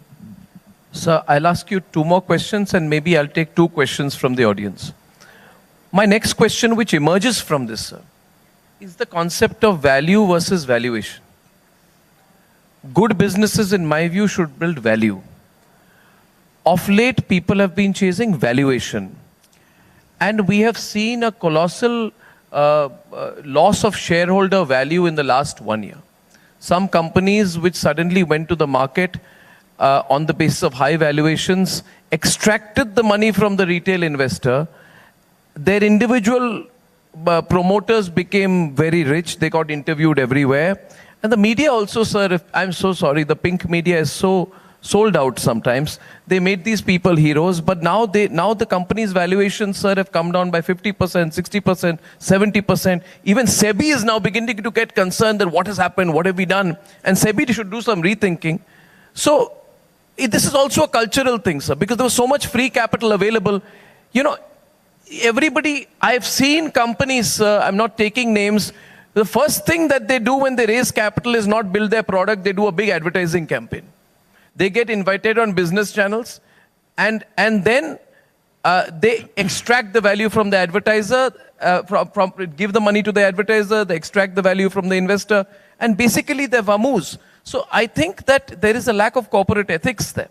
Sir, I'll ask you two more questions, and maybe I'll take two questions from the audience. My next question, which emerges from this, sir, is the concept of value versus valuation. Good businesses, in my view, should build value. Of late, people have been chasing valuation. And we have seen a colossal loss of shareholder value in the last 1 year. Some companies which suddenly went to the market on the basis of high valuations, extracted the money from the retail investor. Their individual promoters became very rich. They got interviewed everywhere. And the media also, sir, I'm so sorry, the pink media is so sold out sometimes. They made these people heroes, but now the company's valuations, sir, have come down by 50%, 60%, 70%. Even SEBI is now beginning to get concerned that what has happened, what have we done? And SEBI should do some rethinking. So this is also a cultural thing, sir, because there was so much free capital available. Everybody, I've seen companies, I'm not taking names, the first thing that they do when they raise capital is not build their product, they do a big advertising campaign. They get invited on business channels, and then they extract the value from the advertiser, give the money to the advertiser, they extract the value from the investor, and basically they're vamoose. So I think that there is a lack of corporate ethics there.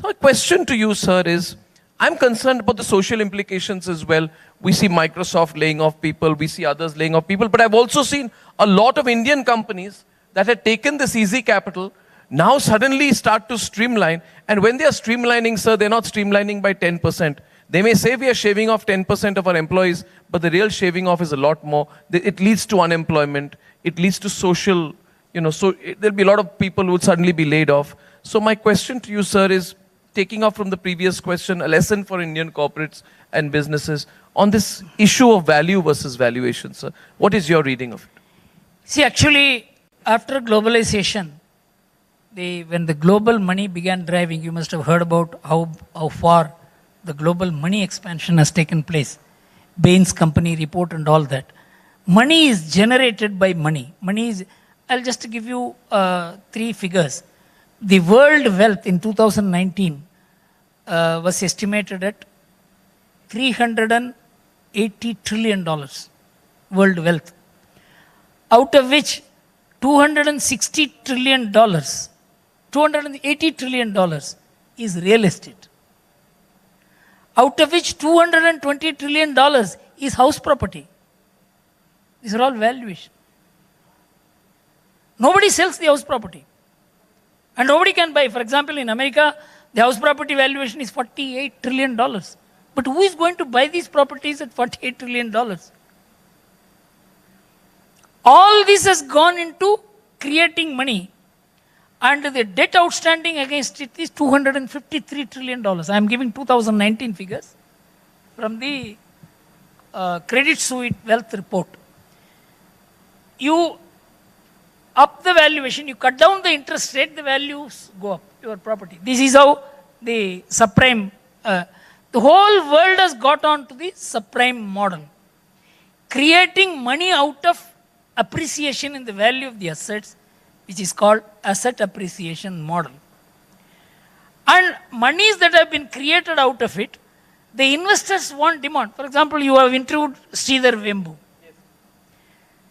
So a question to you, sir, is, I'm concerned about the social implications as well. We see Microsoft laying off people, we see others laying off people, but I've also seen a lot of Indian companies that had taken this easy capital now suddenly start to streamline. And when they are streamlining, sir, they're not streamlining by 10%. They may say we are shaving off 10% of our employees, but the real shaving off is a lot more. It leads to unemployment. It leads to social, so there'll be a lot of people who would suddenly be laid off. So my question to you, sir, is taking off from the previous question, a lesson for Indian corporates and businesses on this issue of value versus valuation, sir. What is your reading of it?
See, actually, after globalization, when the global money began driving, you must have heard about how far the global money expansion has taken place. Bain's company report and all that. Money is generated by money. I'll just give you 3 figures. The world wealth in 2019 was estimated at $380 trillion world wealth, out of which $260 trillion, $280 trillion is real estate, out of which $220 trillion is house property. These are all valuation. Nobody sells the house property. And nobody can buy. For example, in America, the house property valuation is $48 trillion. But who is going to buy these properties at $48 trillion? All this has gone into creating money. And the debt outstanding against it is $253 trillion. I am giving 2019 figures from the Credit Suisse Wealth Report. You up the valuation, you cut down the interest rate, the values go up, your property. This is how the subprime, the whole world has got on to the subprime model. Creating money out of appreciation in the value of the assets, which is called asset appreciation model. And monies that have been created out of it, the investors want demand. For example, you have interviewed Sridhar Vembu.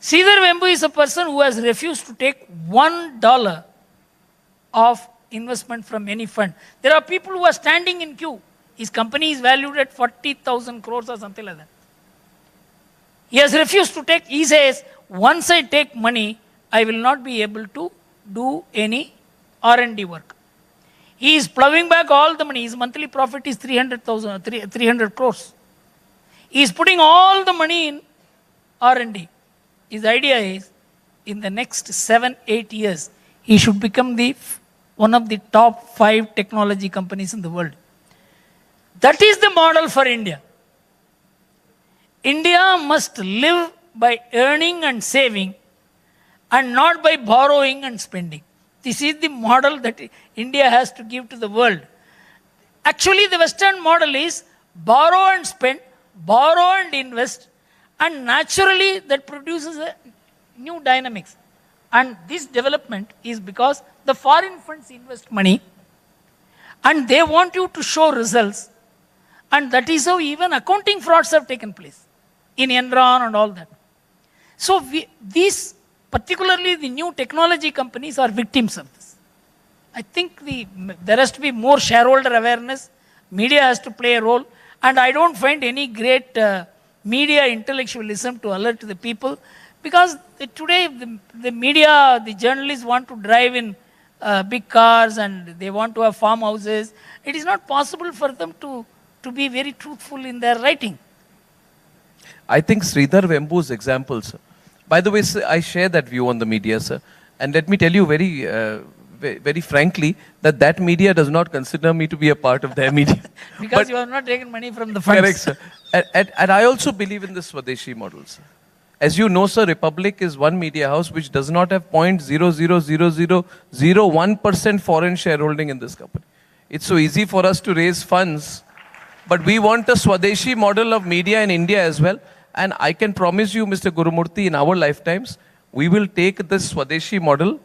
Sridhar Vembu is a person who has refused to take $1 of investment from any fund. There are people who are standing in queue. His company is valued at 40,000 crores or something like that. He has refused to take. He says, once I take money, I will not be able to do any R&D work. He is plowing back all the money. His monthly profit is 300 crores. He is putting all the money in R&D. His idea is, in the next 7-8 years, he should become one of the top 5 technology companies in the world. That is the model for India. India must live by earning and saving and not by borrowing and spending. This is the model that India has to give to the world. Actually, the Western model is borrow and spend, borrow and invest, and naturally that produces a new dynamics. And this development is because the foreign funds invest money and they want you to show results. And that is how even accounting frauds have taken place in Enron and all that. So these, particularly the new technology companies, are victims of this. I think there has to be more shareholder awareness. Media has to play a role. And I don't find any great media intellectualism to alert the people, because today the media, the journalists want to drive in big cars and they want to have farmhouses. It is not possible for them to be very truthful in their writing.
I think Sridhar Vembu's example, sir. By the way, sir, I share that view on the media, sir. And let me tell you very frankly that media does not consider me to be a part of their media.
Because you have not taken money from the funds.
Correct, sir. And I also believe in the Swadeshi model, sir. As you know, sir, Republic is one media house which does not have 0.00001% foreign shareholding in this company. It's so easy for us to raise funds, but we want a Swadeshi model of media in India as well. And I can promise you, Mr. Gurumurthy, in our lifetimes, we will take this Swadeshi model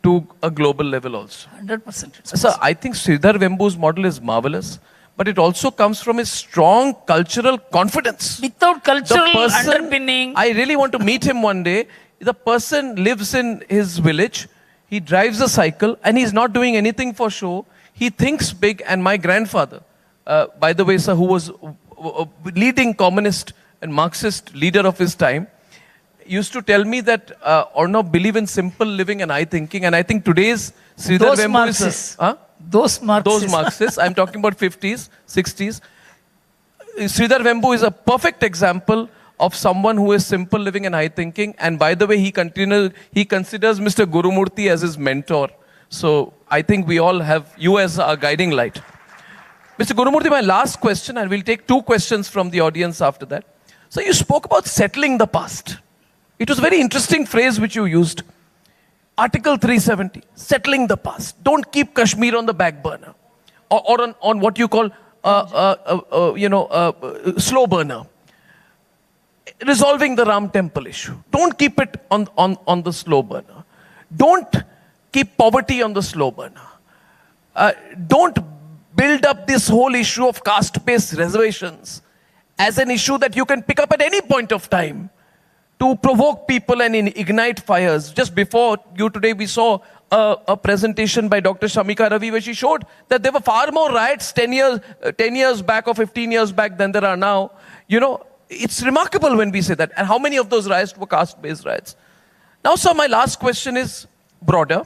to a global level also.
100%.
Sir, I think Sridhar Vembu's model is marvelous, but it also comes from a strong cultural confidence.
Without cultural underpinning.
I really want to meet him one day. The person lives in his village, he drives a cycle, and he's not doing anything for show. He thinks big, and my grandfather, by the way, sir, who was a leading communist and Marxist leader of his time, used to tell me that Arnab believe in simple living and high thinking, and I think today's Sridhar Vembu is
those
Marxists. I'm talking about 50s, 60s. Sridhar Vembu is a perfect example of someone who is simple living and high thinking. And by the way, he considers Mr. Gurumurthy as his mentor. So I think we all have you as our guiding light. Mr. Gurumurthy, my last question, and we'll take 2 questions from the audience after that. So you spoke about settling the past. It was a very interesting phrase which you used. Article 370, settling the past. Don't keep Kashmir on the back burner. Or on what you call, slow burner. Resolving the Ram temple issue. Don't keep it on the slow burner. Don't keep poverty on the slow burner. Don't build up this whole issue of caste-based reservations as an issue that you can pick up at any point of time to provoke people and ignite fires. Just before you today, we saw a presentation by Dr. Shamika Ravi where she showed that there were far more riots 10 years back or 15 years back than there are now. You know, it's remarkable when we say that. And how many of those riots were caste-based riots? Now, sir, my last question is broader.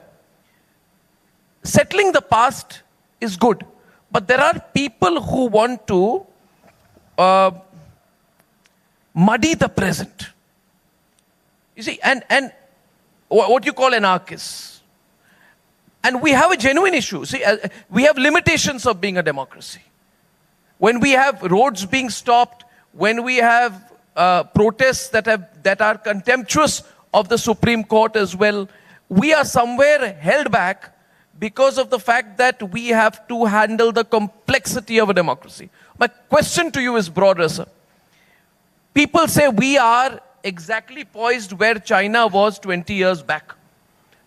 Settling the past is good, but there are people who want to muddy the present. You see, and what you call anarchists. And we have a genuine issue. See, we have limitations of being a democracy. When we have roads being stopped, when we have protests that are contemptuous of the Supreme Court as well, we are somewhere held back because of the fact that we have to handle the complexity of a democracy. My question to you is broader, sir. People say we are exactly poised where China was 20 years back.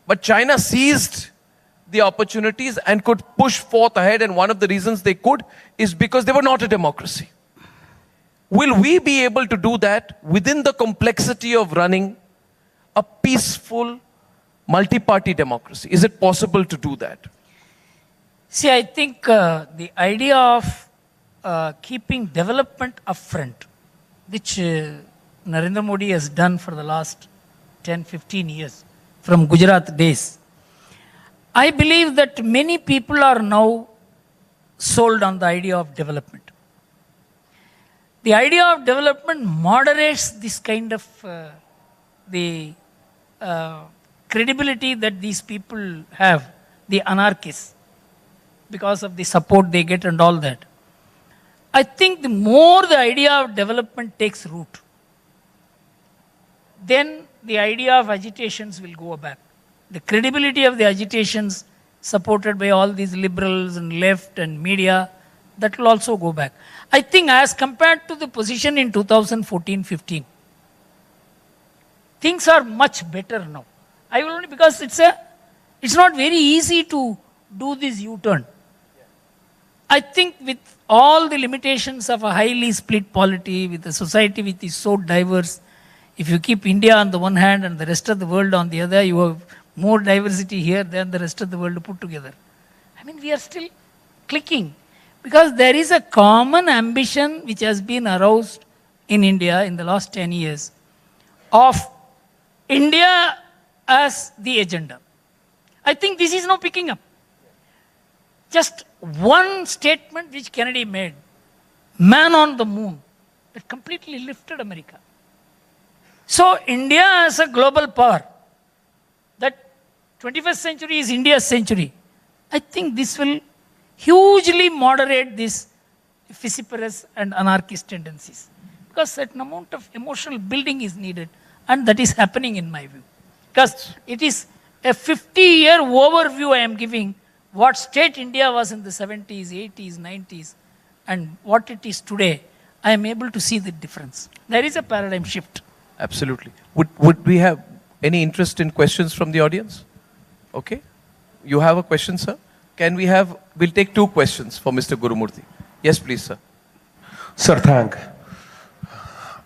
But China seized the opportunities and could push forth ahead, and one of the reasons they could is because they were not a democracy. Will we be able to do that within the complexity of running a peaceful, multi-party democracy? Is it possible to do that?
See, I think the idea of keeping development upfront, which Narendra Modi has done for the last 10-15 years, from Gujarat days, I believe that many people are now sold on the idea of development. The idea of development moderates this kind of credibility that these people have, the anarchists, because of the support they get and all that. I think the more the idea of development takes root, then the idea of agitations will go back. The credibility of the agitations supported by all these liberals and left and media, that will also go back. I think as compared to the position in 2014-15, things are much better now. I will only because it's not very easy to do this U-turn. I think with all the limitations of a highly split polity, with a society which is so diverse, if you keep India on the one hand and the rest of the world on the other, you have more diversity here than the rest of the world put together. I mean, we are still clicking because there is a common ambition which has been aroused in India in the last 10 years of India as the agenda. I think this is now picking up. Just one statement which Kennedy made, man on the moon, that completely lifted America. So India as a global power, that 21st century is India's century. I think this will hugely moderate these vociferous and anarchist tendencies. Because certain amount of emotional building is needed, and that is happening in my view. Because it is a 50-year overview I am giving what state India was in the 70s, 80s, 90s, and what it is today. I am able to see the difference. There is a paradigm shift.
Absolutely. Would we have any interest in questions from the audience? Okay. You have a question, sir? We'll take 2 questions for Mr. Gurumurthy. Yes, please, sir.
Sir, thank.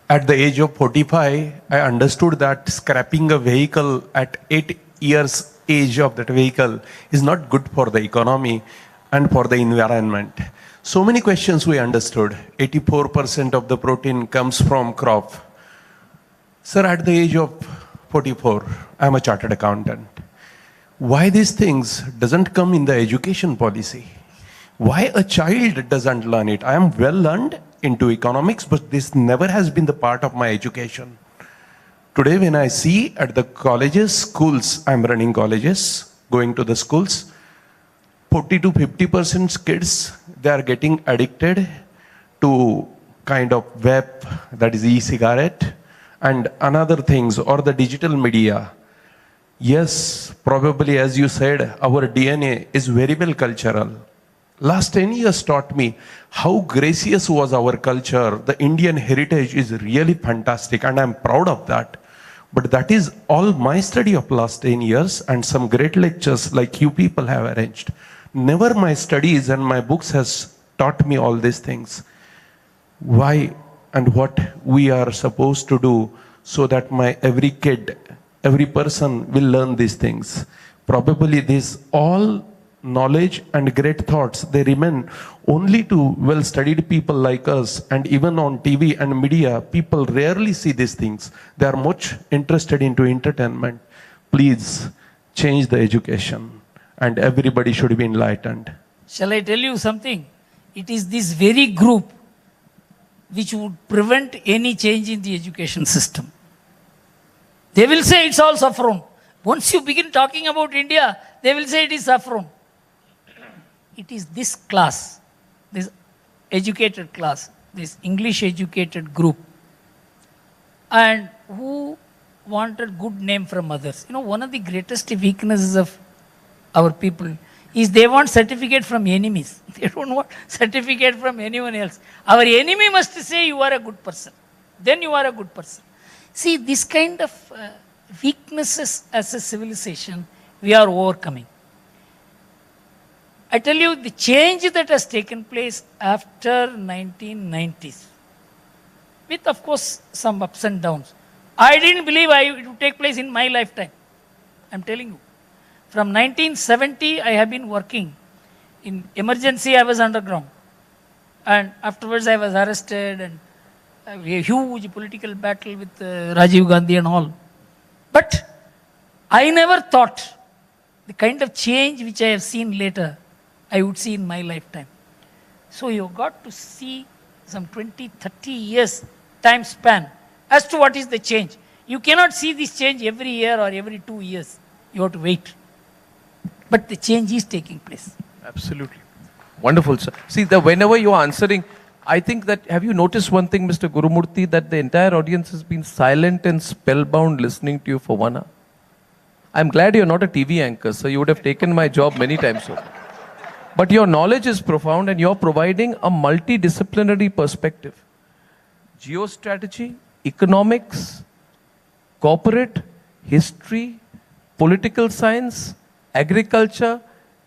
At the age of 45, I understood that scrapping a vehicle at 8 years age of that vehicle is not good for the economy and for the environment. So many questions we understood. 84% of the protein comes from crop. Sir, at the age of 44, I'm a chartered accountant. Why these things doesn't come in the education policy? Why a child doesn't learn it? I am well learned into economics, but this never has been the part of my education. Today, when I see at the colleges, schools, I'm running colleges, going to the schools, 40 to 50% kids, they are getting addicted to kind of vape, that is e-cigarette, and another things, or the digital media. Yes, probably as you said, our DNA is very well cultural. Last 10 years taught me how gracious was our culture. The Indian heritage is really fantastic, and I'm proud of that. But that is all my study of last 10 years and some great lectures like you people have arranged. Never my studies and my books has taught me all these things. Why and what we are supposed to do so that my every kid, every person will learn these things. Probably this all knowledge and great thoughts, they remain only to well-studied people like us, and even on TV and media, people rarely see these things. They are much interested into entertainment. Please change the education and everybody should be enlightened.
Shall I tell you something? It is this very group which would prevent any change in the education system. They will say it's all saffron. Once you begin talking about India, they will say it is saffron. It is this class, this educated class, this English educated group, and who wanted good name from others. You know, one of the greatest weaknesses of our people is they want certificate from enemies. They don't want certificate from anyone else. Our enemy must say you are a good person. Then you are a good person. See, this kind of weaknesses as a civilization, we are overcoming. I tell you, the change that has taken place after 1990s, with of course some ups and downs. I didn't believe it would take place in my lifetime. I'm telling you. From 1970, I have been working. In emergency, I was underground. And afterwards, I was arrested and a huge political battle with Rajiv Gandhi and all. But I never thought the kind of change which I have seen later, I would see in my lifetime. So you got to see some 20, 30 years time span as to what is the change. You cannot see this change every year or every 2 years. You have to wait. But the change is taking place.
Absolutely. Wonderful, sir. See, whenever you are answering, I think that, have you noticed one thing, Mr. Gurumurthy, that the entire audience has been silent and spellbound listening to you for 1 hour? I'm glad you're not a TV anchor, so you would have taken my job many times over. But your knowledge is profound and you're providing a multidisciplinary perspective. Geostrategy, economics, corporate, history, political science, agriculture,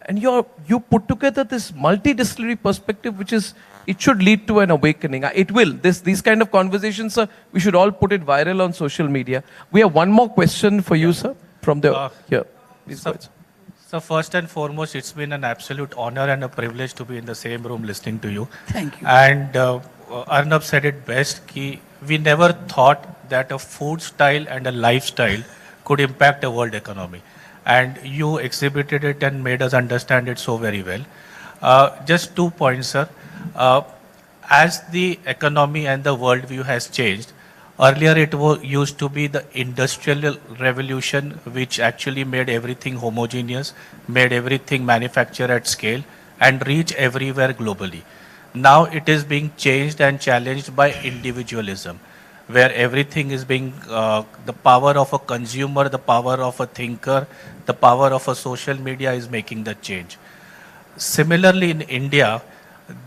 and you put together this multidisciplinary perspective, which is, it should lead to an awakening. It will. These kind of conversations, sir, we should all put it viral on social media. We have one more question for you, sir, from the here. Please go ahead, sir.
So first and foremost, it's been an absolute honor and a privilege to be in the same room listening to you.
Thank you.
And Arnab said it best, ki we never thought that a food style and a lifestyle could impact a world economy. And you exhibited it and made us understand it so very well. Just 2 points, sir. As the economy and the world view has changed, earlier it used to be the industrial revolution, which actually made everything homogeneous, made everything manufactured at scale and reach everywhere globally. Now it is being changed and challenged by individualism, where everything is being, the power of a consumer, the power of a thinker, the power of a social media is making the change. Similarly, in India,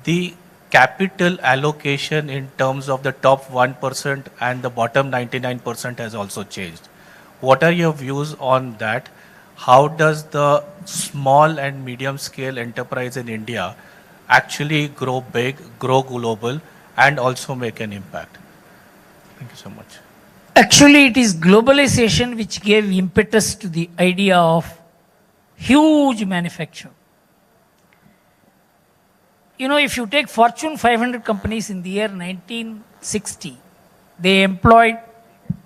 the capital allocation in terms of the top 1% and the bottom 99% has also changed. What are your views on that? How does the small and medium scale enterprise in India actually grow big, grow global, and also make an impact? Thank you so much.
Actually, it is globalization which gave impetus to the idea of huge manufacture. You know, if you take Fortune 500 companies in the year 1960, they employed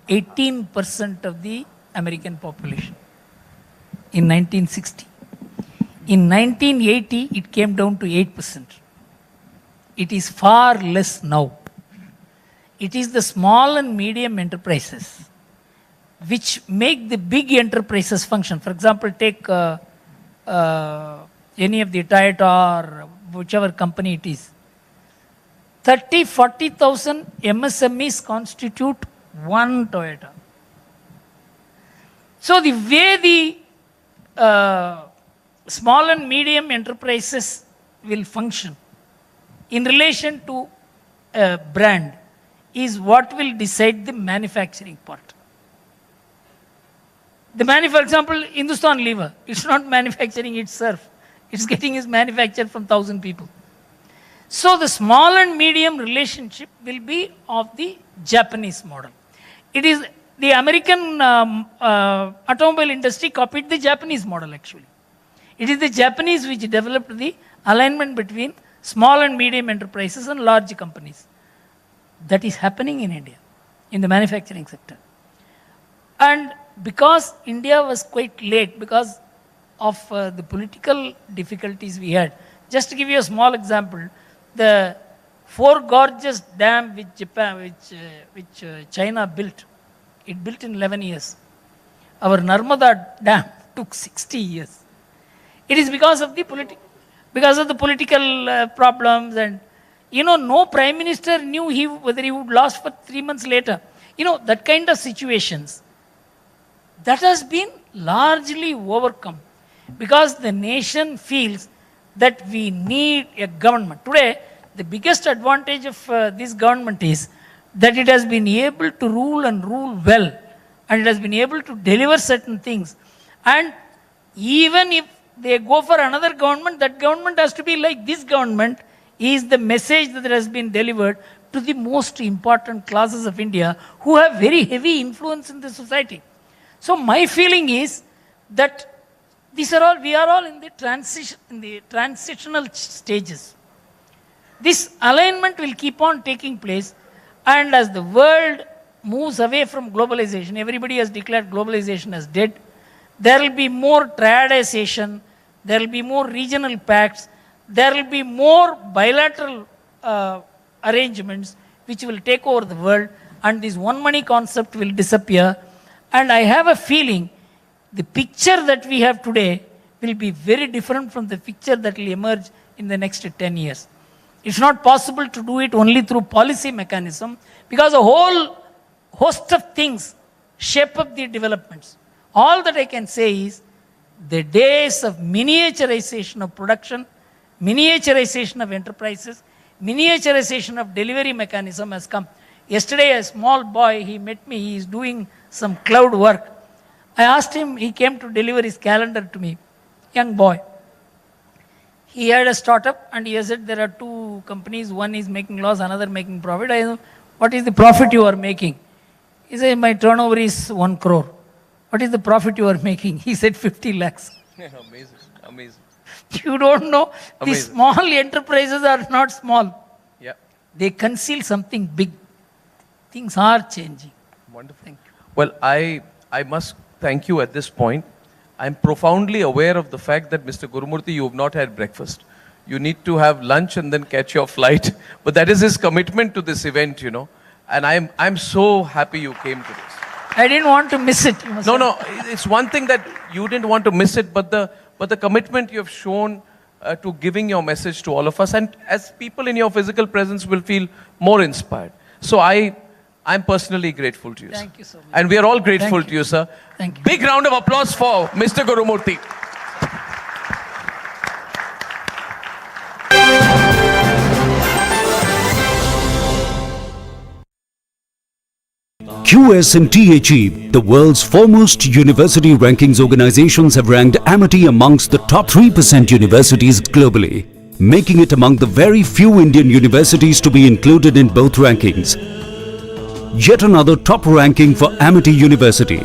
18% of the American population in 1960. In 1980, it came down to 8%. It is far less now. It is the small and medium enterprises which make the big enterprises function. For example, take any of the Toyota or whichever company it is. 30,000-40,000 MSMEs constitute one Toyota. So the way the small and medium enterprises will function in relation to a brand is what will decide the manufacturing part. For example, Hindustan Lever, it's not manufacturing itself. It's getting its manufactured from 1,000 people. So the small and medium relationship will be of the Japanese model. It is the American automobile industry copied the Japanese model actually. It is the Japanese which developed the alignment between small and medium enterprises and large companies. That is happening in India, in the manufacturing sector. And because India was quite late because of the political difficulties we had. Just to give you a small example, the 4 gorgeous dam which China built, it built in 11 years. Our Narmada dam took 60 years. It is because of the political problems, and no prime minister knew whether he would last for 3 months later. That kind of situations. That has been largely overcome because the nation feels that we need a government. Today, the biggest advantage of this government is that it has been able to rule and rule well, and it has been able to deliver certain things. And even if they go for another government, that government has to be like this government, is the message that has been delivered to the most important classes of India who have very heavy influence in the society. So my feeling is that we are all in the transitional stages. This alignment will keep on taking place, and as the world moves away from globalization, everybody has declared globalization as dead. There will be more triadization, there will be more regional pacts, there will be more bilateral arrangements which will take over the world, and this one money concept will disappear. And I have a feeling the picture that we have today will be very different from the picture that will emerge in the next 10 years. It's not possible to do it only through policy mechanism because a whole host of things shape up the developments. All that I can say is the days of miniaturization of production, miniaturization of enterprises, miniaturization of delivery mechanism has come. Yesterday, a small boy, he met me, he is doing some cloud work. I asked him, he came to deliver his calendar to me, young boy. He had a startup and he said there are 2 companies, one is making loss, another making profit. I said, what is the profit you are making? He said, my turnover is 1 crore. What is the profit you are making? He said 50 lakhs.
Amazing, amazing.
You don't know,
Amazing.
these small enterprises are not small.
Yeah.
They conceal something big. Things are changing.
Wonderful. Thank you. Well, I must thank you at this point. I'm profoundly aware of the fact that, Mr. Gurumurthy, you have not had breakfast. You need to have lunch and then catch your flight. But that is his commitment to this event, And I'm so happy you came to this.
I didn't want to miss it.
No, it's one thing that you didn't want to miss it, but the commitment you have shown to giving your message to all of us, and as people in your physical presence will feel more inspired. So I'm personally grateful to you.
Thank
sir.
you so much.
And we are all grateful to you, sir.
Thank you.
Big round of applause for Mr. Gurumurthy.
QS and THE, the world's foremost university rankings organizations, have ranked Amity amongst the top 3% universities globally, making it among the very few Indian universities to be included in both rankings. Yet another top ranking for Amity University.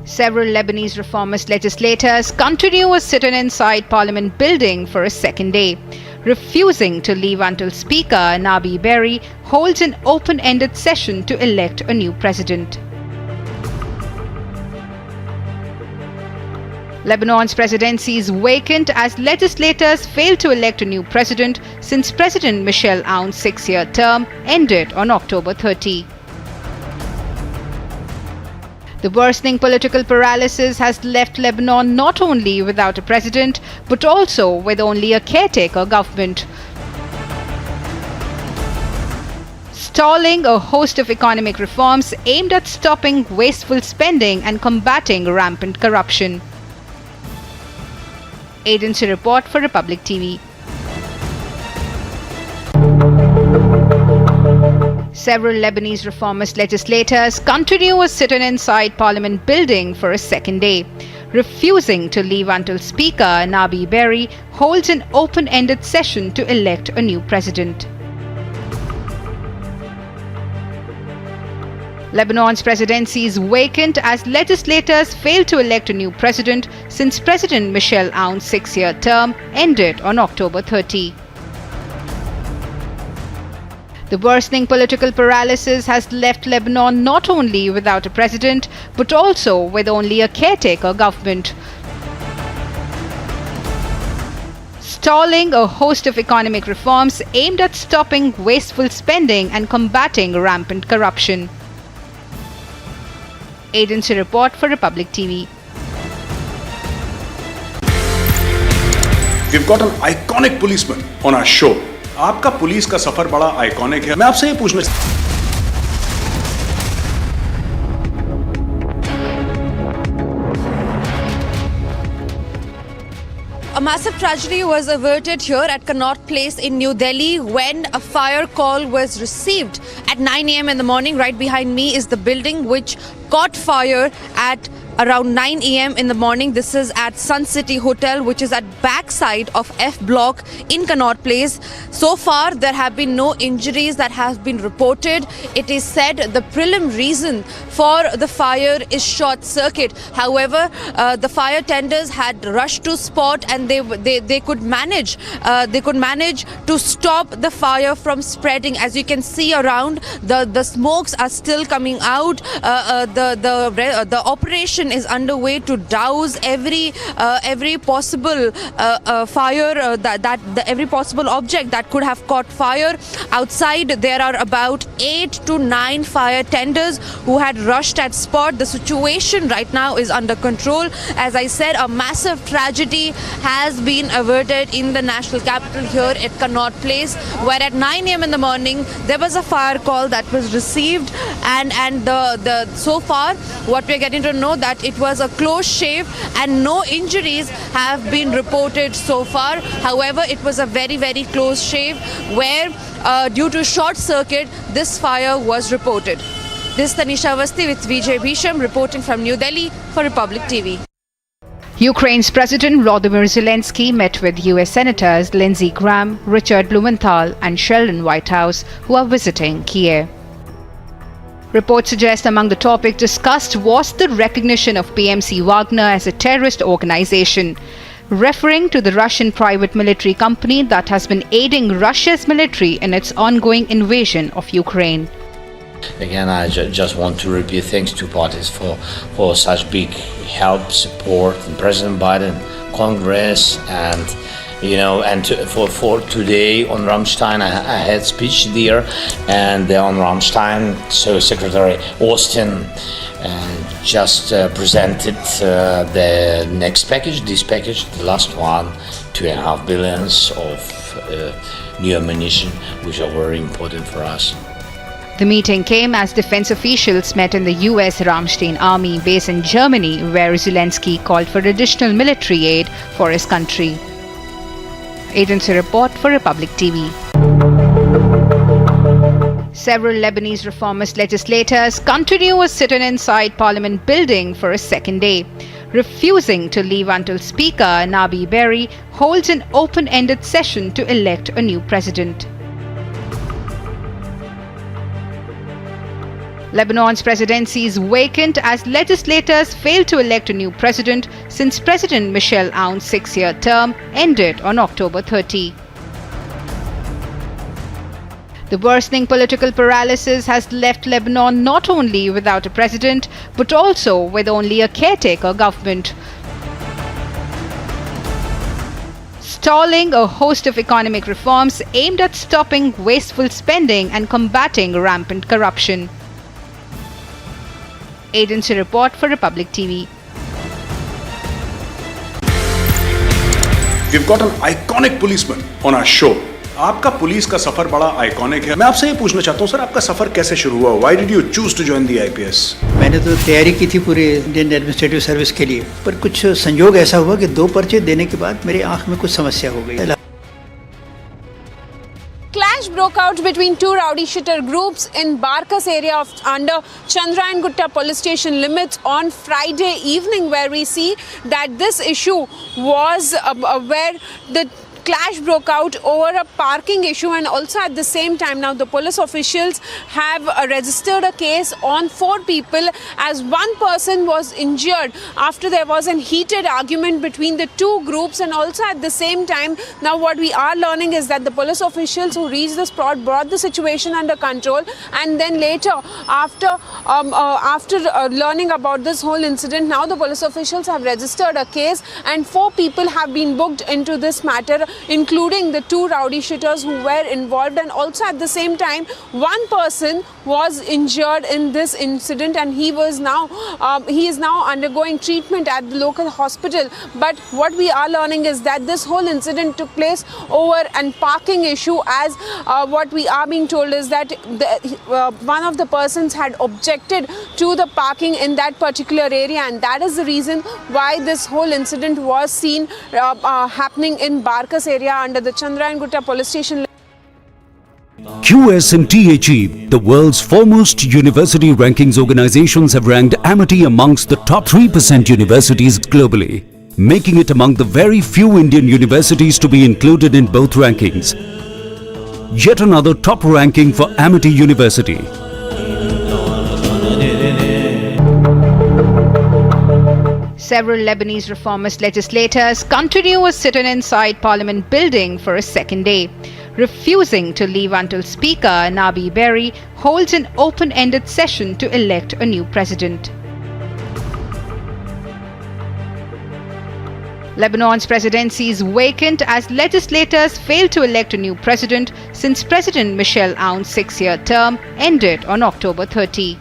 Several Lebanese reformist legislators continue a sit-in inside Parliament building for a second day, refusing to leave until Speaker Nabi Berri holds an open-ended session to elect a new president. Lebanon's presidency is vacant as legislators failed to elect a new president since President Michel Aoun's 6-year term ended on October 30. The worsening political paralysis has left Lebanon not only without a president, but also with only a caretaker government, stalling a host of economic reforms aimed at stopping wasteful spending and combating rampant corruption. Agency report for Republic TV. Several Lebanese reformist legislators continue a sit-in inside Parliament building for a second day, refusing to leave until Speaker Nabi Berri holds an open-ended session to elect a new president. Lebanon's presidency is vacant as legislators fail to elect a new president since President Michel Aoun's 6-year term ended on October 30. The worsening political paralysis has left Lebanon not only without a president but also with only a caretaker government, stalling a host of economic reforms aimed at stopping wasteful spending and combating rampant corruption. Agency report for Republic TV.
We've got an iconic policeman on our show. आपका police का सफर बड़ा iconic है. मैं आपसे ये पूछना
A massive tragedy was averted here at Connaught Place in New Delhi when a fire call was received at 9 a.m. in the morning. Right behind me is the building which caught fire at around 9 a.m. in the morning. This is at Sun City Hotel, which is at backside of F Block in Connaught Place. So far, there have been no injuries that have been reported. It is said the prelim reason for the fire is short circuit. However, the fire tenders had rushed to spot and they could manage to stop the fire from spreading. As you can see around, the smokes are still coming out. The operation is underway to douse every possible fire every possible object that could have caught fire. Outside there are about 8 to 9 fire tenders who had rushed at spot. The situation right now is under control. As I said, a massive tragedy has been averted in the national capital here at Connaught Place, where at 9 a.m. in the morning there was a fire call that was received, and so far what we are getting to know that it was a close shave and no injuries have been reported so far. However, it was a very, very close shave where due to short circuit this fire was reported. This is Tanisha Avasthi with Vijay Bhisham reporting from New Delhi for Republic TV.
Ukraine's President Volodymyr Zelensky met with US Senators Lindsey Graham, Richard Blumenthal and Sheldon Whitehouse, who are visiting Kiev. Reports suggest among the topics discussed was the recognition of PMC Wagner as a terrorist organization, referring to the Russian private military company that has been aiding Russia's military in its ongoing invasion of Ukraine.
Again, I just want to repeat thanks to parties for such big help, support, and President Biden, Congress, and for today on Ramstein, I had speech there, and on Ramstein, so Secretary Austin just presented the next package, this package, the last one, $2.5 billion of new ammunition, which are very important for us.
The meeting came as defense officials met in the US Ramstein Army base in Germany, where Zelensky called for additional military aid for his country. Agency report for Republic TV. Several Lebanese reformist legislators continue a sit-in inside Parliament building for a second day, refusing to leave until Speaker Nabi Berri holds an open-ended session to elect a new president. Lebanon's presidency is vacant as legislators fail to elect a new president since President Michel Aoun's 6-year term ended on October 30. The worsening political paralysis has left Lebanon not only without a president but also with only a caretaker government, stalling a host of economic reforms aimed at stopping wasteful spending and combating rampant corruption. Agency report for Republic TV.
We've got an iconic policeman on our show. आपका police का सफर बड़ा iconic है. मैं आपसे ये पूछना चाहता हूँ सर, आपका सफर कैसे शुरू हुआ? Why did you choose to join the IPS?
मैंने तो तैयारी की थी पूरे इंडियन एडमिनिस्ट्रेटिव सर्विस के लिए, पर कुछ संयोग ऐसा हुआ कि 2 पर्चे देने के बाद मेरे आंख में कुछ समस्या हो गई.
Clash broke out between two rowdy shooter groups in Barkas area of under Gutta police station limits on Friday evening, where we see that this issue was where the clash broke out over a parking issue, and also at the same time now the police officials have registered a case on 4 people as one person was injured after there was a heated argument between the two groups. And also at the same time now what we are learning is that the police officials who reached the spot brought the situation under control, and then later after learning about this whole incident, now the police officials have registered a case and 4 people have been booked into this matter, including the 2 rowdy shooters who were involved. And also at the same time one person was injured in this incident, and he is now undergoing treatment at the local hospital. But what we are learning is that this whole incident took place over an parking issue, as what we are being told is that one of the persons had objected to the parking in that particular area, and that is the reason why this whole incident was seen happening in Barkas area under the Gutta police station.
QS and THE, the world's foremost university rankings organizations, have ranked Amity amongst the top 3% universities globally, making it among the very few Indian universities to be included in both rankings. Yet another top ranking for Amity University.
Several Lebanese reformist legislators continue a sit-in inside Parliament building for a second day, refusing to leave until Speaker Nabi Berri holds an open-ended session to elect a new president. Lebanon's presidency is vacant as legislators failed to elect a new president since President Michel Aoun's 6-year term ended on October 30.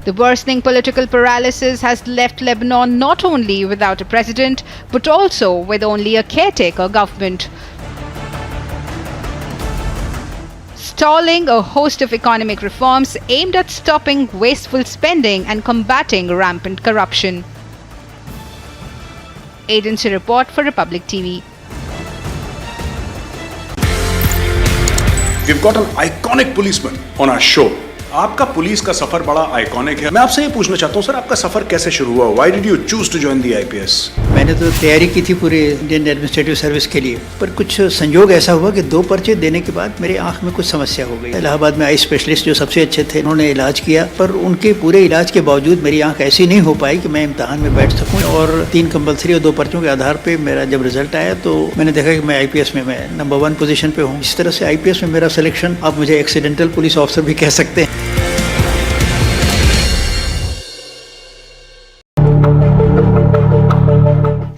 The worsening political paralysis has left Lebanon not only without a president, but also with only a caretaker government, stalling a host of economic reforms aimed at stopping wasteful spending and combating rampant corruption. Agency report for Republic TV.
We've got an iconic policeman on our show. आपका police का सफर बड़ा iconic है। मैं आपसे ये पूछना चाहता हूँ सर, आपका सफर कैसे शुरू हुआ? Why did you choose to join the IPS?
मैंने तो तैयारी की थी पूरे इंडियन एडमिनिस्ट्रेटिव सर्विस के लिए, पर कुछ संयोग ऐसा हुआ कि 2 पर्चे देने के बाद मेरे आंख में कुछ समस्या हो गई। इलाहाबाद में आई स्पेशलिस्ट जो सबसे अच्छे थे, उन्होंने इलाज किया, पर उनके पूरे इलाज के बावजूद मेरी आंख ऐसी नहीं हो पाई कि मैं इम्तहान में बैठ सकूँ। और 3 कंपल्सरी और 2 पर्चों के आधार पर मेरा जब रिजल्ट आया तो मैंने देखा कि मैं IPS में मैं नंबर 1 पोजीशन पे हूँ। इस तरह से IPS में मेरा सिलेक्शन, आप मुझे एक्सीडेंटल पुलिस ऑफिसर भी कह सकते हैं।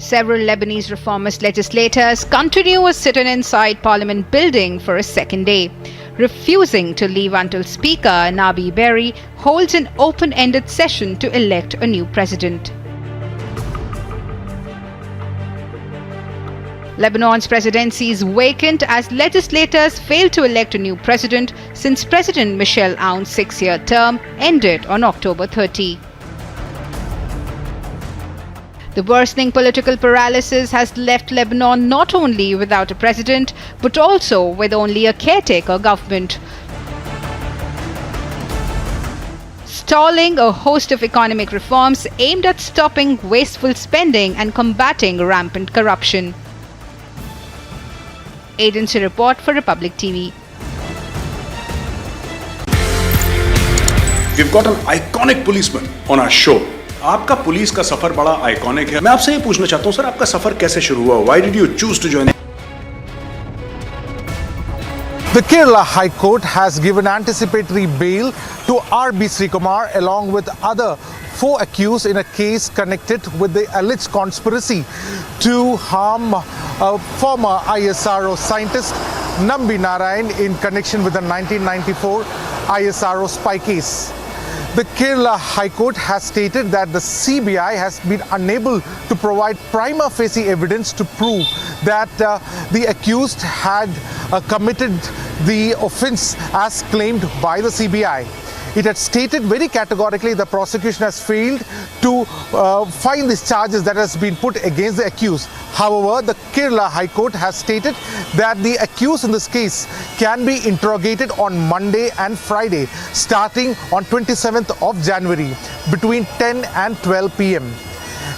Several Lebanese reformist legislators continue a sit-in inside Parliament building for a second day, refusing to leave until Speaker Nabi Berri holds an open-ended session to elect a new president. Lebanon's presidency is vacant as legislators failed to elect a new president since President Michel Aoun's 6-year term ended on October 30. The worsening political paralysis has left Lebanon not only without a president, but also with only a caretaker government, stalling a host of economic reforms aimed at stopping wasteful spending and combating rampant corruption. Agency report for Republic TV.
We've got an iconic policeman on our show. आपका police का सफर बड़ा iconic है। मैं आपसे ये पूछना चाहता हूँ सर, आपका सफर कैसे शुरू हुआ? Why did you choose to join?
The Kerala High Court has given anticipatory bail to RB Srikumar along with other 4 accused in a case connected with the alleged conspiracy to harm a former ISRO scientist Nambi Narayan in connection with the 1994 ISRO spy case. The Kerala High Court has stated that the CBI has been unable to provide prima facie evidence to prove that the accused had committed the offence as claimed by the CBI. it had stated very categorically the prosecution has failed to find these charges that has been put against the accused. However, the Kerala High Court has stated that the accused in this case can be interrogated on Monday and Friday, starting on 27th of January between 10 and 12 p.m.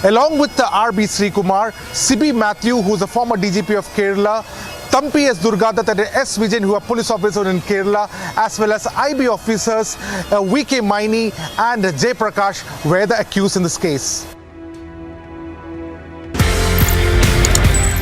Along with the RB Srikumar, Sibi Matthew, who is a former DGP of Kerala, Tampi S. Durgadat and S. Vijayan, who are police officers in Kerala, as well as IB officers VK Maini and Jay Prakash were the accused in this case.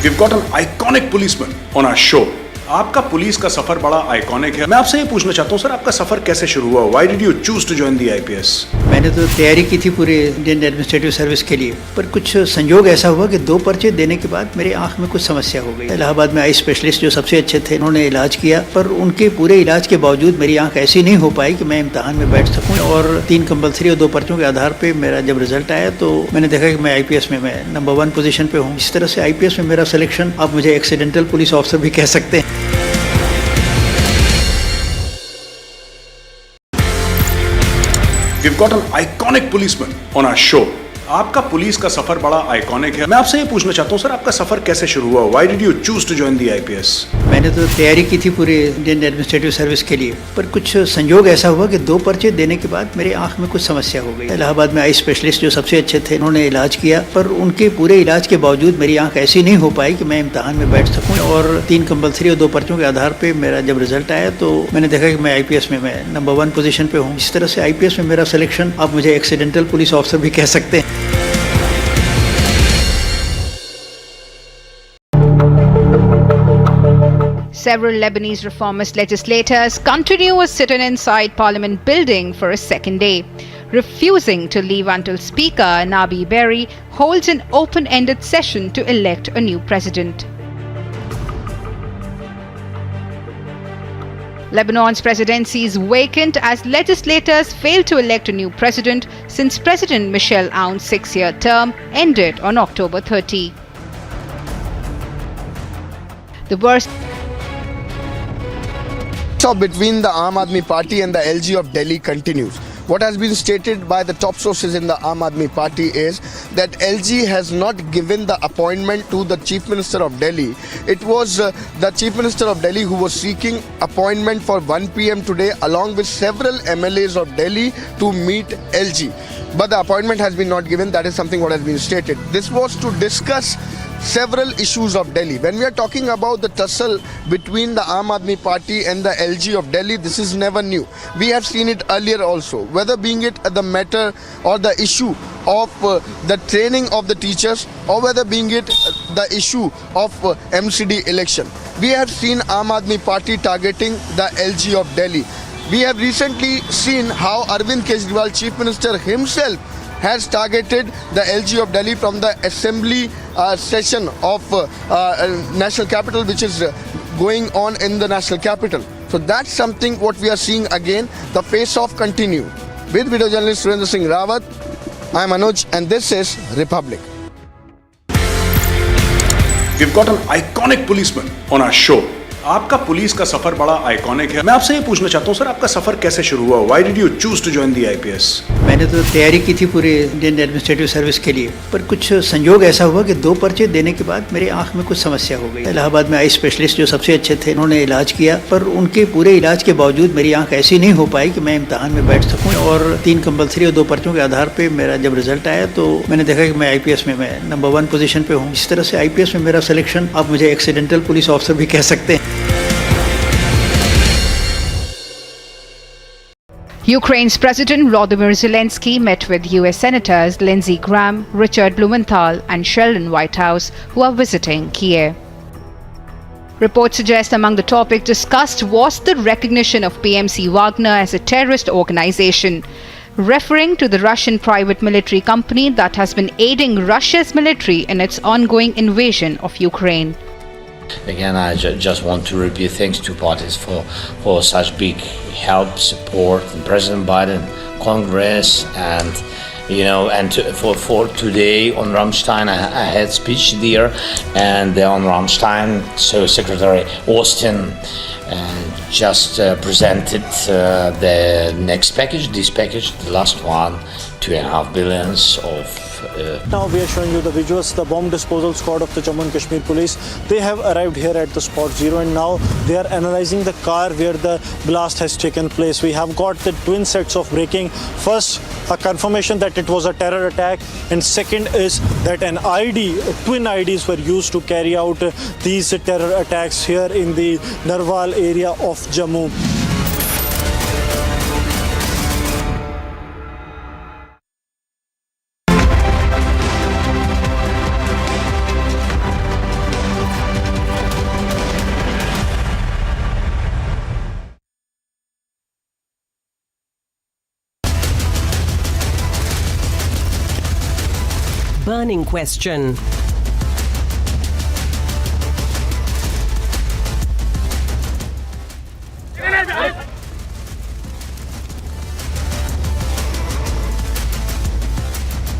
We've got an iconic policeman on our show. आपका police का सफर बड़ा iconic है। मैं आपसे ये पूछना चाहता हूँ सर, आपका सफर कैसे शुरू हुआ? Why did you choose to join the IPS?
मैंने तो तैयारी की थी पूरे इंडियन एडमिनिस्ट्रेटिव सर्विस के लिए, पर कुछ संयोग ऐसा हुआ कि 2 पर्चे देने के बाद मेरे आंख में कुछ समस्या हो गई। इलाहाबाद में आई स्पेशलिस्ट जो सबसे अच्छे थे, उन्होंने इलाज किया, पर उनके पूरे इलाज के बावजूद मेरी आंख ऐसी नहीं हो पाई कि मैं इम्तहान में बैठ सकूँ। और 3 कंपल्सरी और 2 पर्चों के आधार पर मेरा जब रिजल्ट आया तो मैंने देखा कि मैं IPS में मैं नंबर 1 पोजीशन पे हूँ। इस तरह से IPS में मेरा सिलेक्शन, आप मुझे एक्सीडेंटल पुलिस ऑफिसर भी कह सकते हैं।
We've got an iconic policeman on our show. आपका पुलिस का सफर बड़ा आइकॉनिक है। मैं आपसे ये पूछना चाहता हूँ सर, आपका सफर कैसे शुरू हुआ? Why did you choose to join the IPS?
मैंने तो तैयारी की थी पूरे इंडियन एडमिनिस्ट्रेटिव सर्विस के लिए, पर कुछ संयोग ऐसा हुआ कि 2 पर्चे देने के बाद मेरे आंख में कुछ समस्या हो गई। इलाहाबाद में आई स्पेशलिस्ट जो सबसे अच्छे थे, उन्होंने इलाज किया, पर उनके पूरे इलाज के बावजूद मेरी आंख ऐसी नहीं हो पाई कि मैं इम्तहान में बैठ सकूँ। और 3 कंपल्सरी और 2 पर्चों के आधार पर मेरा जब रिजल्ट आया तो मैंने देखा कि मैं IPS में मैं नंबर 1 पोजीशन पे हूँ। इस तरह से IPS में मेरा सिलेक्शन, आप मुझे एक्सीडेंटल पुलिस ऑफिसर भी कह सकते हैं।
Several Lebanese reformist legislators continue a sit-in inside Parliament building for a second day, refusing to leave until Speaker Nabi Berry holds an open-ended session to elect a new president. Lebanon's presidency is vacant as legislators failed to elect a new president since President Michel Aoun's 6-year term ended on October 30. The worst
between the Aam Aadmi Party and the LG of Delhi continues. What has been stated by the top sources in the Aam Aadmi Party is that LG has not given the appointment to the Chief Minister of Delhi. It was the Chief Minister of Delhi who was seeking appointment for 1 p.m. today along with several MLAs of Delhi to meet LG. But the appointment has been not given. That is something what has been stated. This was to discuss several issues of Delhi. When we are talking about the tussle between the Aam Aadmi Party and the LG of Delhi, this is never new. We have seen it earlier also, whether being it the matter or the issue of the training of the teachers, or whether being it the issue of MCD election. We have seen Aam Aadmi Party targeting the LG of Delhi. We have recently seen how Arvind Kejriwal, Chief Minister himself, has targeted the LG of Delhi from the assembly session of national capital, which is going on in the national capital. So that's something what we are seeing again. The face-off continue. With video journalist Surendra Singh Rawat, I am Anuj and this is Republic.
We've got an iconic policeman on our show. आपका police का सफर बड़ा iconic है। मैं आपसे ये पूछना चाहता हूँ सर, आपका सफर कैसे शुरू हुआ? Why did you choose to join the IPS?
मैंने तो तैयारी की थी पूरे इंडियन एडमिनिस्ट्रेटिव सर्विस के लिए, पर कुछ संयोग ऐसा हुआ कि 2 पर्चे देने के बाद मेरे आंख में कुछ समस्या हो गई। इलाहाबाद में आई स्पेशलिस्ट जो सबसे अच्छे थे, उन्होंने इलाज किया, पर उनके पूरे इलाज के बावजूद मेरी आंख ऐसी नहीं हो पाई कि मैं इम्तहान में बैठ सकूँ। और 3 कंपल्सरी और 2 पर्चों के आधार पर मेरा जब रिजल्ट आया तो मैंने देखा कि मैं IPS में मैं नंबर 1 पोजीशन पे हूँ। इस तरह से IPS में मेरा सिलेक्शन, आप मुझे एक्सीडेंटल पुलिस ऑफिसर भी कह सकते हैं।
Ukraine's President Volodymyr Zelensky met with US Senators Lindsey Graham, Richard Blumenthal, and Sheldon Whitehouse, who are visiting Kiev. Reports suggest among the topics discussed was the recognition of PMC Wagner as a terrorist organization, referring to the Russian private military company that has been aiding Russia's military in its ongoing invasion of Ukraine.
Again, I just want to repeat thanks to parties for such big help, support, and President Biden, Congress, and and for today on Rammstein, I had speech there, and on Rammstein, so Secretary Austin just presented the next package, this package, the last one, 2.5 billion of.
Now we are showing you the visuals. The bomb disposal squad of the Jammu and Kashmir police, they have arrived here at the spot zero, and now they are analyzing the car where the blast has taken place. We have got the twin sets of braking. First, a confirmation that it was a terror attack, and second is that twin IDs were used to carry out these terror attacks here in the Narwal area of Jammu.
Burning question.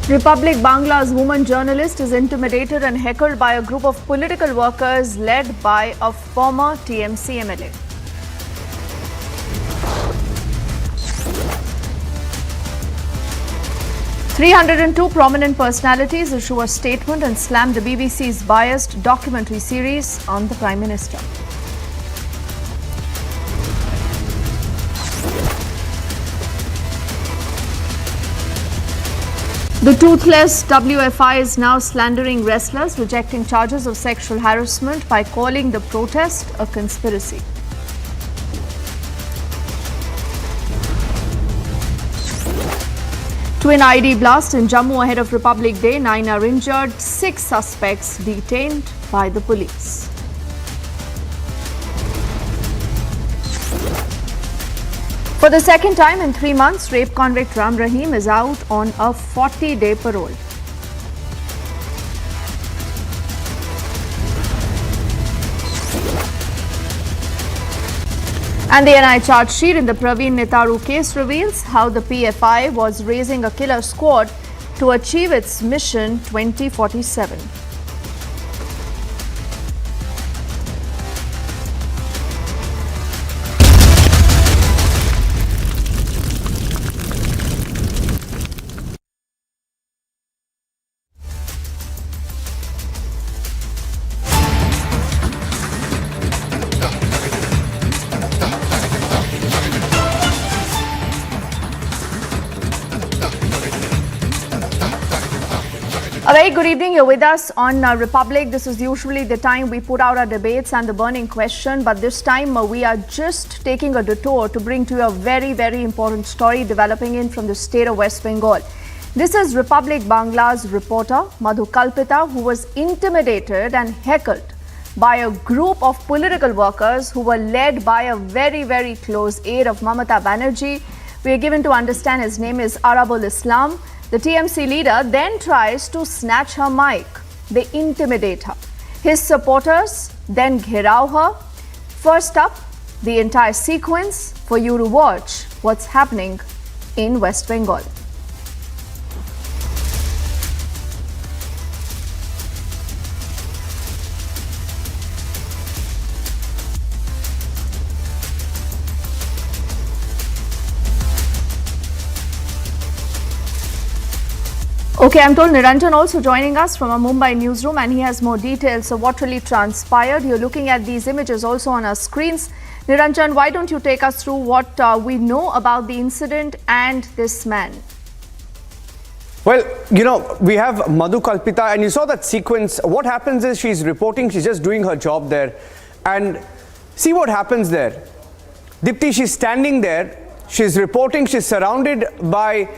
Republic Bangla's woman journalist is intimidated and heckled by a group of political workers led by a former TMC MLA. "302 prominent personalities issue a statement and slam the BBC's biased documentary series on the Prime Minister. The toothless WFI is now slandering wrestlers, rejecting charges of sexual harassment by calling the protest a conspiracy. Twin ID blast in Jammu ahead of Republic Day. 9 are injured, 6 suspects detained by the police. For the second time in 3 months, rape convict Ram Rahim is out on a 40-day parole. And the NI charge sheet in the Praveen Netaru case reveals how the PFI was raising a killer squad to achieve its mission 2047. A very good evening. You're with us on Republic. This is usually the time we put out our debates and the burning question, but this time we are just taking a detour to bring to you a very, very important story developing in from the state of West Bengal. This is Republic Bangla's reporter Madhu Kalpita, who was intimidated and heckled by a group of political workers who were led by a very, very close aide of Mamata Banerjee. We are given to understand his name is Arabul Islam. The TMC leader then tries to snatch her mic. They intimidate her. His supporters then gheraw her. First up, the entire sequence for you to watch what's happening in West Bengal. Okay, I'm told Niranjan also joining us from a Mumbai newsroom, and he has more details. So what really transpired? You're looking at these images also on our screens. Niranjan, why don't you take us through what we know about the incident and this man?
Well, we have Madhu Kalpita, and you saw that sequence. What happens is she's reporting, she's just doing her job there. And see what happens there. Dipti, she's standing there, she's reporting, she's surrounded by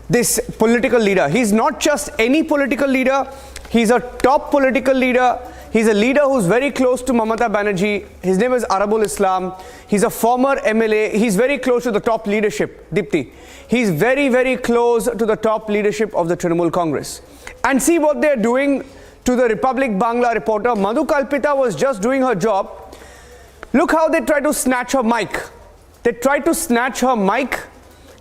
this political leader. He's not just any political leader, he's a top political leader. He's a leader who's very close to Mamata Banerjee. His name is Arabul Islam. He's a former MLA. He's very close to the top leadership, Dipti. He's very, very close to the top leadership of the Trinamool Congress. And see what they're doing to the Republic Bangla reporter. Madhu Kalpita was just doing her job. Look how they tried to snatch her mic. They tried to snatch her mic,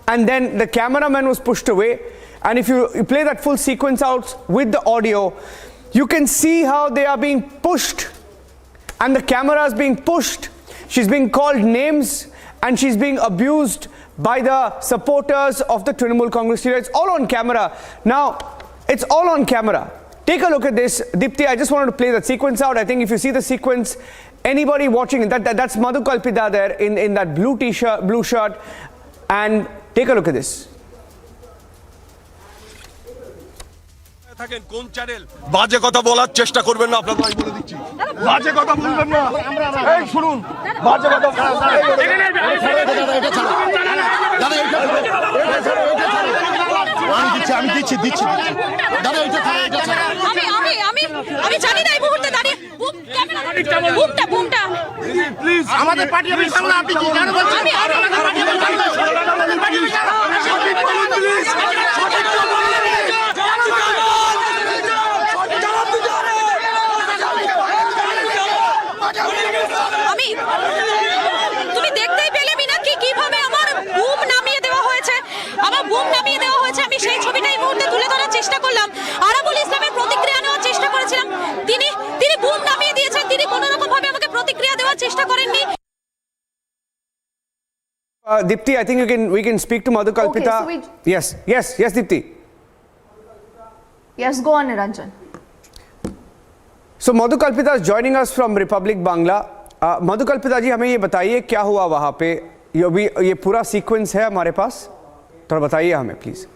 and then the cameraman was pushed away, And if you play that full sequence out with the audio, you can see how they are being pushed and the camera is being pushed. She's being called names and she's being abused by the supporters of the Trinamool Congress leader. It's all on camera. Now, it's all on camera. Take a look at this. Dipti, I just wanted to play that sequence out. I think if you see the sequence, anybody watching that's Madhu Kalpita there in that blue t-shirt, blue shirt. And take a look at this.
থাকেন কোন channel বাজে কথা বলার চেষ্টা করবেন না আপনাদের আমি বলে দিচ্ছি বাজে কথা বলবেন না এই শুনুন বাজে কথা আমি দিচ্ছি দাদা এটা
আমি জানি না এই মুহূর্তে দাঁড়িয়ে বুমটা
প্লিজ আমাদের পার্টি অফিস সামনে আপনি কি জানেন বলছেন
তুমি দেখতেই পেলে মিনা কি কিভাবে আমার বুম নামিয়ে দেওয়া হয়েছে আমি সেই ছবিটা এই মুহূর্তে তুলে ধরার চেষ্টা করলাম আরাবুল ইসলামের প্রতিক্রিয়া নেওয়ার চেষ্টা করেছিলাম তিনি বুম নামিয়ে দিয়েছেন তিনি কোনো রকম ভাবে আমাকে প্রতিক্রিয়া দেওয়ার চেষ্টা করেননি
Dipti, I think we can speak to Madhu Kalpita.
Okay,
Yes, Dipti.
Yes, go on, Niranjan.
So Madhu Kalpita is joining us from Republic Bangla. Madhu Kalpita जी हमें ये बताइए क्या हुआ वहाँ पे ये पूरा सीक्वेंस है हमारे पास थोड़ा बताइए हमें प्लीज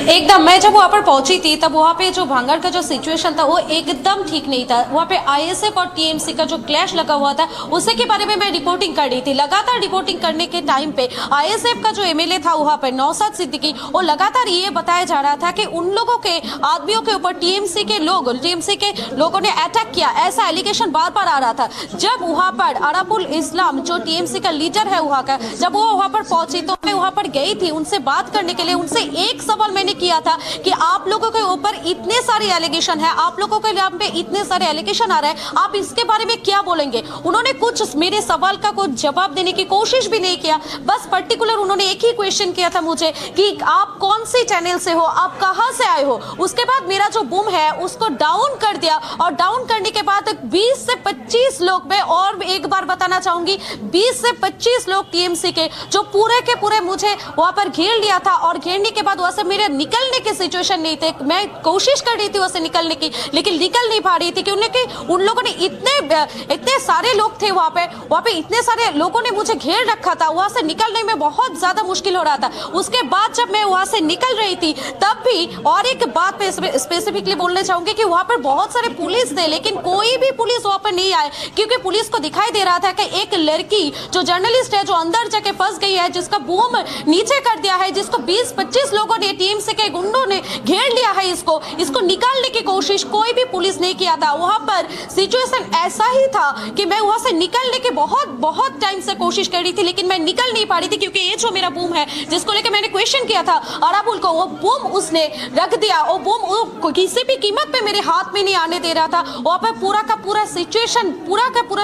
एकदम मैं जब वहाँ पर पहुंची थी तब वहाँ पे जो भांगड़ का जो सिचुएशन था वो एकदम ठीक नहीं था वहाँ पे आईएसएफ और टीएमसी का जो क्लैश लगा हुआ था उसी के बारे में मैं रिपोर्टिंग कर रही थी लगातार रिपोर्टिंग करने के टाइम पे आईएसएफ का जो एमएलए था वहाँ पे नौशाद सिद्दीकी वो लगातार ये बताया जा रहा था कि उन लोगों के आदमियों के ऊपर टीएमसी के लोगों ने अटैक किया ऐसा एलिगेशन बार बार आ रहा था जब वहाँ पर अराबुल इस्लाम जो टीएमसी का लीडर है वहाँ का जब वो वहाँ पर पहुंची तो मैं वहाँ पर गई थी उनसे बात करने के लिए उनसे एक सवाल मैंने किया था कि आप लोगों के ऊपर इतने सारे एलिगेशन है आप लोगों के नाम पे इतने सारे एलिगेशन आ रहे हैं आप इसके बारे में क्या बोलेंगे उन्होंने कुछ मेरे सवाल का कुछ जवाब देने की कोशिश भी नहीं किया बस पर्टिकुलर उन्होंने एक ही क्वेश्चन किया था मुझे कि आप कौन सी चैनल से हो आप कहां से आए हो उसके बाद मेरा जो बुम है उसको डाउन कर दिया और डाउन करने के बाद 20 से 25 लोग मैं और एक बार बताना चाहूंगी 20 से 25 लोग टीएमसी के जो पूरे के पूरे मुझे वहां पर घेर लिया था और घेरने के बाद वहां से मेरे निकलने के सिचुएशन नहीं थे मैं कोशिश कर रही थी वहां से निकलने की लेकिन निकल नहीं पा रही थी क्योंकि उन लोगों ने इतने सारे लोग थे वहां पे इतने सारे लोगों ने मुझे घेर रखा था वहां से निकलने में बहुत ज्यादा मुश्किल हो रहा था उसके बाद जब मैं वहां से निकल रही थी तब भी और एक बात पे स्पेसिफिकली बोलना चाहूंगी कि वहां पर बहुत सारे पुलिस थे लेकिन कोई भी पुलिस वहां पर नहीं आए क्योंकि पुलिस को दिखाई दे रहा था कि एक लड़की जो जर्नलिस्ट है जो अंदर जाके फंस गई है जिसका बूम नीचे कर दिया है जिसको 20-25 लोगों ने टीएमसी के गुंडों ने घेर लिया है इसको निकालने की कोशिश कोई भी पुलिस नहीं किया था वहां पर सिचुएशन ऐसा ही था कि मैं वहां से निकलने की बहुत टाइम से कोशिश कर रही थी लेकिन मैं निकल नहीं पा रही थी क्योंकि ये जो मेरा बूम है जिसको लेकर मैंने क्वेश्चन किया था अराबुल को वो बूम उसने रख दिया वो बूम किसी भी कीमत पे मेरे हाथ में नहीं आने दे रहा था वहां पर पूरा का पूरा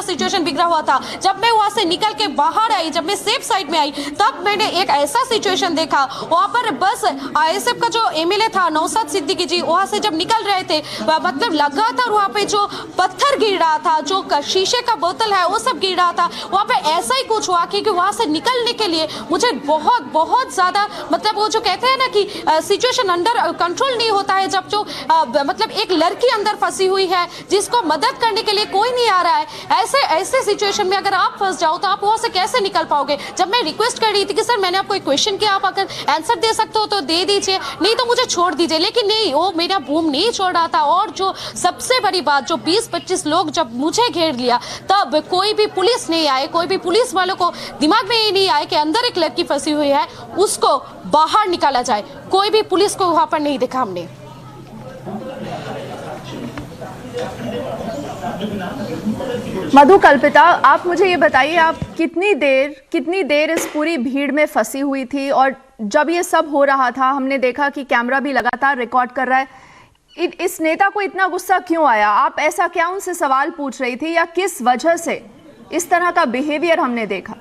सिचुएशन बिगड़ा हुआ था जब मैं वहां से निकल के बाहर आई जब मैं सेफ साइड में आई तब मैंने एक ऐसा सिचुएशन देखा वहां पर बस आईएसएफ का जो एमएलए था नौशाद सिद्दीकी जी वहां से जब निकल रहे थे मतलब लगातार वहां पे जो पत्थर गिर रहा था जो शीशे का बोतल है वो सब गिर रहा था वहां पे ऐसा ही कुछ हुआ क्योंकि वहां से निकलने के लिए मुझे बहुत ज्यादा मतलब वो जो कहते हैं ना कि सिचुएशन अंडर कंट्रोल नहीं होता है जब जो मतलब एक लड़की अंदर फंसी हुई है जिसको मदद करने के लिए कोई नहीं आ रहा है ऐसे सिचुएशन में अगर आप फंस जाओ तो आप वहां से कैसे निकल पाओगे जब मैं रिक्वेस्ट कर रही थी कि सर मैंने आपको एक क्वेश्चन किया आप अगर आंसर दे सकते हो तो दे दीजिए नहीं तो मुझे छोड़ दीजिए लेकिन नहीं वो मेरा बूम नहीं छोड़ रहा था और जो सबसे बड़ी बात जो 20-25 लोग जब मुझे घेर लिया तब कोई भी पुलिस नहीं आए कोई भी पुलिस वालों को दिमाग में ये नहीं आया कि अंदर एक लड़की फंसी हुई है उसको बाहर निकाला जाए कोई भी पुलिस को वहां पर नहीं देखा हमने
मधु कल्पिता आप मुझे ये बताइए आप कितनी देर इस पूरी भीड़ में फंसी हुई थी और जब ये सब हो रहा था हमने देखा कि कैमरा भी लगातार रिकॉर्ड कर रहा है इस नेता को इतना गुस्सा क्यों आया आप ऐसा क्या उनसे सवाल पूछ रही थी या किस वजह से इस तरह का बिहेवियर हमने देखा।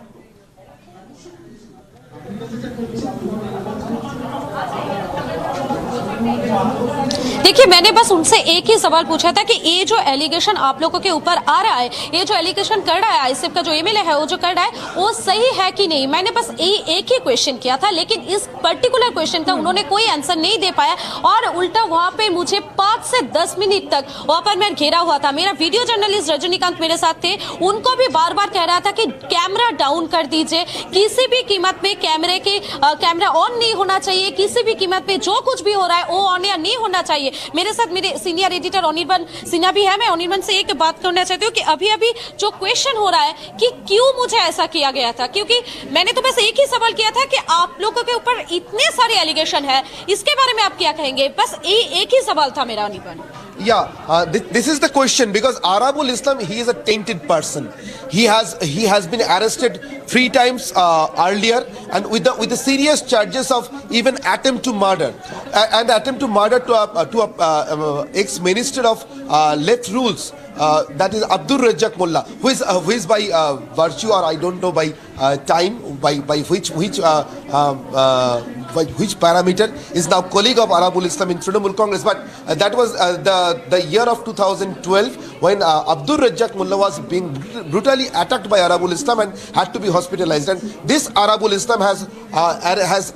देखिए, मैंने बस उनसे एक ही सवाल पूछा था कि ये जो एलिगेशन आप लोगों के ऊपर आ रहा है, ये जो एलिगेशन कर रहा है आईएसएफ का जो एमएलए है वो जो कर रहा है वो सही है कि नहीं। मैंने बस एक ही क्वेश्चन किया था, लेकिन इस पर्टिकुलर क्वेश्चन का उन्होंने कोई आंसर नहीं दे पाया और उल्टा वहां पे मुझे 5 से 10 मिनट तक वहां पर मैं घेरा हुआ था। मेरा वीडियो जर्नलिस्ट रजनीकांत मेरे साथ थे, उनको भी बार बार कह रहा था कि कैमरा डाउन कर दीजिए, किसी भी कीमत पे कैमरा ऑन नहीं होना चाहिए, किसी भी कीमत पे जो कुछ भी हो रहा है वो ऑन या नहीं होना चाहिए। मेरे साथ मेरे सीनियर एडिटर अनिर्बान सिन्हा भी है। मैं अनिर्बान से एक बात करना चाहती हूँ कि अभी अभी जो क्वेश्चन हो रहा है कि क्यों मुझे ऐसा किया गया था, क्योंकि मैंने तो बस एक ही सवाल किया था कि आप लोगों के ऊपर इतने सारे एलिगेशन है, इसके बारे में आप क्या कहेंगे। बस एक ही सवाल था मेरा Anirban.
Yeah, this is the question because Arabul Islam, he is a tainted person. He has been arrested 3 times earlier, and with the serious charges of even attempt to murder and attempt to murder to a ex-minister of left rules. That is Abdul Razzaq Mullah, who is by virtue, or I don't know by time, by which parameter is now colleague of Arabul Islam in Trinamool Congress. But that was the year of 2012 when Abdul Razzaq Mullah was being brutally attacked by Arabul Islam and had to be hospitalized. And this Arabul Islam has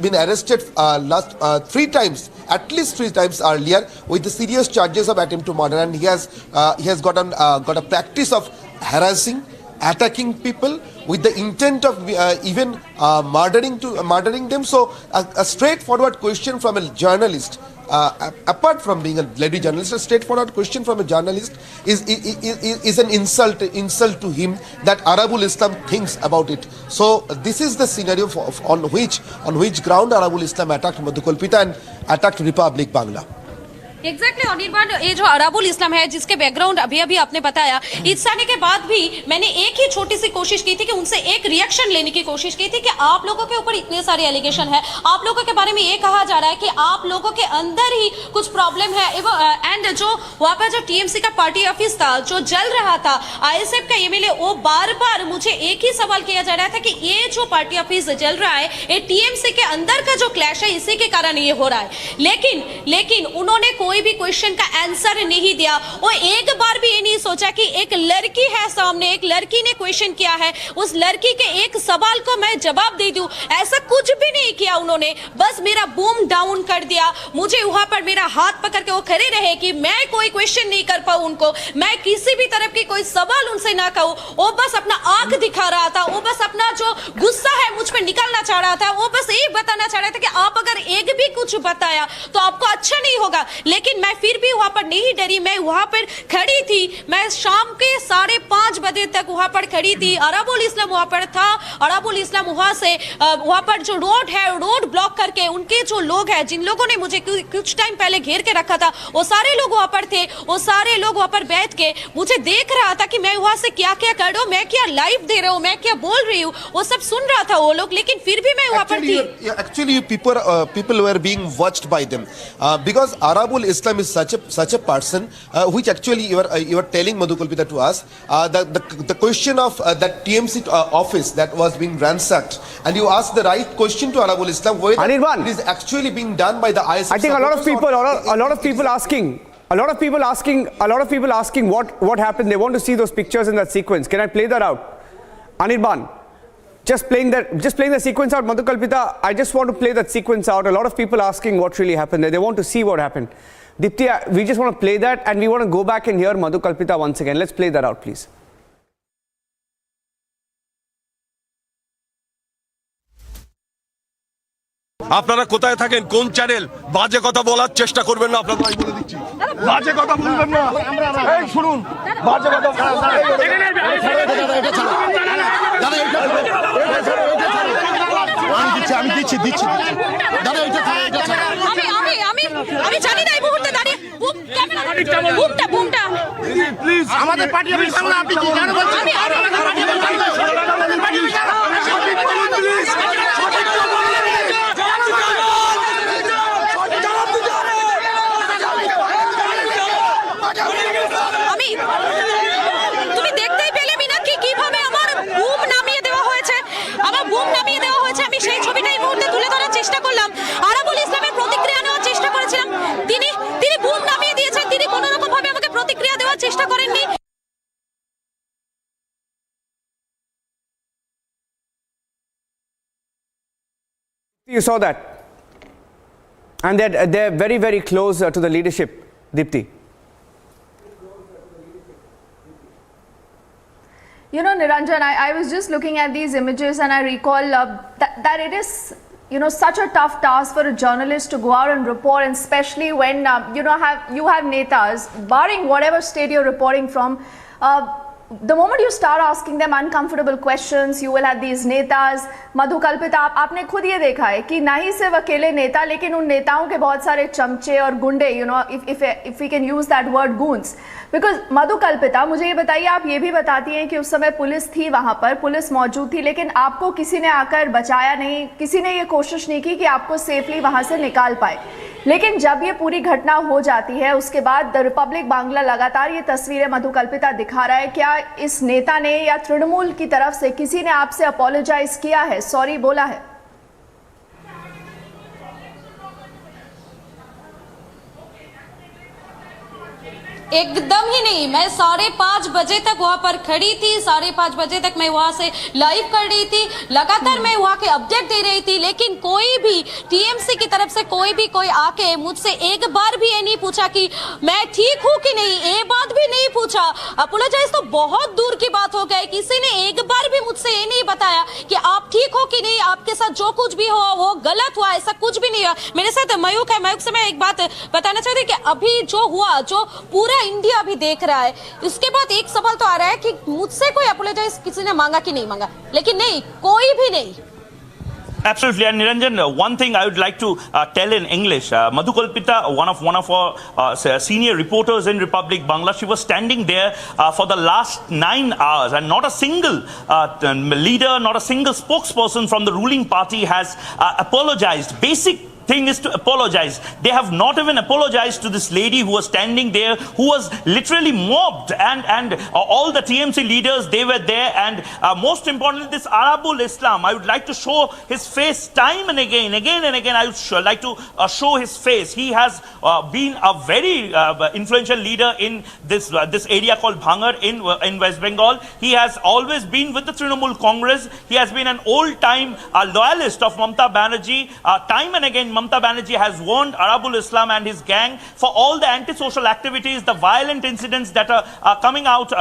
been arrested last 3 times, at least 3 times earlier, with the serious charges of attempt to murder, and he has got a practice of harassing, attacking people with the intent of even murdering them. So a straightforward question from a journalist, apart from being a lady journalist, a straightforward question from a journalist is an insult to him that Arabul Islam thinks about it. So this is the scenario on which ground Arabul Islam attacked Madhukalpita and attacked Republic Bangla.
Exactly Anirban, ये जो अराबुल इस्लाम है जिसके background अभी अभी आपने बताया, इस आने के बाद भी मैंने एक ही छोटी सी कोशिश की थी कि उनसे एक रिएक्शन लेने की कोशिश की थी कि आप लोगों के ऊपर इतने सारे एलिगेशन है, आप लोगों के बारे में ये कहा जा रहा है कि आप लोगों के अंदर ही कुछ प्रॉब्लम है, एंड जो वहां पर जो टीएमसी का पार्टी ऑफिस था जो जल रहा था, आईएसएफ का एमएलए, वो बार बार मुझे एक ही सवाल किया जा रहा था कि ये जो पार्टी ऑफिस जल रहा है ये टीएमसी के अंदर का जो क्लैश है इसी के कारण ये हो रहा है। लेकिन उन्होंने कोई भी क्वेश्चन का आंसर नहीं दिया। वो एक बार भी ये नहीं सोचा कि एक लड़की है सामने, एक लड़की ने क्वेश्चन किया है, उस लड़की के एक सवाल को मैं जवाब दे दूं, ऐसा कुछ भी नहीं किया उन्होंने। बस मेरा बूम डाउन कर दिया, मुझे वहां पर मेरा हाथ पकड़ के वो खड़े रहे कि मैं कोई क्वेश्चन नहीं कर पाऊं उनको, मैं किसी भी तरफ की कोई सवाल उनसे ना कहूं। वो बस अपना आंख दिखा रहा था, वो बस अपना जो गुस्सा है मुझ पर निकालना चाह रहा था, वो बस यही बताना चाह रहा था कि आप अगर एक भी कुछ बताया तो आपको अच्छा नहीं होगा। लेकिन मैं फिर भी वहां पर नहीं डरी, मैं वहां पर खड़ी थी। मैं शाम के 5:30 बजे तक वहां पर खड़ी थी। अराबुल इस्लाम वहां पर था। अराबुल इस्लाम वहां पर जो रोड है, रोड ब्लॉक करके उनके जो लोग हैं, जिन लोगों ने मुझे कुछ टाइम पहले घेर के रखा था, वो सारे लोग वहां पर थे। वो सारे लोग वहां पर बैठ के मुझे देख रहा था कि मैं वहां से क्या क्या कर रहा हूं, मैं क्या लाइव दे रहा हूं, मैं क्या बोल रही हूं, वो सब सुन रहा था वो लोग। लेकिन फिर भी मैं वहां पर थी।
Actually, people were being watched by them because Arabul Islam is such a person which actually you are telling Madhukalpita to us the question of that TMC office that was being ransacked, and you asked the right question to Arabul Islam whether it is actually being done by the ISF.
I think a lot of people asking what happened. They want to see those pictures in that sequence. Can I play that out? Anirban, just playing the sequence out. Madhukalpita, I just want to play that sequence out. A lot of people asking what really happened there. They want to see what happened. Dipti, we just want to play that, and we want to go back and hear Madhukalpita once again. Let's play that out, please.
আপনারা কোথায় থাকেন, কোন channel, বাজে কথা বলার চেষ্টা করবেন না। আপনারা আমি বলে দিচ্ছি, বাজে কথা বলবেন না। এই শুনুন, বাজে কথা
আমি দিচ্ছি দাদা,
আমি জানি না এই মুহূর্তে দাঁড়িয়ে বুমটা
প্লিজ আমাদের পার্টি অফিস সামনে আপনি কি জানেন বলছেন?
তুমি দেখতেই পেলে মিনা কিভাবে আমার
You saw that. And they're very, very close to the leadership, Deepti.
You know, Niranjan, I was just looking at these images and I recall that it is, you know, such a tough task for a journalist to go out and report, and especially when, you have netas, barring whatever state you're reporting from, the moment you start asking them uncomfortable questions, you will have these netas. मधुकल्पिता, आपने खुद ये देखा है कि ना ही सिर्फ अकेले नेता, लेकिन उन नेताओं के बहुत सारे चमचे और गुंडे, you know, if we can use that word, goons. Because मधुकल्पिता, मुझे ये बताइए, आप ये भी बताती हैं कि उस समय पुलिस थी वहाँ पर, पुलिस मौजूद थी, लेकिन आपको किसी ने आकर बचाया नहीं, किसी ने ये कोशिश नहीं की कि आपको सेफली वहाँ से निकाल पाए. लेकिन जब ये पूरी घटना हो जाती है, उसके बाद द रिपब्लिक बांग्ला लगातार ये तस्वीरें मधुकल्पिता दिखा रहा है. क्या इस नेता ने या तृणमूल की तरफ से किसी ने आपसे अपोलोजाइज किया है, सॉरी बोला है?
एकदम ही नहीं. मैं 5:30 बजे तक वहां पर खड़ी थी, 5:30 बजे तक मैं वहां से लाइव कर रही थी, लगातार मैं वहां के अपडेट दे रही थी, लेकिन कोई भी टीएमसी की तरफ से कोई आके मुझसे एक बार भी ये नहीं पूछा कि मैं ठीक हूं कि नहीं. ये बात भी नहीं पूछा. अपोलोजाइज तो बहुत दूर की बात हो गई. किसी ने एक बार भी मुझसे ये नहीं बताया कि आप ठीक हो कि नहीं, आपके साथ जो कुछ भी हुआ वो गलत हुआ, ऐसा कुछ भी नहीं हुआ. मेरे साथ मयूक है, मयूक से मैं एक बात बताना चाहती हूँ कि अभी जो हुआ, जो पूरा इंडिया अभी देख रहा है, इसके बाद एक सवाल तो आ रहा है कि मुझसे कोई अपोलोजाइज किसी ने मांगा कि नहीं मांगा, लेकिन नहीं, कोई भी नहीं.
Absolutely, and Niranjan, one thing I would like to tell in English. Madhukalpita, one of our senior reporters in Republic Bangla, she was standing there for the last 9 hours, and not a single leader, not a single spokesperson from the ruling party has apologized. Basic thing is to apologize. They have not even apologized to this lady who was standing there, who was literally mobbed, and all the TMC leaders, they were there, and most importantly, this Arabul Islam, I would like to show his face time and again and again. I would like to show his face. He has been a very influential leader in this area called Bhangar in West Bengal. He has always been with the Trinamool Congress. He has been an old-time loyalist of Mamata Banerjee. Time and again, Mamata Banerjee has warned Arabul Islam and his gang for all the antisocial activities, the violent incidents that are coming out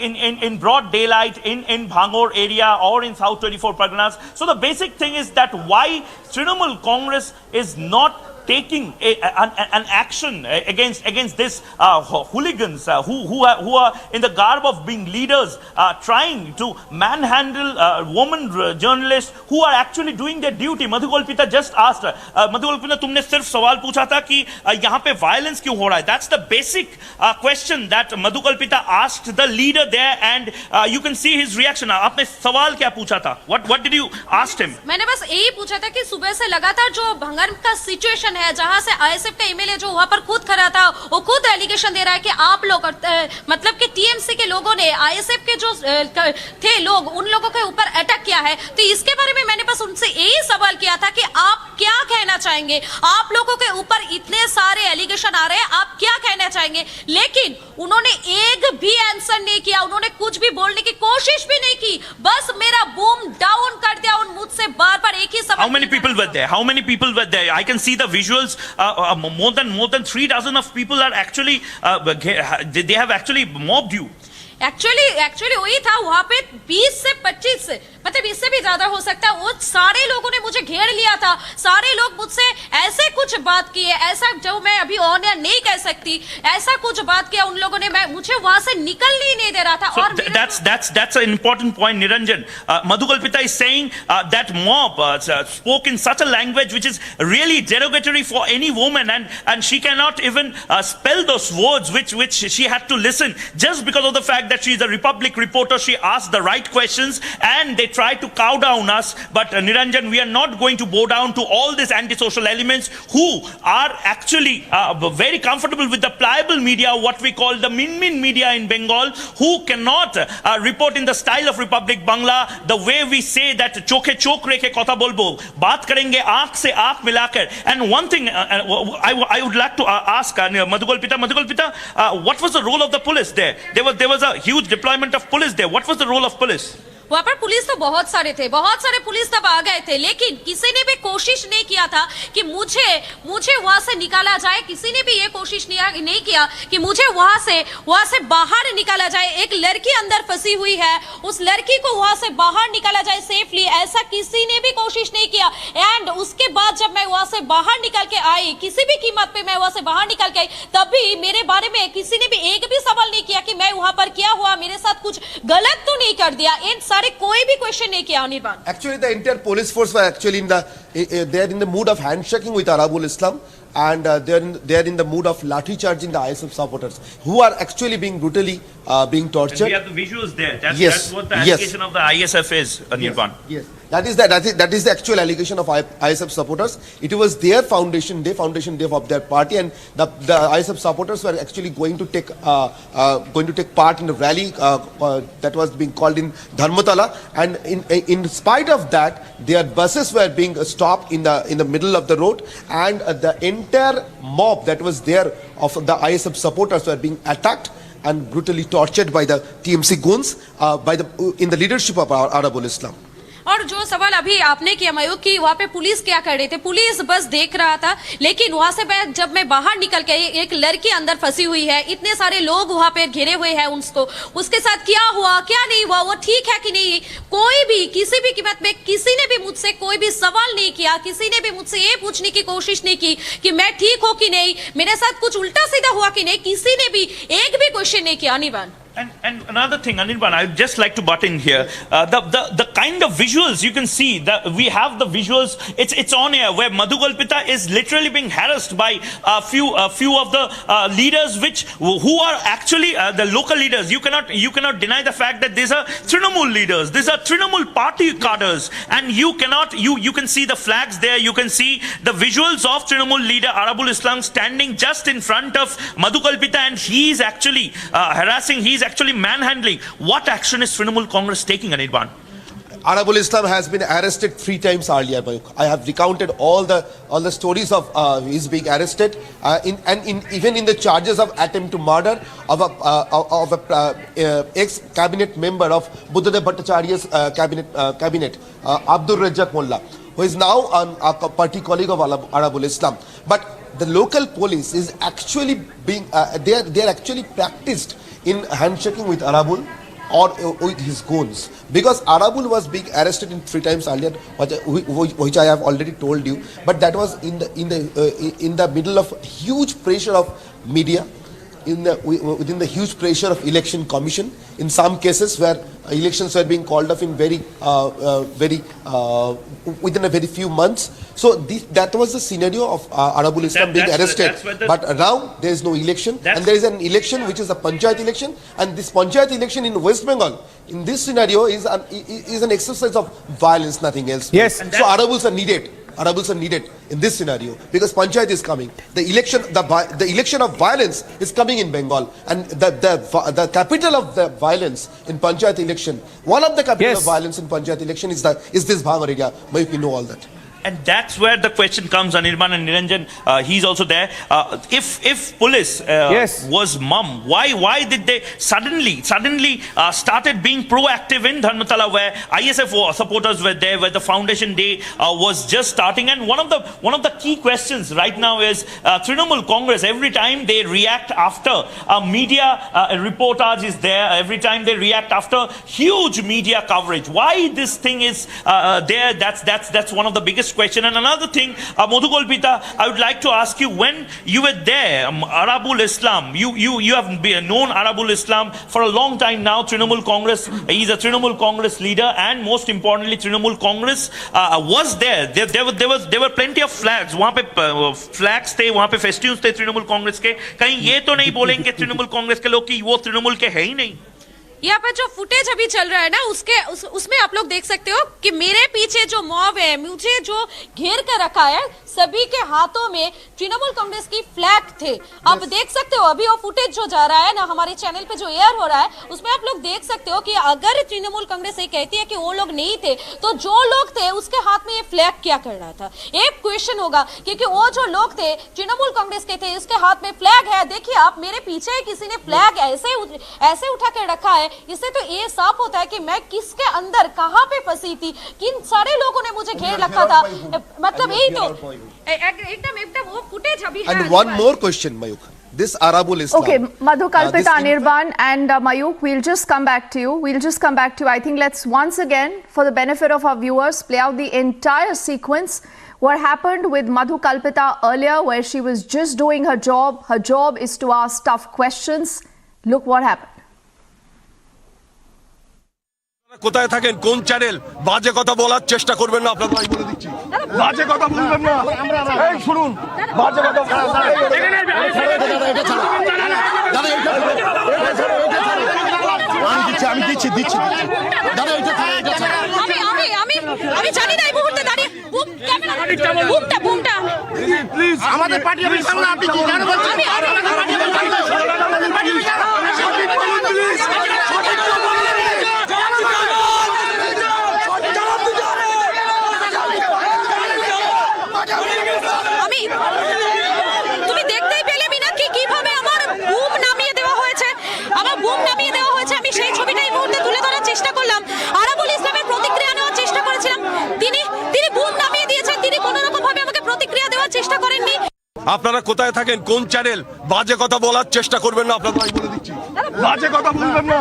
in broad daylight in Bhangar area or in South 24 Parganas. So the basic thing is that why Trinamool Congress is not taking an action against this hooligans who are in the garb of being leaders, trying to manhandle women journalists who are actually doing their duty. Madhukalpita just asked her, Madhukalpita, तुमने सिर्फ सवाल पूछा था कि यहाँ पे violence क्यों हो रहा है? That's the basic question that Madhukalpita asked the leader there, and you can see his reaction. आपने सवाल क्या पूछा था? What did you ask him?
मैंने बस यही पूछा था कि सुबह से लगातार जो भंगार का सिचुएशन है, जहां से आईएसएफ का एमएलए जो वहां पर खुद खड़ा था, वो खुद एलिगेशन दे रहा है कि आप लोग मतलब कि टीएमसी के लोगों ने आईएसएफ के जो थे लोग, उन लोगों के ऊपर अटैक किया है. तो इसके बारे में मैंने बस उनसे यही सवाल किया था कि आप क्या कहना चाहेंगे? आप लोगों के ऊपर इतने सारे एलिगेशन आ रहे हैं, आप क्या कहना चाहेंगे? लेकिन उन्होंने एक भी आंसर नहीं किया, उन्होंने कुछ भी बोलने की कोशिश भी नहीं की, बस मेरा बूम डाउन कर दिया. और मुझसे बार-बार एक ही सवाल.
How many people were there? How many people were there? I can see the visuals. More than 3 dozen of people are actually they have actually mobbed you.
Actually वही था. वहां पे 20 से 25 मतलब इससे भी ज्यादा हो सकता है. वो सारे लोगों ने मुझे घेर लिया था. सारे लोग मुझसे ऐसे कुछ बात किए, ऐसा जो मैं अभी ऑन एयर नहीं कह सकती, ऐसा कुछ बात किया उन लोगों ने, मैं मुझे वहां से निकलने ही नहीं दे रहा था.
So और that's an important point, Niranjan. Madhukalpita is saying that mob spoke in such a language which is really derogatory for any woman, and she cannot even spell those words which she had to listen just because of the fact that she is a Republic reporter. She asked the right questions and they tried to cow down us. But Niranjan, we are not going to bow down to all these antisocial elements who are actually very comfortable with the pliable media, what we call the min media in Bengal, who cannot report in the style of Republic Bangla, the way we say that chokhe chok rekhe kotha bolbo, baat karenge aankh se aankh milakar. And one thing I would like to ask Madhukalpita, what was the role of the police there? There was a huge deployment of police there. What was the role of police?
वहाँ पर police तो बहुत सारे थे, बहुत सारे police तब आ गए थे, लेकिन किसी ने भी कोशिश नहीं किया था कि मुझे वहां से निकाला जाए। किसी ने भी ये कोशिश नहीं किया कि मुझे वहां से बाहर निकाला जाए। एक लड़की अंदर फंसी हुई है, उस लड़की को वहां से बाहर निकाला जाए सेफली, ऐसा किसी ने भी कोशिश नहीं किया। एंड उसके बाद जब मैं वहां से बाहर निकल के आई, किसी भी कीमत पे मैं वहां से बाहर निकल के आई, तब भी मेरे बारे में किसी ने भी एक भी सवाल नहीं किया कि मैं वहां पर क्या हुआ, मेरे साथ कुछ गलत तो नहीं कर दिया। इन सारे कोई भी क्वेश्चन नहीं किया Anirban.
Actually, the entire police force were actually they are in the mood of handshaking with Arabul Islam, and they are in the mood of lathi charging the ISF supporters who are actually being brutally being tortured.
And we have the visuals there.
Yes.
That's what the allegation of the ISF is, Anirban.
Yes. That is the actual allegation of ISF supporters. It was their foundation day of their party, and the ISF supporters were actually going to take part in a rally that was being called in Dharmatala, and in spite of that, their buses were being stopped in the middle of the road, and the entire mob that was there of the ISF supporters were being attacked and brutally tortured by the TMC goons in the leadership of Arabul Islam.
और जो सवाल अभी आपने किया मयूर कि वहाँ पे police क्या कर रही थी, पुलिस बस देख रहा था, लेकिन वहां से जब मैं बाहर निकल के एक लड़की अंदर फंसी हुई है, इतने सारे लोग वहां पे घिरे हुए हैं उसको, उसके साथ क्या हुआ क्या नहीं हुआ, वो ठीक है कि नहीं, कोई भी किसी भी कीमत में किसी ने भी मुझसे कोई भी सवाल नहीं किया। किसी ने भी मुझसे ये पूछने की कोशिश नहीं की कि मैं ठीक हूं कि नहीं, मेरे साथ कुछ उल्टा सीधा हुआ कि नहीं, किसी ने भी एक भी क्वेश्चन नहीं किया। Anirban,
And another thing, Anirban, I'd just like to butt in here. The kind of visuals you can see, that we have the visuals. It's on air where Madhu Kalpita is literally being harassed by a few of the leaders, who are actually the local leaders. You cannot deny the fact that these are Trinamool leaders. These are Trinamool party cadres, and you can see the flags there. You can see the visuals of Trinamool leader Arabul Islam standing just in front of Madhu Kalpita, and he is actually harassing. He is actually manhandling. What action is Trinamool Congress taking, Anirban?
Arabul Islam has been arrested 3 times earlier. I have recounted all the stories of his being arrested, even in the charges of attempt to murder of a ex-cabinet member of Buddhadev Bhattacharya's cabinet, Abdur Razzaq Mullah, who is now a party colleague of Arabul Islam. But the local police is actually being they are actually practiced in handshaking with Arabul or with his goons, because Arabul was being arrested in 3 times earlier, which I have already told you. But that was in the middle of huge pressure of media, within the huge pressure of election commission. In some cases where elections were being called off in within a very few months. So that was the scenario of Arabul Islam being arrested. But now there is no election, and there is an election which is a panchayat election, and this panchayat election in West Bengal, in this scenario, is an exercise of violence, nothing else.
Yes.
So Arabuls are needed. Arabuls are needed in this scenario because panchayat is coming. The election of violence is coming in Bengal, and the capital of the violence in panchayat election, one of the capital of violence in panchayat election is this Bhangar area. Maybe you know all that.
And that's where the question comes, Anirban and Niranjan. He's also there. If police was mum, why did they suddenly started being proactive in Dharmatala, where ISF supporters were there, where the foundation day was just starting? And one of the key questions right now is Trinamool Congress. Every time they react after a media reportage is there, every time they react after huge media coverage, why this thing is there? That's one of the biggest question. And another thing, Madhu Kalpita, I would like to ask you, when you were there, Arabul Islam, you have known Arabul Islam for a long time now. Trinamool Congress, he's a Trinamool Congress leader, and most importantly, Trinamool Congress was there. There were plenty of flags. वहाँ पे flags थे, वहाँ पे festivals थे Trinamool Congress के. कहीं ये तो नहीं बोलेंगे Trinamool Congress के लोग कि वो Trinamool के है ही नहीं.
यहाँ पर जो फुटेज अभी चल रहा है ना, उसमें आप लोग देख सकते हो कि मेरे पीछे जो मॉब है, मुझे जो घेर कर रखा है, सभी के हाथों में तृणमूल कांग्रेस की फ्लैग थे। आप देख सकते हो अभी वो फुटेज जो जा रहा है ना, हमारे चैनल पे जो एयर हो रहा है, उसमें आप लोग देख सकते हो कि अगर तृणमूल कांग्रेस ये कहती है कि वो लोग नहीं थे, तो जो लोग थे उसके हाथ में ये फ्लैग क्या कर रहा था? एक क्वेश्चन होगा, क्योंकि वो जो लोग थे तृणमूल कांग्रेस के थे, उसके हाथ में फ्लैग है। देखिए आप, मेरे पीछे किसी ने फ्लैग ऐसे उठा कर रखा है, इससे तो ये साफ होता है कि मैं किसके अंदर कहां पे फंसी थी, किन सारे लोगों ने मुझे घेर रखा था। मतलब यही तो एकदम वो फुटेज अभी है।
And one more question, Mayuk. This Arabul Islam.
Okay, Madhu Kalpita, Anirban and Mayuk, we'll just come back to you. I think let's once again, for the benefit of our viewers, play out the entire sequence. What happened with Madhu Kalpita earlier, where she was just doing her job. Her job is to ask tough questions. Look what happened.
কোথায় থাকেন, কোন channel, বাজে কথা বলার চেষ্টা করবেন না, আপনাদের আমি বলে দিচ্ছি, বাজে কথা বলবেন না। এই শুনুন, বাজে কথা
আমি দিচ্ছি দাদা,
আমি জানি না এই মুহূর্তে দাঁড়িয়ে বুমটা
প্লিজ
আমাদের পার্টি অফিস সামনে আপনি কি জানেন?
তুমি দেখতেই পেলে মিনা কি কিভাবে আমার বুম নামিয়ে দেওয়া হয়েছে, আমি সেই ছবিটা এই মুহূর্তে তুলে ধরার চেষ্টা করলাম। আরাবুল ইসলামের প্রতিক্রিয়া নেওয়ার চেষ্টা করেছিলাম, তিনি বুম নামিয়ে দিয়েছেন, তিনি কোনো রকম ভাবে আমাকে প্রতিক্রিয়া দেওয়ার চেষ্টা করেননি।
আপনারা কোথায় থাকেন, কোন চ্যানেল, বাজে কথা বলার চেষ্টা করবেন না, আপনাদের আমি বলে দিচ্ছি, বাজে কথা বলবেন না।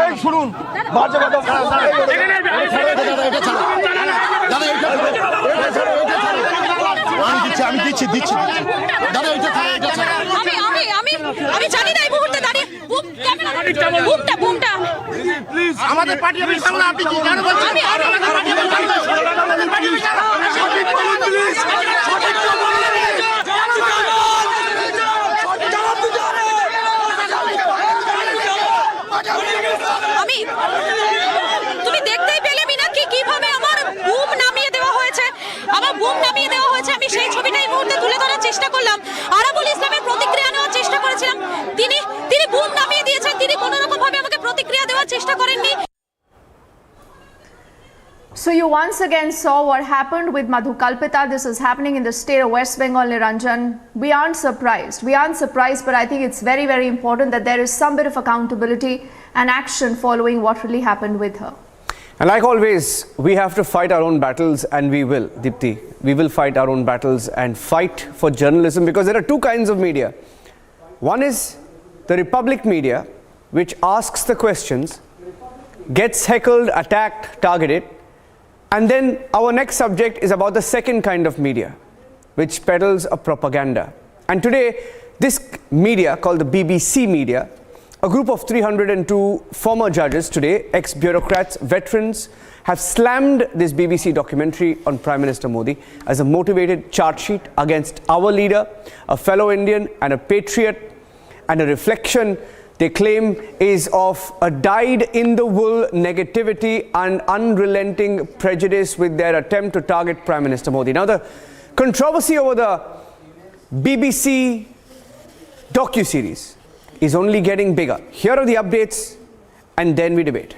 এই শুনুন, বাজে কথা
আমি দিচ্ছি দাদা,
আমি জানি না এই মুহূর্তে দাঁড়িয়ে বুমটা
প্লিজ
আমাদের পার্টি অফিস সামনে আপনি কি জানেন?
তুমি দেখতেই পেলে মিনা কি কিভাবে আমার বুম নামিয়ে দেওয়া হয়েছে, আমি সেই ছবিটা এই মুহূর্তে তুলে ধরার চেষ্টা করলাম। আরাবুল ইসলামের প্রতিক্রিয়া নেওয়ার চেষ্টা করেছিলাম, তিনি বুম নামিয়ে দিয়েছেন, তিনি কোনো রকম ভাবে আমাকে প্রতিক্রিয়া দেওয়ার চেষ্টা করেননি।
So you once again saw what happened with Madhu Kalpita. This is happening in the state of West Bengal, Niranjan. We aren't surprised, but I think it's very, very important that there is some bit of accountability and action following what really happened with her.
And like always, we have to fight our own battles, and we will, Dipti. We will fight our own battles and fight for journalism, because there are two kinds of media. One is the Republic media, which asks the questions, gets heckled, attacked, targeted. And then our next subject is about the second kind of media, which peddles a propaganda. And today, this media, called the BBC media, a group of 302 former judges today, ex-bureaucrats, veterans, have slammed this BBC documentary on Prime Minister Modi as a motivated charge sheet against our leader, a fellow Indian and a patriot, and a reflection they claim is of a dyed-in-the-wool negativity and unrelenting prejudice with their attempt to target Prime Minister Modi. Now, the controversy over the BBC docu-series is only getting bigger. Here are the updates, and then we debate.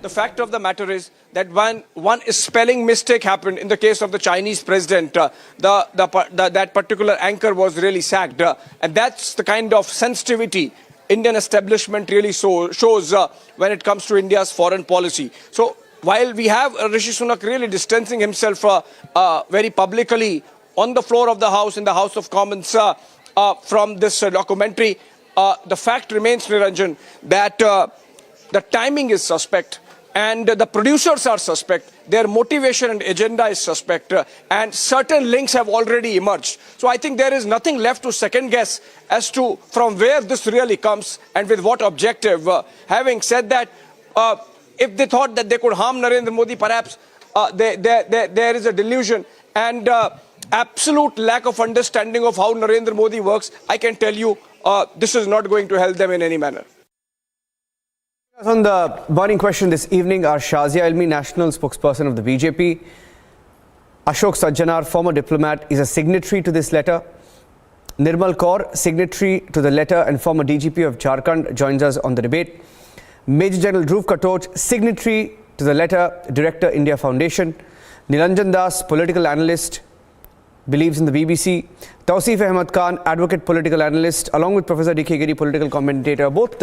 The fact of the matter is that one spelling mistake happened in the case of the Chinese president. That particular anchor was really sacked. And that's the kind of sensitivity Indian establishment really shows when it comes to India's foreign policy. So while we have Rishi Sunak really distancing himself very publicly on the floor of the House, in the House of Commons, from this documentary, the fact remains, Niranjan, that the timing is suspect. And the producers are suspect, their motivation and agenda is suspect, and certain links have already emerged. So I think there is nothing left to second guess as to from where this really comes and with what objective. Having said that, if they thought that they could harm Narendra Modi, perhaps there is a delusion and absolute lack of understanding of how Narendra Modi works. I can tell you this is not going to help them in any manner.
On the burning question this evening are Shazia Ilmi, national spokesperson of the BJP. Ashok Sajjanar, former diplomat, is a signatory to this letter. Nirmal Kaur, signatory to the letter and former DGP of Jharkhand, joins us on the debate. Major General Dhruv Katoch, signatory to the letter, Director, India Foundation. Nilanjan Das, political analyst,
believes in the BBC. Tausif Ahmed Khan, advocate, political analyst, along with Professor D.K. Giri, political commentator, both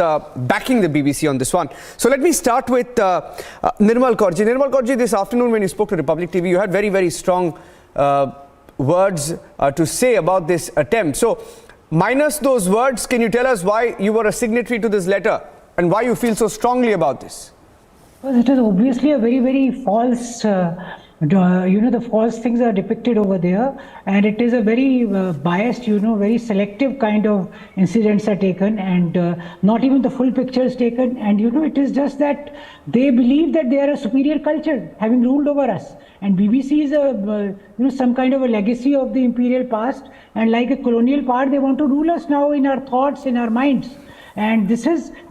backing the BBC on this one. So let me start with Nirmal Kaurji. Nirmal Kaurji, this afternoon when you spoke to Republic TV, you had very, very strong words to say about this attempt. So minus those words, can you tell us why you were a signatory to this letter and why you feel so strongly about this?
Well, it is obviously a very, very false, the false things are depicted over there, and it is a very biased, very selective kind of incidents are taken, and not even the full picture is taken. And it is just that they believe that they are a superior culture, having ruled over us. And BBC is a, some kind of a legacy of the imperial past, and like a colonial power, they want to rule us now in our thoughts, in our minds. And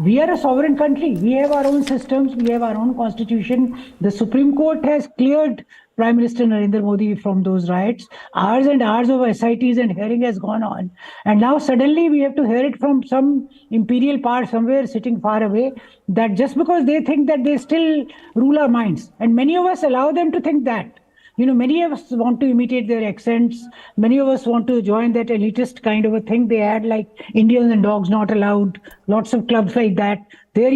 we are a sovereign country. We have our own systems. We have our own constitution. The Supreme Court has cleared Prime Minister Narendra Modi from those riots. Hours and hours of SITs and hearing has gone on. And now suddenly we have to hear it from some imperial power somewhere sitting far away, that just because they think that they still rule our minds. And many of us allow them to think that. Many of us want to imitate their accents. Many of us want to join that elitist kind of a thing they had, like Indians and dogs not allowed, lots of clubs like that. There,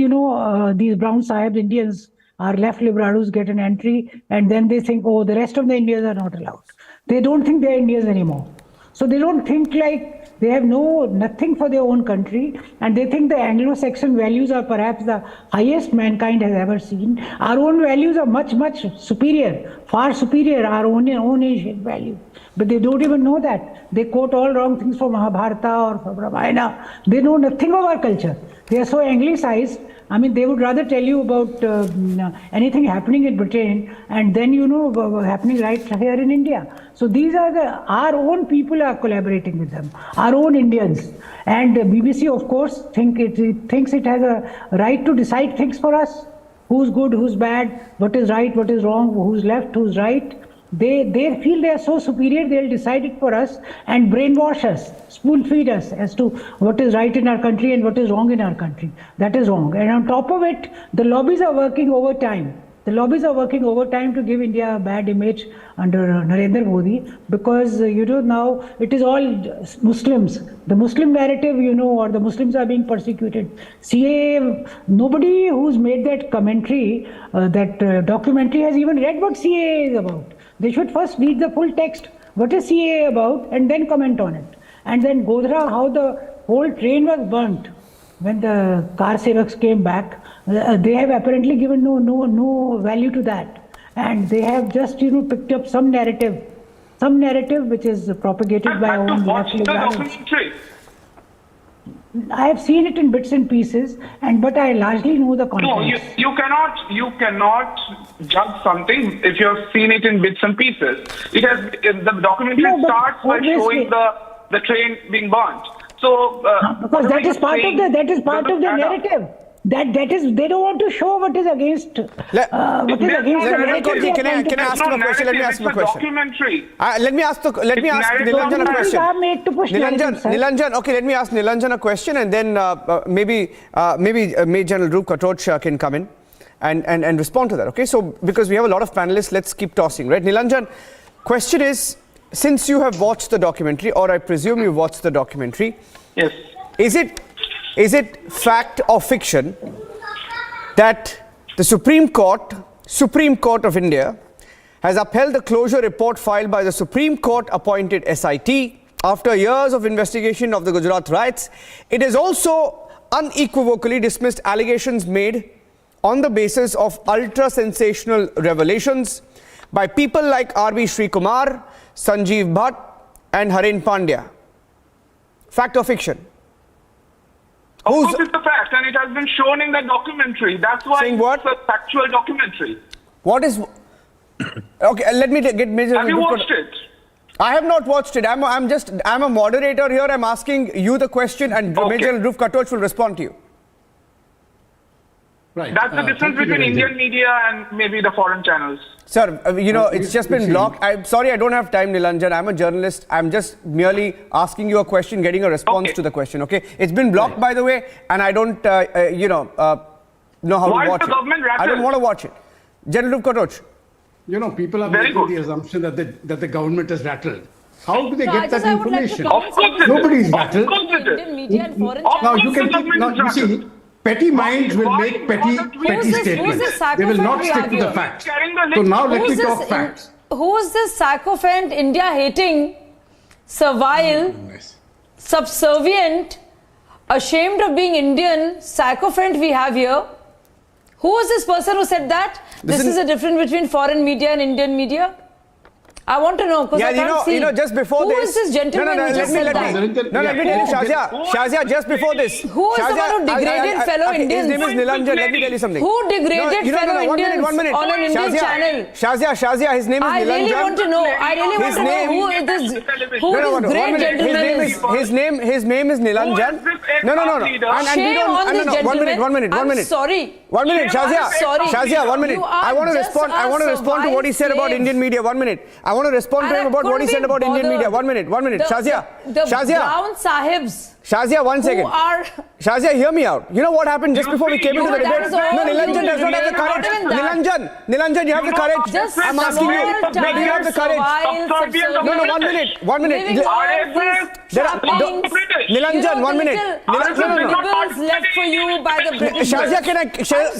these brown sahib Indians are left liberados get an entry, and then they think, oh, the rest of the Indians are not allowed. They don't think they're Indians anymore. So they don't think like they have nothing for their own country, and they think the Anglo-Saxon values are perhaps the highest mankind has ever seen. Our own values are much, much superior, far superior, our own ancient values. But they don't even know that. They quote all wrong things from Mahabharata or from Ramayana. They know nothing of our culture. They are so anglicized. I mean, they would rather tell you about anything happening in Britain and then, happening right here in India. So these are our own people are collaborating with them, our own Indians. And BBC, of course, thinks it has a right to decide things for us. Who's good, who's bad, what is right, what is wrong, who's left, who's right. They feel they are so superior, they'll decide it for us and brainwash us, spoon feed us as to what is right in our country and what is wrong in our country. That is wrong. And on top of it, the lobbies are working overtime. The lobbies are working overtime to give India a bad image under Narendra Modi, because, now it is all Muslims. The Muslim narrative, or the Muslims are being persecuted. CAA, nobody who's made that commentary, that documentary has even read what CAA is about. They should first read the full text. What is CAA about? And then comment on it. And then Godhra, how the whole train was burnt when the car sevaks came back. They have apparently given no value to that. And they have just, picked up some narrative which is propagated by our own left liberals. I have seen it in bits and pieces, but I largely know the context.
No, you cannot judge something if you have seen it in bits and pieces. The documentary starts by showing the train being burnt. So
because that is part of the narrative. They don't want to show what is against the narrative.
Can I ask you a question? Let me ask you a question.
Documentary.
Let me ask Nilanjan a question. Nilanjan, okay, let me ask Nilanjan a question, and then maybe Major General Dhruv Katoch can come in and respond to that. Okay, so because we have a lot of panelists, let's keep tossing, right? Nilanjan, question is, since you have watched the documentary, or I presume you watched the documentary,
yes,
is it fact or fiction that the Supreme Court of India has upheld the closure report filed by the Supreme Court appointed SIT after years of investigation of the Gujarat riots? It has also unequivocally dismissed allegations made on the basis of ultra-sensational revelations by people like R.B. Srikumar, Sanjeev Bhatt and Haren Pandya. Fact or fiction?
Of course it's a fact, and it has been shown in the documentary. That's why it's a factual documentary.
What is... Okay, let me get Major...
Have you watched it?
I have not watched it. I'm a moderator here. I'm asking you the question, and Major Dhruv Katoch will respond to you.
Right. That's the difference between Indian media and maybe the foreign channels.
Sir, it's just been blocked. I'm sorry, I don't have time, Nilanjan. I'm a journalist. I'm just merely asking you a question, getting a response to the question, okay? It's been blocked, by the way, and I don't, know how to watch it. I don't want to watch it. General Dhruv Katoch.
People are making the assumption that the government is rattled.
How do they get that information?
Of course it is.
Nobody is
Of
rattled.
course it is.
Indian media and foreign
Of
Now
course
you can
the government
now
is
you
rattled.
see, petty minds will make petty
who's
statements.
this
They will not
sycophant
stick to
we
the
have
facts.
Carrying the
So
list.
now let
Who's
me
this
talk facts.
Who's this sycophant, India-hating, servile, subservient, ashamed of being Indian sycophant we have here? Who is this person who said that? This is a difference between foreign media and Indian media? I want to know because I can't see.
Just before
who
this.
is this gentleman who just said that?
Let me tell you, Shazia, just before this.
Who is the one who degraded fellow Indians?
His name is Nilanjan. Let me tell you something.
Who degraded fellow Indians on an Indian channel?
Shazia, his name is Nilanjan.
I really want to know. I really want to know who this great gentleman is.
His name is Nilanjan. No.
Shame on this gentleman.
One minute.
I'm sorry.
1 minute, Shazia.
Sorry.
Shazia, 1 minute.
You are
I want to
just
respond. I want to
a
respond to what he said about
slave.
Indian media. 1 minute. I want to respond to him about what he said about Indian media. 1 minute. Shazia.
The brown sahibs.
Shazia, 1 second.
Who are...
Shazia, hear me out. You know what happened just before we came into the debate? No, Nilanjan does not have the courage. Nilanjan, you have the courage. I'm asking you. No, do you have the courage? No, 1 minute. 1 minute. Nilanjan, 1 minute.
left for you by the British.
Shazia,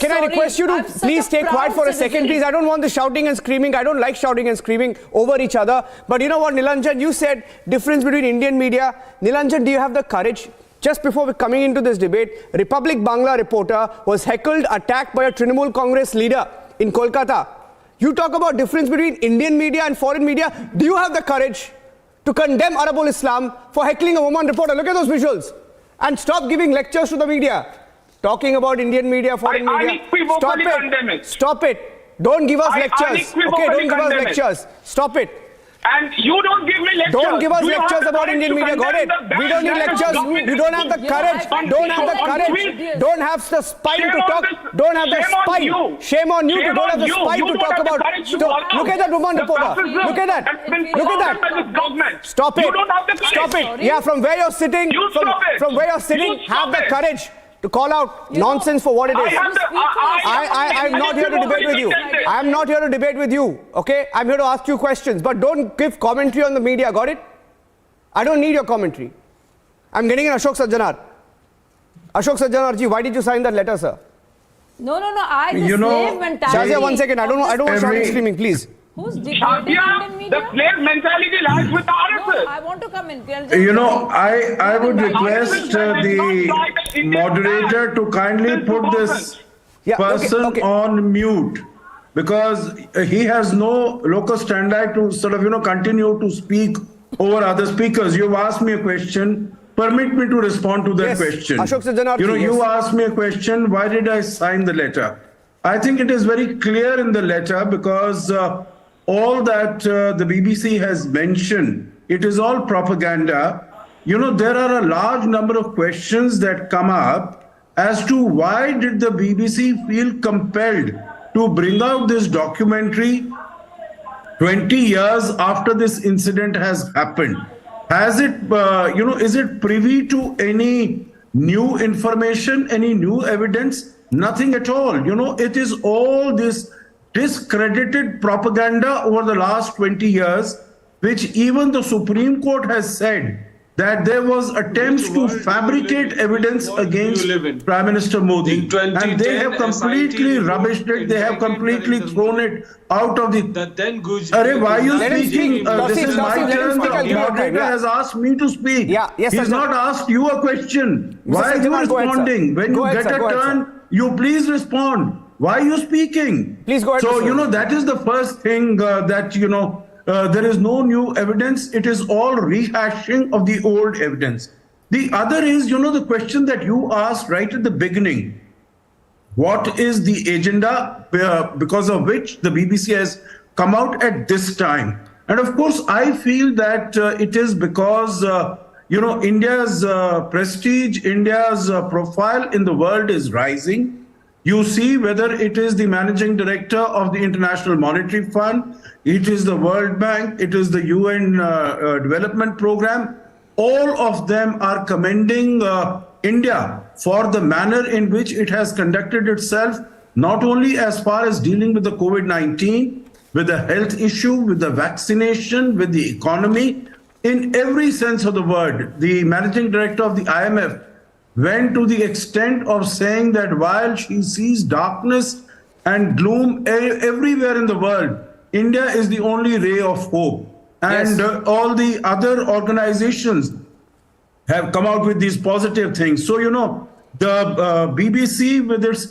can I request you to please stay quiet for a second, please? I don't want the shouting and screaming. I don't like shouting and screaming over each other. But you know what, Nilanjan, you said difference between Indian media. Nilanjan, do you have the courage? Just before we're coming into this debate, Republic Bangla reporter was heckled, attacked by a Trinamool Congress leader in Kolkata. You talk about difference between Indian media and foreign media. Do you have the courage to condemn Arabul Islam for heckling a woman reporter? Look at those visuals. And stop giving lectures to the media. Talking about Indian media, foreign media. Stop it. Stop it. Don't give us lectures. Okay, don't give us lectures. Stop it.
And you don't give me lectures.
Don't give us lectures about Indian media. Got it? We don't need lectures. You don't have the courage. Don't have the courage. Don't have the spine to talk. Don't have the spine. Shame on you to don't have the spine to talk about. Look at that woman reporter. Look at that. Look at that. Stop it. Stop it. Yeah, from where you're sitting, from where you're sitting, have the courage to call out nonsense for what it is. I'm not here to debate with you. I'm not here to debate with you, okay? I'm here to ask you questions, but don't give commentary on the media, got it? I don't need your commentary. I'm getting an Ashok Sajjanar. Ashok Sajjanar ji, why did you sign that letter, sir?
No, the slave mentality.
Shazia, 1 second, I don't want shouting screaming, please.
Who's degrading Indian media?
The slave mentality lies with the RSS.
No, I want to come in.
I would request the moderator to kindly put this person on mute, because he has no locus standi to sort of, continue to speak over other speakers. You've asked me a question. Permit me to respond to that question.
Ashok Sajjanar,
you asked me a question. Why did I sign the letter? I think it is very clear in the letter, because all that the BBC has mentioned, it is all propaganda. There are a large number of questions that come up as to why did the BBC feel compelled to bring out this documentary 20 years after this incident has happened. Has it, is it privy to any new information, any new evidence? Nothing at all. It is all this discredited propaganda over the last 20 years, which even the Supreme Court has said that there was attempts to fabricate evidence against Prime Minister Modi. And they have completely rubbished it. They have completely thrown it out of the... Arey, why are you speaking? This is my turn. The moderator has asked me to speak. He's not asked you a question. Why are you responding? When you get a turn, you please respond. Why are you speaking?
Please go ahead.
So, that is the first thing that, there is no new evidence. It is all rehashing of the old evidence. The other is, the question that you asked right at the beginning. What is the agenda because of which the BBC has come out at this time? And of course, I feel that it is because, India's prestige, India's profile in the world is rising. You see, whether it is the managing director of the International Monetary Fund, it is the World Bank, it is the UN Development Program, all of them are commending India for the manner in which it has conducted itself, not only as far as dealing with the COVID-19, with the health issue, with the vaccination, with the economy. in every sense of the word. The managing director of the IMF went to the extent of saying that while she sees darkness and gloom everywhere in the world, India is the only ray of hope. And all the other organizations have come out with these positive things. So, the BBC with its,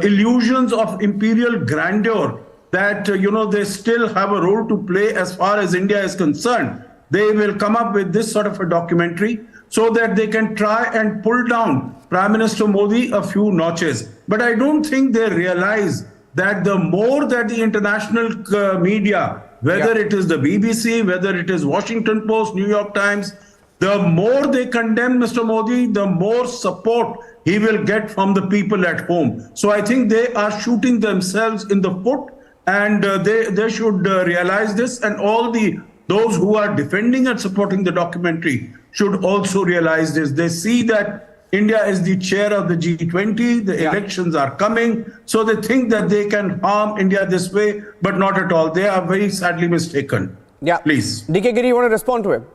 illusions of imperial grandeur, that, they still have a role to play as far as India is concerned. They will come up with this sort of a documentary so that they can try and pull down Prime Minister Modi a few notches. But I don't think they realize that the more that the international media, whether it is the BBC, whether it is Washington Post, New York Times, the more they condemn Mr. Modi, the more support he will get from the people at home. So I think they are shooting themselves in the foot, and they should realize this, and all those who are defending and supporting the documentary should also realize this. They see that India is the chair of the G20, the elections are coming, so they think that they can harm India this way, but not at all. They are very sadly mistaken.
Yeah.
Please.
DK Giri, you want to respond to him?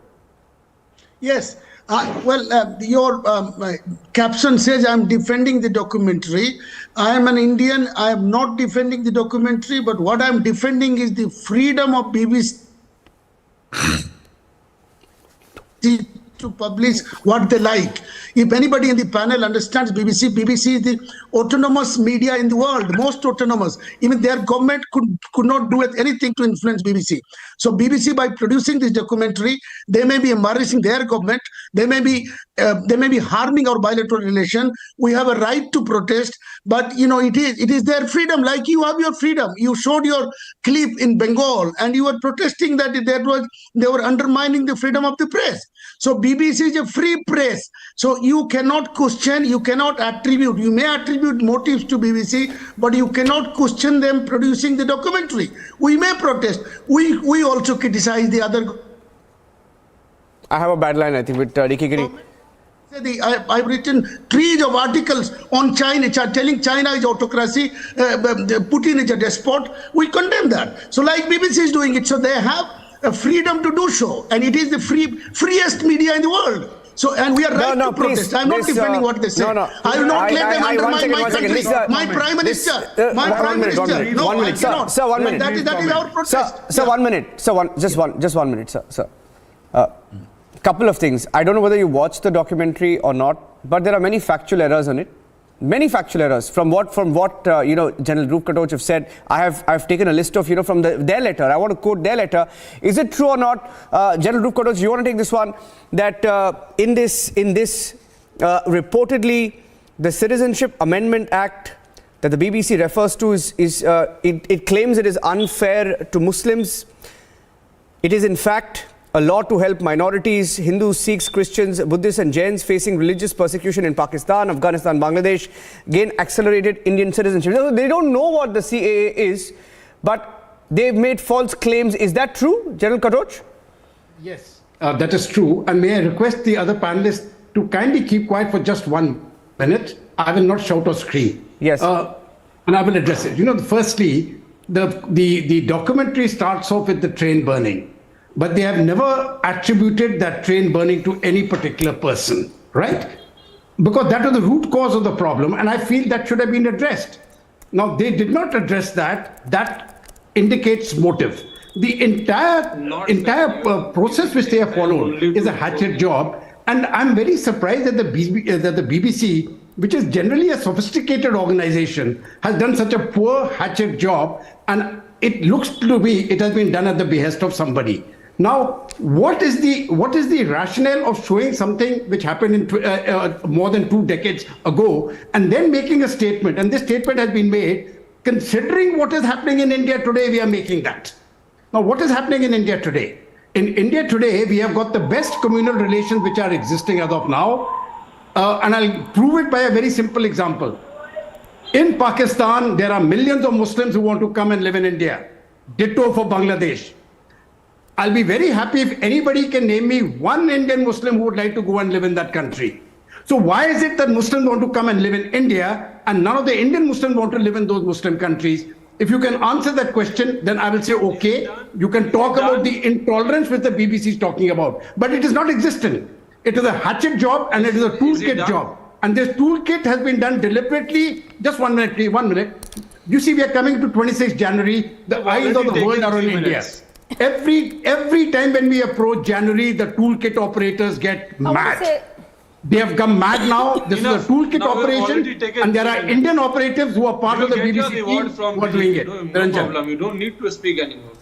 Yes. Your caption says I'm defending the documentary. I am an Indian. I am not defending the documentary, but what I'm defending is the freedom of BBC to publish what they like. If anybody in the panel understands BBC, BBC is the autonomous media in the world, most autonomous. Even their government could not do anything to influence BBC. So BBC, by producing this documentary, they may be embarrassing their government. They may be harming our bilateral relation. We have a right to protest, but it is their freedom. Like you have your freedom. You showed your clip in Bengal, and you were protesting that they were undermining the freedom of the press. So BBC is a free press. So you cannot question, you cannot attribute. You may attribute motives to BBC, but you cannot question them producing the documentary. We may protest. We also criticize the other.
I have a bad line, I think, with DK Giri.
I've written trees of articles on China, telling China is autocracy, Putin is a despot. We condemn that. So like BBC is doing it. So they have a freedom to do so. And it is the freest media in the world. So, and we are right to protest. I'm not defending what they say. I will not let them undermine my country. My Prime Minister. My Prime Minister. No,
1 minute, sir. 1 minute.
That is our protest.
Sir, 1 minute. Just 1 minute, sir. Couple of things. I don't know whether you watched the documentary or not, but there are many factual errors in it. Many factual errors from what General Dhruv Katoch have said. I've taken a list of from their letter. I want to quote their letter. Is it true or not, General Dhruv Katoch? You want to take this one, that in this reportedly the Citizenship Amendment Act that the BBC refers to it claims it is unfair to Muslims. It is in fact a law to help minorities, Hindus, Sikhs, Christians, Buddhists and Jains facing religious persecution in Pakistan, Afghanistan, Bangladesh, gain accelerated Indian citizenship. They don't know what the CAA is, but they've made false claims. Is that true, General Katoch?
Yes, that is true. And may I request the other panelists to kindly keep quiet for just 1 minute. I will not shout or scream.
Yes.
And I will address it. Firstly, the documentary starts off with the train burning. But they have never attributed that train burning to any particular person, right? Because that was the root cause of the problem, and I feel that should have been addressed. Now, they did not address that. That indicates motive. The entire process which they have followed is a hatchet job, and I'm very surprised that the BBC, which is generally a sophisticated organization, has done such a poor hatchet job, and it looks to me it has been done at the behest of somebody. Now, what is the rationale of showing something which happened in more than 2 decades ago and then making a statement? And this statement has been made considering what is happening in India today. We are making that. Now, what is happening in India today? In India today, we have got the best communal relations which are existing as of now. And I'll prove it by a very simple example. In Pakistan, there are millions of Muslims who want to come and live in India. Ditto for Bangladesh. I'll be very happy if anybody can name me one Indian Muslim who would like to go and live in that country. So why is it that Muslims want to come and live in India and none of the Indian Muslims want to live in those Muslim countries? If you can answer that question, then I will say, okay, you can talk about the intolerance which the BBC is talking about. But it is not existent. It is a hatchet job and it is a toolkit job. And this toolkit has been done deliberately. Just 1 minute, please, 1 minute. You see, we are coming to 26th January. The eyes of the world are on India. Every time when we approach January, the toolkit operators get mad. They have come mad now. This is a toolkit operation, and there are Indian operatives who are part of the BBC team who are doing it.
No problem. You don't need to speak anymore.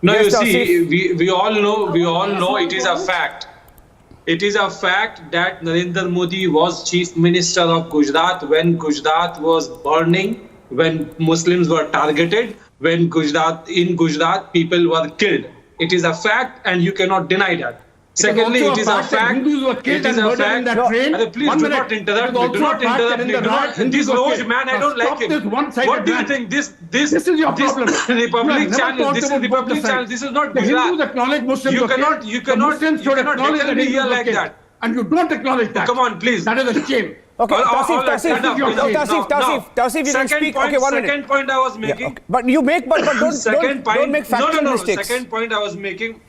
No, you see, we all know it is a fact. It is a fact that Narendra Modi was Chief Minister of Gujarat when Gujarat was burning, when Muslims were targeted, when in Gujarat people were killed. It is a fact, and you cannot deny that. Secondly, it is a fact. It is a fact. Please do not interrupt me. Do not interrupt me. This Roj man, I don't like him. What do you think? This is your problem. Republic channel. This is Republic channel. This is not Gujarat. You cannot tackle me here like that.
And you don't acknowledge that.
Come on, please.
That is a shame.
Okay, Tausif, you can speak. Okay, 1 minute.
Second point I was making.
Yeah, okay. But you make, but don't make factual mistakes.
Second point I was making.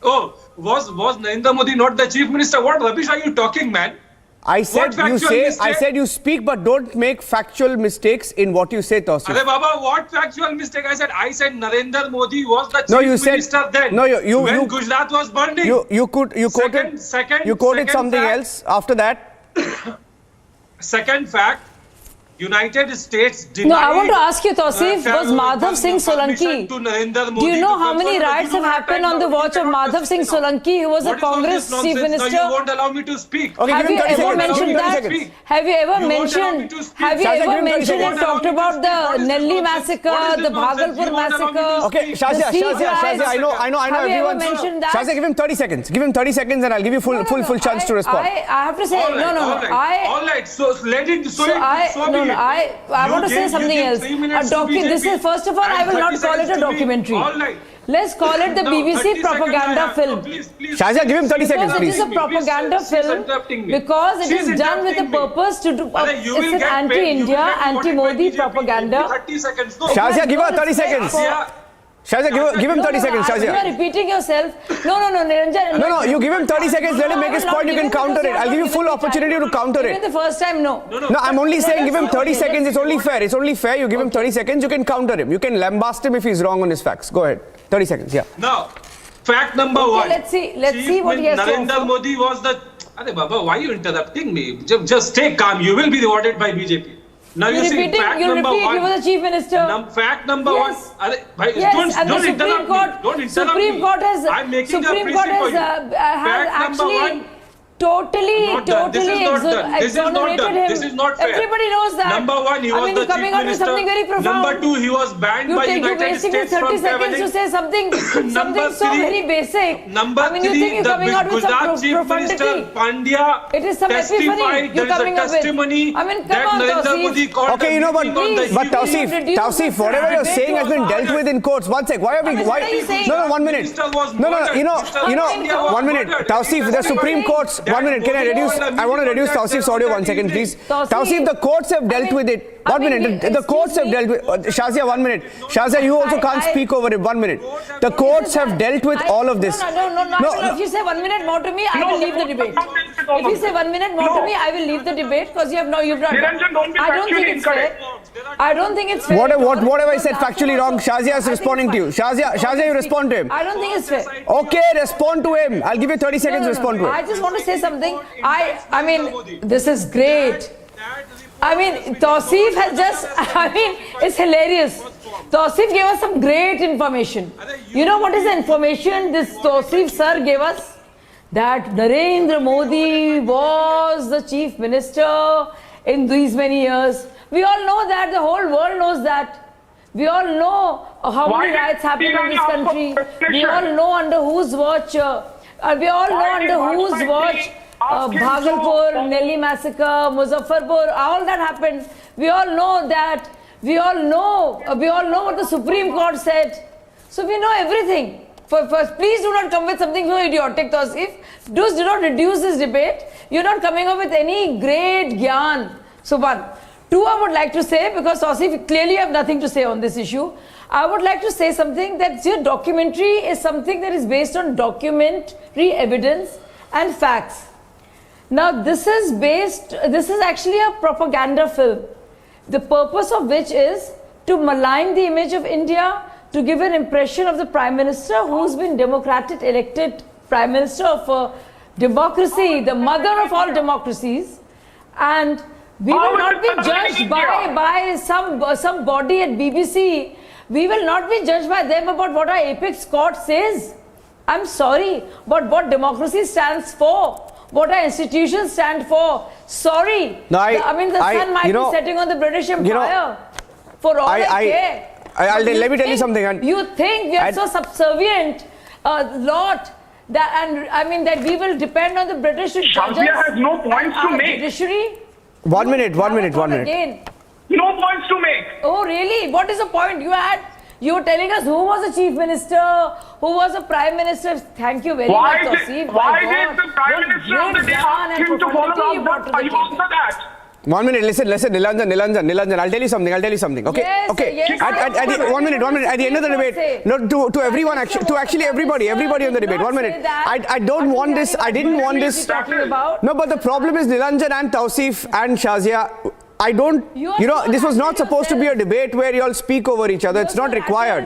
Oh, was Narendra Modi not the chief minister? What rubbish are you talking, man?
I said you speak, but don't make factual mistakes in what you say, Tausif.
Arey Baba, what factual mistake? I said Narendra Modi was the chief minister then.
No, you
when Gujarat was burning.
You quoted something else after that.
Second fact. United States denied.
No, I want to ask you, Tausif, was Madhav Singh Solanki? Do you know how many riots have happened on the watch of Madhav Singh Solanki, who was a Congress chief minister?
No, you won't allow me to speak.
Okay,
have you ever mentioned that? Have you ever mentioned and talked about the Nelli massacre, the Bhagalpur massacre?
Okay, Shazia, I know
have you ever
everyone.
mentioned that?
Shazia, give him 30 seconds. Give him 30 seconds and I'll give you full chance to respond.
I have to say,
all right. So let it.
I want to say something else. This is, first of all, I will not call it a documentary. Let's call it the BBC propaganda film.
Shazia, give him 30 seconds, please.
It is a propaganda film because it is done with the purpose to do. It's an anti-India, anti-Modi propaganda.
Shazia, give her 30 seconds. Shazia, give him 30 seconds, Shazia.
You are repeating yourself. No, Niranjan.
No, you give him 30 seconds, let him make his point, you can counter it. I'll give you full opportunity to counter it.
Even the first time, no.
No, I'm only saying give him 30 seconds, it's only fair. It's only fair, you give him 30 seconds, you can counter him. You can lambast him if he's wrong on his facts. Go ahead. 30 seconds, yeah.
Now, fact number one.
Let's see what he has to offer.
Narendra Modi was the... Arey Baba, why are you interrupting me? Just stay calm, you will be rewarded by BJP. Now you see, fact number one.
You were the chief minister.
Fact number one.
Yes, and the Supreme Court. Supreme Court has actually totally exonerated him.
This is not fair.
Everybody knows that.
Number one, he was the
coming out with something very profound.
Number two, he was banned by United States from
30 seconds to say something so very basic.
Number three, the Gujarat Chief Minister Pandya testified there is a testimony that Narendra Modi called.
Okay, you know what? But Tausif, whatever you're saying has been dealt with in courts. One sec. Why? No, 1 minute. No, you know, 1 minute. Tausif, the Supreme Court's. 1 minute, can I reduce? I want to reduce Tausif's audio 1 second, please. Tausif, the courts have dealt with it. 1 minute, the courts have dealt with. Shazia, 1 minute. Shazia, you also can't speak over it. 1 minute. The courts have dealt with all of this.
No. If you say 1 minute more to me, I will leave the debate. If you say 1 minute more to me, I will leave the debate because you've not. I don't think it's fair. I don't think it's fair.
What have I said factually wrong? Shazia is responding to you. Shazia, you respond to him.
I don't think it's fair.
Okay, respond to him. I'll give you 30 seconds to respond to him.
I just want to say something. I mean, this is great. I mean, Tausif has just, it's hilarious. Tausif gave us some great information. You know what is the information this Tausif sir gave us? That Narendra Modi was the chief minister in these many years. We all know that. The whole world knows that. We all know how many riots happen in this country. We all know under whose watch. We all know under whose watch Bhagalpur, Nelli massacre, Muzaffarpur, all that happened. We all know that. We all know what the Supreme Court said. So we know everything. First, please do not come with something so idiotic, Tausif. Do not reduce this debate. You're not coming up with any great gyan. So one.
Two, I would like to say, because Tausif, clearly you have nothing to say on this issue. I would like to say something that your documentary is something that is based on documentary evidence and facts. Now, this is actually a propaganda film, the purpose of which is to malign the image of India, to give an impression of the Prime Minister who's been democratic elected Prime Minister of a democracy, the mother of all democracies. And we will not be judged by some body at BBC. We will not be judged by them about what our apex court says. I'm sorry, but what democracy stands for, what our institutions stand for. Sorry.
No,
I mean, the sun might be setting on the British Empire. For all I care.
Let me tell you something.
You think we are so subservient a lot that, and I mean that we will depend on the British to judge us?
Shazia has no points to make.
Judiciary?
1 minute.
Again.
No points to make.
Oh, really? What is the point? You were telling us who was the chief minister, who was the prime minister. Thank you very much, Tausif.
Why did the prime minister of the day ask him to follow up? Are you also that?
1 minute, listen, Nilanjan, I'll tell you something, okay?
Yes,
okay.
yes,
At 1 minute, at the end of the debate, no, to everyone, actually everybody on the debate, 1 minute. I didn't want this. No, but the problem is Nilanjan and Tausif and Shazia, this was not supposed to be a debate where you all speak over each other. It's not required.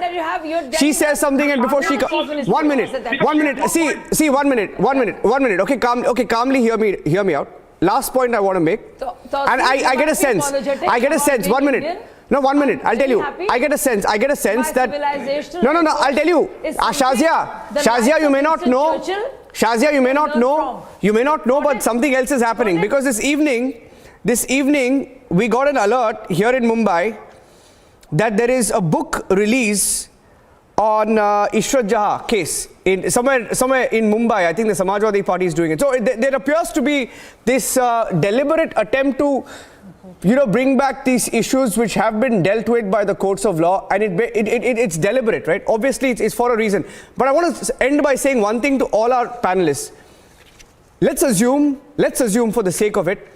She says something and before she... 1 minute. See, 1 minute. Okay, calmly hear me out. Last point I want to make. And I get a sense. 1 minute. No, 1 minute. I'll tell you. I get a sense that... No, I'll tell you. Shazia, you may not know. Shazia, you may not know, but something else is happening. Because this evening, we got an alert here in Mumbai that there is a book release on Ishrat Jahan case somewhere in Mumbai. I think the Samajwadi Party is doing it. So there appears to be this deliberate attempt to, bring back these issues which have been dealt with by the courts of law, and it's deliberate, right? Obviously, it's for a reason. But I want to end by saying one thing to all our panelists. Let's assume for the sake of it,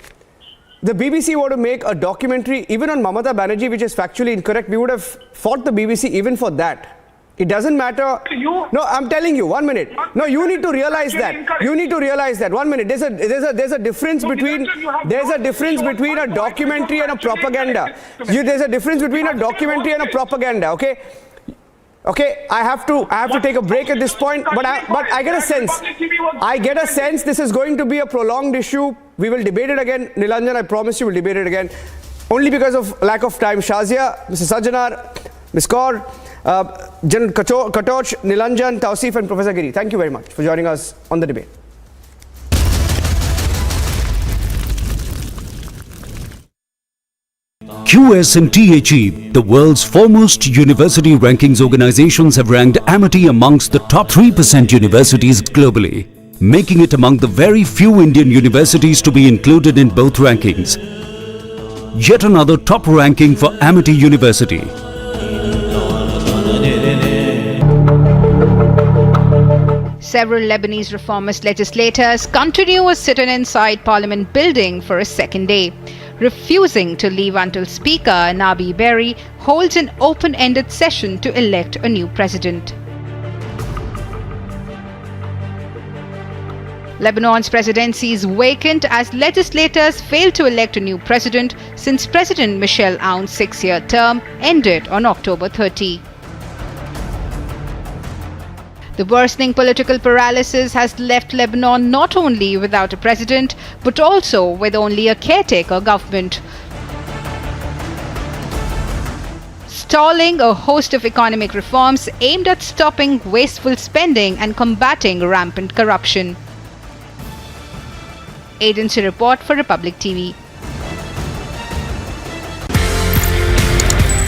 the BBC were to make a documentary even on Mamata Banerjee, which is factually incorrect. We would have fought the BBC even for that. It doesn't matter. No, I'm telling you, 1 minute. No, you need to realize that. 1 minute. There's a difference between a documentary and a propaganda. There's a difference between a documentary and a propaganda. Okay, I have to take a break at this point, but I get a sense this is going to be a prolonged issue. We will debate it again. Nilanjan, I promise you we'll debate it again. Only because of lack of time. Shazia, Mr. Sajjanar, Ms. Kaur, General Katoch, Nilanjan, Tausif and Professor Giri. Thank you very much for joining us on the debate.
QS and THE, the world's foremost university rankings organizations, have ranked Amity amongst the top 3% universities globally, making it among the very few Indian universities to be included in both rankings. Yet another top ranking for Amity University.
Several Lebanese reformist legislators continue a sit-in inside Parliament building for a second day, refusing to leave until Speaker Nabi Berri holds an open-ended session to elect a new president. Lebanon's presidency is vacant as legislators failed to elect a new president since President Michel Aoun's 6-year term ended on October 30. The worsening political paralysis has left Lebanon not only without a president, but also with only a caretaker government, stalling a host of economic reforms aimed at stopping wasteful spending and combating rampant corruption. Agency report for Republic TV.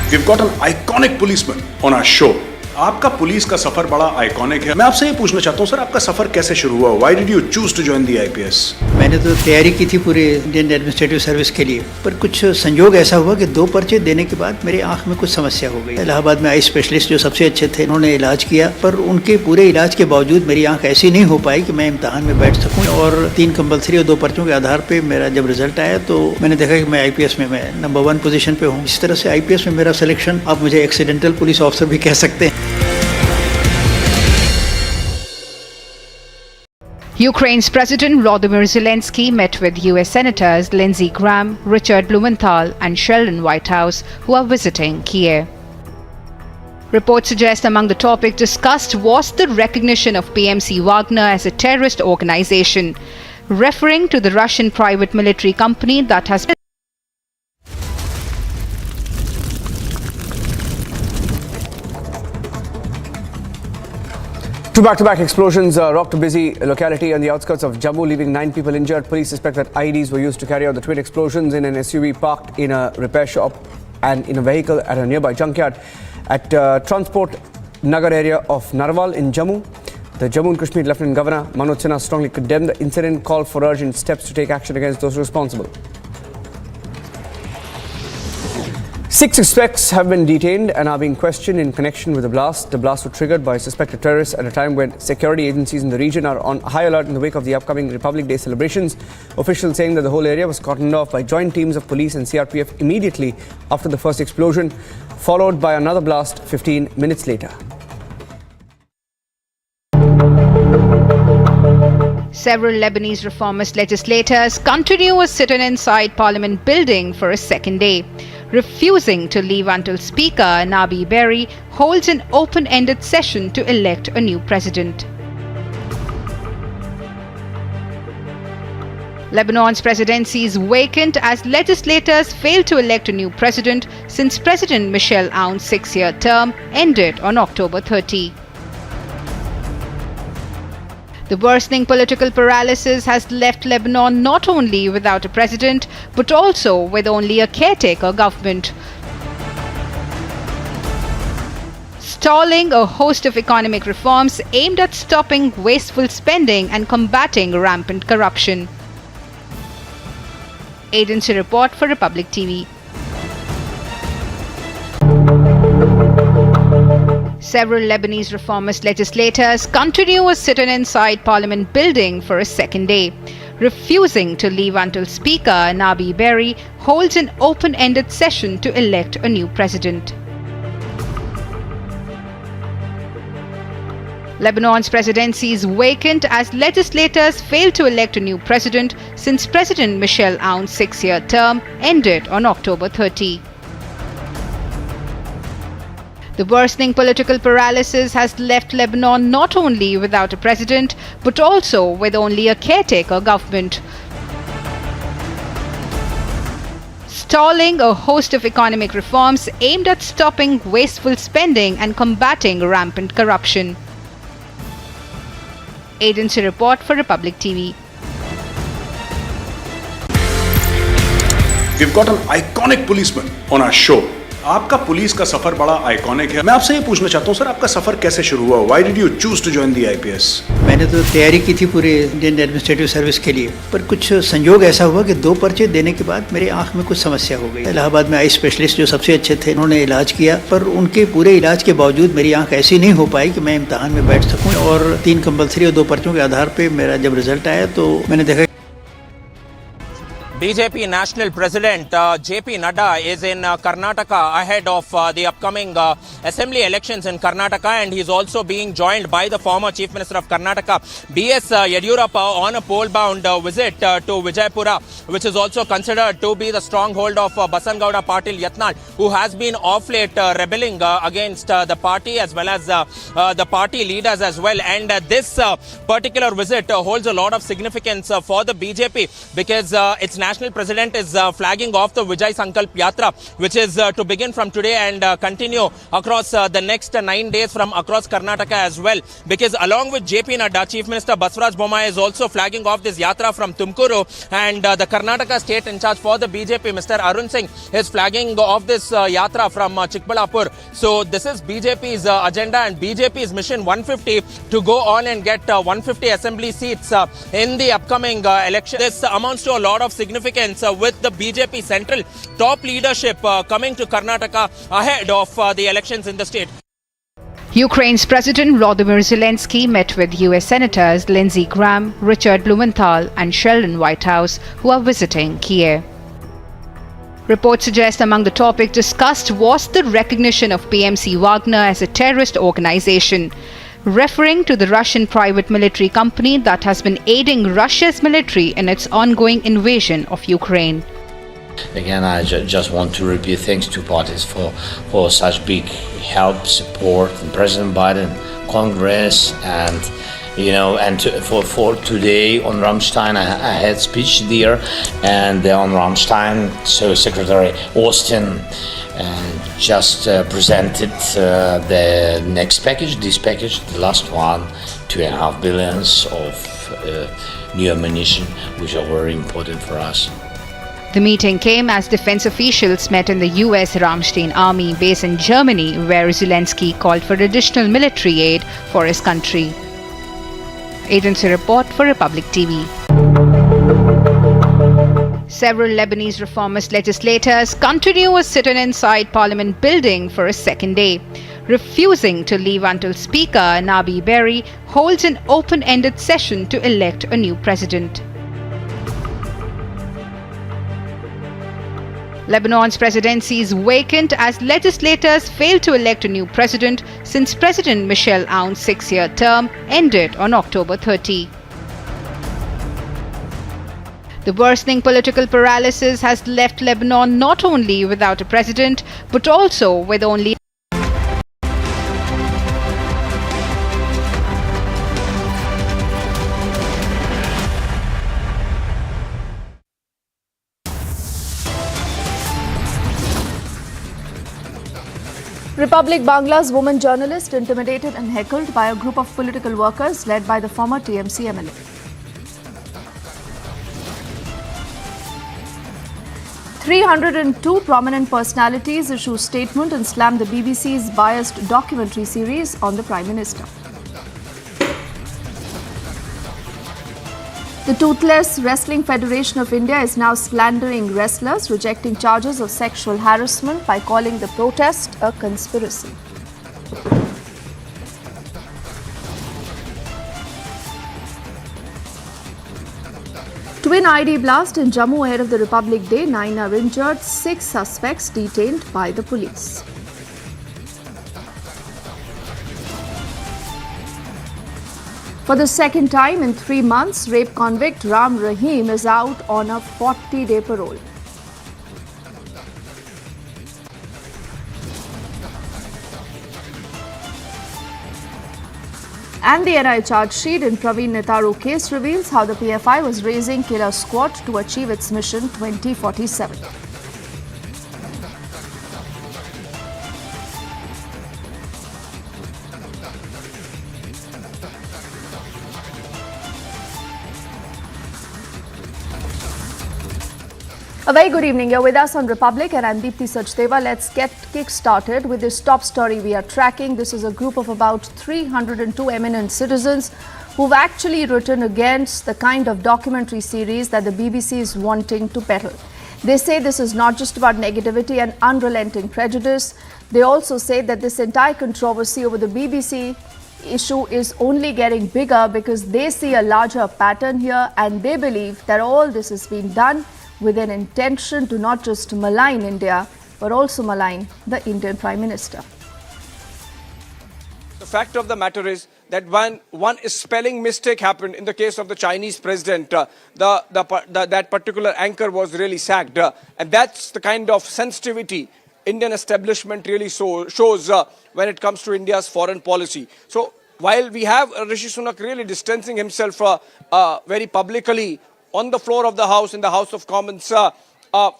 We've got an iconic policeman on our show.
आपका police का सफर बड़ा iconic है। मैं आपसे ये पूछना चाहता हूँ सर, आपका सफर कैसे शुरू हुआ? Why did you choose to join the IPS?
मैंने तो तैयारी की थी पूरे इंडियन एडमिनिस्ट्रेटिव सर्विस के लिए, पर कुछ संयोग ऐसा हुआ कि 2 पर्चे देने के बाद मेरे आंख में कुछ समस्या हो गई। इलाहाबाद में आई स्पेशलिस्ट जो सबसे अच्छे थे, उन्होंने इलाज किया, पर उनके पूरे इलाज के बावजूद मेरी आंख ऐसी नहीं हो पाई कि मैं इम्तिहान में बैठ सकूं। और 3 कंपल्सरी और 2 पर्चों के आधार पर मेरा जब रिजल्ट आया तो मैंने देखा कि मैं आईपीएस में मैं नंबर 1 पोजीशन पे हूँ। इस तरह से आईपीएस में मेरा सिलेक्शन, आप मुझे एक्सीडेंटल पुलिस ऑफिसर भी कह सकते हैं।
Ukraine's President Volodymyr Zelensky met with US Senators Lindsey Graham, Richard Blumenthal, and Sheldon Whitehouse, who are visiting Kiev. Reports suggest among the topics discussed was the recognition of PMC Wagner as a terrorist organization, referring to the Russian private military company that has been.
Two back-to-back explosions rocked a busy locality on the outskirts of Jammu, leaving 9 people injured. Police suspect that IEDs were used to carry out the twin explosions in an SUV parked in a repair shop and in a vehicle at a nearby junkyard at Transport Nagar area of Narwal in Jammu. The Jammu and Kashmir Lieutenant Governor Manoj Sinha strongly condemned the incident, called for urgent steps to take action against those responsible. 6 suspects have been detained and are being questioned in connection with the blast. The blast was triggered by suspected terrorists at a time when security agencies in the region are on high alert in the wake of the upcoming Republic Day celebrations. Officials saying that the whole area was cordoned off by joint teams of police and CRPF immediately after the first explosion, followed by another blast 15 minutes later.
Several Lebanese reformist legislators continue a sit-in inside Parliament building for a second day, refusing to leave until Speaker Nabi Berri holds an open-ended session to elect a new president. Lebanon's presidency is vacant as legislators failed to elect a new president since President Michel Aoun's 6-year term ended on October 30. The worsening political paralysis has left Lebanon not only without a president, but also with only a caretaker government, stalling a host of economic reforms aimed at stopping wasteful spending and combating rampant corruption. Agency report for Republic TV. Several Lebanese reformist legislators continue a sit-in inside Parliament building for a second day, refusing to leave until Speaker Nabi Berri holds an open-ended session to elect a new president. Lebanon's presidency is vacant as legislators failed to elect a new president since President Michel Aoun's 6-year term ended on October 30. The worsening political paralysis has left Lebanon not only without a president, but also with only a caretaker government, stalling a host of economic reforms aimed at stopping wasteful spending and combating rampant corruption. Agency report for Republic TV.
We've got an iconic policeman on our show. आपका police का सफर बड़ा iconic है। मैं आपसे ये पूछना चाहता हूँ सर, आपका सफर कैसे शुरू हुआ? Why did you choose to join the IPS?
मैंने तो तैयारी की थी पूरे इंडियन एडमिनिस्ट्रेटिव सर्विस के लिए, पर कुछ संयोग ऐसा हुआ कि 2 पर्चे देने के बाद मेरे आंख में कुछ समस्या हो गई। इलाहाबाद में आई स्पेशलिस्ट जो सबसे अच्छे थे, उन्होंने इलाज किया, पर उनके पूरे इलाज के बावजूद मेरी आंख ऐसी नहीं हो पाई कि मैं इम्तिहान में बैठ सकूं। और 3 कंपल्सरी और 2 पर्चों के आधार पर मेरा जब रिजल्ट आया तो मैंने देखा
BJP National President JP Nadda is in Karnataka ahead of the upcoming assembly elections in Karnataka, and he is also being joined by the former Chief Minister of Karnataka B.S. Yediyurappa on a pole-bound visit to Vijaypura, which is also considered to be the stronghold of Basangauda Patil Yatnal, who has been off late rebelling against the party as well as the party leaders as well. And this particular visit holds a lot of significance for the BJP because its national national president is flagging off the Vijay Sankalp Yatra, which is to begin from today and continue across the next 9 days from across Karnataka as well. Because along with JP Nadda, Chief Minister Basavaraj Bommai is also flagging off this Yatra from Tumkuru, and the Karnataka state in charge for the BJP, Mr. Arun Singh, is flagging off this Yatra from Chikbalapur. So this is BJP's agenda and BJP's mission 150 to go on and get 150 assembly seats in the upcoming election. This amounts to a lot of significance with the BJP central top leadership coming to Karnataka ahead of the elections in the state.
Ukraine's President Volodymyr Zelensky met with US Senators Lindsey Graham, Richard Blumenthal and Sheldon Whitehouse, who are visiting Kiev. Reports suggest among the topics discussed was the recognition of PMC Wagner as a terrorist organization, referring to the Russian private military company that has been aiding Russia's military in its ongoing invasion of Ukraine.
Again, I just want to repeat thanks to parties for such big help, support, and President Biden, Congress, and for today on Rammstein, I had speech there, and on Rammstein, so Secretary Austin just presented the next package, this package, the last one, $2.5 billion of new ammunition, which are very important for us.
The meeting came as defense officials met in the US Ramstein army base in Germany, where Zelensky called for additional military aid for his country. Agency report for Republic TV. Several Lebanese reformist legislators continue a sit-in inside Parliament building for a second day, refusing to leave until Speaker Nabi Berri holds an open-ended session to elect a new president. Lebanon's presidency is vacant as legislators failed to elect a new president since President Michel Aoun's 6-year term ended on October 30. The worsening political paralysis has left Lebanon not only without a president, but also with only
Republic Bangla's woman journalist intimidated and heckled by a group of political workers led by the former TMC MLA. "302 prominent personalities issue statement and slam the BBC's biased documentary series on the Prime Minister. The Toothless Wrestling Federation of India is now slandering wrestlers, rejecting charges of sexual harassment by calling the protest a conspiracy. Twin ID blast in Jammu ahead of the Republic Day. 9 are injured, 6 suspects detained by the police. For the second time in 3 months, rape convict Ram Rahim is out on a 40-day parole. And the NI charge sheet in Praveen Netaru case reveals how the PFI was raising killer squad to achieve its mission 2047. A very good evening. You're with us on Republic and I'm Deepthi Sachdeva. Let's get kick-started with this top story we are tracking. This is a group of about 302 eminent citizens who've actually written against the kind of documentary series that the BBC is wanting to peddle. They say this is not just about negativity and unrelenting prejudice. They also say that this entire controversy over the BBC issue is only getting bigger because they see a larger pattern here and they believe that all this is being done with an intention to not just malign India, but also malign the Indian Prime Minister.
The fact of the matter is that when one spelling mistake happened in the case of the Chinese president, that particular anchor was really sacked. And that's the kind of sensitivity Indian establishment really shows when it comes to India's foreign policy. So while we have Rishi Sunak really distancing himself very publicly on the floor of the House, in the House of Commons,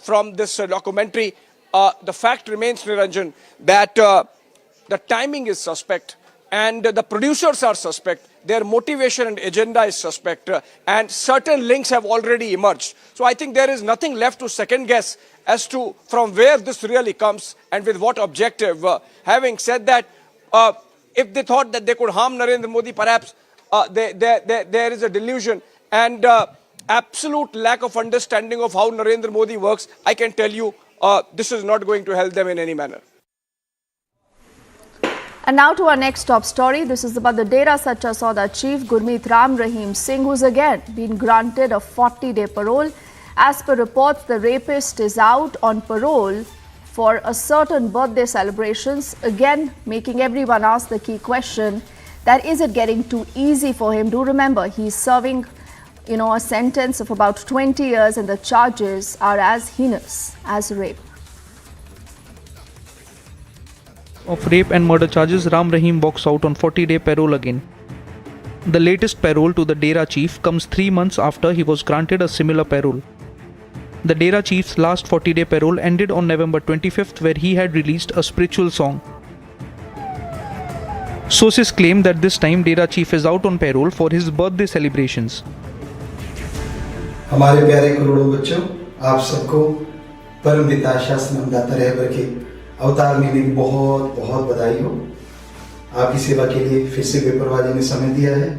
from this documentary. The fact remains, Niranjan, that the timing is suspect and the producers are suspect. Their motivation and agenda is suspect, and certain links have already emerged. So I think there is nothing left to second guess as to from where this really comes and with what objective. Having said that, if they thought that they could harm Narendra Modi, perhaps there is a delusion and absolute lack of understanding of how Narendra Modi works. I can tell you this is not going to help them in any manner.
And now to our next top story. This is about the Dera Sacha Sauda chief Gurmeet Ram Rahim Singh, who's again been granted a 40-day parole. As per reports, the rapist is out on parole for a certain birthday celebrations, again making everyone ask the key question, that is it getting too easy for him? Do remember, he's serving a sentence of about 20 years and the charges are as heinous as rape.
Of rape and murder charges, Ram Rahim walks out on 40-day parole again. The latest parole to the Dera chief comes 3 months after he was granted a similar parole. The Dera chief's last 40-day parole ended on November 25th, where he had released a spiritual song. Sources claim that this time Dera chief is out on parole for his birthday celebrations.
हमारे प्यारे करोड़ों बच्चों, आप सबको परम पिता शास्त्र नामदाता रहबर के अवतार मिलने की बहुत बहुत बधाई हो। आपकी सेवा के लिए फिर से बेपरवाह जी ने समय दिया है।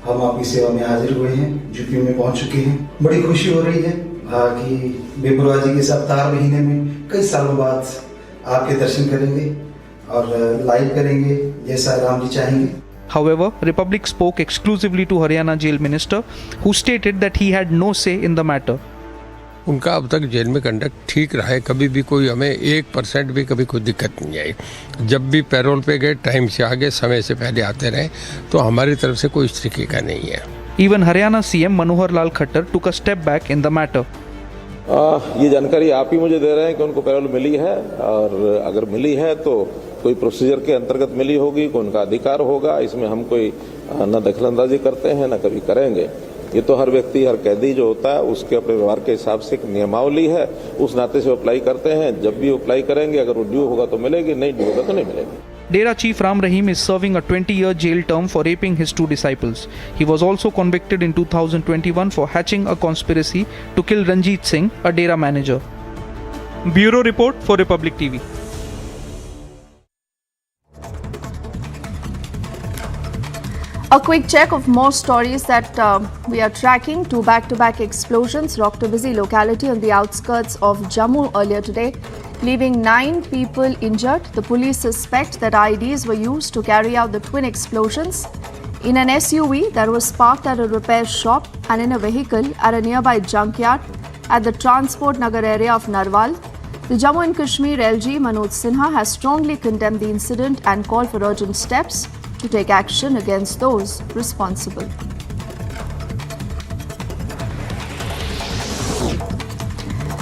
हम आपकी सेवा में हाजिर हुए हैं, यूपी में पहुंच चुके हैं। बड़ी खुशी हो रही है कि बेपरवाह जी के इस अवतार महीने में कई सालों बाद आपके दर्शन करेंगे और लाइव करेंगे जैसा राम जी चाहेंगे।
However, Republic spoke exclusively to Haryana jail minister, who stated that he had no say in the matter.
उनका अब तक जेल में कंडक्ट ठीक रहा है, कभी भी कोई हमें 1% भी कभी कोई दिक्कत नहीं आई। जब भी पैरोल पे गए टाइम से आगे समय से पहले आते रहे, तो हमारी तरफ से कोई इस तरीके का नहीं है।
Even Haryana CM Manohar Lal Khattar took a step back in the matter.
ये जानकारी आप ही मुझे दे रहे हैं कि उनको पैरोल मिली है, और अगर मिली है तो कोई प्रोसीजर के अंतर्गत मिली होगी, कोई उनका अधिकार होगा। इसमें हम कोई न दखलंदाजी करते हैं न कभी करेंगे। ये तो हर व्यक्ति, हर कैदी जो होता है उसके अपने व्यवहार के हिसाब से एक नियमावली है, उस नाते से अप्लाई करते हैं। जब भी अप्लाई करेंगे, अगर वो ड्यू होगा तो मिलेगी, नहीं ड्यू होगा तो नहीं मिलेगी।
Dera chief Ram Rahim is serving a 20-year jail term for raping his 2 disciples. He was also convicted in 2021 for hatching a conspiracy to kill Ranjit Singh, a Dera manager. Bureau report for Republic TV.
A quick check of more stories that we are tracking. 2 back-to-back explosions rocked a busy locality on the outskirts of Jammu earlier today, leaving 9 people injured. The police suspect that IEDs were used to carry out the twin explosions. In an SUV that was parked at a repair shop and in a vehicle at a nearby junkyard at the Transport Nagar area of Narwal. The Jammu and Kashmir LG Manoj Sinha has strongly condemned the incident and called for urgent steps to take action against those responsible.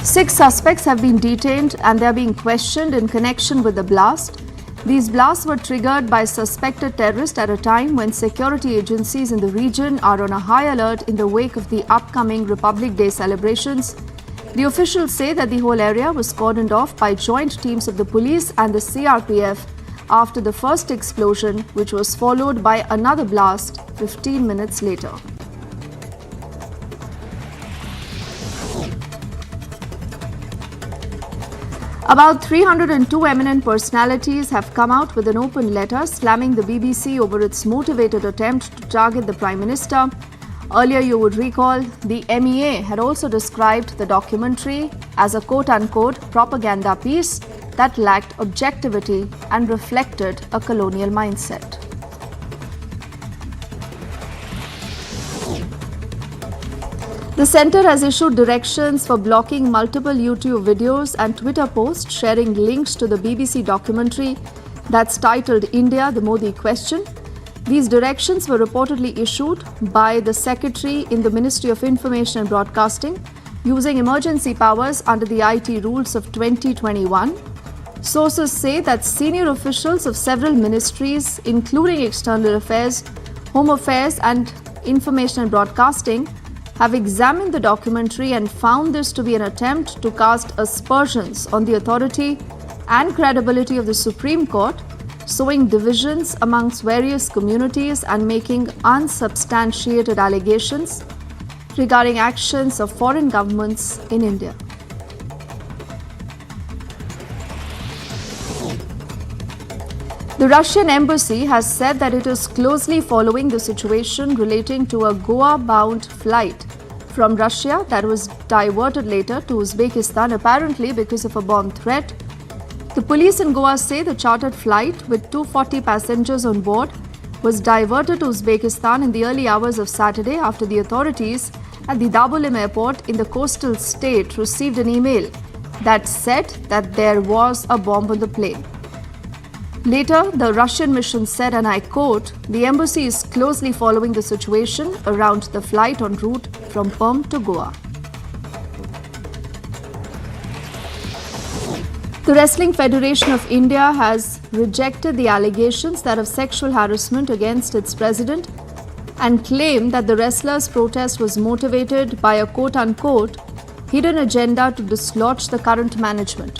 Six suspects have been detained and they are being questioned in connection with the blast. These blasts were triggered by suspected terrorists at a time when security agencies in the region are on a high alert in the wake of the upcoming Republic Day celebrations. The officials say that the whole area was cordoned off by joint teams of the police and the CRPF after the first explosion, which was followed by another blast 15 minutes later. About 302 eminent personalities have come out with an open letter slamming the BBC over its motivated attempt to target the Prime Minister. Earlier, you would recall, the MEA had also described the documentary as a quote-unquote propaganda piece that lacked objectivity and reflected a colonial mindset. The centre has issued directions for blocking multiple YouTube videos and Twitter posts sharing links to the BBC documentary that's titled India, the Modi Question. These directions were reportedly issued by the Secretary in the Ministry of Information and Broadcasting using emergency powers under the IT rules of 2021. Sources say that senior officials of several ministries, including External Affairs, Home Affairs and Information and Broadcasting, have examined the documentary and found this to be an attempt to cast aspersions on the authority and credibility of the Supreme Court, sowing divisions amongst various communities and making unsubstantiated allegations regarding actions of foreign governments in India. The Russian embassy has said that it is closely following the situation relating to a Goa-bound flight from Russia that was diverted later to Uzbekistan, apparently because of a bomb threat. The police in Goa say the chartered flight with 240 passengers on board was diverted to Uzbekistan in the early hours of Saturday after the authorities at the Dabolim airport in the coastal state received an email that said that there was a bomb on the plane. Later, the Russian mission said, and I quote, "The embassy is closely following the situation around the flight en route from Perm to Goa." The Wrestling Federation of India has rejected the allegations that of sexual harassment against its president and claimed that the wrestlers' protest was motivated by a quote-unquote hidden agenda to dislodge the current management.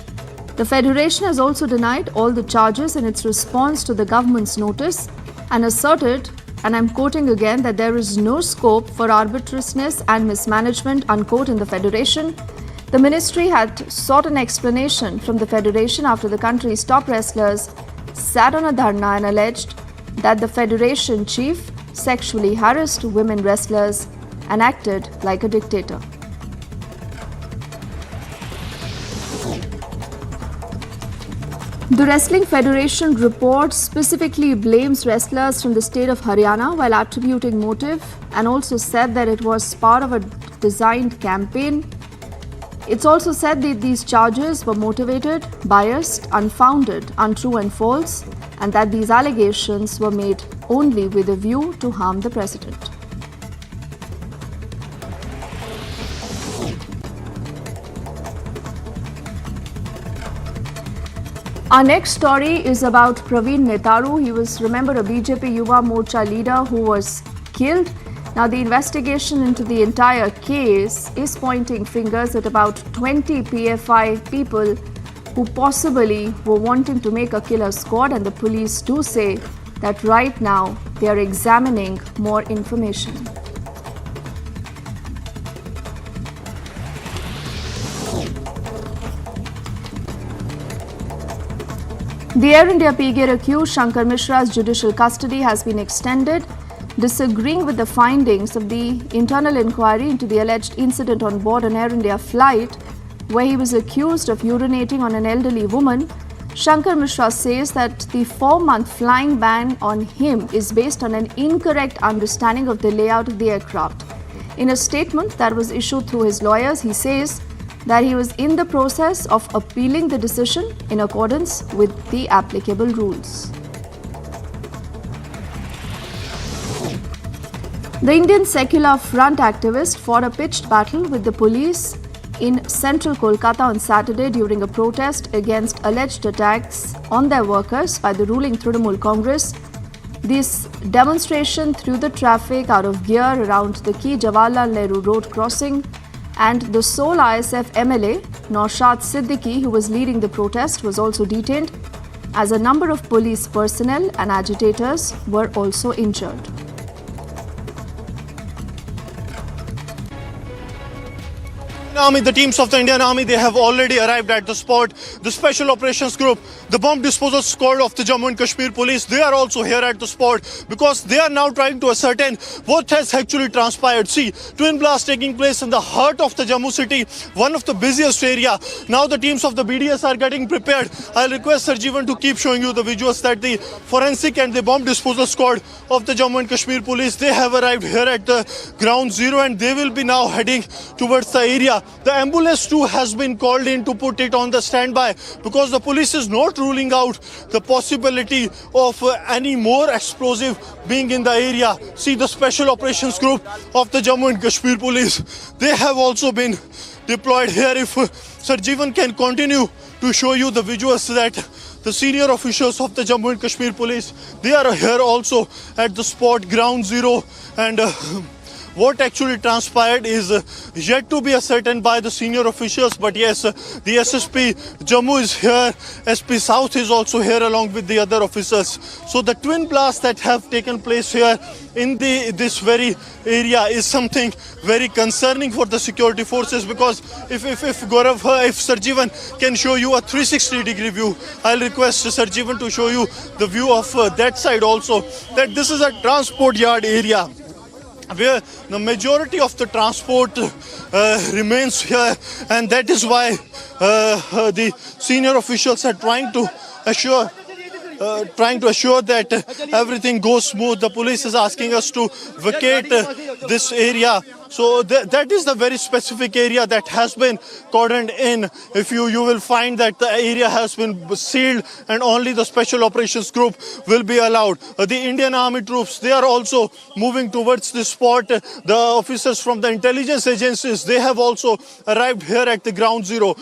The Federation has also denied all the charges in its response to the government's notice and asserted, and I'm quoting again, that there is no scope for arbitrariness and mismanagement, unquote, in the Federation. The ministry had sought an explanation from the Federation after the country's top wrestlers sat on a dharna and alleged that the Federation chief sexually harassed women wrestlers and acted like a dictator. The Wrestling Federation report specifically blames wrestlers from the state of Haryana while attributing motive, and also said that it was part of a designed campaign. It's also said that these charges were motivated, biased, unfounded, untrue and false, and that these allegations were made only with a view to harm the president. Our next story is about Praveen Netaru. He was, remember, a BJP Yuva Morcha leader who was killed. Now, the investigation into the entire case is pointing fingers at about 20 PFI people who possibly were wanting to make a killer squad, and the police do say that right now they are examining more information. The Air India PGR accused Shankar Mishra's judicial custody has been extended, disagreeing with the findings of the internal inquiry into the alleged incident on board an Air India flight where he was accused of urinating on an elderly woman. Shankar Mishra says that the 4-month flying ban on him is based on an incorrect understanding of the layout of the aircraft. In a statement that was issued through his lawyers, he says that he was in the process of appealing the decision in accordance with the applicable rules. The Indian Secular Front activist fought a pitched battle with the police in central Kolkata on Saturday during a protest against alleged attacks on their workers by the ruling Trinamool Congress. This demonstration threw the traffic out of gear around the key Jawaharlal Nehru Road crossing, and the sole ISF MLA, Naushad Siddiqui, who was leading the protest, was also detained, as a number of police personnel and agitators were also injured.
Army, the teams of the Indian Army, they have already arrived at the spot. The Special Operations Group, the Bomb Disposal Squad of the Jammu and Kashmir Police, they are also here at the spot because they are now trying to ascertain what has actually transpired. See, twin blast taking place in the heart of the Jammu city, one of the busiest area. Now the teams of the BDS are getting prepared. I'll request Sarjeevan to keep showing you the visuals that the forensic and the Bomb Disposal Squad of the Jammu and Kashmir Police, they have arrived here at the ground zero and they will be now heading towards the area. The ambulance too has been called in to put it on the standby because the police is not ruling out the possibility of any more explosive being in the area. See, the Special Operations Group of the Jammu and Kashmir Police, they have also been deployed here. If Sarjeevan can continue to show you the visuals that the senior officials of the Jammu and Kashmir Police, they are here also at the spot ground zero, and what actually transpired is yet to be ascertained by the senior officials. But yes, the SSP Jammu is here, SP South is also here along with the other officers. So the twin blasts that have taken place here in this very area is something very concerning for the security forces, because if Gaurav, if Sarjeevan can show you a 360-degree view, I'll request Sarjeevan to show you the view of that side also, that this is a transport yard area where the majority of the transport remains here, and that is why the senior officials are trying to assure that everything goes smooth. The police is asking us to vacate this area. So that is the very specific area that has been cordoned in. If you will find that the area has been sealed and only the special operations group will be allowed. The Indian Army troops, they are also moving towards this spot. The officers from the intelligence agencies, they have also arrived here at the ground zero.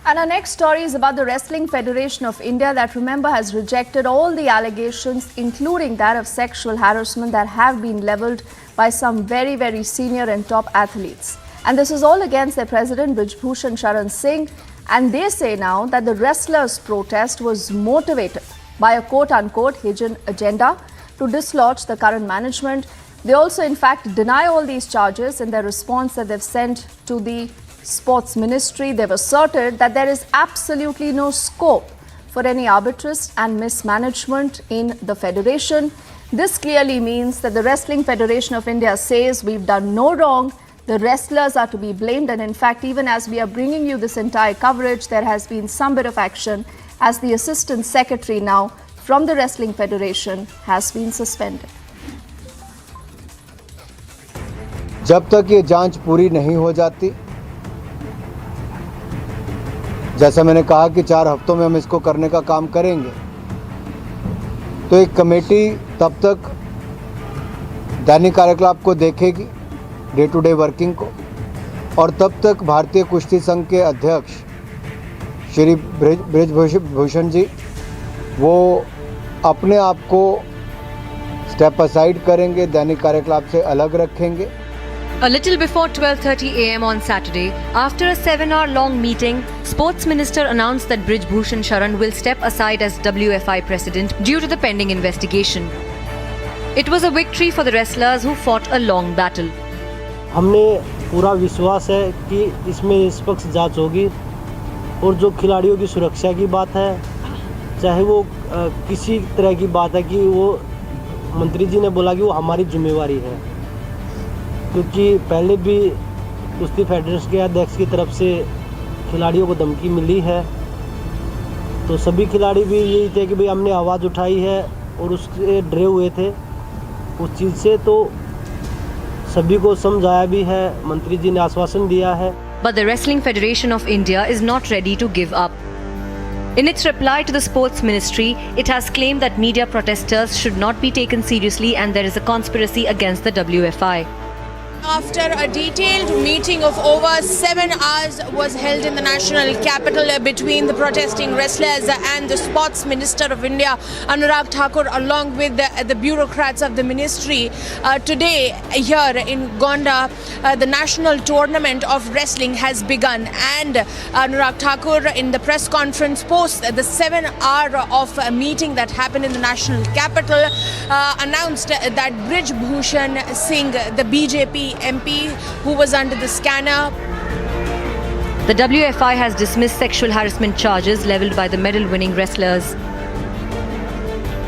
And our next story is about the Wrestling Federation of India that, remember, has rejected all the allegations, including that of sexual harassment, that have been leveled by some very, very senior and top athletes. And this is all against their president, Brij Bhushan Sharan Singh. And they say now that the wrestlers' protest was motivated by a quote-unquote hidden agenda to dislodge the current management. They also, in fact, deny all these charges in their response that they've sent to the Sports Ministry. They've asserted that there is absolutely no scope for any arbitrage and mismanagement in the federation. This clearly means that the Wrestling Federation of India says we've done no wrong, the wrestlers are to be blamed, and in fact, even as we are bringing you this entire coverage, there has been some bit of action as the Assistant Secretary now from the Wrestling Federation has been suspended.
जब तक ये जांच पूरी नहीं हो जाती, जैसा मैंने कहा कि 4 हफ्तों में हम इसको करने का काम करेंगे, तो एक कमेटी तब तक दैनिक कार्यकलाप को देखेगी, डे टू डे वर्किंग को, और तब तक भारतीय कुश्ती संघ के अध्यक्ष श्री ब्रिज भूषण जी वो अपने आप को स्टेप असाइड करेंगे, दैनिक कार्यकलाप से अलग रखेंगे.
A little before 12:30 a.m. on Saturday, after a 7-hour-long meeting, Sports Minister announced that Brij Bhushan Sharan will step aside as WFI President due to the pending investigation. It was a victory for the wrestlers who fought a long battle.
हमने पूरा विश्वास है कि इसमें निष्पक्ष जांच होगी, और जो खिलाड़ियों की सुरक्षा की बात है, चाहे वो किसी तरह की बात है, कि वो मंत्री जी ने बोला कि वो हमारी जिम्मेवारी है, क्योंकि पहले भी कुश्ती फेडरेशन के अध्यक्ष की तरफ से खिलाड़ियों को धमकी मिली है, तो सभी खिलाड़ी भी यही थे कि भाई हमने आवाज़ उठाई है और उससे डरे हुए थे उस चीज़ से, तो सभी को समझाया भी है, मंत्री जी ने आश्वासन दिया है.
But the Wrestling Federation of India is not ready to give up. In its reply to the Sports Ministry, it has claimed that media protesters should not be taken seriously and there is a conspiracy against the WFI.
After a detailed meeting of over 7 hours was held in the national capital between the protesting wrestlers and the Sports Minister of India, Anurag Thakur, along with the bureaucrats of the ministry, today here in Gonda, the national tournament of wrestling has begun, and Anurag Thakur, in the press conference post the 7-hour of a meeting that happened in the national capital, announced that Brij Bhushan Singh, the BJP MP who was under the scanner.
The WFI has dismissed sexual harassment charges leveled by the medal-winning wrestlers.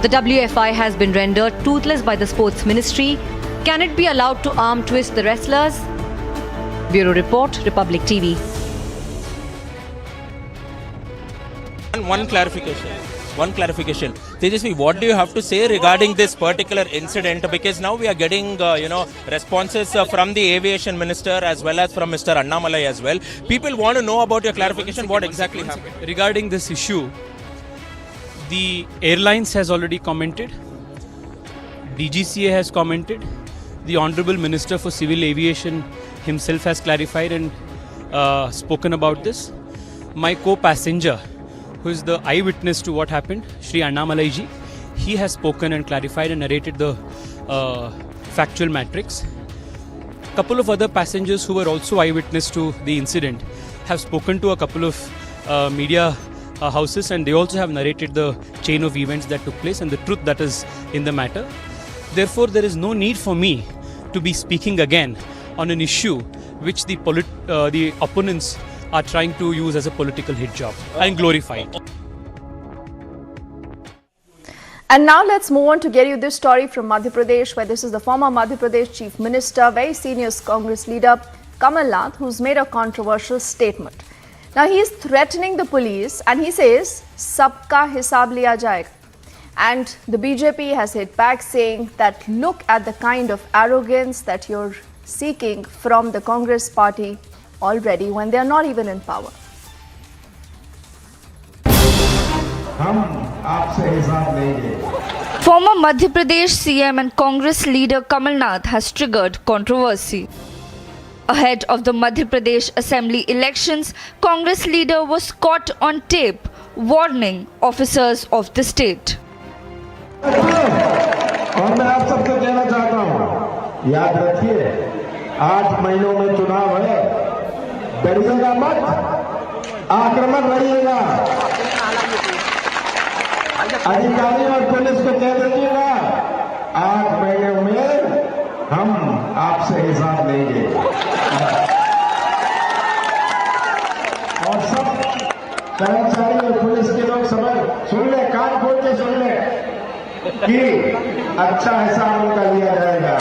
The WFI has been rendered toothless by the Sports Ministry. Can it be allowed to arm twist the wrestlers? Bureau Report, Republic TV.
One clarification. Tejasvi, what do you have to say regarding this particular incident? Because now we are getting, responses from the aviation minister as well as from Mr. Annamalai as well. People want to know about your clarification. What exactly happened?
Regarding this issue, the airlines has already commented. DGCA has commented. The Honorable Minister for Civil Aviation himself has clarified and spoken about this. My co-passenger, who is the eyewitness to what happened, Shri Annamalai ji, he has spoken and clarified and narrated the factual matrix. Couple of other passengers who were also eyewitness to the incident have spoken to a couple of media houses, and they also have narrated the chain of events that took place and the truth that is in the matter. Therefore, there is no need for me to be speaking again on an issue which the opponents are trying to use as a political hit job and glorify it.
And now let's move on to get you this story from Madhya Pradesh, where this is the former Madhya Pradesh Chief Minister, very senior Congress leader Kamal Nath, who's made a controversial statement. Now he is threatening the police and he says, "Sabka hisab liya jayega." And the BJP has hit back saying that look at the kind of arrogance that you're seeking from the Congress party already when they're not even in power.
Former Madhya Pradesh CM and Congress leader Kamal Nath has triggered controversy. Ahead of the Madhya Pradesh Assembly elections, Congress leader was caught on tape warning officers of the state.
और मैं आप सबसे कहना चाहता हूं, याद रखिए 8 महीनों में चुनाव है, डरिएगा मत, आक्रमण रहिएगा। अधिकारी और पुलिस को कह दीजिएगा 8 महीनों में हम आपसे हिसाब लेंगे। और सब कर्मचारी और पुलिस के लोग समझ सुन ले, कान खोल के सुन ले कि अच्छा हिसाब उनका लिया जाएगा।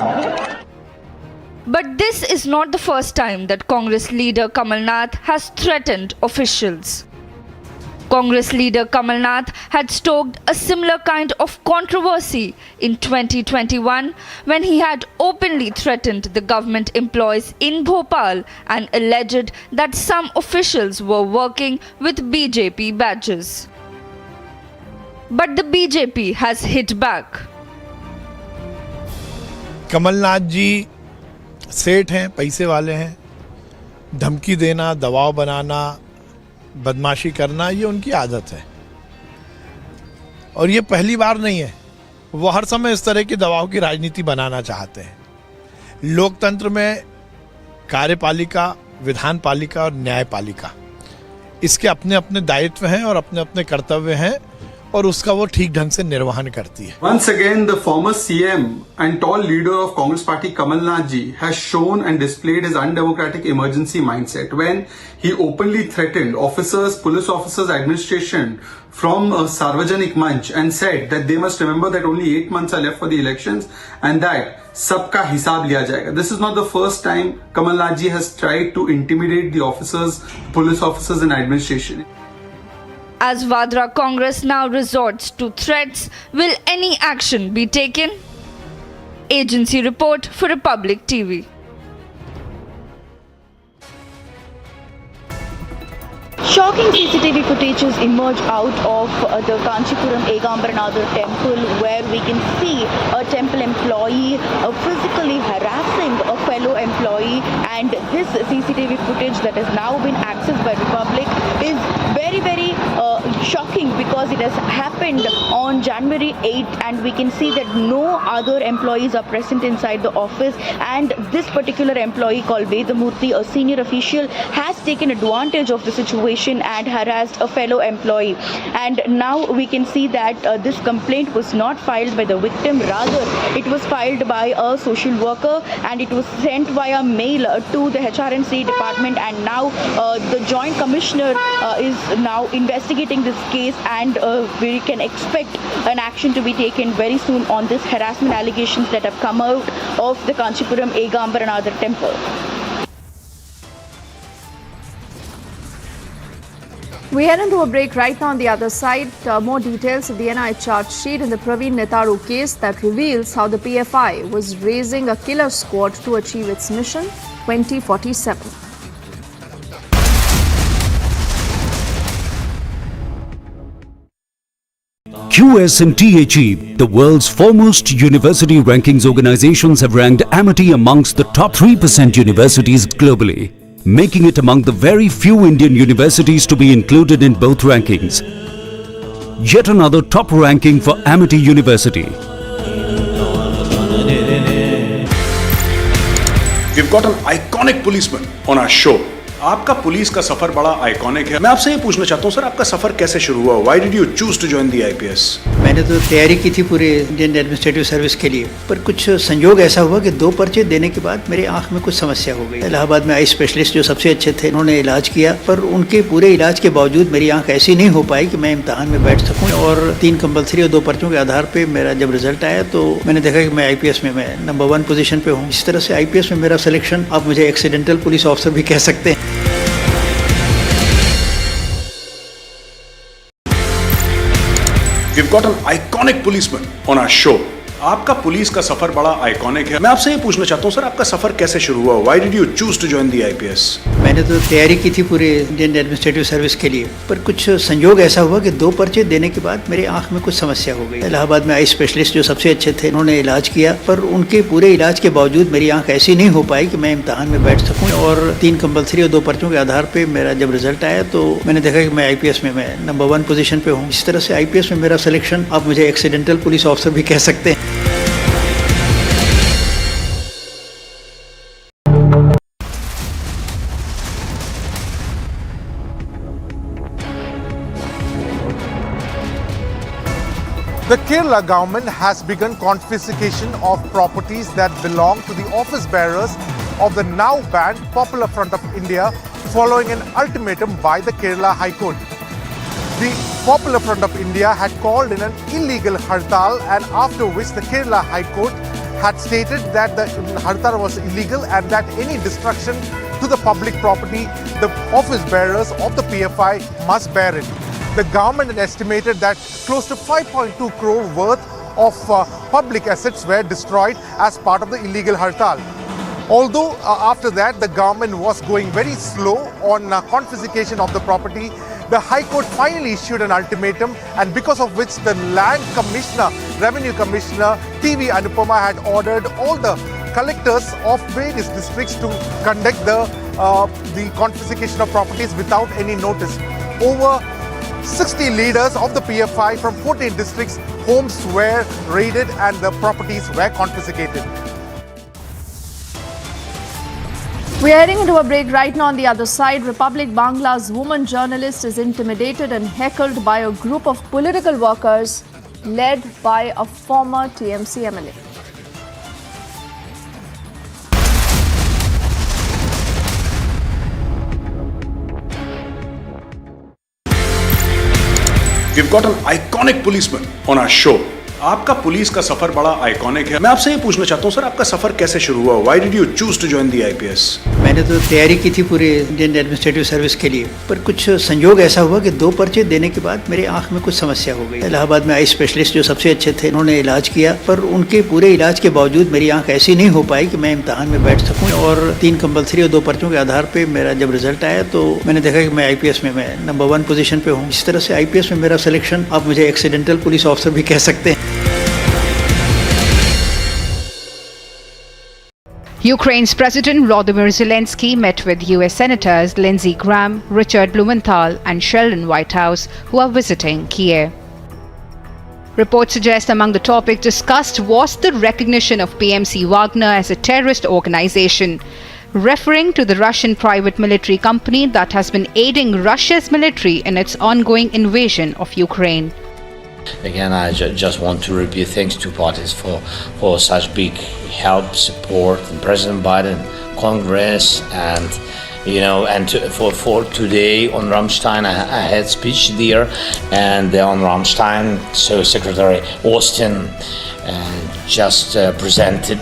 But this is not the first time that Congress leader Kamal Nath has threatened officials. Congress leader Kamal Nath had stoked a similar kind of controversy in 2021 when he had openly threatened the government employees in Bhopal and alleged that some officials were working with BJP badges. But the BJP has hit back.
Kamal Nath जी सेठ हैं, पैसे वाले हैं, धमकी देना, दबाव बनाना, बदमाशी करना ये उनकी आदत है और ये पहली बार नहीं है। वो हर समय इस तरह के दबाव की राजनीति बनाना चाहते हैं। लोकतंत्र में कार्यपालिका, विधानपालिका और न्यायपालिका इसके अपने अपने दायित्व हैं और अपने अपने कर्तव्य हैं और उसका वो ठीक ढंग से निर्वहन करती है।
Once again, the former CM and tall leader of Congress Party Kamal Nath ji has shown and displayed his undemocratic emergency mindset when he openly threatened officers, police officers, administration from a Sarvajanik Manch and said that they must remember that only 8 months are left for the elections and that sabka hisab liya jayega. This is not the first time Kamal Nath ji has tried to intimidate the officers, police officers and administration.
As Vadra Congress now resorts to threats, will any action be taken? Agency report for Republic TV.
Shocking CCTV footages emerge out of the Kanchipuram Egambaranatha temple, where we can see a temple employee physically harassing a fellow employee, and this CCTV footage that has now been accessed by Republic is very shocking because it has happened on January 8th, and we can see that no other employees are present inside the office, and this particular employee called Vedamurthy, a senior official, has taken advantage of the situation and harassed a fellow employee. And now we can see that this complaint was not filed by the victim, rather it was filed by a social worker and it was sent via mail to the HRNC department, and now the Joint Commissioner is now investigating this case, and we can expect an action to be taken very soon on this harassment allegations that have come out of the Kanchipuram Egambaranatha temple.
We head into a break right now. On the other side, more details of the NI charge sheet in the Praveen Netaru case that reveals how the PFI was raising a killer squad to achieve its mission 2047.
QS and THE, the world's foremost university rankings organizations, have ranked Amity amongst the top 3% universities globally, making it among the very few Indian universities to be included in both rankings. Yet another top ranking for Amity University.
We've got an iconic policeman on our show. आपका police का सफर बड़ा iconic है। मैं आपसे ये पूछना चाहता हूँ सर, आपका सफर कैसे शुरू हुआ? Why did you choose to join the IPS?
मैंने तो तैयारी की थी पूरे इंडियन एडमिनिस्ट्रेटिव सर्विस के लिए, पर कुछ संयोग ऐसा हुआ कि 2 पर्चे देने के बाद मेरे आंख में कुछ समस्या हो गई। इलाहाबाद में आई स्पेशलिस्ट जो सबसे अच्छे थे, उन्होंने इलाज किया, पर उनके पूरे इलाज के बावजूद मेरी आंख ऐसी नहीं हो पाई कि मैं इम्तहान में बैठ सकूँ। और 3 कंपल्सरी और 2 पर्चों के आधार पर मेरा जब रिजल्ट आया तो मैंने देखा कि मैं IPS में मैं नंबर 1 पोजीशन पे हूँ। इस तरह से IPS में मेरा सिलेक्शन, आप मुझे एक्सीडेंटल पुलिस ऑफिसर भी कह सकते हैं।
We've got an iconic policeman on our show. आपका पुलिस का सफर बड़ा आइकॉनिक है। मैं आपसे ये पूछना चाहता हूँ सर, आपका सफर कैसे शुरू हुआ? Why did you choose to join the IPS?
मैंने तो तैयारी की थी पूरे इंडियन एडमिनिस्ट्रेटिव सर्विस के लिए, पर कुछ संयोग ऐसा हुआ कि 2 पर्चे देने के बाद मेरे आंख में कुछ समस्या हो गई। इलाहाबाद में आई स्पेशलिस्ट जो सबसे अच्छे थे, उन्होंने इलाज किया, पर उनके पूरे इलाज के बावजूद मेरी आंख ऐसी नहीं हो पाई कि मैं इम्तहान में बैठ सकूँ। और 3 कंपल्सरी और 2 पर्चों के आधार पर मेरा जब रिजल्ट आया तो मैंने देखा कि मैं IPS में मैं नंबर 1 पोजीशन पे हूँ। इस तरह से IPS में मेरा सिलेक्शन, आप मुझे एक्सीडेंटल पुलिस ऑफिसर भी कह सकते हैं।
The Kerala government has begun confiscation of properties that belong to the office bearers of the now banned Popular Front of India following an ultimatum by the Kerala High Court. The Popular Front of India had called in an illegal hartal, and after which the Kerala High Court had stated that the hartal was illegal and that any destruction to the public property, the office bearers of the PFI must bear it. The government had estimated that close to 5.2 crore worth of public assets were destroyed as part of the illegal hartal. Although after that the government was going very slow on confiscation of the property, the High Court finally issued an ultimatum, and because of which the Land Commissioner, Revenue Commissioner TV Anupama had ordered all the collectors of various districts to conduct the confiscation of properties without any notice. Over 60 leaders of the PFI from 14 districts, homes were raided and the properties were confiscated.
We are heading into a break right now. On the other side, Republic Bangla's woman journalist is intimidated and heckled by a group of political workers led by a former TMC MLA.
We've got an iconic policeman on our show. आपका police का सफर बड़ा iconic है। मैं आपसे ये पूछना चाहता हूँ सर, आपका सफर कैसे शुरू हुआ? Why did you choose to join the IPS?
मैंने तो तैयारी की थी पूरे इंडियन एडमिनिस्ट्रेटिव सर्विस के लिए, पर कुछ संयोग ऐसा हुआ कि 2 पर्चे देने के बाद मेरे आंख में कुछ समस्या हो गई। इलाहाबाद में आई स्पेशलिस्ट जो सबसे अच्छे थे, उन्होंने इलाज किया, पर उनके पूरे इलाज के बावजूद मेरी आंख ऐसी नहीं हो पाई कि मैं इम्तहान में बैठ सकूँ। और 3 कंपल्सरी और 2 पर्चों के आधार पर मेरा जब रिजल्ट आया तो मैंने देखा कि मैं IPS में मैं नंबर 1 पोजीशन पे हूँ। इस तरह से IPS में मेरा सिलेक्शन, आप मुझे एक्सीडेंटल पुलिस ऑफिसर भी कह सकते हैं।
Ukraine's President Volodymyr Zelensky met with US Senators Lindsey Graham, Richard Blumenthal, and Sheldon Whitehouse, who are visiting Kiev. Reports suggest among the topics discussed was the recognition of PMC Wagner as a terrorist organization, referring to the Russian private military company that has been aiding Russia's military in its ongoing invasion of Ukraine.
Again, I just want to repeat thanks to parties for such big help, support, and President Biden, Congress, and for today on Ramstein, I had speech there, and on Ramstein, so Secretary Austin just presented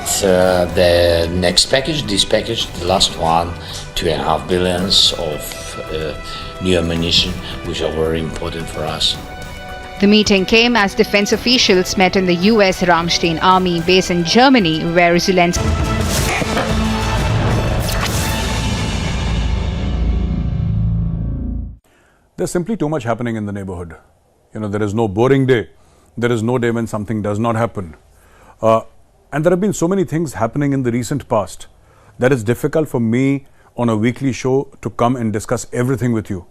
the next package, this package, the last one, $2.5 billion of new ammunition, which are very important for us.
The meeting came as defense officials met in the US Ramstein Army base in Germany, where Zelensky.
There's simply too much happening in the neighborhood. There is no boring day. There is no day when something does not happen. And there have been so many things happening in the recent past that it's difficult for me on a weekly show to come and discuss everything with you.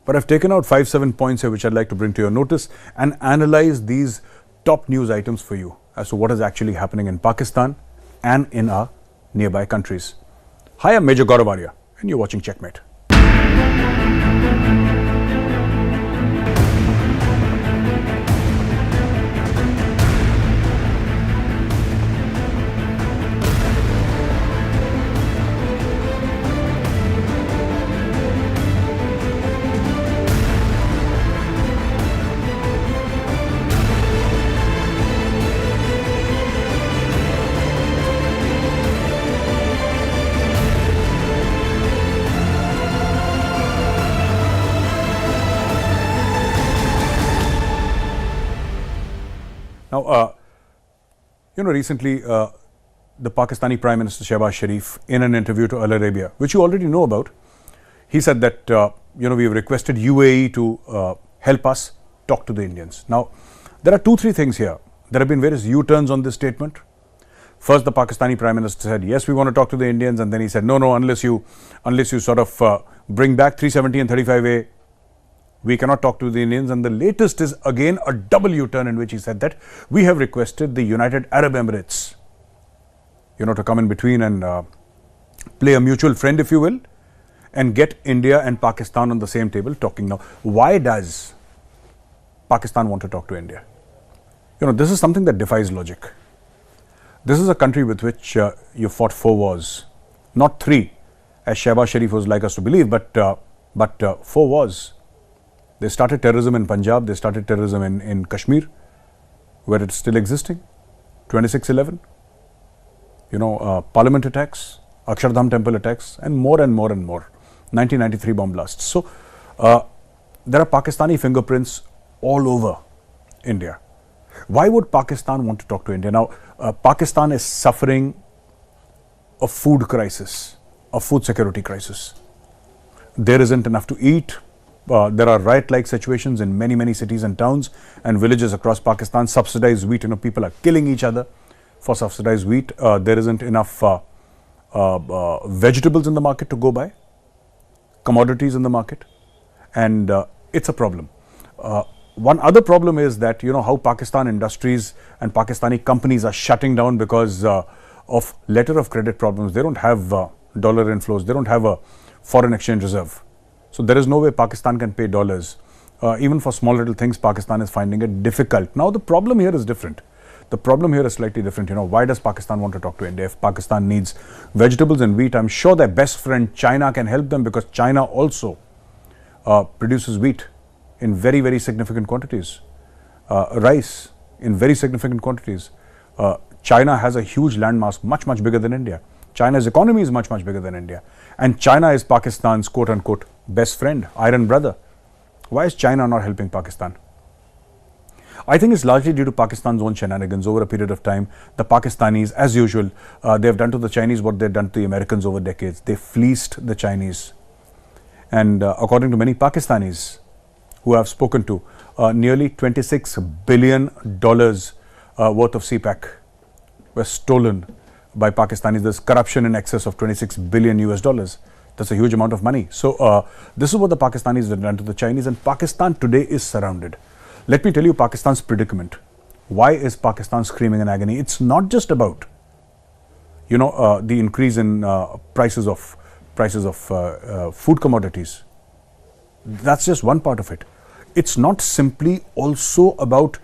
But I've taken out 5-7 points here which I'd like to bring to your notice and analyze these top news items for you as to what is actually happening in Pakistan and in our nearby countries. Hi, I'm Major Gaurav Arya and you're watching Checkmate. Now, recently the Pakistani Prime Minister Shehbaz Sharif, in an interview to Al Arabiya, which you already know about, he said that, we've requested UAE to help us talk to the Indians. Now, there are 2-3 things here. There have been various U-turns on this statement. First, the Pakistani Prime Minister said, yes, we want to talk to the Indians. And then he said, no, unless you sort of bring back 370 and 35A, we cannot talk to the Indians. And the latest is again a double U-turn in which he said that we have requested the United Arab Emirates, to come in between and play a mutual friend, if you will, and get India and Pakistan on the same table talking. Now, why does Pakistan want to talk to India? This is something that defies logic. This is a country with which you fought 4 wars, not 3, as Shehbaz Sharif would like us to believe, but 4 wars. They started terrorism in Punjab, they started terrorism in Kashmir, where it's still existing, 26/11, parliament attacks, Akshardham temple attacks, and more and more and more, 1993 bomb blasts. So, there are Pakistani fingerprints all over India. Why would Pakistan want to talk to India? Now, Pakistan is suffering a food crisis, a food security crisis. There isn't enough to eat. There are riot-like situations in many cities and towns and villages across Pakistan. Subsidized wheat, people are killing each other for subsidized wheat. There isn't enough vegetables in the market to go by, commodities in the market, and it's a problem. One other problem is that, how Pakistan industries and Pakistani companies are shutting down because of letter of credit problems. They don't have dollar inflows. They don't have a foreign exchange reserve. So there is no way Pakistan can pay dollars. Even for small little things, Pakistan is finding it difficult. Now, the problem here is different. The problem here is slightly different. Why does Pakistan want to talk to India? If Pakistan needs vegetables and wheat, I'm sure their best friend China can help them, because China also produces wheat in very significant quantities, rice in very significant quantities. China has a huge landmass, much bigger than India. China's economy is much bigger than India. And China is Pakistan's quote-unquote best friend, iron brother. Why is China not helping Pakistan? I think it's largely due to Pakistan's own shenanigans over a period of time. The Pakistanis, as usual, they've done to the Chinese what they've done to the Americans over decades. They fleeced the Chinese. And according to many Pakistanis who I've spoken to, nearly $26 billion worth of CPAC were stolen by Pakistanis. There's corruption in excess of $26 billion US. That's a huge amount of money. So this is what the Pakistanis have done to the Chinese, and Pakistan today is surrounded. Let me tell you Pakistan's predicament. Why is Pakistan screaming in agony? It's not just about, the increase in prices of food commodities. That's just one part of it. It's not simply also about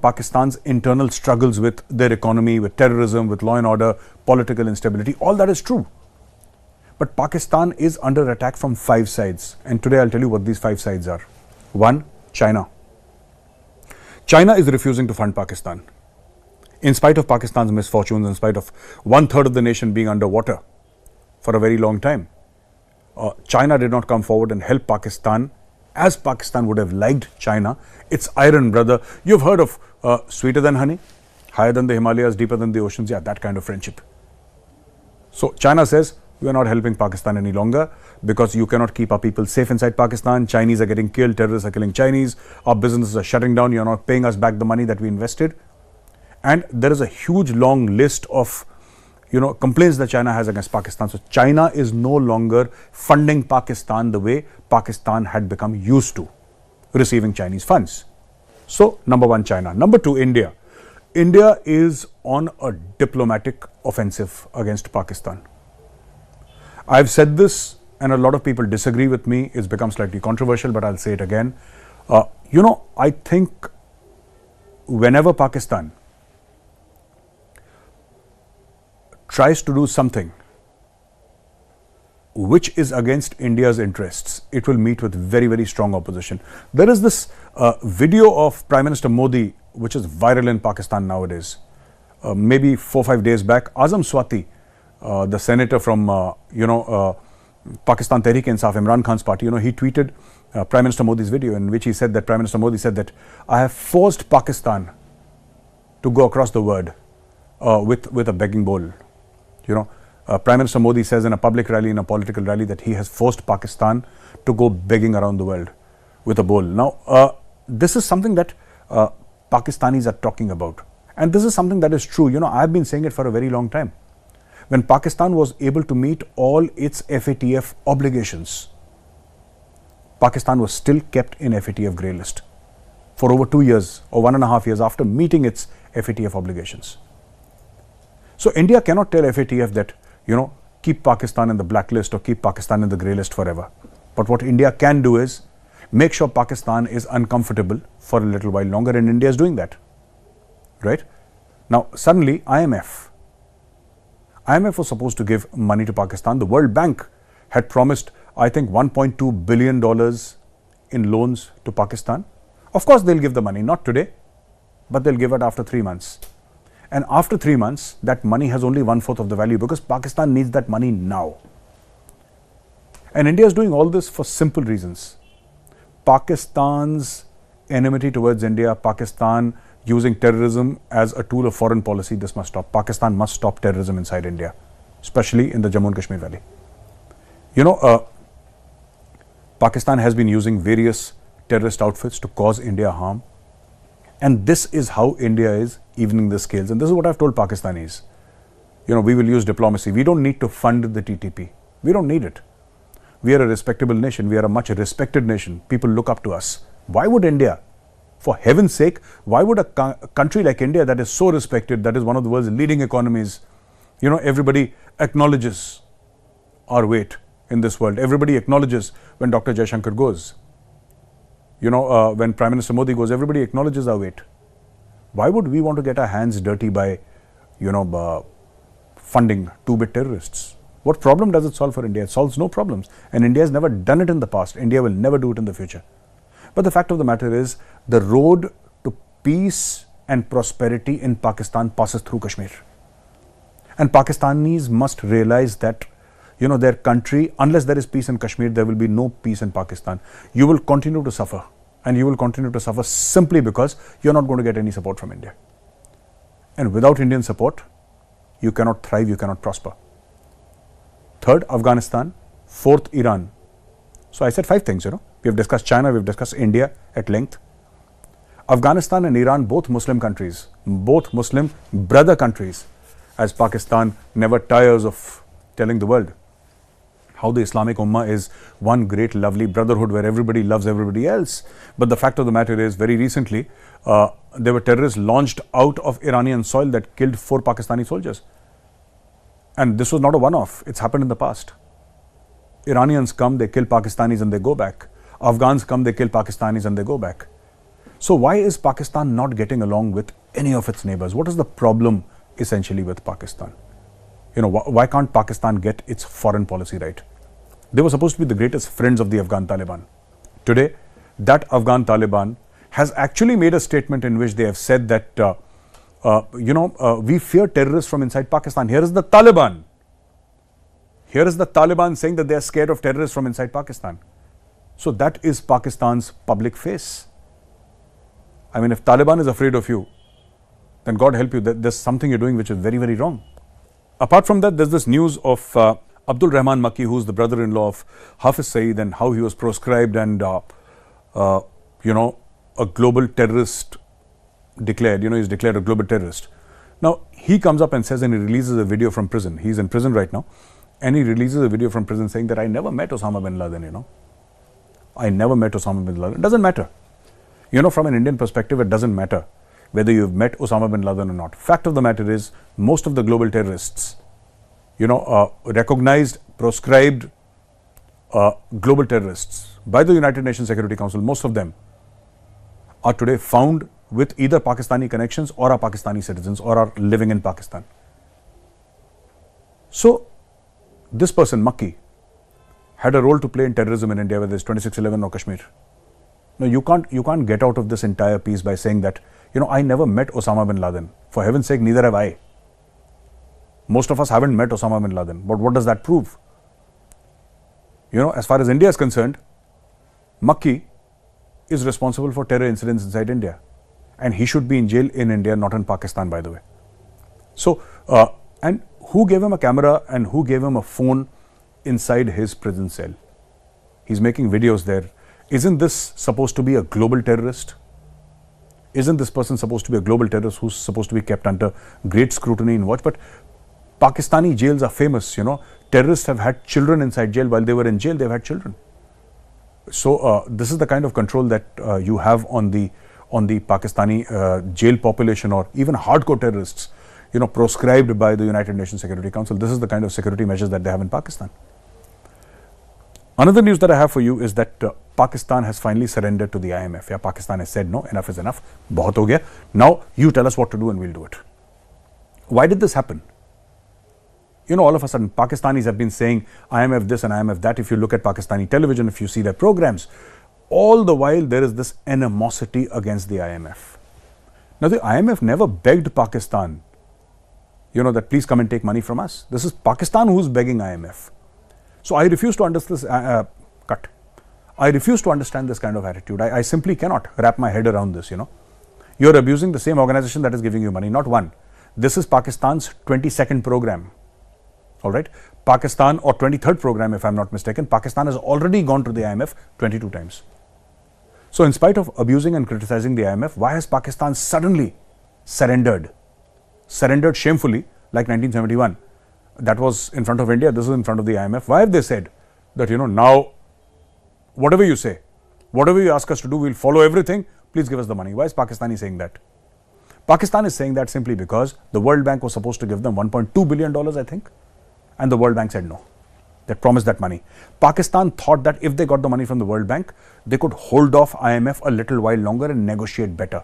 Pakistan's internal struggles with their economy, with terrorism, with law and order, political instability. All that is true. But Pakistan is under attack from 5 sides. And today I'll tell you what these 5 sides are. 1, China. China is refusing to fund Pakistan. In spite of Pakistan's misfortunes, in spite of 1/3 of the nation being underwater for a very long time, China did not come forward and help Pakistan as Pakistan would have liked China, its iron brother. You've heard of sweeter than honey, higher than the Himalayas, deeper than the oceans. Yeah, that kind of friendship. So China says, we are not helping Pakistan any longer because you cannot keep our people safe inside Pakistan. Chinese are getting killed, terrorists are killing Chinese, our businesses are shutting down, you're not paying us back the money that we invested. And there is a huge long list of complaints that China has against Pakistan. So China is no longer funding Pakistan the way Pakistan had become used to receiving Chinese funds. So number one, China. Number two, India. India is on a diplomatic offensive against Pakistan. I've said this and a lot of people disagree with me. It's become slightly controversial, but I'll say it again. I think whenever Pakistan tries to do something which is against India's interests, it will meet with very, very strong opposition. There is this video of Prime Minister Modi which is viral in Pakistan nowadays. Maybe 4 or 5 days back, Azam Swati, the senator from Pakistan Tehreek-e-Insaf, Imran Khan's party, he tweeted Prime Minister Modi's video in which he said that Prime Minister Modi said that I have forced Pakistan to go across the world with a begging bowl. Prime Minister Modi says in a public rally, in a political rally, that he has forced Pakistan to go begging around the world with a bowl. Now, this is something that Pakistanis are talking about. And this is something that is true. I've been saying it for a very long time. When Pakistan was able to meet all its FATF obligations, Pakistan was still kept in FATF grey list for over 2 years or 1.5 years after meeting its FATF obligations. So India cannot tell FATF that, keep Pakistan in the blacklist or keep Pakistan in the grey list forever. But what India can do is make sure Pakistan is uncomfortable for a little while longer, and India is doing that. Right? Now, suddenly IMF was supposed to give money to Pakistan. The World Bank had promised, I think, $1.2 billion in loans to Pakistan. Of course, they'll give the money, not today, but they'll give it after 3 months. And after 3 months, that money has only 1/4 of the value because Pakistan needs that money now. And India is doing all this for simple reasons. Pakistan's enmity towards India, Pakistan using terrorism as a tool of foreign policy, this must stop. Pakistan must stop terrorism inside India, especially in the Jammu and Kashmir Valley. Pakistan has been using various terrorist outfits to cause India harm. And this is how India is evening the scales. And this is what I've told Pakistanis. We will use diplomacy. We don't need to fund the TTP. We don't need it. We are a respectable nation. We are a much respected nation. People look up to us. Why would India, for heaven's sake, why would a country like India that is so respected, that is one of the world's leading economies, everybody acknowledges our weight in this world. Everybody acknowledges when Dr. Jaishankar goes. When Prime Minister Modi goes, everybody acknowledges our weight. Why would we want to get our hands dirty by, funding two-bit terrorists? What problem does it solve for India? It solves no problems. And India has never done it in the past. India will never do it in the future. But the fact of the matter is, the road to peace and prosperity in Pakistan passes through Kashmir. And Pakistanis must realize that, their country, unless there is peace in Kashmir, there will be no peace in Pakistan. You will continue to suffer. And you will continue to suffer simply because you're not going to get any support from India. And without Indian support, you cannot thrive, you cannot prosper. Third, Afghanistan. Fourth, Iran. So I said 5 things, We have discussed China, we've discussed India at length. Afghanistan and Iran, both Muslim countries, both Muslim brother countries, as Pakistan never tires of telling the world how the Islamic Ummah is one great lovely brotherhood where everybody loves everybody else. But the fact of the matter is, very recently, there were terrorists launched out of Iranian soil that killed 4 Pakistani soldiers. And this was not a one-off, it's happened in the past. Iranians come, they kill Pakistanis and they go back. Afghans come, they kill Pakistanis and they go back. So why is Pakistan not getting along with any of its neighbors? What is the problem essentially with Pakistan? Why can't Pakistan get its foreign policy right? They were supposed to be the greatest friends of the Afghan Taliban. Today, that Afghan Taliban has actually made a statement in which they have said that, we fear terrorists from inside Pakistan. Here is the Taliban. Here is the Taliban saying that they are scared of terrorists from inside Pakistan. So that is Pakistan's public face. I mean, if Taliban is afraid of you, then God help you, there's something you're doing which is very, very wrong. Apart from that, there's this news of Abdul Rahman Makki, who's the brother-in-law of Hafiz Saeed, and how he was proscribed and, a global terrorist declared, he's declared a global terrorist. Now, he comes up and says, and he releases a video from prison. He's in prison right now. And he releases a video from prison saying that I never met Osama bin Laden, I never met Osama bin Laden. It doesn't matter. From an Indian perspective, it doesn't matter whether you've met Osama bin Laden or not. Fact of the matter is, most of the global terrorists, recognized, proscribed global terrorists by the United Nations Security Council, most of them are today found with either Pakistani connections or are Pakistani citizens or are living in Pakistan. So, this person, Makki, had a role to play in terrorism in India, whether it's 2611 or Kashmir. No, you can't get out of this entire piece by saying that, I never met Osama bin Laden. For heaven's sake, neither have I. Most of us haven't met Osama bin Laden. But what does that prove? As far as India is concerned, Makki is responsible for terror incidents inside India. And he should be in jail in India, not in Pakistan, by the way. So, and who gave him a camera and who gave him a phone inside his prison cell? He's making videos there. Isn't this supposed to be a global terrorist? Isn't this person supposed to be a global terrorist who's supposed to be kept under great scrutiny and watch? But Pakistani jails are famous, Terrorists have had children inside jail. While they were in jail, they've had children. So this is the kind of control that you have on the Pakistani jail population, or even hardcore terrorists, proscribed by the United Nations Security Council. This is the kind of security measures that they have in Pakistan. Another news that I have for you is that Pakistan has finally surrendered to the IMF. Yeah, Pakistan has said no, enough is enough. Bahut ho gaya. Now you tell us what to do and we'll do it. Why did this happen? All of a sudden, Pakistanis have been saying IMF this and IMF that. If you look at Pakistani television, if you see their programs, all the while there is this animosity against the IMF. Now, the IMF never begged Pakistan, that please come and take money from us. This is Pakistan who's begging IMF. So I refuse to understand this. I refuse to understand this kind of attitude. I simply cannot wrap my head around this. You're abusing the same organization that is giving you money, not one. This is Pakistan's 22nd program. All right, Pakistan, or 23rd program if I'm not mistaken, Pakistan has already gone to the IMF 22 times. So in spite of abusing and criticizing the IMF, why has Pakistan suddenly surrendered shamefully like 1971? That was in front of India, this is in front of the IMF. Why have they said that, now whatever you say, whatever you ask us to do, we'll follow everything, please give us the money? Why is Pakistan saying that? Pakistan is saying that simply because the World Bank was supposed to give them $1.2 billion, I think. And the World Bank said no. They promised that money. Pakistan thought that if they got the money from the World Bank, they could hold off IMF a little while longer and negotiate better.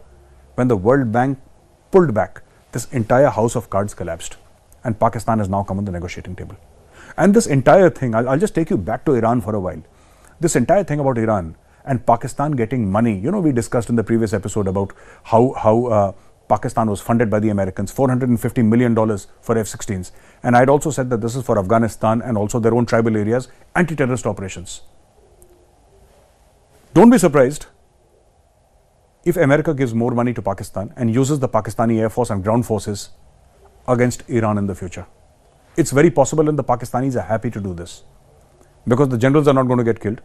When the World Bank pulled back, this entire house of cards collapsed. And Pakistan has now come on the negotiating table. And this entire thing, I'll just take you back to Iran for a while. This entire thing about Iran and Pakistan getting money, we discussed in the previous episode about how Pakistan was funded by the Americans, $450 million for F-16s. And I had also said that this is for Afghanistan and also their own tribal areas, anti-terrorist operations. Don't be surprised if America gives more money to Pakistan and uses the Pakistani Air Force and ground forces against Iran in the future. It's very possible, and the Pakistanis are happy to do this because the generals are not going to get killed.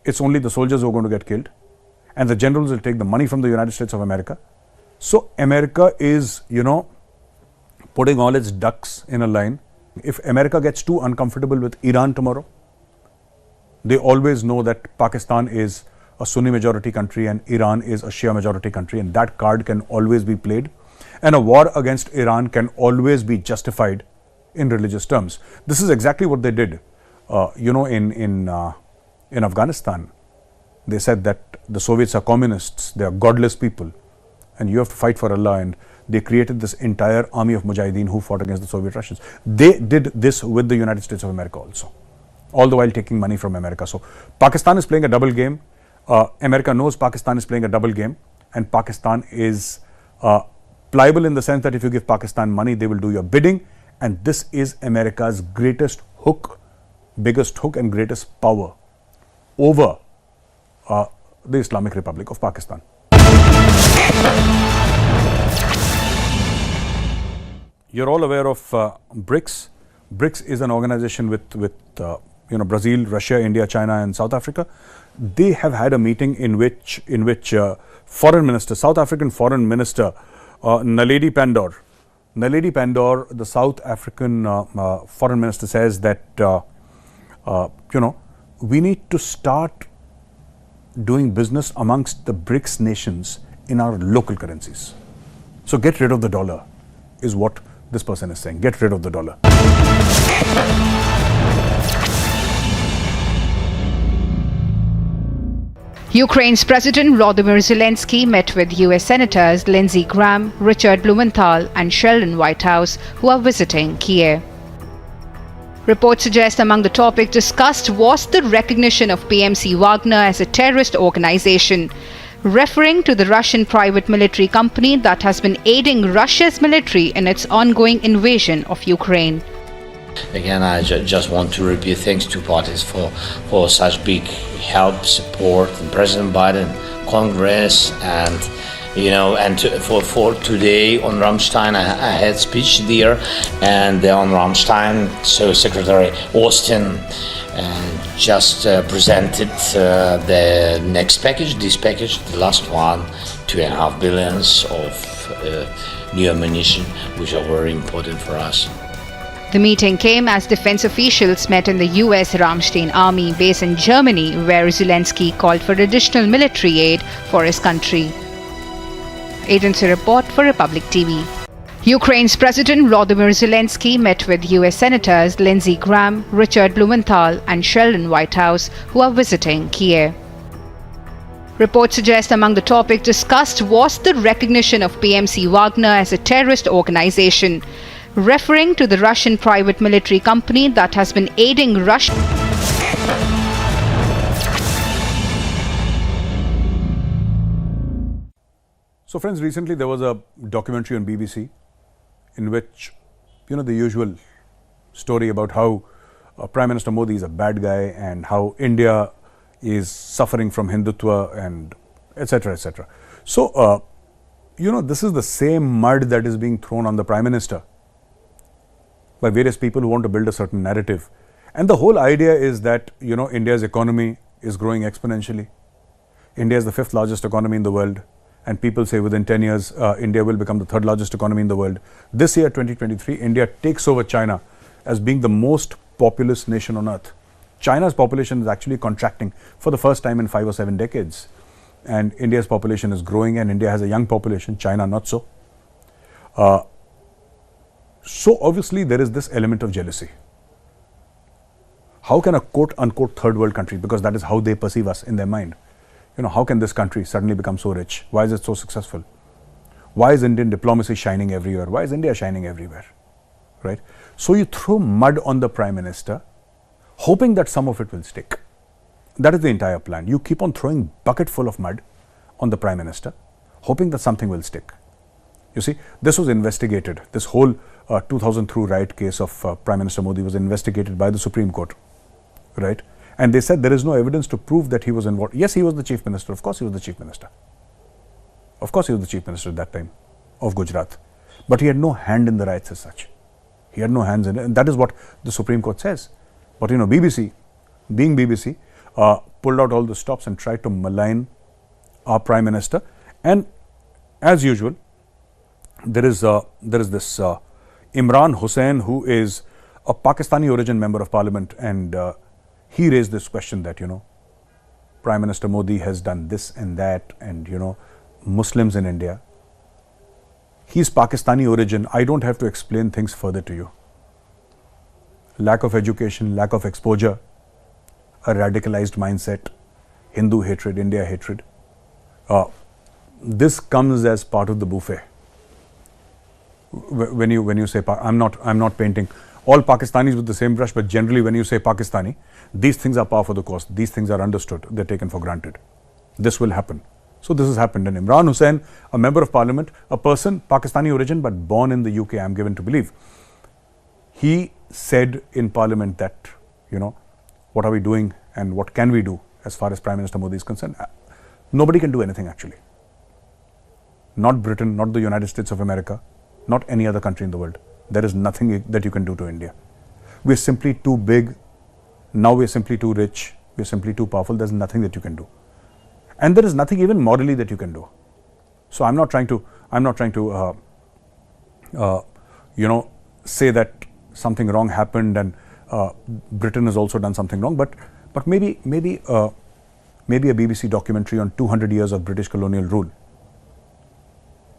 It's only the soldiers who are going to get killed, and the generals will take the money from the United States of America. So America is, putting all its ducks in a line. If America gets too uncomfortable with Iran tomorrow, they always know that Pakistan is a Sunni majority country and Iran is a Shia majority country, and that card can always be played. And a war against Iran can always be justified in religious terms. This is exactly what they did, in Afghanistan. They said that the Soviets are communists, they are godless people, and you have to fight for Allah, and they created this entire army of Mujahideen who fought against the Soviet Russians. They did this with the United States of America also, all the while taking money from America. So Pakistan is playing a double game. America knows Pakistan is playing a double game, and Pakistan is pliable in the sense that if you give Pakistan money, they will do your bidding, and this is America's greatest hook, biggest hook and greatest power over the Islamic Republic of Pakistan. You're all aware of BRICS. BRICS is an organization with Brazil, Russia, India, China, and South Africa. They have had a meeting in which Foreign Minister, South African Foreign Minister Naledi Naledi Pandor, the South African foreign minister, says that, we need to start doing business amongst the BRICS nations in our local currencies. So get rid of the dollar, is what this person is saying. Get rid of the dollar.
Ukraine's President Volodymyr Zelensky met with US Senators Lindsey Graham, Richard Blumenthal, and Sheldon Whitehouse, who are visiting Kiev. Reports suggest among the topics discussed was the recognition of PMC Wagner as a terrorist organization, referring to the Russian private military company that has been aiding Russia's military in its ongoing invasion of Ukraine.
Again, I just want to repeat thanks to parties for such big help, support, and President Biden, Congress, and for today on Ramstein, I had speech there, and on Ramstein, so Secretary Austin just presented the next package, this package, the last one, $2.5 billion of new ammunition, which are very important for us.
The meeting came as defense officials met in the US Ramstein army base in Germany, where Zelensky called for additional military aid for his country. Agency report for Republic TV. Ukraine's President Volodymyr Zelensky met with US Senators Lindsey Graham, Richard Blumenthal, and Sheldon Whitehouse, who are visiting Kiev. Reports suggest among the topics discussed was the recognition of PMC Wagner as a terrorist organization, referring to the Russian private military company that has been aiding Russia.
So friends, recently there was a documentary on BBC in which, the usual story about how Prime Minister Modi is a bad guy and how India is suffering from Hindutva and etc. etc. So, this is the same mud that is being thrown on the Prime Minister by various people who want to build a certain narrative. And the whole idea is that, India's economy is growing exponentially. India is the 5th largest economy in the world. And people say within 10 years, India will become the 3rd largest economy in the world. This year, 2023, India takes over China as being the most populous nation on earth. China's population is actually contracting for the first time in 5 or 7 decades. And India's population is growing, and India has a young population, China not so. So obviously there is this element of jealousy. How can a quote-unquote third world country, because that is how they perceive us in their mind, how can this country suddenly become so rich? Why is it so successful? Why is Indian diplomacy shining everywhere? Why is India shining everywhere? Right? So you throw mud on the Prime Minister, hoping that some of it will stick. That is the entire plan. You keep on throwing bucket full of mud on the Prime Minister, hoping that something will stick. You see, this was investigated. This whole 2003 riot case of Prime Minister Modi was investigated by the Supreme Court, right? And they said there is no evidence to prove that he was involved. Yes, he was the Chief Minister. Of course he was the Chief Minister. Of course he was the Chief Minister at that time of Gujarat. But he had no hand in the riots as such. He had no hands in it. And that is what the Supreme Court says. But BBC, being BBC, pulled out all the stops and tried to malign our Prime Minister. And as usual, there is this Imran Hussain, who is a Pakistani origin member of parliament, and he raised this question that, Prime Minister Modi has done this and that, and, Muslims in India. He's Pakistani origin. I don't have to explain things further to you. Lack of education, lack of exposure, a radicalized mindset, Hindu hatred, India hatred. This comes as part of the buffet. When you say, I'm not painting all Pakistanis with the same brush, but generally when you say Pakistani, these things are par for the course. These things are understood. They're taken for granted. This will happen. So this has happened. And Imran Hussain, a member of parliament, a person, Pakistani origin, but born in the UK, I'm given to believe, he said in parliament that, what are we doing and what can we do as far as Prime Minister Modi is concerned? Nobody can do anything actually. Not Britain, not the United States of America, not any other country in the world. There is nothing that you can do to India. We're simply too big. Now we're simply too rich. We're simply too powerful. There's nothing that you can do. And there is nothing even morally that you can do. So I'm not trying to say that something wrong happened and Britain has also done something wrong. But maybe a BBC documentary on 200 years of British colonial rule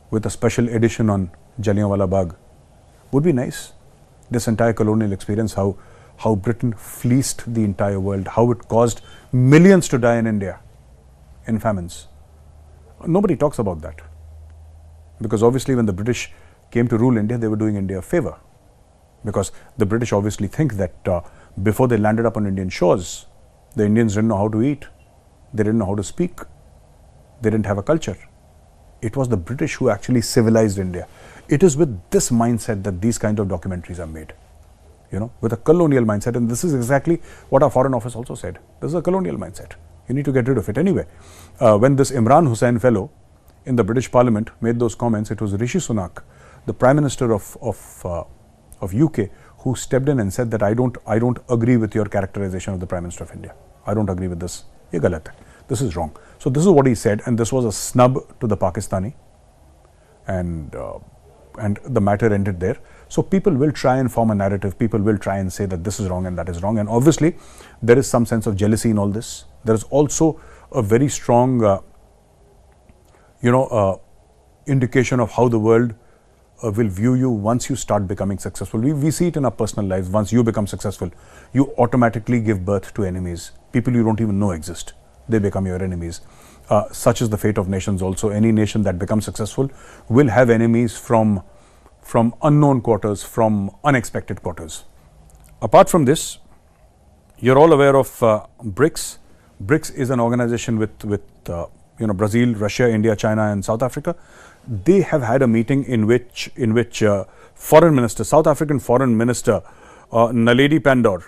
with a special edition on Jallianwala Bagh would be nice. This entire colonial experience, how Britain fleeced the entire world, how it caused millions to die in India in famines. Nobody talks about that. Because obviously when the British came to rule India, they were doing India a favor. Because the British obviously think that before they landed up on Indian shores, the Indians didn't know how to eat. They didn't know how to speak. They didn't have a culture. It was the British who actually civilized India. It is with this mindset that these kind of documentaries are made. With a colonial mindset. And this is exactly what our Foreign Office also said. This is a colonial mindset. You need to get rid of it. Anyway, when this Imran Hussain fellow in the British Parliament made those comments, it was Rishi Sunak, the Prime Minister of UK, who stepped in and said that I don't agree with your characterization of the Prime Minister of India. I don't agree with this. Ye galat hai. This is wrong. So this is what he said, and this was a snub to the Pakistani, and the matter ended there. So people will try and form a narrative. People will try and say that this is wrong and that is wrong. And obviously, there is some sense of jealousy in all this. There is also a very strong, indication of how the world will view you once you start becoming successful. We see it in our personal lives. Once you become successful, you automatically give birth to enemies. People you don't even know exist. They become your enemies. Such is the fate of nations also. Any nation that becomes successful will have enemies from unknown quarters, from unexpected quarters. Apart from this, you're all aware of BRICS. BRICS is an organization with Brazil, Russia, India, China, and South Africa. They have had a meeting in which Foreign Minister, South African Foreign Minister Naledi Pandor,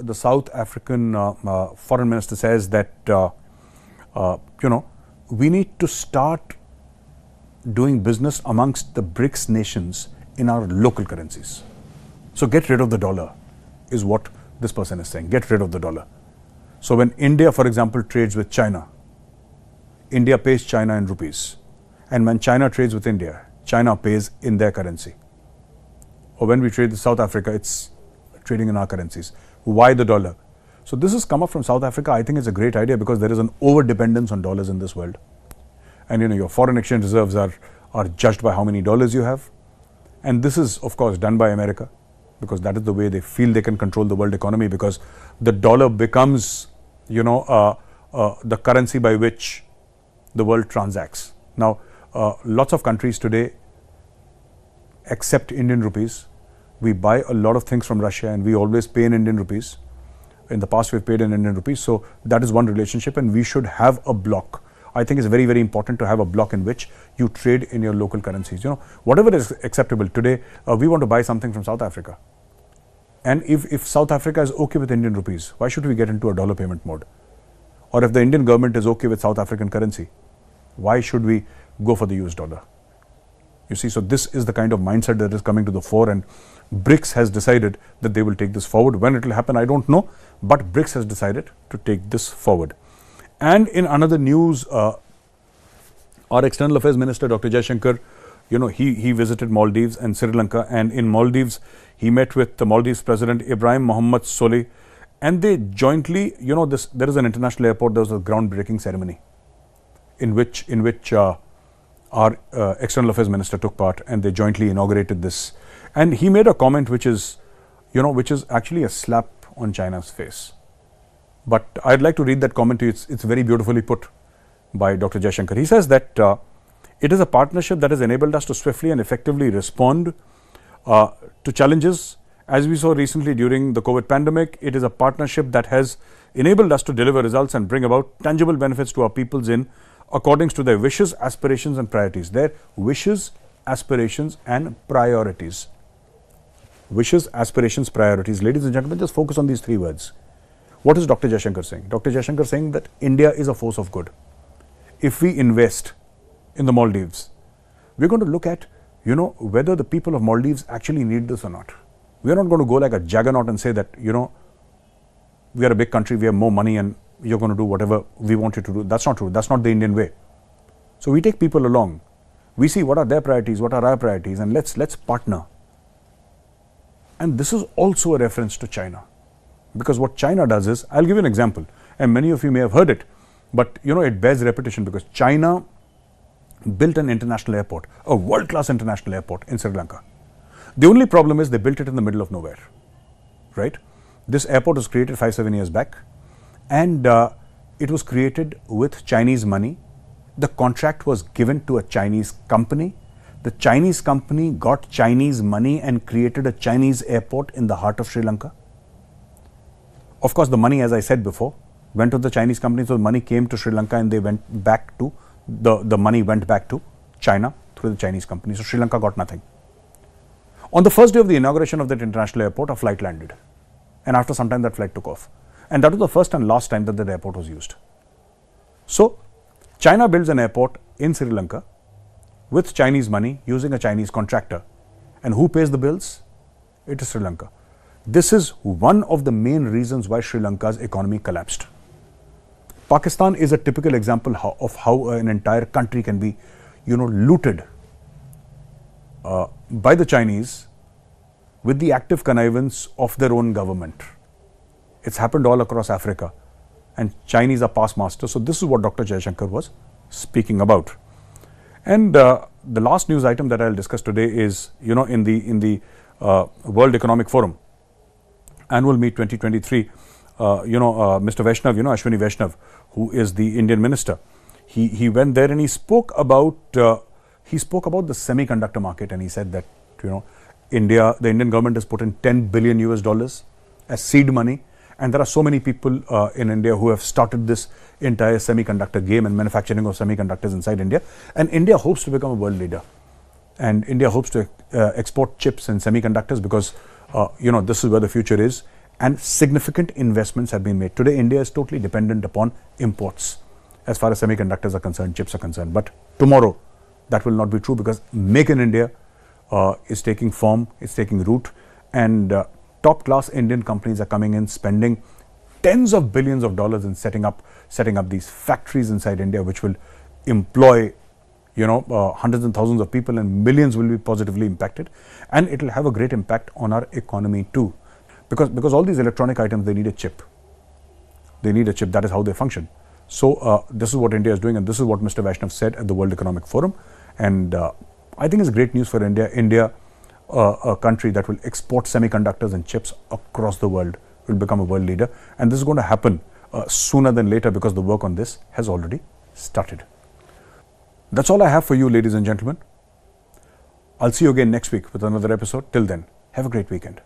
the South African Foreign Minister, says that we need to start doing business amongst the BRICS nations in our local currencies. So get rid of the dollar is what this person is saying. Get rid of the dollar. So when India, for example, trades with China, India pays China in rupees. And when China trades with India, China pays in their currency. Or when we trade with South Africa, it's trading in our currencies. Why the dollar? So this has come up from South Africa. I think it's a great idea because there is an over-dependence on dollars in this world. And your foreign exchange reserves are judged by how many dollars you have. And this is, of course, done by America because that is the way they feel they can control the world economy, because the dollar becomes, the currency by which the world transacts. Now, lots of countries today accept Indian rupees. We buy a lot of things from Russia and we always pay in Indian rupees. In the past, we've paid in Indian rupees. So that is one relationship, and we should have a block. I think it's very, very important to have a block in which you trade in your local currencies. Whatever is acceptable today, we want to buy something from South Africa. And if South Africa is okay with Indian rupees, why should we get into a dollar payment mode? Or if the Indian government is okay with South African currency, why should we go for the US dollar? You see, so this is the kind of mindset that is coming to the fore, and BRICS has decided that they will take this forward. When it will happen, I don't know, but BRICS has decided to take this forward. And in another news, our External Affairs Minister, Dr. Jaishankar, he visited Maldives and Sri Lanka, and in Maldives, he met with the Maldives President Ibrahim Mohammed Solih, and they jointly, there is an international airport, there was a groundbreaking ceremony in which our External Affairs Minister took part, and they jointly inaugurated this. And he made a comment which is actually a slap on China's face. But I'd like to read that comment to you. It's very beautifully put by Dr. Jaishankar. He says that it is a partnership that has enabled us to swiftly and effectively respond to challenges. As we saw recently during the COVID pandemic, it is a partnership that has enabled us to deliver results and bring about tangible benefits to our peoples in accordance to their wishes, aspirations and priorities. Their wishes, aspirations and priorities. Wishes, aspirations, priorities. Ladies and gentlemen, just focus on these three words. What is Dr. Jaishankar saying? Dr. Jaishankar saying that India is a force of good. If we invest in the Maldives, we're going to look at, whether the people of Maldives actually need this or not. We're not going to go like a juggernaut and say that, we are a big country, we have more money and you're going to do whatever we want you to do. That's not true. That's not the Indian way. So we take people along. We see what are their priorities, what are our priorities, and let's partner. And this is also a reference to China. Because what China does is, I'll give you an example, and many of you may have heard it, but it bears repetition because China built an international airport, a world-class international airport in Sri Lanka. The only problem is they built it in the middle of nowhere, right? This airport was created 5-7 years back, and it was created with Chinese money. The contract was given to a Chinese company. The Chinese company got Chinese money and created a Chinese airport in the heart of Sri Lanka. Of course, the money, as I said before, went to the Chinese company, so the money came to Sri Lanka and they went back to, the money went back to China through the Chinese company. So Sri Lanka got nothing. On the first day of the inauguration of that international airport, a flight landed. And after some time, that flight took off. And that was the first and last time that the airport was used. So China builds an airport in Sri Lanka with Chinese money using a Chinese contractor. And who pays the bills? It is Sri Lanka. This is one of the main reasons why Sri Lanka's economy collapsed. Pakistan is a typical example of how an entire country can be, looted by the Chinese with the active connivance of their own government. It's happened all across Africa, and Chinese are past masters. So this is what Dr. Jaishankar was speaking about. And the last news item that I'll discuss today is, in the World Economic Forum Annual Meet 2023, Mr. Vaishnav, Ashwini Vaishnav, who is the Indian minister, he went there and he spoke about the semiconductor market, and he said that the Indian government has put in $10 billion as seed money, and there are so many people in India who have started this entire semiconductor game and manufacturing of semiconductors inside India, and India hopes to become a world leader, and India hopes to export chips and semiconductors because this is where the future is, and significant investments have been made. Today, India is totally dependent upon imports as far as semiconductors are concerned, chips are concerned. But tomorrow, that will not be true because Make in India is taking form, it's taking root, and top-class Indian companies are coming in, spending tens of billions of dollars in setting up these factories inside India, which will employ hundreds and thousands of people, and millions will be positively impacted, and it will have a great impact on our economy too, because all these electronic items, they need a chip. That is how they function. So this is what India is doing, and this is what Mr. Vaishnav said at the World Economic Forum, and I think it's great news for India. India, a country that will export semiconductors and chips across the world, will become a world leader, and this is going to happen sooner than later because the work on this has already started. That's all I have for you, ladies and gentlemen. I'll see you again next week with another episode. Till then, have a great weekend.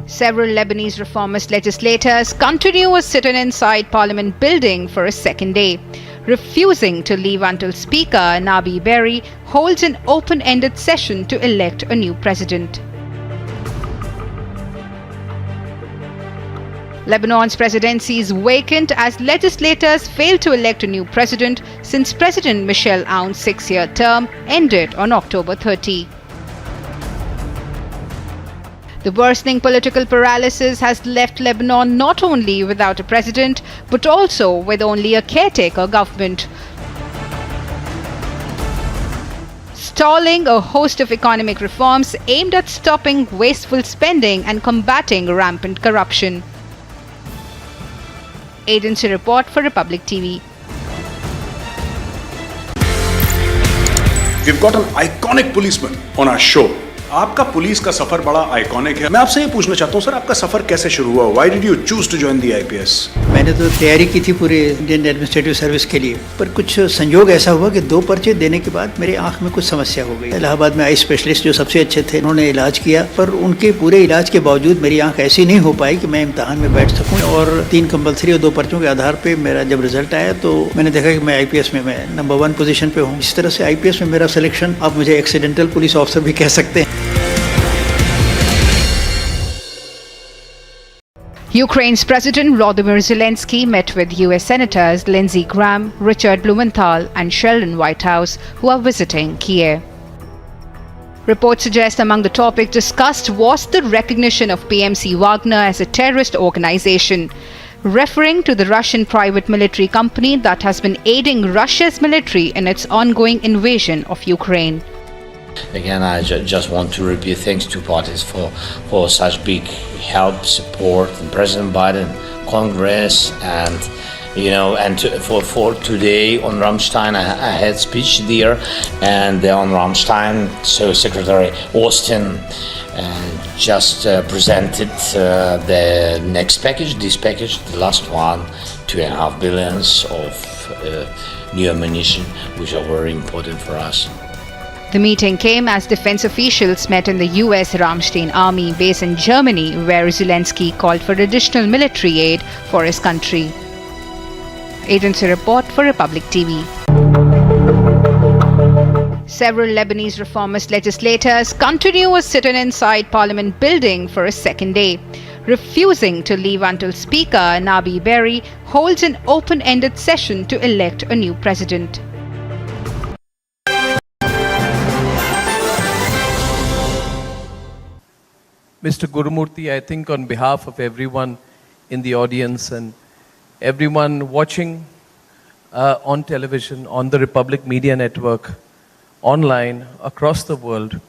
Several Lebanese reformist legislators continue a sit-in inside Parliament building for a second day. Refusing to leave until Speaker Nabi Berri holds an open-ended session to elect a new president. Lebanon's presidency is vacant as legislators failed to elect a new president since President Michel Aoun's 6-year term ended on October 30. The worsening political paralysis has left Lebanon not only without a president, but also with only a caretaker government, stalling a host of economic reforms aimed at stopping wasteful spending and combating rampant corruption. Agency report for Republic TV.
We've got an iconic policeman on our show. आपका police का सफर बड़ा iconic है। मैं आपसे ये पूछना चाहता हूँ सर, आपका सफर कैसे शुरू हुआ? Why did you choose to join the IPS?
मैंने तो तैयारी की थी पूरे इंडियन एडमिनिस्ट्रेटिव सर्विस के लिए, पर कुछ संयोग ऐसा हुआ कि 2 पर्चे देने के बाद मेरे आंख में कुछ समस्या हो गई। इलाहाबाद में आई स्पेशलिस्ट जो सबसे अच्छे थे, उन्होंने इलाज किया, पर उनके पूरे इलाज के बावजूद मेरी आंख ऐसी नहीं हो पाई कि मैं इम्तहान में बैठ सकूँ। और 3 कंपल्सरी और 2 पर्चों के आधार पर मेरा जब रिजल्ट आया तो मैंने देखा कि मैं IPS में मैं नंबर 1 पोजीशन पे हूँ। इस तरह से IPS में मेरा सिलेक्शन, आप मुझे एक्सीडेंटल पुलिस ऑफिसर भी कह सकते हैं।
Ukraine's President Volodymyr Zelensky met with US Senators Lindsey Graham, Richard Blumenthal, and Sheldon Whitehouse, who are visiting Kiev. Reports suggest among the topics discussed was the recognition of PMC Wagner as a terrorist organization, referring to the Russian private military company that has been aiding Russia's military in its ongoing invasion of Ukraine.
Again, I just want to repeat thanks to parties for such big help, support, and President Biden, Congress, and for today on Rammstein, I had speech there, and on Rammstein, so Secretary Austin just presented the next package, this package, the last one, $2.5 billion of new ammunition, which are very important for us.
The meeting came as defense officials met in the US Rammstein army base in Germany, where Zelensky called for additional military aid for his country. Agency report for Republic TV. Several Lebanese reformist legislators continue a sit-in inside Parliament building for a second day, refusing to leave until Speaker Nabi Berri holds an open-ended session to elect a new president.
Mr. Gurumurthy, I think on behalf of everyone in the audience and everyone watching on television, on the Republic Media Network, online, across the world,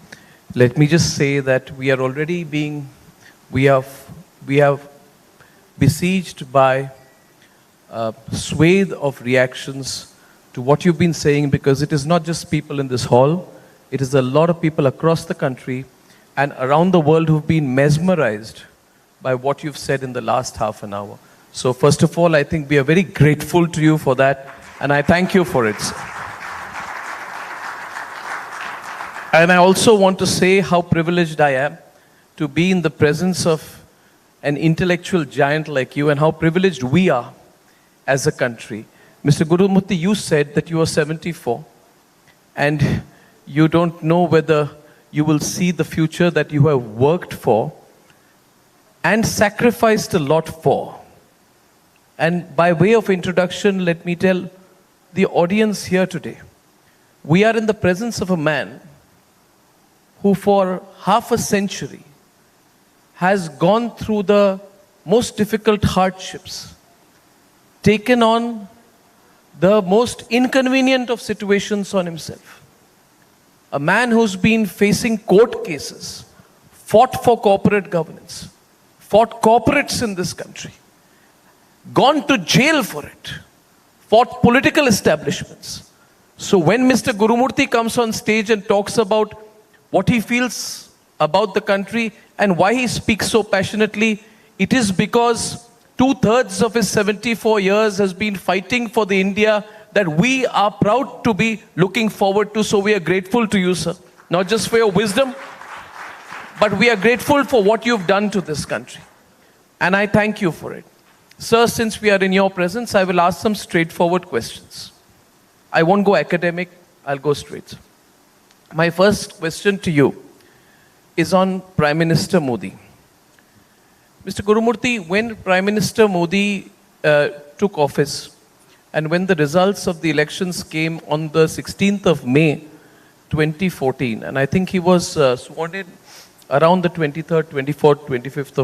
let me just say that we are already we have besieged by a swathe of reactions to what you've been saying, because it is not just people in this hall, it is a lot of people across the country and around the world who've been mesmerized by what you've said in the last half an hour. So first of all, I think we are very grateful to you for that, and I thank you for it. And I also want to say how privileged I am to be in the presence of an intellectual giant like you, and how privileged we are as a country. Mr. Gurumurthy, you said that you are 74 and you don't know whether you will see the future that you have worked for and sacrificed a lot for. And by way of introduction, let me tell the audience here today, we are in the presence of a man who for half a century has gone through the most difficult hardships, taken on the most inconvenient of situations on himself. A man who's been facing court cases, fought for corporate governance, fought corporates in this country, gone to jail for it, fought political establishments. So when Mr. Gurumurthy comes on stage and talks about what he feels about the country and why he speaks so passionately, it is because 2/3 of his 74 years has been fighting for the India that we are proud to be looking forward to. So we are grateful to you, sir. Not just for your wisdom, but we are grateful for what you've done to this country. And I thank you for it. Sir, since we are in your presence, I will ask some straightforward questions. I won't go academic, I'll go straight. My first question to you is on Prime Minister Modi. Mr. Gurumurthy, when Prime Minister Modi took office, and when the results of the elections came on the 16th of May 2014, and I think he was sworn in around the 23rd, 24th, 25th of